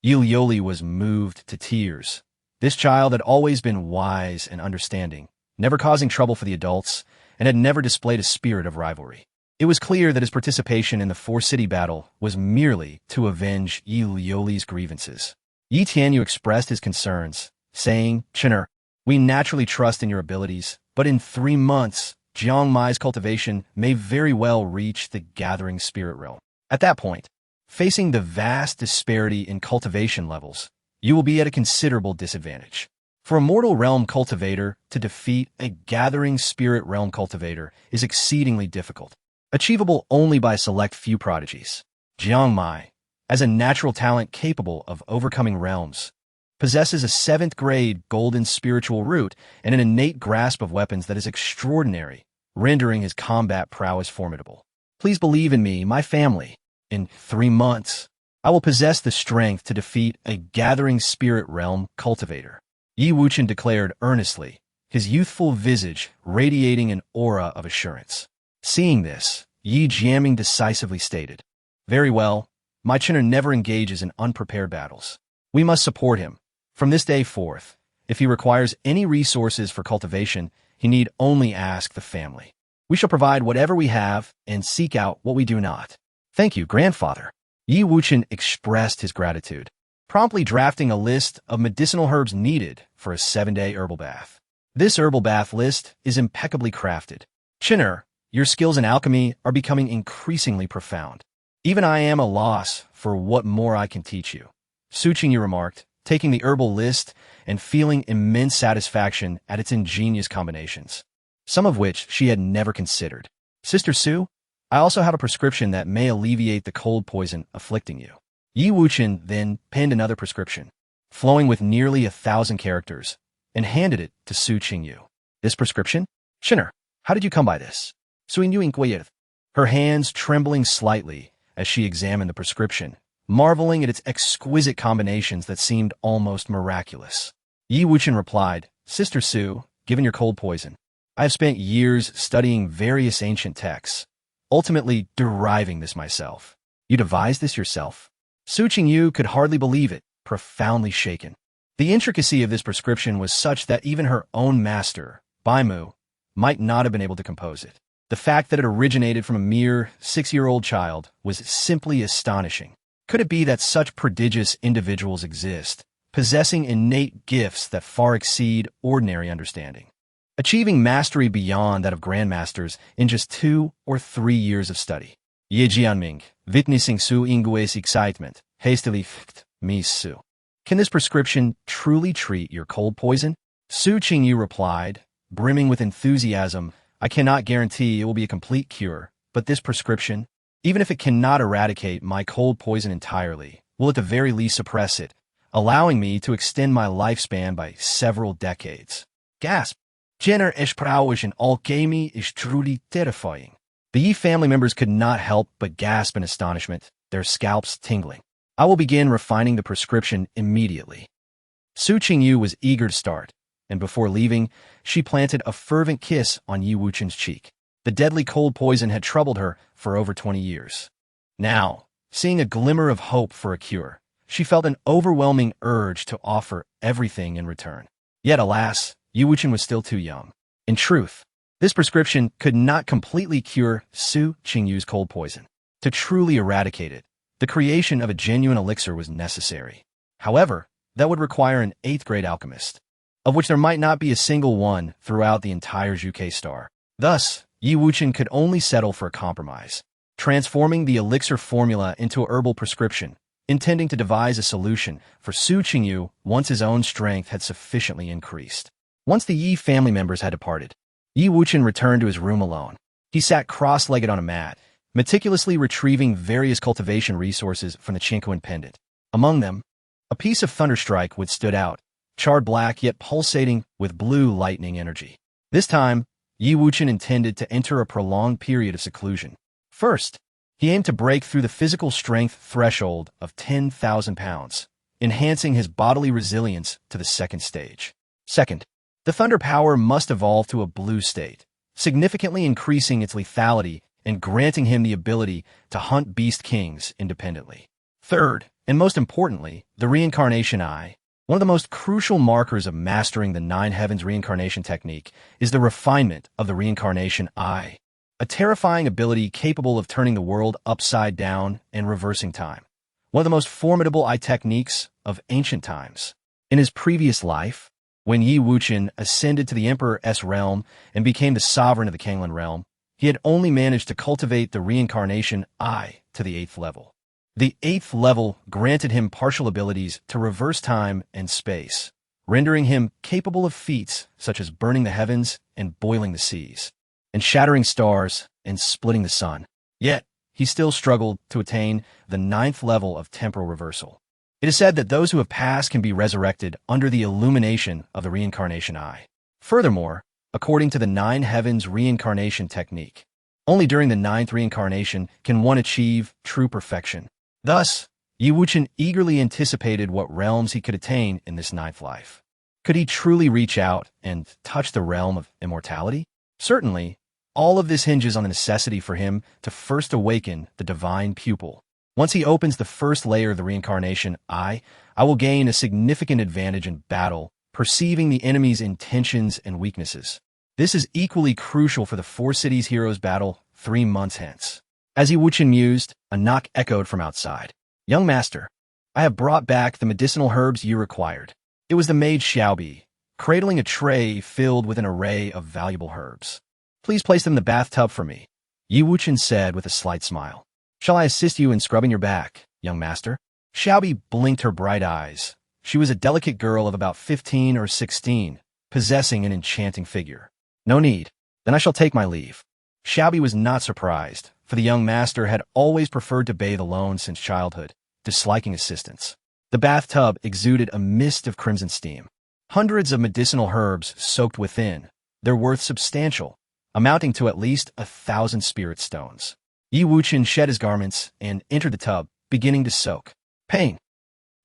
Yi Lioli was moved to tears. This child had always been wise and understanding, never causing trouble for the adults, and had never displayed a spirit of rivalry. It was clear that his participation in the four-city battle was merely to avenge Yi Lioli's grievances. Yi Tianyu expressed his concerns, saying, Chenner, we naturally trust in your abilities, but in 3 months, Jiang Mai's cultivation may very well reach the gathering spirit realm. At that point, facing the vast disparity in cultivation levels, you will be at a considerable disadvantage. For a mortal realm cultivator to defeat a gathering spirit realm cultivator is exceedingly difficult, achievable only by a select few prodigies. Jiang Mai, as a natural talent capable of overcoming realms, possesses a 7th-grade golden spiritual root and an innate grasp of weapons that is extraordinary, rendering his combat prowess formidable. Please believe in me, my family. In 3 months, I will possess the strength to defeat a gathering spirit realm cultivator. Yi Wuchen declared earnestly, his youthful visage radiating an aura of assurance. Seeing this, Yi Jiaming decisively stated, Very well, my Chenner never engages in unprepared battles. We must support him. From this day forth, if he requires any resources for cultivation, he need only ask the family. We shall provide whatever we have and seek out what we do not. Thank you, grandfather. Yi Wuchen expressed his gratitude, promptly drafting a list of medicinal herbs needed for a 7-day herbal bath. This herbal bath list is impeccably crafted. Chinner, your skills in alchemy are becoming increasingly profound. Even I am a loss for what more I can teach you. Su Qingyu remarked, taking the herbal list and feeling immense satisfaction at its ingenious combinations, some of which she had never considered. Sister Su, I also have a prescription that may alleviate the cold poison afflicting you. Yi Wuchen then penned another prescription, flowing with nearly 1,000 characters, and handed it to Su Qingyu. This prescription? Chinner, how did you come by this? Su Qingyu inquired, her hands trembling slightly as she examined the prescription, marveling at its exquisite combinations that seemed almost miraculous. Yi Wuchen replied, Sister Su, given your cold poison, I have spent years studying various ancient texts, ultimately deriving this myself. You devised this yourself? Su Qingyu could hardly believe it, profoundly shaken. The intricacy of this prescription was such that even her own master, Baimu, might not have been able to compose it. The fact that it originated from a mere 6-year-old child was simply astonishing. Could it be that such prodigious individuals exist, possessing innate gifts that far exceed ordinary understanding, achieving mastery beyond that of grandmasters in just 2 or 3 years of study? Ye Jianming, witnessing Su Yinggui's excitement, hastily flicked Miss Su. Can this prescription truly treat your cold poison? Su Qingyu replied, brimming with enthusiasm, I cannot guarantee it will be a complete cure, but this prescription, even if it cannot eradicate my cold poison entirely, will at the very least suppress it, allowing me to extend my lifespan by several decades. Gasp! Jenner Prowess in alchemy is truly terrifying. The Yi family members could not help but gasp in astonishment, their scalps tingling. I will begin refining the prescription immediately. Su Qingyu was eager to start, and before leaving, she planted a fervent kiss on Yi Wuchen's cheek. The deadly cold poison had troubled her for over 20 years. Now, seeing a glimmer of hope for a cure, she felt an overwhelming urge to offer everything in return. Yet, alas, Yi Wuchen was still too young. In truth, this prescription could not completely cure Su Qingyu's cold poison. To truly eradicate it, the creation of a genuine elixir was necessary. However, that would require an 8th-grade alchemist, of which there might not be a single one throughout the entire Zhuge star. Thus, Yi Wuchen could only settle for a compromise, transforming the elixir formula into a herbal prescription, intending to devise a solution for Su Qingyu once his own strength had sufficiently increased. Once the Yi family members had departed, Yi Wuchen returned to his room alone. He sat cross-legged on a mat, meticulously retrieving various cultivation resources from the Canglan pendant. Among them, a piece of thunderstrike wood stood out, charred black yet pulsating with blue lightning energy. This time, Yi Wuchen intended to enter a prolonged period of seclusion. First, he aimed to break through the physical strength threshold of 10,000 pounds, enhancing his bodily resilience to the second stage. Second, the thunder power must evolve to a blue state, significantly increasing its lethality and granting him the ability to hunt beast kings independently. Third, and most importantly, the reincarnation eye. One of the most crucial markers of mastering the Nine Heavens Reincarnation Technique is the refinement of the reincarnation eye, a terrifying ability capable of turning the world upside down and reversing time. One of the most formidable eye techniques of ancient times. In his previous life, when Yi Wuchen ascended to the emperor's realm and became the sovereign of the Canglan Realm, he had only managed to cultivate the reincarnation eye to the 8th level. The 8th level granted him partial abilities to reverse time and space, rendering him capable of feats such as burning the heavens and boiling the seas, and shattering stars and splitting the sun. Yet, he still struggled to attain the 9th level of temporal reversal. It is said that those who have passed can be resurrected under the illumination of the reincarnation eye. Furthermore, according to the Nine Heavens Reincarnation Technique, only during the 9th reincarnation can one achieve true perfection. Thus, Yi Wuchen eagerly anticipated what realms he could attain in this 9th life. Could he truly reach out and touch the realm of immortality? Certainly, all of this hinges on the necessity for him to first awaken the divine pupil. Once he opens the first layer of the reincarnation eye, I will gain a significant advantage in battle, perceiving the enemy's intentions and weaknesses. This is equally crucial for the Four Cities Heroes battle 3 months hence. As Yi Wuchen mused, a knock echoed from outside. Young master, I have brought back the medicinal herbs you required. It was the maid Xiaobi, cradling a tray filled with an array of valuable herbs. Please place them in the bathtub for me, Yi Wuchen said with a slight smile. Shall I assist you in scrubbing your back, young master? Xiaobi blinked her bright eyes. She was a delicate girl of about 15 or 16, possessing an enchanting figure. No need. Then I shall take my leave. Xiaobi was not surprised, for the young master had always preferred to bathe alone since childhood, disliking assistance. The bathtub exuded a mist of crimson steam. Hundreds of medicinal herbs soaked within, their worth substantial, amounting to at least 1,000 spirit stones. Yi Wuchen shed his garments and entered the tub, beginning to soak. Pain.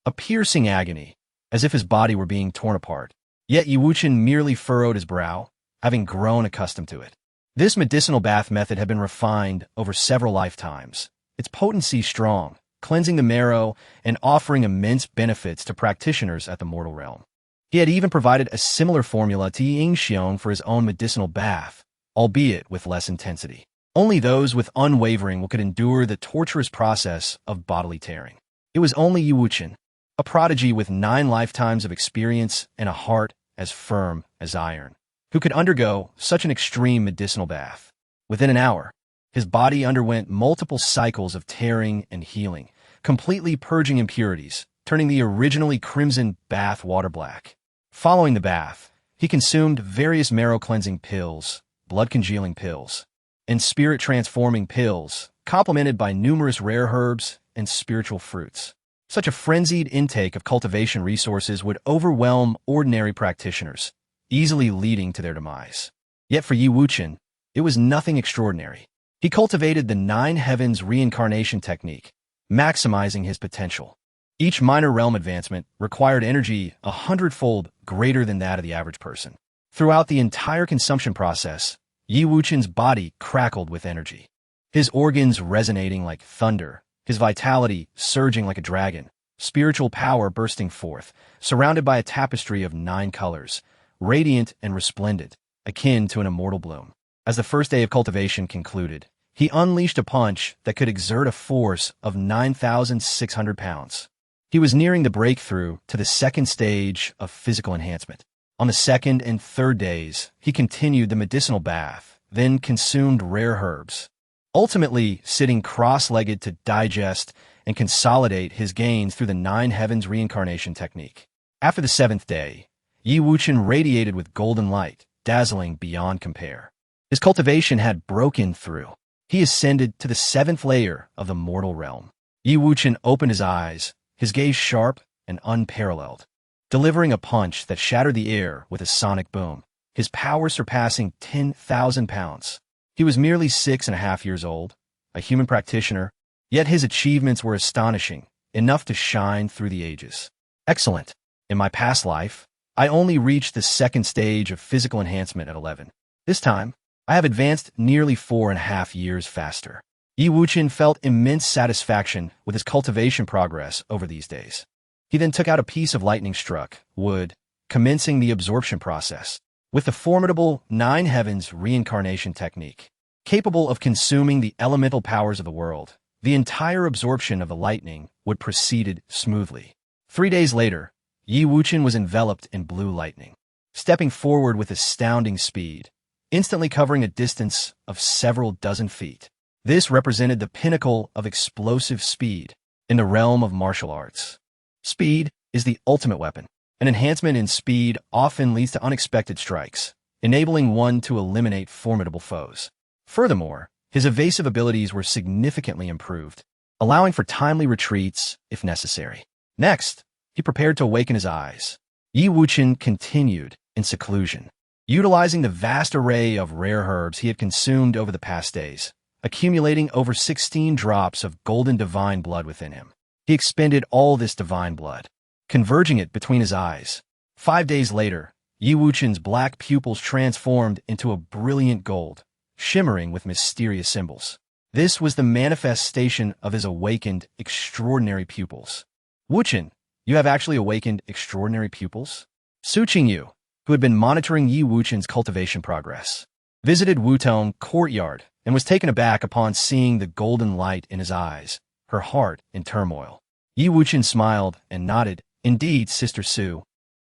A piercing agony, as if his body were being torn apart. Yet Yi Wuchen merely furrowed his brow, having grown accustomed to it. This medicinal bath method had been refined over several lifetimes, its potency strong, cleansing the marrow and offering immense benefits to practitioners at the mortal realm. He had even provided a similar formula to Ying Xiong for his own medicinal bath, albeit with less intensity. Only those with unwavering will could endure the torturous process of bodily tearing. It was only Yi Wuchen, a prodigy with 9 lifetimes of experience and a heart as firm as iron, who could undergo such an extreme medicinal bath. Within an hour, his body underwent multiple cycles of tearing and healing, completely purging impurities, turning the originally crimson bath water black. Following the bath, he consumed various marrow-cleansing pills, blood-congealing pills, and spirit-transforming pills, complemented by numerous rare herbs and spiritual fruits. Such a frenzied intake of cultivation resources would overwhelm ordinary practitioners, easily leading to their demise. Yet for Yi Wuchen, it was nothing extraordinary. He cultivated the Nine Heavens Reincarnation Technique, maximizing his potential. Each minor realm advancement required energy 100-fold greater than that of the average person. Throughout the entire consumption process, Yi Wuchen's body crackled with energy. His organs resonating like thunder, his vitality surging like a dragon, spiritual power bursting forth, surrounded by a tapestry of 9 colors, radiant and resplendent, akin to an immortal bloom. As the first day of cultivation concluded, he unleashed a punch that could exert a force of 9,600 pounds. He was nearing the breakthrough to the second stage of physical enhancement. On the second and third days, he continued the medicinal bath, then consumed rare herbs, ultimately sitting cross-legged to digest and consolidate his gains through the Nine Heavens Reincarnation Technique. After the 7th day, Yi Wuchen radiated with golden light, dazzling beyond compare. His cultivation had broken through. He ascended to the 7th layer of the mortal realm. Yi Wuchen opened his eyes, his gaze sharp and unparalleled, delivering a punch that shattered the air with a sonic boom, his power surpassing 10,000 pounds. He was merely 6.5 years old, a human practitioner, yet his achievements were astonishing, enough to shine through the ages. Excellent. In my past life, I only reached the second stage of physical enhancement at 11. This time, I have advanced nearly 4.5 years faster. Yi Wuchen felt immense satisfaction with his cultivation progress over these days. He then took out a piece of lightning-struck wood, commencing the absorption process. With the formidable Nine Heavens Reincarnation Technique, capable of consuming the elemental powers of the world, the entire absorption of the lightning would proceed smoothly. 3 days later, Yi Wuchen was enveloped in blue lightning, stepping forward with astounding speed, instantly covering a distance of several dozen feet. This represented the pinnacle of explosive speed in the realm of martial arts. Speed is the ultimate weapon. An enhancement in speed often leads to unexpected strikes, enabling one to eliminate formidable foes. Furthermore, his evasive abilities were significantly improved, allowing for timely retreats if necessary. Next, he prepared to awaken his eyes. Yi Wuchen continued in seclusion, utilizing the vast array of rare herbs he had consumed over the past days, accumulating over 16 drops of golden divine blood within him. He expended all this divine blood, converging it between his eyes. 5 days later, Yi Wuchen's black pupils transformed into a brilliant gold, shimmering with mysterious symbols. This was the manifestation of his awakened, extraordinary pupils. Wuchen, you have actually awakened extraordinary pupils? Su Qingyu, who had been monitoring Yi Wuchen's cultivation progress, visited Wutong courtyard and was taken aback upon seeing the golden light in his eyes, her heart in turmoil. Yi Wuchen smiled and nodded. Indeed, Sister Su.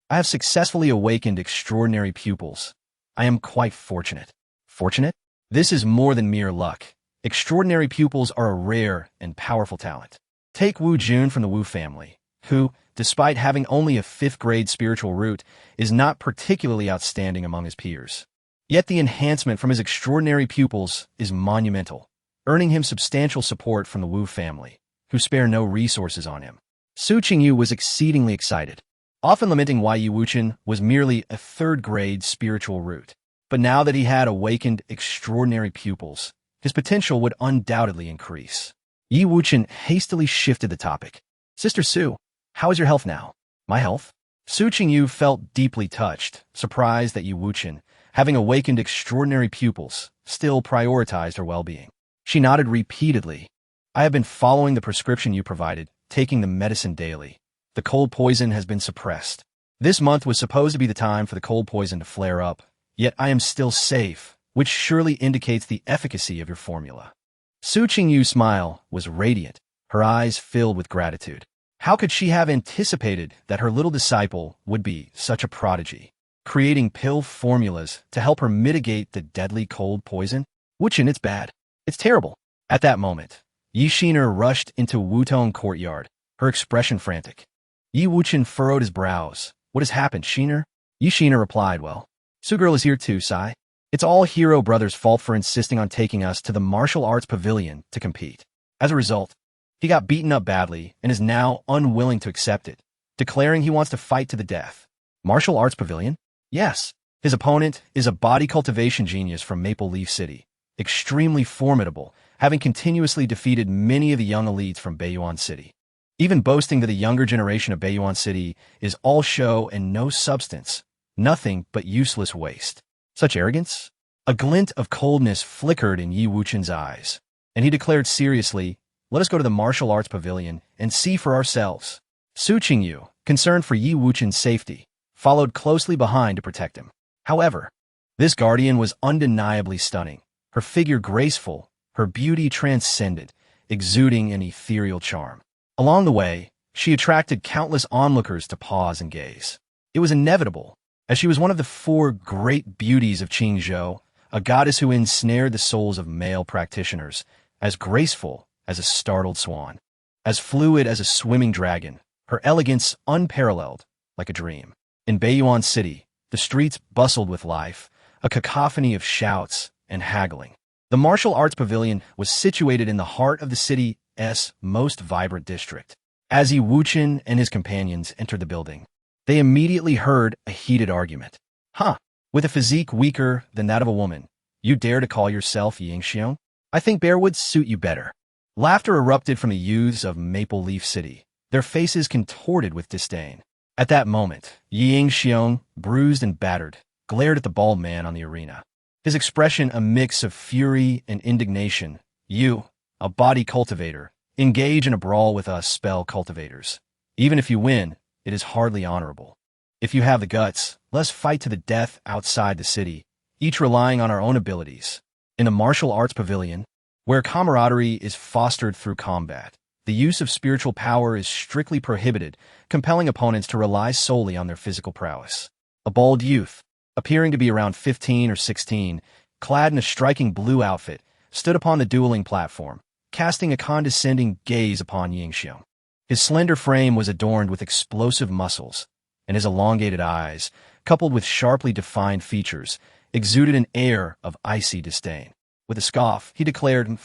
I have successfully awakened extraordinary pupils. I am quite fortunate. Fortunate? This is more than mere luck. Extraordinary pupils are a rare and powerful talent. Take Wu Jun from the Wu family, who, despite having only a 5th grade spiritual root, is not particularly outstanding among his peers. Yet the enhancement from his extraordinary pupils is monumental, earning him substantial support from the Wu family, who spare no resources on him. Su Qingyu was exceedingly excited, often lamenting why Yi Wuchen was merely a 3rd grade spiritual root. But now that he had awakened extraordinary pupils, his potential would undoubtedly increase. Yi Wuchen hastily shifted the topic. Sister Su, how is your health now? My health? Su Qingyu felt deeply touched, surprised that Yi Wuchen, having awakened extraordinary pupils, still prioritized her well-being. She nodded repeatedly. I have been following the prescription you provided, taking the medicine daily. The cold poison has been suppressed. This month was supposed to be the time for the cold poison to flare up, yet I am still safe, which surely indicates the efficacy of your formula. Su Qingyu's smile was radiant, her eyes filled with gratitude. How could she have anticipated that her little disciple would be such a prodigy, creating pill formulas to help her mitigate the deadly cold poison? Wuchen, it's bad. It's terrible. At that moment, Yi Shiner rushed into Wutong courtyard, her expression frantic. Yi Wuchen furrowed his brows. What has happened, Shiner? Yi Shiner replied, well, Su-girl is here too, Sai. It's all Hero Brother's fault for insisting on taking us to the martial arts pavilion to compete. As a result, he got beaten up badly and is now unwilling to accept it, declaring he wants to fight to the death. Martial arts pavilion? Yes. His opponent is a body cultivation genius from Maple Leaf City, extremely formidable, having continuously defeated many of the young elites from Beiyuan City. Even boasting that the younger generation of Beiyuan City is all show and no substance, nothing but useless waste. Such arrogance? A glint of coldness flickered in Yi Wuchen's eyes, and he declared seriously, let us go to the martial arts pavilion and see for ourselves. Su Qingyu, concerned for Yi Wuchen's safety, followed closely behind to protect him. However, this guardian was undeniably stunning, her figure graceful, her beauty transcendent, exuding an ethereal charm. Along the way, she attracted countless onlookers to pause and gaze. It was inevitable, as she was one of the 4 great beauties of Qingzhou, a goddess who ensnared the souls of male practitioners, as graceful as a startled swan, as fluid as a swimming dragon, her elegance unparalleled, like a dream. In Beiyuan City, the streets bustled with life, a cacophony of shouts and haggling. The martial arts pavilion was situated in the heart of the city's most vibrant district. As Yi Wuchen and his companions entered the building, they immediately heard a heated argument. Huh, with a physique weaker than that of a woman, you dare to call yourself Yingxiong? I think bear would suit you better. Laughter erupted from the youths of Maple Leaf City, their faces contorted with disdain. At that moment, Yingxiong, bruised and battered, glared at the bald man on the arena. His expression a mix of fury and indignation. You, a body cultivator, engage in a brawl with us spell cultivators. Even if you win, it is hardly honorable. If you have the guts, let's fight to the death outside the city, each relying on our own abilities. In the martial arts pavilion, where camaraderie is fostered through combat, the use of spiritual power is strictly prohibited, compelling opponents to rely solely on their physical prowess. A bald youth, appearing to be around 15 or 16, clad in a striking blue outfit, stood upon the dueling platform, casting a condescending gaze upon Yingxiong. His slender frame was adorned with explosive muscles, and his elongated eyes, coupled with sharply defined features, exuded an air of icy disdain. With a scoff, he declared,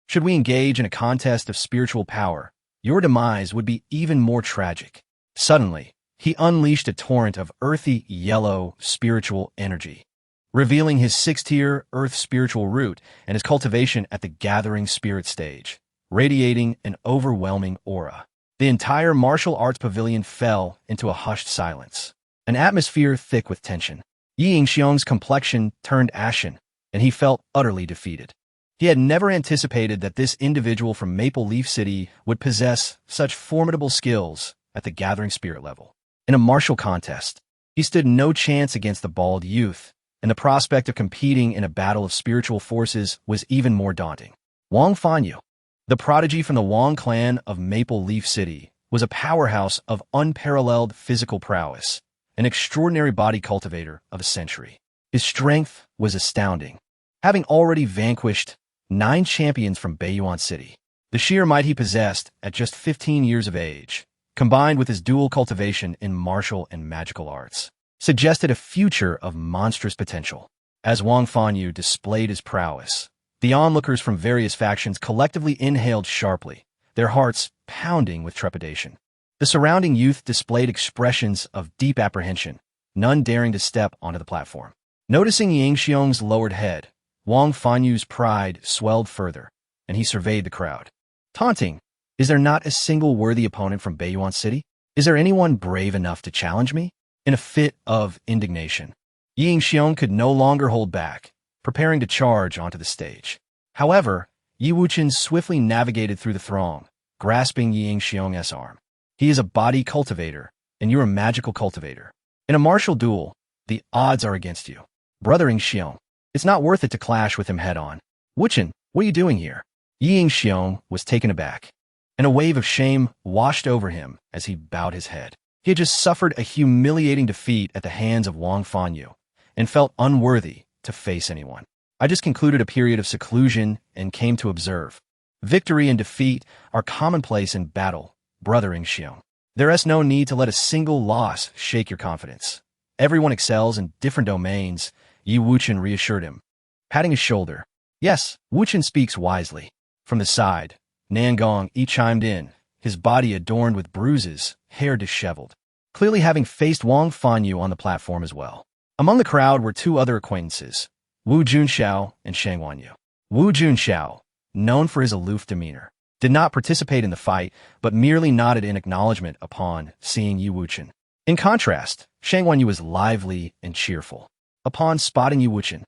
should we engage in a contest of spiritual power, your demise would be even more tragic. Suddenly, he unleashed a torrent of earthy, yellow, spiritual energy, revealing his 6th-tier earth spiritual root and his cultivation at the gathering spirit stage, radiating an overwhelming aura. The entire martial arts pavilion fell into a hushed silence, an atmosphere thick with tension. Yi Yingxiong's complexion turned ashen, and he felt utterly defeated. He had never anticipated that this individual from Maple Leaf City would possess such formidable skills at the gathering spirit level. In a martial contest, he stood no chance against the bald youth, and the prospect of competing in a battle of spiritual forces was even more daunting. Wang Fanyu, the prodigy from the Wang clan of Maple Leaf City, was a powerhouse of unparalleled physical prowess, an extraordinary body cultivator of a century. His strength was astounding, having already vanquished 9 champions from Beiyuan City. The sheer might he possessed at just 15 years of age, combined with his dual cultivation in martial and magical arts, suggested a future of monstrous potential. As Wang Fanyu displayed his prowess, the onlookers from various factions collectively inhaled sharply, their hearts pounding with trepidation. The surrounding youth displayed expressions of deep apprehension, none daring to step onto the platform. Noticing Yingxiong's lowered head, Wang Fanyu's pride swelled further, and he surveyed the crowd. Taunting, is there not a single worthy opponent from Beiyuan City? Is there anyone brave enough to challenge me? In a fit of indignation, Yingxiong could no longer hold back, preparing to charge onto the stage. However, Yi Wuchen swiftly navigated through the throng, grasping Yingxiong's arm. He is a body cultivator, and you're a magical cultivator. In a martial duel, the odds are against you. Brother Yingxiong, it's not worth it to clash with him head-on. Wuchen, what are you doing here? Yingxiong was taken aback, and a wave of shame washed over him as he bowed his head. He had just suffered a humiliating defeat at the hands of Wang Fanyu, and felt unworthy to face anyone. I just concluded a period of seclusion and came to observe. Victory and defeat are commonplace in battle, brother Yingxiong. There is no need to let a single loss shake your confidence. Everyone excels in different domains, Yi Wuchen reassured him, patting his shoulder. Yes, Wuchen speaks wisely. From the side, Nangong chimed in, his body adorned with bruises, hair disheveled, clearly having faced Wang Fanyu on the platform as well. Among the crowd were 2 other acquaintances, Wu Junxiao and Shang Wanyu. Wu Junxiao, known for his aloof demeanor, did not participate in the fight, but merely nodded in acknowledgement upon seeing Yi Wuchen. In contrast, Shang Wanyu was lively and cheerful. Upon spotting Yi Wuchen,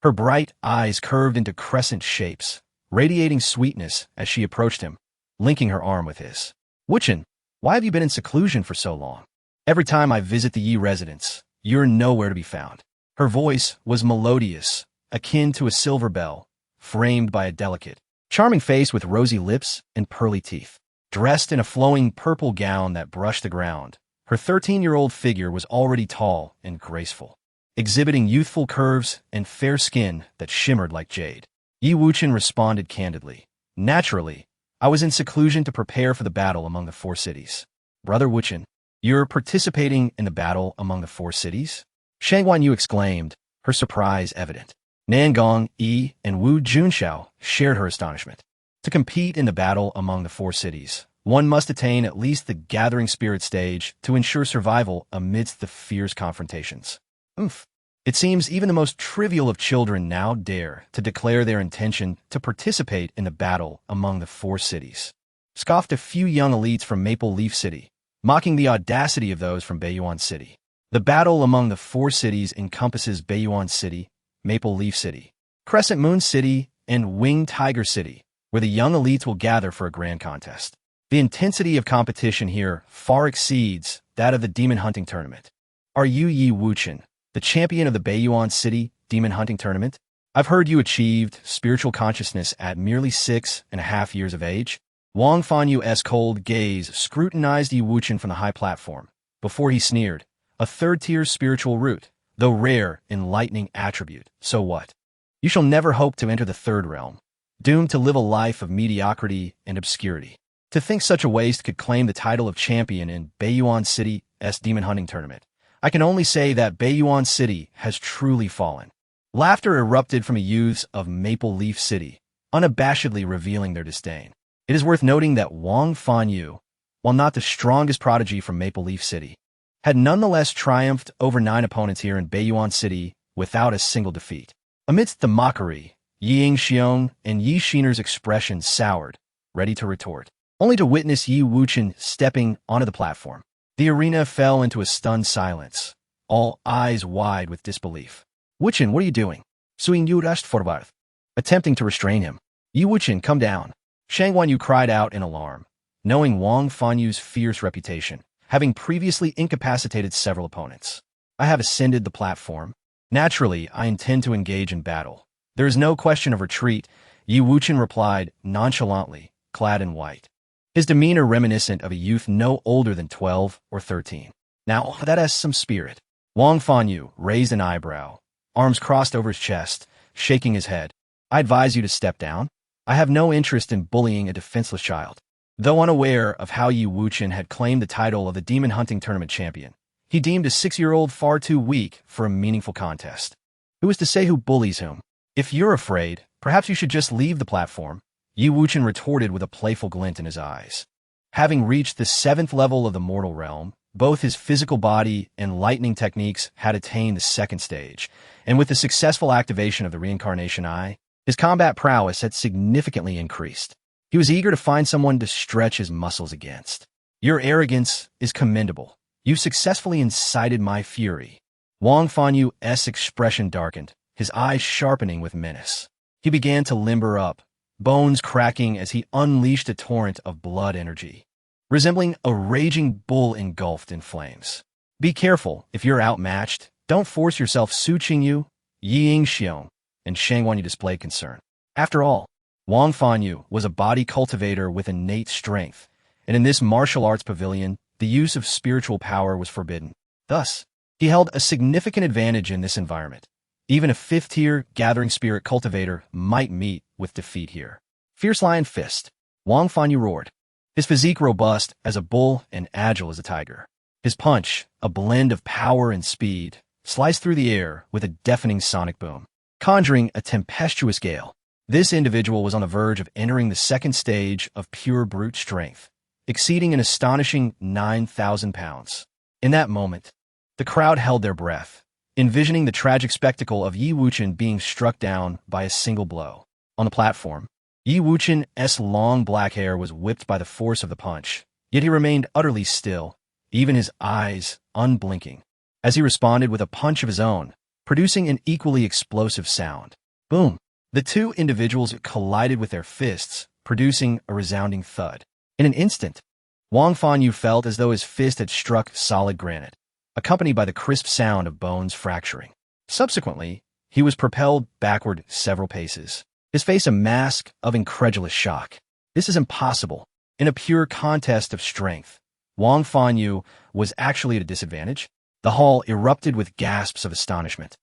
her bright eyes curved into crescent shapes, radiating sweetness as she approached him, linking her arm with his. Wuchen, why have you been in seclusion for so long? Every time I visit the Yi residence, you're nowhere to be found. Her voice was melodious, akin to a silver bell, framed by a delicate, charming face with rosy lips and pearly teeth. Dressed in a flowing purple gown that brushed the ground, her 13-year-old figure was already tall and graceful, exhibiting youthful curves and fair skin that shimmered like jade. Yi Wuchen responded candidly. Naturally, I was in seclusion to prepare for the battle among the 4 cities. Brother Wuchen, you're participating in the battle among the 4 cities? Shang Wanyu exclaimed, her surprise evident. Nangong and Wu Junxiao shared her astonishment. To compete in the battle among the 4 cities, one must attain at least the gathering spirit stage to ensure survival amidst the fierce confrontations. It seems even the most trivial of children now dare to declare their intention to participate in the battle among the 4 cities. Scoffed a few young elites from Maple Leaf City, mocking the audacity of those from Beiyuan City. The battle among the 4 cities encompasses Beiyuan City, Maple Leaf City, Crescent Moon City, and Winged Tiger City, where the young elites will gather for a grand contest. The intensity of competition here far exceeds that of the demon hunting tournament. Are you Yi Wuchen, the champion of the Beiyuan City Demon Hunting Tournament? I've heard you achieved spiritual consciousness at merely 6.5 years of age. Wang Fanyu's cold gaze scrutinized Yi Wuchen from the high platform, before he sneered, a 3rd-tier spiritual root, though rare, enlightening attribute. So what? You shall never hope to enter the 3rd realm, doomed to live a life of mediocrity and obscurity. To think such a waste could claim the title of champion in Beiyuan City's Demon Hunting Tournament. I can only say that Beiyuan City has truly fallen. Laughter erupted from the youths of Maple Leaf City, unabashedly revealing their disdain. It is worth noting that Wang Fanyu, while not the strongest prodigy from Maple Leaf City, had nonetheless triumphed over 9 opponents here in Beiyuan City without a single defeat. Amidst the mockery, Yingxiong and Yi Shiner's expressions soured, ready to retort, only to witness Yi Wuchen stepping onto the platform. The arena fell into a stunned silence, all eyes wide with disbelief. Wuchen, what are you doing? Suing Yu rushed forward, attempting to restrain him. Yi Wuchen, come down. Shang Wanyu cried out in alarm, knowing Wang Fanyu's fierce reputation, having previously incapacitated several opponents. I have ascended the platform. Naturally, I intend to engage in battle. There is no question of retreat, Yi Wuchen replied nonchalantly, clad in white. his demeanor reminiscent of a youth no older than 12 or 13. Now, that has some spirit. Wang Fanyu raised an eyebrow, arms crossed over his chest, shaking his head. I advise you to step down. I have no interest in bullying a defenseless child. Though unaware of how Yi Wuchen had claimed the title of the demon hunting tournament champion, he deemed a 6-year-old far too weak for a meaningful contest. Who is to say who bullies whom? If you're afraid, perhaps you should just leave the platform, Yi Wuchen retorted with a playful glint in his eyes. Having reached the 7th level of the mortal realm, both his physical body and lightning techniques had attained the 2nd stage, and with the successful activation of the reincarnation eye, his combat prowess had significantly increased. He was eager to find someone to stretch his muscles against. Your arrogance is commendable. You successfully incited my fury. Wang Fanyu's expression darkened, his eyes sharpening with menace. He began to limber up, bones cracking as he unleashed a torrent of blood energy, resembling a raging bull engulfed in flames. Be careful, if you're outmatched, don't force yourself. Su Qingyu, Yi Yingxiong, and Shang Wanyu displayed concern. After all, Wang Fanyu was a body cultivator with innate strength, and in this martial arts pavilion, the use of spiritual power was forbidden. Thus, he held a significant advantage in this environment. Even a 5th-tier gathering spirit cultivator might meet with defeat here. Fierce lion fist, Wang Fanyu roared, his physique robust as a bull and agile as a tiger. His punch, a blend of power and speed, sliced through the air with a deafening sonic boom, conjuring a tempestuous gale. This individual was on the verge of entering the 2nd stage of pure brute strength, exceeding an astonishing 9,000 pounds. In that moment, the crowd held their breath, envisioning the tragic spectacle of Yi Wuchen being struck down by a single blow. On the platform, Yi Wuchen's long black hair was whipped by the force of the punch, yet he remained utterly still, even his eyes unblinking, as he responded with a punch of his own, producing an equally explosive sound. Boom! The two individuals collided with their fists, producing a resounding thud. In an instant, Wang Fanyu felt as though his fist had struck solid granite, accompanied by the crisp sound of bones fracturing. Subsequently, he was propelled backward several paces, his face a mask of incredulous shock. This is impossible. In a pure contest of strength, Wang Fanyu was actually at a disadvantage. The hall erupted with gasps of astonishment,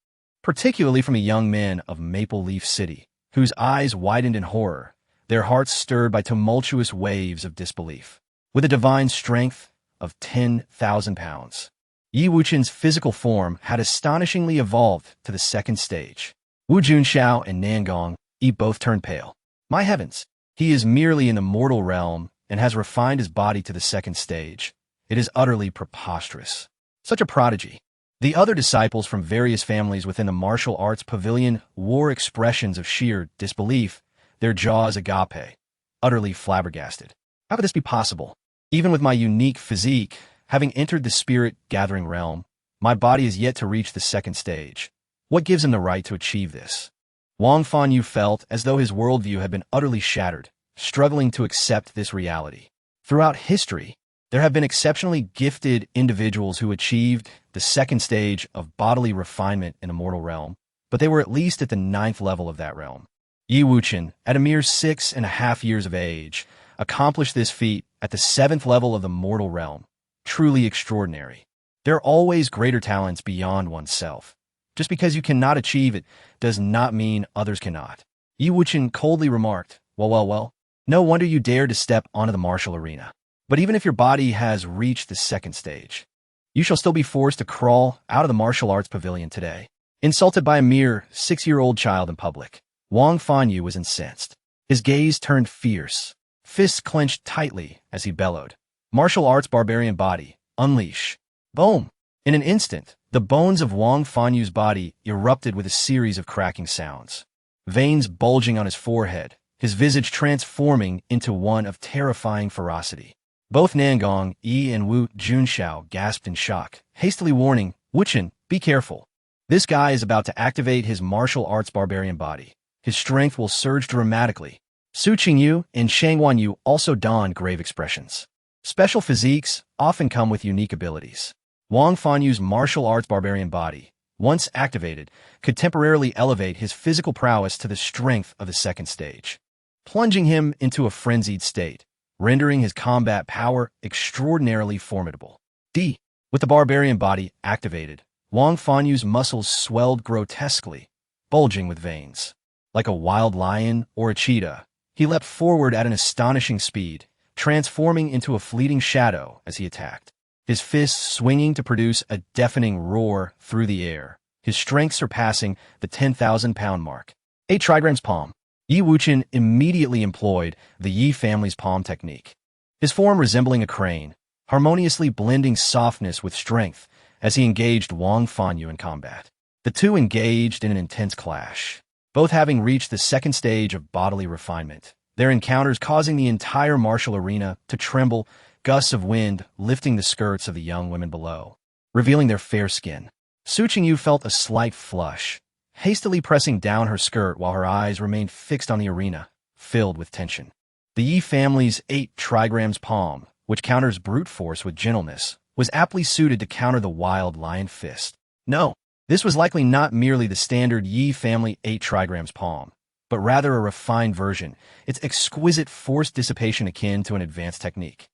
particularly from a young man of Maple Leaf City, whose eyes widened in horror, their hearts stirred by tumultuous waves of disbelief. With a divine strength of 10,000 pounds, Yi Wuchen's physical form had astonishingly evolved to the 2nd stage. Wu Junxiao and Nangong both turned pale. My heavens, he is merely in the mortal realm and has refined his body to the 2nd stage. It is utterly preposterous. Such a prodigy. The other disciples from various families within the martial arts pavilion wore expressions of sheer disbelief, their jaws agape, utterly flabbergasted. How could this be possible? Even with my unique physique, having entered the spirit gathering realm, my body is yet to reach the 2nd stage. What gives him the right to achieve this? Wang Fanyu felt as though his worldview had been utterly shattered, struggling to accept this reality. Throughout history, there have been exceptionally gifted individuals who achieved the 2nd stage of bodily refinement in the mortal realm, but they were at least at the 9th level of that realm. Yi Wuchen, at a mere 6.5 years of age, accomplished this feat at the 7th level of the mortal realm. Truly extraordinary. There are always greater talents beyond oneself. Just because you cannot achieve it does not mean others cannot. Yi Wuchen coldly remarked, well, no wonder you dared to step onto the martial arena. But even if your body has reached the 2nd stage, you shall still be forced to crawl out of the martial arts pavilion today. Insulted by a mere 6-year-old child in public, Wang Fanyu was incensed. His gaze turned fierce, fists clenched tightly as he bellowed, martial arts barbarian body, unleash. Boom! In an instant, the bones of Wang Fanyu's body erupted with a series of cracking sounds, veins bulging on his forehead, his visage transforming into one of terrifying ferocity. Both Nangong and Wu Junxiao gasped in shock, hastily warning, Wuchen, be careful. This guy is about to activate his martial arts barbarian body. His strength will surge dramatically. Su Qingyu and Shang Wanyu also donned grave expressions. Special physiques often come with unique abilities. Wang Fanyu's martial arts barbarian body, once activated, could temporarily elevate his physical prowess to the strength of the 2nd stage, plunging him into a frenzied state, rendering his combat power extraordinarily formidable. D. With the barbarian body activated, Wang Fanyu's muscles swelled grotesquely, bulging with veins. Like a wild lion or a cheetah, he leapt forward at an astonishing speed, transforming into a fleeting shadow as he attacked. His fists swinging to produce a deafening roar through the air, his strength surpassing the 10,000-pound mark. 8 trigrams palm. Yi Wuchen immediately employed the Yi family's palm technique. His form resembling a crane, harmoniously blending softness with strength as he engaged Wang Fanyu in combat. The two engaged in an intense clash, both having reached the second stage of bodily refinement, their encounters causing the entire martial arena to tremble, gusts of wind lifting the skirts of the young women below, revealing their fair skin. Su Qingyu felt a slight flush, hastily pressing down her skirt while her eyes remained fixed on the arena, filled with tension. The Yi family's 8 trigrams palm, which counters brute force with gentleness, was aptly suited to counter the wild lion fist. No, this was likely not merely the standard Yi family 8 trigrams palm, but rather a refined version, its exquisite force dissipation akin to an advanced technique.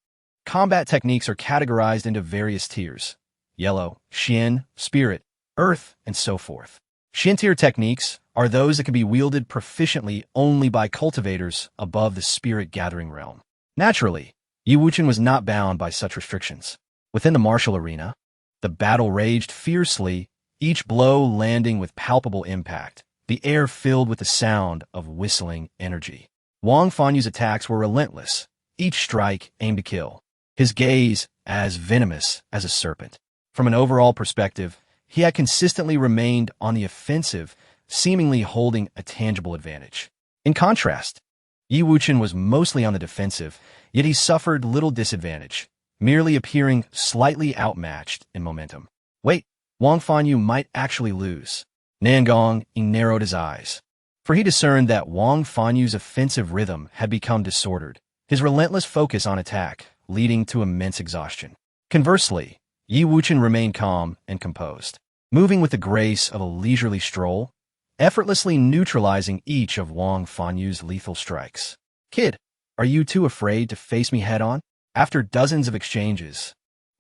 Combat techniques are categorized into various tiers: yellow, Xian, spirit, earth, and so forth. Xian-tier techniques are those that can be wielded proficiently only by cultivators above the spirit-gathering realm. Naturally, Yi Wuchen was not bound by such restrictions. Within the martial arena, the battle raged fiercely, each blow landing with palpable impact, the air filled with the sound of whistling energy. Wang Fanyu's attacks were relentless, each strike aimed to kill, his gaze as venomous as a serpent. From an overall perspective, he had consistently remained on the offensive, seemingly holding a tangible advantage. In contrast, Yi Wuchen was mostly on the defensive, yet he suffered little disadvantage, merely appearing slightly outmatched in momentum. Wait, Wang Fanyu might actually lose. Nangong narrowed his eyes, for he discerned that Wang Fanyu's offensive rhythm had become disordered, his relentless focus on attack leading to immense exhaustion. Conversely, Yi Wuchen remained calm and composed, moving with the grace of a leisurely stroll, effortlessly neutralizing each of Wang Fanyu's lethal strikes. Kid, are you too afraid to face me head-on? After dozens of exchanges,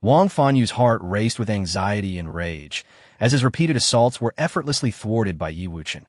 Wang Fanyu's heart raced with anxiety and rage, as his repeated assaults were effortlessly thwarted by Yi Wuchen.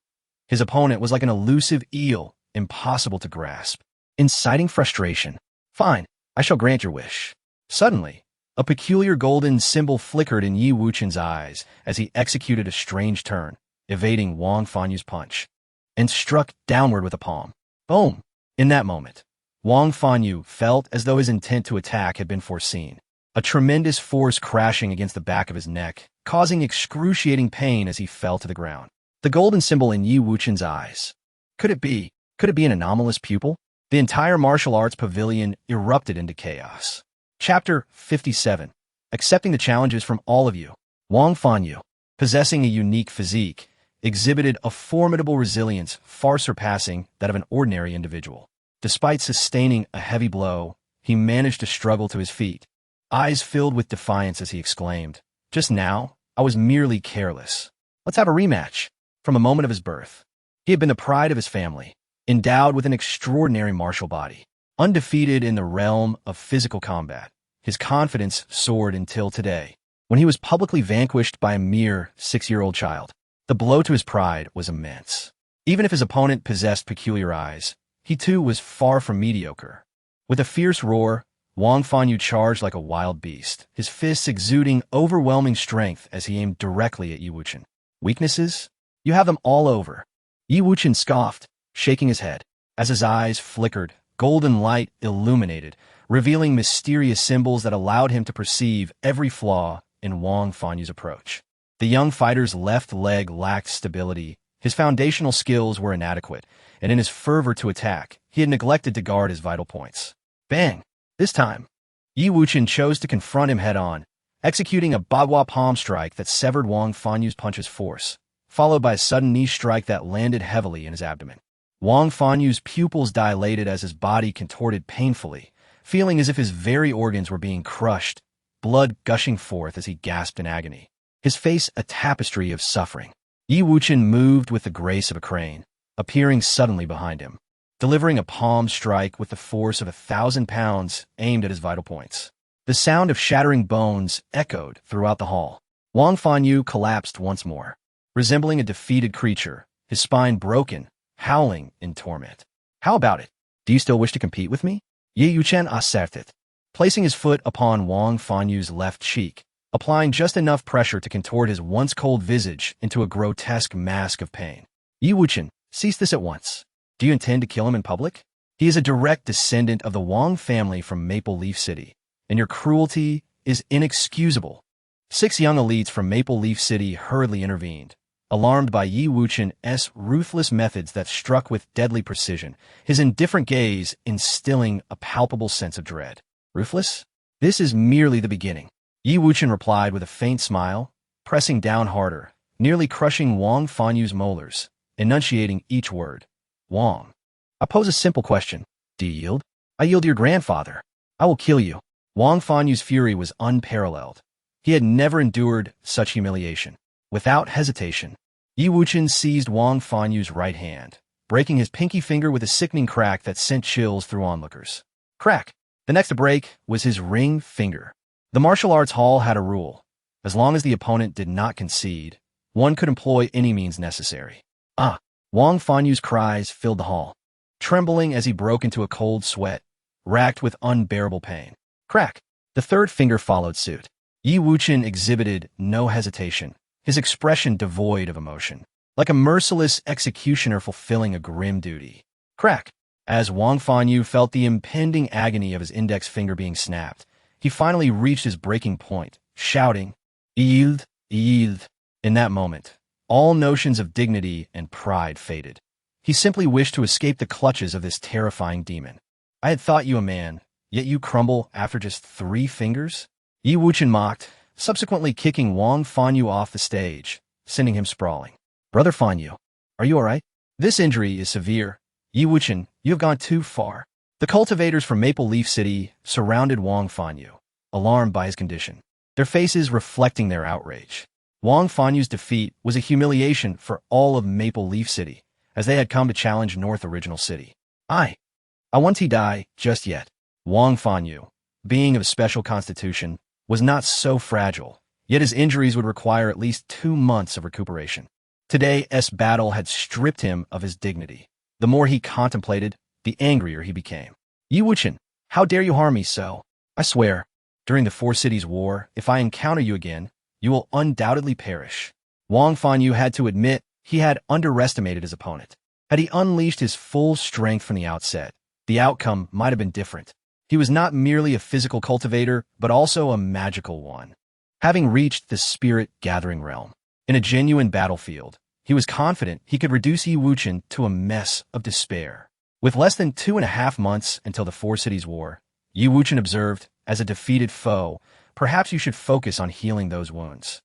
His opponent was like an elusive eel, impossible to grasp. Inciting frustration. Fine, I shall grant your wish. Suddenly, a peculiar golden symbol flickered in Yi Wuchen's eyes as he executed a strange turn, evading Wang Fanyu's punch, and struck downward with a palm. Boom! In that moment, Wang Fanyu felt as though his intent to attack had been foreseen, a tremendous force crashing against the back of his neck, causing excruciating pain as he fell to the ground. The golden symbol in Yi Wuchen's eyes. Could it be an anomalous pupil? The entire martial arts pavilion erupted into chaos. Chapter 57. Accepting the challenges from all of you. Wang Fanyu, possessing a unique physique, exhibited a formidable resilience far surpassing that of an ordinary individual. Despite sustaining a heavy blow, he managed to struggle to his feet, eyes filled with defiance as he exclaimed, "Just now, I was merely careless. Let's have a rematch." From the moment of his birth, he had been the pride of his family, endowed with an extraordinary martial body. Undefeated in the realm of physical combat, his confidence soared until today, when he was publicly vanquished by a mere 6-year-old child. The blow to his pride was immense. Even if his opponent possessed peculiar eyes, he too was far from mediocre. With a fierce roar, Wang Fanyu charged like a wild beast, his fists exuding overwhelming strength as he aimed directly at Yi Wuchen. Weaknesses? You have them all over. Yi Wuchen scoffed, shaking his head. As his eyes flickered, golden light illuminated, revealing mysterious symbols that allowed him to perceive every flaw in Wang Fanyu's approach. The young fighter's left leg lacked stability, his foundational skills were inadequate, and in his fervor to attack, he had neglected to guard his vital points. Bang! This time, Yi Wuchen chose to confront him head-on, executing a bagua palm strike that severed Wang Fanyu's punch's force, followed by a sudden knee strike that landed heavily in his abdomen. Wang Fanyu's pupils dilated as his body contorted painfully, feeling as if his very organs were being crushed, blood gushing forth as he gasped in agony, his face a tapestry of suffering. Yi Wuchen moved with the grace of a crane, appearing suddenly behind him. delivering a palm strike with the force of 1,000 pounds aimed at his vital points. The sound of shattering bones echoed throughout the hall. Wang Fanyu collapsed once more, resembling a defeated creature, his spine broken, howling in torment. How about it? Do you still wish to compete with me? Ye Yuchen asserted, placing his foot upon Wang Fanyu's left cheek, applying just enough pressure to contort his once cold visage into a grotesque mask of pain. Yi Wuchen, cease this at once. Do you intend to kill him in public? He is a direct descendant of the Wang family from Maple Leaf City, and your cruelty is inexcusable. 6 young elites from Maple Leaf City hurriedly intervened, alarmed by Yi Wuchen's ruthless methods that struck with deadly precision, his indifferent gaze instilling a palpable sense of dread. Ruthless? This is merely the beginning. Yi Wuchen replied with a faint smile, pressing down harder, nearly crushing Wang Fanyu's molars, enunciating each word. Wang, I pose a simple question. Do you yield? I yield to your grandfather. I will kill you. Wang Fanyu's fury was unparalleled. He had never endured such humiliation. Without hesitation, Yi Wuchen seized Wang Fanyu's right hand, breaking his pinky finger with a sickening crack that sent chills through onlookers. Crack! The next to break was his ring finger. The martial arts hall had a rule. As long as the opponent did not concede, one could employ any means necessary. Ah! Wang Fanyu's cries filled the hall, trembling as he broke into a cold sweat, racked with unbearable pain. Crack! The third finger followed suit. Yi Wuchen exhibited no hesitation, his expression devoid of emotion, like a merciless executioner fulfilling a grim duty. Crack! As Wang Fanyu felt the impending agony of his index finger being snapped, he finally reached his breaking point, shouting, Yield, yield. In that moment, all notions of dignity and pride faded. He simply wished to escape the clutches of this terrifying demon. I had thought you a man, yet you crumble after just 3 fingers? Yi Wuchen mocked, subsequently kicking Wang Fanyu off the stage, sending him sprawling. Brother Fanyu, are you all right? This injury is severe. Yi Wuchen, you have gone too far. The cultivators from Maple Leaf City surrounded Wang Fanyu, alarmed by his condition, their faces reflecting their outrage. Wang Fanyu's defeat was a humiliation for all of Maple Leaf City, as they had come to challenge North Original City. I won't die just yet. Wang Fanyu, being of special constitution, was not so fragile, yet his injuries would require at least 2 months of recuperation. Today's battle had stripped him of his dignity. The more he contemplated, the angrier he became. Yi Wuchen, how dare you harm me so? I swear, during the 4 Cities War, if I encounter you again, you will undoubtedly perish. Wang Fanyu had to admit he had underestimated his opponent. Had he unleashed his full strength from the outset, the outcome might have been different. He was not merely a physical cultivator, but also a magical one. Having reached the spirit-gathering realm, in a genuine battlefield, he was confident he could reduce Yi Wuchen to a mess of despair. With less than 2.5 months until the 4 Cities War, Yi Wuchen observed, as a defeated foe, perhaps you should focus on healing those wounds.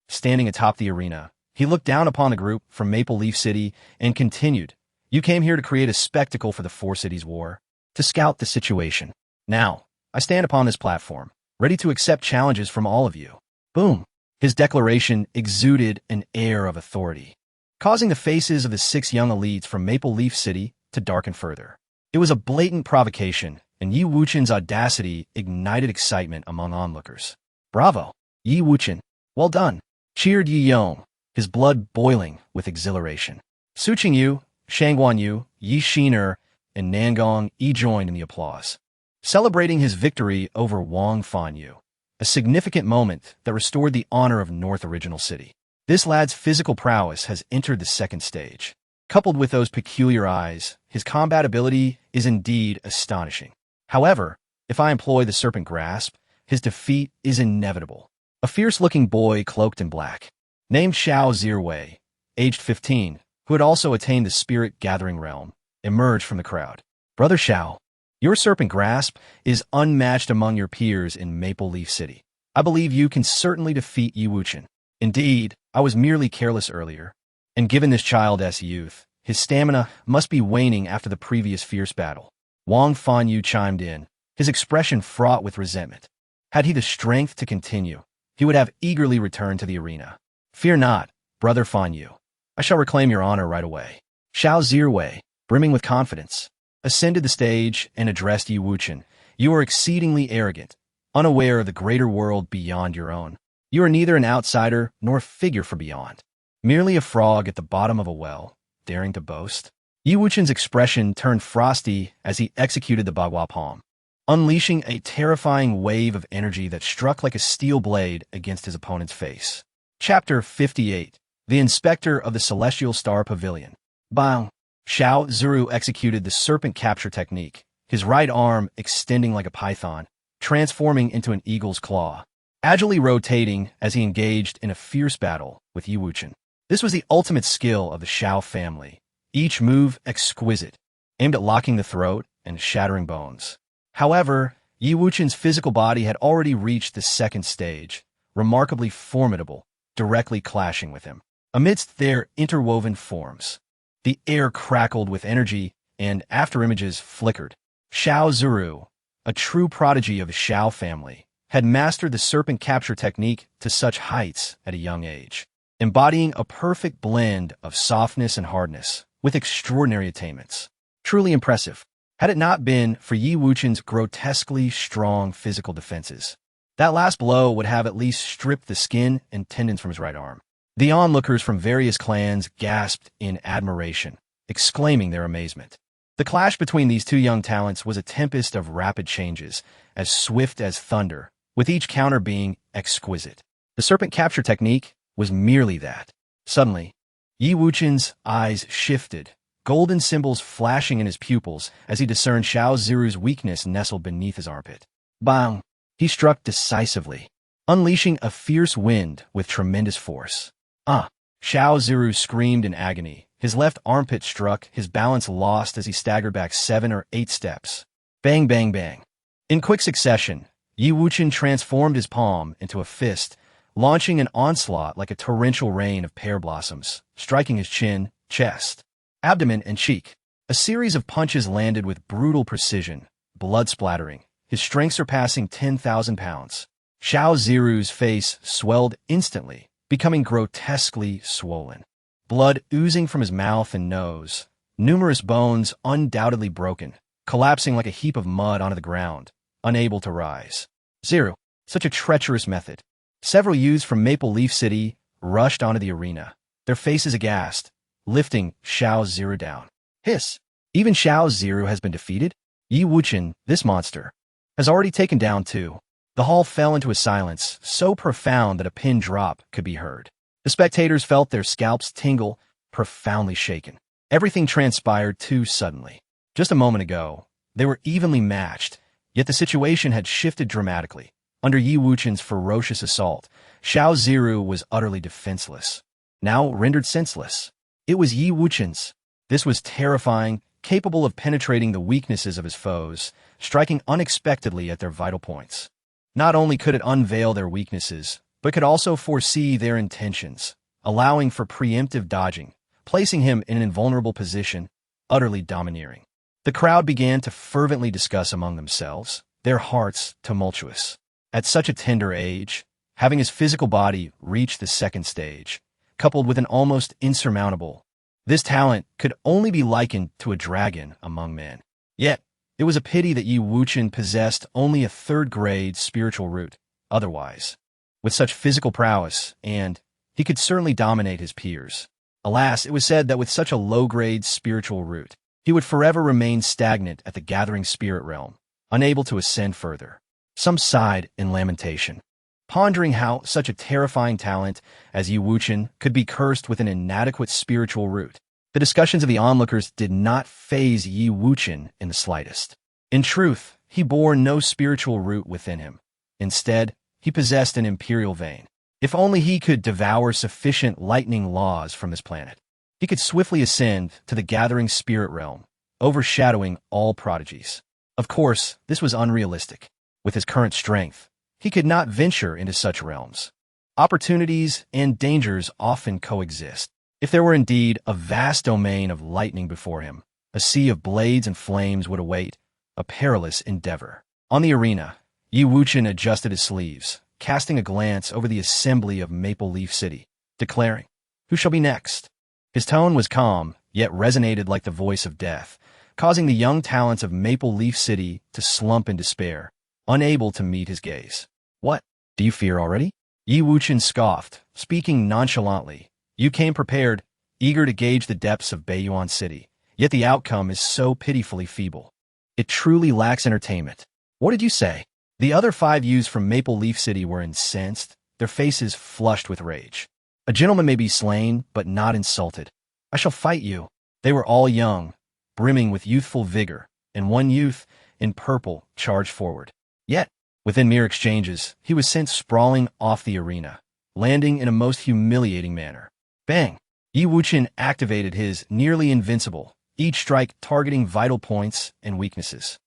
Standing atop the arena, he looked down upon the group from Maple Leaf City and continued, You came here to create a spectacle for the 4 Cities War, to scout the situation. Now, I stand upon this platform, ready to accept challenges from all of you. Boom! His declaration exuded an air of authority, causing the faces of the 6 young elites from Maple Leaf City to darken further. It was a blatant provocation, and Yi Wuchen's audacity ignited excitement among onlookers. Bravo, Yi Wuchen! Well done! Cheered Yi Yong, his blood boiling with exhilaration. Su Qingyu, Shangguan Yu, Yi Shiner, and Nangong Yi joined in the applause, celebrating his victory over Wang Fanyu, a significant moment that restored the honor of North Original City. This lad's physical prowess has entered the 2nd stage. Coupled with those peculiar eyes, his combat ability is indeed astonishing. However, if I employ the serpent grasp, his defeat is inevitable. A fierce-looking boy cloaked in black, named Xiao Zirwei, aged 15, who had also attained the spirit-gathering realm, emerged from the crowd. Brother Xiao, your serpent grasp is unmatched among your peers in Maple Leaf City. I believe you can certainly defeat Yi Wuchen. Indeed, I was merely careless earlier, and given this child's youth, his stamina must be waning after the previous fierce battle. Wang Fanyu chimed in, his expression fraught with resentment. Had he the strength to continue, he would have eagerly returned to the arena. Fear not, Brother Fanyu. I shall reclaim your honor right away. Xiao Zirwei, brimming with confidence, ascended the stage and addressed Yi Wuchen. You are exceedingly arrogant, unaware of the greater world beyond your own. You are neither an outsider nor a figure from beyond, merely a frog at the bottom of a well, daring to boast. Yi Wuchen's expression turned frosty as he executed the Bagua palm, unleashing a terrifying wave of energy that struck like a steel blade against his opponent's face. Chapter 58. The Inspector of the Celestial Star Pavilion. Bang! Xiao Zuru executed the serpent capture technique, his right arm extending like a python, transforming into an eagle's claw, agilely rotating as he engaged in a fierce battle with Yi Wuchen. This was the ultimate skill of the Xiao family, each move exquisite, aimed at locking the throat and shattering bones. However, Yi Wuchen's physical body had already reached the second stage, remarkably formidable, directly clashing with him. Amidst their interwoven forms, the air crackled with energy and afterimages flickered. Xiao Zuru, a true prodigy of the Xiao family, had mastered the serpent capture technique to such heights at a young age, embodying a perfect blend of softness and hardness with extraordinary attainments. Truly impressive. Had it not been for Yi Wuchen's grotesquely strong physical defenses, that last blow would have at least stripped the skin and tendons from his right arm. The onlookers from various clans gasped in admiration, exclaiming their amazement. The clash between these two young talents was a tempest of rapid changes, as swift as thunder, with each counter being exquisite. The serpent capture technique was merely that. Suddenly, Yi Wuchen's eyes shifted, golden symbols flashing in his pupils as he discerned Xiao Ziru's weakness nestled beneath his armpit. Bang! He struck decisively, unleashing a fierce wind with tremendous force. Xiao Ziru screamed in agony. His left armpit struck, his balance lost as he staggered back 7 or 8 steps. Bang, bang, bang. In quick succession, Yi Wuchen transformed his palm into a fist, launching an onslaught like a torrential rain of pear blossoms, striking his chin, chest, abdomen, and cheek. A series of punches landed with brutal precision, blood splattering, his strength surpassing 10,000 pounds. Xiao Ziru's face swelled instantly, becoming grotesquely swollen. Blood oozing from his mouth and nose, numerous bones undoubtedly broken, collapsing like a heap of mud onto the ground, unable to rise. Ziru, such a treacherous method. Several youths from Maple Leaf City rushed onto the arena, their faces aghast, lifting Xiao Ziru down. Hiss! Even Xiao Ziru has been defeated? Yi Wuchen, this monster, has already taken down 2. The hall fell into a silence so profound that a pin drop could be heard. The spectators felt their scalps tingle, profoundly shaken. Everything transpired too suddenly. Just a moment ago, they were evenly matched, yet the situation had shifted dramatically. Under Yi Wuchen's ferocious assault, Xiao Ziru was utterly defenseless, now rendered senseless. It was Yi Wuchen's. This was terrifying, capable of penetrating the weaknesses of his foes, striking unexpectedly at their vital points. Not only could it unveil their weaknesses, but could also foresee their intentions, allowing for preemptive dodging, placing him in an invulnerable position, utterly domineering. The crowd began to fervently discuss among themselves, their hearts tumultuous. At such a tender age, having his physical body reach the second stage, coupled with an almost insurmountable, this talent could only be likened to a dragon among men. Yet, it was a pity that Yi Wuchen possessed only a 3rd-grade spiritual root. Otherwise, with such physical prowess, and he could certainly dominate his peers. Alas, it was said that with such a low-grade spiritual root, he would forever remain stagnant at the gathering spirit realm, unable to ascend further. Some sighed in lamentation, pondering how such a terrifying talent as Yi Wuchen could be cursed with an inadequate spiritual root. The discussions of the onlookers did not faze Yi Wuchen in the slightest. In truth, he bore no spiritual root within him. Instead, he possessed an imperial vein. If only he could devour sufficient lightning laws from this planet, he could swiftly ascend to the gathering spirit realm, overshadowing all prodigies. Of course, this was unrealistic. With his current strength, he could not venture into such realms. Opportunities and dangers often coexist. If there were indeed a vast domain of lightning before him, a sea of blades and flames would await, a perilous endeavor. On the arena, Yi Wuchen adjusted his sleeves, casting a glance over the assembly of Maple Leaf City, declaring, "Who shall be next?" His tone was calm, yet resonated like the voice of death, causing the young talents of Maple Leaf City to slump in despair, unable to meet his gaze. What? Do you fear already? Yi Wuchen scoffed, speaking nonchalantly. You came prepared, eager to gauge the depths of Beiyuan City, yet the outcome is so pitifully feeble. It truly lacks entertainment. What did you say? The other 5 youths from Maple Leaf City were incensed, their faces flushed with rage. A gentleman may be slain, but not insulted. I shall fight you. They were all young, brimming with youthful vigor, and one youth, in purple, charged forward. Yet, within mere exchanges, he was sent sprawling off the arena, landing in a most humiliating manner. Bang! Yi Wuchen activated his nearly invincible, each strike targeting vital points and weaknesses.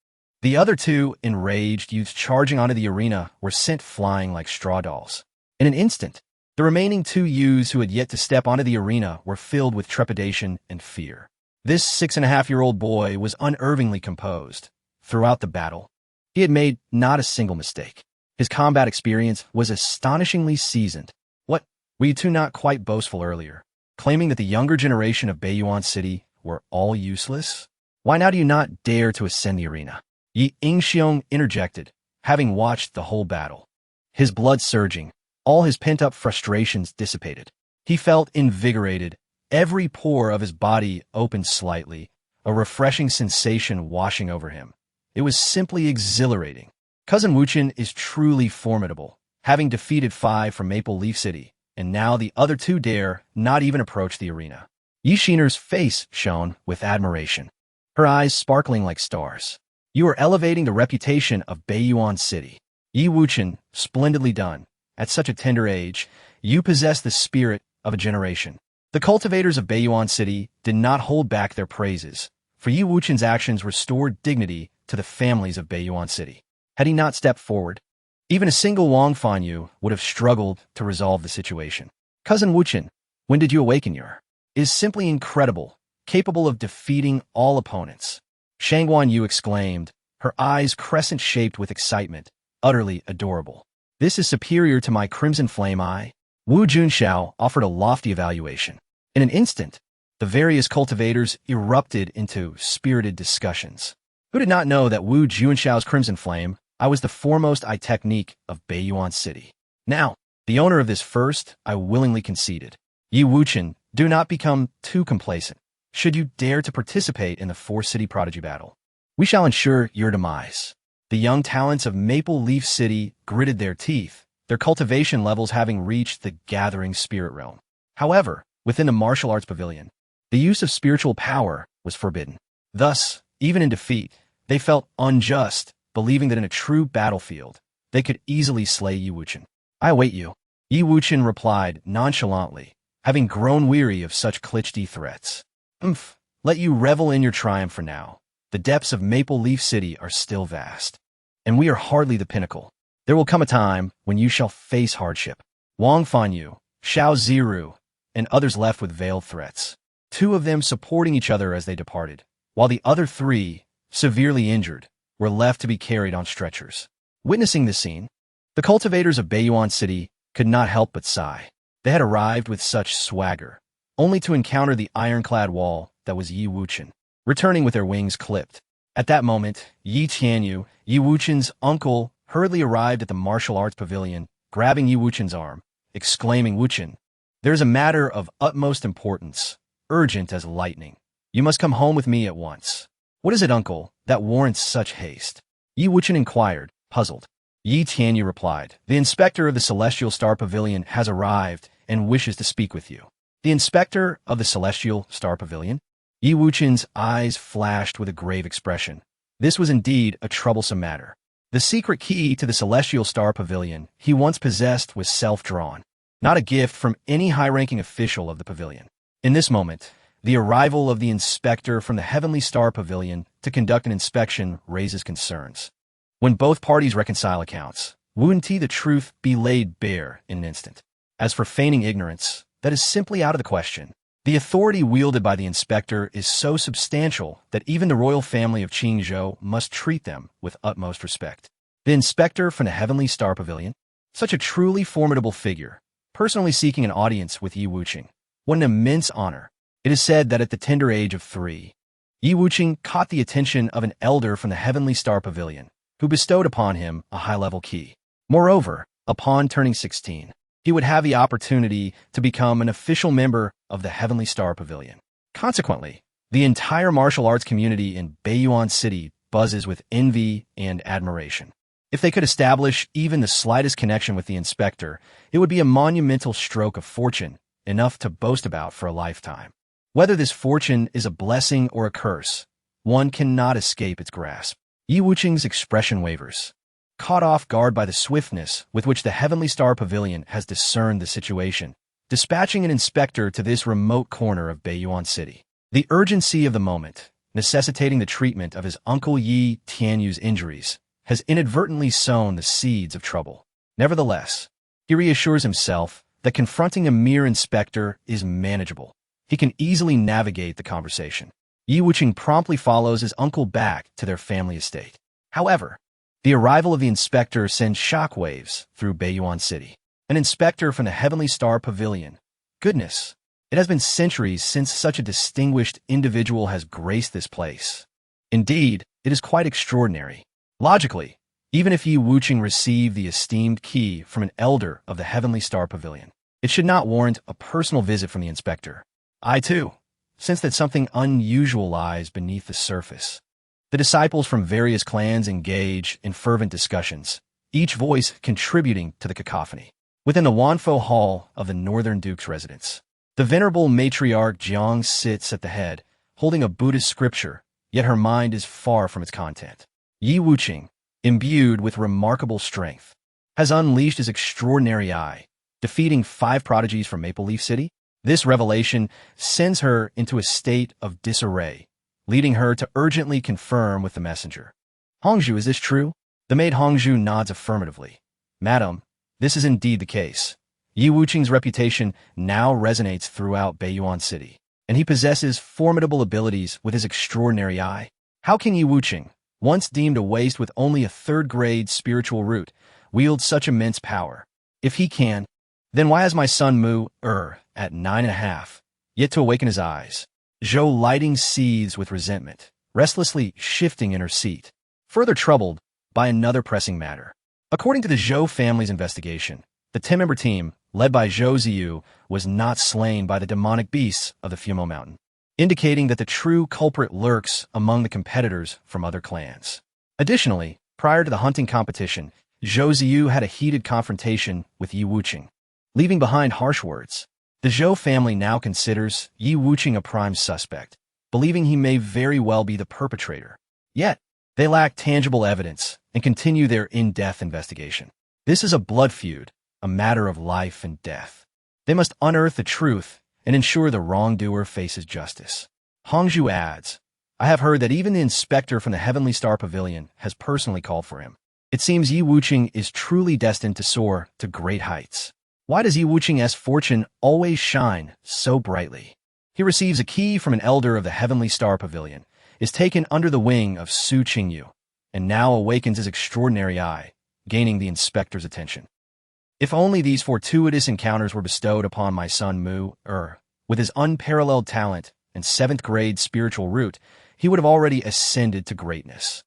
The other 2 enraged youths charging onto the arena were sent flying like straw dolls. In an instant, the remaining 2 youths who had yet to step onto the arena were filled with trepidation and fear. This 6.5-year-old boy was unervingly composed. Throughout the battle, he had made not a single mistake. His combat experience was astonishingly seasoned. What? Were you 2 not quite boastful earlier, claiming that the younger generation of Beiyuan City were all useless? Why now do you not dare to ascend the arena? Yi Ingxiong interjected, having watched the whole battle. His blood surging, all his pent-up frustrations dissipated. He felt invigorated, every pore of his body opened slightly, a refreshing sensation washing over him. It was simply exhilarating. Cousin Wuchen is truly formidable, having defeated 5 from Maple Leaf City, and now the other 2 dare not even approach the arena. Yi Xiner's face shone with admiration, her eyes sparkling like stars. You are elevating the reputation of Beiyuan City. Yi Wuchen, splendidly done. At such a tender age, you possess the spirit of a generation. The cultivators of Beiyuan City did not hold back their praises, for Yi Wuchen's actions restored dignity to the families of Beiyuan City. Had he not stepped forward, even a single Wang Fanyu would have struggled to resolve the situation. Cousin Wuchen, when did you awaken? Your is simply incredible, capable of defeating all opponents. Shangguan Yu exclaimed, her eyes crescent-shaped with excitement, utterly adorable. This is superior to my crimson flame eye. Wu Junxiao offered a lofty evaluation. In an instant, the various cultivators erupted into spirited discussions. Who did not know that Wu Junxiao's crimson flame I was the foremost technique of Beiyuan City? Now, the owner of this first, I willingly conceded. Yi Wuchen, do not become too complacent. Should you dare to participate in the 4-city prodigy battle, we shall ensure your demise. The young talents of Maple Leaf City gritted their teeth, their cultivation levels having reached the gathering spirit realm. However, within the martial arts pavilion, the use of spiritual power was forbidden. Thus, even in defeat, they felt unjust, believing that in a true battlefield, they could easily slay Yi Wuchen. I await you. Yi Wuchen replied nonchalantly, having grown weary of such cliché threats. Let you revel in your triumph for now. The depths of Maple Leaf City are still vast, and we are hardly the pinnacle. There will come a time when you shall face hardship. Wang Fanyu, Xiao Ziru, and others left with veiled threats, 2 of them supporting each other as they departed, while the other 3, severely injured, were left to be carried on stretchers. Witnessing this scene, the cultivators of Beiyuan City could not help but sigh. They had arrived with such swagger, only to encounter the ironclad wall that was Yi Wuchen, returning with their wings clipped. At that moment, Yi Tianyu, Yi Wuchen's uncle, hurriedly arrived at the martial arts pavilion, grabbing Yi Wuchen's arm, exclaiming, Wuchen, there is a matter of utmost importance, urgent as lightning. You must come home with me at once. What is it, uncle, that warrants such haste? Yi Wuchen inquired, puzzled. Yi Tianyu replied, the inspector of the Celestial Star Pavilion has arrived and wishes to speak with you. The inspector of the Celestial Star Pavilion? Yi Wuchen's eyes flashed with a grave expression. This was indeed a troublesome matter. The secret key to the Celestial Star Pavilion he once possessed was self-drawn, not a gift from any high-ranking official of the pavilion. In this moment, the arrival of the inspector from the Heavenly Star Pavilion to conduct an inspection raises concerns. When both parties reconcile accounts, Wuchen the truth be laid bare in an instant. As for feigning ignorance, that is simply out of the question. The authority wielded by the inspector is so substantial that even the royal family of Qingzhou must treat them with utmost respect. The inspector from the Heavenly Star Pavilion? Such a truly formidable figure, personally seeking an audience with Yi Wuchen. What an immense honor. It is said that at the tender age of 3, Yi Wucheng caught the attention of an elder from the Heavenly Star Pavilion, who bestowed upon him a high-level key. Moreover, upon turning 16, he would have the opportunity to become an official member of the Heavenly Star Pavilion. Consequently, the entire martial arts community in Beiyuan City buzzes with envy and admiration. If they could establish even the slightest connection with the inspector, it would be a monumental stroke of fortune, enough to boast about for a lifetime. Whether this fortune is a blessing or a curse, one cannot escape its grasp. Yi Wucheng's expression wavers, caught off guard by the swiftness with which the Heavenly Star Pavilion has discerned the situation, dispatching an inspector to this remote corner of Beiyuan City. The urgency of the moment, necessitating the treatment of his uncle Yi Tianyu's injuries, has inadvertently sown the seeds of trouble. Nevertheless, he reassures himself that confronting a mere inspector is manageable. He can easily navigate the conversation. Yi Wucheng promptly follows his uncle back to their family estate. However, the arrival of the inspector sends shockwaves through Beiyuan City. An inspector from the Heavenly Star Pavilion. Goodness, it has been centuries since such a distinguished individual has graced this place. Indeed, it is quite extraordinary. Logically, even if Yi Wucheng received the esteemed key from an elder of the Heavenly Star Pavilion, it should not warrant a personal visit from the inspector. I, too, sense that something unusual lies beneath the surface. The disciples from various clans engage in fervent discussions, each voice contributing to the cacophony. Within the Wanfo Hall of the Northern Duke's residence, the venerable matriarch Jiang sits at the head, holding a Buddhist scripture, yet her mind is far from its content. Yi Wucheng, imbued with remarkable strength, has unleashed his extraordinary eye, defeating 5 prodigies from Maple Leaf City. This revelation sends her into a state of disarray, leading her to urgently confirm with the messenger. Hongzhu, is this true? The maid Hongzhu nods affirmatively. Madam, this is indeed the case. Yi Wucheng's reputation now resonates throughout Beiyuan City, and he possesses formidable abilities with his extraordinary eye. How can Yi Wucheng, once deemed a waste with only a 3rd-grade spiritual root, wield such immense power? If he can, then why has my son Mu, at 9.5, yet to awaken his eyes? Zhou Lighting seethes with resentment, restlessly shifting in her seat, further troubled by another pressing matter. According to the Zhou family's investigation, the 10-member team, led by Zhou Ziyu, was not slain by the demonic beasts of the Fumo Mountain, indicating that the true culprit lurks among the competitors from other clans. Additionally, prior to the hunting competition, Zhou Ziyu had a heated confrontation with Yi Wucheng, leaving behind harsh words. The Zhou family now considers Yi Wucheng a prime suspect, believing he may very well be the perpetrator. Yet, they lack tangible evidence and continue their in-depth investigation. This is a blood feud, a matter of life and death. They must unearth the truth and ensure the wrongdoer faces justice. Hongzhu adds, I have heard that even the inspector from the Heavenly Star Pavilion has personally called for him. It seems Yi Wucheng is truly destined to soar to great heights. Why does Yi Wucheng's fortune always shine so brightly? He receives a key from an elder of the Heavenly Star Pavilion, is taken under the wing of Su Qingyu, and now awakens his extraordinary eye, gaining the inspector's attention. If only these fortuitous encounters were bestowed upon my son Mu, with his unparalleled talent and 7th-grade spiritual root, he would have already ascended to greatness.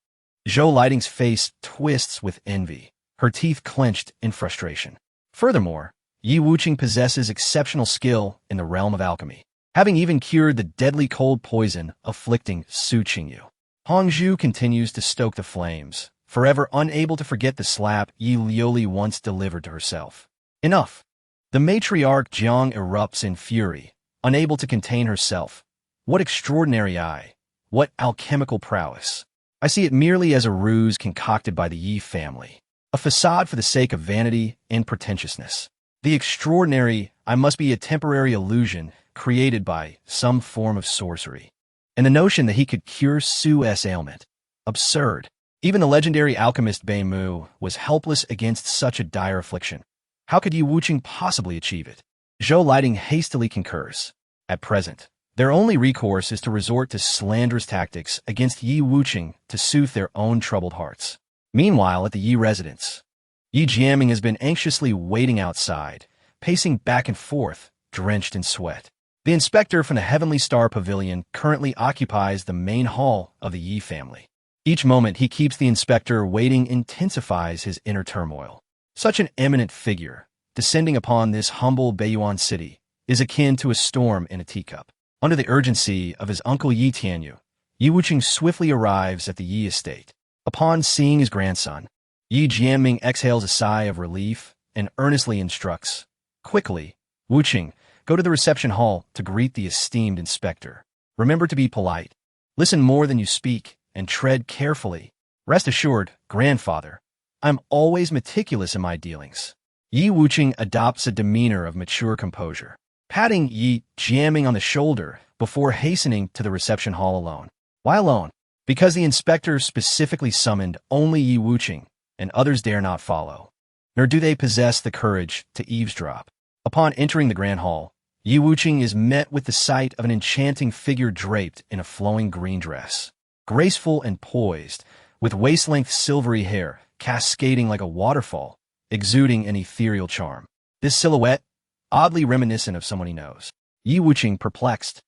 Zhou Lighting's face twists with envy, her teeth clenched in frustration. Furthermore, Yi Wucheng possesses exceptional skill in the realm of alchemy, having even cured the deadly cold poison afflicting Su Qingyu. Hongzhu continues to stoke the flames, forever unable to forget the slap Yi Liuli once delivered to herself. Enough! The matriarch Jiang erupts in fury, unable to contain herself. What extraordinary eye! What alchemical prowess! I see it merely as a ruse concocted by the Yi family, a facade for the sake of vanity and pretentiousness. The extraordinary I must be a temporary illusion created by some form of sorcery. And the notion that he could cure Su's ailment. Absurd. Even the legendary alchemist Bei Mu was helpless against such a dire affliction. How could Yi Wucheng possibly achieve it? Zhou Lighting hastily concurs. At present, their only recourse is to resort to slanderous tactics against Yi Wucheng to soothe their own troubled hearts. Meanwhile, at the Yi residence, Yi Jiaming has been anxiously waiting outside, pacing back and forth, drenched in sweat. The inspector from the Heavenly Star Pavilion currently occupies the main hall of the Yi family. Each moment he keeps the inspector waiting intensifies his inner turmoil. Such an eminent figure, descending upon this humble Beiyuan city, is akin to a storm in a teacup. Under the urgency of his uncle Yi Tianyu, Yi Wucheng swiftly arrives at the Yi estate. Upon seeing his grandson, Yi Jianming exhales a sigh of relief and earnestly instructs, "Quickly, Wucheng, go to the reception hall to greet the esteemed inspector. Remember to be polite. Listen more than you speak, and tread carefully. Rest assured, grandfather, I'm always meticulous in my dealings." Yi Wucheng adopts a demeanor of mature composure, patting Yi Jianming on the shoulder before hastening to the reception hall alone. Why alone? Because the inspector specifically summoned only Yi Wucheng, and others dare not follow. Nor do they possess the courage to eavesdrop. Upon entering the grand hall, Yi Wucheng is met with the sight of an enchanting figure draped in a flowing green dress. Graceful and poised, with waist-length silvery hair cascading like a waterfall, exuding an ethereal charm. This silhouette, oddly reminiscent of someone he knows. Yi Wucheng perplexed,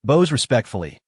bows respectfully.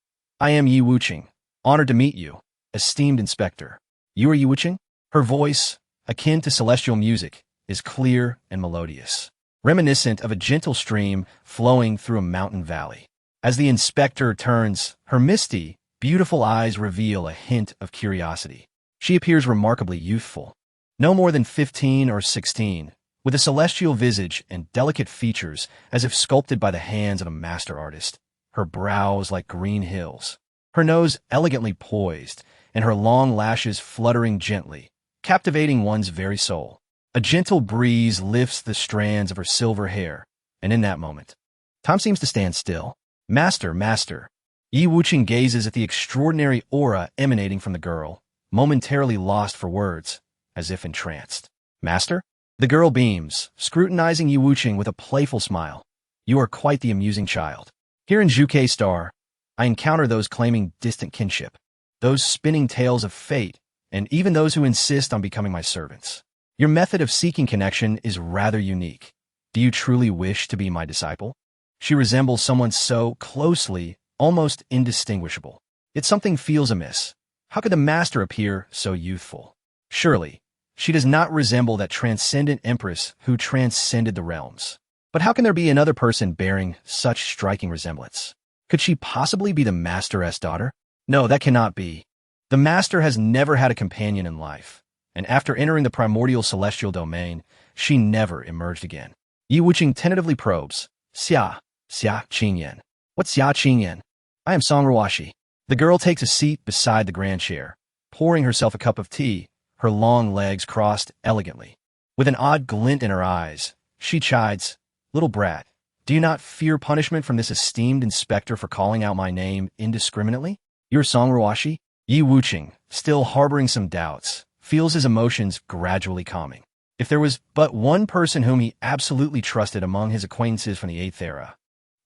"I am Yi Wucheng. Honored to meet you, esteemed inspector." "You are Yi Wucheng?" Her voice, akin to celestial music, is clear and melodious, reminiscent of a gentle stream flowing through a mountain valley. As the inspector turns, her misty, beautiful eyes reveal a hint of curiosity. She appears remarkably youthful, no more than 15 or 16, with a celestial visage and delicate features as if sculpted by the hands of a master artist. Her brows like green hills, her nose elegantly poised, and her long lashes fluttering gently, captivating one's very soul. A gentle breeze lifts the strands of her silver hair, and in that moment, time seems to stand still. "Master, master." Yi Wucheng gazes at the extraordinary aura emanating from the girl, momentarily lost for words, as if entranced. "Master?" The girl beams, scrutinizing Yi Wucheng with a playful smile. "You are quite the amusing child. Here in Zhuke Star, I encounter those claiming distant kinship, those spinning tales of fate, and even those who insist on becoming my servants. Your method of seeking connection is rather unique. Do you truly wish to be my disciple?" She resembles someone so closely, almost indistinguishable. Yet something feels amiss. How could the master appear so youthful? Surely, she does not resemble that transcendent empress who transcended the realms. But how can there be another person bearing such striking resemblance? Could she possibly be the master's daughter? No, that cannot be. The master has never had a companion in life, and after entering the primordial celestial domain, she never emerged again. Yi Wucheng tentatively probes. Xia Qingyan. What's Xia Qingyan? I am Song Ruashi. The girl takes a seat beside the grand chair, pouring herself a cup of tea, her long legs crossed elegantly. With an odd glint in her eyes, she chides, "Little brat, do you not fear punishment from this esteemed inspector for calling out my name indiscriminately? You're Song Ruashi?" Yi Wucheng, still harboring some doubts, feels his emotions gradually calming. If there was but one person whom he absolutely trusted among his acquaintances from the 8th era,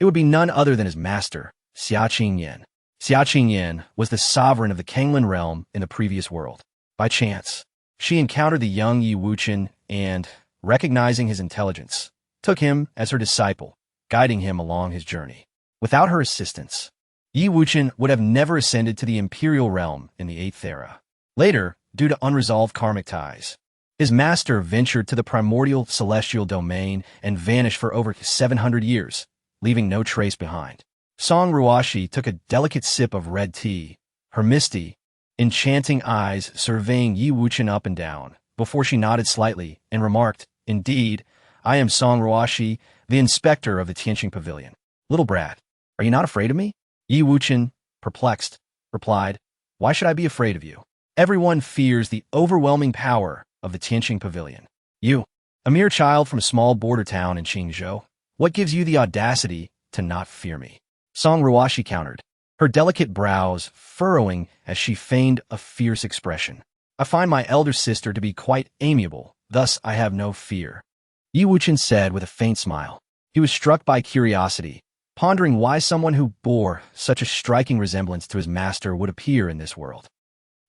it would be none other than his master, Xia Qingyan. Xia Qingyan was the sovereign of the Canglan Realm in the previous world. By chance, she encountered the young Yi Wucheng and, recognizing his intelligence, took him as her disciple, guiding him along his journey. Without her assistance, Yi Wucheng would have never ascended to the imperial realm in the 8th era. Later, due to unresolved karmic ties, his master ventured to the primordial celestial domain and vanished for over 700 years, leaving no trace behind. Song Ruashi took a delicate sip of red tea, her misty, enchanting eyes surveying Yi Wucheng up and down, before she nodded slightly and remarked, "Indeed, I am Song Ruashi, the inspector of the Tianqing Pavilion." "Little brat, are you not afraid of me?" Yi Wucheng, perplexed, replied, "Why should I be afraid of you? Everyone fears the overwhelming power of the Tianqing Pavilion. You, a mere child from a small border town in Qingzhou, what gives you the audacity to not fear me?" Song Ruashi countered, her delicate brows furrowing as she feigned a fierce expression. "I find my elder sister to be quite amiable, thus I have no fear," Yi Wucheng said with a faint smile. He was struck by curiosity, pondering why someone who bore such a striking resemblance to his master would appear in this world.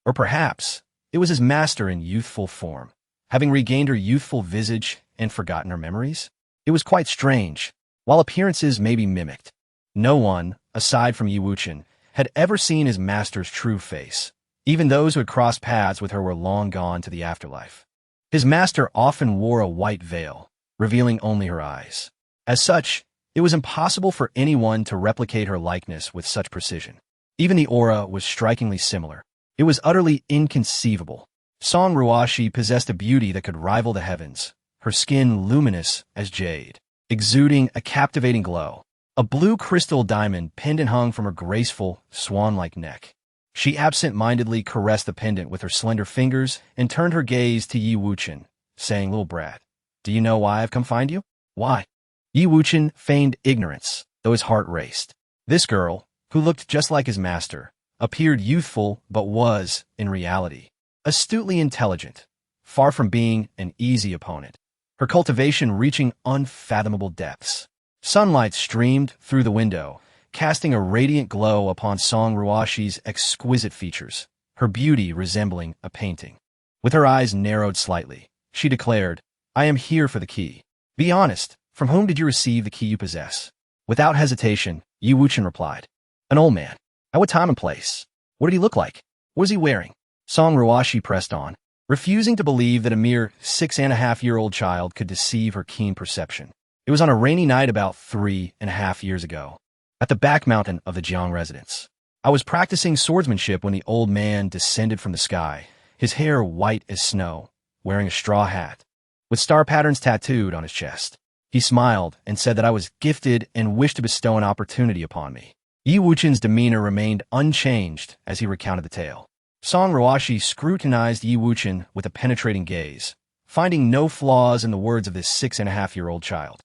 Or perhaps it was his master in youthful form, having regained her youthful visage and forgotten her memories? It was quite strange. While appearances may be mimicked, No one, aside from Yi Wuchen, had ever seen his master's true face. Even those who had crossed paths with her were long gone to the afterlife. His master often wore a white veil, revealing only her eyes. As such, it was impossible for anyone to replicate her likeness with such precision. Even the aura was strikingly similar. It was utterly inconceivable. Song Ruashi possessed a beauty that could rival the heavens, her skin luminous as jade, exuding a captivating glow. A blue crystal diamond pinned and hung from her graceful, swan-like neck. She absent-mindedly caressed the pendant with her slender fingers and turned her gaze to Yi Wuchen, saying, "Little brat, do you know why I've come find you?" "Why?" Yi Wuchen feigned ignorance, though his heart raced. This girl, who looked just like his master, appeared youthful but was, in reality, astutely intelligent, far from being an easy opponent, her cultivation reaching unfathomable depths. Sunlight streamed through the window, casting a radiant glow upon Song Ruashi's exquisite features, her beauty resembling a painting. With her eyes narrowed slightly, she declared, "I am here for the key. Be honest, from whom did you receive the key you possess?" Without hesitation, Yi Wuchen replied, "An old man. At what time and place? What did he look like? What was he wearing?" Song Ruashi pressed on, refusing to believe that a mere 6.5-year-old child could deceive her keen perception. It was on a rainy night about 3.5 years ago, at the back mountain of the Jiang residence. I was practicing swordsmanship when the old man descended from the sky, his hair white as snow, wearing a straw hat, with star patterns tattooed on his chest. He smiled and said that I was gifted and wished to bestow an opportunity upon me. Yi Wuchen's demeanor remained unchanged as he recounted the tale. Song Ruashi scrutinized Yi Wuchen with a penetrating gaze, finding no flaws in the words of this 6.5-year-old child.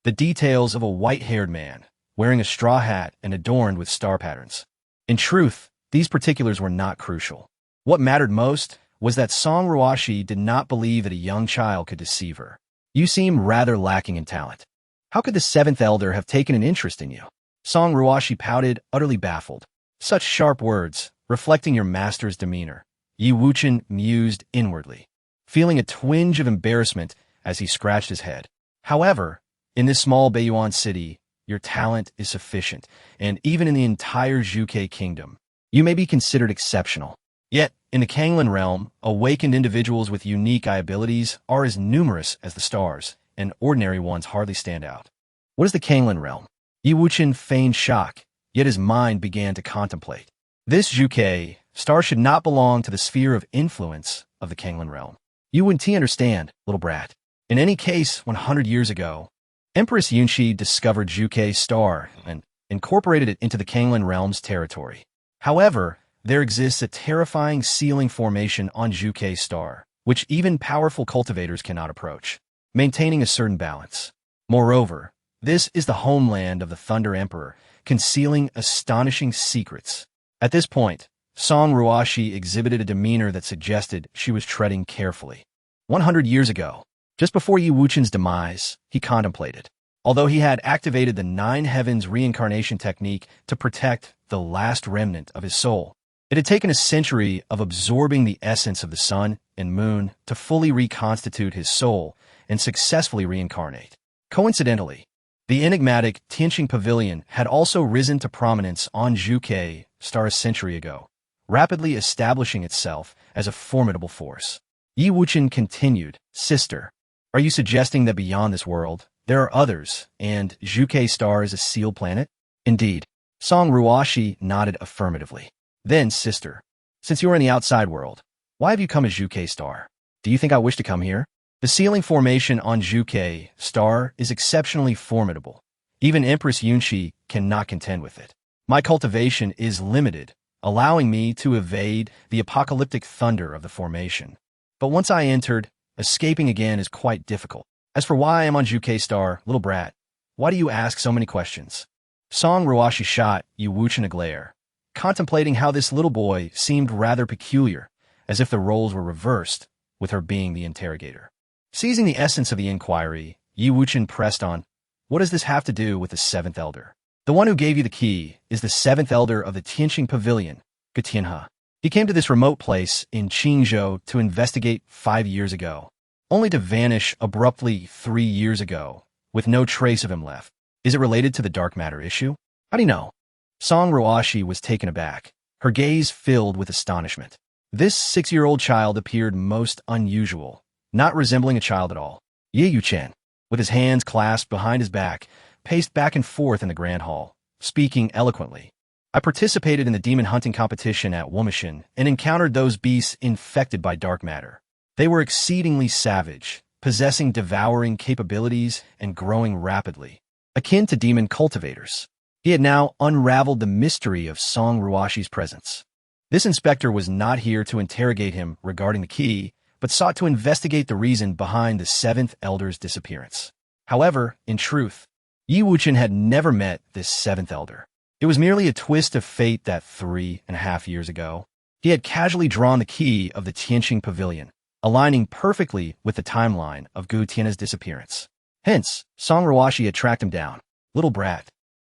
The details of a white-haired man, wearing a straw hat and adorned with star patterns. In truth, these particulars were not crucial. What mattered most was that Song Ruashi did not believe that a young child could deceive her. "You seem rather lacking in talent. How could the seventh elder have taken an interest in you?" Song Ruashi pouted, utterly baffled. "Such sharp words, reflecting your master's demeanor." Yi Wuchen mused inwardly, feeling a twinge of embarrassment as he scratched his head. "However, in this small Beiyuan city, your talent is sufficient, and even in the entire Zhuge kingdom, you may be considered exceptional. Yet, in the Canglan Realm, awakened individuals with unique abilities are as numerous as the stars, and ordinary ones hardly stand out." What is the Canglan Realm? Yi Wuchen feigned shock, yet his mind began to contemplate. This Zhuge star should not belong to the sphere of influence of the Canglan Realm. You wouldn't understand, little brat. In any case, 100 years ago, Empress Yunshi discovered Zhuge's star and incorporated it into the Canglan Realm's territory. However, there exists a terrifying sealing formation on Zhuge's star, which even powerful cultivators cannot approach, maintaining a certain balance. Moreover, this is the homeland of the Thunder Emperor, concealing astonishing secrets. At this point, Song Ruashi exhibited a demeanor that suggested she was treading carefully. 100 years ago, just before Yi Wuchen's demise, he contemplated. Although he had activated the Nine Heavens Reincarnation Technique to protect the last remnant of his soul, it had taken a century of absorbing the essence of the sun and moon to fully reconstitute his soul and successfully reincarnate. Coincidentally, the enigmatic Tianqing Pavilion had also risen to prominence on Zhuge star a century ago, rapidly establishing itself as a formidable force. Yi Wuchen continued, "Sister, are you suggesting that beyond this world, there are others, and Zhuge star is a sealed planet?" "Indeed." Song Ruashi nodded affirmatively. "Then, sister, since you are in the outside world, why have you come as Zhuge star? Do you think I wish to come here?" The sealing formation on Zhuge star is exceptionally formidable. Even Empress Yunshi cannot contend with it. My cultivation is limited, allowing me to evade the apocalyptic thunder of the formation. But once I entered, escaping again is quite difficult. As for why I am on Zhuge star, little brat, why do you ask so many questions? Song Ruashi shot Yi Wuchen a glare, contemplating how this little boy seemed rather peculiar, as if the roles were reversed, with her being the interrogator. Seizing the essence of the inquiry, Yi Wuchen pressed on, "What does this have to do with the seventh elder?" "The one who gave you the key is the seventh elder of the Tianqing Pavilion, Getianhe. He came to this remote place in Qingzhou to investigate 5 years ago, only to vanish abruptly 3 years ago, with no trace of him left. Is it related to the dark matter issue?" How do you know? Song Ruashi was taken aback, her gaze filled with astonishment. This 6-year-old child appeared most unusual, not resembling a child at all. Ye Wuchen, with his hands clasped behind his back, paced back and forth in the grand hall, speaking eloquently. I participated in the demon hunting competition at Wuchen and encountered those beasts infected by dark matter. They were exceedingly savage, possessing devouring capabilities and growing rapidly, akin to demon cultivators. He had now unraveled the mystery of Song Ruashi's presence. This inspector was not here to interrogate him regarding the key, but sought to investigate the reason behind the seventh elder's disappearance. However, in truth, Yi Wuchen had never met this seventh elder. It was merely a twist of fate that 3.5 years ago, he had casually drawn the key of the Tianqing Pavilion, aligning perfectly with the timeline of Gu Tian's disappearance. Hence, Song Ruashi had tracked him down. Little brat.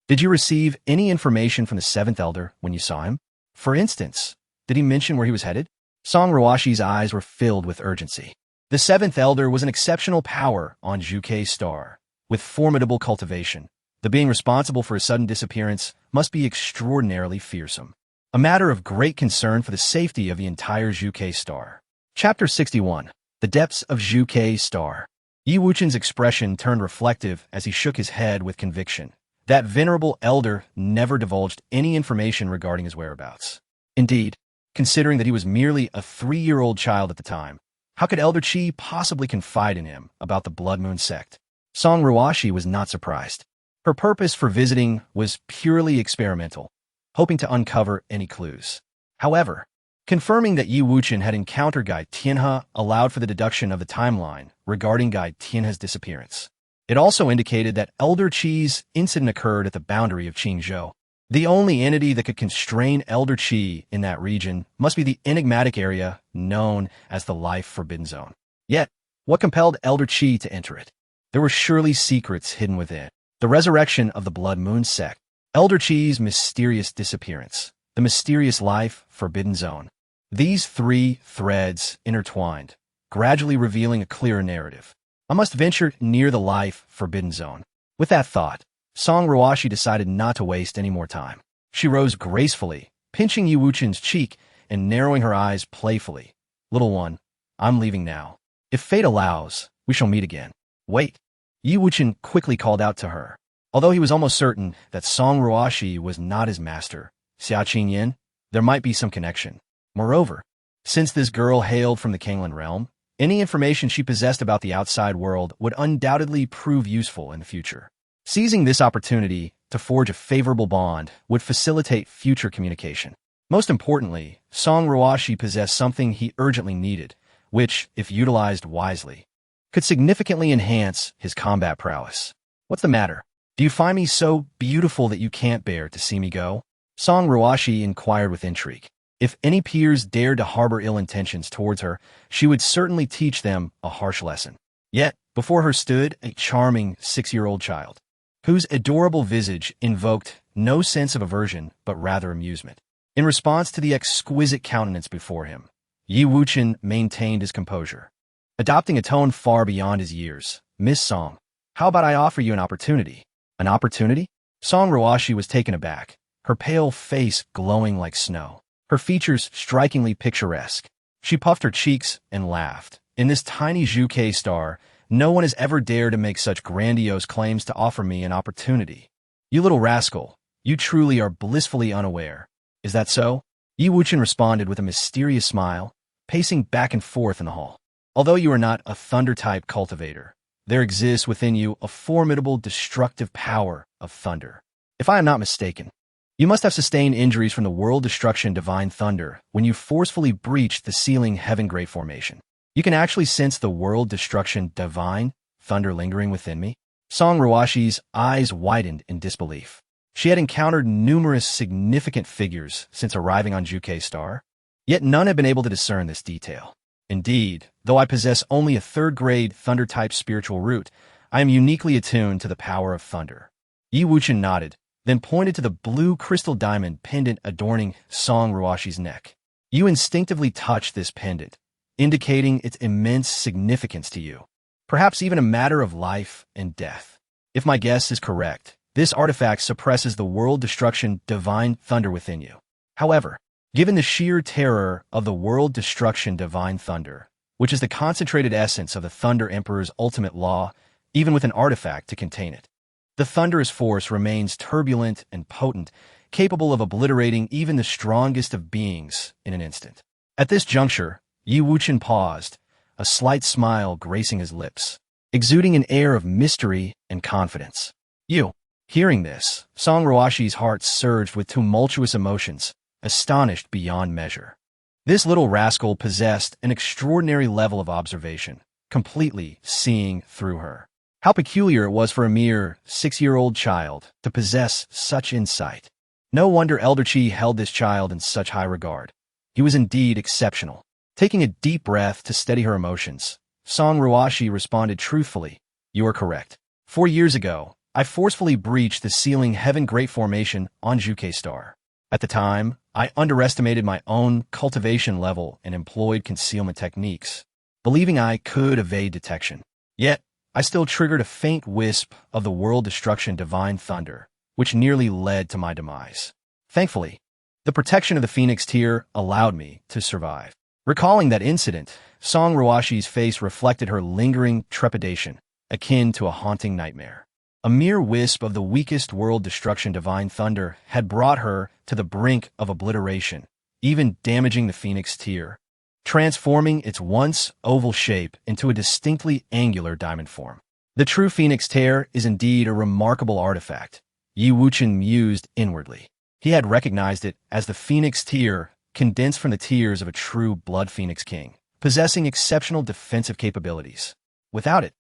Did you receive any information from the seventh elder when you saw him? For instance, did he mention where he was headed? Song Ruashi's eyes were filled with urgency. The seventh elder was an exceptional power on Zhukei's star, with formidable cultivation. The being responsible for his sudden disappearance must be extraordinarily fearsome. A matter of great concern for the safety of the entire Zhukei star. Chapter 61. The Depths of Zhukei's Star. Yi Wuchen's expression turned reflective as he shook his head with conviction. That venerable elder never divulged any information regarding his whereabouts. Indeed, considering that he was merely a 3-year-old child at the time, how could Elder Qi possibly confide in him about the Blood Moon sect? Song Ruashi was not surprised. Her purpose for visiting was purely experimental, hoping to uncover any clues. However, confirming that Yi Wuchen had encountered Gai Tianhe allowed for the deduction of the timeline regarding Gai Tianhe's disappearance. It also indicated that Elder Qi's incident occurred at the boundary of Qingzhou. The only entity that could constrain Elder Qi in that region must be the enigmatic area known as the Life Forbidden Zone. Yet, what compelled Elder Qi to enter it? There were surely secrets hidden within. The resurrection of the Blood Moon sect, Elder Qi's mysterious disappearance, the mysterious Life Forbidden Zone. These 3 threads intertwined, gradually revealing a clearer narrative. I must venture near the Life Forbidden Zone. With that thought, Song Ruashi decided not to waste any more time. She rose gracefully, pinching Yi Wuchen's cheek and narrowing her eyes playfully. Little one, I'm leaving now. If fate allows, we shall meet again. Wait. Yi Wuchen quickly called out to her. Although he was almost certain that Song Ruashi was not his master, Xia Qingyan, there might be some connection. Moreover, since this girl hailed from the Canglan Realm, any information she possessed about the outside world would undoubtedly prove useful in the future. Seizing this opportunity to forge a favorable bond would facilitate future communication. Most importantly, Song Ruashi possessed something he urgently needed, which, if utilized wisely, could significantly enhance his combat prowess. What's the matter? Do you find me so beautiful that you can't bear to see me go? Song Ruashi inquired with intrigue. If any peers dared to harbor ill intentions towards her, she would certainly teach them a harsh lesson. Yet, before her stood a charming 6-year-old child, whose adorable visage invoked no sense of aversion but rather amusement. In response to the exquisite countenance before him, Yi Wuchen maintained his composure. Adopting a tone far beyond his years, Miss Song, how about I offer you an opportunity? An opportunity? Song Ruashi was taken aback, her pale face glowing like snow, her features strikingly picturesque. She puffed her cheeks and laughed. In this tiny Zhukei star, no one has ever dared to make such grandiose claims to offer me an opportunity. You little rascal, you truly are blissfully unaware. Is that so? Yi Wuchen responded with a mysterious smile, pacing back and forth in the hall. Although you are not a thunder-type cultivator, there exists within you a formidable destructive power of thunder. If I am not mistaken, you must have sustained injuries from the world destruction divine thunder when you forcefully breached the ceiling heaven great formation. You can actually sense the world destruction divine thunder lingering within me? Song Ruashi's eyes widened in disbelief. She had encountered numerous significant figures since arriving on Zhukei Star, yet none had been able to discern this detail. Indeed, though I possess only a 3rd-grade thunder-type spiritual root, I am uniquely attuned to the power of thunder. Yi Wuchen nodded, then pointed to the blue crystal diamond pendant adorning Song Ruashi's neck. You instinctively touched this pendant, indicating its immense significance to you, perhaps even a matter of life and death. If my guess is correct, This artifact suppresses the world-destruction divine thunder within you. However, given the sheer terror of the world-destruction divine thunder, which is the concentrated essence of the Thunder Emperor's ultimate law, even with an artifact to contain it, the thunderous force remains turbulent and potent, capable of obliterating even the strongest of beings in an instant. At this juncture, Wuchen paused, a slight smile gracing his lips, exuding an air of mystery and confidence. Hearing this, Song Ruashi's heart surged with tumultuous emotions, astonished beyond measure. This little rascal possessed an extraordinary level of observation, completely seeing through her. How peculiar it was for a mere 6-year-old child to possess such insight. No wonder Elder Chi held this child in such high regard. He was indeed exceptional. Taking a deep breath to steady her emotions, Song Ruashi responded truthfully, "You are correct. 4 years ago, I forcefully breached the sealing Heaven Great Formation on Juke Star. At the time, I underestimated my own cultivation level and employed concealment techniques, believing I could evade detection. Yet, I still triggered a faint wisp of the world-destruction divine thunder, which nearly led to my demise. Thankfully, the protection of the Phoenix Tier allowed me to survive." Recalling that incident, Song Ruashi's face reflected her lingering trepidation, akin to a haunting nightmare. A mere wisp of the weakest world-destruction divine thunder had brought her to the brink of obliteration, even damaging the Phoenix Tier, transforming its once oval shape into a distinctly angular diamond form. The true Phoenix Tier is indeed a remarkable artifact, Wuchen mused inwardly. He had recognized it as the Phoenix Tier, condensed from the tears of a true blood Phoenix King, possessing exceptional defensive capabilities. Without it,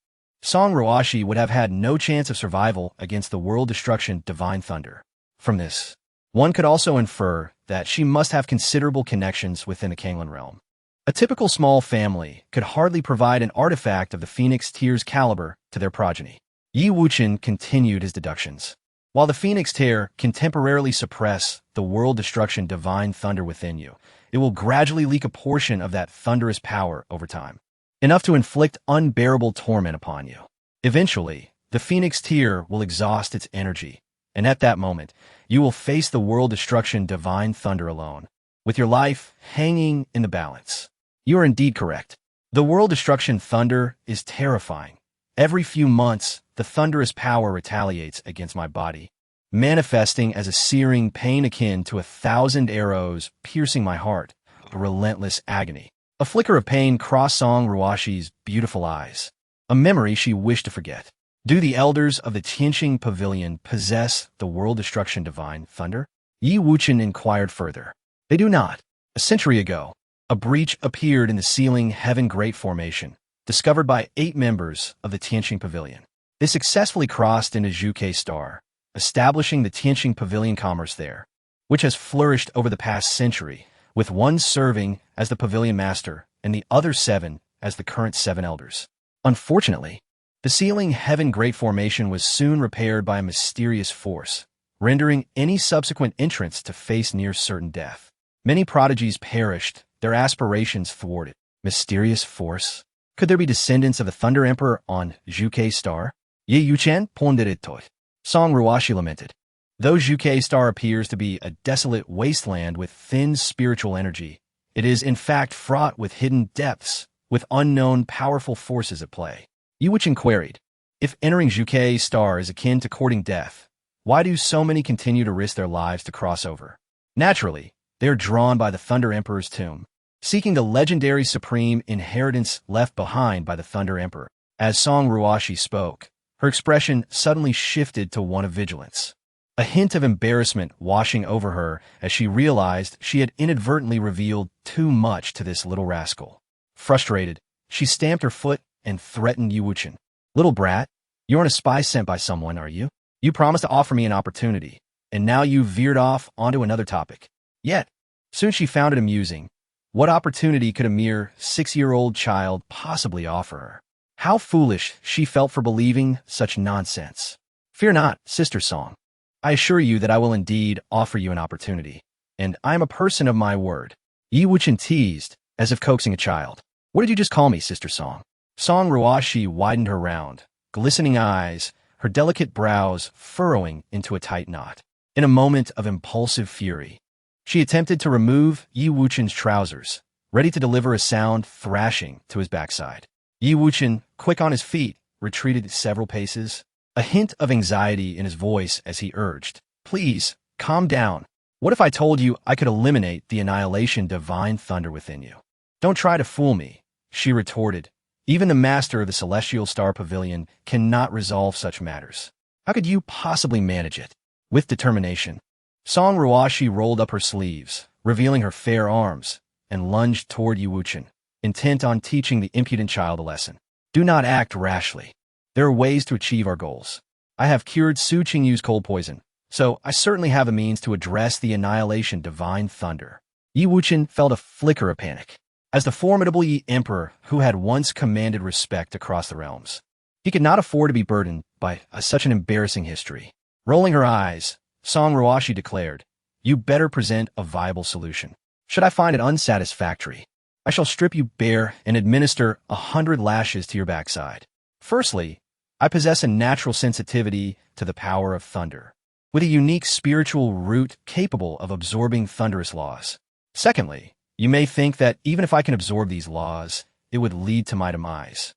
Song Ruashi would have had no chance of survival against the world-destruction divine thunder. From this, one could also infer that she must have considerable connections within the Canglan Realm. A typical small family could hardly provide an artifact of the Phoenix Tier's caliber to their progeny. Wuchen continued his deductions. While the Phoenix Tier can temporarily suppress the world-destruction divine thunder within you, it will gradually leak a portion of that thunderous power over time, enough to inflict unbearable torment upon you. Eventually, the Phoenix Tier will exhaust its energy, and at that moment, you will face the world-destruction divine thunder alone, with your life hanging in the balance. You are indeed correct. The world-destruction thunder is terrifying. Every few months, the thunderous power retaliates against my body, manifesting as a searing pain akin to 1,000 arrows piercing my heart, a relentless agony. A flicker of pain crossed Song Ruashi's beautiful eyes, a memory she wished to forget. Do the elders of the Tianqing Pavilion possess the world-destruction divine thunder? Wuchen inquired further. They do not. A century ago, a breach appeared in the sealing Heaven Great Formation, discovered by 8 members of the Tianqing Pavilion. They successfully crossed into Juke Star, establishing the Tianqing Pavilion commerce there, which has flourished over the past century, with one serving as the pavilion master and the other 7 as the current 7 elders. Unfortunately, the sealing Heaven Great Formation was soon repaired by a mysterious force, rendering any subsequent entrants to face near certain death. Many prodigies perished, their aspirations thwarted. Mysterious force? Could there be descendants of the Thunder Emperor on Juke Star? Ye Yuchen ponderetot. Song Ruashi lamented. Though Juke Star appears to be a desolate wasteland with thin spiritual energy, it is in fact fraught with hidden depths, with unknown powerful forces at play. Wuchen queried, if entering Juke Star is akin to courting death, why do so many continue to risk their lives to cross over? Naturally, they are drawn by the Thunder Emperor's tomb, seeking the legendary supreme inheritance left behind by the Thunder Emperor. As Song Ruashi spoke, her expression suddenly shifted to one of vigilance, a hint of embarrassment washing over her as she realized she had inadvertently revealed too much to this little rascal. Frustrated, she stamped her foot and threatened Wuchen. Little brat, you're on a spy sent by someone, are you? You promised to offer me an opportunity, and now you've veered off onto another topic. Yet, soon she found it amusing. What opportunity could a mere 6-year-old child possibly offer her? How foolish she felt for believing such nonsense. Fear not, Sister Song. I assure you that I will indeed offer you an opportunity, and I am a person of my word. Wuchen teased, as if coaxing a child. What did you just call me, Sister Song? Song Ruashi widened her round, glistening eyes, her delicate brows furrowing into a tight knot. In a moment of impulsive fury, she attempted to remove Yi Wuchen's trousers, ready to deliver a sound thrashing to his backside. Yi Wuchen, quick on his feet, retreated several paces, a hint of anxiety in his voice as he urged, "Please, calm down. What if I told you I could eliminate the annihilation divine thunder within you?" "Don't try to fool me," she retorted. "Even the master of the Celestial Star Pavilion cannot resolve such matters. How could you possibly manage it?" With determination, Song Ruashi rolled up her sleeves, revealing her fair arms, and lunged toward Yi Wuchen, intent on teaching the impudent child a lesson. "Do not act rashly. There are ways to achieve our goals. I have cured Su Qingyu's cold poison, so I certainly have a means to address the annihilation divine thunder." Yi Wuchen felt a flicker of panic. As the formidable Yi Emperor who had once commanded respect across the realms, he could not afford to be burdened by such an embarrassing history. Rolling her eyes, Song Ruashi declared, "You better present a viable solution. Should I find it unsatisfactory, I shall strip you bare and administer 100 lashes to your backside. Firstly, I possess a natural sensitivity to the power of thunder, with a unique spiritual root capable of absorbing thunderous laws. Secondly, you may think that even if I can absorb these laws, it would lead to my demise.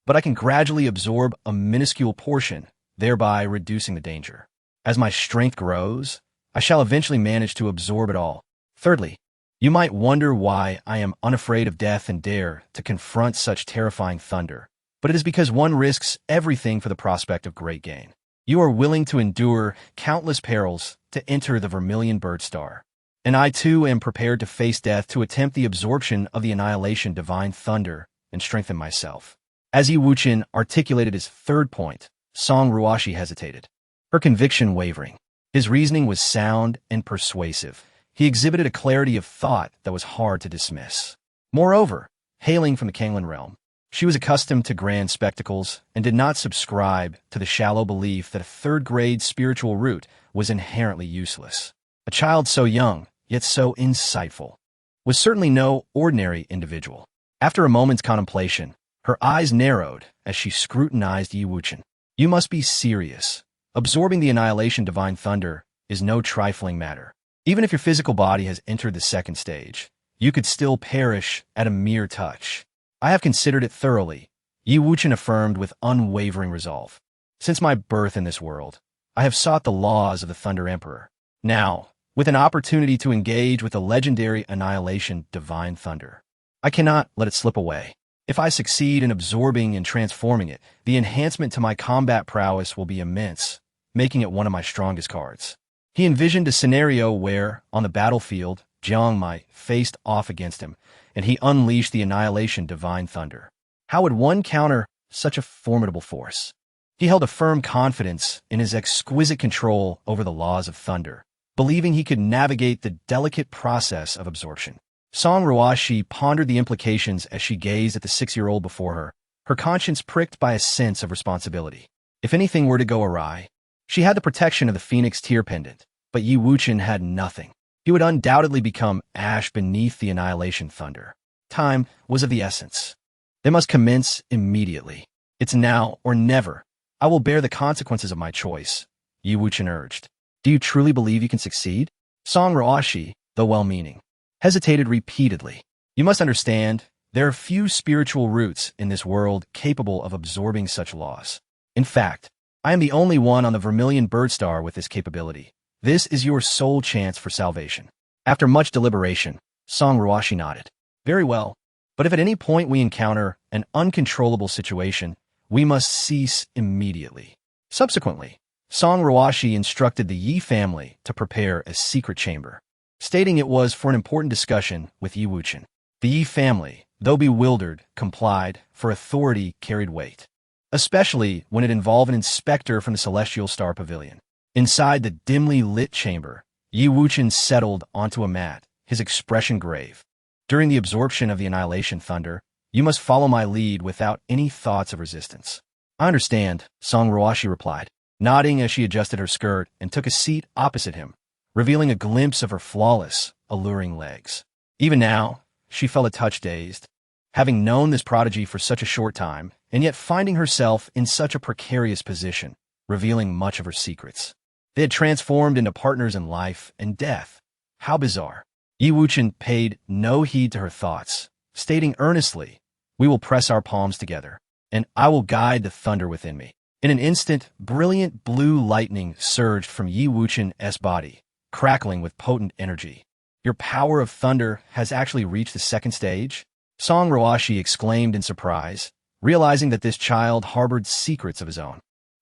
But I can gradually absorb a minuscule portion, thereby reducing the danger. As my strength grows, I shall eventually manage to absorb it all. Thirdly, you might wonder why I am unafraid of death and dare to confront such terrifying thunder, but it is because one risks everything for the prospect of great gain. You are willing to endure countless perils to enter the Vermilion Bird Star, and I too am prepared to face death to attempt the absorption of the annihilation divine thunder and strengthen myself." As Yi Wuchen articulated his third point, Song Ruashi hesitated, her conviction wavering. His reasoning was sound and persuasive. He exhibited a clarity of thought that was hard to dismiss. Moreover, hailing from the Canglan Realm, she was accustomed to grand spectacles and did not subscribe to the shallow belief that a third-grade spiritual root was inherently useless. A child so young, yet so insightful, was certainly no ordinary individual. After a moment's contemplation, her eyes narrowed as she scrutinized Yi Wuchen. "You must be serious. Absorbing the annihilation divine thunder is no trifling matter. Even if your physical body has entered the second stage, you could still perish at a mere touch." "I have considered it thoroughly," Yi Wuchen affirmed with unwavering resolve. "Since my birth in this world, I have sought the laws of the Thunder Emperor. Now, with an opportunity to engage with the legendary annihilation divine thunder, I cannot let it slip away. If I succeed in absorbing and transforming it, the enhancement to my combat prowess will be immense, making it one of my strongest cards." He envisioned a scenario where, on the battlefield, Jiang might faced off against him, and he unleashed the annihilation divine thunder. How would one counter such a formidable force? He held a firm confidence in his exquisite control over the laws of thunder, believing he could navigate the delicate process of absorption. Song Ruashi pondered the implications as she gazed at the 6-year-old before her, her conscience pricked by a sense of responsibility. If anything were to go awry, she had the protection of the Phoenix Tear Pendant, but Yi Wuchen had nothing. He would undoubtedly become ash beneath the annihilation thunder. Time was of the essence. They must commence immediately. "It's now or never. I will bear the consequences of my choice," Yi Wuchen urged. "Do you truly believe you can succeed?" Song Ruashi, though well-meaning, hesitated repeatedly. "You must understand, there are few spiritual roots in this world capable of absorbing such laws. In fact, I am the only one on the Vermilion Bird Star with this capability. This is your sole chance for salvation." After much deliberation, Song Ruashi nodded. "Very well, but if at any point we encounter an uncontrollable situation, we must cease immediately." Subsequently, Song Ruashi instructed the Yi family to prepare a secret chamber, stating it was for an important discussion with Yi Wuchen. The Yi family, though bewildered, complied, for authority carried weight, especially when it involved an inspector from the Celestial Star Pavilion. Inside the dimly lit chamber, Yi Wuchen settled onto a mat, his expression grave. "During the absorption of the annihilation thunder, you must follow my lead without any thoughts of resistance." "I understand," Song Ruashi replied, nodding as she adjusted her skirt and took a seat opposite him, revealing a glimpse of her flawless, alluring legs. Even now, she felt a touch dazed, having known this prodigy for such a short time, and yet finding herself in such a precarious position, revealing much of her secrets. They had transformed into partners in life and death. How bizarre. Wuchen paid no heed to her thoughts, stating earnestly, "We will press our palms together, and I will guide the thunder within me." In an instant, brilliant blue lightning surged from Wuchen's body, crackling with potent energy. "Your power of thunder has actually reached the second stage?" Song Ruashi exclaimed in surprise, realizing that this child harbored secrets of his own.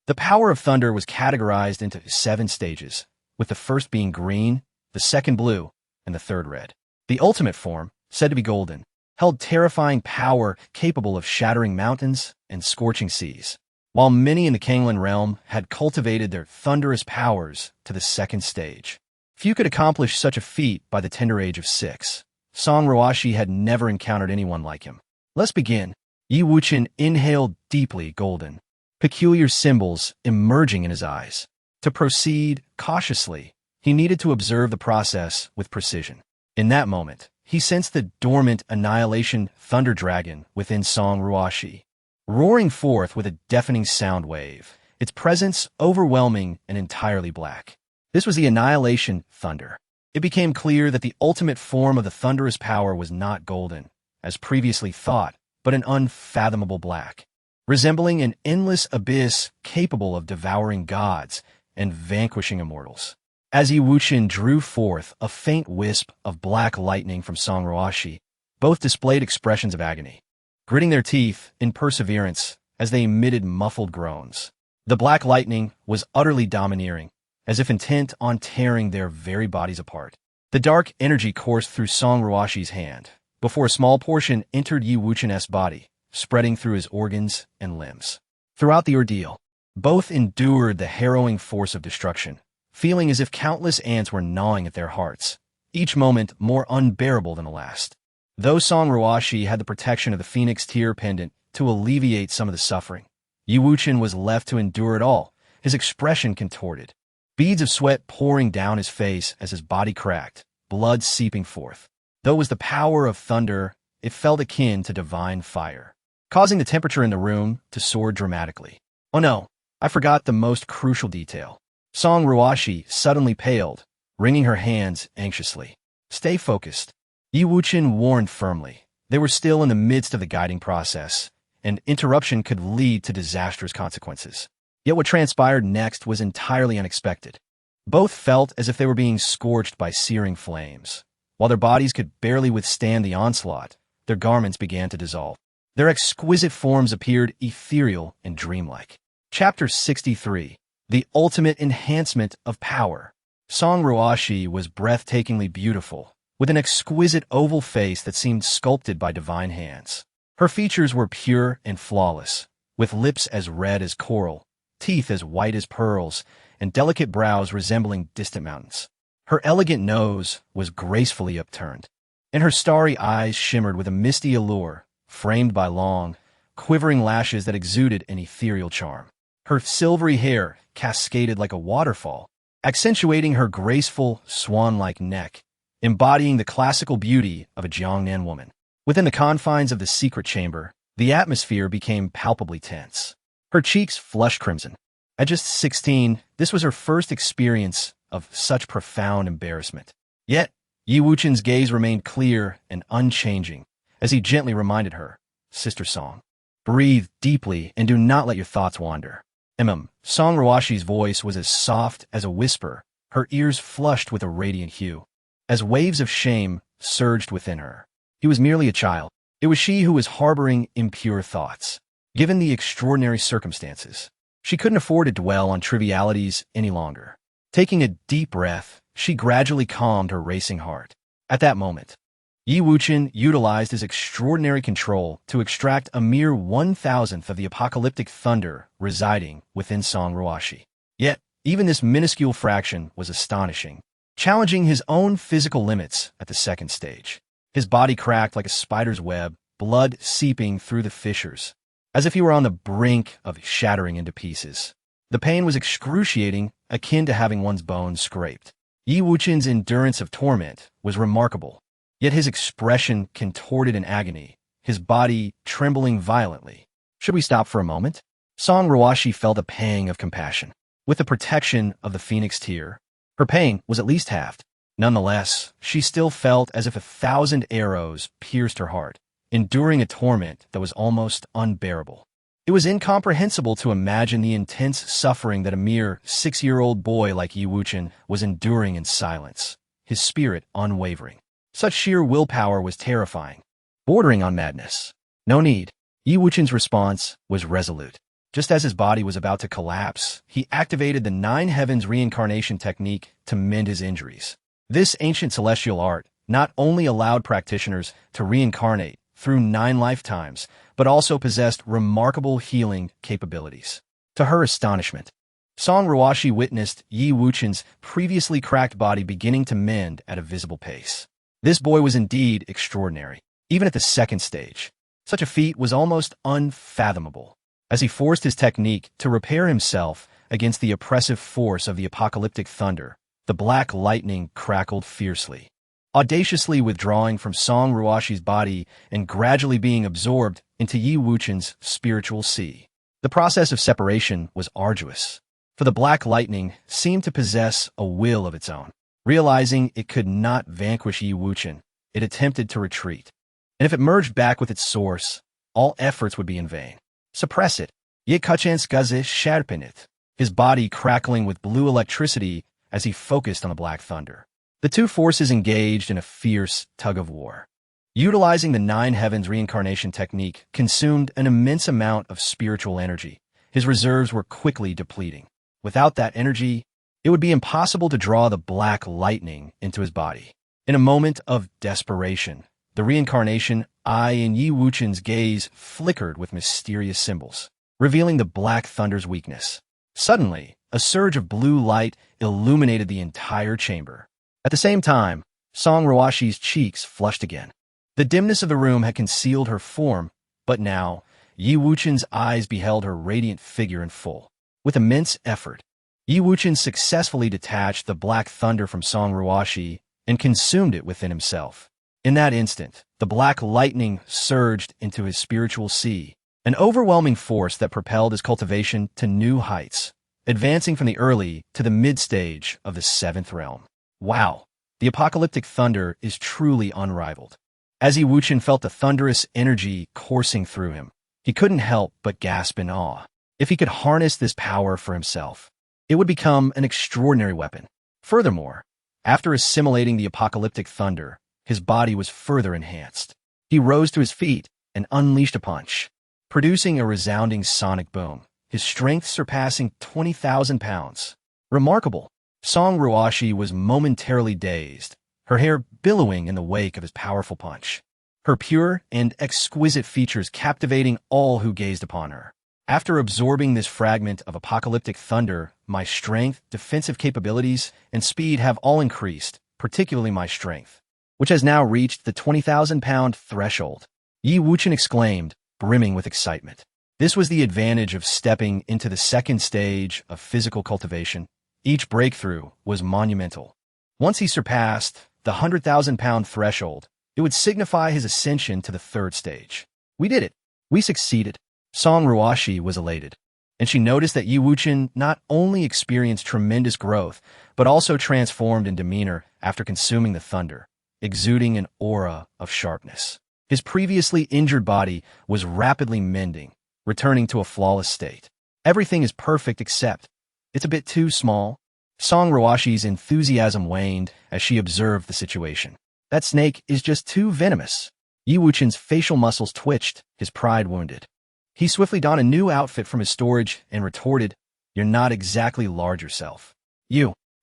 The power of thunder was categorized into 7 stages, with the first being green, the second blue, and the third red. The ultimate form, said to be golden, held terrifying power capable of shattering mountains and scorching seas. While many in the Canglan Realm had cultivated their thunderous powers to the second stage, few could accomplish such a feat by the tender age of 6. Song Ruashi had never encountered anyone like him. "Let's begin." Wuchen inhaled deeply, golden, peculiar symbols emerging in his eyes. To proceed cautiously, he needed to observe the process with precision. In that moment, he sensed the dormant annihilation thunder dragon within Song Ruashi, roaring forth with a deafening sound wave, its presence overwhelming and entirely black. This was the annihilation thunder. It became clear that the ultimate form of the thunderous power was not golden, as previously thought, but an unfathomable black, resembling an endless abyss capable of devouring gods and vanquishing immortals. As Wuchen drew forth a faint wisp of black lightning from Song Ruashi, both displayed expressions of agony, gritting their teeth in perseverance as they emitted muffled groans. The black lightning was utterly domineering, as if intent on tearing their very bodies apart. The dark energy coursed through Song Ruashi's hand, before a small portion entered Wuchen's body, spreading through his organs and limbs. Throughout the ordeal, both endured the harrowing force of destruction, feeling as if countless ants were gnawing at their hearts, each moment more unbearable than the last. Though Song Ruashi had the protection of the Phoenix Tear pendant to alleviate some of the suffering, Wuchen was left to endure it all, his expression contorted, beads of sweat pouring down his face as his body cracked, blood seeping forth. Though it was the power of thunder, it felt akin to divine fire, causing the temperature in the room to soar dramatically. "Oh no, I forgot the most crucial detail." Song Ruashi suddenly paled, wringing her hands anxiously. "Stay focused." Wuchen warned firmly. They were still in the midst of the guiding process, and interruption could lead to disastrous consequences. Yet what transpired next was entirely unexpected. Both felt as if they were being scorched by searing flames. While their bodies could barely withstand the onslaught, their garments began to dissolve. Their exquisite forms appeared ethereal and dreamlike. Chapter 63. The Ultimate Enhancement of Power. Song Ruashi was breathtakingly beautiful, with an exquisite oval face that seemed sculpted by divine hands. Her features were pure and flawless, with lips as red as coral, teeth as white as pearls, and delicate brows resembling distant mountains. Her elegant nose was gracefully upturned, and her starry eyes shimmered with a misty allure, framed by long, quivering lashes that exuded an ethereal charm. Her silvery hair cascaded like a waterfall, accentuating her graceful, swan-like neck, embodying the classical beauty of a Jiangnan woman. Within the confines of the secret chamber, the atmosphere became palpably tense. Her cheeks flushed crimson. At just 16, this was her first experience of such profound embarrassment. Yet, Wuchen's gaze remained clear and unchanging as he gently reminded her, "Sister Song, breathe deeply and do not let your thoughts wander." Song Ruashi's voice was as soft as a whisper, her ears flushed with a radiant hue. As waves of shame surged within her, he was merely a child. It was she who was harboring impure thoughts. Given the extraordinary circumstances, she couldn't afford to dwell on trivialities any longer. Taking a deep breath, she gradually calmed her racing heart. At that moment, Wuchen utilized his extraordinary control to extract a mere 1,000th of the apocalyptic thunder residing within Song Ruashi. Yet, even this minuscule fraction was astonishing, challenging his own physical limits at the second stage. His body cracked like a spider's web, blood seeping through the fissures, as if he were on the brink of shattering into pieces. The pain was excruciating, akin to having one's bones scraped. Wuchen's endurance of torment was remarkable, yet his expression contorted in agony, his body trembling violently. "Should we stop for a moment?" Song Ruashi felt a pang of compassion. With the protection of the phoenix tear, her pain was at least halved. Nonetheless, she still felt as if 1,000 arrows pierced her heart, enduring a torment that was almost unbearable. It was incomprehensible to imagine the intense suffering that a mere 6-year-old boy like Wuchen was enduring in silence, his spirit unwavering. Such sheer willpower was terrifying, bordering on madness. No need. Wuchen's response was resolute. Just as his body was about to collapse, he activated the Nine Heavens Reincarnation Technique to mend his injuries. This ancient celestial art not only allowed practitioners to reincarnate through 9 lifetimes, but also possessed remarkable healing capabilities. To her astonishment, Song Ruashi witnessed Wuchen's previously cracked body beginning to mend at a visible pace. This boy was indeed extraordinary, even at the 2nd stage. Such a feat was almost unfathomable. As he forced his technique to repair himself against the oppressive force of the apocalyptic thunder, the black lightning crackled fiercely, audaciously withdrawing from Song Ruashi's body and gradually being absorbed into Wuchen's spiritual sea. The process of separation was arduous, for the black lightning seemed to possess a will of its own. Realizing it could not vanquish Wuchen, it attempted to retreat. And if it merged back with its source, all efforts would be in vain. Suppress it. Sharpen it. His body crackling with blue electricity as he focused on the black thunder. The two forces engaged in a fierce tug-of-war. Utilizing the Nine Heavens Reincarnation Technique consumed an immense amount of spiritual energy. His reserves were quickly depleting. Without that energy, it would be impossible to draw the black lightning into his body. In a moment of desperation, the reincarnation eye in Wuchen's gaze flickered with mysterious symbols, revealing the black thunder's weakness. Suddenly, a surge of blue light illuminated the entire chamber. At the same time, Song Ruashi's cheeks flushed again. The dimness of the room had concealed her form, but now, Wuchen's eyes beheld her radiant figure in full. With immense effort, Wuchen successfully detached the black thunder from Song Ruashi and consumed it within himself. In that instant, the black lightning surged into his spiritual sea, an overwhelming force that propelled his cultivation to new heights, advancing from the early to the mid-stage of the 7th realm. Wow, the apocalyptic thunder is truly unrivaled. As Wuchen felt the thunderous energy coursing through him, he couldn't help but gasp in awe. If he could harness this power for himself, it would become an extraordinary weapon. Furthermore, after assimilating the apocalyptic thunder, his body was further enhanced. He rose to his feet and unleashed a punch, producing a resounding sonic boom, his strength surpassing 20,000 pounds. Remarkable. Song Ruashi was momentarily dazed, her hair billowing in the wake of his powerful punch, her pure and exquisite features captivating all who gazed upon her. After absorbing this fragment of apocalyptic thunder, my strength, defensive capabilities, and speed have all increased, particularly my strength, which has now reached the 20,000-pound threshold. Wuchen exclaimed, brimming with excitement. This was the advantage of stepping into the 2nd stage of physical cultivation. Each breakthrough was monumental. Once he surpassed the 100,000-pound threshold, it would signify his ascension to the 3rd stage. We did it. We succeeded. Song Ruashi was elated, and she noticed that Wuchen not only experienced tremendous growth, but also transformed in demeanor after consuming the thunder, exuding an aura of sharpness. His previously injured body was rapidly mending, returning to a flawless state. Everything is perfect except it's a bit too small. Song Ruashi's enthusiasm waned as she observed the situation. That snake is just too venomous. Wuchen's facial muscles twitched, his pride wounded. He swiftly donned a new outfit from his storage and retorted, "You're not exactly large yourself."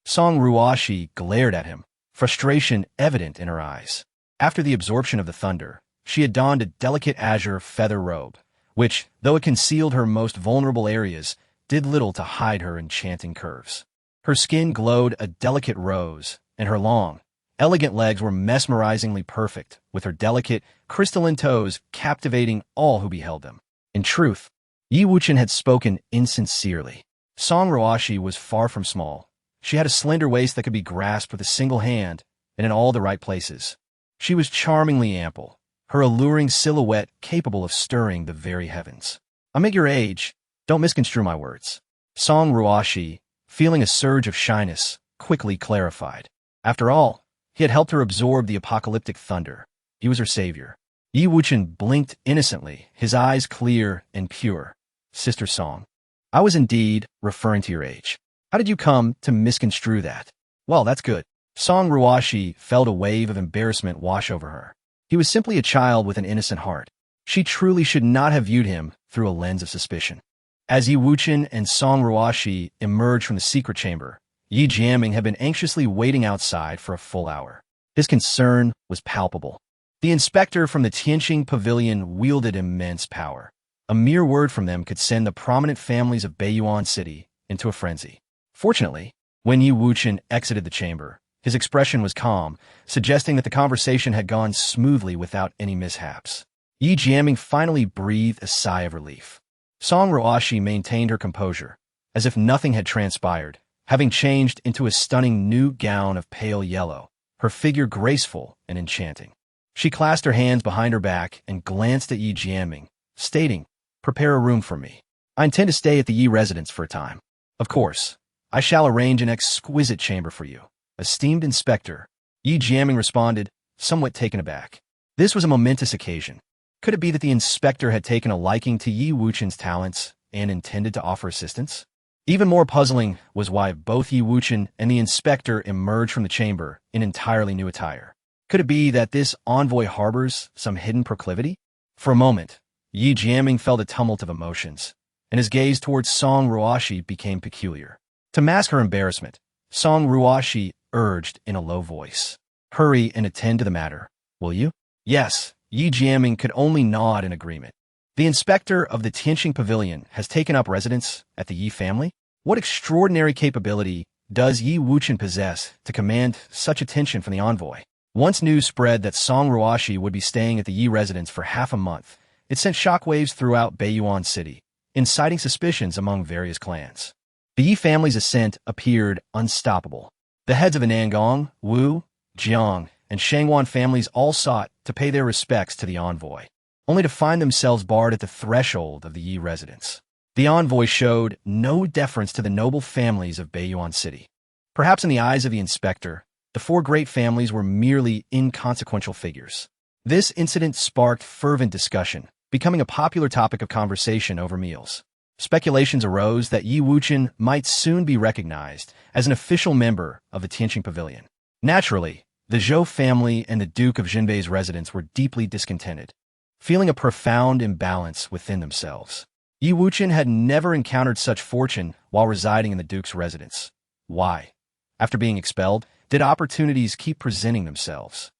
Song Ruashi glared at him, frustration evident in her eyes. After the absorption of the thunder, she had donned a delicate azure feather robe, which, though it concealed her most vulnerable areas, did little to hide her enchanting curves. Her skin glowed a delicate rose, and her long, elegant legs were mesmerizingly perfect, with her delicate, crystalline toes captivating all who beheld them. In truth, Wuchen had spoken insincerely. Song Ruashi was far from small. She had a slender waist that could be grasped with a single hand and in all the right places. She was charmingly ample, her alluring silhouette capable of stirring the very heavens. "I'm at your age," Don't misconstrue my words. Song Ruoshi, feeling a surge of shyness, quickly clarified. After all, he had helped her absorb the apocalyptic thunder. He was her savior. Yi Wuchen blinked innocently, his eyes clear and pure. Sister Song, I was indeed referring to your age. How did you come to misconstrue that? Well, that's good. Song Ruoshi felt a wave of embarrassment wash over her. He was simply a child with an innocent heart. She truly should not have viewed him through a lens of suspicion. As Yi Wuchen and Song Ruoshi emerged from the secret chamber, Yi Jiaming had been anxiously waiting outside for a full hour. His concern was palpable. The inspector from the Tianqing Pavilion wielded immense power. A mere word from them could send the prominent families of Beiyuan City into a frenzy. Fortunately, when Yi Wuchen exited the chamber, his expression was calm, suggesting that the conversation had gone smoothly without any mishaps. Yi Jiaming finally breathed a sigh of relief. Song Ruoshi maintained her composure, as if nothing had transpired, having changed into a stunning new gown of pale yellow, her figure graceful and enchanting. She clasped her hands behind her back and glanced at Yi Jiaming, stating, "Prepare a room for me. I intend to stay at the Yi residence for a time. Of course, I shall arrange an exquisite chamber for you." Esteemed Inspector, Yi Jiaming responded, somewhat taken aback. This was a momentous occasion. Could it be that the inspector had taken a liking to Yi Wuchen's talents and intended to offer assistance? Even more puzzling was why both Yi Wuchen and the inspector emerged from the chamber in entirely new attire. Could it be that this envoy harbors some hidden proclivity? For a moment, Yi Jiaming felt a tumult of emotions, and his gaze towards Song Ruoshi became peculiar. To mask her embarrassment, Song Ruoshi urged in a low voice, "Hurry and attend to the matter, will you?" Yes, Yi Jiaming could only nod in agreement. The inspector of the Tianqing Pavilion has taken up residence at the Yi family? What extraordinary capability does Yi Wuchen possess to command such attention from the envoy? Once news spread that Song Ruoshi would be staying at the Yi residence for half a month, it sent shockwaves throughout Beiyuan City, inciting suspicions among various clans. The Yi family's ascent appeared unstoppable. The heads of the Nangong, Wu, Jiang, and Shangwan families all sought to pay their respects to the envoy, only to find themselves barred at the threshold of the Yi residence. The envoy showed no deference to the noble families of Beiyuan City. Perhaps in the eyes of the inspector, the four great families were merely inconsequential figures. This incident sparked fervent discussion, becoming a popular topic of conversation over meals. Speculations arose that Yi Wuchen might soon be recognized as an official member of the Tianqing Pavilion. Naturally, the Zhou family and the Duke of Jinbei's residence were deeply discontented, feeling a profound imbalance within themselves. Yi Wuchen had never encountered such fortune while residing in the Duke's residence. Why, after being expelled, did opportunities keep presenting themselves?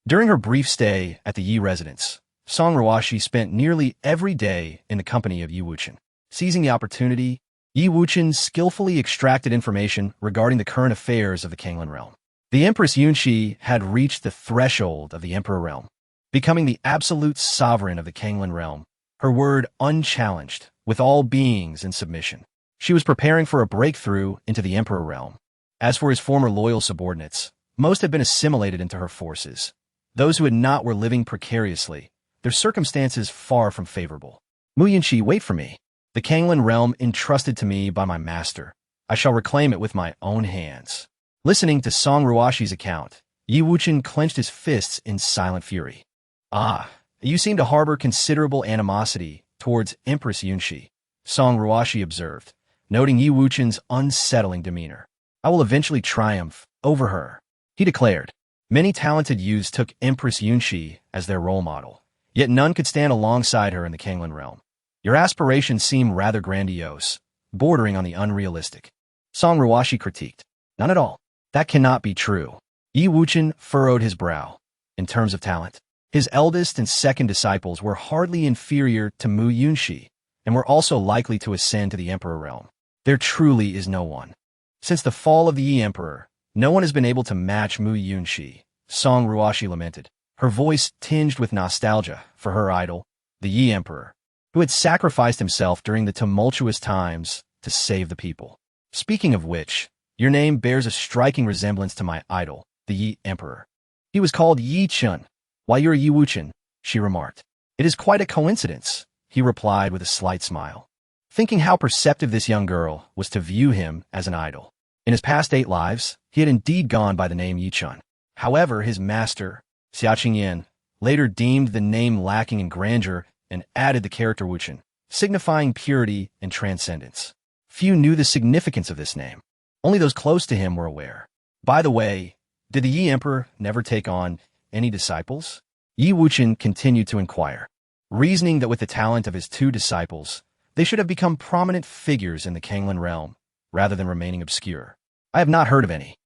During her brief stay at the Yi residence, Song Ruoshi spent nearly every day in the company of Yi Wuchen. Seizing the opportunity, Yi Wuchen skillfully extracted information regarding the current affairs of the Canglan Realm. The Empress Yunxi had reached the threshold of the Emperor Realm, becoming the absolute sovereign of the Canglan Realm, her word unchallenged, with all beings in submission. She was preparing for a breakthrough into the Emperor Realm. As for his former loyal subordinates, most had been assimilated into her forces. Those who had not were living precariously, their circumstances far from favorable. "Mu Yunxi, wait for me. The Canglan Realm entrusted to me by my master. I shall reclaim it with my own hands." Listening to Song Ruoshi's account, Yi Wuchen clenched his fists in silent fury. "Ah, you seem to harbor considerable animosity towards Empress Yunxi," Song Ruoshi observed, noting Yi Wuchen's unsettling demeanor. "I will eventually triumph over her," he declared. Many talented youths took Empress Yunxi as their role model, yet none could stand alongside her in the Canglan Realm. "Your aspirations seem rather grandiose, bordering on the unrealistic," Song Ruoshi critiqued. "None at all. That cannot be true." Yi Wuchen furrowed his brow. In terms of talent, his eldest and second disciples were hardly inferior to Mu Yunxi, and were also likely to ascend to the Emperor Realm. There truly is no one. Since the fall of the Yi Emperor, no one has been able to match Mu Yunxi, Song Ruoshi lamented, her voice tinged with nostalgia for her idol, the Yi Emperor, who had sacrificed himself during the tumultuous times to save the people. "Speaking of which, your name bears a striking resemblance to my idol, the Yi Emperor. He was called Yi Chun, while you're Yi Wuchen," she remarked. "It is quite a coincidence," he replied with a slight smile. thinking how perceptive this young girl was to view him as an idol. In his past 8 lives, he had indeed gone by the name Yichun. However, his master, Xiaoqingyan, later deemed the name lacking in grandeur and added the character Wuchen, signifying purity and transcendence. Few knew the significance of this name. Only those close to him were aware. By the way, did the Yi Emperor never take on any disciples? Yi Wuchen continued to inquire, reasoning that with the talent of his 2 disciples, they should have become prominent figures in the Canglan Realm, rather than remaining obscure. I have not heard of any.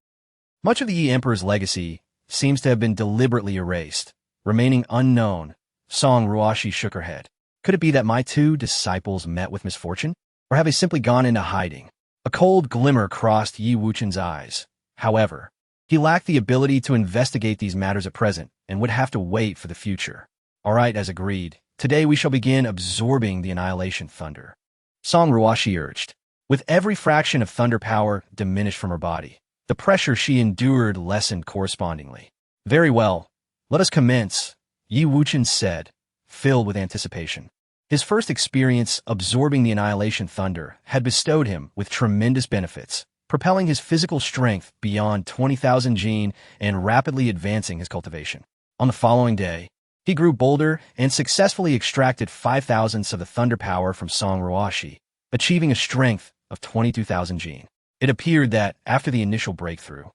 Much of the Yi Emperor's legacy seems to have been deliberately erased, remaining unknown. Song Ruashi shook her head. Could it be that my 2 disciples met with misfortune? Or have they simply gone into hiding? A cold glimmer crossed Yi Wuchen's eyes. However, he lacked the ability to investigate these matters at present and would have to wait for the future. All right, as agreed, today we shall begin absorbing the annihilation thunder. Song Ruashi urged. With every fraction of thunder power diminished from her body, the pressure she endured lessened correspondingly. Very well, let us commence, Yi Wuchen said, filled with anticipation. His first experience absorbing the annihilation thunder had bestowed him with tremendous benefits, propelling his physical strength beyond 20,000 jin and rapidly advancing his cultivation. On the following day, he grew bolder and successfully extracted 5,000ths of the thunder power from Song Ruashi, achieving a strength of 22,000 jin. It appeared that, after the initial breakthrough,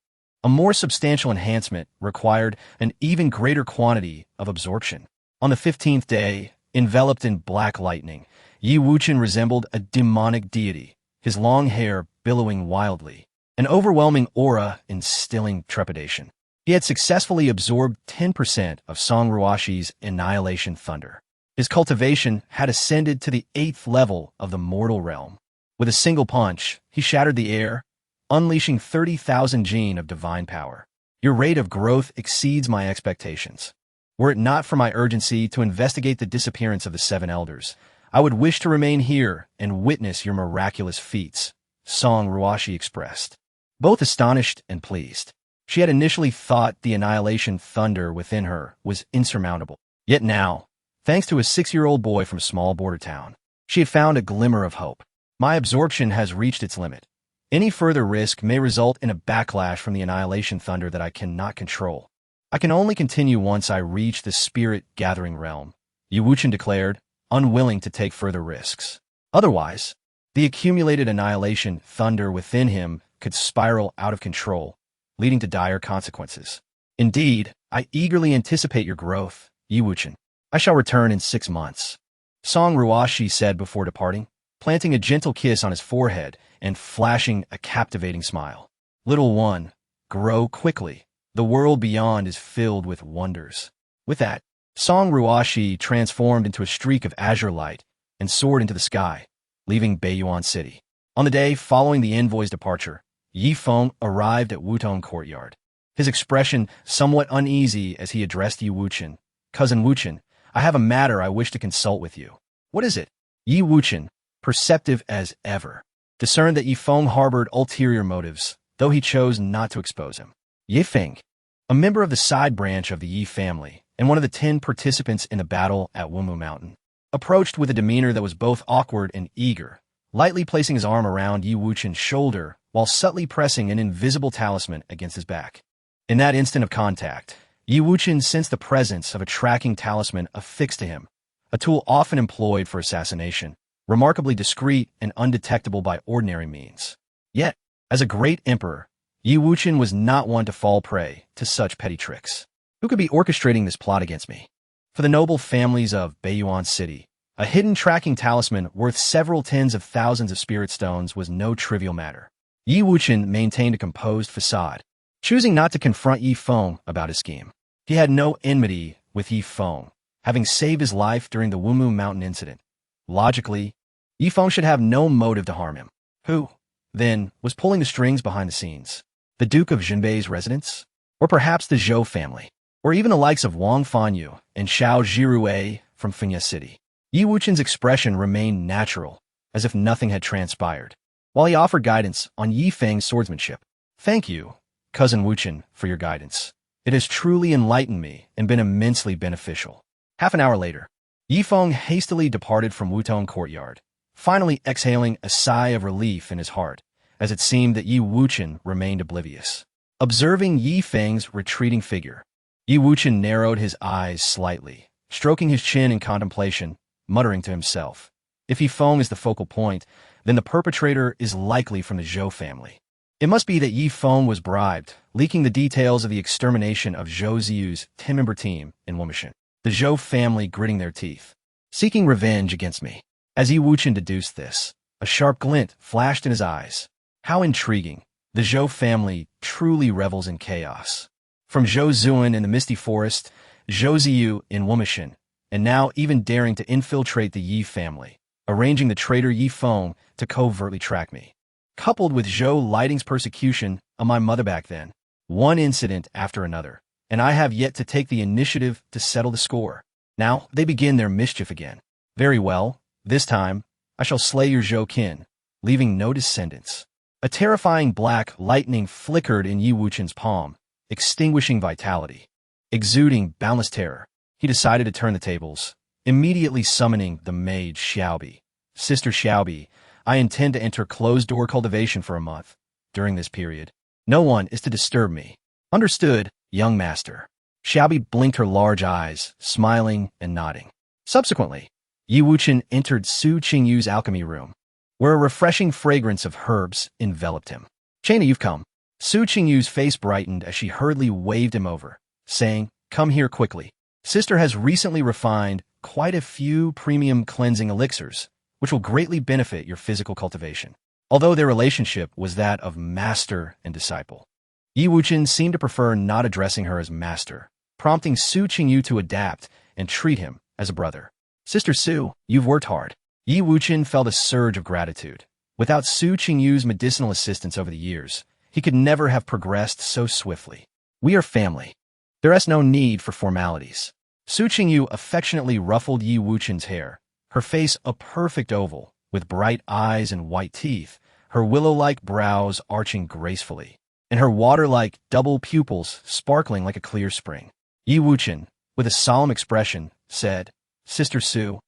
a more substantial enhancement required an even greater quantity of absorption. On the 15th day, enveloped in black lightning, Yi Wuchen resembled a demonic deity, his long hair billowing wildly, an overwhelming aura instilling trepidation. He had successfully absorbed 10% of Song Ruashi's annihilation thunder. His cultivation had ascended to the 8th level of the mortal realm. With a single punch, he shattered the air, unleashing 30,000 jin of divine power. Your rate of growth exceeds my expectations. Were it not for my urgency to investigate the disappearance of the 7 elders, I would wish to remain here and witness your miraculous feats, Song Ruashi expressed, both astonished and pleased. She had initially thought the annihilation thunder within her was insurmountable. Yet now, thanks to a 6-year-old boy from a small border town, she had found a glimmer of hope. My absorption has reached its limit. Any further risk may result in a backlash from the annihilation thunder that I cannot control. I can only continue once I reach the spirit-gathering realm, Yi Wuchen declared, unwilling to take further risks. Otherwise, the accumulated annihilation thunder within him could spiral out of control, leading to dire consequences. Indeed, I eagerly anticipate your growth, Yi Wuchen. I shall return in 6 months. Song Ruashi said before departing, planting a gentle kiss on his forehead and flashing a captivating smile. Little one, grow quickly. The world beyond is filled with wonders. With that, Song Ruashi transformed into a streak of azure light and soared into the sky, leaving Beiyuan City. On the day following the envoy's departure, Yi Feng arrived at Wuchen courtyard. His expression somewhat uneasy as he addressed Yi Wuchen. Cousin Wuchen, I have a matter I wish to consult with you. What is it? Yi Wuchen, perceptive as ever, discerned that Yi Feng harbored ulterior motives, though he chose not to expose him. Yi Feng, a member of the side branch of the Yi family and one of the 10 participants in the battle at Wumu Mountain, approached with a demeanor that was both awkward and eager, lightly placing his arm around Yi Wuchen's shoulder while subtly pressing an invisible talisman against his back. In that instant of contact, Yi Wuchen sensed the presence of a tracking talisman affixed to him, a tool often employed for assassination, remarkably discreet and undetectable by ordinary means. Yet, as a great emperor, Yi Wuchen was not one to fall prey to such petty tricks. Who could be orchestrating this plot against me? For the noble families of Beiyuan City, a hidden tracking talisman worth several tens of thousands of spirit stones was no trivial matter. Yi Wuchen maintained a composed facade, choosing not to confront Yi Feng about his scheme. He had no enmity with Yi Feng, having saved his life during the Wumu Mountain incident. Logically, Yi Feng should have no motive to harm him. Who, then, was pulling the strings behind the scenes? The Duke of Jinbei's residence? Or perhaps the Zhou family? Or even the likes of Wang Fanyu and Xiao Zhirue from Fenya City? Yi Wuchen's expression remained natural, as if nothing had transpired, while he offered guidance on Yi Feng's swordsmanship. Thank you, Cousin Wuchen, for your guidance. It has truly enlightened me and been immensely beneficial. Half an hour later, Yi Feng hastily departed from Wuchen courtyard, finally exhaling a sigh of relief in his heart, as it seemed that Yi Wuchen remained oblivious. Observing Yi Feng's retreating figure, Yi Wuchen narrowed his eyes slightly, stroking his chin in contemplation, muttering to himself, "If Yi Feng is the focal point, then the perpetrator is likely from the Zhou family. It must be that Yi Feng was bribed, leaking the details of the extermination of Zhou Ziyu's 10-member team in Wuchen. The Zhou family gritting their teeth, seeking revenge against me." As Yi Wuchen deduced this, a sharp glint flashed in his eyes. How intriguing. The Zhou family truly revels in chaos. From Zhou Zuan in the Misty Forest, Zhou Ziyu in Wuchen, and now even daring to infiltrate the Yi family, arranging the traitor Yi Feng to covertly track me. Coupled with Zhou Lighting's persecution of my mother back then, one incident after another, and I have yet to take the initiative to settle the score. Now they begin their mischief again. Very well, this time I shall slay your Zhou kin, leaving no descendants. A terrifying black lightning flickered in Yi Wuchen's palm, extinguishing vitality. Exuding boundless terror, he decided to turn the tables, immediately summoning the mage Xiaobi. "Sister Xiaobi, I intend to enter closed-door cultivation for a month. During this period, no one is to disturb me." "Understood, young master." Xiaobi blinked her large eyes, smiling and nodding. Subsequently, Yi Wuchen entered Su Qingyu's alchemy room, where a refreshing fragrance of herbs enveloped him. "Chaina, you've come." Su Qingyu's face brightened as she hurriedly waved him over, saying, "Come here quickly. Sister has recently refined quite a few premium cleansing elixirs, which will greatly benefit your physical cultivation." Although their relationship was that of master and disciple, Yi Wuchen seemed to prefer not addressing her as master, prompting Su Qingyu to adapt and treat him as a brother. "Sister Su, you've worked hard." Yi Wuchen felt a surge of gratitude. Without Su Qingyu's medicinal assistance over the years, he could never have progressed so swiftly. "We are family. There is no need for formalities." Su Qingyu affectionately ruffled Yi Wuchen's hair, her face a perfect oval, with bright eyes and white teeth, her willow-like brows arching gracefully, and her water-like double pupils sparkling like a clear spring. Yi Wuchen, with a solemn expression, said, "Sister Su,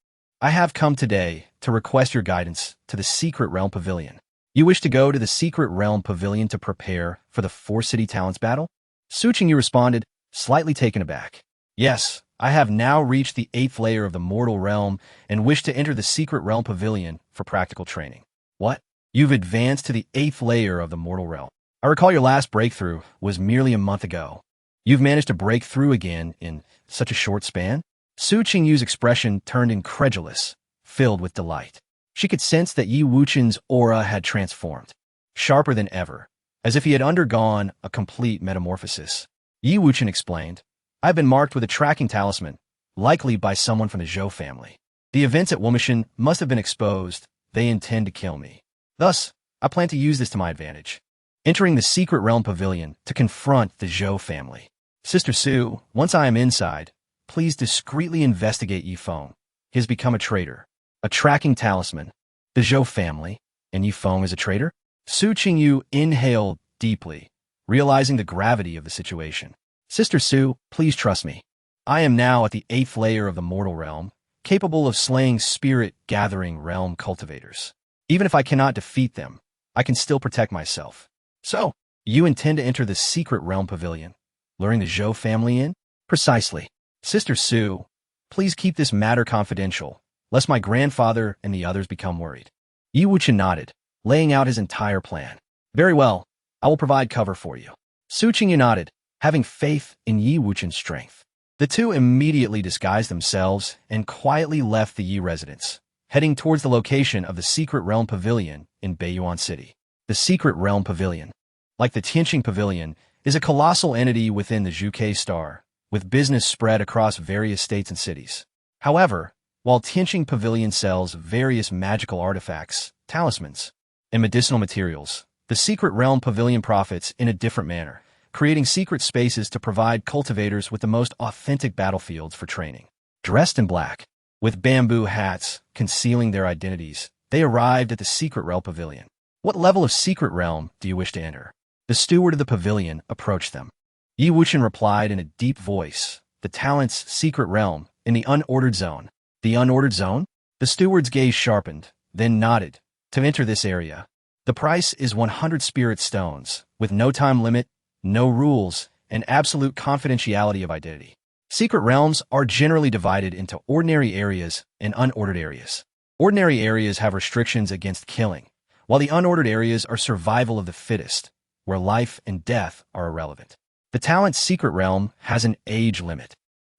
I have come today to request your guidance to the Secret Realm Pavilion." "You wish to go to the Secret Realm Pavilion to prepare for the Four-City Talents battle?" Su Qingyu responded, slightly taken aback. "Yes, I have now reached the 8th layer of the mortal realm and wish to enter the Secret Realm Pavilion for practical training." "What? You've advanced to the 8th layer of the mortal realm? I recall your last breakthrough was merely a month ago. You've managed to break through again in such a short span?" Su Qingyu's expression turned incredulous, filled with delight. She could sense that Yi Wuchen's aura had transformed, sharper than ever, as if he had undergone a complete metamorphosis. Yi Wuchen explained, "I've been marked with a tracking talisman, likely by someone from the Zhou family. The events at Wuchen must have been exposed. They intend to kill me. Thus, I plan to use this to my advantage, entering the Secret Realm Pavilion to confront the Zhou family. Sister Su, once I am inside, please discreetly investigate Yi Feng. He has become a traitor. A tracking talisman. The Zhou family, and Yi Feng is a traitor?" Su Qingyu inhaled deeply, realizing the gravity of the situation. "Sister Su, please trust me. I am now at the 8th layer of the mortal realm, capable of slaying spirit-gathering realm cultivators. Even if I cannot defeat them, I can still protect myself." "So, you intend to enter the Secret Realm Pavilion, luring the Zhou family in?" "Precisely." "Sister Su, please keep this matter confidential, lest my grandfather and the others become worried." Yi Wuchen nodded, laying out his entire plan. "Very well, I will provide cover for you." Su Qingyu nodded, having faith in Yi Wuchen's strength. The two immediately disguised themselves and quietly left the Yi residence, heading towards the location of the Secret Realm Pavilion in Beiyuan City. The Secret Realm Pavilion, like the Tianqing Pavilion, is a colossal entity within the Zhuke Star, with business spread across various states and cities. However, while Tianqing Pavilion sells various magical artifacts, talismans, and medicinal materials, the Secret Realm Pavilion profits in a different manner, creating secret spaces to provide cultivators with the most authentic battlefields for training. Dressed in black, with bamboo hats concealing their identities, they arrived at the Secret Realm Pavilion. "What level of Secret Realm do you wish to enter?" The steward of the pavilion approached them. Yi Wuchen replied in a deep voice, "The Talent's Secret Realm, in the Unordered Zone." "The Unordered Zone?" The steward's gaze sharpened, then nodded. To enter this area, the price is 100 spirit stones, with no time limit, no rules, and absolute confidentiality of identity. Secret realms are generally divided into ordinary areas and unordered areas. Ordinary areas have restrictions against killing, while the unordered areas are survival of the fittest, where life and death are irrelevant. The talent's secret realm has an age limit,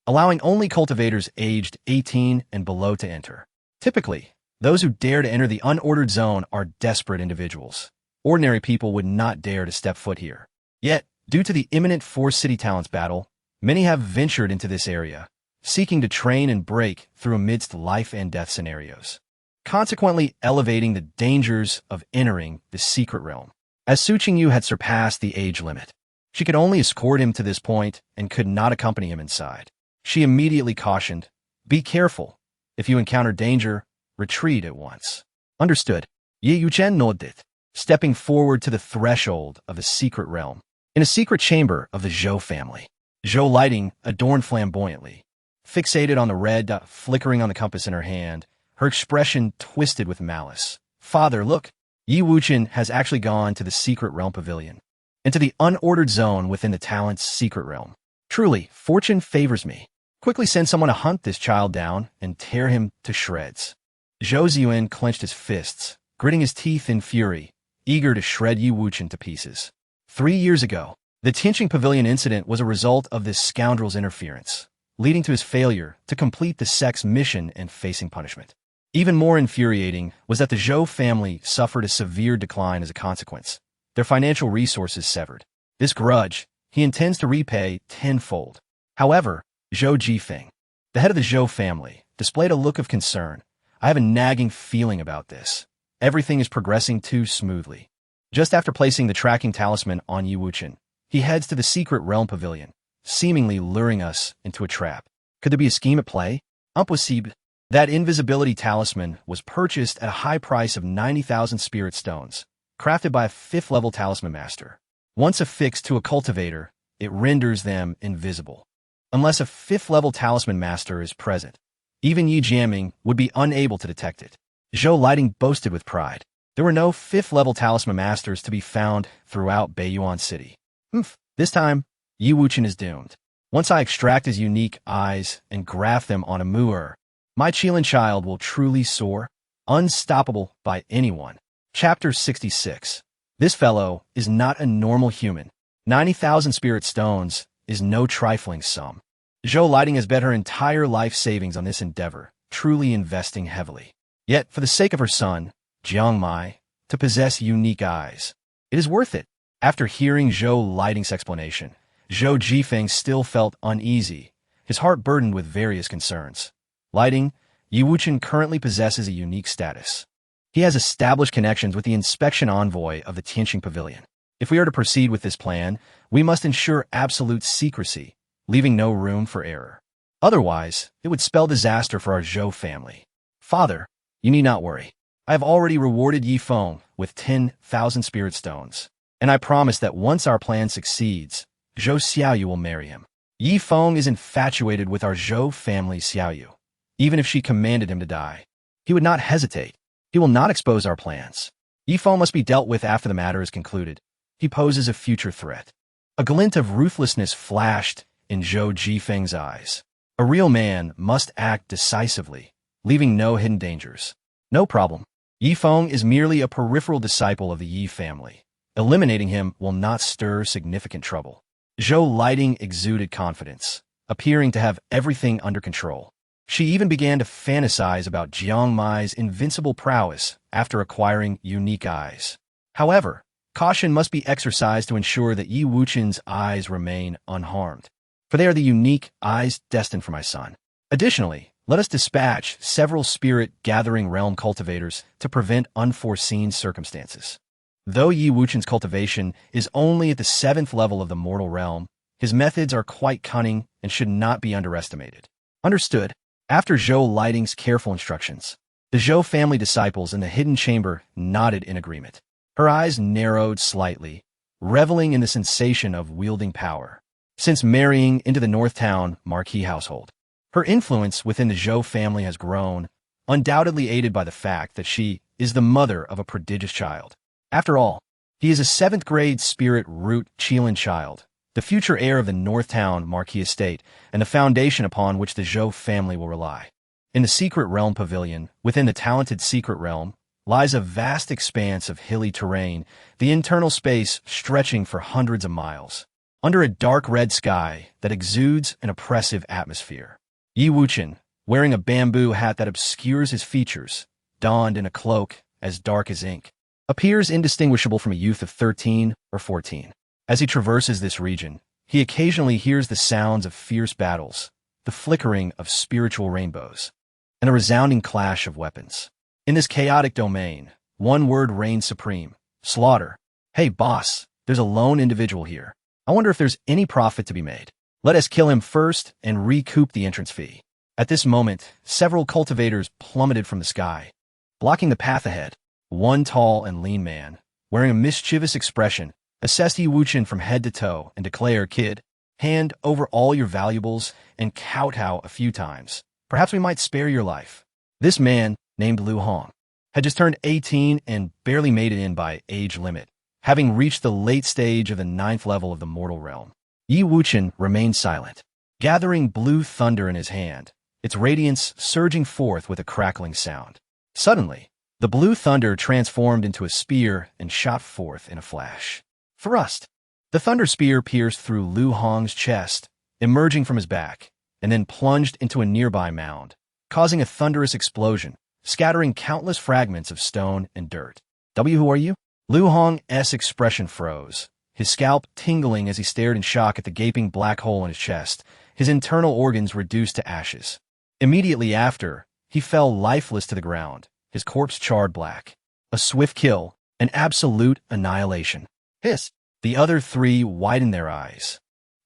allowing only cultivators aged 18 and below to enter. Typically, those who dare to enter the unordered zone are desperate individuals. Ordinary people would not dare to step foot here. Yet, due to the imminent four-city talents battle, many have ventured into this area, seeking to train and break through amidst life and death scenarios, consequently elevating the dangers of entering the secret realm. As Su Qingyu had surpassed the age limit, she could only escort him to this point and could not accompany him inside. She immediately cautioned, "Be careful. If you encounter danger, retreat at once." Understood. Ye Yuchen nodded, stepping forward to the threshold of the secret realm. In a secret chamber of the Zhou family, Zhou lighting adorned flamboyantly. Fixated on the red dot flickering on the compass in her hand, her expression twisted with malice. "Father, look! Yi Wuchen has actually gone to the secret realm pavilion, into the unordered zone within the talent's secret realm. Truly, fortune favors me. Quickly send someone to hunt this child down and tear him to shreds." Zhou Ziyuan clenched his fists, gritting his teeth in fury, eager to shred Yi Wuchen to pieces. 3 years ago, the Tianqing Pavilion incident was a result of this scoundrel's interference, leading to his failure to complete the sect's mission and facing punishment. Even more infuriating was that the Zhou family suffered a severe decline as a consequence, their financial resources severed. This grudge he intends to repay tenfold. However, Zhou Jifeng, the head of the Zhou family, displayed a look of concern. "I have a nagging feeling about this. Everything is progressing too smoothly." Just after placing the tracking talisman on Yi Wuchen, he heads to the secret realm pavilion, seemingly luring us into a trap. Could there be a scheme at play? Impossible. That invisibility talisman was purchased at a high price of 90,000 spirit stones, crafted by a 5th-level talisman master. Once affixed to a cultivator, it renders them invisible. Unless a 5th-level talisman master is present, even Yi Jiaming would be unable to detect it. Zhou Lighting boasted with pride. There were no 5th-level talisman masters to be found throughout Beiyuan City. This time, Yi Wuchen is doomed. Once I extract his unique eyes and graft them on a moor, my Qilin child will truly soar, unstoppable by anyone. Chapter 66. This fellow is not a normal human. 90,000 spirit stones is no trifling sum. Zhou Lighting has bet her entire life savings on this endeavor, truly investing heavily. Yet, for the sake of her son, Jiang Mai, to possess unique eyes, it is worth it. After hearing Zhou Lighting's explanation, Zhou Jifeng still felt uneasy, his heart burdened with various concerns. Lighting, Yi Wuchen currently possesses a unique status. He has established connections with the inspection envoy of the Tianqing Pavilion. If we are to proceed with this plan, we must ensure absolute secrecy, leaving no room for error. Otherwise, it would spell disaster for our Zhou family. Father, you need not worry. I have already rewarded Yi Feng with 10,000 spirit stones, and I promise that once our plan succeeds, Zhou Xiaoyu will marry him. Yi Feng is infatuated with our Zhou family Xiaoyu. Even if she commanded him to die, he would not hesitate. He will not expose our plans. Yi Feng must be dealt with after the matter is concluded. He poses a future threat. A glint of ruthlessness flashed in Zhou Jifeng's eyes. A real man must act decisively, leaving no hidden dangers. No problem. Yi Feng is merely a peripheral disciple of the Yi family. Eliminating him will not stir significant trouble. Zhou Lighting exuded confidence, appearing to have everything under control. She even began to fantasize about Jiang Mai's invincible prowess after acquiring unique eyes. However, caution must be exercised to ensure that Yi Wuchen's eyes remain unharmed, for they are the unique eyes destined for my son. Additionally, let us dispatch several spirit-gathering realm cultivators to prevent unforeseen circumstances. Though Yi Wuchen's cultivation is only at the 7th level of the mortal realm, his methods are quite cunning and should not be underestimated. Understood. After Zhou Lighting's careful instructions, the Zhou family disciples in the hidden chamber nodded in agreement. Her eyes narrowed slightly, reveling in the sensation of wielding power. Since marrying into the North Town marquis household, her influence within the Zhou family has grown, undoubtedly aided by the fact that she is the mother of a prodigious child. After all, he is a 7th-grade spirit root Qilin child, the future heir of the Northtown Marquis estate, and the foundation upon which the Zhou family will rely. In the Secret Realm Pavilion, within the talented Secret Realm, lies a vast expanse of hilly terrain, the internal space stretching for hundreds of miles, under a dark red sky that exudes an oppressive atmosphere. Yi Wuchen, wearing a bamboo hat that obscures his features, donned in a cloak as dark as ink, appears indistinguishable from a youth of 13 or 14. As he traverses this region, he occasionally hears the sounds of fierce battles, the flickering of spiritual rainbows, and a resounding clash of weapons. In this chaotic domain, one word reigns supreme: slaughter. Hey, boss, there's a lone individual here. I wonder if there's any profit to be made. Let us kill him first and recoup the entrance fee. At this moment, several cultivators plummeted from the sky, blocking the path ahead. One tall and lean man, wearing a mischievous expression, assessed Yi Wuchen from head to toe and declared, "Kid, hand over all your valuables and kowtow a few times. Perhaps we might spare your life." This man, named Lu Hong, had just turned 18 and barely made it in by age limit, having reached the late stage of the 9th level of the mortal realm. Yi Wuchen remained silent, gathering blue thunder in his hand, its radiance surging forth with a crackling sound. Suddenly, the blue thunder transformed into a spear and shot forth in a flash. Thrust! The thunder spear pierced through Lu Hong's chest, emerging from his back, and then plunged into a nearby mound, causing a thunderous explosion, scattering countless fragments of stone and dirt. Who are you? Lu Hong's expression froze, his scalp tingling as he stared in shock at the gaping black hole in his chest, his internal organs reduced to ashes. Immediately after, he fell lifeless to the ground, his corpse charred black. A swift kill, an absolute annihilation. Hiss! The other 3 widened their eyes,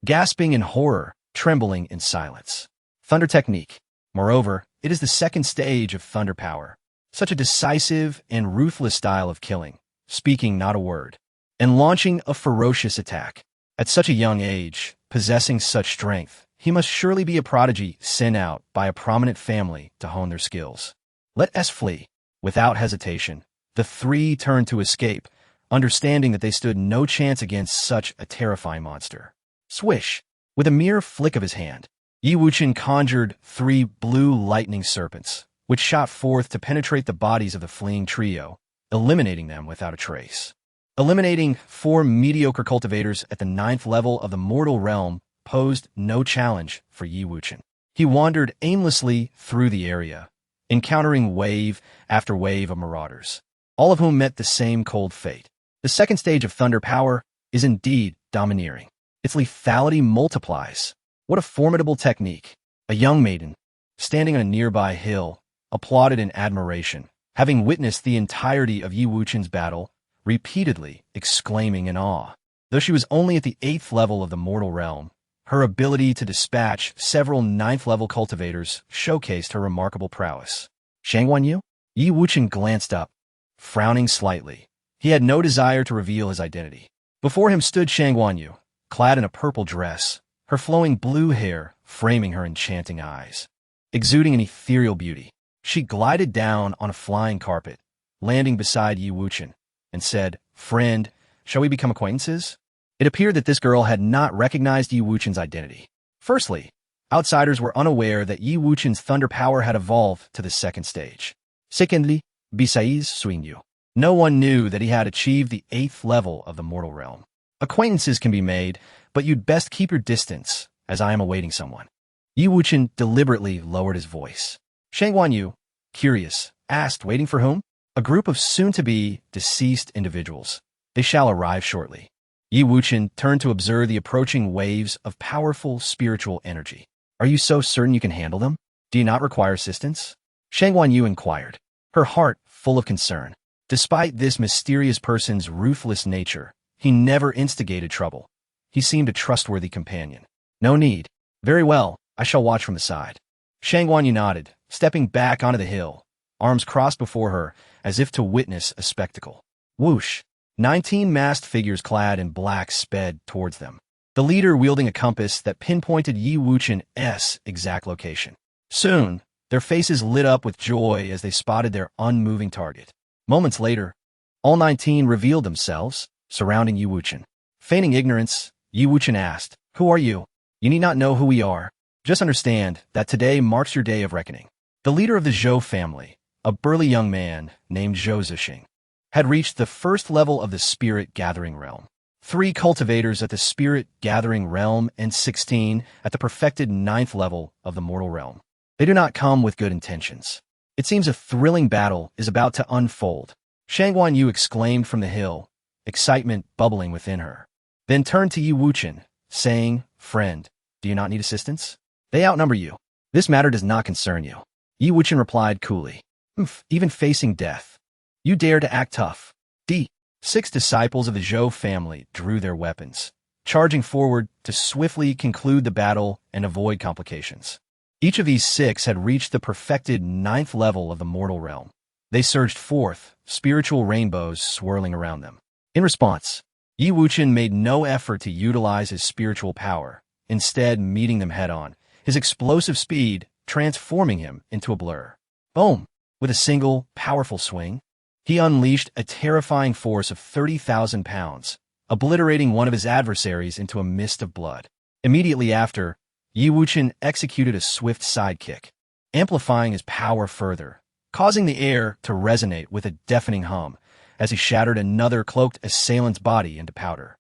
gasping in horror, trembling in silence. Thunder technique. Moreover, it is the 2nd stage of thunder power. Such a decisive and ruthless style of killing, speaking not a word, and launching a ferocious attack. At such a young age, possessing such strength, he must surely be a prodigy sent out by a prominent family to hone their skills. Let us flee. Without hesitation, the 3 turned to escape, understanding that they stood no chance against such a terrifying monster. Swish! With a mere flick of his hand, Yi Wuchen conjured 3 blue lightning serpents, which shot forth to penetrate the bodies of the fleeing trio, eliminating them without a trace. Eliminating 4 mediocre cultivators at the 9th level of the mortal realm posed no challenge for Yi Wuchen. He wandered aimlessly through the area, encountering wave after wave of marauders, all of whom met the same cold fate. The 2nd stage of thunder power is indeed domineering. Its lethality multiplies. What a formidable technique. A young maiden, standing on a nearby hill, applauded in admiration, having witnessed the entirety of Yi Wuchen's battle, repeatedly exclaiming in awe. Though she was only at the 8th level of the mortal realm, her ability to dispatch several 9th level cultivators showcased her remarkable prowess. Shangguan Yu? Yi Wuchen glanced up, frowning slightly. He had no desire to reveal his identity. Before him stood Shangguan Yu, clad in a purple dress, her flowing blue hair framing her enchanting eyes. Exuding an ethereal beauty, she glided down on a flying carpet, landing beside Yi Wuchen, and said, "Friend, shall we become acquaintances?" It appeared that this girl had not recognized Yi Wuchen's identity. Firstly, outsiders were unaware that Yi Wuchen's thunder power had evolved to the 2nd stage. Secondly, besieged, no one knew that he had achieved the 8th level of the mortal realm. Acquaintances can be made, but you'd best keep your distance, as I am awaiting someone. Yi Wuchen deliberately lowered his voice. Shangguan Yu, curious, asked, "Waiting for whom?" "A group of soon-to-be deceased individuals. They shall arrive shortly." Yi Wuchen turned to observe the approaching waves of powerful spiritual energy. "Are you so certain you can handle them? Do you not require assistance?" Shangguan Yu inquired, her heart full of concern. Despite this mysterious person's ruthless nature, he never instigated trouble. He seemed a trustworthy companion. "No need. Very well, I shall watch from the side." Shangguan Yu nodded, stepping back onto the hill, arms crossed before her, as if to witness a spectacle. Whoosh! 19 masked figures clad in black sped towards them, the leader wielding a compass that pinpointed Yi Wuchen's exact location. Soon, Their faces lit up with joy as they spotted their unmoving target. Moments later, all 19 revealed themselves, surrounding Wuchen. Feigning ignorance, Wuchen asked, "Who are you? You need not know who we are. Just understand that today marks your day of reckoning." The leader of the Zhou family, a burly young man named Zhou Zixing, had reached the first level of the Spirit Gathering Realm. 3 cultivators at the Spirit Gathering Realm and 16 at the perfected 9th level of the mortal realm. They do not come with good intentions. It seems a thrilling battle is about to unfold. Shangguan Yu exclaimed from the hill, excitement bubbling within her. Then turned to Wuchen, saying, "Friend, do you not need assistance? They outnumber you. This matter does not concern you." Wuchen replied coolly, "Even facing death, you dare to act tough." The 6 disciples of the Zhou family drew their weapons, charging forward to swiftly conclude the battle and avoid complications. Each of these 6 had reached the perfected 9th level of the mortal realm. They surged forth, spiritual rainbows swirling around them. In response, Wuchen made no effort to utilize his spiritual power, instead meeting them head-on, his explosive speed transforming him into a blur. Boom! With a single, powerful swing, he unleashed a terrifying force of 30,000 pounds, obliterating one of his adversaries into a mist of blood. Immediately after, Wuchen executed a swift sidekick, amplifying his power further, causing the air to resonate with a deafening hum as he shattered another cloaked assailant's body into powder.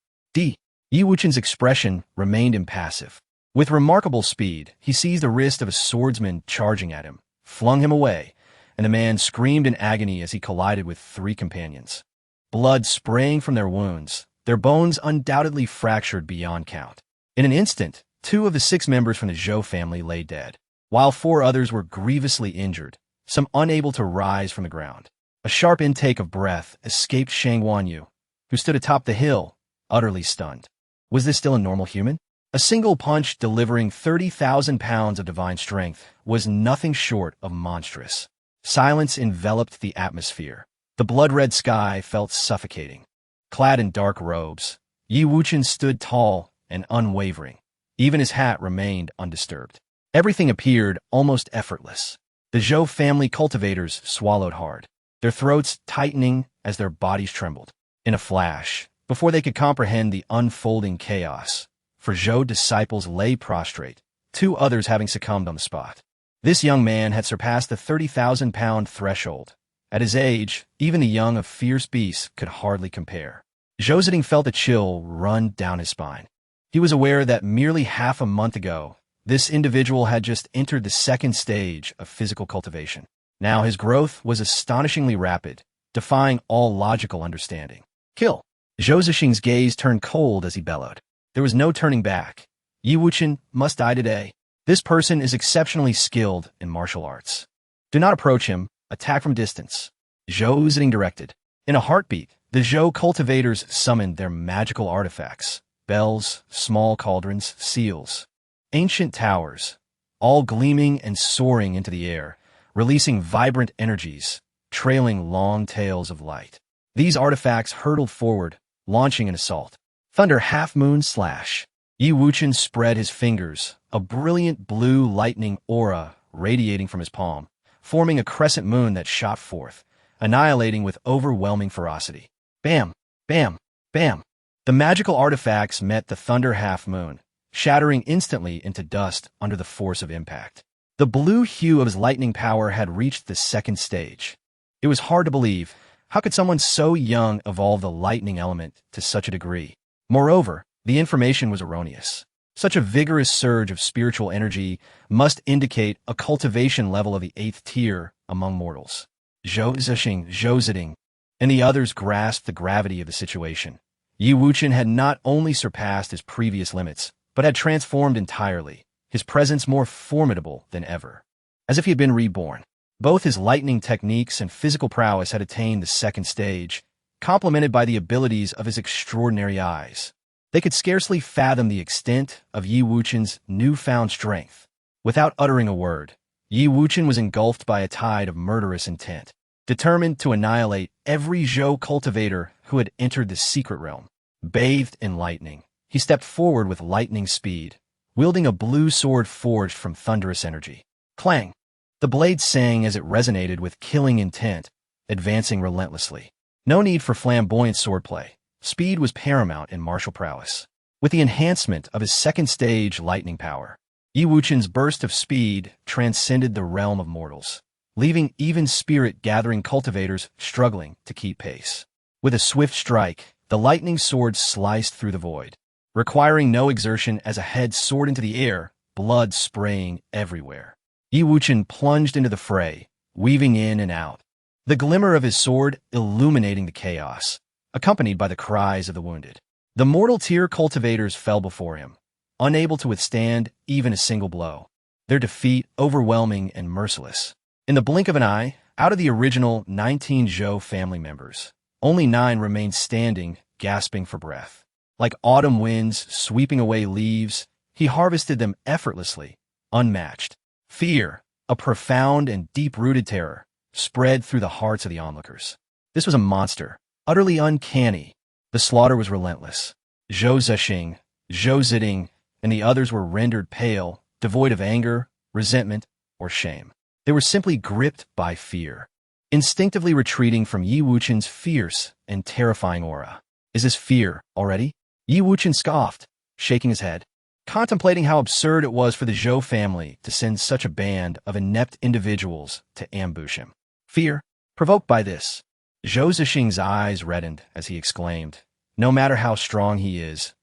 Wuchen's expression remained impassive. With remarkable speed, he seized the wrist of a swordsman charging at him, flung him away, and the man screamed in agony as he collided with 3 companions. Blood spraying from their wounds, their bones undoubtedly fractured beyond count. In an instant, 2 of the 6 members from the Zhou family lay dead, while 4 others were grievously injured, some unable to rise from the ground. A sharp intake of breath escaped Shangguan Yu, who stood atop the hill, utterly stunned. Was this still a normal human? A single punch delivering 30,000 pounds of divine strength was nothing short of monstrous. Silence enveloped the atmosphere. The blood-red sky felt suffocating. Clad in dark robes, Wuchen stood tall and unwavering. Even his hat remained undisturbed. Everything appeared almost effortless. The Zhou family cultivators swallowed hard, their throats tightening as their bodies trembled. In a flash, before they could comprehend the unfolding chaos, 4 Zhou disciples lay prostrate, 2 others having succumbed on the spot. This young man had surpassed the 30,000-pound threshold. At his age, even the young of fierce beasts could hardly compare. Zhou Zixing felt a chill run down his spine. He was aware that merely half a month ago, this individual had just entered the 2nd stage of physical cultivation. Now his growth was astonishingly rapid, defying all logical understanding. Kill! Zhou Zixing's gaze turned cold as he bellowed. There was no turning back. Wuchen must die today. This person is exceptionally skilled in martial arts. Do not approach him. Attack from distance. Zhou Zixing directed. In a heartbeat, the Zhou cultivators summoned their magical artifacts. Bells, small cauldrons, seals. Ancient towers, all gleaming and soaring into the air, releasing vibrant energies, trailing long tails of light. These artifacts hurtled forward, launching an assault. Thunder half-moon slash. Wuchen spread his fingers, a brilliant blue lightning aura radiating from his palm, forming a crescent moon that shot forth, annihilating with overwhelming ferocity. Bam! Bam! Bam! The magical artifacts met the thunder half-moon, shattering instantly into dust under the force of impact. The blue hue of his lightning power had reached the 2nd stage. It was hard to believe. How could someone so young evolve the lightning element to such a degree? Moreover, the information was erroneous. Such a vigorous surge of spiritual energy must indicate a cultivation level of the 8th tier among mortals. Zhou Zixing, and the others grasped the gravity of the situation. Wuchen had not only surpassed his previous limits, but had transformed entirely, his presence more formidable than ever. As if he had been reborn. Both his lightning techniques and physical prowess had attained the 2nd stage, complemented by the abilities of his extraordinary eyes. They could scarcely fathom the extent of Wuchen's newfound strength. Without uttering a word, Wuchen was engulfed by a tide of murderous intent, determined to annihilate every Zhou cultivator who had entered the secret realm. Bathed in lightning, he stepped forward with lightning speed, wielding a blue sword forged from thunderous energy. Clang! The blade sang as it resonated with killing intent, advancing relentlessly. No need for flamboyant swordplay. Speed was paramount in martial prowess. With the enhancement of his second stage lightning power, Wuchen's burst of speed transcended the realm of mortals, leaving even spirit-gathering cultivators struggling to keep pace. With a swift strike, the lightning sword sliced through the void, requiring no exertion as a head soared into the air, blood spraying everywhere. Wuchen plunged into the fray, weaving in and out, the glimmer of his sword illuminating the chaos, accompanied by the cries of the wounded. The mortal tier cultivators fell before him, unable to withstand even a single blow, their defeat overwhelming and merciless. In the blink of an eye, out of the original 19 Zhou family members, only 9 remained standing, gasping for breath. Like autumn winds sweeping away leaves, he harvested them effortlessly, unmatched. Fear, a profound and deep-rooted terror, spread through the hearts of the onlookers. This was a monster, utterly uncanny. The slaughter was relentless. Zhou Zexing, Zhou Ziding, and the others were rendered pale, devoid of anger, resentment, or shame. They were simply gripped by fear, instinctively retreating from Wuchen's fierce and terrifying aura. Is this fear already? Wuchen scoffed, shaking his head, contemplating how absurd it was for the Zhou family to send such a band of inept individuals to ambush him. Fear? Provoked by this, Zhou Zexing's eyes reddened as he exclaimed, "No matter how strong he is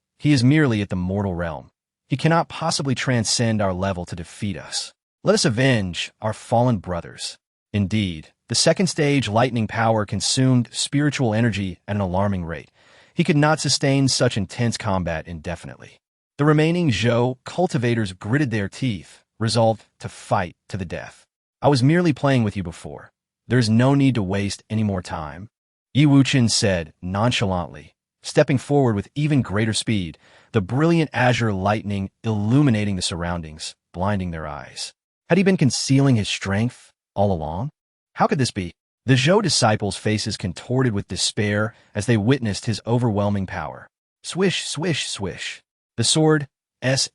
merely at the mortal realm. He cannot possibly transcend our level to defeat us. Let us avenge our fallen brothers." Indeed, the second stage lightning power consumed spiritual energy at an alarming rate. He could not sustain such intense combat indefinitely. The remaining Zhou cultivators gritted their teeth, resolved to fight to the death. "I was merely playing with you before. There is no need to waste any more time," Wuchen said nonchalantly, stepping forward with even greater speed, the brilliant azure lightning illuminating the surroundings, blinding their eyes. Had he been concealing his strength all along? How could this be? The Zhou disciples' faces contorted with despair as they witnessed his overwhelming power. Swish, swish, swish. The sword's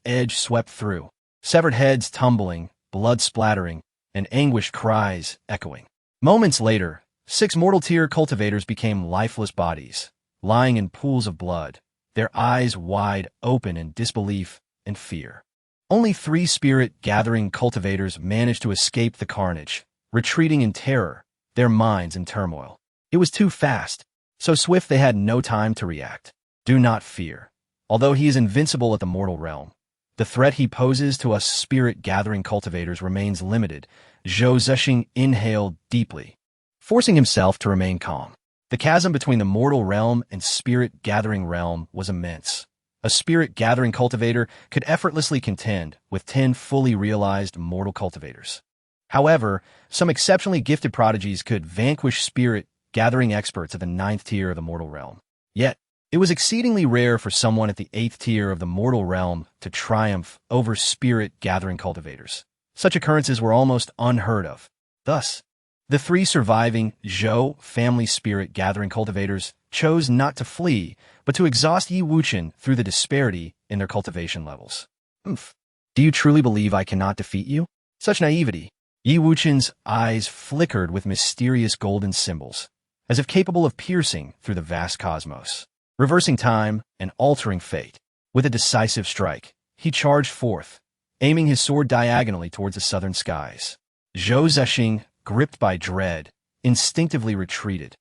edge swept through, severed heads tumbling, blood splattering, and anguished cries echoing. Moments later, 6 mortal tier cultivators became lifeless bodies, lying in pools of blood, their eyes wide open in disbelief and fear. Only 3 spirit-gathering cultivators managed to escape the carnage, retreating in terror, their minds in turmoil. It was too fast, so swift they had no time to react. Do not fear. Although he is invincible at the mortal realm, the threat he poses to us spirit-gathering cultivators remains limited. Zhou Zexing inhaled deeply, forcing himself to remain calm. The chasm between the mortal realm and spirit-gathering realm was immense. A spirit-gathering cultivator could effortlessly contend with 10 fully realized mortal cultivators. However, some exceptionally gifted prodigies could vanquish spirit-gathering experts at the 9th tier of the mortal realm. Yet, it was exceedingly rare for someone at the 8th tier of the mortal realm to triumph over spirit-gathering cultivators. Such occurrences were almost unheard of. Thus, the 3 surviving Zhou family spirit-gathering cultivators chose not to flee, but to exhaust Wuchen through the disparity in their cultivation levels. Do you truly believe I cannot defeat you? Such naivety. Wuchen's eyes flickered with mysterious golden symbols, as if capable of piercing through the vast cosmos, reversing time and altering fate. With a decisive strike, he charged forth, aiming his sword diagonally towards the southern skies. Zhou Zexing, gripped by dread, instinctively retreated,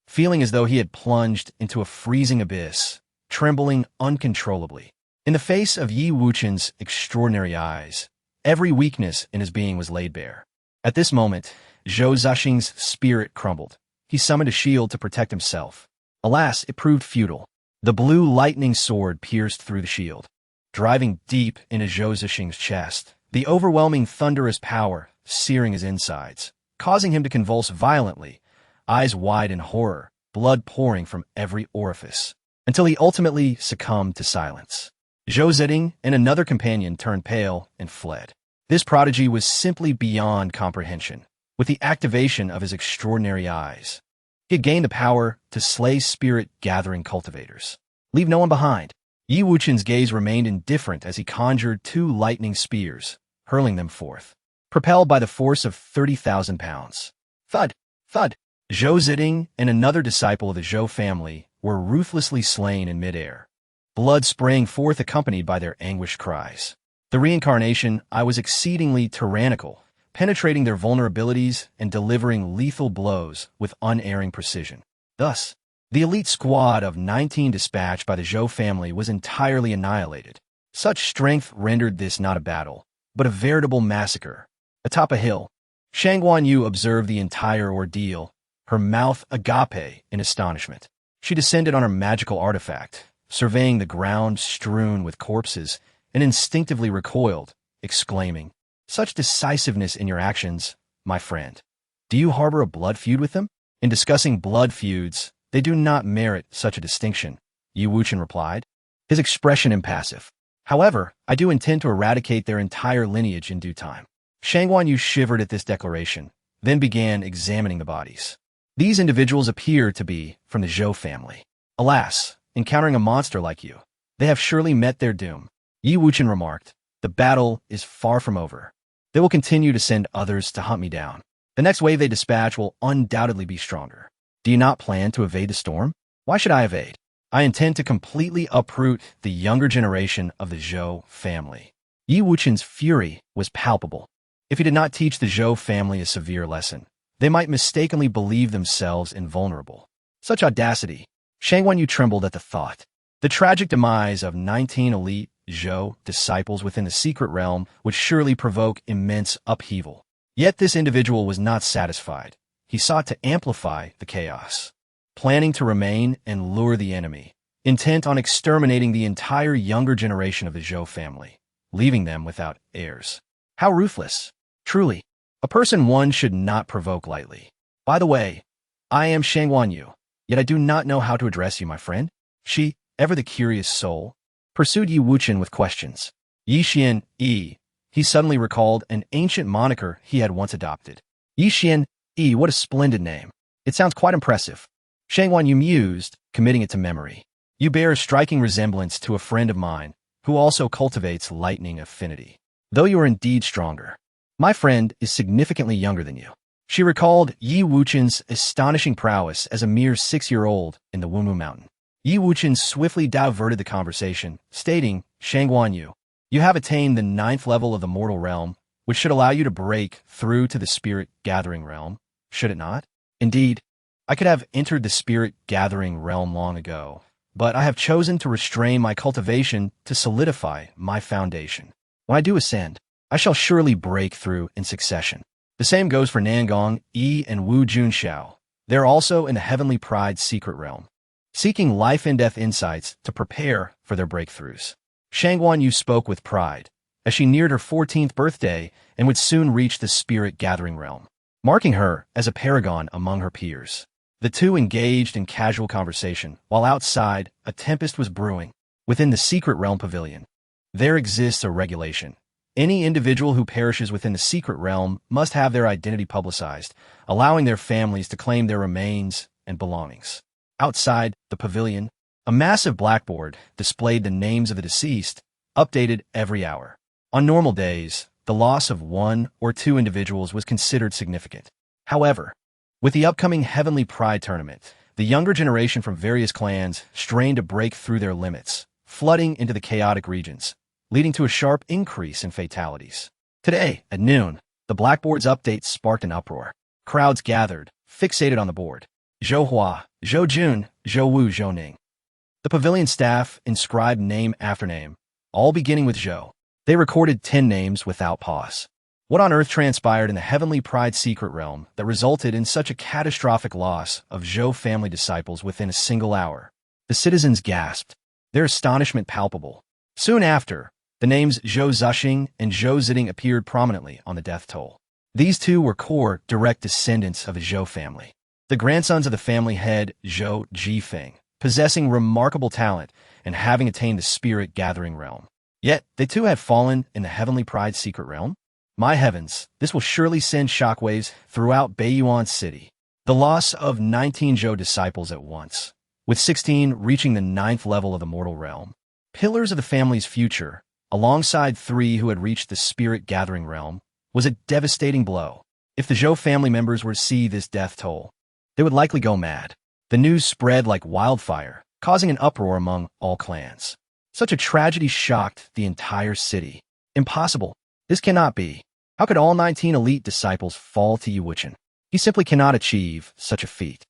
feeling as though he had plunged into a freezing abyss, trembling uncontrollably. In the face of Wuchen's extraordinary eyes, every weakness in his being was laid bare. At this moment, Zhou Zexing's spirit crumbled. He summoned a shield to protect himself. Alas, it proved futile. The blue lightning sword pierced through the shield, driving deep into Zhou Zexing's chest, the overwhelming thunderous power searing his insides, causing him to convulse violently, eyes wide in horror, blood pouring from every orifice, until he ultimately succumbed to silence. Zhou Ziding and another companion turned pale and fled. This prodigy was simply beyond comprehension. With the activation of his extraordinary eyes, he had gained the power to slay spirit-gathering cultivators. Leave no one behind. Wuchen's gaze remained indifferent as he conjured 2 lightning spears, hurling them forth. propelled by the force of 30,000 pounds. Thud, thud. Zhou Ziding and another disciple of the Zhou family were ruthlessly slain in midair, blood spraying forth accompanied by their anguished cries. The reincarnation, I was exceedingly tyrannical, penetrating their vulnerabilities and delivering lethal blows with unerring precision. Thus, the elite squad of 19 dispatched by the Zhou family was entirely annihilated. Such strength rendered this not a battle, but a veritable massacre. Atop a hill, Shangguan Yu observed the entire ordeal, her mouth agape in astonishment. She descended on her magical artifact, surveying the ground strewn with corpses, and instinctively recoiled, exclaiming, "Such decisiveness in your actions, my friend. Do you harbor a blood feud with them?" "In discussing blood feuds, they do not merit such a distinction," Yi Wuchen replied, his expression impassive. "However, I do intend to eradicate their entire lineage in due time." Shangguan Yu shivered at this declaration, then began examining the bodies. These individuals appear to be from the Zhou family. "Alas, encountering a monster like you, they have surely met their doom," Yi Wuchen remarked. "The battle is far from over. They will continue to send others to hunt me down. The next wave they dispatch will undoubtedly be stronger. Do you not plan to evade the storm?" "Why should I evade? I intend to completely uproot the younger generation of the Zhou family." Yi Wuchen's fury was palpable. If he did not teach the Zhou family a severe lesson, they might mistakenly believe themselves invulnerable. Such audacity! Shangguan Yu trembled at the thought. The tragic demise of 19 elite Zhou disciples within the secret realm would surely provoke immense upheaval. Yet this individual was not satisfied. He sought to amplify the chaos, planning to remain and lure the enemy, intent on exterminating the entire younger generation of the Zhou family, leaving them without heirs. How ruthless! Truly, a person one should not provoke lightly. "By the way, I am Shangguan Yu, yet I do not know how to address you, my friend." She, ever the curious soul, pursued Yi Wuchen with questions. Yi Xian Yi. He suddenly recalled an ancient moniker he had once adopted. Yi Xian Yi, what a splendid name. It sounds quite impressive. Shangguan Yu mused, committing it to memory. "You bear a striking resemblance to a friend of mine, who also cultivates lightning affinity. Though you are indeed stronger. My friend is significantly younger than you." She recalled Yi Wuchen's astonishing prowess as a mere 6-year-old in the Wumu Mountain. Yi Wuchen swiftly diverted the conversation, stating, "Shangguan Yu, you have attained the 9th level of the mortal realm, which should allow you to break through to the spirit gathering realm, should it not? Indeed, I could have entered the spirit gathering realm long ago, but I have chosen to restrain my cultivation to solidify my foundation. When I do ascend, I shall surely break through in succession." The same goes for Nangong, Yi, and Wu Junxiao. They are also in the Heavenly Pride secret realm, seeking life and death insights to prepare for their breakthroughs. Shangguan Yu spoke with pride, as she neared her 14th birthday and would soon reach the spirit gathering realm, marking her as a paragon among her peers. The two engaged in casual conversation, while outside, a tempest was brewing. Within the secret realm pavilion, there exists a regulation. Any individual who perishes within the secret realm must have their identity publicized, allowing their families to claim their remains and belongings. Outside the pavilion, a massive blackboard displayed the names of the deceased, updated every hour. On normal days, the loss of 1 or 2 individuals was considered significant. However, with the upcoming Heavenly Pride tournament, the younger generation from various clans strained to break through their limits, flooding into the chaotic regions, leading to a sharp increase in fatalities. Today, at noon, the blackboard's update sparked an uproar. Crowds gathered, fixated on the board. Zhou Hua, Zhou Jun, Zhou Wu, Zhou Ning. The pavilion staff inscribed name after name, all beginning with Zhou. They recorded 10 names without pause. What on earth transpired in the Heavenly Pride secret realm that resulted in such a catastrophic loss of Zhou family disciples within a single hour? The citizens gasped, their astonishment palpable. Soon after, the names Zhou Zuxing and Zhou Ziding appeared prominently on the death toll. These two were core, direct descendants of the Zhou family. The grandsons of the family head Zhou Jifeng, possessing remarkable talent and having attained the spirit gathering realm. Yet, they too had fallen in the Heavenly Pride secret realm. My heavens, this will surely send shockwaves throughout Beiyuan City. The loss of 19 Zhou disciples at once, with 16 reaching the 9th level of the mortal realm. Pillars of the family's future, alongside 3 who had reached the spirit gathering realm, was a devastating blow. If the Zhou family members were to see this death toll, they would likely go mad. The news spread like wildfire, causing an uproar among all clans. Such a tragedy shocked the entire city. Impossible. This cannot be. How could all 19 elite disciples fall to Wuchen? He simply cannot achieve such a feat.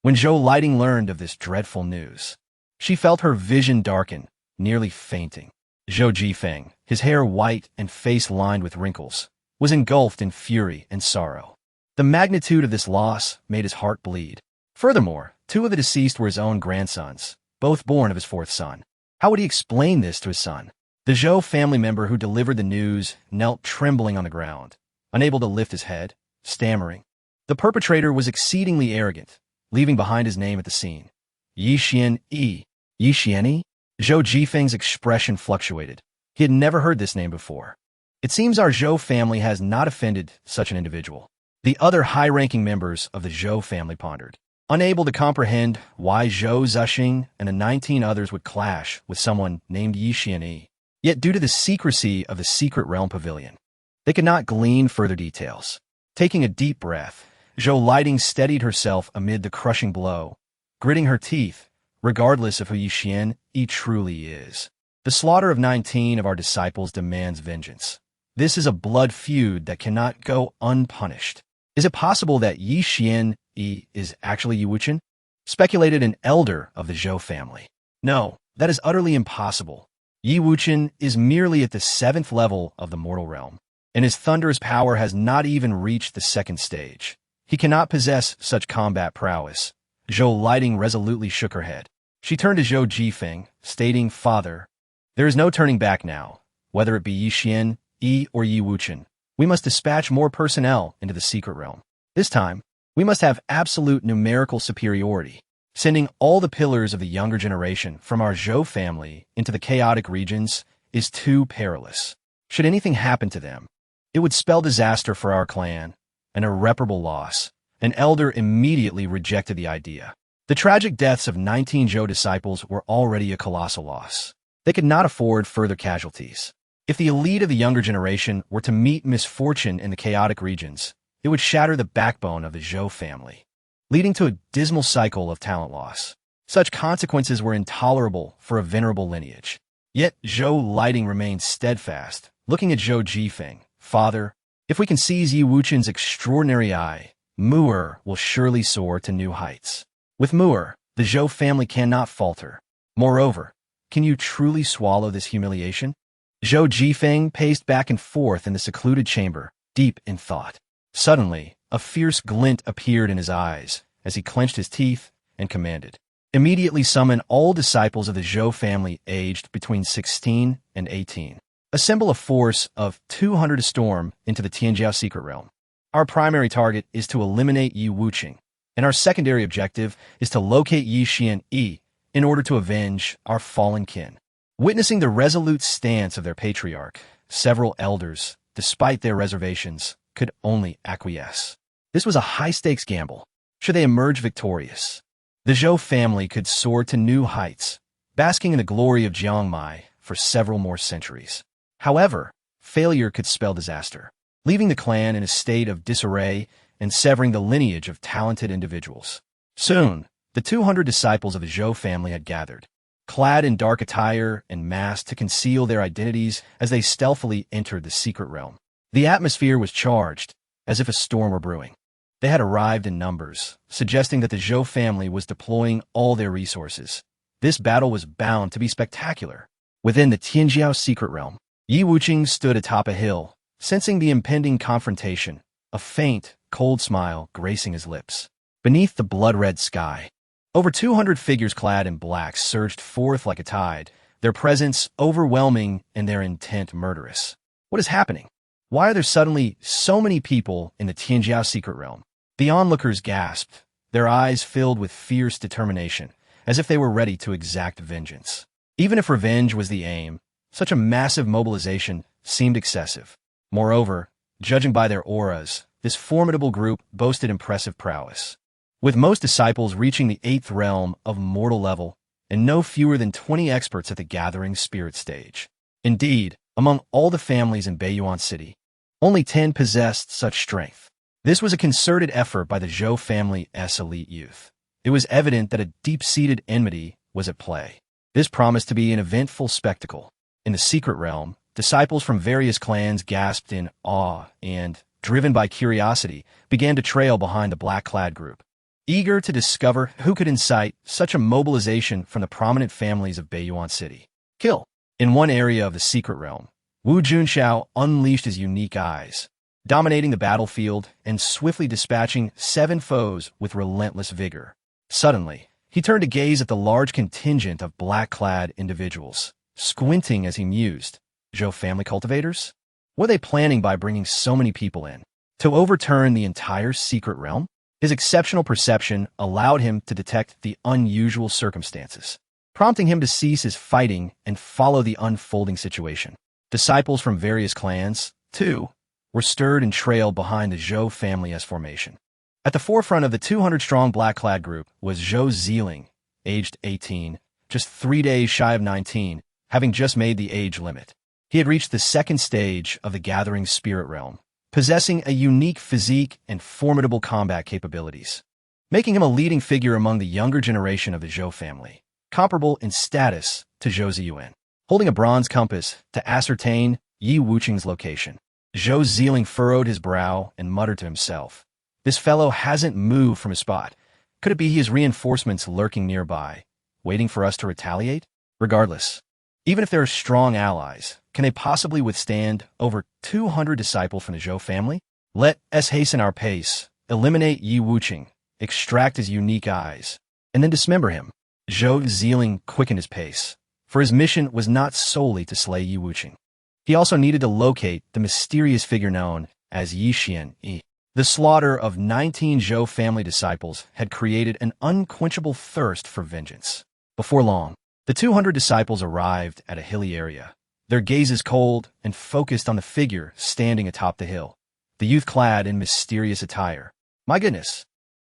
When Zhou Lighting learned of this dreadful news, she felt her vision darken, nearly fainting. Zhou Jifeng, his hair white and face lined with wrinkles, was engulfed in fury and sorrow. The magnitude of this loss made his heart bleed. Furthermore, 2 of the deceased were his own grandsons, both born of his 4th son. How would he explain this to his son? The Zhou family member who delivered the news knelt trembling on the ground, unable to lift his head, stammering. The perpetrator was exceedingly arrogant, leaving behind his name at the scene. Yixian Yi. Yixian Yi? Zhou Jifeng's expression fluctuated. He had never heard this name before. It seems our Zhou family has not offended such an individual. The other high-ranking members of the Zhou family pondered, unable to comprehend why Zhou Zexing and the 19 others would clash with someone named Yixian Yi. Yet due to the secrecy of the secret realm pavilion, they could not glean further details. Taking a deep breath, Zhou Lighting steadied herself amid the crushing blow, gritting her teeth, regardless of who Yixian Yi truly is. The slaughter of 19 of our disciples demands vengeance. This is a blood feud that cannot go unpunished. Is it possible that Yixian Yi is actually Wuchen? Speculated an elder of the Zhou family. No, that is utterly impossible. Wuchen is merely at the 7th level of the mortal realm, and his thunderous power has not even reached the 2nd stage. He cannot possess such combat prowess. Zhou Lighting resolutely shook her head. She turned to Zhou Jifeng, stating, "Father, there is no turning back now. Whether it be Yixian Yi or Wuchen, we must dispatch more personnel into the secret realm. This time, we must have absolute numerical superiority. Sending all the pillars of the younger generation from our Zhou family into the chaotic regions is too perilous. Should anything happen to them, it would spell disaster for our clan, an irreparable loss." An elder immediately rejected the idea. The tragic deaths of 19 Zhou disciples were already a colossal loss. They could not afford further casualties. If the elite of the younger generation were to meet misfortune in the chaotic regions, it would shatter the backbone of the Zhou family, leading to a dismal cycle of talent loss. Such consequences were intolerable for a venerable lineage. Yet Zhou Lighting remained steadfast, looking at Zhou Jifeng. "Father, if we can seize Wuchen's extraordinary eye, Mu'er will surely soar to new heights. With Mu'er, the Zhou family cannot falter. Moreover, can you truly swallow this humiliation?" Zhou Jifeng paced back and forth in the secluded chamber, deep in thought. Suddenly, a fierce glint appeared in his eyes as he clenched his teeth and commanded, "Immediately summon all disciples of the Zhou family aged between 16 and 18. Assemble a force of 200 to storm into the Tianjiao secret realm. Our primary target is to eliminate Yi Wuchen, and our secondary objective is to locate Yixian Yi in order to avenge our fallen kin." Witnessing the resolute stance of their patriarch, several elders, despite their reservations, could only acquiesce. This was a high-stakes gamble. Should they emerge victorious, the Zhou family could soar to new heights, basking in the glory of Jiangmai for several more centuries. However, failure could spell disaster, leaving the clan in a state of disarray and severing the lineage of talented individuals. Soon, the 200 disciples of the Zhou family had gathered, clad in dark attire and masked to conceal their identities as they stealthily entered the secret realm. The atmosphere was charged, as if a storm were brewing. They had arrived in numbers, suggesting that the Zhou family was deploying all their resources. This battle was bound to be spectacular. Within the Tianjiao secret realm, Yi Wuchen stood atop a hill, sensing the impending confrontation, a faint, cold smile gracing his lips. Beneath the blood-red sky, over 200 figures clad in black surged forth like a tide, their presence overwhelming and their intent murderous. What is happening? Why are there suddenly so many people in the Tianjiao secret realm? The onlookers gasped, their eyes filled with fierce determination, as if they were ready to exact vengeance. Even if revenge was the aim, such a massive mobilization seemed excessive. Moreover, judging by their auras, this formidable group boasted impressive prowess, with most disciples reaching the 8th realm of mortal level and no fewer than 20 experts at the gathering spirit stage. Indeed, among all the families in Beiyuan City, Only 10 possessed such strength. This was a concerted effort by the Zhou family's elite youth. It was evident that a deep-seated enmity was at play. This promised to be an eventful spectacle. In the secret realm, disciples from various clans gasped in awe and, driven by curiosity, began to trail behind the black-clad group, eager to discover who could incite such a mobilization from the prominent families of Beiyuan City. Kill. In one area of the secret realm, Wu Junxiao unleashed his unique eyes, dominating the battlefield and swiftly dispatching 7 foes with relentless vigor. Suddenly, he turned to gaze at the large contingent of black-clad individuals, squinting as he mused. Zhou family cultivators? What are they planning by bringing so many people in? To overturn the entire secret realm? His exceptional perception allowed him to detect the unusual circumstances, prompting him to cease his fighting and follow the unfolding situation. Disciples from various clans, too, were stirred and trailed behind the Zhou family's formation. At the forefront of the 200-strong black-clad group was Zhou Ziling, aged 18, just 3 days shy of 19, having just made the age limit. He had reached the second stage of the gathering spirit realm, possessing a unique physique and formidable combat capabilities, making him a leading figure among the younger generation of the Zhou family, comparable in status to Zhou Ziyuan. Holding a bronze compass to ascertain Yi Wucheng's location, Zhou Ziling furrowed his brow and muttered to himself, "This fellow hasn't moved from his spot. Could it be he has reinforcements lurking nearby, waiting for us to retaliate? Regardless, even if there are strong allies, can they possibly withstand over 200 disciples from the Zhou family? Let us hasten our pace, eliminate Yi Wucheng, extract his unique eyes, and then dismember him." Zhou Ziling quickened his pace, for his mission was not solely to slay Yi Wucheng. He also needed to locate the mysterious figure known as Yi Xianyi. The slaughter of 19 Zhou family disciples had created an unquenchable thirst for vengeance. Before long, the 200 disciples arrived at a hilly area, their gazes cold and focused on the figure standing atop the hill, the youth clad in mysterious attire. "My goodness,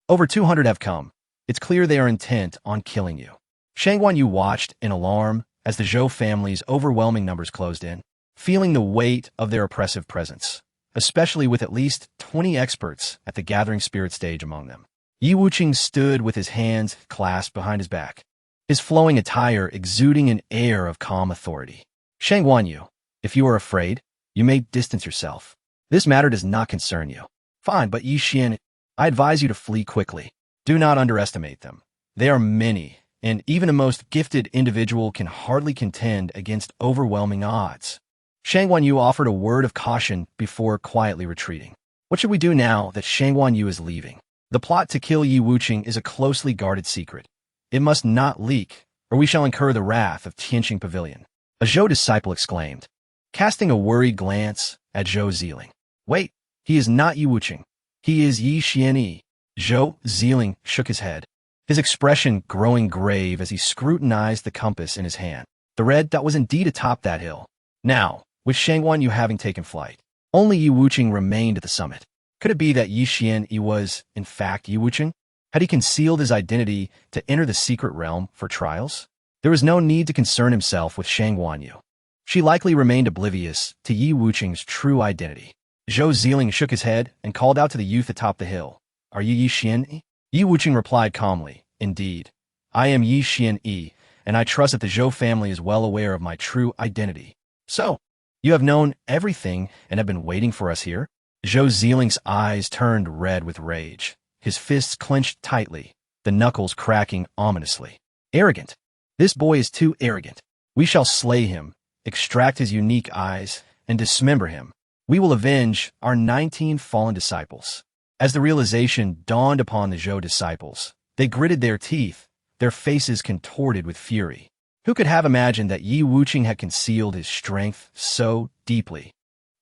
over 200 have come. It's clear they are intent on killing you." Shang Guanyu watched in alarm as the Zhou family's overwhelming numbers closed in, feeling the weight of their oppressive presence, especially with at least 20 experts at the gathering spirit stage among them. Yi Wucheng stood with his hands clasped behind his back, his flowing attire exuding an air of calm authority. "Shang Guanyu, if you are afraid, you may distance yourself. This matter does not concern you." "Fine, but Yi Xian, I advise you to flee quickly. Do not underestimate them. They are many, and even a most gifted individual can hardly contend against overwhelming odds." Shang Guanyu offered a word of caution before quietly retreating. What should we do now that Shang Guanyu is leaving? The plot to kill Yi Wucheng is a closely guarded secret. It must not leak, or we shall incur the wrath of Tianqing Pavilion. A Zhou disciple exclaimed, casting a worried glance at Zhou Ziling. "Wait, he is not Yi Wucheng. He is Yi Xianyi." Zhou Ziling shook his head, his expression growing grave as he scrutinized the compass in his hand. The red dot was indeed atop that hill. Now, with Shang Guanyu having taken flight, only Yi Wucheng remained at the summit. Could it be that Yi Xianyi was, in fact, Yi Wucheng? Had he concealed his identity to enter the secret realm for trials? There was no need to concern himself with Shang Guanyu. She likely remained oblivious to Yi Wucheng's true identity. Zhou Ziling shook his head and called out to the youth atop the hill. "Are you Yi Xianyi?" Yi Wucheng replied calmly, "Indeed, I am Yi Xianyi, and I trust that the Zhou family is well aware of my true identity." "So, you have known everything and have been waiting for us here?" Zhou Ziling's eyes turned red with rage, his fists clenched tightly, the knuckles cracking ominously. "Arrogant. This boy is too arrogant. We shall slay him, extract his unique eyes, and dismember him. We will avenge our 19 fallen disciples." As the realization dawned upon the Zhou disciples, they gritted their teeth, their faces contorted with fury. Who could have imagined that Yi Wucheng had concealed his strength so deeply,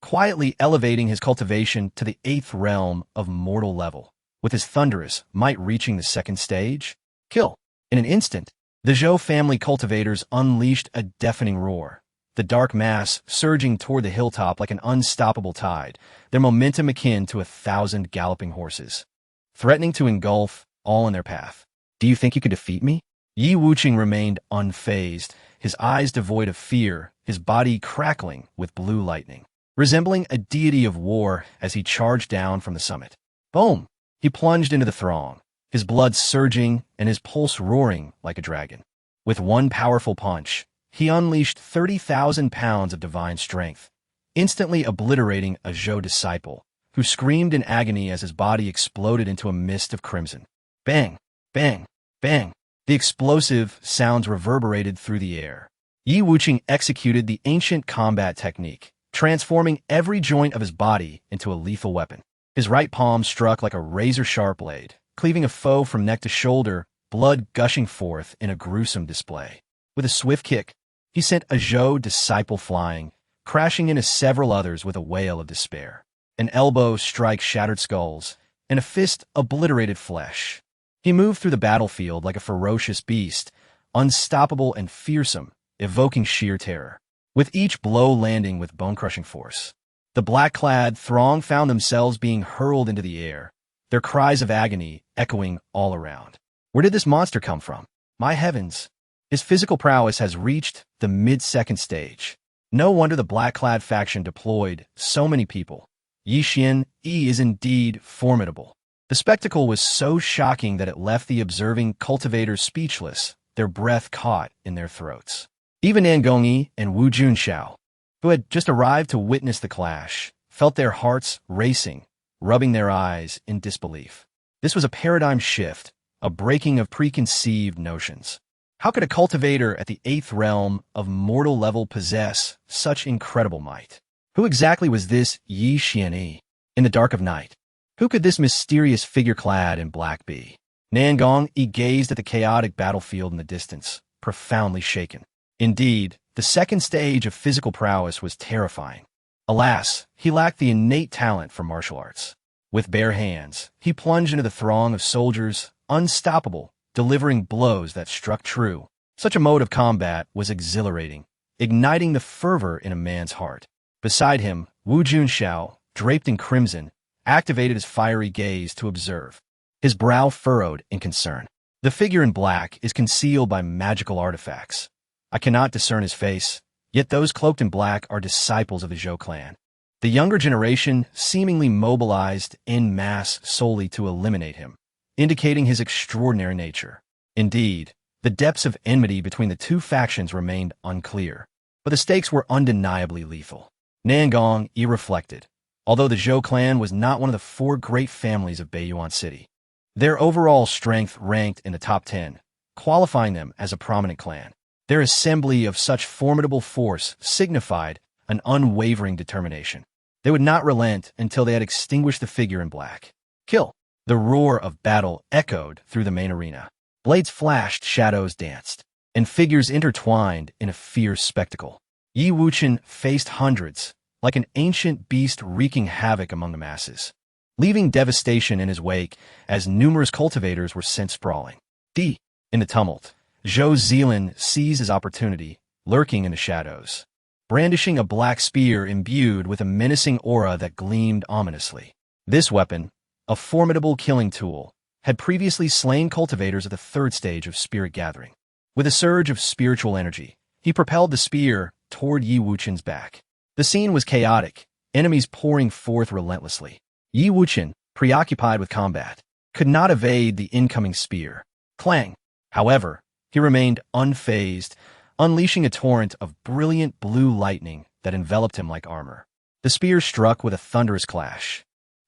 quietly elevating his cultivation to the 8th realm of mortal level, with his thunderous might reaching the 2nd stage? Kill. In an instant, the Zhou family cultivators unleashed a deafening roar, the dark mass surging toward the hilltop like an unstoppable tide, their momentum akin to 1,000 galloping horses, threatening to engulf all in their path. "Do you think you could defeat me?" Yi Wucheng remained unfazed, his eyes devoid of fear, his body crackling with blue lightning. resembling a deity of war as he charged down from the summit. Boom! He plunged into the throng, his blood surging and his pulse roaring like a dragon. With one powerful punch, he unleashed 30,000 pounds of divine strength, instantly obliterating a Zhou disciple, who screamed in agony as his body exploded into a mist of crimson. Bang! Bang! Bang! The explosive sounds reverberated through the air. Yi Wuchen executed the ancient combat technique, transforming every joint of his body into a lethal weapon. His right palm struck like a razor-sharp blade, cleaving a foe from neck to shoulder, blood gushing forth in a gruesome display. With a swift kick, he sent a Zhou disciple flying, crashing into several others with a wail of despair. An elbow strike shattered skulls, and a fist obliterated flesh. He moved through the battlefield like a ferocious beast, unstoppable and fearsome, evoking sheer terror, with each blow landing with bone-crushing force. The black-clad throng found themselves being hurled into the air, their cries of agony echoing all around. Where did this monster come from? My heavens! His physical prowess has reached the mid-second stage. No wonder the black-clad faction deployed so many people. Yi Xian Yi is indeed formidable. The spectacle was so shocking that it left the observing cultivators speechless, their breath caught in their throats. Even Nan Gongyi and Wu Junxiao, who had just arrived to witness the clash, felt their hearts racing, rubbing their eyes in disbelief. This was a paradigm shift, a breaking of preconceived notions. How could a cultivator at the 8th realm of mortal level possess such incredible might? Who exactly was this Yi Xianyi in the dark of night? Who could this mysterious figure clad in black be? Nan Gongyi gazed at the chaotic battlefield in the distance, profoundly shaken. Indeed, the second stage of physical prowess was terrifying. Alas, he lacked the innate talent for martial arts. With bare hands, he plunged into the throng of soldiers, unstoppable, delivering blows that struck true. Such a mode of combat was exhilarating, igniting the fervor in a man's heart. Beside him, Wu Junxiao, draped in crimson, activated his fiery gaze to observe. His brow furrowed in concern. The figure in black is concealed by magical artifacts. I cannot discern his face, yet those cloaked in black are disciples of the Zhou clan. The younger generation seemingly mobilized en masse solely to eliminate him, indicating his extraordinary nature. Indeed, the depths of enmity between the two factions remained unclear, but the stakes were undeniably lethal. Nan Gongyi reflected. Although the Zhou clan was not one of the 4 great families of Beiyuan City, their overall strength ranked in the top 10, qualifying them as a prominent clan. Their assembly of such formidable force signified an unwavering determination. They would not relent until they had extinguished the figure in black. Kill! The roar of battle echoed through the main arena. Blades flashed, shadows danced, and figures intertwined in a fierce spectacle. Yi Wuchen faced hundreds, like an ancient beast wreaking havoc among the masses, leaving devastation in his wake as numerous cultivators were sent sprawling. In the tumult, Zhou Zilin seized his opportunity, lurking in the shadows, brandishing a black spear imbued with a menacing aura that gleamed ominously. This weapon, a formidable killing tool, had previously slain cultivators at the 3rd stage of spirit gathering. With a surge of spiritual energy, he propelled the spear toward Yi Wuchen's back. The scene was chaotic, enemies pouring forth relentlessly. Yi Wuchen, preoccupied with combat, could not evade the incoming spear. Clang! However, he remained unfazed, unleashing a torrent of brilliant blue lightning that enveloped him like armor. The spear struck with a thunderous clash,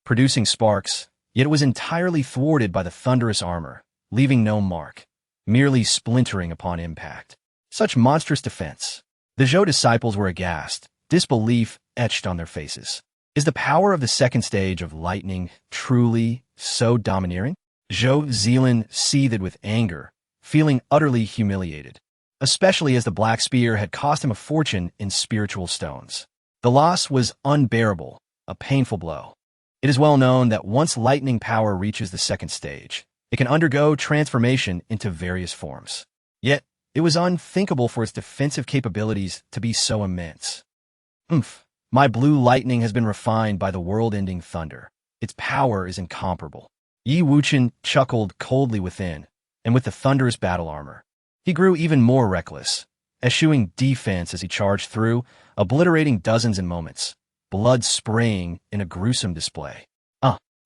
producing sparks, yet it was entirely thwarted by the thunderous armor, leaving no mark, merely splintering upon impact. Such monstrous defense. The Zhou disciples were aghast, disbelief etched on their faces. Is the power of the 2nd stage of lightning truly so domineering? Zhou Zilin seethed with anger, feeling utterly humiliated, especially as the black spear had cost him a fortune in spiritual stones. The loss was unbearable, a painful blow. It is well known that once lightning power reaches the 2nd stage, it can undergo transformation into various forms. Yet, it was unthinkable for its defensive capabilities to be so immense. My blue lightning has been refined by the world-ending thunder. Its power is incomparable. Yi Wuchen chuckled coldly within, and with the thunderous battle armor, he grew even more reckless, eschewing defense as he charged through, obliterating dozens in moments. blood spraying in a gruesome display.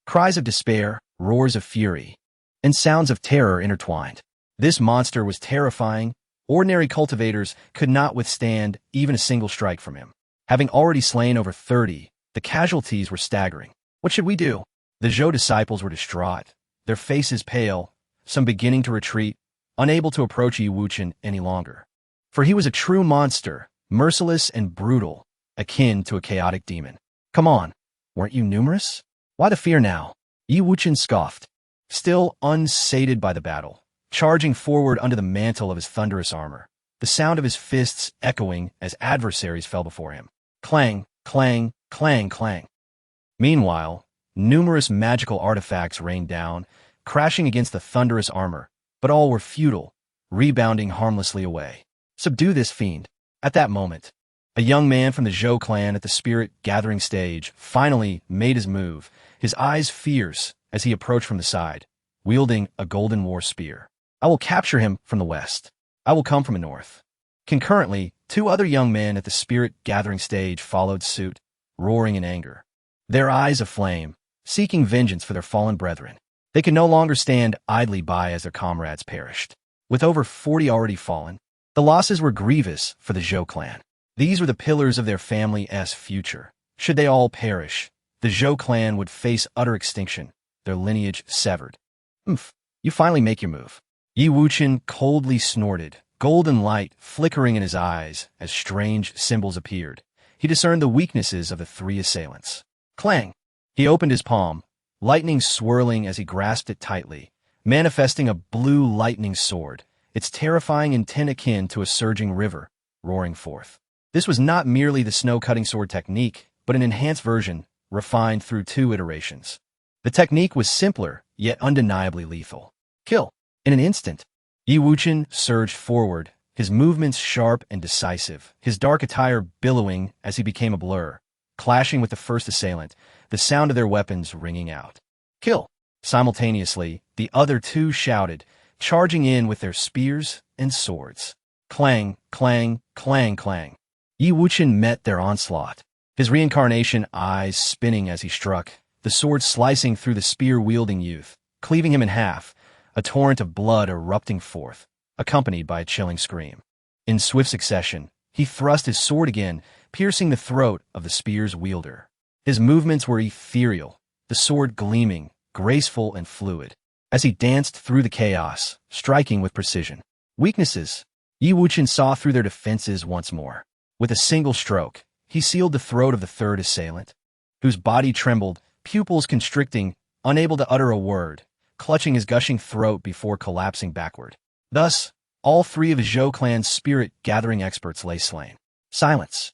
Cries of despair, roars of fury, and sounds of terror intertwined. This monster was terrifying. Ordinary cultivators could not withstand even a single strike from him. Having already slain over 30, the casualties were staggering. What should we do? The Zhou disciples were distraught, their faces pale, some beginning to retreat, unable to approach Wuchen any longer. For he was a true monster, merciless and brutal, akin to a chaotic demon. Come on, weren't you numerous? Why the fear now? Wuchen scoffed, still unsated by the battle, charging forward under the mantle of his thunderous armor, the sound of his fists echoing as adversaries fell before him. Clang, clang, clang, clang. Meanwhile, numerous magical artifacts rained down, crashing against the thunderous armor, but all were futile, rebounding harmlessly away. Subdue this fiend. At that moment, a young man from the Zhou clan at the spirit gathering stage finally made his move, his eyes fierce as he approached from the side, wielding a golden war spear. I will capture him from the west. I will come from the north. Concurrently, two other young men at the spirit gathering stage followed suit, roaring in anger, their eyes aflame, seeking vengeance for their fallen brethren. They could no longer stand idly by as their comrades perished. With over 40 already fallen, the losses were grievous for the Zhou clan. These were the pillars of their family's future. Should they all perish, the Zhou clan would face utter extinction, their lineage severed. You finally make your move. Wuchen coldly snorted, golden light flickering in his eyes as strange symbols appeared. He discerned the weaknesses of the three assailants. Clang! He opened his palm, lightning swirling as he grasped it tightly, manifesting a blue lightning sword, its terrifying intent akin to a surging river, roaring forth. This was not merely the snow-cutting sword technique, but an enhanced version, refined through 2 iterations. The technique was simpler, yet undeniably lethal. Kill. In an instant, Wuchen surged forward, his movements sharp and decisive, his dark attire billowing as he became a blur, clashing with the first assailant, the sound of their weapons ringing out. Kill! Simultaneously, the other two shouted, charging in with their spears and swords. Clang, clang, clang, clang. Wuchen met their onslaught, his reincarnation eyes spinning as he struck, the sword slicing through the spear-wielding youth, cleaving him in half, a torrent of blood erupting forth, accompanied by a chilling scream. In swift succession, he thrust his sword again, piercing the throat of the spear's wielder. His movements were ethereal, the sword gleaming, graceful and fluid, as he danced through the chaos, striking with precision. Weaknesses. Wuchen saw through their defenses once more. With a single stroke, he sealed the throat of the third assailant, whose body trembled, pupils constricting, unable to utter a word, clutching his gushing throat before collapsing backward. Thus, all 3 of his Zhou clan's spirit-gathering experts lay slain. Silence.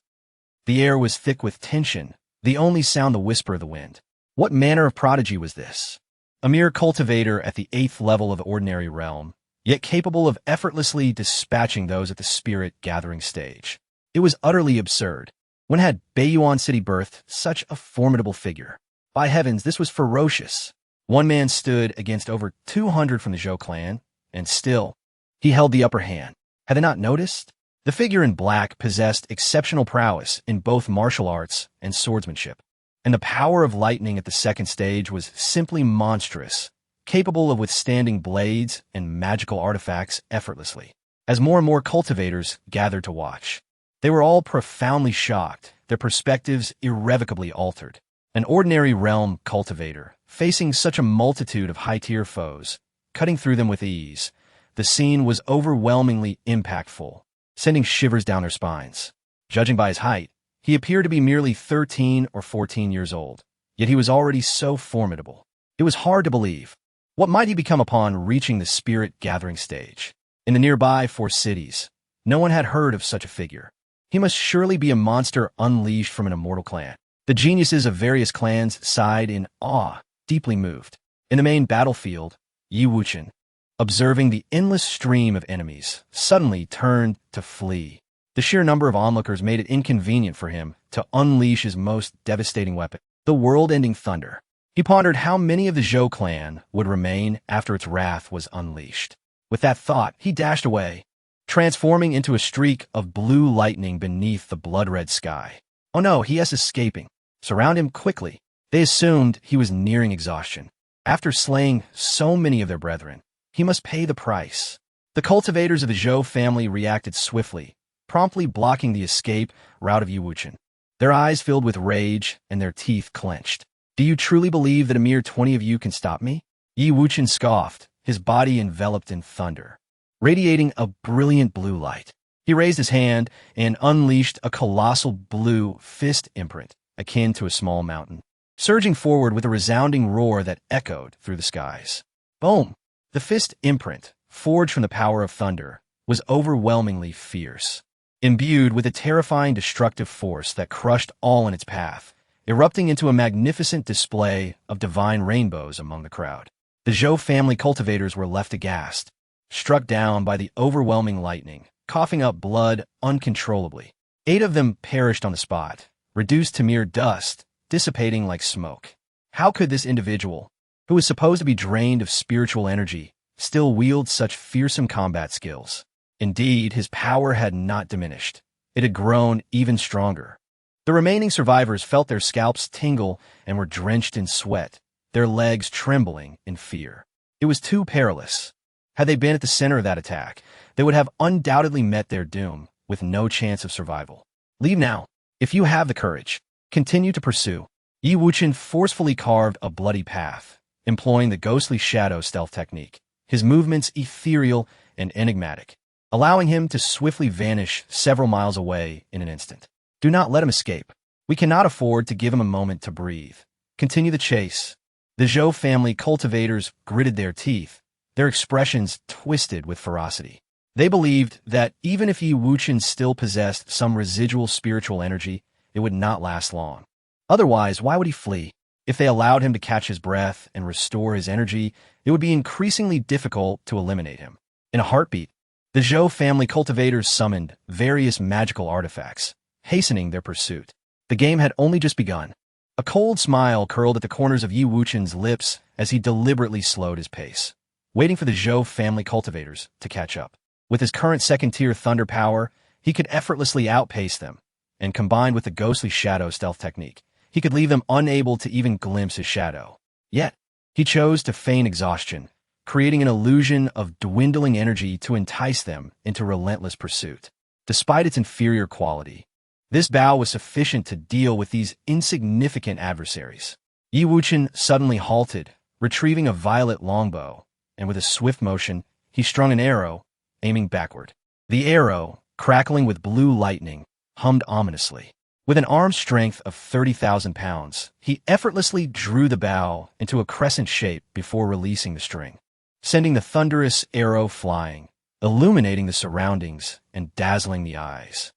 The air was thick with tension, the only sound the whisper of the wind. What manner of prodigy was this? A mere cultivator at the 8th level of the ordinary realm, yet capable of effortlessly dispatching those at the spirit-gathering stage. It was utterly absurd. When had Beiyuan City birthed such a formidable figure? By heavens, this was ferocious. One man stood against over 200 from the Zhou clan, and still, he held the upper hand. Had they not noticed? The figure in black possessed exceptional prowess in both martial arts and swordsmanship, and the power of lightning at the 2nd stage was simply monstrous, capable of withstanding blades and magical artifacts effortlessly. As more and more cultivators gathered to watch, they were all profoundly shocked, their perspectives irrevocably altered. An ordinary realm cultivator, facing such a multitude of high-tier foes, cutting through them with ease, the scene was overwhelmingly impactful, sending shivers down their spines. Judging by his height, he appeared to be merely 13 or 14 years old, yet he was already so formidable. It was hard to believe. What might he become upon reaching the spirit-gathering stage? In the nearby 4 cities, no one had heard of such a figure. He must surely be a monster unleashed from an immortal clan. The geniuses of various clans sighed in awe, deeply moved. In the main battlefield, Wuchen, observing the endless stream of enemies, suddenly turned to flee. The sheer number of onlookers made it inconvenient for him to unleash his most devastating weapon, the world-ending thunder. He pondered how many of the Zhou clan would remain after its wrath was unleashed. With that thought, he dashed away, transforming into a streak of blue lightning beneath the blood-red sky. Oh no, he is escaping. surround him quickly. They assumed he was nearing exhaustion. After slaying so many of their brethren, he must pay the price. The cultivators of the Zhou family reacted swiftly, promptly blocking the escape route of Wuchen. Their eyes filled with rage and their teeth clenched. Do you truly believe that a mere 20 of you can stop me? Wuchen scoffed, his body enveloped in thunder, radiating a brilliant blue light. He raised his hand and unleashed a colossal blue fist imprint, akin to a small mountain, surging forward with a resounding roar that echoed through the skies. Boom! The fist imprint, forged from the power of thunder, was overwhelmingly fierce, imbued with a terrifying destructive force that crushed all in its path, erupting into a magnificent display of divine rainbows among the crowd. The Zhou family cultivators were left aghast, struck down by the overwhelming lightning, coughing up blood uncontrollably. 8 of them perished on the spot, reduced to mere dust, dissipating like smoke. How could this individual, who was supposed to be drained of spiritual energy, still wield such fearsome combat skills? Indeed, his power had not diminished. It had grown even stronger. The remaining survivors felt their scalps tingle and were drenched in sweat, their legs trembling in fear. It was too perilous. Had they been at the center of that attack, they would have undoubtedly met their doom, with no chance of survival. Leave now. If you have the courage, continue to pursue. Wuchen forcefully carved a bloody path, employing the ghostly shadow stealth technique, his movements ethereal and enigmatic, allowing him to swiftly vanish several miles away in an instant. Do not let him escape. We cannot afford to give him a moment to breathe. Continue the chase. The Zhou family cultivators gritted their teeth, their expressions twisted with ferocity. They believed that even if Wuchen still possessed some residual spiritual energy, it would not last long. Otherwise, why would he flee? If they allowed him to catch his breath and restore his energy, it would be increasingly difficult to eliminate him. In a heartbeat, the Zhou family cultivators summoned various magical artifacts, hastening their pursuit. The game had only just begun. A cold smile curled at the corners of Wuchen's lips as he deliberately slowed his pace, waiting for the Zhou family cultivators to catch up. With his current second-tier thunder power, he could effortlessly outpace them, and combined with the ghostly shadow stealth technique, he could leave them unable to even glimpse his shadow. Yet, he chose to feign exhaustion, creating an illusion of dwindling energy to entice them into relentless pursuit. Despite its inferior quality, this bow was sufficient to deal with these insignificant adversaries. Wuchen suddenly halted, retrieving a violet longbow, and with a swift motion, he strung an arrow, aiming backward. The arrow, crackling with blue lightning, hummed ominously. With an arm strength of 30,000 pounds, he effortlessly drew the bow into a crescent shape before releasing the string, sending the thunderous arrow flying, illuminating the surroundings and dazzling the eyes.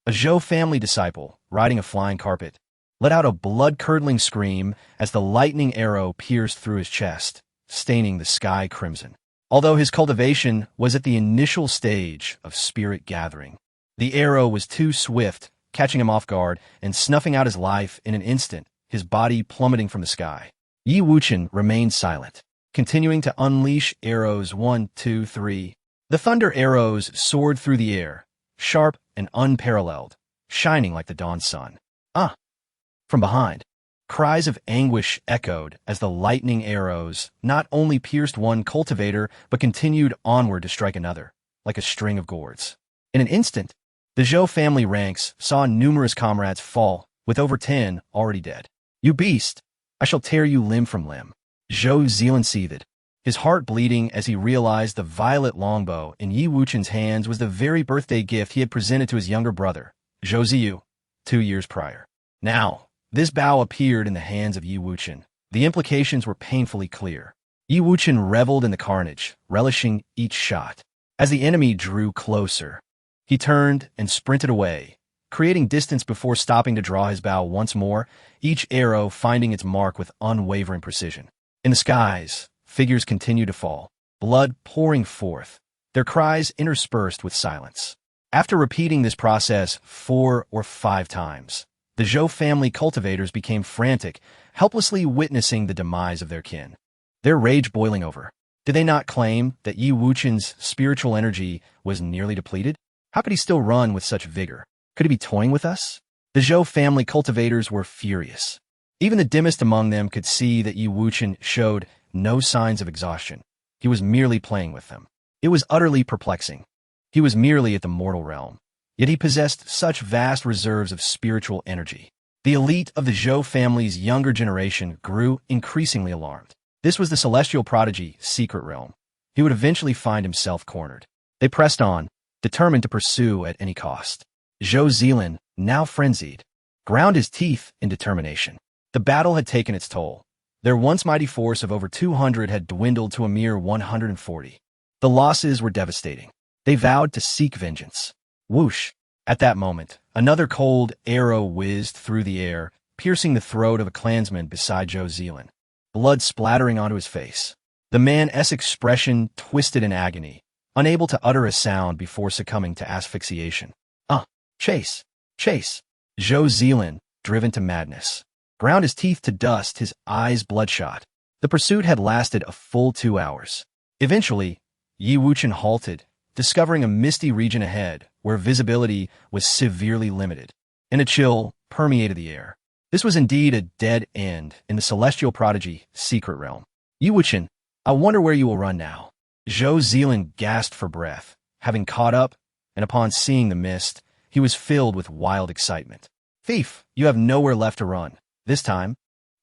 A Zhou family disciple, riding a flying carpet, let out a blood-curdling scream as the lightning arrow pierced through his chest, staining the sky crimson. Although his cultivation was at the initial stage of spirit gathering, the arrow was too swift, catching him off guard and snuffing out his life in an instant, his body plummeting from the sky. Wuchen remained silent, continuing to unleash arrows 1, 2, 3. The thunder arrows soared through the air, sharp and unparalleled, shining like the dawn sun. From behind, cries of anguish echoed as the lightning arrows not only pierced one cultivator but continued onward to strike another, like a string of gourds. In an instant, the Zhou family ranks saw numerous comrades fall, with over 10 already dead. You beast! I shall tear you limb from limb. Zhou Zilan seethed, his heart bleeding as he realized the violet longbow in Wuchen's hands was the very birthday gift he had presented to his younger brother, Zhou Ziyu, 2 years prior. Now, this bow appeared in the hands of Wuchen. The implications were painfully clear. Wuchen reveled in the carnage, relishing each shot. As the enemy drew closer, he turned and sprinted away, creating distance before stopping to draw his bow once more, each arrow finding its mark with unwavering precision. In the skies, figures continued to fall, blood pouring forth, their cries interspersed with silence. After repeating this process 4 or 5 times, the Zhou family cultivators became frantic, helplessly witnessing the demise of their kin. Their rage boiling over. Did they not claim that Wuchen's spiritual energy was nearly depleted? How could he still run with such vigor? Could he be toying with us? The Zhou family cultivators were furious. Even the dimmest among them could see that Wuchen showed no signs of exhaustion. He was merely playing with them. It was utterly perplexing. He was merely at the mortal realm, yet he possessed such vast reserves of spiritual energy. The elite of the Zhou family's younger generation grew increasingly alarmed. This was the celestial prodigy secret realm. He would eventually find himself cornered. They pressed on, determined to pursue at any cost. Zhou Zilin, now frenzied, ground his teeth in determination. The battle had taken its toll. Their once mighty force of over 200 had dwindled to a mere 140. The losses were devastating. They vowed to seek vengeance. Whoosh! At that moment, another cold arrow whizzed through the air, piercing the throat of a clansman beside Zhou Zilin, blood splattering onto his face. The man's expression twisted in agony, unable to utter a sound before succumbing to asphyxiation. Chase! Chase! Zhou Zilin, driven to madness, ground his teeth to dust, his eyes bloodshot. The pursuit had lasted a full 2 hours. Eventually, Wuchen halted, discovering a misty region ahead where visibility was severely limited, and a chill permeated the air. This was indeed a dead end in the celestial prodigy secret realm. Wuchen, I wonder where you will run now. Zhou Zilin gasped for breath, having caught up, and upon seeing the mist, he was filled with wild excitement. Thief, you have nowhere left to run. This time,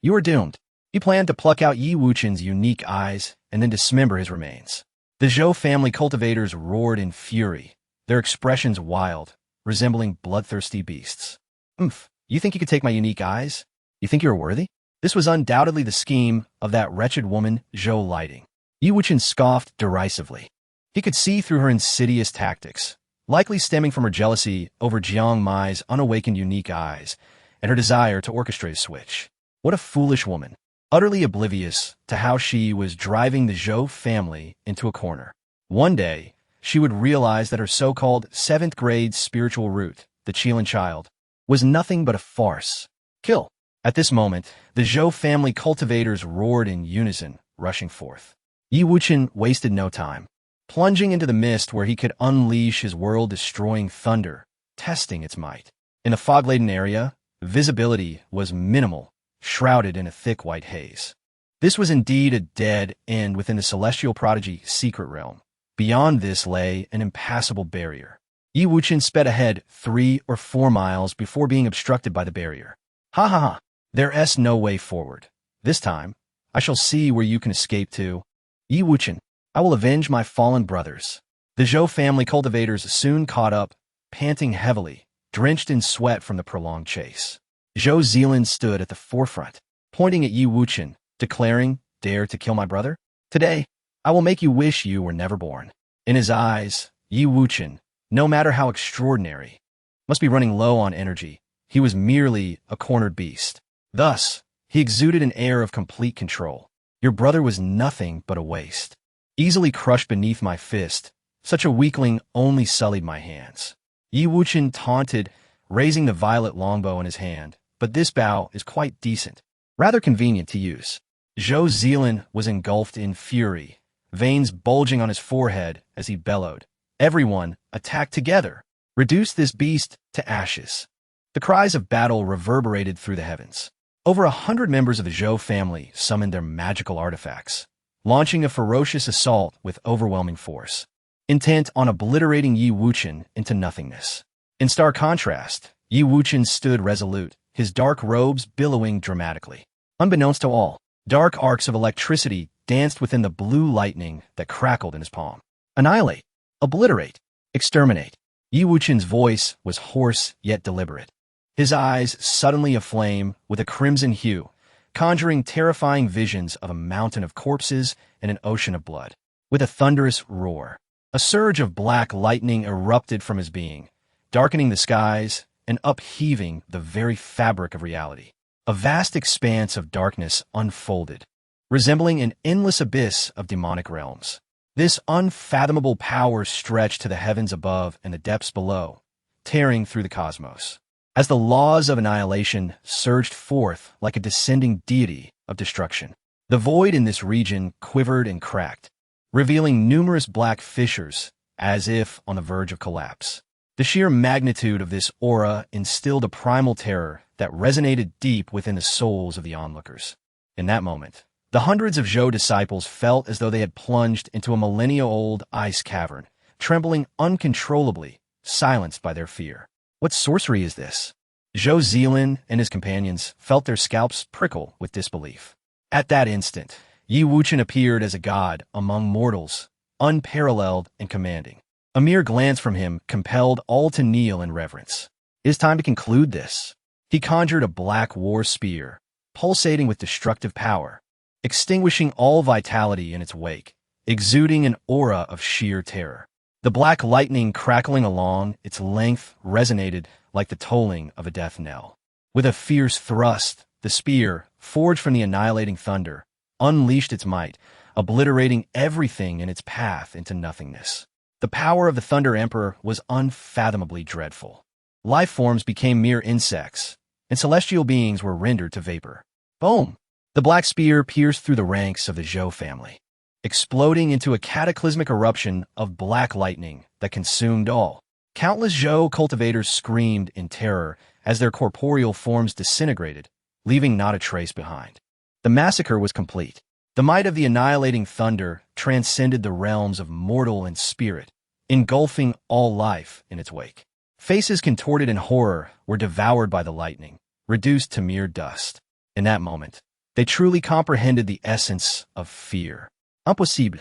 you are doomed. He planned to pluck out Wuchen's unique eyes and then dismember his remains. The Zhou family cultivators roared in fury, their expressions wild, resembling bloodthirsty beasts. You think you could take my unique eyes? You think you're worthy? This was undoubtedly the scheme of that wretched woman, Zhou Lighting. Wuchen scoffed derisively. He could see through her insidious tactics, likely stemming from her jealousy over Jiang Mai's unawakened unique eyes and her desire to orchestrate a switch. What a foolish woman, utterly oblivious to how she was driving the Zhou family into a corner. One day, she would realize that her so-called 7th grade spiritual root, the Qilin child, was nothing but a farce. Kill! At this moment, the Zhou family cultivators roared in unison, rushing forth. Wuchen wasted no time, plunging into the mist where he could unleash his world-destroying thunder, testing its might. In the fog-laden area, visibility was minimal, shrouded in a thick white haze. This was indeed a dead end within the celestial prodigy secret realm. Beyond this lay an impassable barrier. Wuchen sped ahead 3 or 4 miles before being obstructed by the barrier. Ha! There's no way forward. This time, I shall see where you can escape to. Wuchen, I will avenge my fallen brothers. The Zhou family cultivators soon caught up, panting heavily, drenched in sweat from the prolonged chase. Zhou Zilin stood at the forefront, pointing at Wuchen, declaring, "Dare to kill my brother? Today, I will make you wish you were never born." In his eyes, Wuchen, no matter how extraordinary, must be running low on energy. He was merely a cornered beast. Thus, he exuded an air of complete control. Your brother was nothing but a waste. Easily crushed beneath my fist, such a weakling only sullied my hands. Wuchen taunted, raising the violet longbow in his hand, but this bow is quite decent, rather convenient to use. Zhou Zilin was engulfed in fury, veins bulging on his forehead as he bellowed. Everyone, attack together! Reduce this beast to ashes. The cries of battle reverberated through the heavens. Over 100 members of the Zhou family summoned their magical artifacts, launching a ferocious assault with overwhelming force, intent on obliterating Wuchen into nothingness. In stark contrast, Wuchen stood resolute, his dark robes billowing dramatically. Unbeknownst to all, dark arcs of electricity danced within the blue lightning that crackled in his palm. Annihilate! Obliterate! Exterminate! Wuchen's voice was hoarse yet deliberate, his eyes suddenly aflame with a crimson hue, conjuring terrifying visions of a mountain of corpses and an ocean of blood. With a thunderous roar, a surge of black lightning erupted from his being, darkening the skies and upheaving the very fabric of reality. A vast expanse of darkness unfolded, resembling an endless abyss of demonic realms. This unfathomable power stretched to the heavens above and the depths below, tearing through the cosmos. As the laws of annihilation surged forth like a descending deity of destruction, the void in this region quivered and cracked, revealing numerous black fissures as if on the verge of collapse. The sheer magnitude of this aura instilled a primal terror that resonated deep within the souls of the onlookers. In that moment, the hundreds of Zhou disciples felt as though they had plunged into a millennia-old ice cavern, trembling uncontrollably, silenced by their fear. What sorcery is this? Zhou Zilin and his companions felt their scalps prickle with disbelief. At that instant, Yi Wuchen appeared as a god among mortals, unparalleled and commanding. A mere glance from him compelled all to kneel in reverence. It is time to conclude this. He conjured a black war spear, pulsating with destructive power, extinguishing all vitality in its wake, exuding an aura of sheer terror. The black lightning crackling along its length resonated like the tolling of a death knell. With a fierce thrust, the spear, forged from the annihilating thunder, unleashed its might, obliterating everything in its path into nothingness. The power of the Thunder Emperor was unfathomably dreadful. Life forms became mere insects, and celestial beings were rendered to vapor. Boom! The black spear pierced through the ranks of the Zhou family, exploding into a cataclysmic eruption of black lightning that consumed all. Countless Zhou cultivators screamed in terror as their corporeal forms disintegrated, leaving not a trace behind. The massacre was complete. The might of the annihilating thunder transcended the realms of mortal and spirit, engulfing all life in its wake. Faces contorted in horror were devoured by the lightning, reduced to mere dust. In that moment, they truly comprehended the essence of fear. Impossible.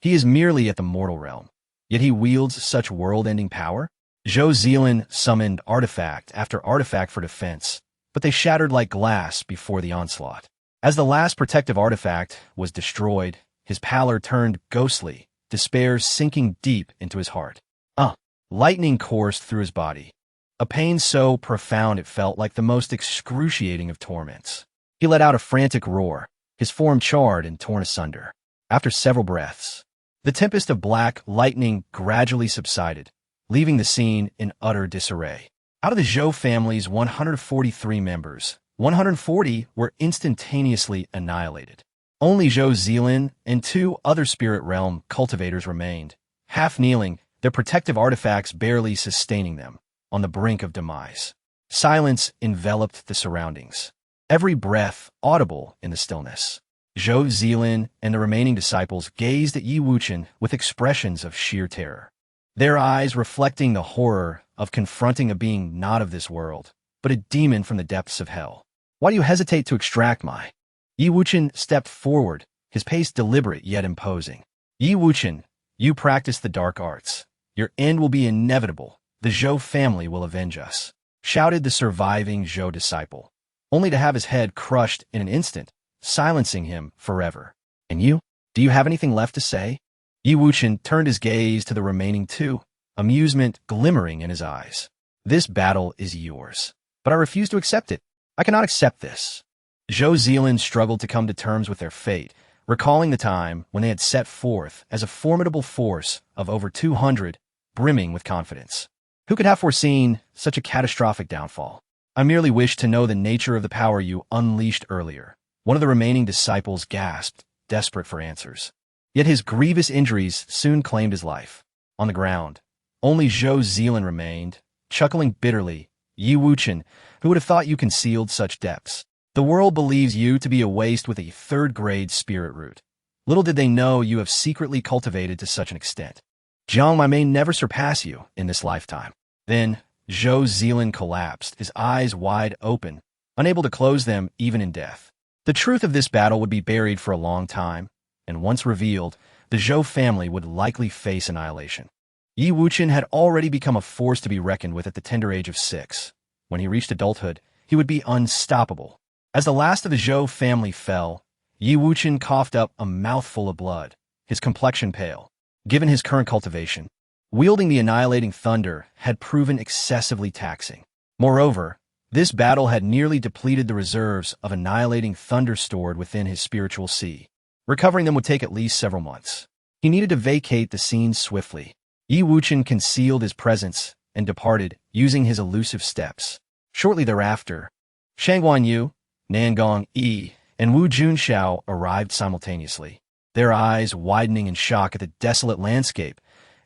He is merely at the mortal realm, yet he wields such world-ending power? Zhou Zilin summoned artifact after artifact for defense, but they shattered like glass before the onslaught. As the last protective artifact was destroyed, his pallor turned ghostly, despair sinking deep into his heart. Lightning coursed through his body, a pain so profound it felt like the most excruciating of torments. He let out a frantic roar, his form charred and torn asunder. After several breaths, the tempest of black lightning gradually subsided, leaving the scene in utter disarray. Out of the Zhou family's 143 members, 140 were instantaneously annihilated. Only Zhou Zilin and 2 other spirit realm cultivators remained, half kneeling, their protective artifacts barely sustaining them, on the brink of demise. Silence enveloped the surroundings, every breath audible in the stillness. Zhou Zilin and the remaining disciples gazed at Yi Wuchen with expressions of sheer terror, their eyes reflecting the horror of confronting a being not of this world, but a demon from the depths of hell. Why do you hesitate to extract my? Yi Wuchen stepped forward, his pace deliberate yet imposing. Yi Wuchen, you practice the dark arts. Your end will be inevitable. The Zhou family will avenge us, shouted the surviving Zhou disciple, only to have his head crushed in an instant, silencing him forever. And you? Do you have anything left to say? Yi Wuchen turned his gaze to the remaining 2, amusement glimmering in his eyes. This battle is yours, but I refuse to accept it. I cannot accept this. Zhou Zilin struggled to come to terms with their fate, recalling the time when they had set forth as a formidable force of over 200, brimming with confidence. Who could have foreseen such a catastrophic downfall? I merely wish to know the nature of the power you unleashed earlier. One of the remaining disciples gasped, desperate for answers. Yet his grievous injuries soon claimed his life. On the ground, only Zhou Zilin remained, chuckling bitterly. Yi Wuchen, who would have thought you concealed such depths? The world believes you to be a waste with a 3rd-grade spirit root. Little did they know you have secretly cultivated to such an extent. Jiang may never surpass you in this lifetime. Then, Zhou Zilin collapsed, his eyes wide open, unable to close them even in death. The truth of this battle would be buried for a long time, and once revealed, the Zhou family would likely face annihilation. Yi Wuchen had already become a force to be reckoned with at the tender age of 6. When he reached adulthood, he would be unstoppable. As the last of the Zhou family fell, Yi Wuchen coughed up a mouthful of blood, his complexion pale. Given his current cultivation, wielding the annihilating thunder had proven excessively taxing. Moreover, this battle had nearly depleted the reserves of annihilating thunder stored within his spiritual sea. Recovering them would take at least several months. He needed to vacate the scene swiftly. Yi Wuchen concealed his presence and departed, using his elusive steps. Shortly thereafter, Shangguan Yu, Nangong Yi, and Wu Junxiao arrived simultaneously, their eyes widening in shock at the desolate landscape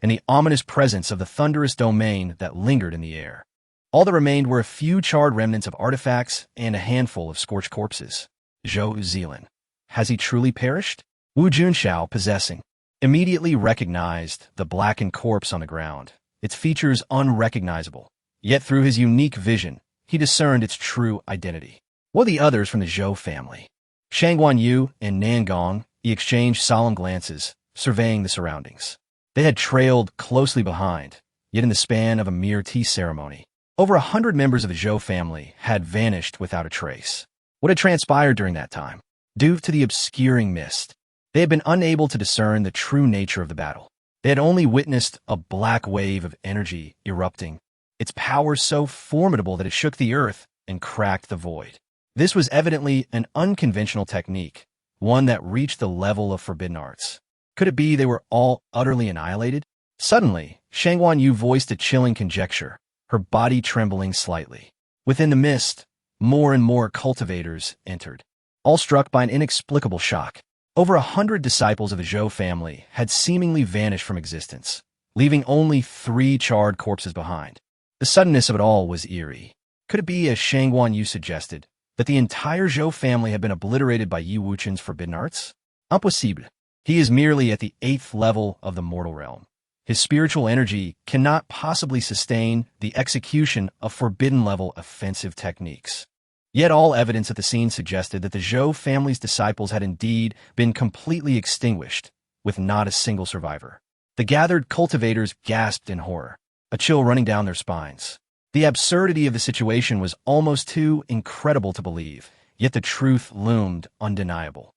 and the ominous presence of the thunderous domain that lingered in the air. All that remained were a few charred remnants of artifacts and a handful of scorched corpses. Zhou Zilin. Has he truly perished? Wu Junxiao, possessing, immediately recognized the blackened corpse on the ground, its features unrecognizable. Yet through his unique vision, he discerned its true identity. What of the others from the Zhou family? Shangguan Yu and Nan Gong exchanged solemn glances, surveying the surroundings. They had trailed closely behind, yet in the span of a mere tea ceremony, over 100 members of the Zhou family had vanished without a trace. What had transpired during that time? Due to the obscuring mist, they had been unable to discern the true nature of the battle. They had only witnessed a black wave of energy erupting, its power so formidable that it shook the earth and cracked the void. This was evidently an unconventional technique, one that reached the level of forbidden arts. Could it be they were all utterly annihilated? Suddenly, Shangguan Yu voiced a chilling conjecture, her body trembling slightly. Within the mist, more and more cultivators entered, all struck by an inexplicable shock. Over 100 disciples of the Zhou family had seemingly vanished from existence, leaving only 3 charred corpses behind. The suddenness of it all was eerie. Could it be, as Shangguan Yu suggested, that the entire Zhou family had been obliterated by Yi Wuchen's forbidden arts? Impossible. He is merely at the 8th level of the mortal realm. His spiritual energy cannot possibly sustain the execution of forbidden-level offensive techniques. Yet all evidence at the scene suggested that the Zhou family's disciples had indeed been completely extinguished, with not a single survivor. The gathered cultivators gasped in horror, a chill running down their spines. The absurdity of the situation was almost too incredible to believe, yet the truth loomed undeniable.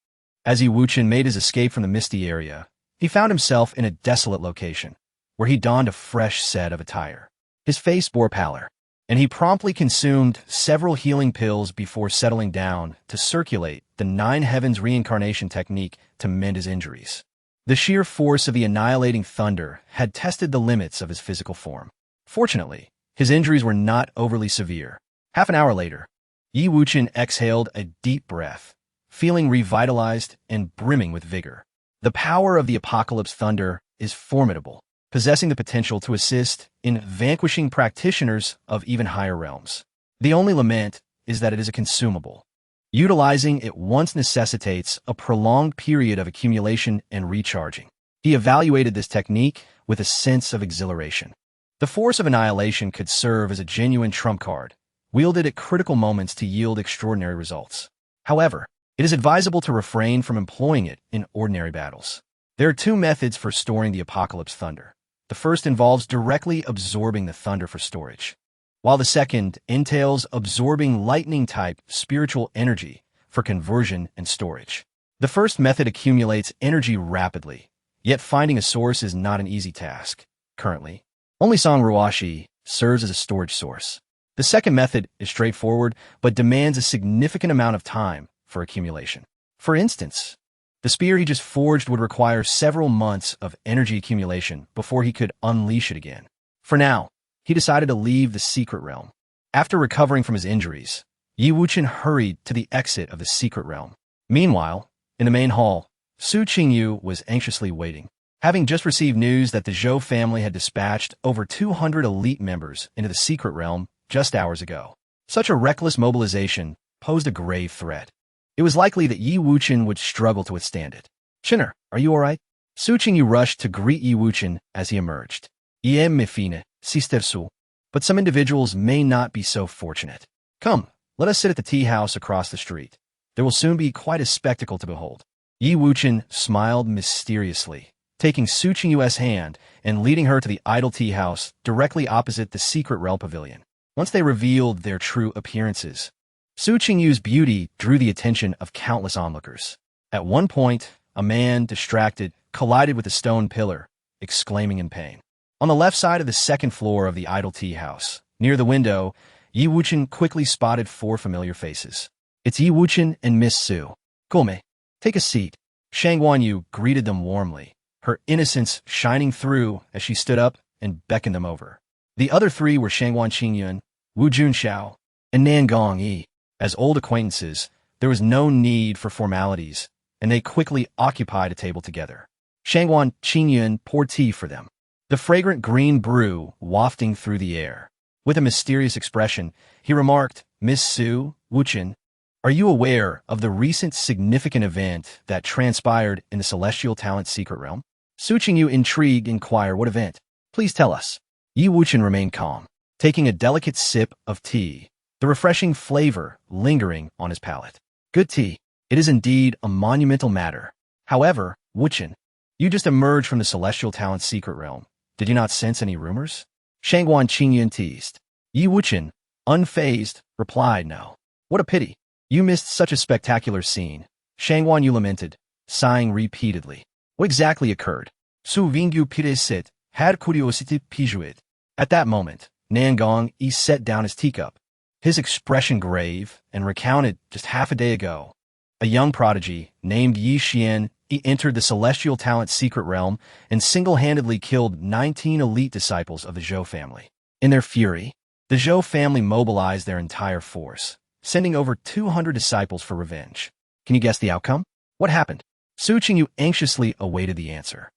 As Yi Wuchen made his escape from the misty area, he found himself in a desolate location, where he donned a fresh set of attire. His face bore pallor, and he promptly consumed several healing pills before settling down to circulate the Nine Heavens Reincarnation Technique to mend his injuries. The sheer force of the annihilating thunder had tested the limits of his physical form. Fortunately, his injuries were not overly severe. Half an hour later, Yi Wuchen exhaled a deep breath, feeling revitalized and brimming with vigor. The power of the apocalypse thunder is formidable, possessing the potential to assist in vanquishing practitioners of even higher realms. The only lament is that it is a consumable. Utilizing it once necessitates a prolonged period of accumulation and recharging. He evaluated this technique with a sense of exhilaration. The force of annihilation could serve as a genuine trump card, wielded at critical moments to yield extraordinary results. However, it is advisable to refrain from employing it in ordinary battles. There are 2 methods for storing the apocalypse thunder. The first involves directly absorbing the thunder for storage, while the second entails absorbing lightning-type spiritual energy for conversion and storage. The first method accumulates energy rapidly, yet finding a source is not an easy task. Currently, only Song Ruashi serves as a storage source. The second method is straightforward, but demands a significant amount of time for accumulation. For instance, the spear he just forged would require several months of energy accumulation before he could unleash it again. For now, he decided to leave the secret realm. After recovering from his injuries, Yi Wuchen hurried to the exit of the secret realm. Meanwhile, in the main hall, Su Qingyu was anxiously waiting. Having just received news that the Zhou family had dispatched over 200 elite members into the secret realm just hours ago, such a reckless mobilization posed a grave threat. It was likely that Yi Wuchen would struggle to withstand it. "Chinner, are you all right?" Su Qingyu rushed to greet Yi Wuchen as he emerged. "Iem me fine, sister Su. But some individuals may not be so fortunate. Come, let us sit at the tea house across the street. There will soon be quite a spectacle to behold." Yi Wuchen smiled mysteriously, taking Su Qingyu's hand and leading her to the idle tea house directly opposite the secret realm pavilion. Once they revealed their true appearances, Su Qingyu's beauty drew the attention of countless onlookers. At one point, a man, distracted, collided with a stone pillar, exclaiming in pain. On the left side of the second floor of the idle tea house, near the window, Yi Wuchen quickly spotted 4 familiar faces. "It's Yi Wuchen and Miss Su. Come, take a seat." Shangguan Yu greeted them warmly, her innocence shining through as she stood up and beckoned them over. The other 3 were Shangguan Qingyun, Wu Junxiao, and Nan Gong. As old acquaintances, there was no need for formalities, and they quickly occupied a table together. Shangguan Qingyun poured tea for them. the fragrant green brew wafting through the air. With a mysterious expression, he remarked, "Miss Su, Wuchen, are you aware of the recent significant event that transpired in the Celestial Talent Secret Realm?" Su Qingyu, intrigued, inquired, "What event? Please tell us." Yi Wuchen remained calm, taking a delicate sip of tea, the refreshing flavor lingering on his palate. "Good tea. It is indeed a monumental matter. However, Wuchen, you just emerged from the Celestial Talent Secret Realm. Did you not sense any rumors?" Shangguan Qingyun teased. Yi Wuchen, unfazed, replied, "No." "What a pity. You missed such a spectacular scene." Shangguan Yu lamented, sighing repeatedly. "What exactly occurred?" Su Vingyu Piresit had curiosity pijuit. At that moment, Nangong Yi set down his teacup, his expression grave, and recounted just half a day ago. A young prodigy named Yi Xian Yi entered the Celestial Talent Secret Realm and single-handedly killed 19 elite disciples of the Zhou family. In their fury, the Zhou family mobilized their entire force, sending over 200 disciples for revenge. Can you guess the outcome? What happened? Su Qingyu anxiously awaited the answer.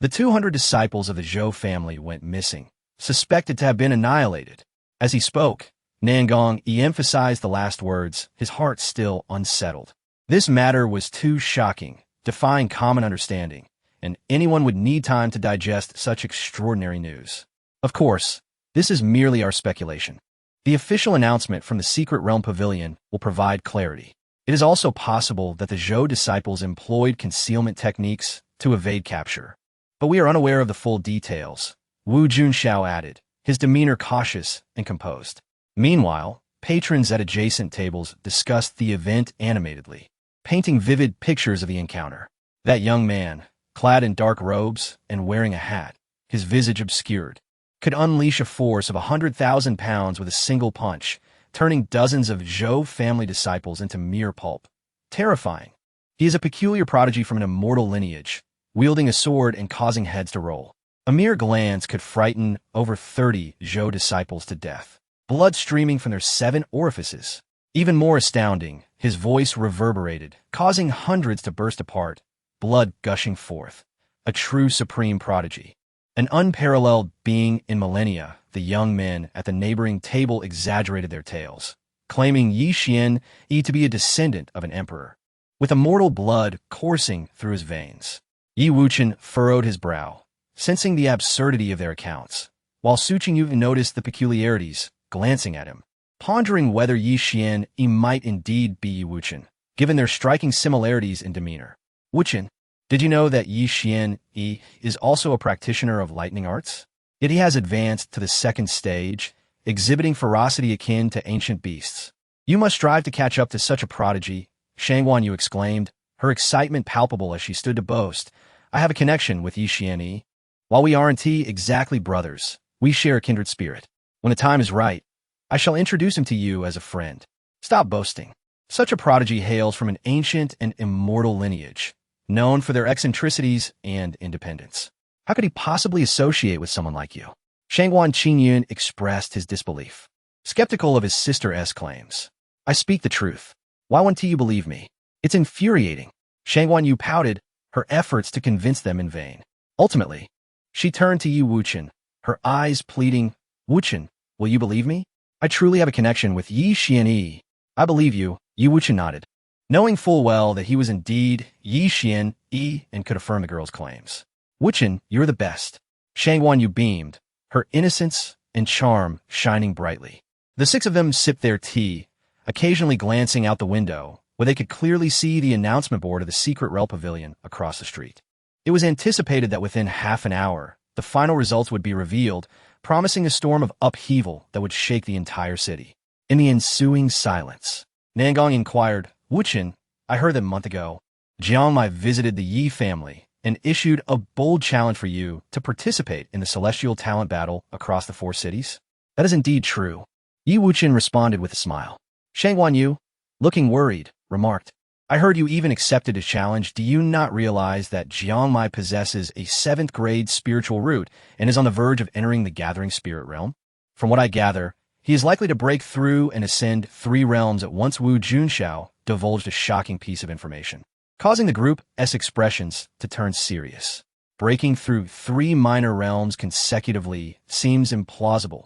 The 200 disciples of the Zhou family went missing, suspected to have been annihilated. As he spoke, Nangong Yi emphasized the last words, his heart still unsettled. This matter was too shocking, defying common understanding, and anyone would need time to digest such extraordinary news. Of course, this is merely our speculation. The official announcement from the Secret Realm Pavilion will provide clarity. It is also possible that the Zhou disciples employed concealment techniques to evade capture, but we are unaware of the full details, Wu Junxiao added, his demeanor cautious and composed. Meanwhile, patrons at adjacent tables discussed the event animatedly, painting vivid pictures of the encounter. That young man, clad in dark robes and wearing a hat, his visage obscured, could unleash a force of 100,000 pounds with a single punch, turning dozens of Zhou family disciples into mere pulp. Terrifying. He is a peculiar prodigy from an immortal lineage, wielding a sword and causing heads to roll. A mere glance could frighten over 30 Zhou disciples to death, blood streaming from their 7 orifices. Even more astounding, his voice reverberated, causing hundreds to burst apart, blood gushing forth. A true supreme prodigy. An unparalleled being in millennia. The young men at the neighboring table exaggerated their tales, claiming Yi Xian Yi to be a descendant of an emperor, with immortal blood coursing through his veins. Yi Wuchen furrowed his brow, sensing the absurdity of their accounts, while Su Qingyu noticed the peculiarities, glancing at him, pondering whether Yi Xian Yi might indeed be Yi Wuchen, given their striking similarities in demeanor. "Wuchen, did you know that Yi Xian Yi is also a practitioner of lightning arts? Yet he has advanced to the 2nd stage, exhibiting ferocity akin to ancient beasts. You must strive to catch up to such a prodigy," Shangguan Yu exclaimed, her excitement palpable as she stood to boast. "I have a connection with Yi Xian Yi. While we aren't exactly brothers, we share a kindred spirit. When the time is right, I shall introduce him to you as a friend." "Stop boasting. Such a prodigy hails from an ancient and immortal lineage, known for their eccentricities and independence. How could he possibly associate with someone like you?" Shangguan Qingyun expressed his disbelief, skeptical of his sister's claims. "I speak the truth. Why won't you believe me? It's infuriating." Shangguan Yu pouted, her efforts to convince them in vain. Ultimately, she turned to Yi Wuchen, her eyes pleading, "Wuchen, will you believe me? I truly have a connection with Yi Xian Yi." "I believe you," Yi Wuchen nodded, knowing full well that he was indeed Yi Xian Yi and could affirm the girl's claims. "Wuchen, you're the best." Shangguan Yu beamed, her innocence and charm shining brightly. The 6 of them sipped their tea, occasionally glancing out the window, where they could clearly see the announcement board of the Secret Realm Pavilion across the street. It was anticipated that within half an hour, the final results would be revealed, promising a storm of upheaval that would shake the entire city. In the ensuing silence, Nangong inquired, "Wuchen, I heard that a month ago, Jiangmai visited the Yi family and issued a bold challenge for you to participate in the celestial talent battle across the 4 cities?" "That is indeed true," Yi Wuchen responded with a smile. Shangguan Yu, looking worried, remarked, "I heard you even accepted his challenge. Do you not realize that Jiangmai possesses a 7th grade spiritual root and is on the verge of entering the gathering spirit realm? From what I gather, he is likely to break through and ascend 3 realms at once." Wu Junxiao divulged a shocking piece of information, causing the group's expressions to turn serious. breaking through 3 minor realms consecutively seems implausible.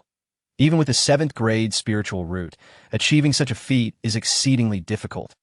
Even with the 7th grade spiritual root, achieving such a feat is exceedingly difficult.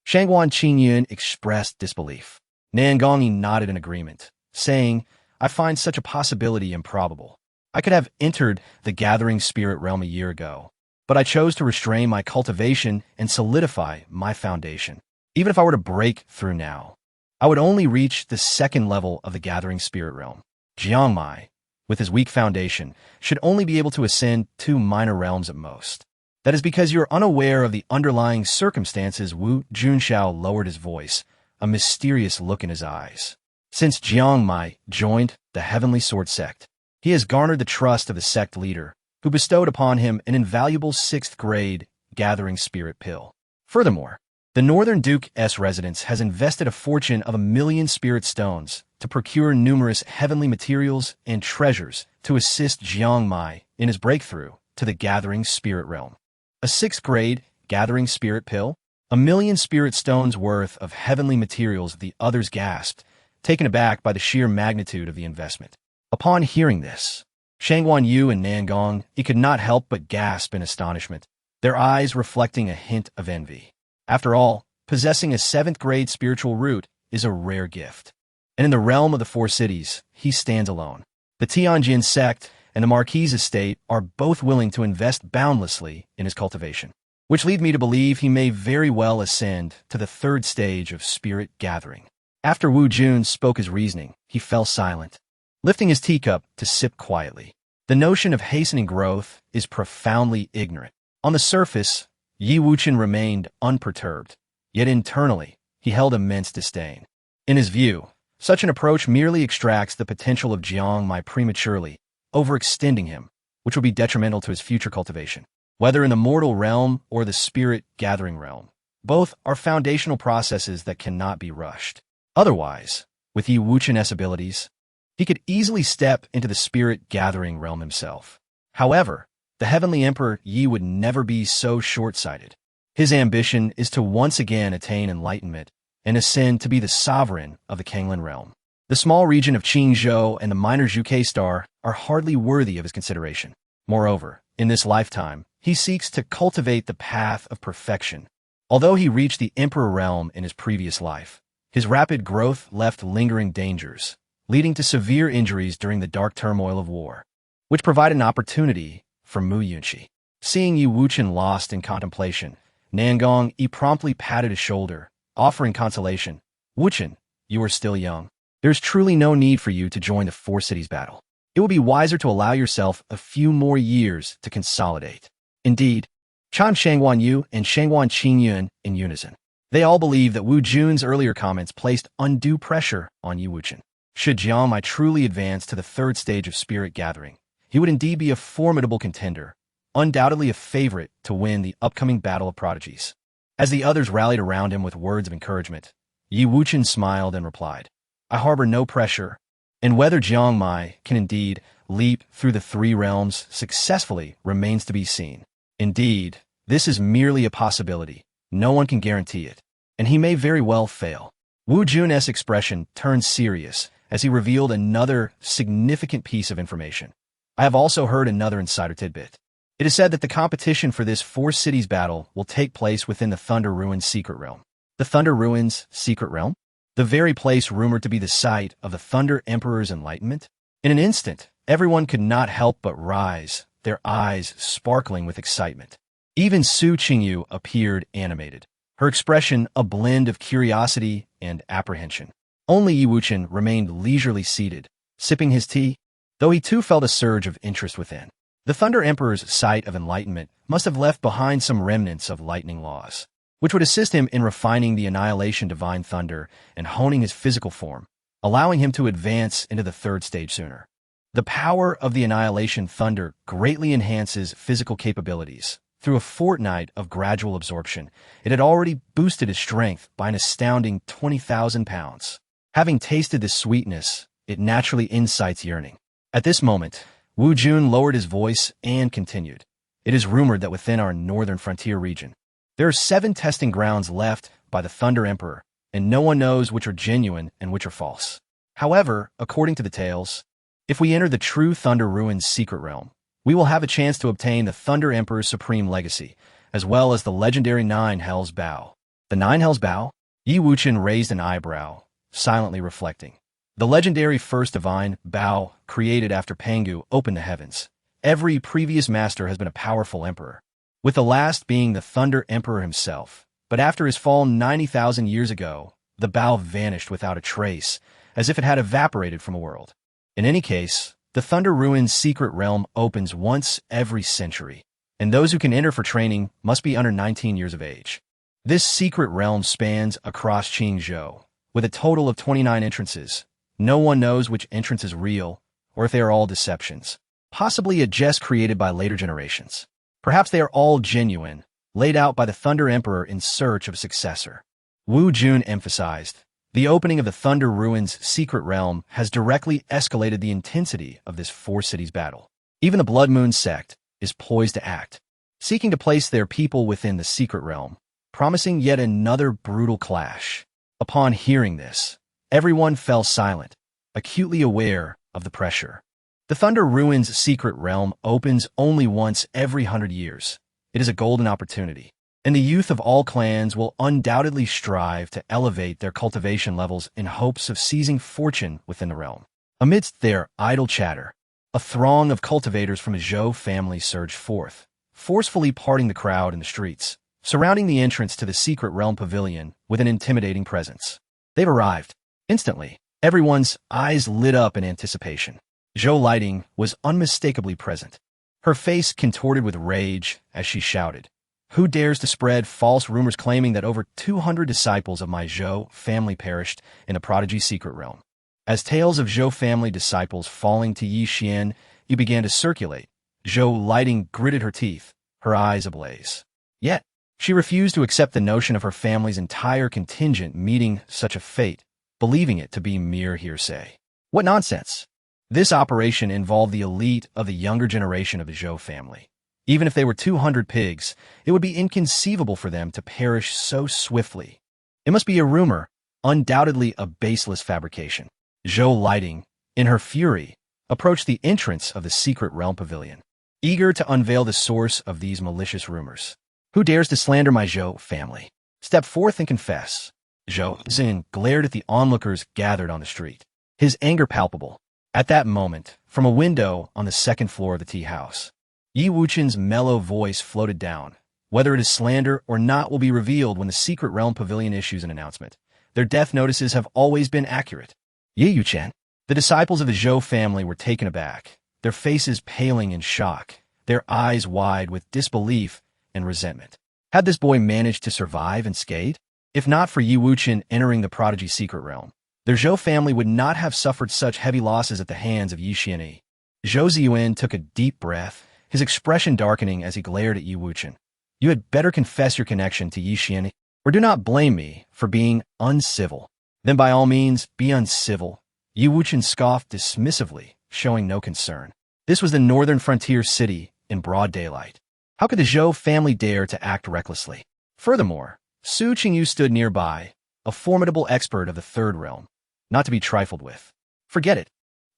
Shangguan Qingyun expressed disbelief. Nangongyi nodded in agreement, saying, I find such a possibility improbable. I could have entered the gathering spirit realm a year ago, but I chose to restrain my cultivation and solidify my foundation. Even if I were to break through now, I would only reach the 2nd level of the gathering spirit realm. Jiangmai, with his weak foundation, should only be able to ascend 2 minor realms at most. That is because you are unaware of the underlying circumstances. Wu Junxiao lowered his voice, a mysterious look in his eyes. Since Jiangmai joined the Heavenly Sword sect, he has garnered the trust of the sect leader, who bestowed upon him an invaluable 6th grade gathering spirit pill. Furthermore, the Northern Duke's residence has invested a fortune of 1,000,000 spirit stones to procure numerous heavenly materials and treasures to assist Jiangmai in his breakthrough to the gathering spirit realm. A 6th grade gathering spirit pill? 1,000,000 spirit stones worth of heavenly materials, the others gasped, taken aback by the sheer magnitude of the investment. Upon hearing this, Shangguan Yu and Nangongyi could not help but gasp in astonishment, their eyes reflecting a hint of envy. After all, possessing a 7th grade spiritual root is a rare gift. And in the realm of the 4 cities, he stands alone. The Tianjin sect and the Marquis estate are both willing to invest boundlessly in his cultivation, which lead me to believe he may very well ascend to the 3rd stage of spirit gathering. After Wu Jun spoke his reasoning, he fell silent, lifting his teacup to sip quietly. The notion of hastening growth is profoundly ignorant. On the surface, Yi Wuchen remained unperturbed, yet internally, he held immense disdain. In his view, such an approach merely extracts the potential of Jiangmai prematurely, overextending him, which would be detrimental to his future cultivation. Whether in the mortal realm or the spirit gathering realm, both are foundational processes that cannot be rushed. Otherwise, with Yi Wuchen's abilities, he could easily step into the spirit gathering realm himself. However, the Heavenly Emperor Yi would never be so short-sighted. His ambition is to once again attain enlightenment and ascend to be the sovereign of the Canglan Realm. The small region of Qingzhou and the minor Zhuke star are hardly worthy of his consideration. Moreover, in this lifetime, he seeks to cultivate the path of perfection. Although he reached the Emperor realm in his previous life, his rapid growth left lingering dangers, leading to severe injuries during the dark turmoil of war, which provided an opportunity for Mu Yunxi. Seeing Yi Wuchen lost in contemplation, Nangongyi promptly patted his shoulder, offering consolation. Wuchen, you are still young. There is truly no need for you to join the 4 cities battle. It will be wiser to allow yourself a few more years to consolidate. Indeed, chimed Shangguan Yu and Shangguan Qingyun in unison. They all believed that Wu Jun's earlier comments placed undue pressure on Yi Wuchen. Should Jiangmai truly advance to the 3rd stage of spirit gathering, he would indeed be a formidable contender, undoubtedly a favorite to win the upcoming Battle of Prodigies. As the others rallied around him with words of encouragement, Yi Wuchen smiled and replied, I harbor no pressure, and whether Jiangmai can indeed leap through the 3 realms successfully remains to be seen. Indeed, this is merely a possibility. No one can guarantee it, and he may very well fail. Wu Jun's expression turned serious as he revealed another significant piece of information. I have also heard another insider tidbit. It is said that the competition for this 4 cities battle will take place within the Thunder Ruins secret realm. The Thunder Ruins secret realm? The very place rumored to be the site of the Thunder Emperor's enlightenment? In an instant, everyone could not help but rise, their eyes sparkling with excitement. Even Su Qingyu appeared animated, her expression a blend of curiosity and apprehension. Only Yi Wuchen remained leisurely seated, sipping his tea, though he too felt a surge of interest within. The Thunder Emperor's site of enlightenment must have left behind some remnants of lightning laws, which would assist him in refining the annihilation divine thunder and honing his physical form, allowing him to advance into the 3rd stage sooner. The power of the annihilation thunder greatly enhances physical capabilities. Through a fortnight of gradual absorption, it had already boosted his strength by an astounding 20,000 pounds. Having tasted this sweetness, it naturally incites yearning. At this moment, Wu Jun lowered his voice and continued. It is rumored that within our northern frontier region, there are 7 testing grounds left by the Thunder Emperor, and no one knows which are genuine and which are false. However, according to the tales, if we enter the true Thunder Ruins secret realm, we will have a chance to obtain the Thunder Emperor's supreme legacy, as well as the legendary Nine Hells Bow. The Nine Hells Bow? Yi Wuchen raised an eyebrow, silently reflecting. The legendary first divine bow, created after Pangu, opened the heavens. Every previous master has been a powerful emperor, with the last being the Thunder Emperor himself. But after his fall 90,000 years ago, the bow vanished without a trace, as if it had evaporated from a world. In any case, the Thunder Ruins secret realm opens once every century, and those who can enter for training must be under 19 years of age. This secret realm spans across Qingzhou, with a total of 29 entrances. No one knows which entrance is real, or if they are all deceptions, possibly a jest created by later generations. Perhaps they are all genuine, laid out by the Thunder Emperor in search of a successor. Wu Jun emphasized, the opening of the Thunder Ruins secret realm has directly escalated the intensity of this four-cities battle. Even the Blood Moon sect is poised to act, seeking to place their people within the secret realm, promising yet another brutal clash. Upon hearing this, everyone fell silent, acutely aware of the pressure. The Thunder Ruins secret realm opens only once every 100 years. It is a golden opportunity, and the youth of all clans will undoubtedly strive to elevate their cultivation levels in hopes of seizing fortune within the realm. Amidst their idle chatter, a throng of cultivators from a Zhou family surged forth, forcefully parting the crowd in the streets, surrounding the entrance to the secret realm pavilion with an intimidating presence. They've arrived. Instantly, everyone's eyes lit up in anticipation. Zhou Lighting was unmistakably present, her face contorted with rage as she shouted, "Who dares to spread false rumors claiming that over 200 disciples of my Zhou family perished in the prodigy secret realm?" As tales of Zhou family disciples falling to Yi Xian began to circulate, Zhou Lighting gritted her teeth, her eyes ablaze. Yet, she refused to accept the notion of her family's entire contingent meeting such a fate, believing it to be mere hearsay. What nonsense! This operation involved the elite of the younger generation of the Zhou family. Even if they were 200 pigs, it would be inconceivable for them to perish so swiftly. It must be a rumor, undoubtedly a baseless fabrication. Zhou Lighting, in her fury, approached the entrance of the secret realm pavilion, eager to unveil the source of these malicious rumors. "Who dares to slander my Zhou family? Step forth and confess." Zhou Xin glared at the onlookers gathered on the street, his anger palpable. At that moment, from a window on the second floor of the tea house, Yi Wuchen's mellow voice floated down. Whether it is slander or not will be revealed when the secret realm pavilion issues an announcement. Their death notices have always been accurate. Yi Wuchen. The disciples of the Zhou family were taken aback, their faces paling in shock, their eyes wide with disbelief and resentment. Had this boy managed to survive unscathed? If not for Yi Wuchen entering the prodigy secret realm, their Zhou family would not have suffered such heavy losses at the hands of Yi Xianyi. Zhou Ziyuan took a deep breath, his expression darkening as he glared at Yi Wuchen. "You had better confess your connection to Yi Xianyi, or do not blame me for being uncivil." "Then by all means, be uncivil." Yi Wuchen scoffed dismissively, showing no concern. This was the northern frontier city in broad daylight. How could the Zhou family dare to act recklessly? Furthermore, Su Qingyu stood nearby, a formidable expert of the third realm, not to be trifled with. Forget it.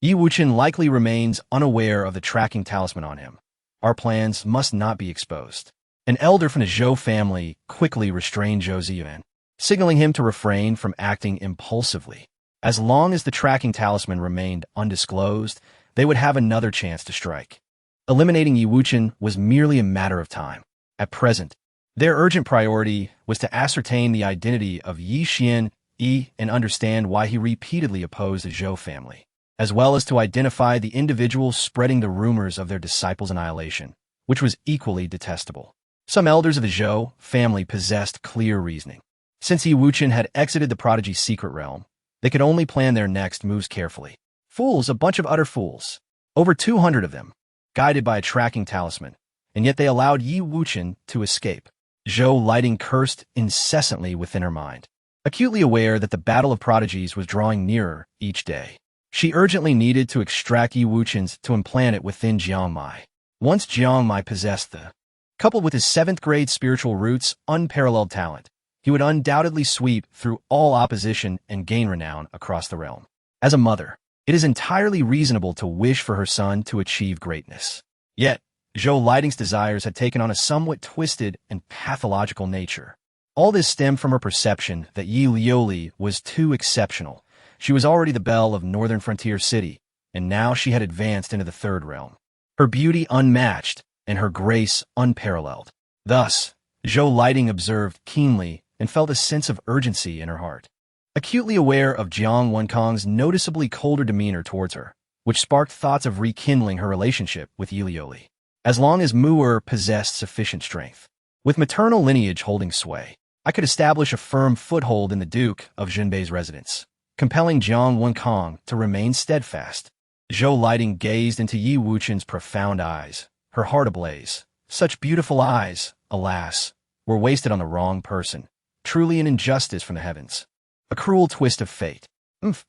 Yi Wuchen likely remains unaware of the tracking talisman on him. Our plans must not be exposed. An elder from the Zhou family quickly restrained Zhou Ziyuan, signaling him to refrain from acting impulsively. As long as the tracking talisman remained undisclosed, they would have another chance to strike. Eliminating Yi Wuchen was merely a matter of time. At present, their urgent priority was to ascertain the identity of Yi Xianyi and understand why he repeatedly opposed the Zhou family, as well as to identify the individuals spreading the rumors of their disciples' annihilation, which was equally detestable. Some elders of the Zhou family possessed clear reasoning. Since Yi Wuchen had exited the prodigy's secret realm, they could only plan their next moves carefully. Fools, a bunch of utter fools. Over 200 of them, guided by a tracking talisman, and yet they allowed Yi Wuchen to escape. Zhou Lighting cursed incessantly within her mind, acutely aware that the battle of prodigies was drawing nearer each day. She urgently needed to extract Yi Wuchen's to implant it within Jiangmai. Once Jiangmai possessed the, coupled with his 7th grade spiritual roots, unparalleled talent, he would undoubtedly sweep through all opposition and gain renown across the realm. As a mother, it is entirely reasonable to wish for her son to achieve greatness. Yet, Zhou Lighting's desires had taken on a somewhat twisted and pathological nature. All this stemmed from her perception that Yi Liuli was too exceptional. She was already the belle of Northern Frontier City, and now she had advanced into the third realm. Her beauty unmatched, and her grace unparalleled. Thus, Zhou Lighting observed keenly and felt a sense of urgency in her heart. Acutely aware of Jiang Wenkang's noticeably colder demeanor towards her, which sparked thoughts of rekindling her relationship with Yi Liuli, as long as Mu'er possessed sufficient strength. With maternal lineage holding sway, I could establish a firm foothold in the Duke of Zhenbei's residence, compelling Jiang Wenkang to remain steadfast. Zhou Lighting gazed into Yi Wuchen's profound eyes, her heart ablaze. Such beautiful eyes, alas, were wasted on the wrong person. Truly an injustice from the heavens. A cruel twist of fate.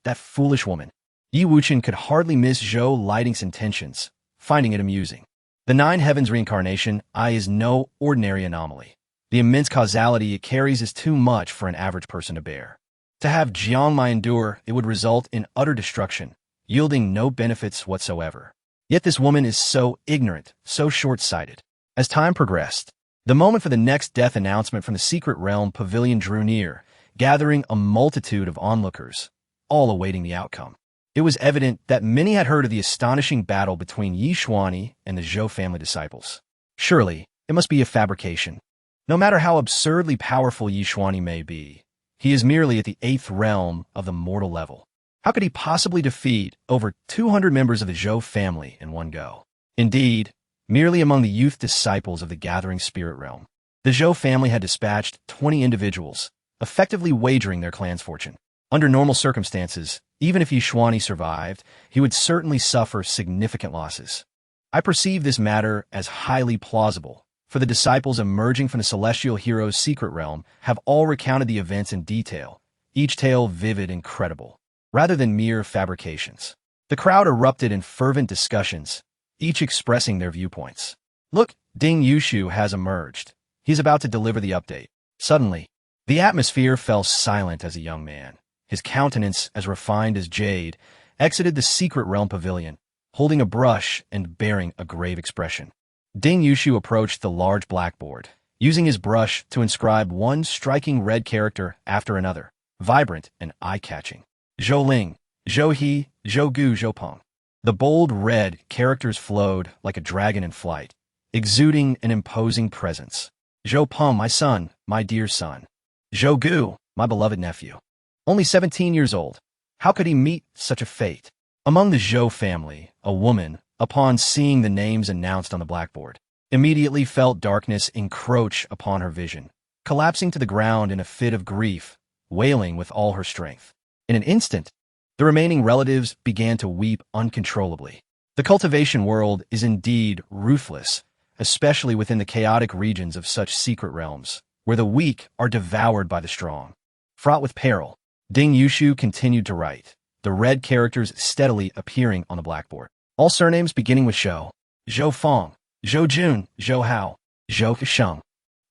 That foolish woman. Yi Wuchen could hardly miss Zhou Lighting's intentions, finding it amusing. The Nine Heavens Reincarnation is no ordinary anomaly. The immense causality it carries is too much for an average person to bear. To have Jiang Mai endure, it would result in utter destruction, yielding no benefits whatsoever. Yet this woman is so ignorant, so short-sighted. As time progressed, the moment for the next death announcement from the Secret Realm Pavilion drew near, gathering a multitude of onlookers, all awaiting the outcome. It was evident that many had heard of the astonishing battle between Yi Xuani and the Zhou family disciples. Surely, it must be a fabrication. No matter how absurdly powerful Yi Xuani may be, he is merely at the 8th realm of the mortal level. How could he possibly defeat over 200 members of the Zhou family in one go? Indeed, merely among the youth disciples of the gathering spirit realm, the Zhou family had dispatched 20 individuals, effectively wagering their clan's fortune. Under normal circumstances, even if Yi Xuani survived, he would certainly suffer significant losses. I perceive this matter as highly plausible, for the disciples emerging from the celestial hero's secret realm have all recounted the events in detail, each tale vivid and credible, rather than mere fabrications. The crowd erupted in fervent discussions, each expressing their viewpoints. Look, Ding Yushu has emerged. He's about to deliver the update. Suddenly, the atmosphere fell silent as a young man, his countenance as refined as jade, exited the secret realm pavilion, holding a brush and bearing a grave expression. Ding Yushu approached the large blackboard, using his brush to inscribe one striking red character after another, vibrant and eye-catching. Zhou Ling, Zhou He, Zhou Gu, Zhou Peng. The bold red characters flowed like a dragon in flight, exuding an imposing presence. Zhou Peng, my son, my dear son. Zhou Gu, my beloved nephew. Only 17 years old. How could he meet such a fate? Among the Zhou family, a woman, upon seeing the names announced on the blackboard, immediately felt darkness encroach upon her vision, collapsing to the ground in a fit of grief, wailing with all her strength. In an instant, the remaining relatives began to weep uncontrollably. The cultivation world is indeed ruthless, especially within the chaotic regions of such secret realms, where the weak are devoured by the strong. Fraught with peril, Ding Yushu continued to write, the red characters steadily appearing on the blackboard. All surnames beginning with Zhou, Zhou Feng, Zhou Jun, Zhou Hao, Zhou Sheng.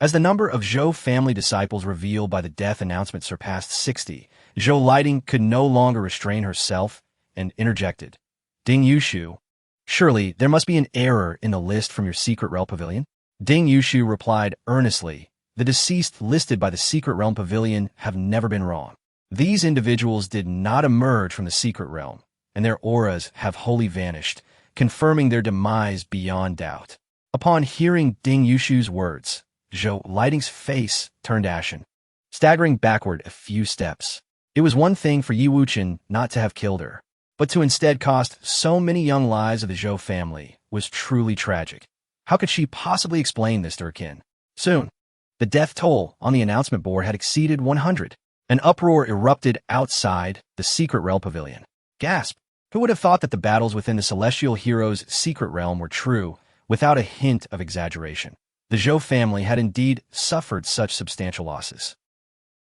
As the number of Zhou family disciples revealed by the death announcement surpassed 60, Zhou Lighting could no longer restrain herself and interjected. Ding Yushu, surely there must be an error in the list from your secret realm pavilion? Ding Yushu replied earnestly, the deceased listed by the secret realm pavilion have never been wrong. These individuals did not emerge from the secret realm, and their auras have wholly vanished, confirming their demise beyond doubt. Upon hearing Ding Yushu's words, Zhou Lighting's face turned ashen, staggering backward a few steps. It was one thing for Yi Wuchen not to have killed her, but to instead cost so many young lives of the Zhou family was truly tragic. How could she possibly explain this to her kin? Soon, the death toll on the announcement board had exceeded 100. An uproar erupted outside the secret realm pavilion. Gasp! Who would have thought that the battles within the celestial hero's secret realm were true, without a hint of exaggeration? The Zhou family had indeed suffered such substantial losses.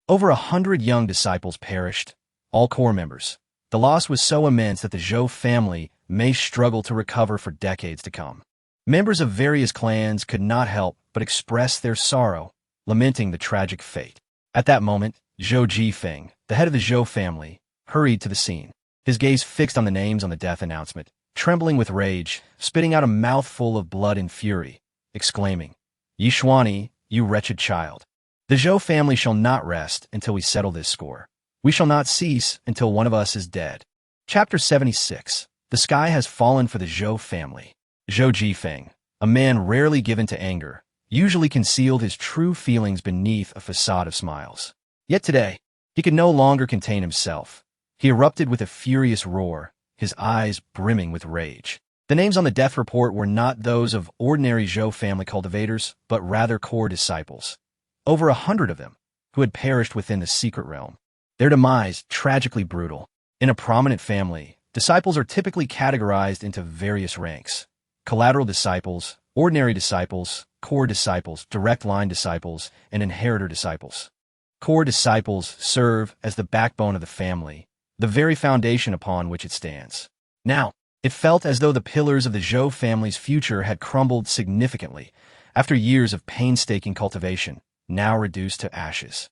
Over 100 young disciples perished, all core members. The loss was so immense that the Zhou family may struggle to recover for decades to come. Members of various clans could not help but express their sorrow, lamenting the tragic fate. At that moment, Zhou Jifeng, the head of the Zhou family, hurried to the scene. his gaze fixed on the names on the death announcement, trembling with rage, spitting out a mouthful of blood in fury, exclaiming, "Yi Xuani, you wretched child. The Zhou family shall not rest until we settle this score. We shall not cease until one of us is dead." Chapter 76. The sky has fallen for the Zhou family. Zhou Jifeng, a man rarely given to anger, usually concealed his true feelings beneath a facade of smiles. Yet today, he could no longer contain himself. He erupted with a furious roar, his eyes brimming with rage. The names on the death report were not those of ordinary Zhou family cultivators, but rather core disciples. Over 100 of them, who had perished within the secret realm. Their demise tragically brutal. In a prominent family, disciples are typically categorized into various ranks: collateral disciples, ordinary disciples, core disciples, direct line disciples, and inheritor disciples. Core disciples serve as the backbone of the family, the very foundation upon which it stands. Now, it felt as though the pillars of the Zhou family's future had crumbled significantly after years of painstaking cultivation, now reduced to ashes.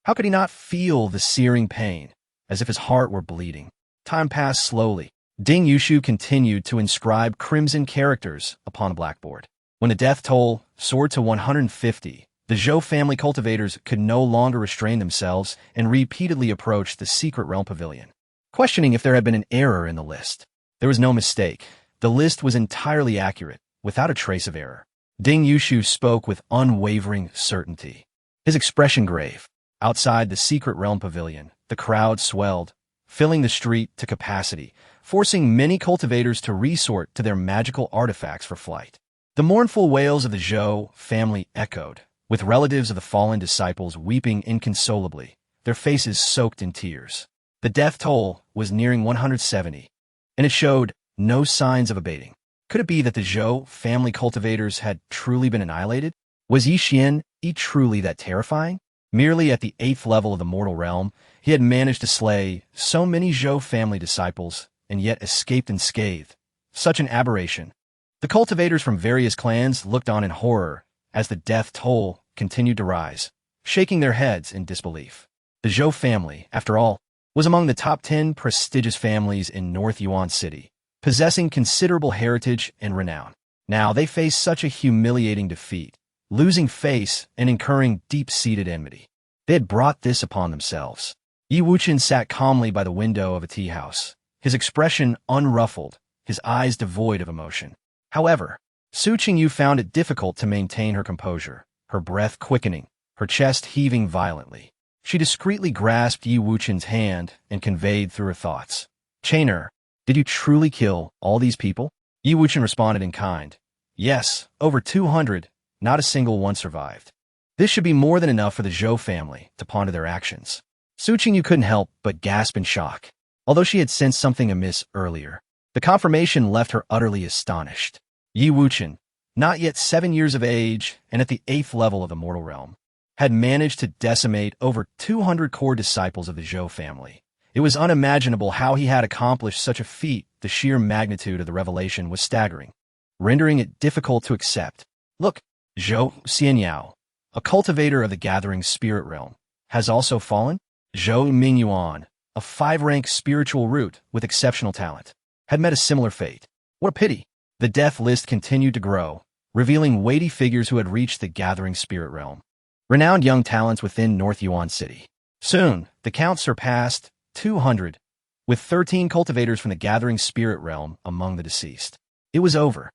How could he not feel the searing pain, as if his heart were bleeding? Time passed slowly. Ding Yushu continued to inscribe crimson characters upon a blackboard. When the death toll soared to 150, the Zhou family cultivators could no longer restrain themselves and repeatedly approached the secret realm pavilion, questioning if there had been an error in the list. There was no mistake. The list was entirely accurate, without a trace of error. Ding Yushu spoke with unwavering certainty, his expression grave. Outside the secret realm pavilion, the crowd swelled, filling the street to capacity, forcing many cultivators to resort to their magical artifacts for flight. The mournful wails of the Zhou family echoed, with relatives of the fallen disciples weeping inconsolably, their faces soaked in tears. The death toll was nearing 170, and it showed no signs of abating. Could it be that the Zhou family cultivators had truly been annihilated? Was Yi Xian truly that terrifying? Merely at the 8th level of the mortal realm, he had managed to slay so many Zhou family disciples, and yet escaped unscathed. Such an aberration. The cultivators from various clans looked on in horror as the death toll continued to rise, shaking their heads in disbelief. The Zhou family, after all, was among the top 10 prestigious families in North Yuan City, possessing considerable heritage and renown. Now they faced such a humiliating defeat, losing face and incurring deep-seated enmity. They had brought this upon themselves. Yi Wuchen sat calmly by the window of a tea house, his expression unruffled, his eyes devoid of emotion. However, Su Qingyu found it difficult to maintain her composure, her breath quickening, her chest heaving violently. She discreetly grasped Yi Wuchen's hand and conveyed through her thoughts, "Chainer, did you truly kill all these people?" Yi Wuchen responded in kind, "Yes, over 200, not a single one survived." This should be more than enough for the Zhou family to ponder their actions. Su Qingyu couldn't help but gasp in shock. Although she had sensed something amiss earlier, the confirmation left her utterly astonished. Yi Wuchen, not yet 7 years of age and at the 8th level of the mortal realm, had managed to decimate over 200 core disciples of the Zhou family. It was unimaginable how he had accomplished such a feat. The sheer magnitude of the revelation was staggering, rendering it difficult to accept. Look, Zhou Xianyao, a cultivator of the gathering spirit realm, has also fallen. Zhou Mingyuan, a 5-rank spiritual root with exceptional talent, had met a similar fate. What a pity! The death list continued to grow, revealing weighty figures who had reached the gathering spirit realm. Renowned young talents within North Yuan City. Soon, the count surpassed 200, with 13 cultivators from the gathering spirit realm among the deceased. It was over.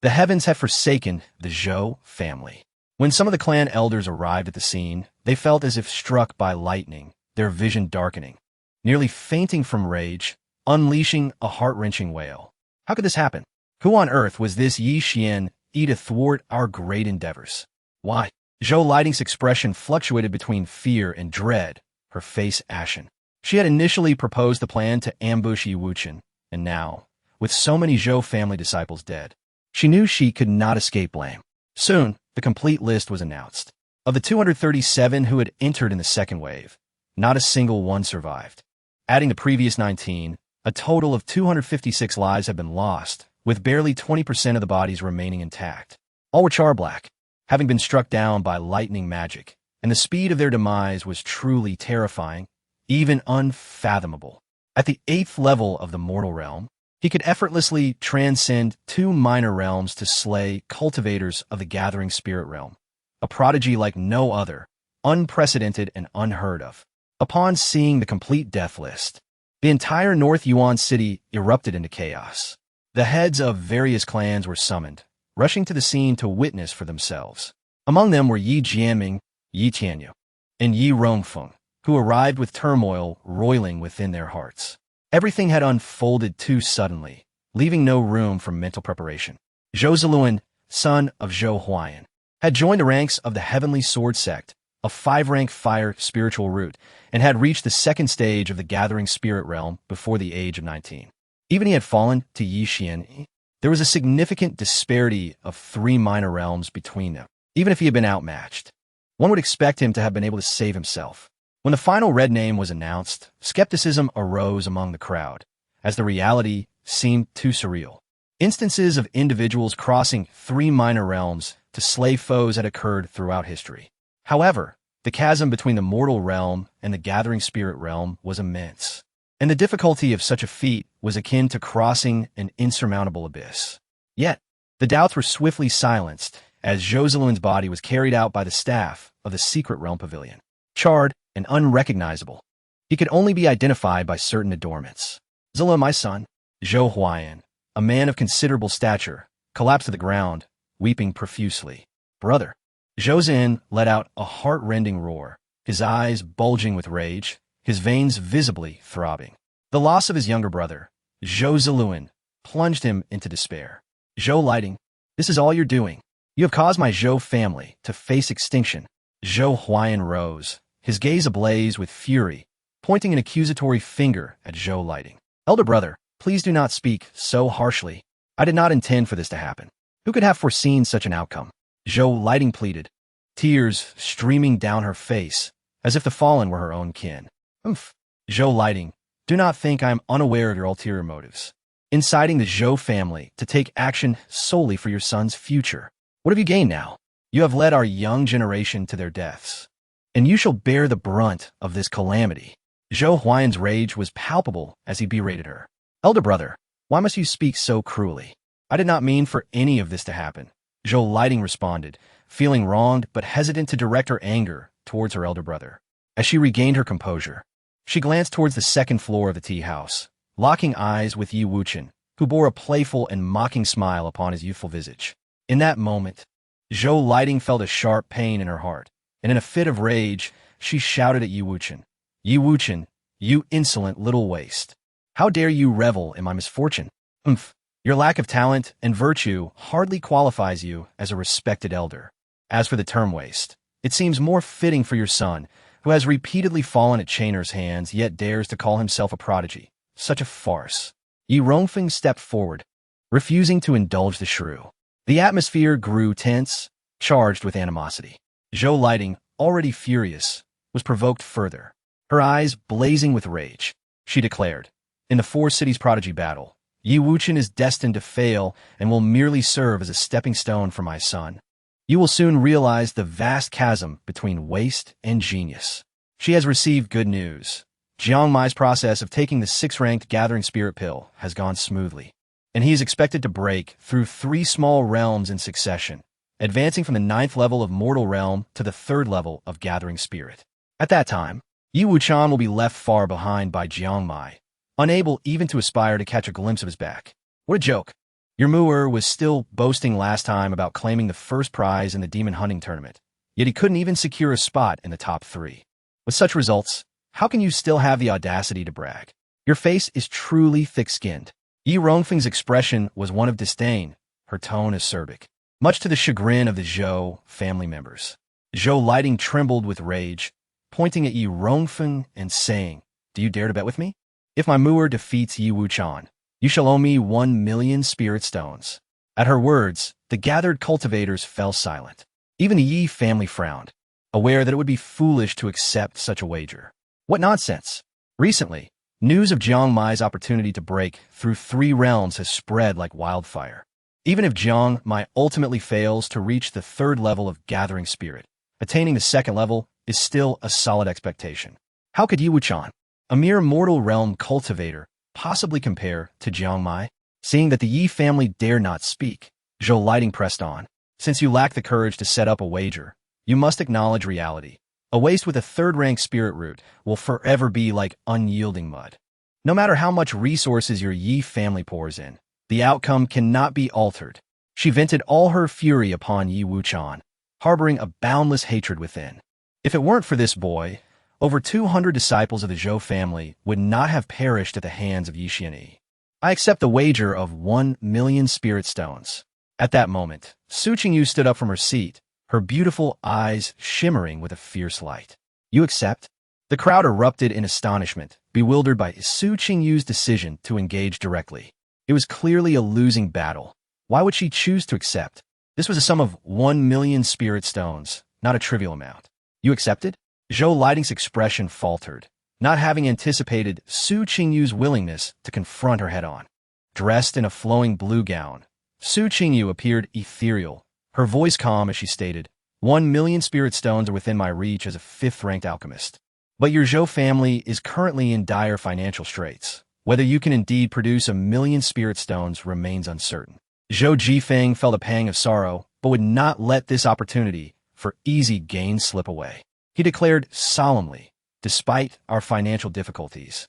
The heavens had forsaken the Zhou family. When some of the clan elders arrived at the scene, they felt as if struck by lightning, their vision darkening, nearly fainting from rage, unleashing a heart-wrenching wail. How could this happen? Who on earth was this Yi Xian to thwart our great endeavors? Why? Zhou Lighting's expression fluctuated between fear and dread, her face ashen. She had initially proposed the plan to ambush Yi Wuchen, and now, with so many Zhou family disciples dead, she knew she could not escape blame. Soon, the complete list was announced. Of the 237 who had entered in the second wave, not a single one survived. Adding the previous 19, a total of 256 lives had been lost, with barely 20% of the bodies remaining intact. All were char-black, having been struck down by lightning magic, and the speed of their demise was truly terrifying, even unfathomable. At the 8th level of the mortal realm, he could effortlessly transcend 2 minor realms to slay cultivators of the gathering spirit realm, a prodigy like no other, unprecedented and unheard of. Upon seeing the complete death list, the entire North Yuan city erupted into chaos. The heads of various clans were summoned, rushing to the scene to witness for themselves. Among them were Yi Jianming, Yi Tianyu, and Yi Rongfeng, who arrived with turmoil roiling within their hearts. Everything had unfolded too suddenly, leaving no room for mental preparation. Zhou Ziluan, son of Zhou Huayan, had joined the ranks of the Heavenly Sword Sect, a 5-rank fire spiritual root, and had reached the 2nd stage of the gathering spirit realm before the age of 19. Even he had fallen to Yi Xian. There was a significant disparity of 3 minor realms between them. Even if he had been outmatched, one would expect him to have been able to save himself. When the final red name was announced, skepticism arose among the crowd, as the reality seemed too surreal. Instances of individuals crossing 3 minor realms to slay foes had occurred throughout history. However, the chasm between the mortal realm and the gathering spirit realm was immense, and the difficulty of such a feat was akin to crossing an insurmountable abyss. Yet, the doubts were swiftly silenced as Zhou Ziluan's body was carried out by the staff of the secret realm pavilion. Charred and unrecognizable, he could only be identified by certain adornments. Ziluan, my son, Zhou Huayan, a man of considerable stature, collapsed to the ground, weeping profusely. Brother. Zhou Zin let out a heart-rending roar, his eyes bulging with rage, his veins visibly throbbing. The loss of his younger brother, Zhou Ziluan, plunged him into despair. Zhou Lighting, this is all you're doing. You have caused my Zhou family to face extinction. Zhou Huayan rose, his gaze ablaze with fury, pointing an accusatory finger at Zhou Lighting. Elder brother, please do not speak so harshly. I did not intend for this to happen. Who could have foreseen such an outcome? Zhou Lighting pleaded, tears streaming down her face, as if the fallen were her own kin. Zhou Lighting, do not think I am unaware of your ulterior motives, inciting the Zhou family to take action solely for your son's future. What have you gained now? You have led our young generation to their deaths, and you shall bear the brunt of this calamity. Zhou Huayan's rage was palpable as he berated her. Elder brother, why must you speak so cruelly? I did not mean for any of this to happen. Zhou Lighting responded, feeling wronged but hesitant to direct her anger towards her elder brother. As she regained her composure, she glanced towards the 2nd floor of the tea house, locking eyes with Yi Wuchen, who bore a playful and mocking smile upon his youthful visage. In that moment, Zhou Lighting felt a sharp pain in her heart, and in a fit of rage, she shouted at Yi Wuchen, Yi Wuchen, you insolent little waste. How dare you revel in my misfortune? Your lack of talent and virtue hardly qualifies you as a respected elder. As for the term waste, it seems more fitting for your son, who has repeatedly fallen at Chainer's hands yet dares to call himself a prodigy. Such a farce. Yi Rongfeng stepped forward, refusing to indulge the shrew. The atmosphere grew tense, charged with animosity. Zhou Lighting, already furious, was provoked further. Her eyes blazing with rage, she declared, in the 4 cities prodigy battle, Yi Wuchen is destined to fail and will merely serve as a stepping stone for my son. You will soon realize the vast chasm between waste and genius. She has received good news. Jiang Mai's process of taking the 6th-ranked Gathering Spirit Pill has gone smoothly, and he is expected to break through 3 small realms in succession, advancing from the 9th level of Mortal Realm to the 3rd level of Gathering Spirit. At that time, Yi Wuchen will be left far behind by Jiang Mai, unable even to aspire to catch a glimpse of his back. What a joke. Your Mu'er was still boasting last time about claiming the 1st prize in the demon hunting tournament, yet he couldn't even secure a spot in the top 3. With such results, how can you still have the audacity to brag? Your face is truly thick-skinned. Yi Rongfeng's expression was one of disdain, her tone acerbic, much to the chagrin of the Zhou family members. Zhou Lighting trembled with rage, pointing at Yi Rongfeng and saying, do you dare to bet with me? If my Mu'er defeats Yi Wuchen, you shall owe me 1,000,000 spirit stones. At her words, the gathered cultivators fell silent. Even the Yi family frowned, aware that it would be foolish to accept such a wager. What nonsense! Recently, news of Jiang Mai's opportunity to break through 3 realms has spread like wildfire. Even if Jiang Mai ultimately fails to reach the 3rd level of Gathering Spirit, attaining the 2nd level is still a solid expectation. How could Yi Wuchen, a mere mortal realm cultivator, possibly compare to Jiangmai? Seeing that the Yi family dare not speak, Zhou Lighting pressed on. Since you lack the courage to set up a wager, you must acknowledge reality. A waste with a third-rank spirit root will forever be like unyielding mud. No matter how much resources your Yi family pours in, the outcome cannot be altered. She vented all her fury upon Yi Wuchen, harboring a boundless hatred within. If it weren't for this boy, over 200 disciples of the Zhou family would not have perished at the hands of Yi Xianyi. I accept the wager of 1,000,000 spirit stones. At that moment, Su Qingyu stood up from her seat, her beautiful eyes shimmering with a fierce light. You accept? The crowd erupted in astonishment, bewildered by Su Qingyu's decision to engage directly. It was clearly a losing battle. Why would she choose to accept? This was a sum of 1,000,000 spirit stones, not a trivial amount. You accepted? Zhou Lighting's expression faltered, not having anticipated Su Qingyu's willingness to confront her head-on. Dressed in a flowing blue gown, Su Qingyu appeared ethereal, her voice calm as she stated, 1,000,000 spirit stones are within my reach as a 5th-ranked alchemist. But your Zhou family is currently in dire financial straits. Whether you can indeed produce 1,000,000 spirit stones remains uncertain. Zhou Jifeng felt a pang of sorrow, but would not let this opportunity for easy gain slip away. He declared solemnly, despite our financial difficulties,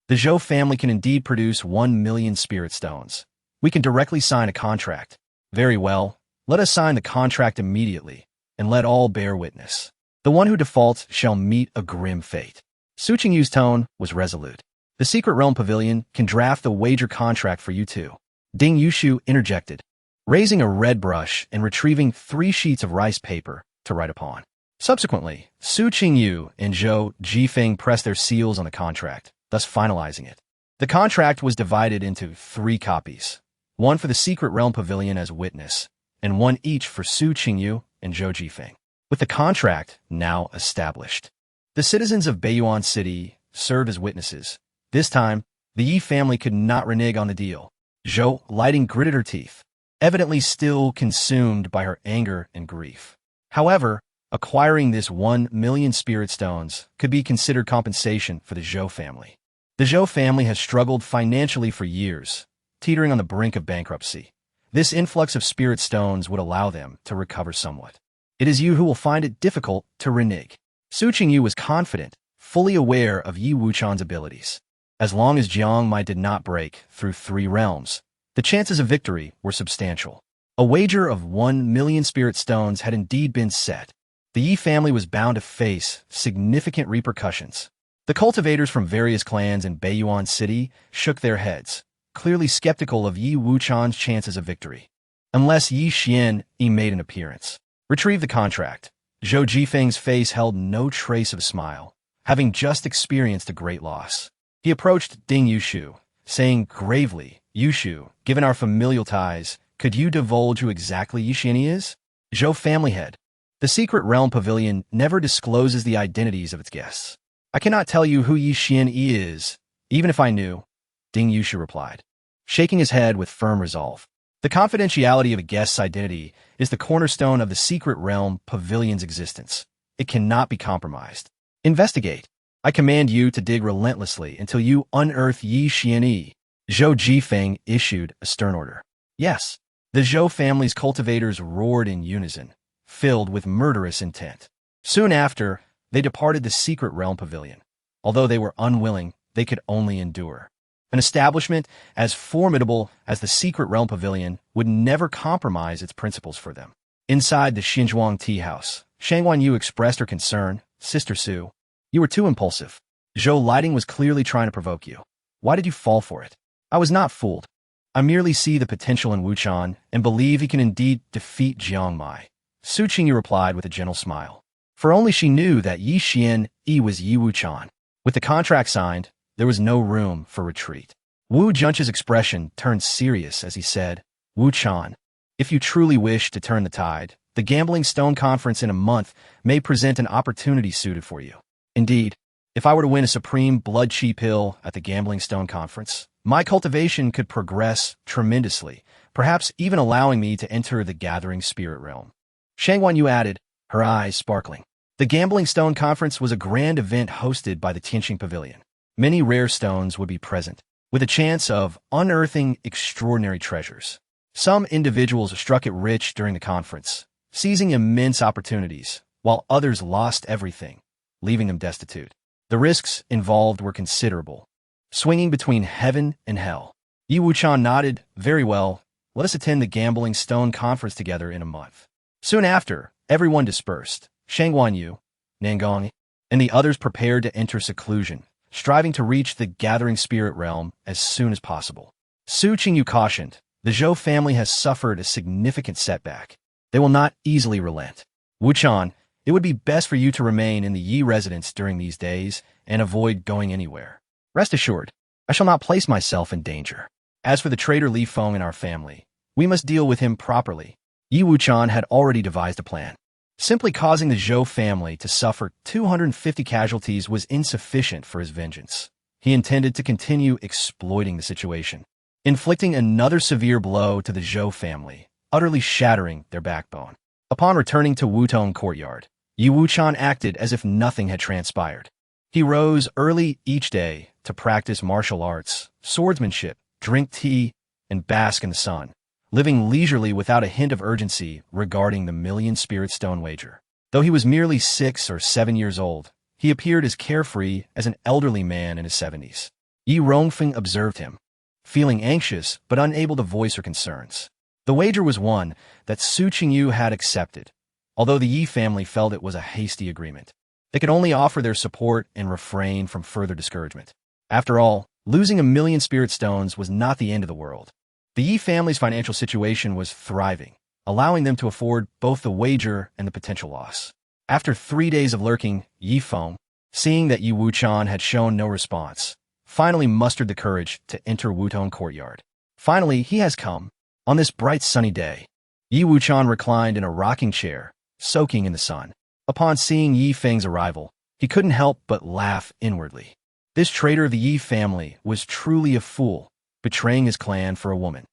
the Zhou family can indeed produce 1,000,000 spirit stones. We can directly sign a contract. Very well, let us sign the contract immediately, and let all bear witness. The one who defaults shall meet a grim fate. Su Qingyu's tone was resolute. The Secret Realm Pavilion can draft the wager contract for you too. Ding Yushu interjected, raising a red brush and retrieving 3 sheets of rice paper to write upon. Subsequently, Su Qingyu and Zhou Jifeng pressed their seals on the contract, thus finalizing it. The contract was divided into 3 copies, one for the Secret Realm Pavilion as witness, and one each for Su Qingyu and Zhou Jifeng. With the contract now established, the citizens of Beiyuan City served as witnesses. This time, the Yi family could not renege on the deal. Zhou Lighting gritted her teeth, evidently still consumed by her anger and grief. However, acquiring this 1,000,000 spirit stones could be considered compensation for the Zhou family. The Zhou family has struggled financially for years, teetering on the brink of bankruptcy. This influx of spirit stones would allow them to recover somewhat. It is you who will find it difficult to renege. Su Qingyu was confident, fully aware of Yi Wuchen's abilities. As long as Jiangmai did not break through 3 realms, the chances of victory were substantial. A wager of 1,000,000 spirit stones had indeed been set. The Yi family was bound to face significant repercussions. The cultivators from various clans in Beiyuan City shook their heads, clearly skeptical of Yi Wuchen's chances of victory. Unless Yi Xianyi made an appearance. Retrieve the contract. Zhou Jifeng's face held no trace of a smile, having just experienced a great loss. He approached Ding Yushu, saying gravely, Yushu, given our familial ties, could you divulge who exactly Yi Xianyi is? Zhou family head. The Secret Realm Pavilion never discloses the identities of its guests. I cannot tell you who Yi Xianyi is, even if I knew, Ding Yushu replied, shaking his head with firm resolve. The confidentiality of a guest's identity is the cornerstone of the Secret Realm Pavilion's existence. It cannot be compromised. Investigate. I command you to dig relentlessly until you unearth Yi Xianyi. Zhou Jifeng issued a stern order. Yes. The Zhou family's cultivators roared in unison, filled with murderous intent. Soon after, they departed the Secret Realm Pavilion. Although they were unwilling, they could only endure. An establishment as formidable as the Secret Realm Pavilion would never compromise its principles for them. Inside the Xinzhuang tea house, Shang Wanyu expressed her concern. Sister Su, you were too impulsive. Zhou Lighting was clearly trying to provoke you. Why did you fall for it? I was not fooled. I merely see the potential in Wuchen and believe he can indeed defeat Jiangmai. Su Qingyu replied with a gentle smile. For only she knew that Yi Xianyi was Yi Wuchen. With the contract signed, there was no room for retreat. Wu Junch's expression turned serious as he said, Wuchen, if you truly wish to turn the tide, the Gambling Stone Conference in a month may present an opportunity suited for you. Indeed, if I were to win a supreme blood chi pill at the Gambling Stone Conference, my cultivation could progress tremendously, perhaps even allowing me to enter the gathering spirit realm. Shang Wanyu added, her eyes sparkling. The Gambling Stone Conference was a grand event hosted by the Tianxing Pavilion. Many rare stones would be present, with a chance of unearthing extraordinary treasures. Some individuals struck it rich during the conference, seizing immense opportunities, while others lost everything, leaving them destitute. The risks involved were considerable, swinging between heaven and hell. Yi Wuchen nodded. Very well, let us attend the Gambling Stone Conference together in a month. Soon after, everyone dispersed. Shang Guanyu, Nangong, and the others prepared to enter seclusion, striving to reach the gathering spirit realm as soon as possible. Su Qingyu cautioned, the Zhou family has suffered a significant setback. They will not easily relent. Wuchen, it would be best for you to remain in the Yi residence during these days and avoid going anywhere. Rest assured, I shall not place myself in danger. As for the traitor Li Feng in our family, we must deal with him properly. Yi Wuchen had already devised a plan. Simply causing the Zhou family to suffer 250 casualties was insufficient for his vengeance. He intended to continue exploiting the situation, inflicting another severe blow to the Zhou family, utterly shattering their backbone. Upon returning to Wutong courtyard, Yi Wuchen acted as if nothing had transpired. He rose early each day to practice martial arts, swordsmanship, drink tea, and bask in the sun, living leisurely without a hint of urgency regarding the million spirit stone wager. Though he was merely 6 or 7 years old, he appeared as carefree as an elderly man in his 70s. Yi Rongfeng observed him, feeling anxious but unable to voice her concerns. The wager was one that Su Qingyu had accepted, although the Yi family felt it was a hasty agreement. They could only offer their support and refrain from further discouragement. After all, losing 1,000,000 spirit stones was not the end of the world. The Yi family's financial situation was thriving, allowing them to afford both the wager and the potential loss. After 3 days of lurking, Yi Feng, seeing that Yi Wuchen had shown no response, finally mustered the courage to enter Wutong courtyard. Finally, he has come. On this bright sunny day, Yi Wuchen reclined in a rocking chair, soaking in the sun. Upon seeing Yi Feng's arrival, he couldn't help but laugh inwardly. This traitor of the Yi family was truly a fool, betraying his clan for a woman.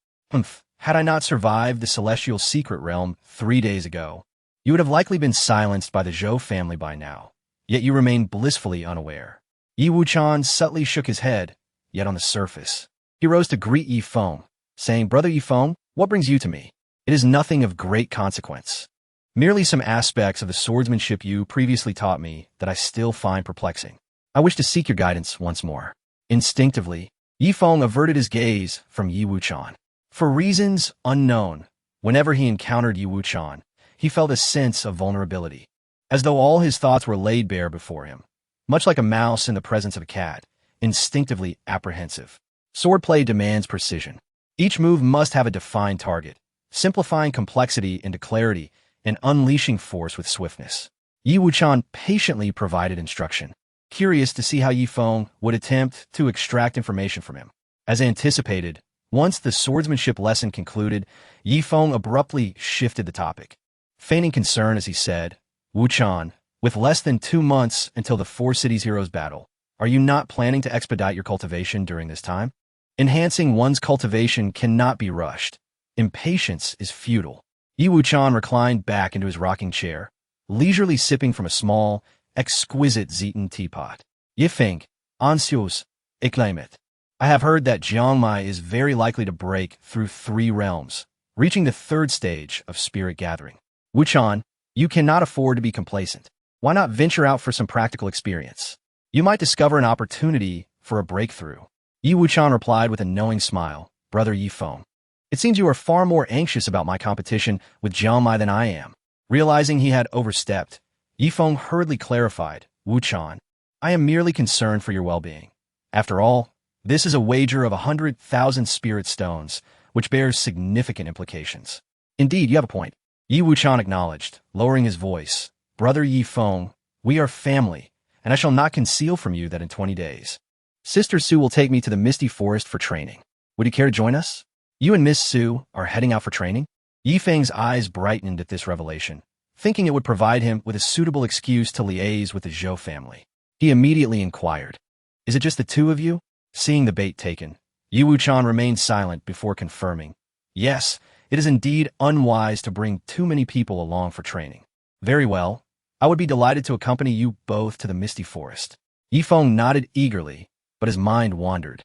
Had I not survived the celestial secret realm 3 days ago, you would have likely been silenced by the Zhou family by now, yet you remain blissfully unaware. Yi Wuchen subtly shook his head, yet on the surface. He rose to greet Yi Feng, saying, Brother Yi Feng, what brings you to me? It is nothing of great consequence. Merely some aspects of the swordsmanship you previously taught me that I still find perplexing. I wish to seek your guidance once more. Instinctively, Yi Feng averted his gaze from Yi Wuchen. For reasons unknown, whenever he encountered Yi Wuchen, he felt a sense of vulnerability, as though all his thoughts were laid bare before him, much like a mouse in the presence of a cat, instinctively apprehensive. Swordplay demands precision. Each move must have a defined target, simplifying complexity into clarity and unleashing force with swiftness. Yi Wuchen patiently provided instruction, curious to see how Yi Feng would attempt to extract information from him. As anticipated, once the swordsmanship lesson concluded, Yi Feng abruptly shifted the topic, feigning concern as he said, Wuchen, with less than 2 months until the Four Cities Heroes battle, are you not planning to expedite your cultivation during this time? Enhancing one's cultivation cannot be rushed. Impatience is futile. Yi Wuchen reclined back into his rocking chair, leisurely sipping from a small, exquisite Zeton teapot. Yifeng, anxious, enlightenment. I have heard that Jiangmai is very likely to break through 3 realms, reaching the 3rd stage of spirit gathering. Wuchen, you cannot afford to be complacent. Why not venture out for some practical experience? You might discover an opportunity for a breakthrough. Yi Wuchen replied with a knowing smile, Brother Yi Feng. It seems you are far more anxious about my competition with Jiangmai than I am. Realizing he had overstepped, Yi Feng hurriedly clarified, Wuchen, I am merely concerned for your well-being. After all, this is a wager of 100,000 spirit stones, which bears significant implications. Indeed, you have a point. Yi Wuchen acknowledged, lowering his voice, Brother Yi Feng, we are family, and I shall not conceal from you that in 20 days, Sister Su will take me to the Misty Forest for training. Would you care to join us? You and Miss Su are heading out for training? Yi Feng's eyes brightened at this revelation, thinking it would provide him with a suitable excuse to liaise with the Zhou family. He immediately inquired, Is it just the 2 of you? Seeing the bait taken, Yi Wuchen remained silent before confirming, Yes, it is indeed unwise to bring too many people along for training. Very well, I would be delighted to accompany you both to the Misty Forest. Yi Feng nodded eagerly, but his mind wandered,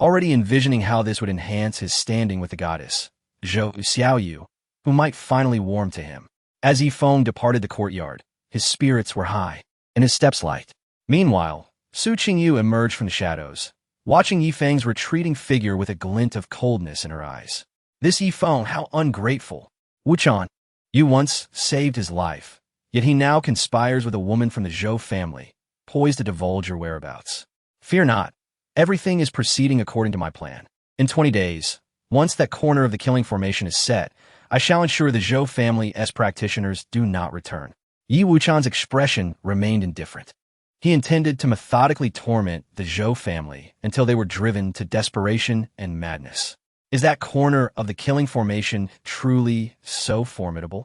already envisioning how this would enhance his standing with the goddess, Zhou Xiaoyu, who might finally warm to him. As Yifeng departed the courtyard, his spirits were high, and his steps light. Meanwhile, Su Qingyu emerged from the shadows, watching Yifeng's retreating figure with a glint of coldness in her eyes. This Yifeng, how ungrateful! Wuchen, you once saved his life, yet he now conspires with a woman from the Zhou family, poised to divulge your whereabouts. Fear not, everything is proceeding according to my plan. In 20 days, once that corner of the killing formation is set, I shall ensure the Zhou family's practitioners do not return. Yi Wuchan's expression remained indifferent. He intended to methodically torment the Zhou family until they were driven to desperation and madness. Is that corner of the killing formation truly so formidable?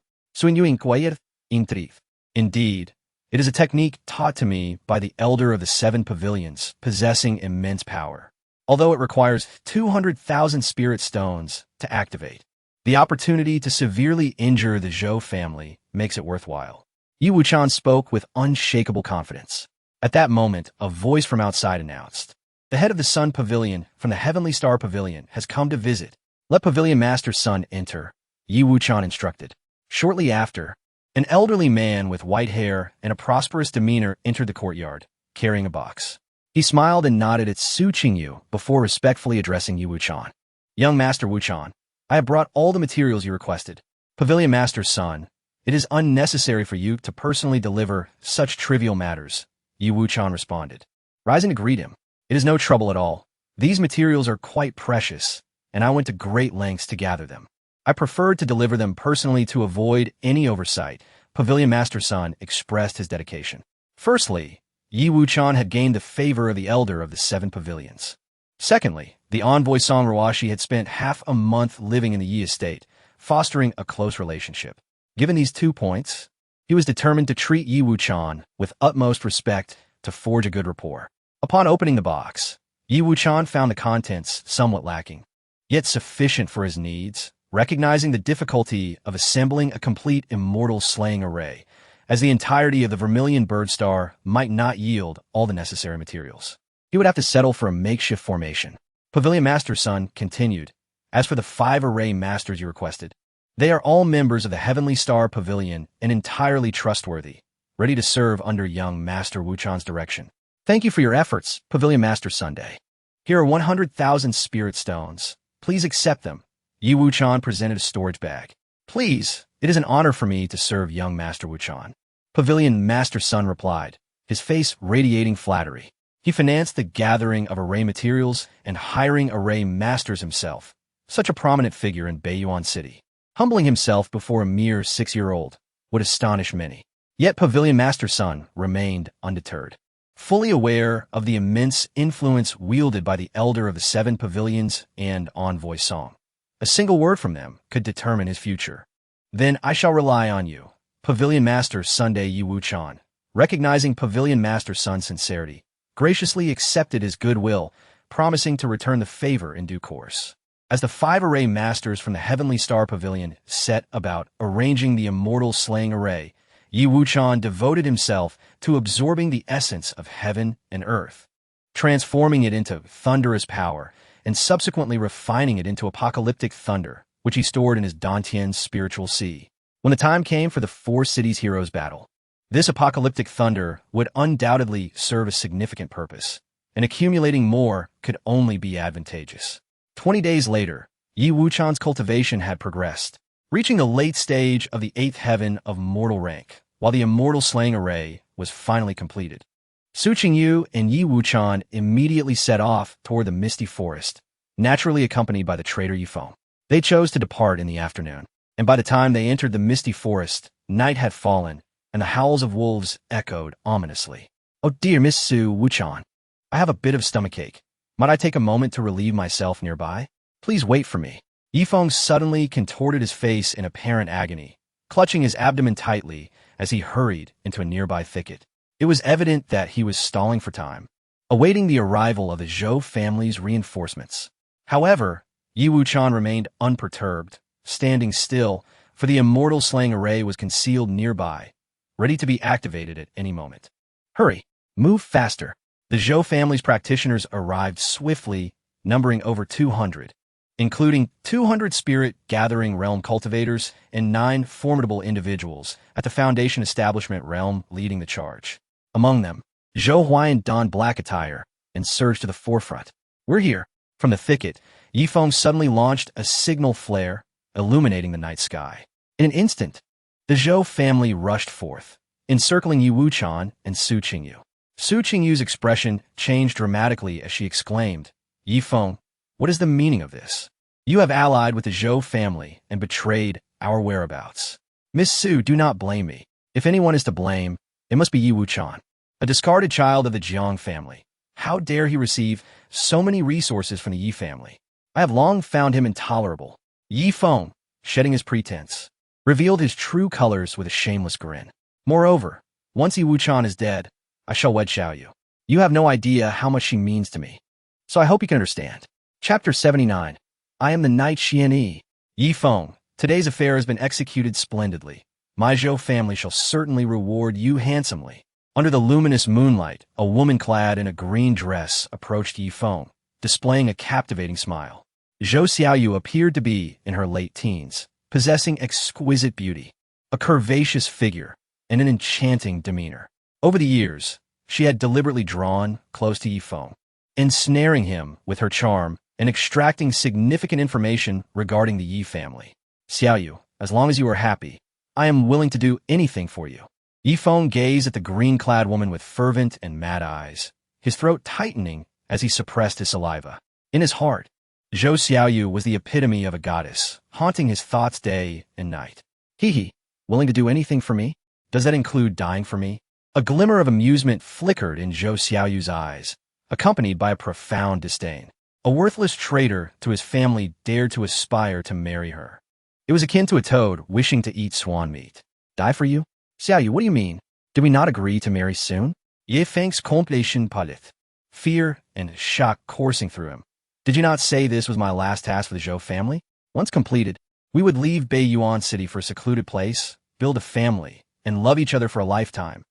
Indeed, it is a technique taught to me by the elder of the 7 pavilions, possessing immense power. Although it requires 200,000 spirit stones to activate, the opportunity to severely injure the Zhou family makes it worthwhile. Yi Wuchen spoke with unshakable confidence. At that moment, a voice from outside announced, "The head of the Sun Pavilion from the Heavenly Star Pavilion has come to visit. Let Pavilion Master Sun enter," Yi Wuchen instructed. Shortly after, an elderly man with white hair and a prosperous demeanor entered the courtyard, carrying a box. He smiled and nodded at Su Qingyu before respectfully addressing Yi Wuchen. "Young Master Wuchen, I have brought all the materials you requested. Pavilion Master Sun, it is unnecessary for you to personally deliver such trivial matters," Yi Wuchen responded, rising to greet him. "It is no trouble at all. These materials are quite precious, and I went to great lengths to gather them. I preferred to deliver them personally to avoid any oversight." Pavilion Master Sun expressed his dedication. Firstly, Yi Wuchen had gained the favor of the elder of the 7 pavilions. Secondly, the envoy Song Ruashi had spent half a month living in the Yi estate, fostering a close relationship. Given these 2 points, he was determined to treat Yi Wuchen with utmost respect to forge a good rapport. Upon opening the box, Yi Wuchen found the contents somewhat lacking, yet sufficient for his needs, recognizing the difficulty of assembling a complete immortal slaying array, as the entirety of the Vermilion Bird Star might not yield all the necessary materials. He would have to settle for a makeshift formation. Pavilion Master Sun continued, "As for the 5 array masters you requested, they are all members of the Heavenly Star Pavilion and entirely trustworthy, ready to serve under young Master Wuchen's direction. Thank you for your efforts, Pavilion Master Sunday. Here are 100,000 spirit stones. Please accept them." Yi Wuchen presented a storage bag. "Please, it is an honor for me to serve young Master Wuchen." Pavilion Master Sun replied, his face radiating flattery. He financed the gathering of array materials and hiring array masters himself, such a prominent figure in Beiyuan City. Humbling himself before a mere 6-year-old would astonish many. Yet Pavilion Master Sun remained undeterred. Fully aware of the immense influence wielded by the elder of the 7 pavilions and envoy Song, a single word from them could determine his future. "Then I shall rely on you, Pavilion Master Sunday." Yi Wuchen, recognizing Pavilion Master Sun's sincerity, graciously accepted his goodwill, promising to return the favor in due course. As the 5 array masters from the Heavenly Star Pavilion set about arranging the immortal slaying array, Yi Wuchen devoted himself to absorbing the essence of heaven and earth, transforming it into thunderous power, and subsequently refining it into apocalyptic thunder, which he stored in his Dantian's spiritual sea. When the time came for the 4 cities heroes battle, this apocalyptic thunder would undoubtedly serve a significant purpose, and accumulating more could only be advantageous. 20 days later, Yi Wuchen's cultivation had progressed, reaching the late stage of the 8th heaven of mortal rank, while the immortal slaying array was finally completed. Su Qingyu and Yi Wuchen immediately set off toward the misty forest, naturally accompanied by the traitor Yifeng. They chose to depart in the afternoon, and by the time they entered the misty forest, night had fallen, and the howls of wolves echoed ominously. "Oh dear, Miss Su Wuchen, I have a bit of stomachache. Might I take a moment to relieve myself nearby? Please wait for me." Yifeng suddenly contorted his face in apparent agony, clutching his abdomen tightly as he hurried into a nearby thicket. It was evident that he was stalling for time, awaiting the arrival of the Zhou family's reinforcements. However, Yi Wuchen remained unperturbed, standing still, for the immortal slaying array was concealed nearby, ready to be activated at any moment. "Hurry! Move faster!" The Zhou family's practitioners arrived swiftly, numbering over 200, including 200 spirit-gathering realm cultivators and 9 formidable individuals at the Foundation Establishment realm leading the charge. Among them, Zhou Huayan donned black attire and surged to the forefront. "We're here." From the thicket, Yifeng suddenly launched a signal flare, illuminating the night sky. In an instant, the Zhou family rushed forth, encircling Yi Wuchen and Su Qingyu. Su Qingyu's expression changed dramatically as she exclaimed, "Yifeng, what is the meaning of this? You have allied with the Zhou family and betrayed our whereabouts. Miss Su, do not blame me. If anyone is to blame, it must be Yi Wuchen, a discarded child of the Jiang family. How dare he receive so many resources from the Yi family? I have long found him intolerable." Yifeng, shedding his pretense, revealed his true colors with a shameless grin. "Moreover, once Yi Wuchen is dead, I shall wed Xiaoyu. You have no idea how much she means to me. So I hope you can understand." Chapter 79. I am the Knight Xianyi. Yifeng, today's affair has been executed splendidly. My Zhou family shall certainly reward you handsomely. Under the luminous moonlight, a woman clad in a green dress approached Yifeng, displaying a captivating smile. Zhou Xiaoyu appeared to be in her late teens, possessing exquisite beauty, a curvaceous figure, and an enchanting demeanor. Over the years, she had deliberately drawn close to Yifeng, ensnaring him with her charm and extracting significant information regarding the Yi family. "Xiaoyu, as long as you are happy, I am willing to do anything for you." Yifeng gazed at the green-clad woman with fervent and mad eyes, his throat tightening as he suppressed his saliva. In his heart, Zhou Xiaoyu was the epitome of a goddess, haunting his thoughts day and night. "Hee, willing to do anything for me? Does that include dying for me?" A glimmer of amusement flickered in Zhou Xiaoyu's eyes, accompanied by a profound disdain. A worthless traitor to his family dared to aspire to marry her. It was akin to a toad wishing to eat swan meat. "Die for you? Xiaoyu, what do you mean? Did we not agree to marry soon?" Yifeng's completion palit, fear and shock coursing through him. "Did you not say this was my last task for the Zhou family? Once completed, we would leave Beiyuan City for a secluded place, build a family, and love each other for a lifetime.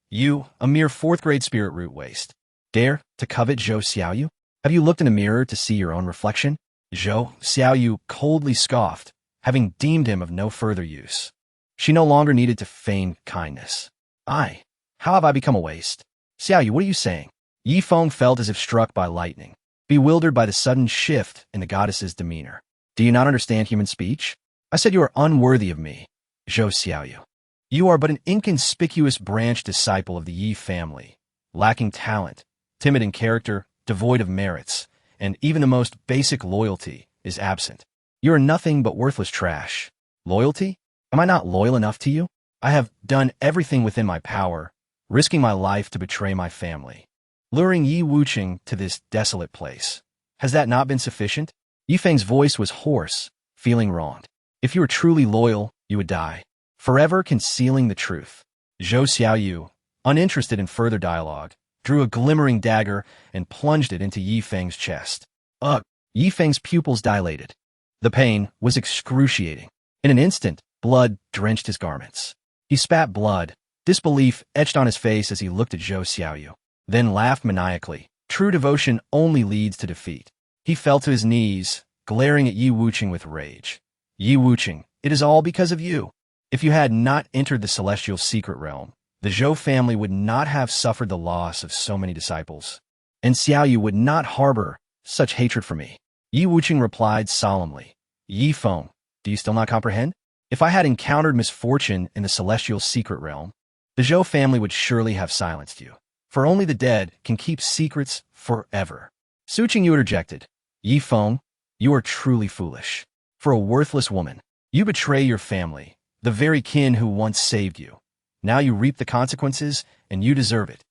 You, a mere 4th-grade spirit root waste, dare to covet Zhou Xiaoyu? Have you looked in a mirror to see your own reflection?" Zhou Xiaoyu coldly scoffed, having deemed him of no further use. She no longer needed to feign kindness. How have I become a waste? Xiaoyu, what are you saying?" Yifeng felt as if struck by lightning, bewildered by the sudden shift in the goddess's demeanor. "Do you not understand human speech? I said you are unworthy of me, Zhou Xiaoyu. You are but an inconspicuous branch disciple of the Yi family, lacking talent, timid in character, devoid of merits, and even the most basic loyalty is absent. You are nothing but worthless trash. Loyalty? Am I not loyal enough to you? I have done everything within my power, risking my life to betray my family, luring Yi Wuchen to this desolate place. Has that not been sufficient?" Yifeng's voice was hoarse, feeling wronged. "If you were truly loyal, you would die, forever concealing the truth." Zhou Xiaoyu, uninterested in further dialogue, drew a glimmering dagger and plunged it into Yifeng's chest. Ugh! Yifeng's pupils dilated. The pain was excruciating. In an instant, blood drenched his garments. He spat blood, disbelief etched on his face as he looked at Zhou Xiaoyu, then laughed maniacally. True devotion only leads to defeat. He fell to his knees, glaring at Yi Wuchen with rage. "Yi Wuchen, it is all because of you. If you had not entered the celestial secret realm, the Zhou family would not have suffered the loss of so many disciples, and Xiaoyu would not harbor such hatred for me." Yi Wuchen replied solemnly. "Yifeng, do you still not comprehend? If I had encountered misfortune in the celestial secret realm, the Zhou family would surely have silenced you, for only the dead can keep secrets forever." Su Qingyu interjected. "Yifeng, you are truly foolish. For a worthless woman, you betray your family, the very kin who once saved you. Now you reap the consequences, and you deserve it."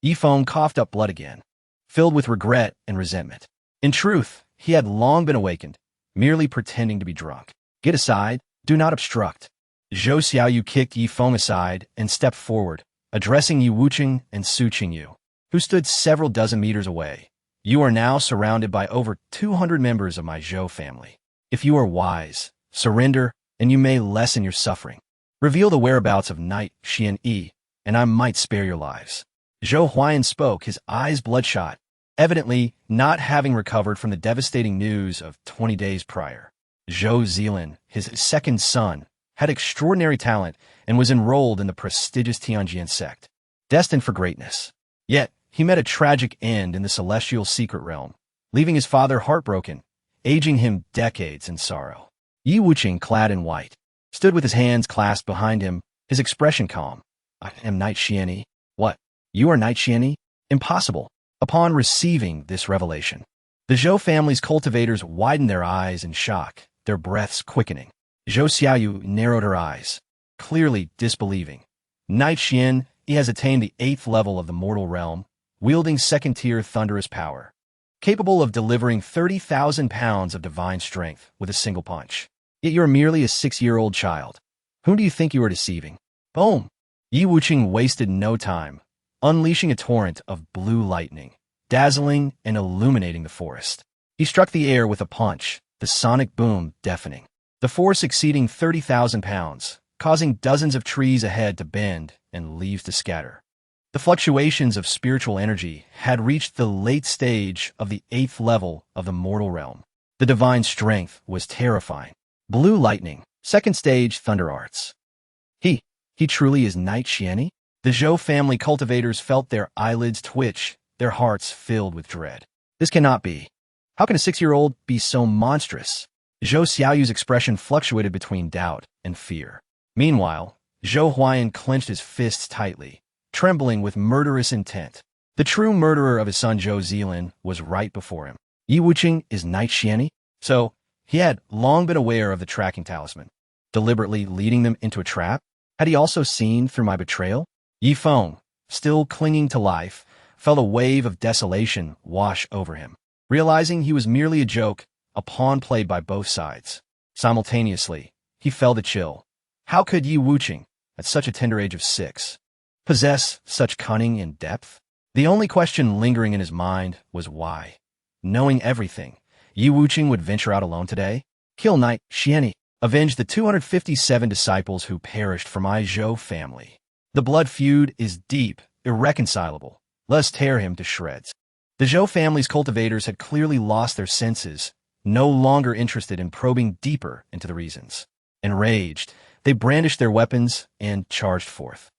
Yifeng coughed up blood again, filled with regret and resentment. In truth, he had long been awakened, merely pretending to be drunk. "Get aside, do not obstruct." Zhou Xiaoyu kicked Yifeng aside and stepped forward, addressing Yi Wuchen and Su Qingyu, who stood several dozen meters away. "You are now surrounded by over 200 members of my Zhou family. If you are wise, surrender, and you may lessen your suffering. Reveal the whereabouts of Knight Xianyi, and I might spare your lives." Zhou Huayan spoke, his eyes bloodshot, evidently not having recovered from the devastating news of 20 days prior. Zhou Zilin, his second son, had extraordinary talent and was enrolled in the prestigious Tianjian sect, destined for greatness. Yet, he met a tragic end in the celestial secret realm, leaving his father heartbroken, aging him decades in sorrow. Yi Wuchen, clad in white, stood with his hands clasped behind him, his expression calm. I am Knight Xianyi. What? You are Knight Xianyi? Impossible. Upon receiving this revelation, the Zhou family's cultivators widened their eyes in shock, their breaths quickening. Zhou Xiaoyu narrowed her eyes, clearly disbelieving. Knight Xian, he has attained the 8th level of the mortal realm, wielding second-tier thunderous power, capable of delivering 30,000 pounds of divine strength with a single punch. Yet you're merely a 6-year-old child. Whom do you think you are deceiving? Boom! Yi Wuching wasted no time, unleashing a torrent of blue lightning, dazzling and illuminating the forest. He struck the air with a punch, the sonic boom deafening. The force exceeding 30,000 pounds, causing dozens of trees ahead to bend and leaves to scatter. The fluctuations of spiritual energy had reached the late stage of the 8th level of the mortal realm. The divine strength was terrifying. Blue lightning, 2nd stage thunder arts. He truly is Knight Xianyi? The Zhou family cultivators felt their eyelids twitch, their hearts filled with dread. This cannot be. How can a 6-year-old be so monstrous? Zhou Xiaoyu's expression fluctuated between doubt and fear. Meanwhile, Zhou Huayan clenched his fists tightly, trembling with murderous intent. The true murderer of his son Zhou Zilin was right before him. Yi Wuching is Knight Xianyi? So, he had long been aware of the tracking talisman, deliberately leading them into a trap? Had he also seen through my betrayal? Yi Feng, still clinging to life, felt a wave of desolation wash over him, realizing he was merely a joke, a pawn played by both sides. Simultaneously, he felt a chill. How could Yi Wuching, at such a tender age of 6, possess such cunning and depth? The only question lingering in his mind was why. Knowing everything, Yi Wuching would venture out alone today? Kill Knight Xianyi, avenge the 257 disciples who perished for my Zhou family. The blood feud is deep, irreconcilable. Let us tear him to shreds. The Zhou family's cultivators had clearly lost their senses, no longer interested in probing deeper into the reasons. Enraged, they brandished their weapons and charged forth.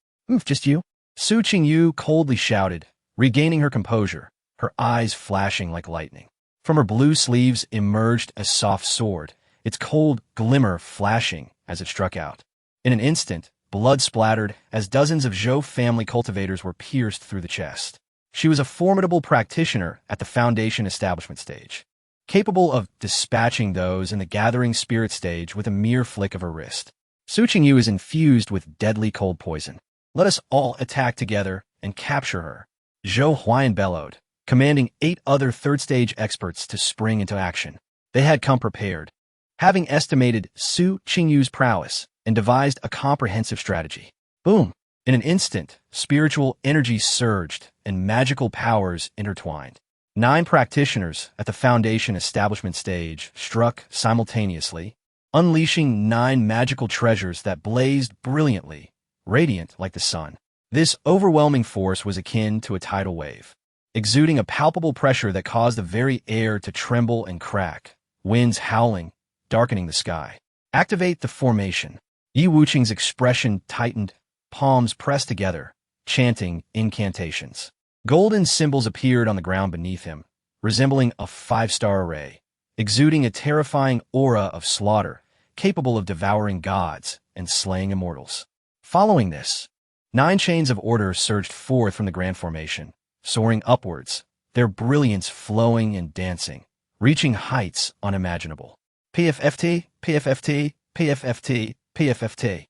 Just you? Su Qingyu coldly shouted, regaining her composure, her eyes flashing like lightning. From her blue sleeves emerged a soft sword, its cold glimmer flashing as it struck out. In an instant, blood splattered as dozens of Zhou family cultivators were pierced through the chest. She was a formidable practitioner at the Foundation establishment stage, capable of dispatching those in the gathering spirit stage with a mere flick of her wrist. Su Qingyu is infused with deadly cold poison. Let us all attack together and capture her. Zhou Huayan bellowed, commanding 8 other third-stage experts to spring into action. They had come prepared, having estimated Su Qingyu's prowess and devised a comprehensive strategy. Boom! In an instant, spiritual energy surged and magical powers intertwined. 9 practitioners at the Foundation establishment stage struck simultaneously, unleashing 9 magical treasures that blazed brilliantly, radiant like the sun. This overwhelming force was akin to a tidal wave, exuding a palpable pressure that caused the very air to tremble and crack, winds howling, darkening the sky. Activate the formation. Yi Wuching's expression tightened, palms pressed together, chanting incantations. Golden symbols appeared on the ground beneath him, resembling a 5-star array, exuding a terrifying aura of slaughter, capable of devouring gods and slaying immortals. Following this, 9 chains of order surged forth from the grand formation, soaring upwards, their brilliance flowing and dancing, reaching heights unimaginable. PFFT, PFFT, PFFT, PFFT.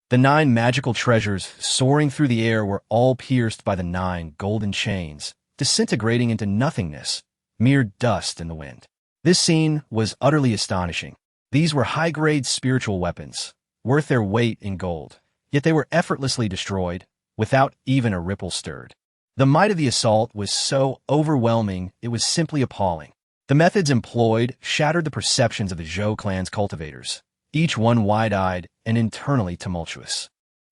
The 9 magical treasures soaring through the air were all pierced by the 9 golden chains, disintegrating into nothingness, mere dust in the wind. This scene was utterly astonishing. These were high-grade spiritual weapons, worth their weight in gold, yet they were effortlessly destroyed, without even a ripple stirred. The might of the assault was so overwhelming it was simply appalling. The methods employed shattered the perceptions of the Zhou clan's cultivators, each one wide-eyed and internally tumultuous.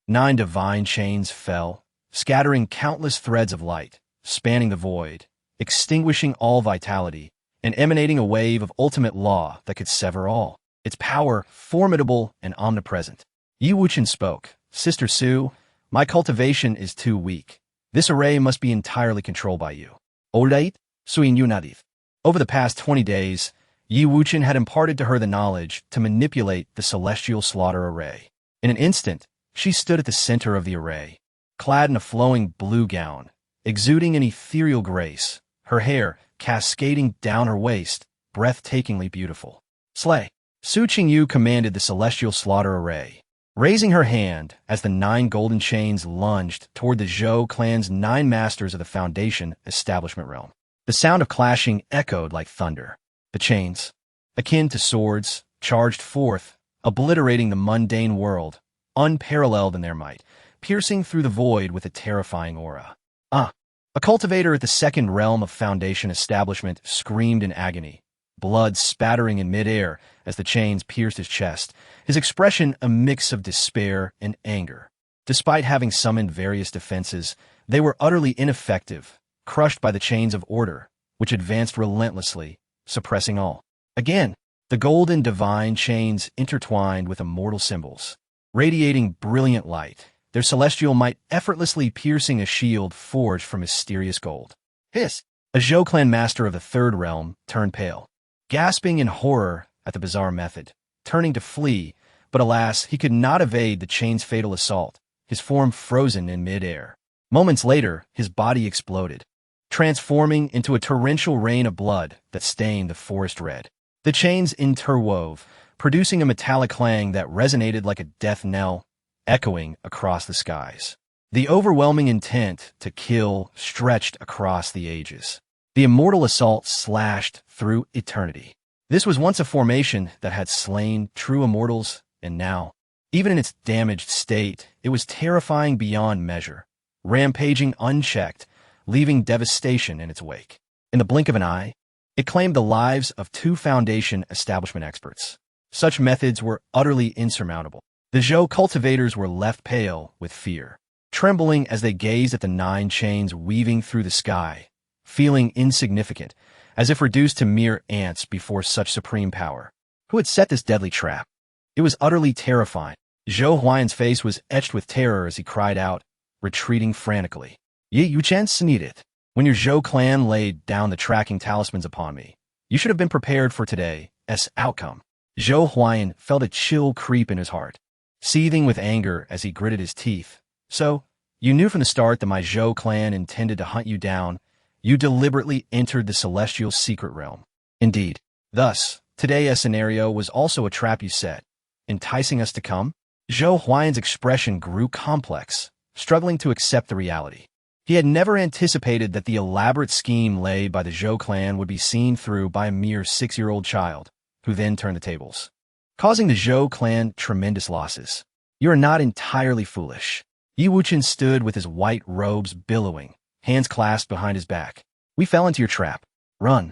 9 divine chains fell, scattering countless threads of light, spanning the void, extinguishing all vitality, and emanating a wave of ultimate law that could sever all. Its power, formidable and omnipresent. Yi Wuchen spoke. Sister Su, my cultivation is too weak. This array must be entirely controlled by you. Alright, Suin Yunadith. Over the past 20 days, Yi Wuchen had imparted to her the knowledge to manipulate the celestial slaughter array. In an instant, she stood at the center of the array, clad in a flowing blue gown, exuding an ethereal grace, her hair cascading down her waist, breathtakingly beautiful. Slay! Su Qingyu commanded the celestial slaughter array, raising her hand as the 9 golden chains lunged toward the Zhou clan's 9 masters of the Foundation Establishment Realm. The sound of clashing echoed like thunder. The chains, akin to swords, charged forth, obliterating the mundane world, unparalleled in their might, piercing through the void with a terrifying aura. A cultivator at the 2nd realm of Foundation Establishment screamed in agony, blood spattering in midair as the chains pierced his chest, his expression a mix of despair and anger. Despite having summoned various defenses, they were utterly ineffective, crushed by the chains of order, which advanced relentlessly, suppressing all. Again, the golden divine chains intertwined with immortal symbols, radiating brilliant light, their celestial might effortlessly piercing a shield forged from mysterious gold. Hiss! A Zhou clan master of the 3rd realm turned pale, gasping in horror at the bizarre method, turning to flee, but alas, he could not evade the chain's fatal assault, his form frozen in midair. Moments later, his body exploded, transforming into a torrential rain of blood that stained the forest red. The chains interwove, producing a metallic clang that resonated like a death knell, echoing across the skies. The overwhelming intent to kill stretched across the ages. The immortal assault slashed through eternity. This was once a formation that had slain true immortals, and now, even in its damaged state, it was terrifying beyond measure, rampaging unchecked, leaving devastation in its wake. In the blink of an eye, it claimed the lives of 2 Foundation Establishment experts. Such methods were utterly insurmountable. The Zhou cultivators were left pale with fear, trembling as they gazed at the 9 chains weaving through the sky, feeling insignificant, as if reduced to mere ants before such supreme power. Who had set this deadly trap? It was utterly terrifying. Zhou Huayan's face was etched with terror as he cried out, retreating frantically. Yi Yuchen sneed it. When your Zhou clan laid down the tracking talismans upon me, you should have been prepared for today's outcome. Zhou Huayan felt a chill creep in his heart, seething with anger as he gritted his teeth. So, you knew from the start that my Zhou clan intended to hunt you down. You deliberately entered the celestial secret realm. Indeed. Thus, today's scenario was also a trap you set, enticing us to come? Zhou Huayan's expression grew complex, struggling to accept the reality. He had never anticipated that the elaborate scheme laid by the Zhou clan would be seen through by a mere 6-year-old child, who then turned the tables, causing the Zhou clan tremendous losses. You are not entirely foolish. Yi Wuchen stood with his white robes billowing, hands clasped behind his back. We fell into your trap. Run.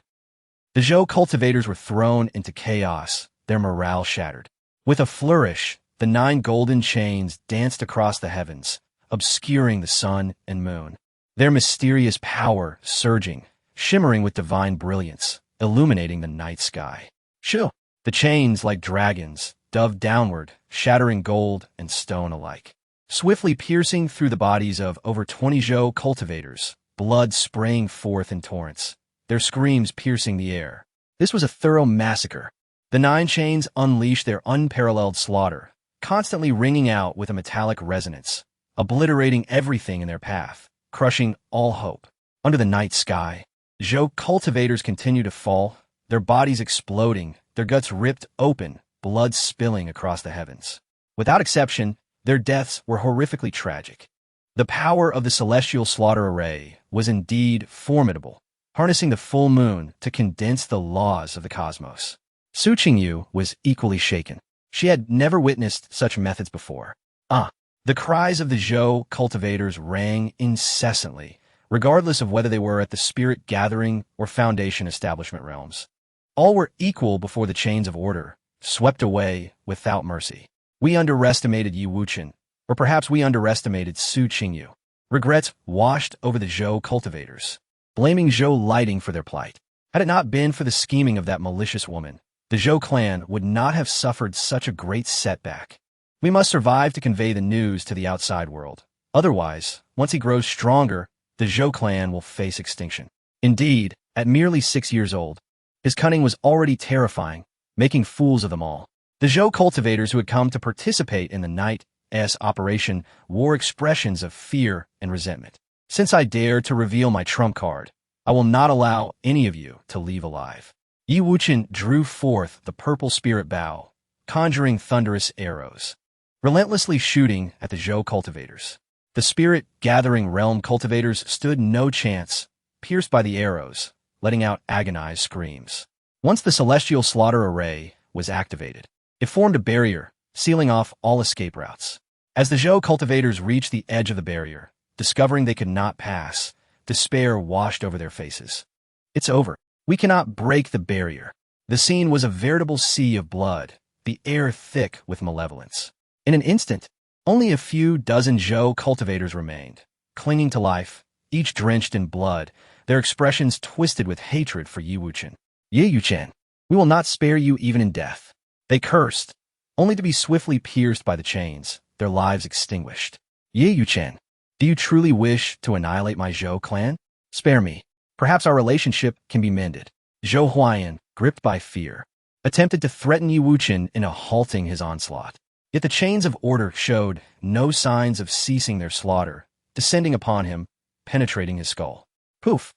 The Zhou cultivators were thrown into chaos, their morale shattered. With a flourish, the 9 golden chains danced across the heavens, obscuring the sun and moon, their mysterious power surging, shimmering with divine brilliance, illuminating the night sky. Shoo! The chains, like dragons, dove downward, shattering gold and stone alike, swiftly piercing through the bodies of over 20 Zhou cultivators, blood spraying forth in torrents, their screams piercing the air. This was a thorough massacre. The 9 chains unleashed their unparalleled slaughter, constantly ringing out with a metallic resonance, obliterating everything in their path, crushing all hope. Under the night sky, Zhou cultivators continued to fall, their bodies exploding, their guts ripped open, blood spilling across the heavens. Without exception, their deaths were horrifically tragic. The power of the celestial slaughter array was indeed formidable, harnessing the full moon to condense the laws of the cosmos. Su Qingyu was equally shaken. She had never witnessed such methods before. The cries of the Zhou cultivators rang incessantly, regardless of whether they were at the spirit gathering or Foundation Establishment realms. All were equal before the chains of order, swept away without mercy. We underestimated Yi Wuchen, or perhaps we underestimated Su Qingyu. Regrets washed over the Zhou cultivators, blaming Zhou Lighting for their plight. Had it not been for the scheming of that malicious woman, the Zhou clan would not have suffered such a great setback. We must survive to convey the news to the outside world. Otherwise, once he grows stronger, the Zhou clan will face extinction. Indeed, at merely 6 years old, his cunning was already terrifying, making fools of them all. The Zhou cultivators who had come to participate in the Nine.A operation wore expressions of fear and resentment. Since I dare to reveal my trump card, I will not allow any of you to leave alive. Wuchen drew forth the purple spirit bow, conjuring thunderous arrows, relentlessly shooting at the Zhou cultivators. The spirit-gathering realm cultivators stood no chance, pierced by the arrows, letting out agonized screams. Once the celestial slaughter array was activated, it formed a barrier, sealing off all escape routes. As the Zhou cultivators reached the edge of the barrier, discovering they could not pass, despair washed over their faces. It's over. We cannot break the barrier. The scene was a veritable sea of blood, the air thick with malevolence. In an instant, only a few dozen Zhou cultivators remained, clinging to life, each drenched in blood, their expressions twisted with hatred for Wuchen. Wuchen, we will not spare you even in death. They cursed, only to be swiftly pierced by the chains, their lives extinguished. Wuchen, do you truly wish to annihilate my Zhou clan? Spare me. Perhaps our relationship can be mended. Zhou Huaiyan, gripped by fear, attempted to threaten Wuchen into halting his onslaught. Yet the chains of order showed no signs of ceasing their slaughter, descending upon him, penetrating his skull. Poof!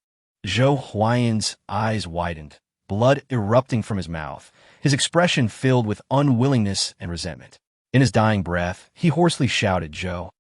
Zhou Huaiyan's eyes widened, blood erupting from his mouth, his expression filled with unwillingness and resentment. In his dying breath, he hoarsely shouted, Zhou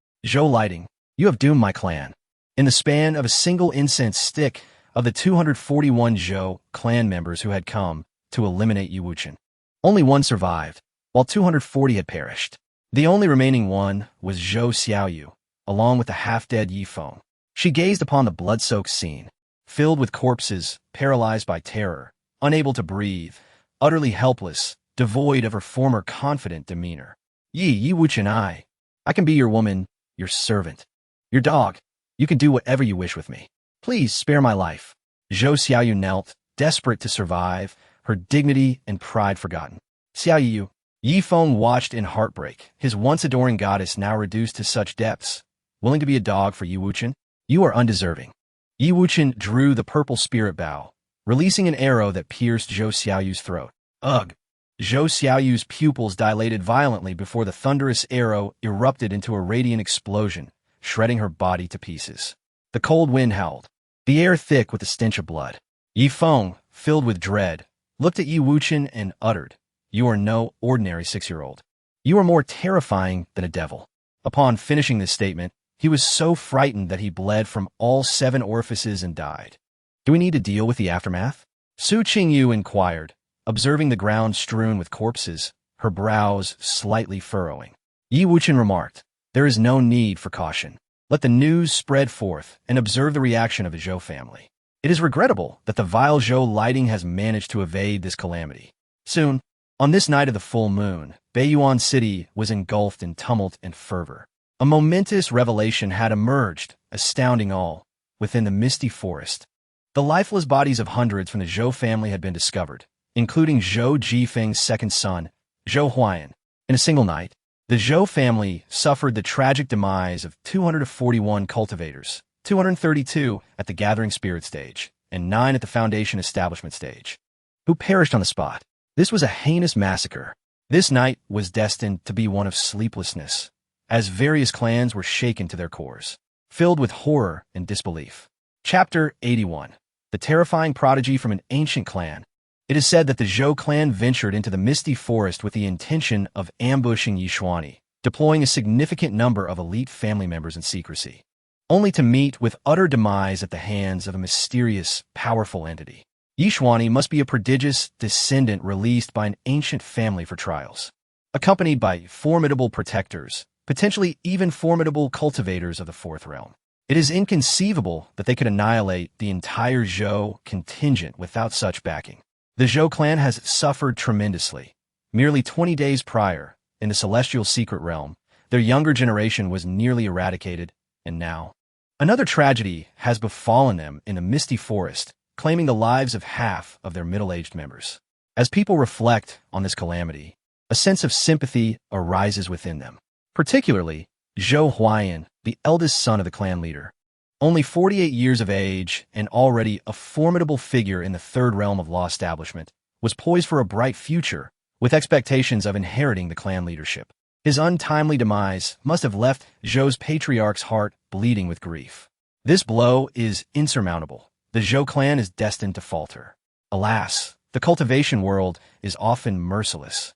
Lighting, you have doomed my clan. In the span of a single incense stick, of the 241 Zhou clan members who had come to eliminate Wuchen, only one survived, while 240 had perished. The only remaining one was Zhou Xiaoyu, along with the half-dead Yifeng. She gazed upon the blood-soaked scene, filled with corpses, paralyzed by terror, unable to breathe, utterly helpless, devoid of her former confident demeanor. Wuchen, I can be your woman, your servant, your dog. You can do whatever you wish with me. Please spare my life. Zhou Xiaoyu knelt, desperate to survive, her dignity and pride forgotten. Xiaoyu, Yifeng watched in heartbreak, his once adoring goddess now reduced to such depths. Willing to be a dog for Wuchen? You are undeserving. Wuchen drew the purple spirit bow, releasing an arrow that pierced Zhou Xiaoyu's throat. Ugh! Zhou Xiaoyu's pupils dilated violently before the thunderous arrow erupted into a radiant explosion, shredding her body to pieces. The cold wind howled, the air thick with the stench of blood. Yifeng, filled with dread, looked at Wuchen and uttered, You are no ordinary 6-year-old. You are more terrifying than a devil. Upon finishing this statement, he was so frightened that he bled from all 7 orifices and died. Do we need to deal with the aftermath? Su Qingyu inquired, observing the ground strewn with corpses, her brows slightly furrowing. Wuchen remarked, There is no need for caution. Let the news spread forth and observe the reaction of the Zhou family. It is regrettable that the vile Zhou Lighting has managed to evade this calamity. Soon, on this night of the full moon, Beiyuan City was engulfed in tumult and fervor. A momentous revelation had emerged, astounding all, within the misty forest. The lifeless bodies of hundreds from the Zhou family had been discovered, including Zhou Jifeng's second son, Zhou Huaiyan. In a single night, the Zhou family suffered the tragic demise of 241 cultivators, 232 at the Gathering Spirit stage, and 9 at the Foundation Establishment stage, who perished on the spot. This was a heinous massacre. This night was destined to be one of sleeplessness, as various clans were shaken to their cores, filled with horror and disbelief. Chapter 81. The terrifying prodigy from an ancient clan. It is said that the Zhou clan ventured into the misty forest with the intention of ambushing Yishuani, deploying a significant number of elite family members in secrecy, only to meet with utter demise at the hands of a mysterious, powerful entity. Yishuani must be a prodigious descendant released by an ancient family for trials, accompanied by formidable protectors, potentially even formidable cultivators of the Fourth Realm. It is inconceivable that they could annihilate the entire Zhou contingent without such backing. The Zhou clan has suffered tremendously. Merely 20 days prior, in the celestial secret realm, their younger generation was nearly eradicated, and now, Another tragedy has befallen them in a misty forest, claiming the lives of half of their middle-aged members. As people reflect on this calamity, a sense of sympathy arises within them. Particularly, Zhou Huayan, the eldest son of the clan leader. Only 48 years of age and already a formidable figure in the third realm of law establishment, was poised for a bright future, with expectations of inheriting the clan leadership. His untimely demise must have left Zhou's patriarch's heart bleeding with grief. This blow is insurmountable. The Zhou clan is destined to falter. Alas, the cultivation world is often merciless,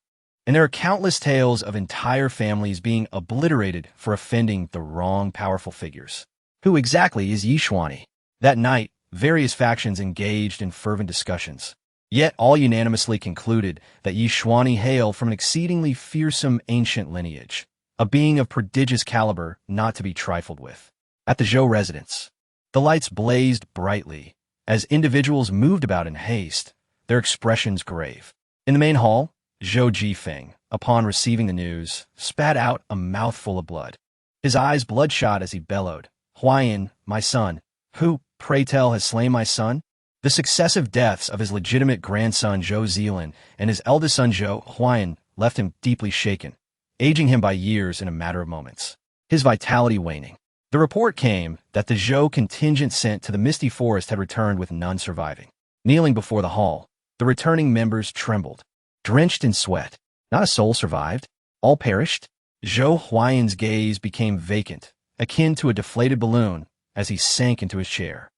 and there are countless tales of entire families being obliterated for offending the wrong powerful figures. Who exactly is Yishuani? That night, various factions engaged in fervent discussions. Yet all unanimously concluded that Yishuani hailed from an exceedingly fearsome ancient lineage, a being of prodigious caliber not to be trifled with. At the Zhou residence, the lights blazed brightly. As individuals moved about in haste, their expressions grave. In the main hall, Zhou Jifeng, upon receiving the news, spat out a mouthful of blood. His eyes bloodshot as he bellowed, "Huayan, my son, who, pray tell, has slain my son?" The successive deaths of his legitimate grandson Zhou Zilan and his eldest son Zhou Huayan left him deeply shaken, aging him by years in a matter of moments, his vitality waning. The report came that the Zhou contingent sent to the misty forest had returned with none surviving. Kneeling before the hall, the returning members trembled, drenched in sweat. Not a soul survived. All perished. Zhou Huayan's gaze became vacant, akin to a deflated balloon, as he sank into his chair.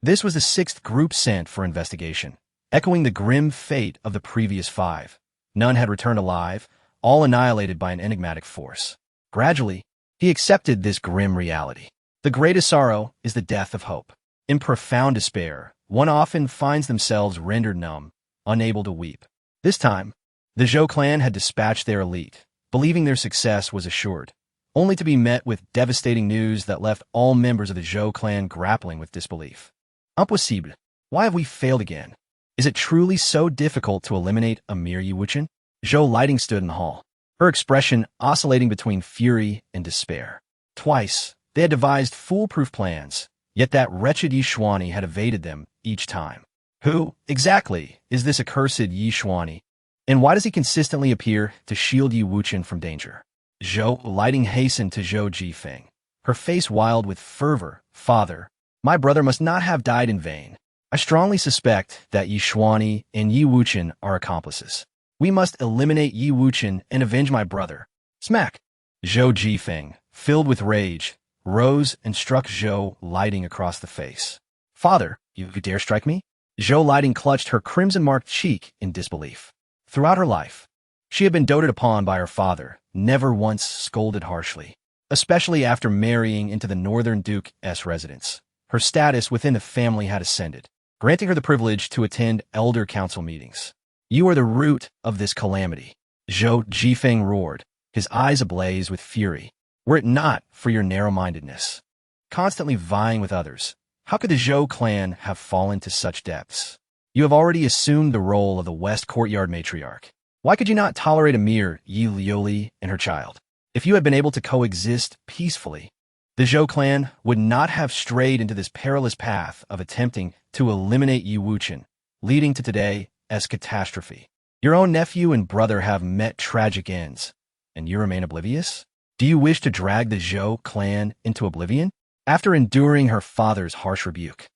This was the sixth group sent for investigation, echoing the grim fate of the previous five. None had returned alive, all annihilated by an enigmatic force. Gradually, he accepted this grim reality. The greatest sorrow is the death of hope. In profound despair, one often finds themselves rendered numb, unable to weep. This time, the Zhou clan had dispatched their elite, believing their success was assured, only to be met with devastating news that left all members of the Zhou clan grappling with disbelief. Impossible. Why have we failed again? Is it truly so difficult to eliminate a mere Wuchen? Zhou Lighting stood in the hall, her expression oscillating between fury and despair. Twice, they had devised foolproof plans, yet that wretched Yishuani had evaded them each time. Who, exactly, is this accursed Yishuani, and why does he consistently appear to shield Wuchen from danger? Zhou Lighting hastened to Zhou Jifeng, her face wild with fervor. "Father, my brother must not have died in vain. I strongly suspect that Yishuani and Wuchen are accomplices. We must eliminate Wuchen and avenge my brother." Smack! Zhou Jifeng, filled with rage, rose and struck Zhou Lighting across the face. "Father, you dare strike me?" Zhou Lighting clutched her crimson-marked cheek in disbelief. Throughout her life, she had been doted upon by her father, never once scolded harshly, especially after marrying into the Northern Duke's residence. Her status within the family had ascended, granting her the privilege to attend elder council meetings. "You are the root of this calamity," Zhou Jifeng roared, his eyes ablaze with fury. "Were it not for your narrow-mindedness, constantly vying with others, how could the Zhou clan have fallen to such depths? You have already assumed the role of the West Courtyard matriarch. Why could you not tolerate a mere Yi Liuli and her child? If you had been able to coexist peacefully, the Zhou clan would not have strayed into this perilous path of attempting to eliminate Wuchen, leading to today's catastrophe. Your own nephew and brother have met tragic ends, and you remain oblivious? Do you wish to drag the Zhou clan into oblivion?" After enduring her father's harsh rebuke,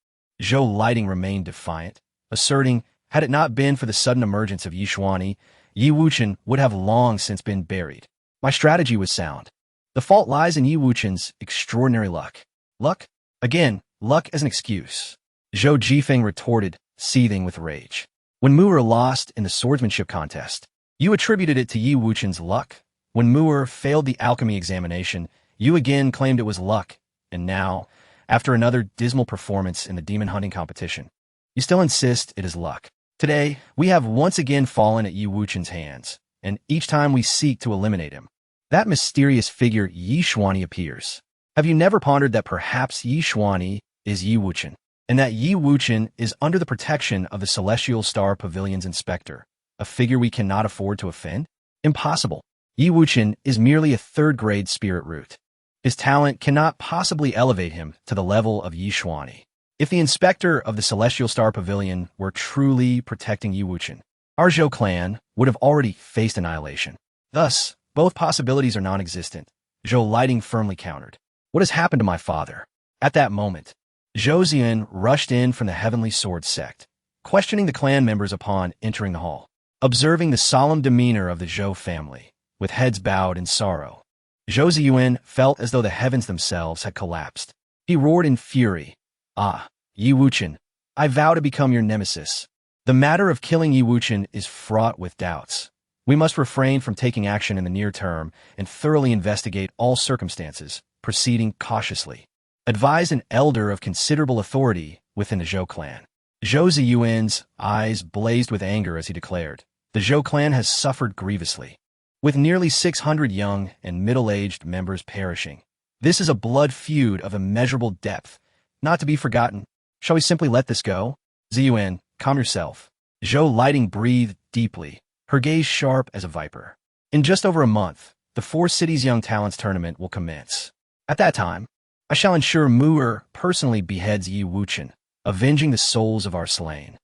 Zhou Lighting remained defiant, asserting, had it not been for the sudden emergence of Yishuani, Wuchen would have long since been buried. "My strategy was sound. The fault lies in Wuchen's extraordinary luck." "Luck? Again, luck as an excuse," Zhou Jifeng retorted, seething with rage. "When Mu'er lost in the swordsmanship contest, you attributed it to Wuchen's luck. When Mu'er failed the alchemy examination, you again claimed it was luck. And now, after another dismal performance in the demon hunting competition, you still insist it is luck. Today, we have once again fallen at Wuchen's hands, and each time we seek to eliminate him, that mysterious figure Yishuani appears. Have you never pondered that perhaps Yishuani is Wuchen, and that Wuchen is under the protection of the Celestial Star Pavilion's inspector, a figure we cannot afford to offend? Impossible. Wuchen is merely a third-grade spirit root. His talent cannot possibly elevate him to the level of Yi Xuanyi. If the inspector of the Celestial Star Pavilion were truly protecting Yi Wuchen, our Zhou clan would have already faced annihilation. Thus, both possibilities are non-existent. Zhou Lighting firmly countered. What has happened to my father? At that moment, Zhou Ziyan rushed in from the Heavenly Sword sect, questioning the clan members upon entering the hall. Observing the solemn demeanor of the Zhou family, with heads bowed in sorrow, Zhou Ziyuan felt as though the heavens themselves had collapsed. He roared in fury. Ah, Yi Wuchen, I vow to become your nemesis. The matter of killing Yi Wuchen is fraught with doubts. We must refrain from taking action in the near term and thoroughly investigate all circumstances, proceeding cautiously. Advised an elder of considerable authority within the Zhou clan. Zhou Ziyuan's eyes blazed with anger as he declared, the Zhou clan has suffered grievously, with nearly 600 young and middle-aged members perishing. This is a blood feud of immeasurable depth, not to be forgotten. Shall we simply let this go? Ziyuan, calm yourself. Zhou Lighting breathed deeply, her gaze sharp as a viper. In just over a month, the Four Cities Young Talents Tournament will commence. At that time, I shall ensure Mu'er personally beheads Yi Wuchen, avenging the souls of our slain.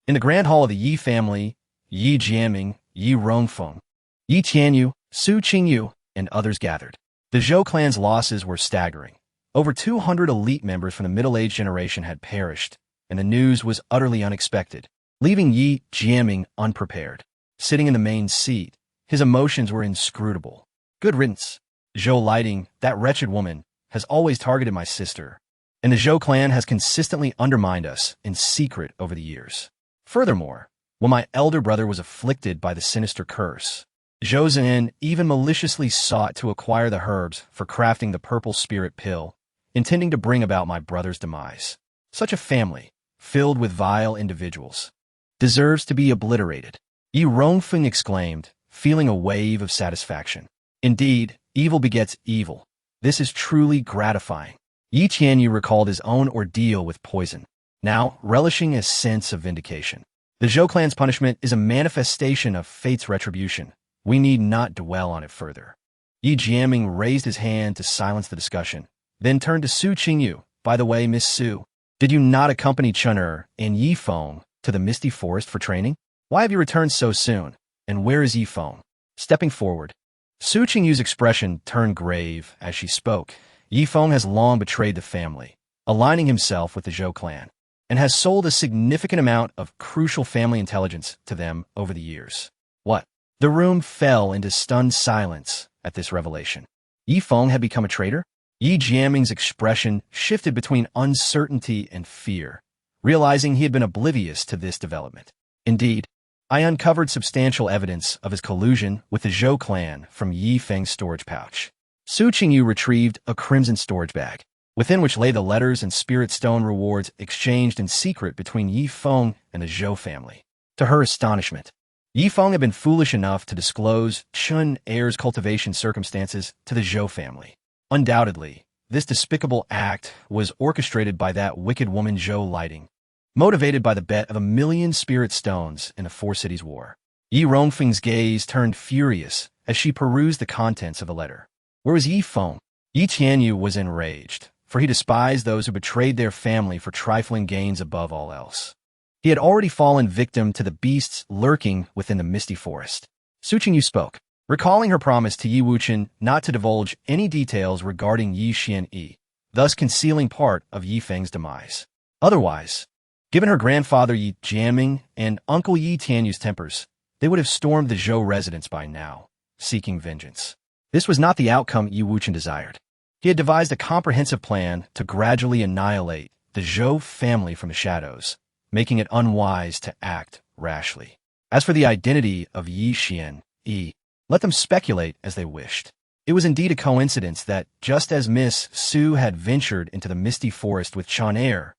In the grand hall of the Yi family, Yi Jiaming, Yi Rongfeng, Yi Tianyu, Su Qingyu, and others gathered. The Zhou clan's losses were staggering. Over 200 elite members from the middle-aged generation had perished, and the news was utterly unexpected, leaving Yi Jiaming unprepared. Sitting in the main seat, his emotions were inscrutable. Good riddance. Zhou Lighting, that wretched woman, has always targeted my sister, and the Zhou clan has consistently undermined us in secret over the years. Furthermore, when my elder brother was afflicted by the sinister curse, Zhou Ziyan even maliciously sought to acquire the herbs for crafting the purple spirit pill, intending to bring about my brother's demise. Such a family, filled with vile individuals, deserves to be obliterated. Yi Rongfeng exclaimed, feeling a wave of satisfaction. Indeed, evil begets evil. This is truly gratifying. Yi Tianyu recalled his own ordeal with poison, now relishing a sense of vindication. The Zhou clan's punishment is a manifestation of fate's retribution. We need not dwell on it further. Yi Jiaming raised his hand to silence the discussion, then turned to Su Qingyu. By the way, Miss Su, did you not accompany Chun'er and Yi Feng to the Misty Forest for training? Why have you returned so soon? And where is Yi Feng? Stepping forward, Su Qingyu's expression turned grave as she spoke. Yi Feng has long betrayed the family, aligning himself with the Zhou clan, and has sold a significant amount of crucial family intelligence to them over the years. What? The room fell into stunned silence at this revelation. Yi Feng had become a traitor? Yi Jiaming's expression shifted between uncertainty and fear, realizing he had been oblivious to this development. Indeed, I uncovered substantial evidence of his collusion with the Zhou clan from Yi Feng's storage pouch. Su Qingyu retrieved a crimson storage bag, within which lay the letters and spirit stone rewards exchanged in secret between Yi Feng and the Zhou family. To her astonishment, Yi Feng had been foolish enough to disclose Chun Heir's cultivation circumstances to the Zhou family. Undoubtedly, this despicable act was orchestrated by that wicked woman Zhou Lighting, motivated by the bet of 1,000,000 spirit stones in the Four Cities War. Yi Rongfeng's gaze turned furious as she perused the contents of the letter. Where was Yi Feng? Yi Tianyu was enraged, for he despised those who betrayed their family for trifling gains above all else. He had already fallen victim to the beasts lurking within the misty forest. Su Qingyu spoke, recalling her promise to Yi Wuchen not to divulge any details regarding Yi Xianyi, thus concealing part of Yi Feng's demise. Otherwise, given her grandfather Yi Jiaming and Uncle Yi Tianyu's tempers, they would have stormed the Zhou residence by now, seeking vengeance. This was not the outcome Yi Wuchen desired. He had devised a comprehensive plan to gradually annihilate the Zhou family from the shadows, making it unwise to act rashly. As for the identity of Yi Xianyi, let them speculate as they wished. It was indeed a coincidence that, just as Miss Su had ventured into the misty forest with Chun'er,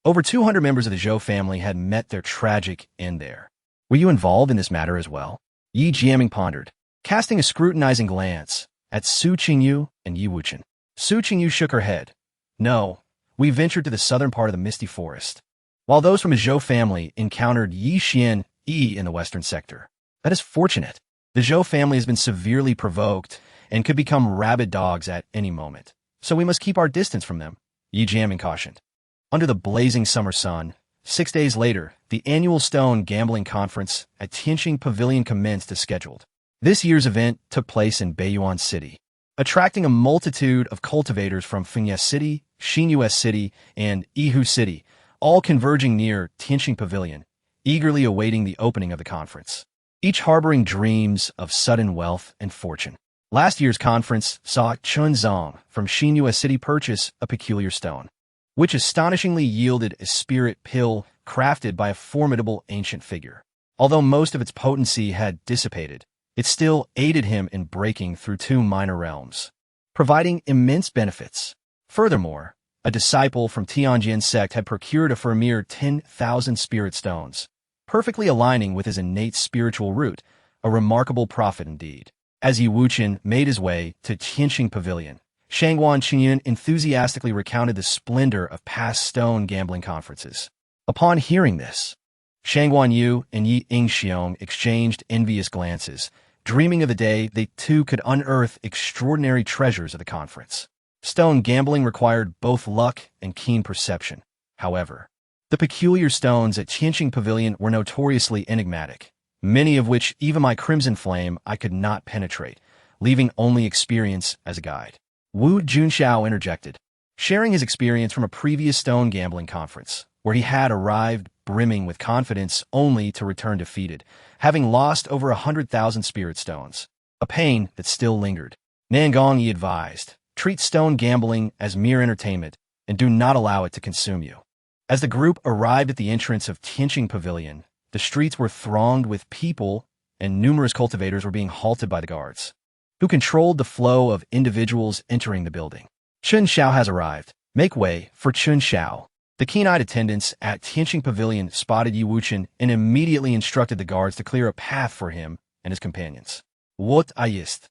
over 200 members of the Zhou family had met their tragic end there. Were you involved in this matter as well? Yi Jiaming pondered, casting a scrutinizing glance at Su Qingyu and Yi Wuchen. Su Qingyu shook her head. No, we ventured to the southern part of the misty forest, while those from his Zhou family encountered Yi Xianyi in the western sector. That is fortunate. The Zhou family has been severely provoked and could become rabid dogs at any moment. so we must keep our distance from them, Yi Jianming cautioned. Under the blazing summer sun, 6 days later, the annual Stone Gambling Conference at Tianqing Pavilion commenced as scheduled. This year's event took place in Beiyuan City, attracting a multitude of cultivators from Fengye City, Xinyue City, and Yihu City, all converging near Tianqing Pavilion, eagerly awaiting the opening of the conference, each harboring dreams of sudden wealth and fortune. Last year's conference saw Chun Zong from Xinyue City purchase a peculiar stone, which astonishingly yielded a spirit pill crafted by a formidable ancient figure. Although most of its potency had dissipated, it still aided him in breaking through 2 minor realms, providing immense benefits. Furthermore, a disciple from Tianjin sect had procured for a mere 10,000 spirit stones, perfectly aligning with his innate spiritual root, a remarkable profit indeed. As Yi Wuchen made his way to Tianqing Pavilion, Shangguan Qingyun enthusiastically recounted the splendor of past stone gambling conferences. Upon hearing this, Shangguan Yu and Yi Ingxiong exchanged envious glances, dreaming of the day they too could unearth extraordinary treasures of the conference. Stone gambling required both luck and keen perception. However, the peculiar stones at Tianqing Pavilion were notoriously enigmatic, many of which even my Crimson Flame I could not penetrate, leaving only experience as a guide. Wu Junxiao interjected, sharing his experience from a previous stone gambling conference, where he had arrived brimming with confidence only to return defeated, having lost over 100,000 spirit stones, a pain that still lingered. Nangong Yi advised, treat stone gambling as mere entertainment and do not allow it to consume you. As the group arrived at the entrance of Tianqing Pavilion, the streets were thronged with people and numerous cultivators were being halted by the guards, who controlled the flow of individuals entering the building. Chun Xiao has arrived. Make way for Chun Xiao. The keen-eyed attendants at Tianqing Pavilion spotted Yi Wuchen and immediately instructed the guards to clear a path for him and his companions. What ist?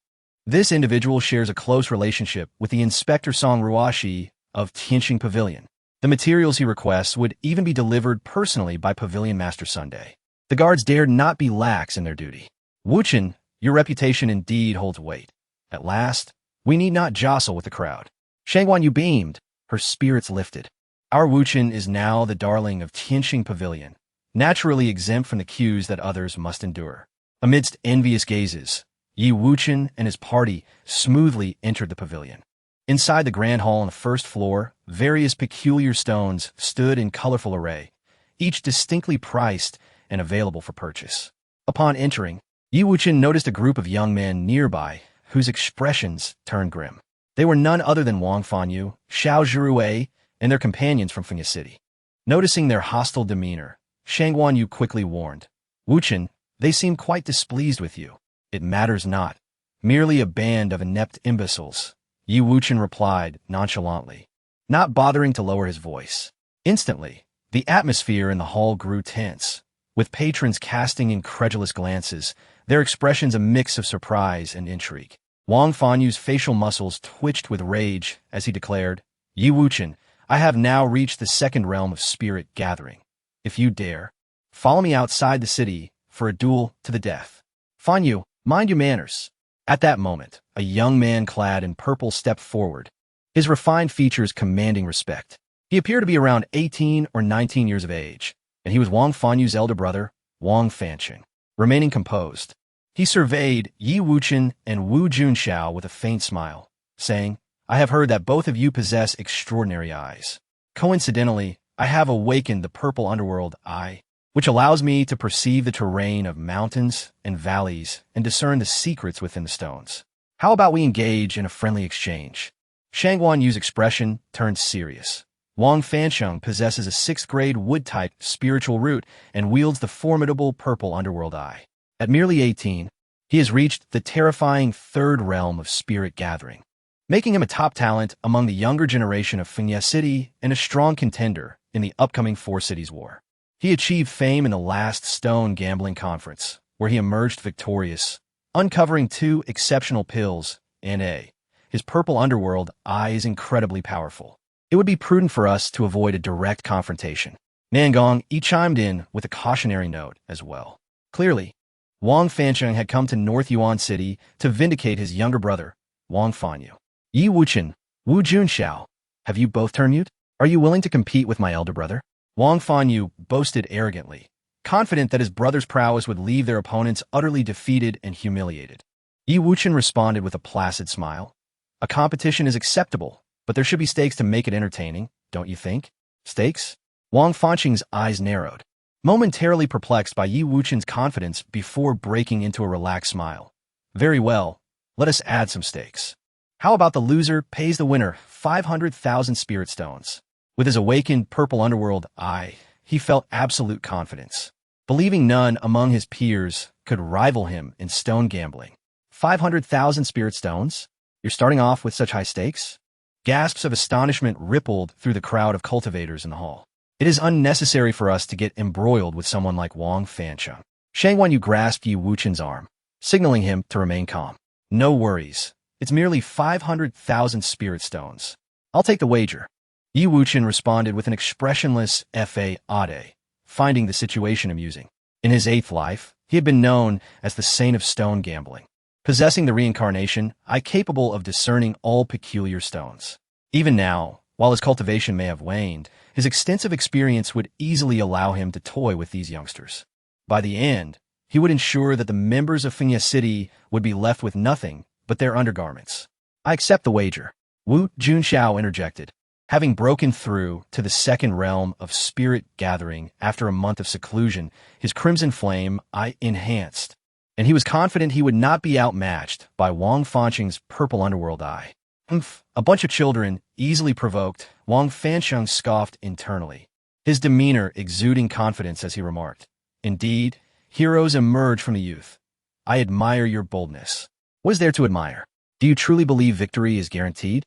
This individual shares a close relationship with the Inspector Song Ruashi of Tianqing Pavilion. The materials he requests would even be delivered personally by Pavilion Master Sunday. The guards dared not be lax in their duty. Wuchen, your reputation indeed holds weight. At last, we need not jostle with the crowd. Shangguan Yu beamed, her spirits lifted. Our Wuchen is now the darling of Tianqing Pavilion, naturally exempt from the cues that others must endure. Amidst envious gazes, Yi Wuchen and his party smoothly entered the pavilion. Inside the grand hall on the first floor, various peculiar stones stood in colorful array, each distinctly priced and available for purchase. Upon entering, Yi Wuchen noticed a group of young men nearby whose expressions turned grim. They were none other than Wang Fanyu, Xiao Zhirue, and their companions from Fengye City. Noticing their hostile demeanor, Shangguan Yu quickly warned, Wuchen, they seem quite displeased with you. It matters not. Merely a band of inept imbeciles, Yi Wuchen replied nonchalantly, not bothering to lower his voice. Instantly, the atmosphere in the hall grew tense, with patrons casting incredulous glances, their expressions a mix of surprise and intrigue. Wang Fanyu's facial muscles twitched with rage as he declared, Yi Wuchen, I have now reached the second realm of spirit gathering. If you dare, follow me outside the city for a duel to the death. Fanyu, mind your manners. At that moment, a young man clad in purple stepped forward, his refined features commanding respect. He appeared to be around 18 or 19 years of age, and he was Wang Fanyu's elder brother, Wang Fanqing. Remaining composed, he surveyed Yi Wuchen and Wu Junxiao with a faint smile, saying, I have heard that both of you possess extraordinary eyes. Coincidentally, I have awakened the purple underworld eye, which allows me to perceive the terrain of mountains and valleys and discern the secrets within the stones. How about we engage in a friendly exchange? Shangguan Yu's expression turned serious. Wang Fanqing possesses a 6th grade wood-type spiritual root and wields the formidable purple underworld eye. At merely 18, he has reached the terrifying 3rd realm of spirit gathering, making him a top talent among the younger generation of Fengye City and a strong contender in the upcoming 4 Cities War. He achieved fame in the last Stone Gambling Conference, where he emerged victorious, uncovering 2 exceptional pills, end.A. His purple underworld eye is incredibly powerful. It would be prudent for us to avoid a direct confrontation. Nangong Yi chimed in with a cautionary note as well. Clearly, Wang Fanqing had come to North Yuan City to vindicate his younger brother, Wang Fanyu. Yi Wuchen, Wu Junxiao, have you both turned mute? Are you willing to compete with my elder brother? Wang Fanyu boasted arrogantly, confident that his brother's prowess would leave their opponents utterly defeated and humiliated. Yi Wuchen responded with a placid smile. A competition is acceptable, but there should be stakes to make it entertaining, don't you think? Stakes? Wang Fanqing's eyes narrowed, momentarily perplexed by Yi Wuchen's confidence before breaking into a relaxed smile. Very well, let us add some stakes. How about the loser pays the winner 500,000 spirit stones? With his awakened purple underworld eye, he felt absolute confidence, believing none among his peers could rival him in stone gambling. 500,000 spirit stones? You're starting off with such high stakes? Gasps of astonishment rippled through the crowd of cultivators in the hall. It is unnecessary for us to get embroiled with someone like Wang Fancheng. Shang Wanyu grasped Yi Wuchen's arm, signaling him to remain calm. No worries. It's merely 500,000 spirit stones. I'll take the wager. Yi Wuchen responded with an expressionless fa-ade, finding the situation amusing. In his 8th life, he had been known as the Saint of Stone Gambling, possessing the reincarnation eye capable of discerning all peculiar stones. Even now, while his cultivation may have waned, his extensive experience would easily allow him to toy with these youngsters. By the end, he would ensure that the members of Fengya City would be left with nothing but their undergarments. I accept the wager. Wu Junxiao interjected. Having broken through to the second realm of spirit gathering after a month of seclusion, his crimson flame eye enhanced, and he was confident he would not be outmatched by Wang Fanqing's purple underworld eye. A bunch of children, easily provoked, Wang Fancheng scoffed internally, his demeanor exuding confidence as he remarked, Indeed, heroes emerge from the youth. I admire your boldness. What is there to admire? Do you truly believe victory is guaranteed?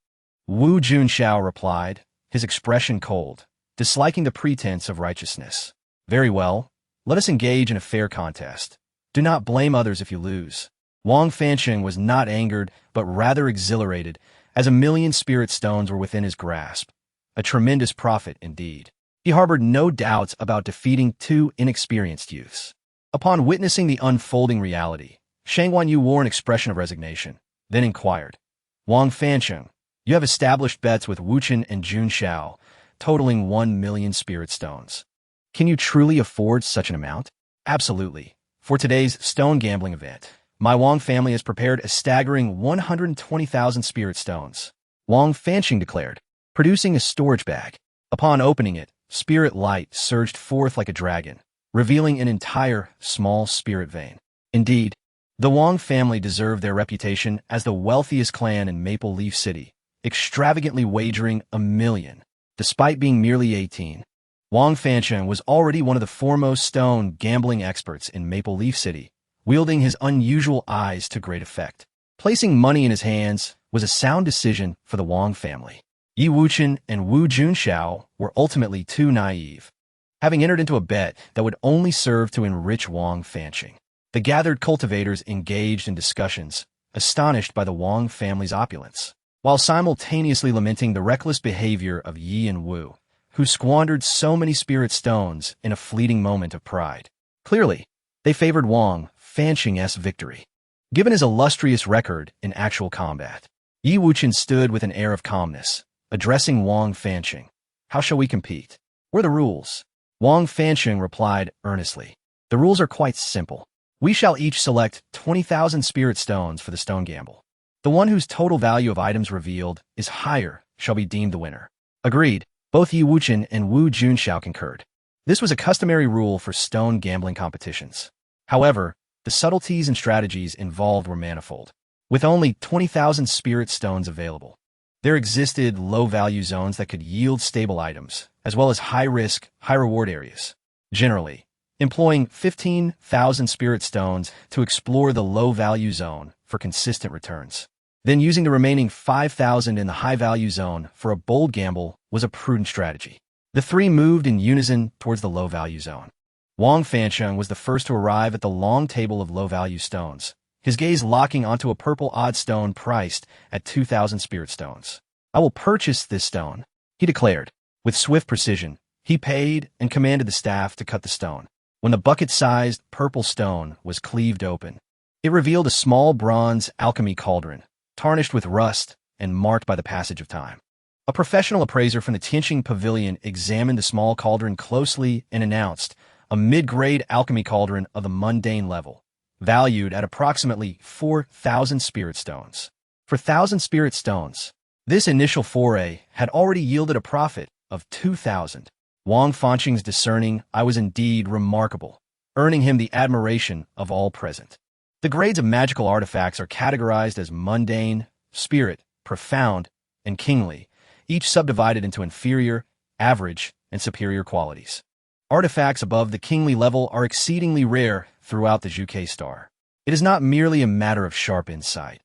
Wu Junxiao replied, his expression cold, disliking the pretense of righteousness. Very well, let us engage in a fair contest. Do not blame others if you lose. Wang Fancheng was not angered, but rather exhilarated, as 1,000,000 spirit stones were within his grasp. A tremendous profit indeed. He harbored no doubts about defeating 2 inexperienced youths. Upon witnessing the unfolding reality, Shang Wanyu wore an expression of resignation, then inquired, Wang Fancheng, you have established bets with Wuchen and Junxiao, totaling 1,000,000 spirit stones. Can you truly afford such an amount? Absolutely. For today's stone gambling event, my Wang family has prepared a staggering 120,000 spirit stones, Wang Fancheng declared, producing a storage bag. Upon opening it, spirit light surged forth like a dragon, revealing an entire small spirit vein. Indeed, the Wang family deserved their reputation as the wealthiest clan in Maple Leaf City, extravagantly wagering 1,000,000. Despite being merely 18, Wang Fancheng was already one of the foremost stone gambling experts in Maple Leaf City, wielding his unusual eyes to great effect. Placing money in his hands was a sound decision for the Wang family. Yi Wuchen and Wu Junxiao were ultimately too naive, having entered into a bet that would only serve to enrich Wang Fancheng. The gathered cultivators engaged in discussions, astonished by the Wang family's opulence, while simultaneously lamenting the reckless behavior of Yi and Wu, who squandered so many spirit stones in a fleeting moment of pride. Clearly, they favored Wang Fancheng's victory. Given his illustrious record in actual combat, Yi Wuchen stood with an air of calmness, addressing Wang Fancheng. How shall we compete? What are the rules? Wang Fancheng replied earnestly. The rules are quite simple. We shall each select 20,000 spirit stones for the stone gamble. The one whose total value of items revealed is higher shall be deemed the winner. Agreed. Both Yi Wuchen and Wu Junxiao concurred. This was a customary rule for stone gambling competitions. However, the subtleties and strategies involved were manifold. With only 20,000 spirit stones available, there existed low-value zones that could yield stable items, as well as high-risk, high-reward areas. Generally, employing 15,000 spirit stones to explore the low-value zone for consistent returns. Then using the remaining 5,000 in the high-value zone for a bold gamble was a prudent strategy. The 3 moved in unison towards the low-value zone. Wang Fancheng was the first to arrive at the long table of low-value stones, his gaze locking onto a purple odd stone priced at 2,000 spirit stones. I will purchase this stone, he declared. With swift precision, he paid and commanded the staff to cut the stone. When the bucket-sized purple stone was cleaved open, it revealed a small bronze alchemy cauldron, tarnished with rust and marked by the passage of time. A professional appraiser from the Tianqing Pavilion examined the small cauldron closely and announced a mid-grade alchemy cauldron of the mundane level, valued at approximately 4,000 spirit stones. For 1,000 spirit stones, this initial foray had already yielded a profit of 2,000. Wang Fanqing's discerning eye was indeed remarkable, earning him the admiration of all present. The grades of magical artifacts are categorized as mundane, spirit, profound, and kingly, each subdivided into inferior, average, and superior qualities. Artifacts above the kingly level are exceedingly rare throughout the Zhuke star. It is not merely a matter of sharp insight.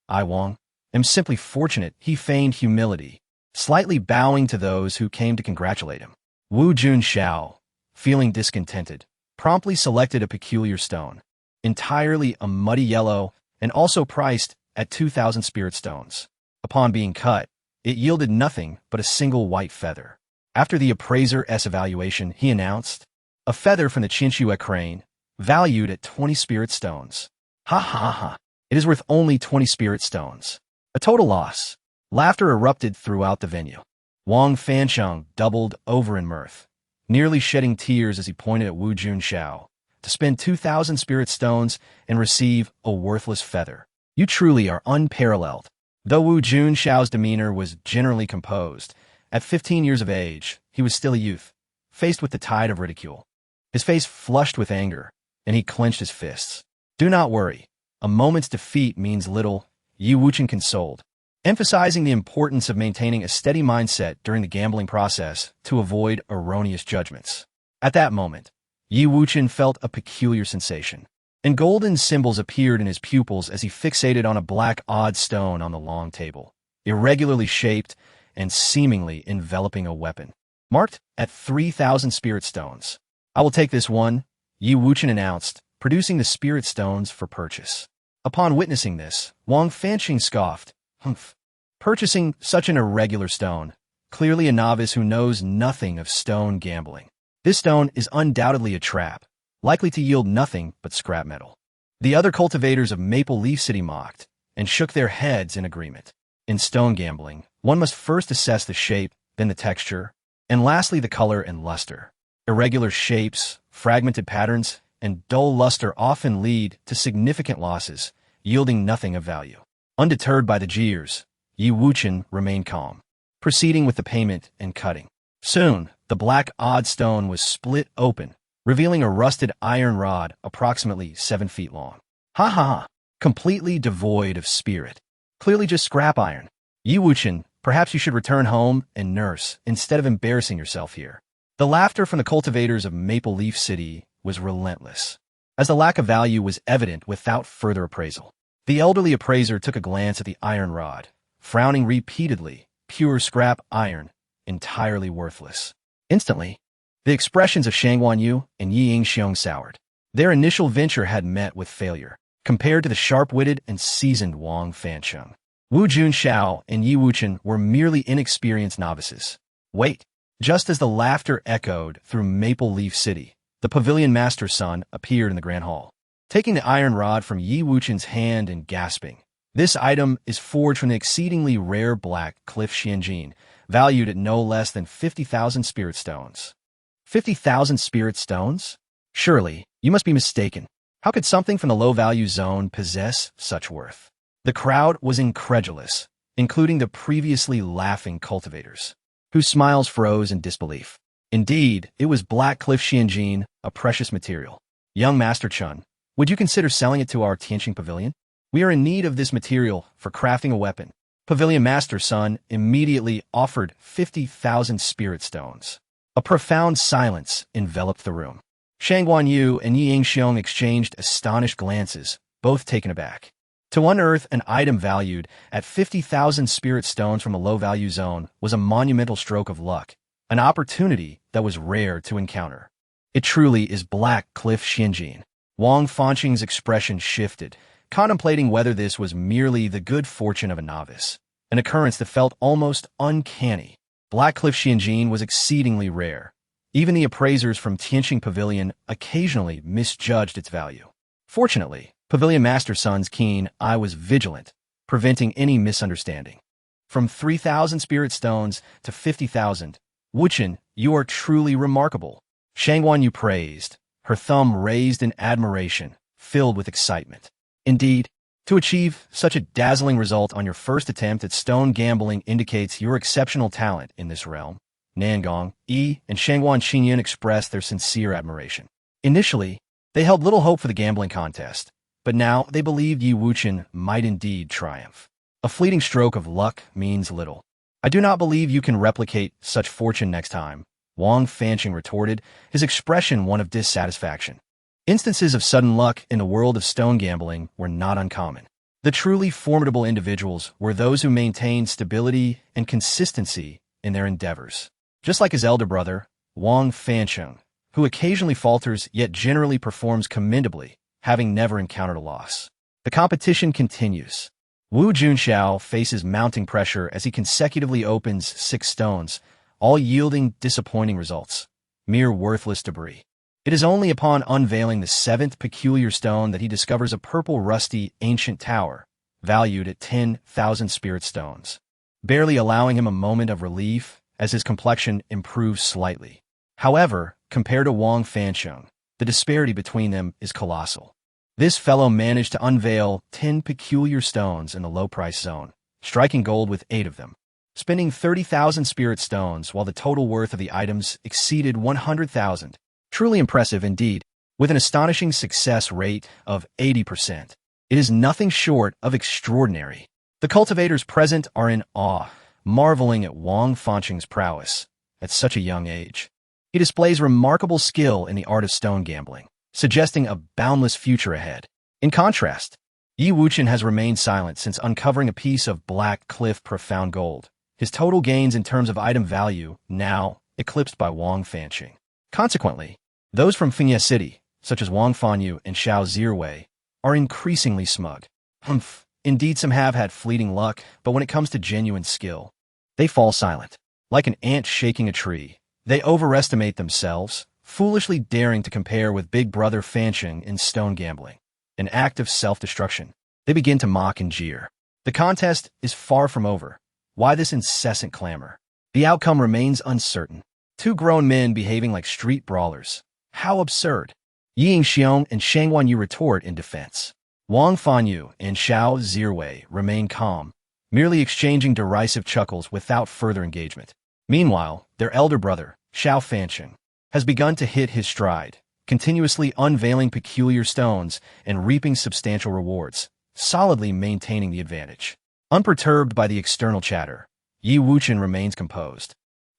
I, Wang, am simply fortunate, he feigned humility, slightly bowing to those who came to congratulate him. Wu Junxiao, feeling discontented, promptly selected a peculiar stone, entirely a muddy yellow and also priced at 2,000 spirit stones. Upon being cut, it yielded nothing but a single white feather. After the appraiser's evaluation, he announced, a feather from the Qinxue crane, valued at 20 spirit stones. Ha ha ha. It is worth only 20 spirit stones. A total loss. Laughter erupted throughout the venue. Wang Fancheng doubled over in mirth, nearly shedding tears as he pointed at Wu Junxiao. To spend 2,000 spirit stones and receive a worthless feather. You truly are unparalleled. Though Wu Junxiao's demeanor was generally composed, at 15 years of age, he was still a youth, faced with the tide of ridicule. His face flushed with anger, and he clenched his fists. Do not worry. A moment's defeat means little, Yi Wuchen consoled, emphasizing the importance of maintaining a steady mindset during the gambling process to avoid erroneous judgments. At that moment, Yi Wuchen felt a peculiar sensation, and golden symbols appeared in his pupils as he fixated on a black odd stone on the long table, irregularly shaped and seemingly enveloping a weapon, marked at 3,000 spirit stones. I will take this one, Yi Wuchen announced, producing the spirit stones for purchase. Upon witnessing this, Wang Fanqing scoffed, humph. Purchasing such an irregular stone, clearly a novice who knows nothing of stone gambling. This stone is undoubtedly a trap, likely to yield nothing but scrap metal. The other cultivators of Maple Leaf City mocked and shook their heads in agreement. In stone gambling, one must first assess the shape, then the texture, and lastly the color and luster. Irregular shapes, fragmented patterns, and dull luster often lead to significant losses, yielding nothing of value. Undeterred by the jeers, Yi Wuchen remained calm, proceeding with the payment and cutting. Soon, the black odd stone was split open, revealing a rusted iron rod approximately 7 feet long. Ha ha ha! Completely devoid of spirit. Clearly just scrap iron. Yi Wuchen, perhaps you should return home and nurse instead of embarrassing yourself here. The laughter from the cultivators of Maple Leaf City was relentless, as the lack of value was evident without further appraisal. The elderly appraiser took a glance at the iron rod, frowning repeatedly. Pure scrap iron, entirely worthless. Instantly, the expressions of Shangguan Yu and Yi Yingxiong soured. Their initial venture had met with failure, compared to the sharp-witted and seasoned Wang Fancheng. Wu Junxiao and Yi Wuchen were merely inexperienced novices. Wait! Just as the laughter echoed through Maple Leaf City, the pavilion master's son appeared in the grand hall, taking the iron rod from Yi Wuchen's hand and gasping. This item is forged from the exceedingly rare black cliff xianjin, valued at no less than 50,000 spirit stones. 50,000 spirit stones? Surely, you must be mistaken. How could something from the low-value zone possess such worth? The crowd was incredulous, including the previously laughing cultivators, whose smiles froze in disbelief. Indeed, it was black cliff xianjin, a precious material. Young Master Chun, would you consider selling it to our Tianqing Pavilion? We are in need of this material for crafting a weapon. Pavilion Master's son immediately offered 50,000 spirit stones. A profound silence enveloped the room. Shangguan Yu and Yi Yingxiong exchanged astonished glances, both taken aback. To unearth an item valued at 50,000 spirit stones from a low-value zone was a monumental stroke of luck, an opportunity that was rare to encounter. It truly is black cliff xianjin. Wang Fanqing's expression shifted, contemplating whether this was merely the good fortune of a novice, an occurrence that felt almost uncanny. Black cliff xianjin was exceedingly rare. Even the appraisers from Tianqing Pavilion occasionally misjudged its value. Fortunately, Pavilion Master Sun's keen eye was vigilant, preventing any misunderstanding. From 3,000 spirit stones to 50,000. Wuchen, you are truly remarkable. Canglan you praised, her thumb raised in admiration, filled with excitement. Indeed, to achieve such a dazzling result on your first attempt at stone gambling indicates your exceptional talent in this realm. Nangong, and Canglan Qingyun expressed their sincere admiration. Initially, they held little hope for the gambling contest, but now they believed Yi Wuchen might indeed triumph. A fleeting stroke of luck means little. I do not believe you can replicate such fortune next time, Wang Fanqing retorted, his expression one of dissatisfaction. Instances of sudden luck in the world of stone gambling were not uncommon. The truly formidable individuals were those who maintained stability and consistency in their endeavors. Just like his elder brother, Wang Fanqing, who occasionally falters yet generally performs commendably, having never encountered a loss. The competition continues. Wu Junxiao faces mounting pressure as he consecutively opens 6 stones, all yielding disappointing results. Mere worthless debris. It is only upon unveiling the 7th peculiar stone that he discovers a purple rusty ancient tower, valued at 10,000 spirit stones, barely allowing him a moment of relief as his complexion improves slightly. However, compared to Wang Fanqing, the disparity between them is colossal. This fellow managed to unveil 10 peculiar stones in the low-price zone, striking gold with 8 of them, spending 30,000 spirit stones while the total worth of the items exceeded 100,000. Truly impressive indeed, with an astonishing success rate of 80%. It is nothing short of extraordinary. The cultivators present are in awe, marveling at Wang Fanqing's prowess at such a young age. He displays remarkable skill in the art of stone gambling, suggesting a boundless future ahead. In contrast, Yi Wuchen has remained silent since uncovering a piece of black cliff profound gold, his total gains in terms of item value now eclipsed by Wang Fanqing. Consequently, those from Fengye City, such as Wang Fanyu and Xiao Zirwei, are increasingly smug. Indeed, some have had fleeting luck, but when it comes to genuine skill, they fall silent. Like an ant shaking a tree, they overestimate themselves, foolishly daring to compare with Big Brother Fanqing in stone gambling, an act of self-destruction. They begin to mock and jeer. The contest is far from over. Why this incessant clamor? The outcome remains uncertain. 2 grown men behaving like street brawlers. How absurd. Yi Xiong and Canglan Yu retort in defense. Wang Fanyu and Xiao Zirwei remain calm, merely exchanging derisive chuckles without further engagement. Meanwhile, their elder brother, Xiao Fanqing, has begun to hit his stride, continuously unveiling peculiar stones and reaping substantial rewards, solidly maintaining the advantage. Unperturbed by the external chatter, Yi Wuchen remains composed,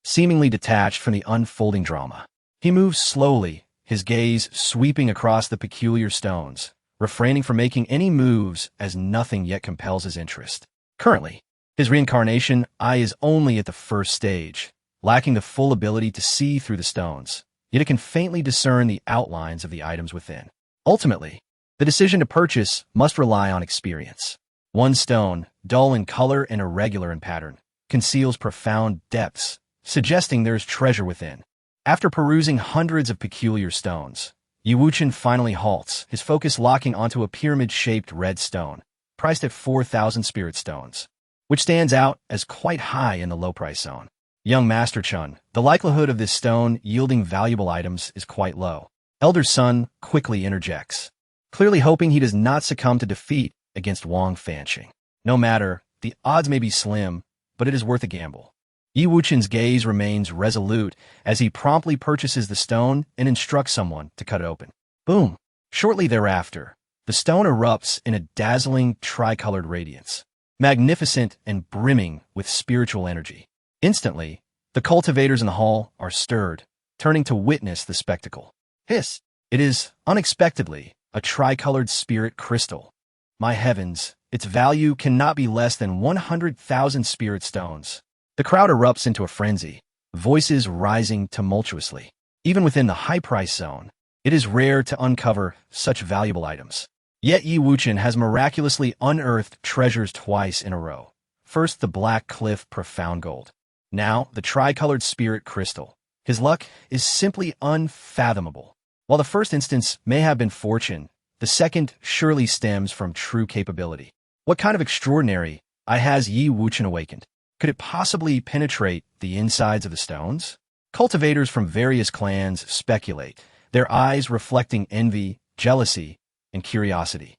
seemingly detached from the unfolding drama. He moves slowly, his gaze sweeping across the peculiar stones, refraining from making any moves as nothing yet compels his interest. Currently, his reincarnation eye is only at the first stage, lacking the full ability to see through the stones, yet it can faintly discern the outlines of the items within. Ultimately, the decision to purchase must rely on experience. One stone, dull in color and irregular in pattern, conceals profound depths, suggesting there is treasure within. After perusing hundreds of peculiar stones, Yi Wuchen finally halts, his focus locking onto a pyramid-shaped red stone, priced at 4,000 spirit stones, which stands out as quite high in the low-price zone. Young Master Chun, the likelihood of this stone yielding valuable items is quite low. Elder Son quickly interjects, clearly hoping he does not succumb to defeat against Wang Fanqing. No matter, the odds may be slim, but it is worth a gamble. Yi Wuchen's gaze remains resolute as he promptly purchases the stone and instructs someone to cut it open. Boom! Shortly thereafter, the stone erupts in a dazzling tricolored radiance, magnificent and brimming with spiritual energy. Instantly, the cultivators in the hall are stirred, turning to witness the spectacle. Hiss! It is, unexpectedly, a tricolored spirit crystal. My heavens, its value cannot be less than 100,000 spirit stones. The crowd erupts into a frenzy, voices rising tumultuously. Even within the high-price zone, it is rare to uncover such valuable items. Yet Yi Wuchen has miraculously unearthed treasures twice in a row. First, the black cliff profound gold. Now, the tricolored spirit crystal. His luck is simply unfathomable. While the first instance may have been fortune, the second surely stems from true capability. What kind of extraordinary eye has Yi Wuchen awakened? Could it possibly penetrate the insides of the stones? Cultivators from various clans speculate, their eyes reflecting envy, jealousy, and curiosity.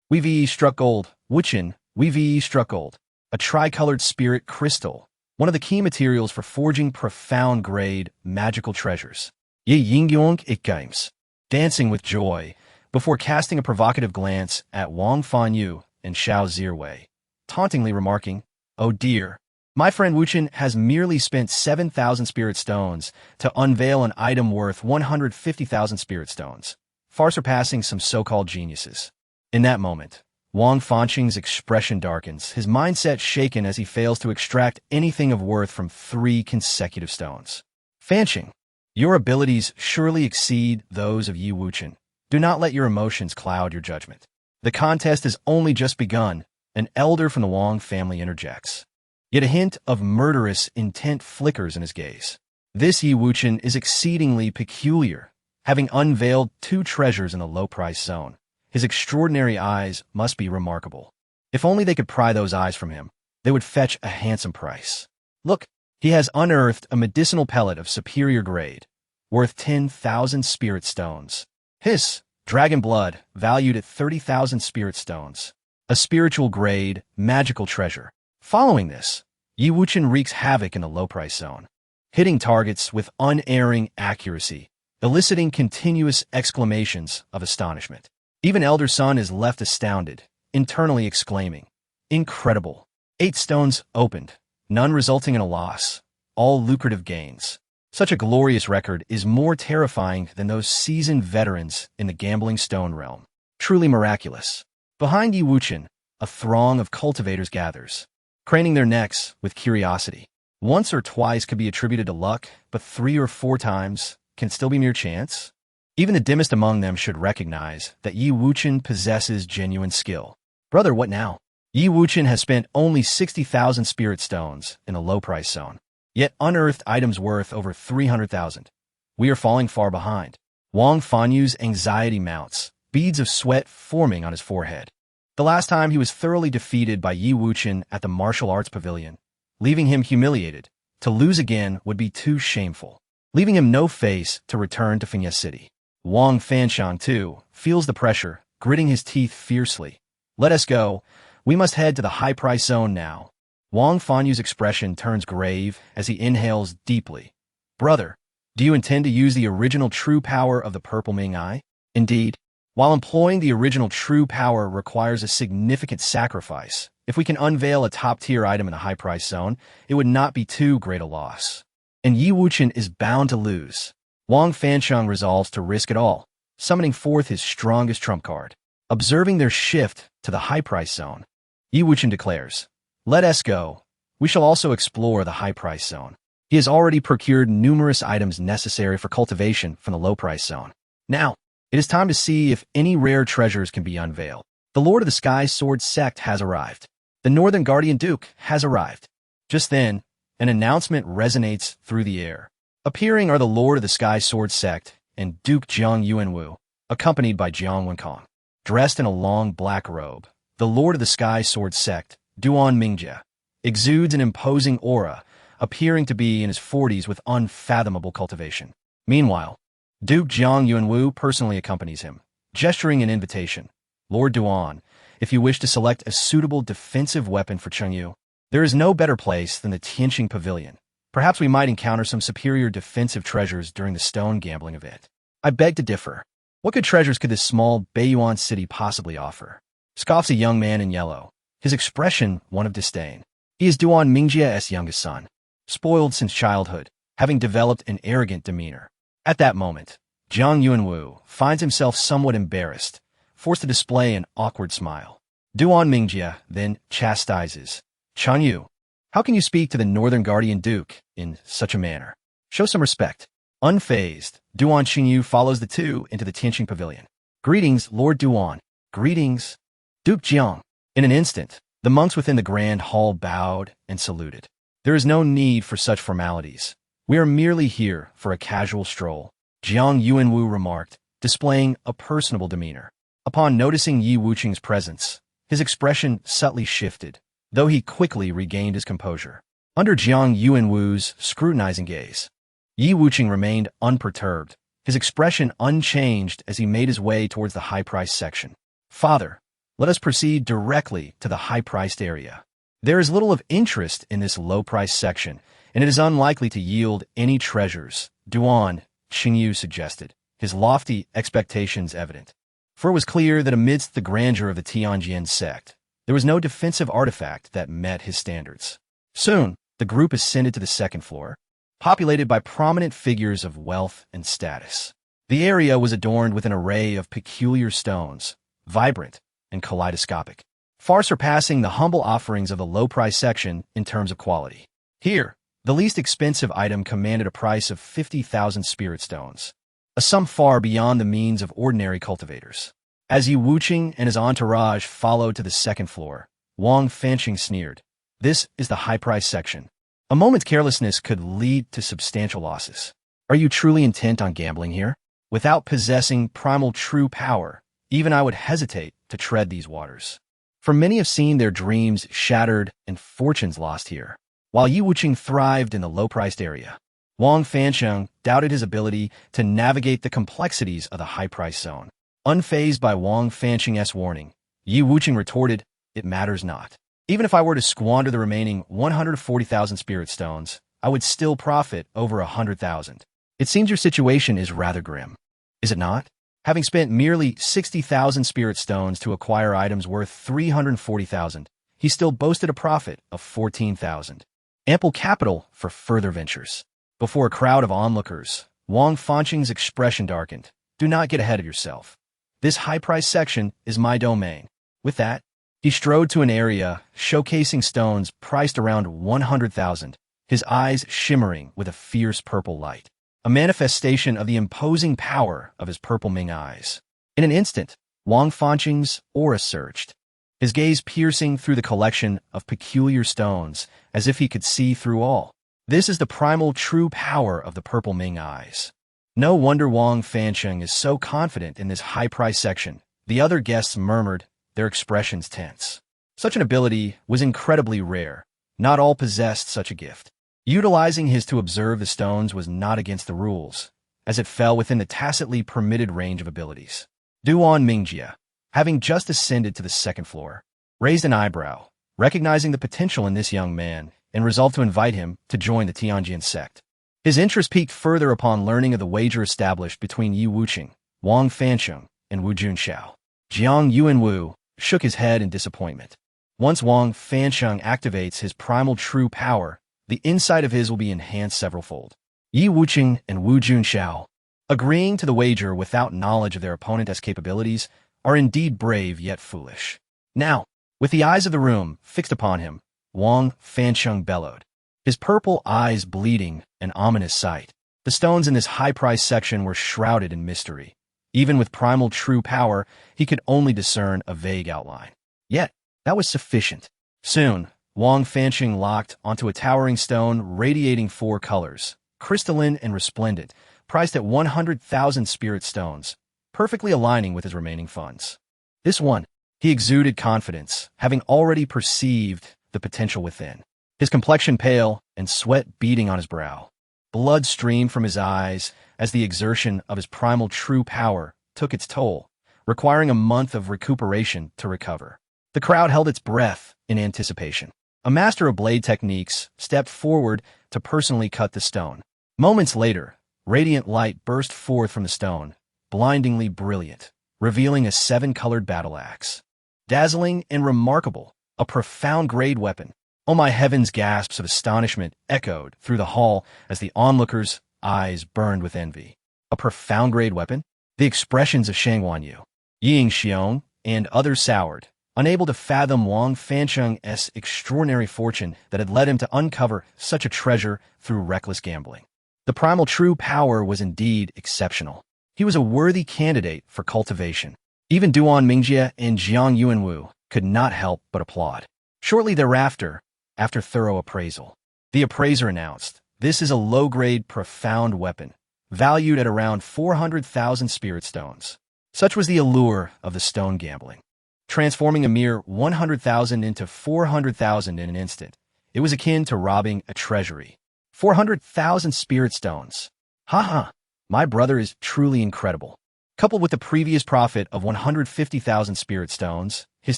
We've struck gold. Wuchen, we've struck gold. A tricolored spirit crystal, one of the key materials for forging profound-grade magical treasures. Ye yingyong it games. Dancing with joy, before casting a provocative glance at Wang Fanyu and Xiao Zirwei, tauntingly remarking, "Oh dear, my friend Wuchen has merely spent 7,000 spirit stones to unveil an item worth 150,000 spirit stones, far surpassing some so-called geniuses." In that moment, Wang Fanqing's expression darkens, his mindset shaken as he fails to extract anything of worth from 3 consecutive stones. Fanqing, your abilities surely exceed those of Yi Wuchen. Do not let your emotions cloud your judgment. The contest has only just begun, an elder from the Wang family interjects. Yet a hint of murderous intent flickers in his gaze. This Yi Wuchen is exceedingly peculiar, having unveiled 2 treasures in the low-price zone. His extraordinary eyes must be remarkable. If only they could pry those eyes from him, they would fetch a handsome price. Look, he has unearthed a medicinal pellet of superior grade, worth 10,000 spirit stones. His dragon blood, valued at 30,000 spirit stones. A spiritual grade, magical treasure. Following this, Yi Wuchen wreaks havoc in the low-price zone, hitting targets with unerring accuracy, eliciting continuous exclamations of astonishment. Even Elder Sun is left astounded, internally exclaiming, "Incredible." 8 stones opened, none resulting in a loss, all lucrative gains. Such a glorious record is more terrifying than those seasoned veterans in the gambling stone realm. Truly miraculous. Behind Yi Wuchen, a throng of cultivators gathers, craning their necks with curiosity. Once or twice could be attributed to luck, but 3 or 4 times can still be mere chance. Even the dimmest among them should recognize that Yi Wuchen possesses genuine skill. Brother, what now? Yi Wuchen has spent only 60,000 spirit stones in the low-price zone, yet unearthed items worth over 300,000. We are falling far behind. Wang Fanyu's anxiety mounts, beads of sweat forming on his forehead. The last time he was thoroughly defeated by Yi Wuchen at the martial arts pavilion, leaving him humiliated. To lose again would be too shameful, leaving him no face to return to Fenya City. Wang Fanxiang, too, feels the pressure, gritting his teeth fiercely. "Let us go. We must head to the high-price zone now." Wang Fanyu's expression turns grave as he inhales deeply. "Brother, do you intend to use the original true power of the Purple Ming Eye?" Indeed, while employing the original true power requires a significant sacrifice, if we can unveil a top-tier item in the high-price zone, it would not be too great a loss. And Yi Wuchen is bound to lose. Wang Fanxiang resolves to risk it all, summoning forth his strongest trump card. Observing their shift to the high-price zone, Yi Wuchen declares, "Let us go. We shall also explore the high-price zone." He has already procured numerous items necessary for cultivation from the low-price zone. Now, it is time to see if any rare treasures can be unveiled. The Lord of the Sky Sword sect has arrived. The Northern Guardian Duke has arrived. Just then, an announcement resonates through the air. Appearing are the Lord of the Sky Sword sect and Duke Jiang Yuanwu, accompanied by Jiang Wenkong. Dressed in a long black robe, the Lord of the Sky Sword sect, Duan Mingjie, exudes an imposing aura, appearing to be in his 40s with unfathomable cultivation. Meanwhile, Duke Jiang Yuanwu personally accompanies him, gesturing an invitation. "Lord Duan, if you wish to select a suitable defensive weapon for Chengyu, there is no better place than the Tianqing Pavilion. Perhaps we might encounter some superior defensive treasures during the stone gambling event." "I beg to differ. What good treasures could this small Beiyuan city possibly offer?" scoffs a young man in yellow, his expression one of disdain. He is Duan Mingjie's youngest son, spoiled since childhood, having developed an arrogant demeanor. At that moment, Jiang Yuanwu finds himself somewhat embarrassed, forced to display an awkward smile. Duan Mingjie then chastises, "Chengyu, how can you speak to the Northern Guardian Duke in such a manner? Show some respect." Unfazed, Duan Xingyu follows the two into the Tianqing Pavilion. "Greetings, Lord Duan." "Greetings, Duke Jiang." In an instant, the monks within the grand hall bowed and saluted. "There is no need for such formalities. We are merely here for a casual stroll," Jiang Yuanwu remarked, displaying a personable demeanor. Upon noticing Yi Wuchen's presence, his expression subtly shifted, though he quickly regained his composure. Under Jiang Yuanwu's scrutinizing gaze, Yi Wuchen remained unperturbed, his expression unchanged as he made his way towards the high-priced section. Father, let us proceed directly to the high-priced area. There is little of interest in this low-priced section, and it is unlikely to yield any treasures, Duan, Qingyu suggested, his lofty expectations evident. For it was clear that amidst the grandeur of the Tianjin sect, there was no defensive artifact that met his standards. Soon, the group ascended to the second floor, populated by prominent figures of wealth and status. The area was adorned with an array of peculiar stones, vibrant and kaleidoscopic, far surpassing the humble offerings of the low-price section in terms of quality. Here, the least expensive item commanded a price of 50,000 spirit stones, a sum far beyond the means of ordinary cultivators. As Yi Wuchen and his entourage followed to the second floor, Wang Fanqing sneered, "This is the high-price section. A moment's carelessness could lead to substantial losses. Are you truly intent on gambling here? Without possessing primal true power, even I would hesitate to tread these waters. For many have seen their dreams shattered and fortunes lost here." While Yi Wuchen thrived in the low-priced area, Wang Fanqing doubted his ability to navigate the complexities of the high-price zone. Unfazed by Wang Fanqing's warning, Yi Wuchen retorted, "It matters not. Even if I were to squander the remaining 140,000 spirit stones, I would still profit over 100,000. It seems your situation is rather grim, is it not? Having spent merely 60,000 spirit stones to acquire items worth 340,000, he still boasted a profit of 14,000. Ample capital for further ventures. Before a crowd of onlookers, Wang Fanqing's expression darkened. "Do not get ahead of yourself. This high-priced section is my domain." With that, he strode to an area showcasing stones priced around 100,000, his eyes shimmering with a fierce purple light, a manifestation of the imposing power of his purple Ming eyes. In an instant, Wang Fanqing's aura surged, his gaze piercing through the collection of peculiar stones as if he could see through all. This is the primal true power of the purple Ming eyes. No wonder Wang Fanqing is so confident in this high-price section, the other guests murmured, their expressions tense. Such an ability was incredibly rare. Not all possessed such a gift. Utilizing his to observe the stones was not against the rules, as it fell within the tacitly permitted range of abilities. Duan Mingjie, having just ascended to the second floor, raised an eyebrow, recognizing the potential in this young man, and resolved to invite him to join the Tianjin sect. His interest peaked further upon learning of the wager established between Yi Wuchen, Wang Fanqing, and Wu Junxiao. Jiang Yuanwu shook his head in disappointment. Once Wang Fanqing activates his primal true power, the insight of his will be enhanced severalfold. Yi Wuchen and Wu Junxiao, agreeing to the wager without knowledge of their opponent's capabilities, are indeed brave yet foolish. Now, with the eyes of the room fixed upon him, Wang Fanqing bellowed, his purple eyes bleeding, an ominous sight. The stones in this high-priced section were shrouded in mystery. Even with primal true power, he could only discern a vague outline. Yet, that was sufficient. Soon, Wang Fanqing locked onto a towering stone radiating 4 colors, crystalline and resplendent, priced at 100,000 spirit stones, perfectly aligning with his remaining funds. This one, he exuded confidence, having already perceived the potential within. His complexion pale and sweat beading on his brow. Blood streamed from his eyes as the exertion of his primal true power took its toll, requiring a month of recuperation to recover. The crowd held its breath in anticipation. A master of blade techniques stepped forward to personally cut the stone. Moments later, radiant light burst forth from the stone, blindingly brilliant, revealing a 7-colored battle axe. Dazzling and remarkable, a profound grade weapon. Oh my heavens! Gasps of astonishment echoed through the hall as the onlookers' eyes burned with envy. A profound grade weapon? The expressions of Shang Wanyu, Ying Xiong, and others soured, unable to fathom Wang Fanqing's extraordinary fortune that had led him to uncover such a treasure through reckless gambling. The primal true power was indeed exceptional. He was a worthy candidate for cultivation. Even Duan Mingjie and Jiang Yuanwu could not help but applaud. Shortly thereafter, after thorough appraisal, the appraiser announced, "This is a low-grade, profound weapon, valued at around 400,000 spirit stones." Such was the allure of the stone gambling. Transforming a mere 100,000 into 400,000 in an instant, It was akin to robbing a treasury. 400,000 spirit stones. Haha, my brother is truly incredible. Coupled with the previous profit of 150,000 spirit stones, his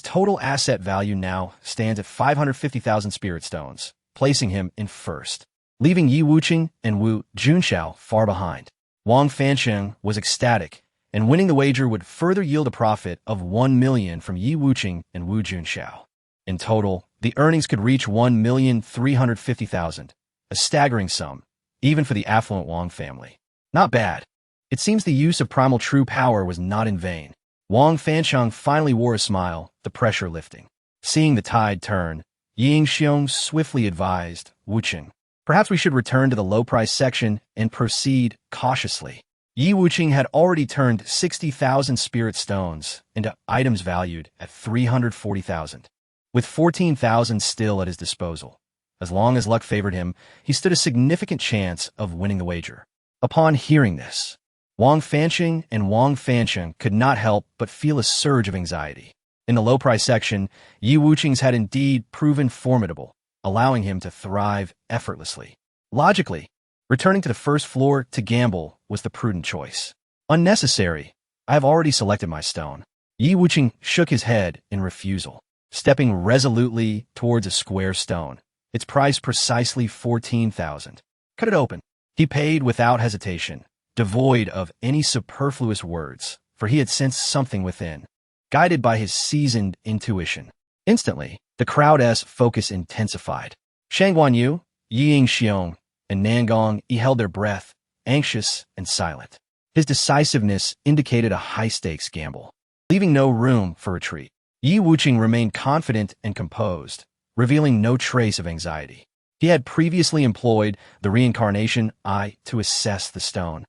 total asset value now stands at 550,000 spirit stones, placing him in first, leaving Yi Wuchen and Wu Junxiao far behind. Wang Fansheng was ecstatic, and winning the wager would further yield a profit of 1 million from Yi Wuchen and Wu Junxiao. In total, the earnings could reach 1,350,000, a staggering sum, even for the affluent Wang family. Not bad. It seems the use of primal true power was not in vain. Wang Fansheng finally wore a smile, the pressure lifting. Seeing the tide turn, Ying Xiong swiftly advised Wuchen, "Perhaps we should return to the low-price section and proceed cautiously." Yi Wuchen had already turned 60,000 spirit stones into items valued at 340,000. With 14,000 still at his disposal, as long as luck favored him, he stood a significant chance of winning the wager. Upon hearing this, Wang Fansheng and Wang Fansheng could not help but feel a surge of anxiety. In the low-price section, Yi Wuchen's had indeed proven formidable, allowing him to thrive effortlessly. Logically, returning to the first floor to gamble was the prudent choice. Unnecessary. I have already selected my stone. Yi Wuchen shook his head in refusal, stepping resolutely towards a square stone, its price precisely 14,000. Cut it open. He paid without hesitation, devoid of any superfluous words, for he had sensed something within, guided by his seasoned intuition. Instantly, the crowd's focus intensified. Shang Guanyu, Ying Xiong, and Nangong held their breath, anxious and silent. His decisiveness indicated a high-stakes gamble, leaving no room for retreat. Yi Wuchen remained confident and composed, revealing no trace of anxiety. He had previously employed the reincarnation eye to assess the stone,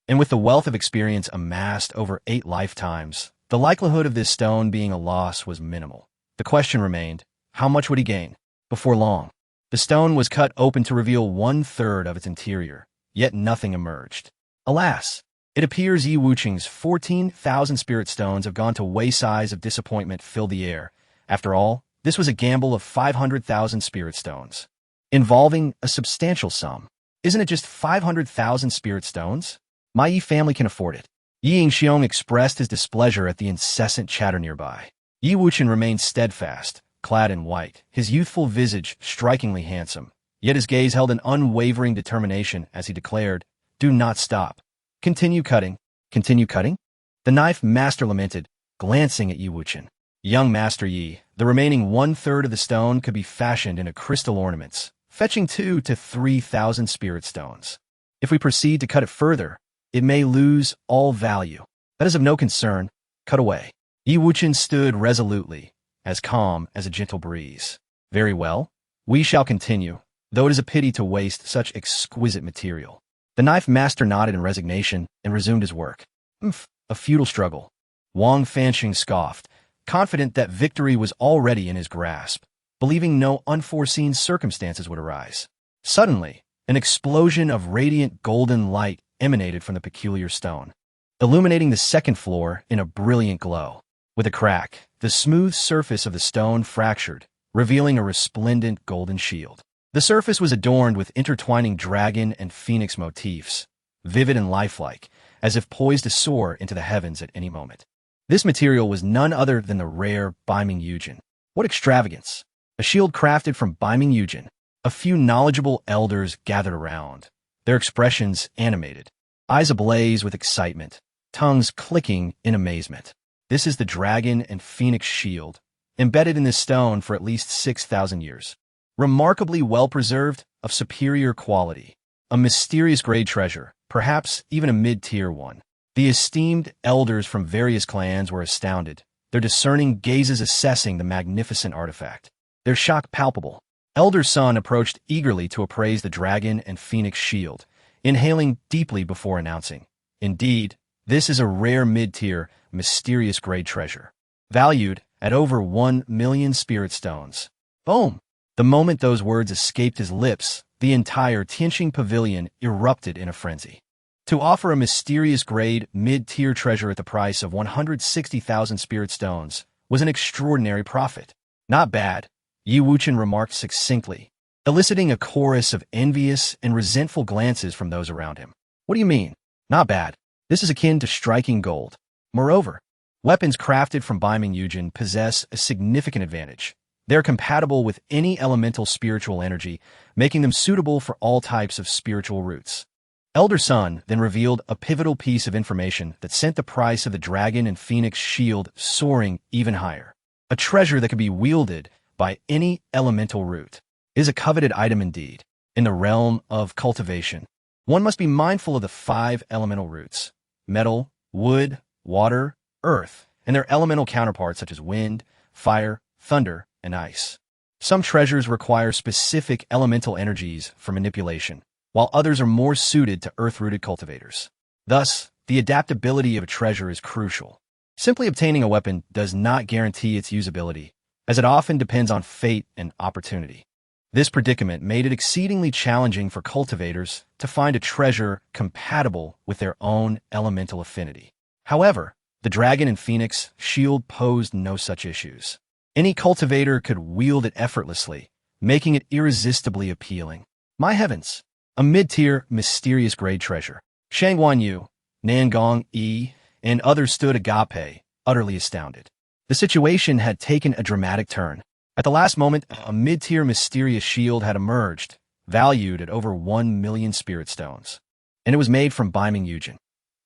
and with the wealth of experience amassed over 8 lifetimes, the likelihood of this stone being a loss was minimal. The question remained, how much would he gain? Before long, the stone was cut open to reveal 1/3 of its interior, yet nothing emerged. Alas, it appears Yi Wuchen's 14,000 spirit stones have gone to wayside of disappointment filled the air. After all, this was a gamble of 500,000 spirit stones, involving a substantial sum. Isn't it just 500,000 spirit stones? My Yi family can afford it. Ying Xiong expressed his displeasure at the incessant chatter nearby. Yi Wuchen remained steadfast, clad in white, his youthful visage strikingly handsome, yet his gaze held an unwavering determination as he declared, "Do not stop. Continue cutting." Continue cutting? The knife master lamented, glancing at Yi Wuchen. Young Master Yi, the remaining 1/3 of the stone could be fashioned into crystal ornaments, fetching 2,000 to 3,000 spirit stones. If we proceed to cut it further, it may lose all value. That is of no concern. Cut away. Yi Wuchen stood resolutely, as calm as a gentle breeze. Very well. We shall continue, though it is a pity to waste such exquisite material. The knife master nodded in resignation and resumed his work. A futile struggle. Wang Fansheng scoffed, confident that victory was already in his grasp, believing no unforeseen circumstances would arise. Suddenly, an explosion of radiant golden light emanated from the peculiar stone, illuminating the second floor in a brilliant glow. With a crack, the smooth surface of the stone fractured, revealing a resplendent golden shield. The surface was adorned with intertwining dragon and phoenix motifs, vivid and lifelike, as if poised to soar into the heavens at any moment. This material was none other than the rare Beiming Yujin. What extravagance! A shield crafted from Beiming Yujin. A few knowledgeable elders gathered around, their expressions animated, eyes ablaze with excitement, tongues clicking in amazement. This is the dragon and phoenix shield, embedded in this stone for at least 6,000 years. Remarkably well-preserved, of superior quality. A mysterious grade treasure, perhaps even a mid-tier one. The esteemed elders from various clans were astounded, their discerning gazes assessing the magnificent artifact. Their shock palpable. Elder Sun approached eagerly to appraise the dragon and phoenix shield, inhaling deeply before announcing, "Indeed, this is a rare mid-tier, mysterious grade treasure, valued at over 1 million spirit stones." Boom! The moment those words escaped his lips, the entire Tianqing pavilion erupted in a frenzy. To offer a mysterious grade mid-tier treasure at the price of 160,000 spirit stones was an extraordinary profit. Not bad, Yi Wuchen remarked succinctly, eliciting a chorus of envious and resentful glances from those around him. What do you mean? Not bad. This is akin to striking gold. Moreover, weapons crafted from Wuchen possess a significant advantage. They're compatible with any elemental spiritual energy, making them suitable for all types of spiritual roots. Elder Sun then revealed a pivotal piece of information that sent the price of the dragon and phoenix shield soaring even higher. A treasure that could be wielded by any elemental root. It is a coveted item indeed. In the realm of cultivation, one must be mindful of the 5 elemental roots: metal, wood, water, earth, and their elemental counterparts such as wind, fire, thunder, and ice. Some treasures require specific elemental energies for manipulation, while others are more suited to earth-rooted cultivators. Thus, the adaptability of a treasure is crucial. Simply obtaining a weapon does not guarantee its usability, as it often depends on fate and opportunity. This predicament made it exceedingly challenging for cultivators to find a treasure compatible with their own elemental affinity. However, the dragon and phoenix shield posed no such issues. Any cultivator could wield it effortlessly, making it irresistibly appealing. My heavens! A mid-tier, mysterious grade treasure. Shangguan Yu, Nangong Yi, and others stood agape, utterly astounded. The situation had taken a dramatic turn. At the last moment, a mid-tier mysterious shield had emerged, valued at over 1 million spirit stones. And it was made from Wuchen.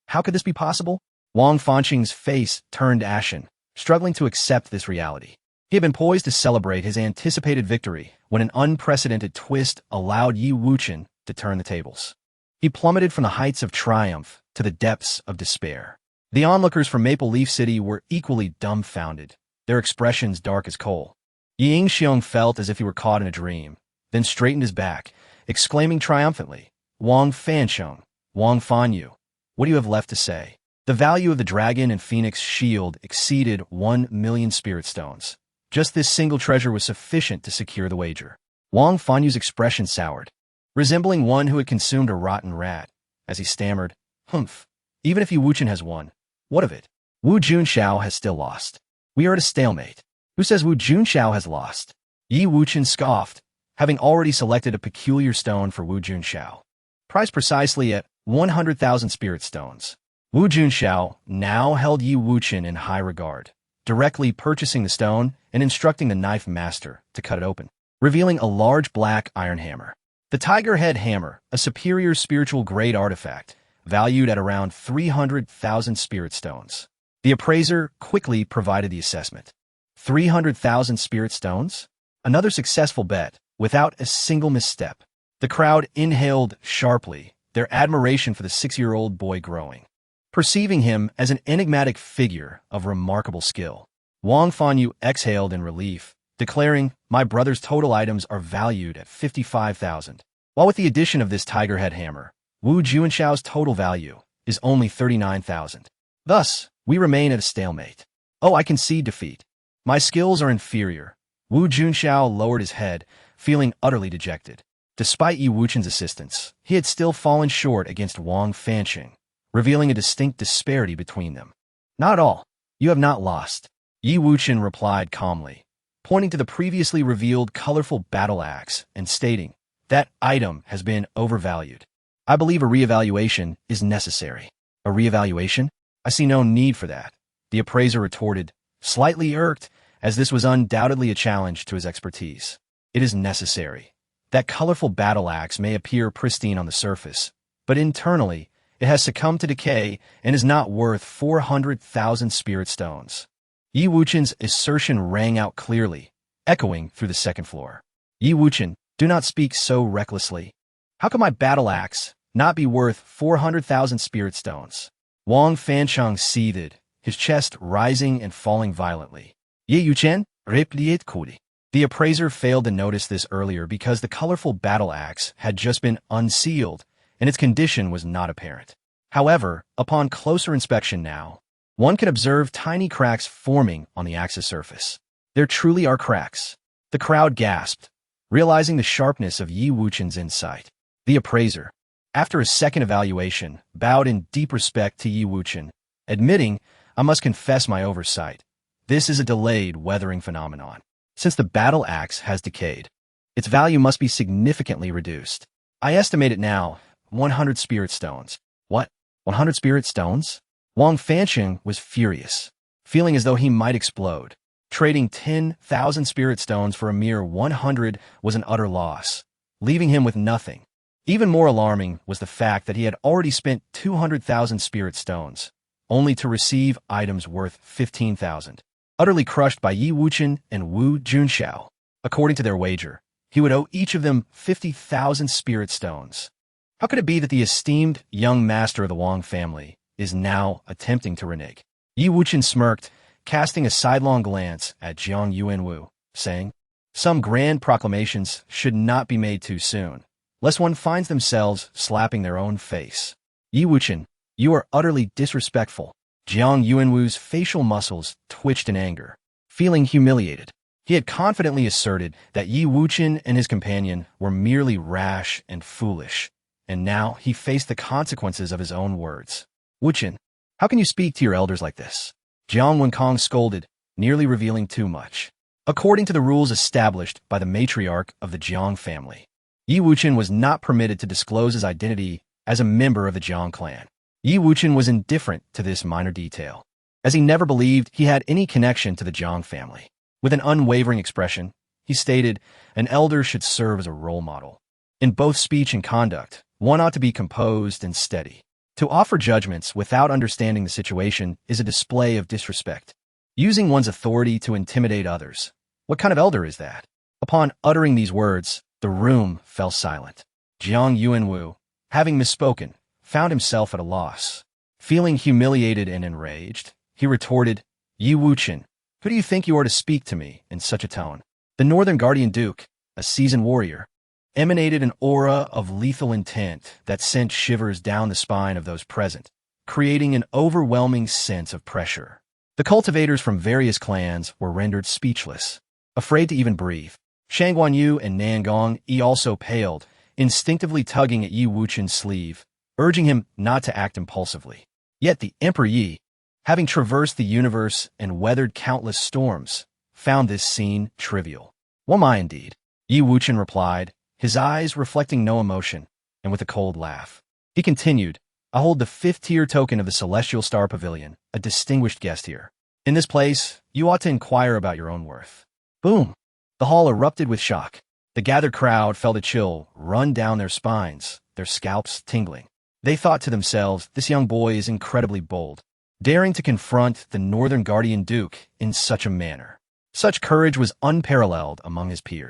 How could this be possible? Wang Fanqing's face turned ashen, struggling to accept this reality. He had been poised to celebrate his anticipated victory when an unprecedented twist allowed Wuchen to turn the tables. He plummeted from the heights of triumph to the depths of despair. The onlookers from Maple Leaf City were equally dumbfounded, their expressions dark as coal. Yingxiong felt as if he were caught in a dream, then straightened his back, exclaiming triumphantly, Wang Fanqiong, Wang Fanyu, what do you have left to say? The value of the dragon and phoenix shield exceeded 1 million spirit stones. Just this single treasure was sufficient to secure the wager. Wang Fanyu's expression soured, resembling one who had consumed a rotten rat, as he stammered, Humph, even if Wuchen has won, what of it? Wu Junxiao has still lost. We are at a stalemate. Who says Wu Junxiao has lost? Wuchen scoffed, having already selected a peculiar stone for Wu Junxiao. Priced precisely at 100,000 spirit stones. Wu Junxiao now held Wuchen in high regard, directly purchasing the stone and instructing the knife master to cut it open, revealing a large black iron hammer. The tiger head hammer, a superior spiritual grade artifact, valued at around 300,000 spirit stones. The appraiser quickly provided the assessment. 300,000 spirit stones? Another successful bet, without a single misstep. The crowd inhaled sharply, their admiration for the 6-year-old boy growing. Perceiving him as an enigmatic figure of remarkable skill, Wang Fanyu exhaled in relief, declaring, my brother's total items are valued at 55,000. While with the addition of this tiger head hammer, Wu Junxiao's total value is only 39,000. Thus, we remain at a stalemate. Oh, I concede defeat. My skills are inferior. Wu Junxiao lowered his head, feeling utterly dejected. Despite Wuchen's assistance, he had still fallen short against Wang Fanqing, revealing a distinct disparity between them. Not at all. You have not lost. Wuchen replied calmly, pointing to the previously revealed colorful battle axe and stating, that item has been overvalued. I believe a reevaluation is necessary. A reevaluation? I see no need for that, the appraiser retorted, slightly irked, as this was undoubtedly a challenge to his expertise. It is necessary. That colorful battle axe may appear pristine on the surface, but internally, it has succumbed to decay and is not worth 400,000 spirit stones. Wuchen's assertion rang out clearly, echoing through the second floor. Wuchen, do not speak so recklessly. How can my battle axe not be worth 400,000 spirit stones? Wang Fanqiong seethed, his chest rising and falling violently. Wuchen, replied Kudi. The appraiser failed to notice this earlier because the colorful battle axe had just been unsealed, and its condition was not apparent. However, upon closer inspection now, one can observe tiny cracks forming on the axe's surface. There truly are cracks. The crowd gasped, realizing the sharpness of Wuchen's insight. The appraiser, after a second evaluation, bowed in deep respect to Wuchen, admitting, I must confess my oversight. This is a delayed weathering phenomenon. Since the battle axe has decayed, its value must be significantly reduced. I estimate it now, 100 spirit stones. What? 100 spirit stones? Wang Fanqing was furious, feeling as though he might explode. Trading 10,000 spirit stones for a mere 100 was an utter loss, leaving him with nothing. Even more alarming was the fact that he had already spent 200,000 spirit stones, only to receive items worth 15,000. Utterly crushed by Yi Wuchen and Wu Junxiao, according to their wager, he would owe each of them 50,000 spirit stones. How could it be that the esteemed young master of the Wang family is now attempting to renege? Yi Wuchen smirked, casting a sidelong glance at Jiang Yuanwu, saying, "Some grand proclamations should not be made too soon, lest one finds themselves slapping their own face. Yi Wuchen, you are utterly disrespectful." Jiang Yuanwu's facial muscles twitched in anger. Feeling humiliated, he had confidently asserted that Yi Wuchen and his companion were merely rash and foolish, and now he faced the consequences of his own words. "Wuchen, how can you speak to your elders like this?" Jiang Wenkong scolded, nearly revealing too much. According to the rules established by the matriarch of the Jiang family, Yi Wuchen was not permitted to disclose his identity as a member of the Jiang clan. Yi Wuchen was indifferent to this minor detail, as he never believed he had any connection to the Jiang family. With an unwavering expression, he stated, "An elder should serve as a role model. In both speech and conduct, one ought to be composed and steady. To offer judgments without understanding the situation is a display of disrespect. Using one's authority to intimidate others. What kind of elder is that?" Upon uttering these words, the room fell silent. Jiang Yuanwu, having misspoken, found himself at a loss. Feeling humiliated and enraged, he retorted, "Yi Wuchen, who do you think you are to speak to me in such a tone?" The Northern Guardian Duke, a seasoned warrior, emanated an aura of lethal intent that sent shivers down the spine of those present, creating an overwhelming sense of pressure. The cultivators from various clans were rendered speechless, afraid to even breathe. Shang Guanyu and Nangong Yi also paled, instinctively tugging at Yi Wuchen's sleeve, urging him not to act impulsively. Yet the Emperor Yi, having traversed the universe and weathered countless storms, found this scene trivial. "Well, my indeed," Yi Wuchen replied, his eyes reflecting no emotion, and with a cold laugh. He continued, "I hold the 5th-tier token of the Celestial Star Pavilion, a distinguished guest here. In this place, you ought to inquire about your own worth." Boom! The hall erupted with shock. The gathered crowd felt a chill run down their spines, their scalps tingling. They thought to themselves, this young boy is incredibly bold, daring to confront the Northern Guardian Duke in such a manner. Such courage was unparalleled among his peers.